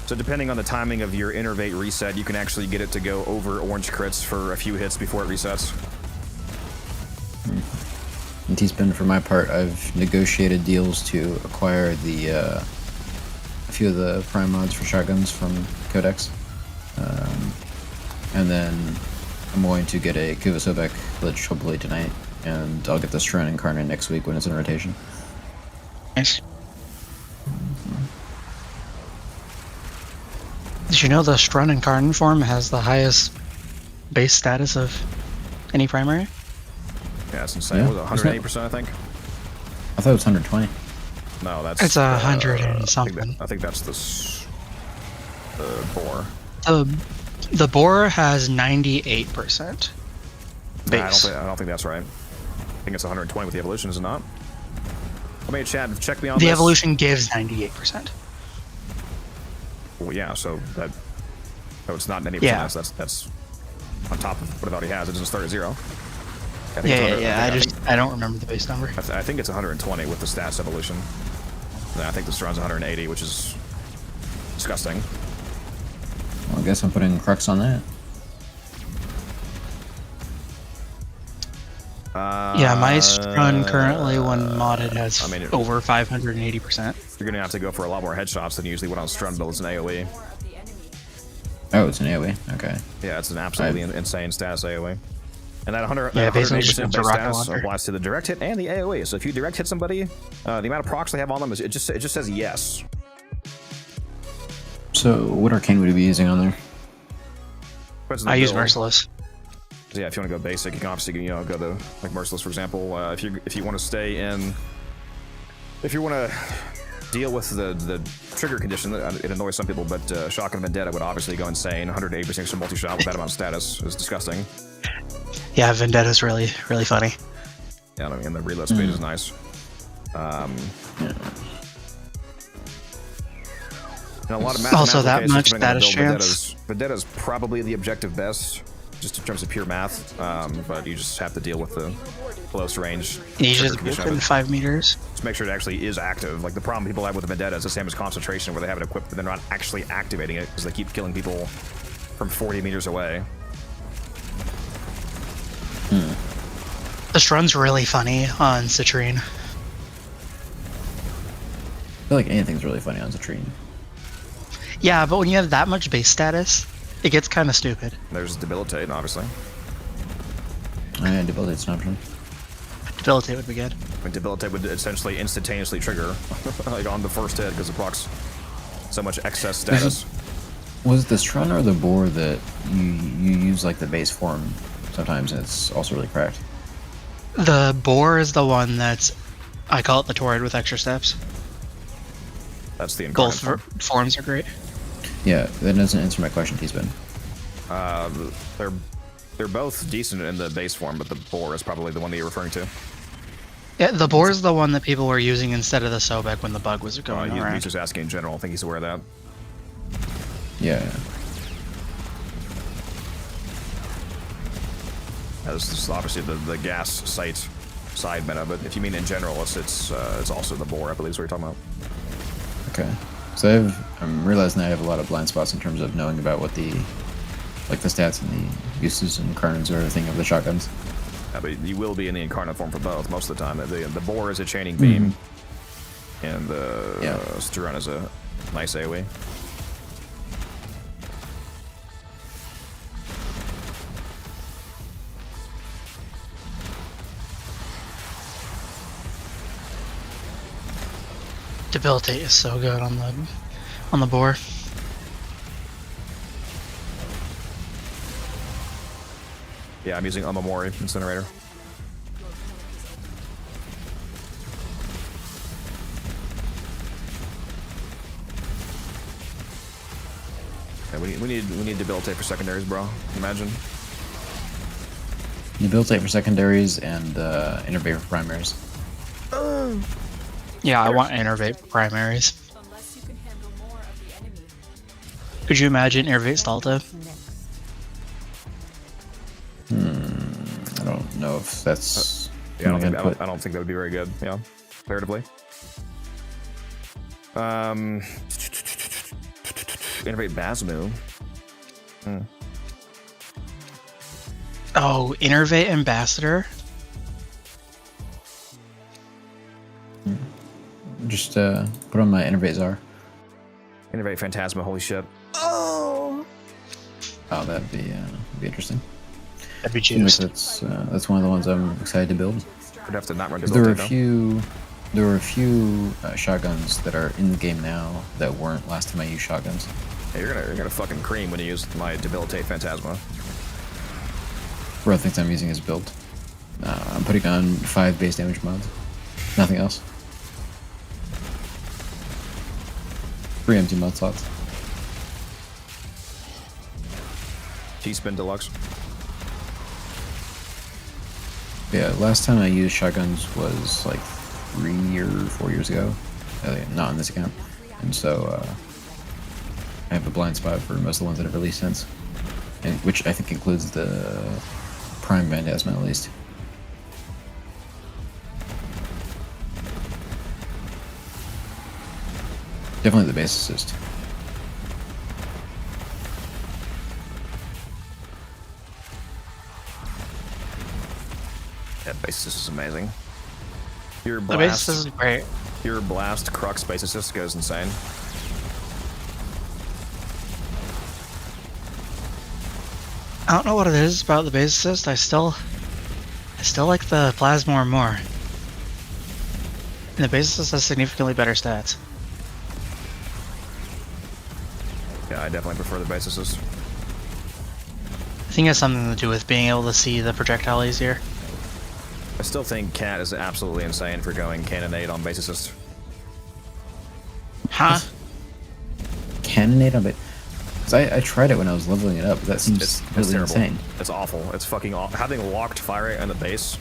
So depending on the timing of your innervate reset, you can actually get it to go over orange crits for a few hits before it resets. And T-Spin, for my part, I've negotiated deals to acquire the a few of the prime mods for shotguns from Codex. And then I'm going to get a Kuva Sobek glitch hopefully tonight, and I'll get the Strun Incarnate next week when it's in rotation. Nice. Did you know the Strun Incarnate form has the highest base status of any primary? Yeah, it's insane. Yeah, Was it 108%, I think? I thought it was 120. No, that's... It's 100 and something. I think that's the boar. The boar has 98% base. I don't think that's right. I think it's 120 with the evolution, is it not? I mean, Chad, check me on The this. evolution gives 98%. Well, yeah, so it's not 90%. Yeah. That's on top of what it already has. It doesn't start at 0. I don't remember the base number. I think it's 120 with the stats evolution. And I think the Strun's 180, which is disgusting. Well, I guess I'm putting Crux on that. Yeah, my Strun currently, when modded, has over 580%. You're gonna have to go for a lot more headshots than usually what on Strun builds in AoE. Oh, it's an AoE? Okay. Yeah, it's an absolutely insane status AoE. And that 100, yeah, 180% base basically status applies to the direct hit and the AoE. So if you direct hit somebody, the amount of procs they have on them, it just says yes. So what arcane would you be using on there? I use Merciless. Yeah, if you want to go basic, you can obviously go the like Merciless, for example. If you want to stay in, if you want to deal with the trigger condition, it annoys some people, but Shotgun Vendetta would obviously go insane. 180% multi-shot with that amount of status is disgusting. Yeah, Vendetta's really funny. Yeah, I mean, the reload speed is nice. And a lot of also that much status chance. Vendetta's probably the objective best, just in terms of pure math. But you just have to deal with the close range. You just within 5 meters. Just make sure it actually is active. Like the problem people have with the Vendetta is the same as concentration, where they have it equipped, but they're not actually activating it because they keep killing people from 40 meters away. The Strun's really funny on Citrine. I feel like anything's really funny on Citrine. Yeah, but when you have that much base status, it gets kind of stupid. There's Debilitate, obviously. Yeah, Debilitate's an option. Debilitate would be good. I mean, Debilitate would essentially instantaneously trigger, like on the first hit, because it procs so much excess status. Was it the Strun or the boar that you use like the base form sometimes, and it's also really cracked? The boar is the one that's, I call it the Torrid with extra steps. That's the incarnate Both forms are great. Yeah, that doesn't answer my question, T-Spin. They're both decent in the base form, but the boar is probably the one that you're referring to. Yeah, the boar is the one that people were using instead of the Sobek when the bug was going around. He's just asking in general. I think he's aware of that. Yeah. This is obviously the gas side meta, but if you mean in general, it's also the boar, I believe is what you're talking about. Okay. So I'm realizing I have a lot of blind spots in terms of knowing about what the stats and the uses and kernels or everything of the shotguns. Yeah, but you will be in the incarnate form for both most of the time. The boar is a chaining beam, and the Strun is a nice AoE. debilitate is so good on the boar. Yeah, I'm using Amamori Incinerator. Yeah, we need debilitate for secondaries, bro. Imagine. Debilitate for secondaries and innervate for primaries. Yeah, I want innervate for primaries. Could you imagine innervate Stalto? I don't know if that's. Yeah, I don't think that would be very good. Yeah, comparatively. Innervate Basmu. Oh, innervate Ambassador? Just put on my innervate Czar. Innervate Phantasma. Holy shit. Oh, that'd be interesting. That'd be Seems juiced. like that's one of the ones I'm excited to build. We'd have to not run There were debilitate, there were a few shotguns that are in the game now that weren't last time I used shotguns. Yeah, you're gonna fucking cream when you use my debilitate Phantasma. Bro thinks I'm using his build. I'm putting on 5 base damage mods. Nothing else. 3 empty mod slots. T-Spin Deluxe. Yeah, last time I used shotguns was like 3 or 4 years ago. Not on this account. And so I have a blind spot for most of the ones that have released since. And which I think includes the Prime Phantasma at least. Definitely the base assist. Yeah, base assist is amazing. Your The base blast assist is great. Your blast Crux base assist goes insane. I don't know what it is about the base assist. I still like the Plasmor more. And the base assist has significantly better stats. Yeah, I definitely prefer the base assist. I think it has something to do with being able to see the projectile easier. I still think Cat is absolutely insane for going Cannonade on base assist. Huh? Cannonade on it. I tried it when I was leveling it up. But that seems It's completely terrible. insane. It's awful. It's fucking awful. Having locked fire rate on the base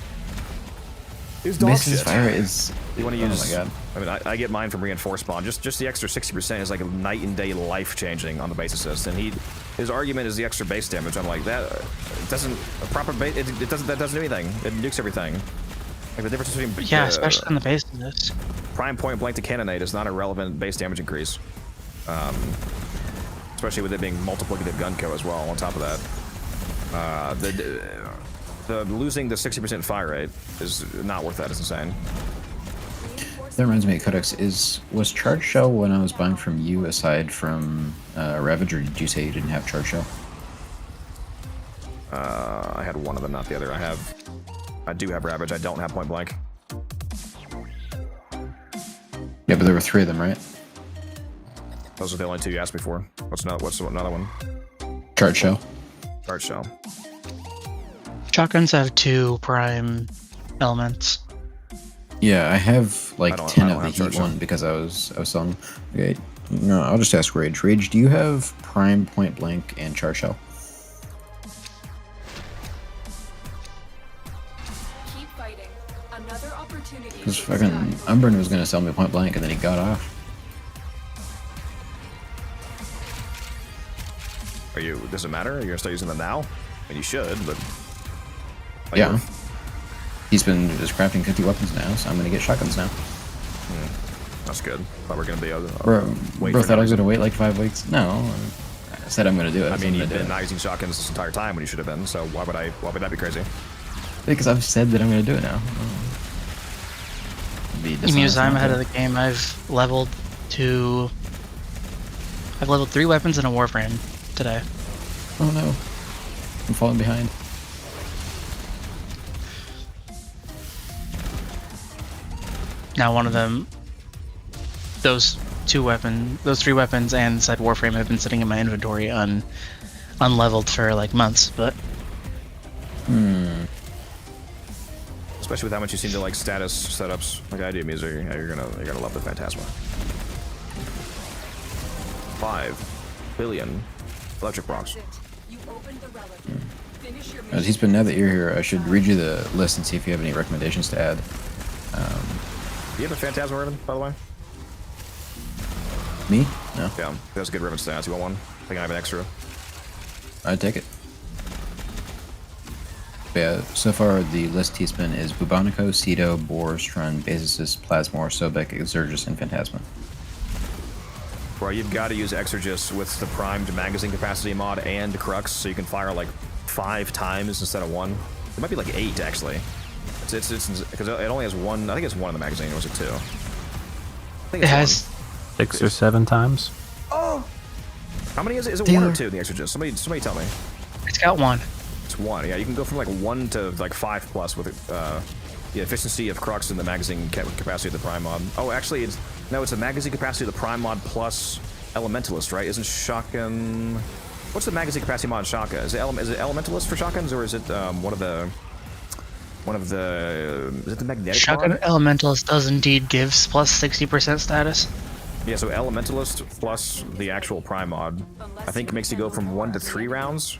is dog Base's shit. fire is. You want to Oh use? my god. I mean, I get mine from reinforced spawn. Just the extra 60% is like a night and day life changing on the base assist. And his argument is the extra base damage. I'm like that. It doesn't a proper base. It doesn't. That doesn't do anything. It nukes everything. Like the difference between Yeah, especially on the base of this. prime point blank to cannonade is not a relevant base damage increase. Especially with it being multiplicative gun co as well. On top of that, the losing the 60% fire rate is not worth that. It's insane. That reminds me of Codex. Was Charge Shell when I was buying from you aside from Ravage, or did you say you didn't have Charge Shell? I had one of them, not the other. I do have Ravage. I don't have point blank. Yeah, but there were 3 of them, right? Those are the only 2 you asked me for. What's another one? Charge Shell. Charge Shell. Shotguns have 2 prime elements. Yeah, I have like I 10 don't of the have Charge heat Shell. one because I was selling. Okay, no, I'll just ask Rage. Rage, do you have Prime, Point Blank, and Charge Shell? Keep fighting. Another opportunity. Because fucking Umbrin was gonna sell me Point Blank and then he got off. Does it matter? Are you gonna start using them now? I mean, you should, but like, Yeah. He's been just crafting 50 weapons now, so I'm gonna get shotguns now. That's good. Thought we were gonna be able to Bro, wait bro for thought I no was reason. gonna wait like 5 weeks. No, I said I'm gonna do it. I so mean, I'm you've gonna do been it. not using shotguns this entire time when you should have been. So why would that be crazy? Because I've said that I'm gonna do it now. Be You mean dishonest I'm not ahead to. of the game? I've leveled 3 weapons and a Warframe today. Oh no, I'm falling behind. Now one of them those three weapons, and said Warframe have been sitting in my inventory unleveled for like months. But especially with how much you seem to like status setups like I do music, yeah, you're gonna love the Phantasma. 5 billion electric rocks. He's been, now that you're here, I should read you the list and see if you have any recommendations to add. Do you have a Phantasma ribbon, by the way? Me? No. Yeah, that's a good ribbon stats. You want one? I think I have an extra. I'd take it. But yeah, so far the list he's been is Bubonico, Cedo, Boar, Strun, Basicist, Plasmor, Sobek, Exergus, and Phantasma. Bro, you've got to use Exergus with the primed magazine capacity mod and Crux, so you can fire like 5 times instead of 1. It might be like 8 actually. It's because it only has 1. I think it's 1 in the magazine. Or was it 2? I think it has 6 or 7 times. Oh, how many is it? Is it 1 or 2 in the Exergus? Somebody tell me. It's got 1. It's 1. Yeah, you can go from like 1 to like 5 plus with the efficiency of Crux and the magazine capacity of the prime mod. Oh, actually, it's the magazine capacity of the prime mod plus Elementalist, right? Isn't shotgun? What's the magazine capacity mod shotgun? Is it Elementalist for shotguns, or is it one of the? Is it the magnetic Shotgun mod? Elementalist does indeed give plus 60% status. Yeah, so Elementalist plus the actual prime mod, I think makes you go from 1 to 3 rounds,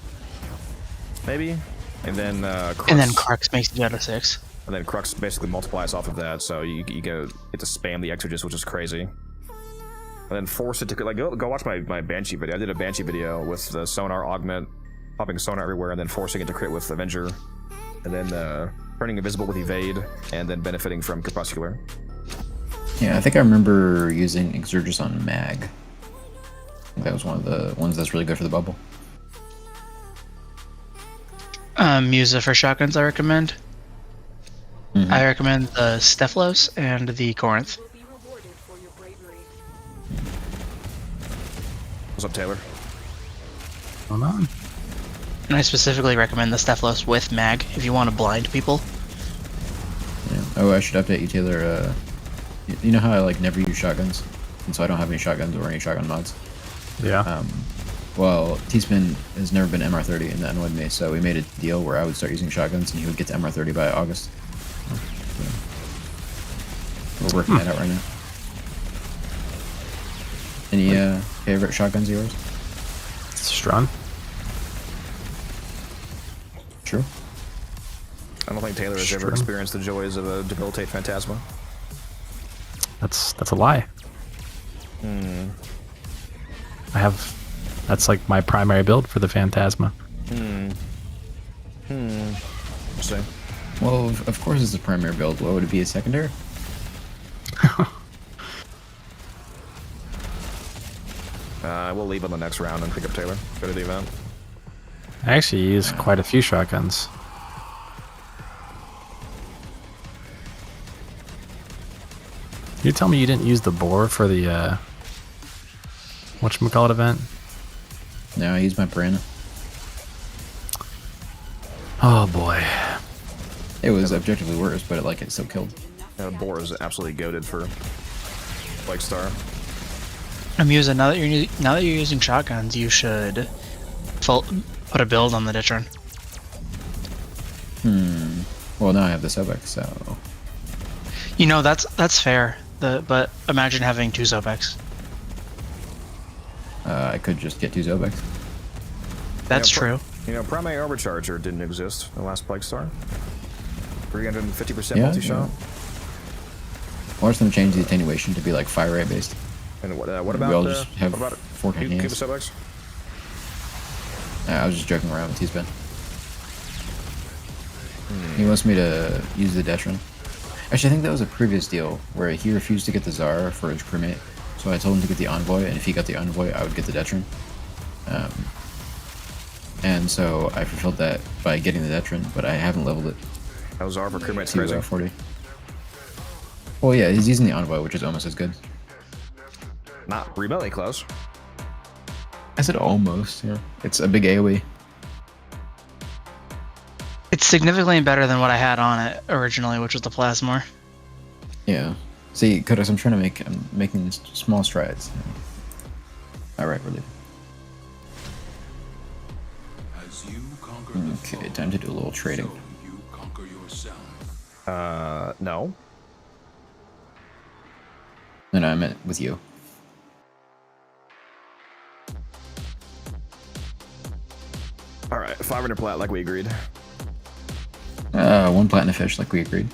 maybe, and then Crux. And then Crux makes you go to 6. And then Crux basically multiplies off of that, so you get to spam the Exorgist, which is crazy. And then force it to like go watch my Banshee video. I did a Banshee video with the sonar augment, popping sonar everywhere, and then forcing it to crit with Avenger, and then turning invisible with Evade, and then benefiting from Crepuscular. Yeah, I think I remember using Exergus on Mag. I think that was one of the ones that's really good for the bubble. Musa for shotguns I recommend. I recommend the Stephalos and the Corinth. What's up, Taylor? Hold on. And I specifically recommend the Stephalos with Mag if you want to blind people. Yeah. Oh, I should update you, Taylor. You know how I like never use shotguns, and so I don't have any shotguns or any shotgun mods. Yeah. Well, T-Spin has never been MR30, and that annoyed me. So we made a deal where I would start using shotguns, and he would get to MR30 by August. We're working that out right now. Any favorite shotguns of yours? Strun. True. I don't think Taylor has ever experienced the joys of a Debilitate Phantasma. That's a lie. I have. That's like my primary build for the Phantasma. Interesting. Well, of course it's the primary build. What would it be, a secondary? We'll leave on the next round and pick up Taylor. Go to the event. I actually use quite a few shotguns. You tell me you didn't use the boar for the whatchamacallit event? No, I use my Piranha. Oh boy. It was objectively worse, but it still killed. Boar is absolutely goated for Blake Star. Musa, now that you're using shotguns, you should put a build on the Ditron. Well, now I have the Sobek, so. You know, that's fair. But imagine having 2 Zobex. I could just get 2 Zobeks. That's true. You know, Primary Overcharger didn't exist in the last Plague Star. 350% Yeah, multi-shot. Watch them change the attenuation to be like fire rate based. And what about we all just have what about 4 Cuba hands. Subx? I was just joking around with T-Spin. He wants me to use the Detron. Actually, I think that was a previous deal where he refused to get the Zara for his crewmate. So I told him to get the Envoy, and if he got the Envoy, I would get the Detron. And so I fulfilled that by getting the Detron, but I haven't leveled it. That was Zara for crewmate's to crazy. 40. Well, yeah, he's using the Envoy, which is almost as good. Not remotely close. I said almost, yeah. It's a big AoE. It's significantly better than what I had on it originally, which was the Plasmor. Yeah. See, Kodos, I'm making small strides. Alright, we're leaving. As you conquer the Okay, time to do a little trading. so you conquer yourself. No. No, I meant with you. Alright, 500 plat like we agreed. 1 platinum fish like we agreed.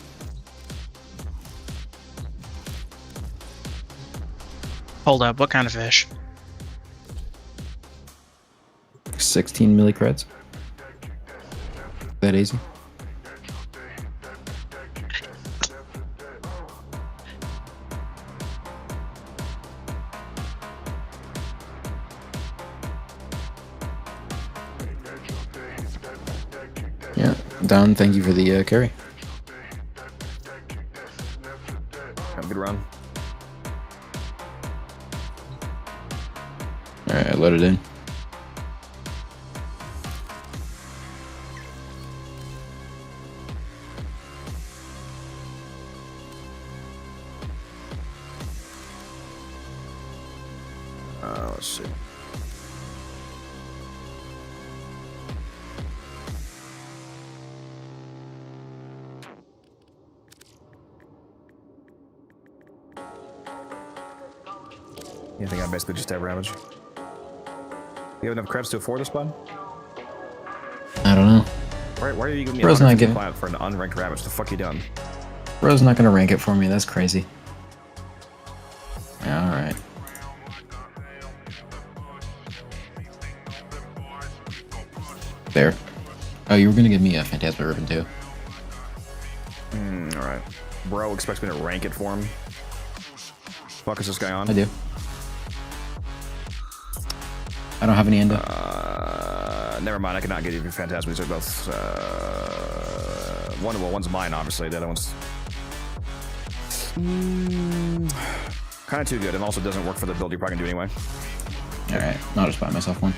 Hold up, what kind of fish? 16 millicreds. That easy? Yeah, Don, thank you for the carry. Have a good run. Alright, I loaded in. Let's see. You think I basically just have ravage? You have enough credits to afford this, bud? I don't know. Why are you giving me Bro's a not giving. plat for an unranked ravage? The fuck you done? Bro's not gonna rank it for me, that's crazy. Alright. There. Oh, you were gonna give me a Phantasma ribbon too. Alright. Bro expects me to rank it for him. Fuck is this guy on? I do. I don't have any endo. Never mind, I cannot get you Phantasma. These are both one's mine, obviously. The other one's kind of too good, and also doesn't work for the build you're probably gonna do anyway. Alright, I'll just buy myself one.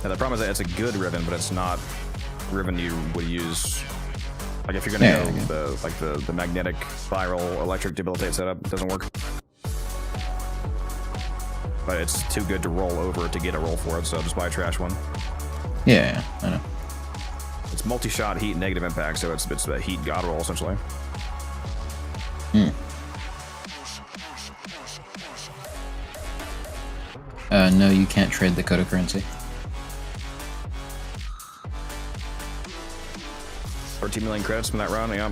Yeah, the problem is that it's a good ribbon, but it's not ribbon you would use. Like if you're gonna go the magnetic spiral electric debilitate setup, it doesn't work. But it's too good to roll over to get a roll for it, so just buy a trash one. Yeah, I know. It's multi-shot heat negative impact, so it's a heat god roll essentially. No, you can't trade the Coda currency. 13 million credits from that round, yeah.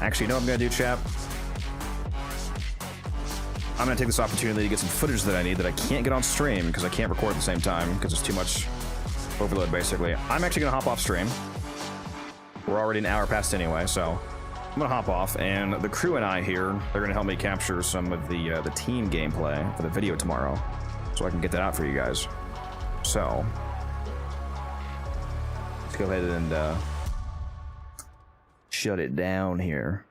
Actually, you know what I'm gonna do, chap? I'm gonna take this opportunity to get some footage that I need that I can't get on stream because I can't record at the same time because it's too much overload, basically. I'm actually gonna hop off stream. We're already an hour past anyway, so I'm gonna hop off, and the crew and I here, they're gonna help me capture some of the team gameplay for the video tomorrow, so I can get that out for you guys. So let's go ahead and shut it down here.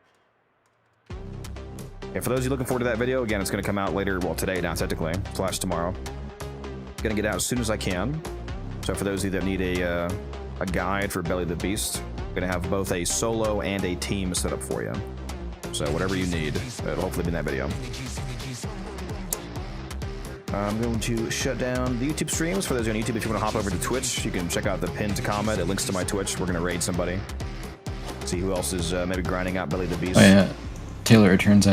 Yeah, for those of you looking forward to that video, again, it's gonna come out later, well, today now technically, / tomorrow. Gonna get out as soon as I can. So for those of you that need a guide for Belly the Beast, gonna have both a solo and a team set up for you. So whatever you need, it'll hopefully be in that video. I'm going to shut down the YouTube streams. For those on YouTube, if you want to hop over to Twitch, you can check out the pinned comment. It links to my Twitch. We're gonna raid somebody. See who else is maybe grinding out Belly the Beast. Oh yeah, Taylor, it turns out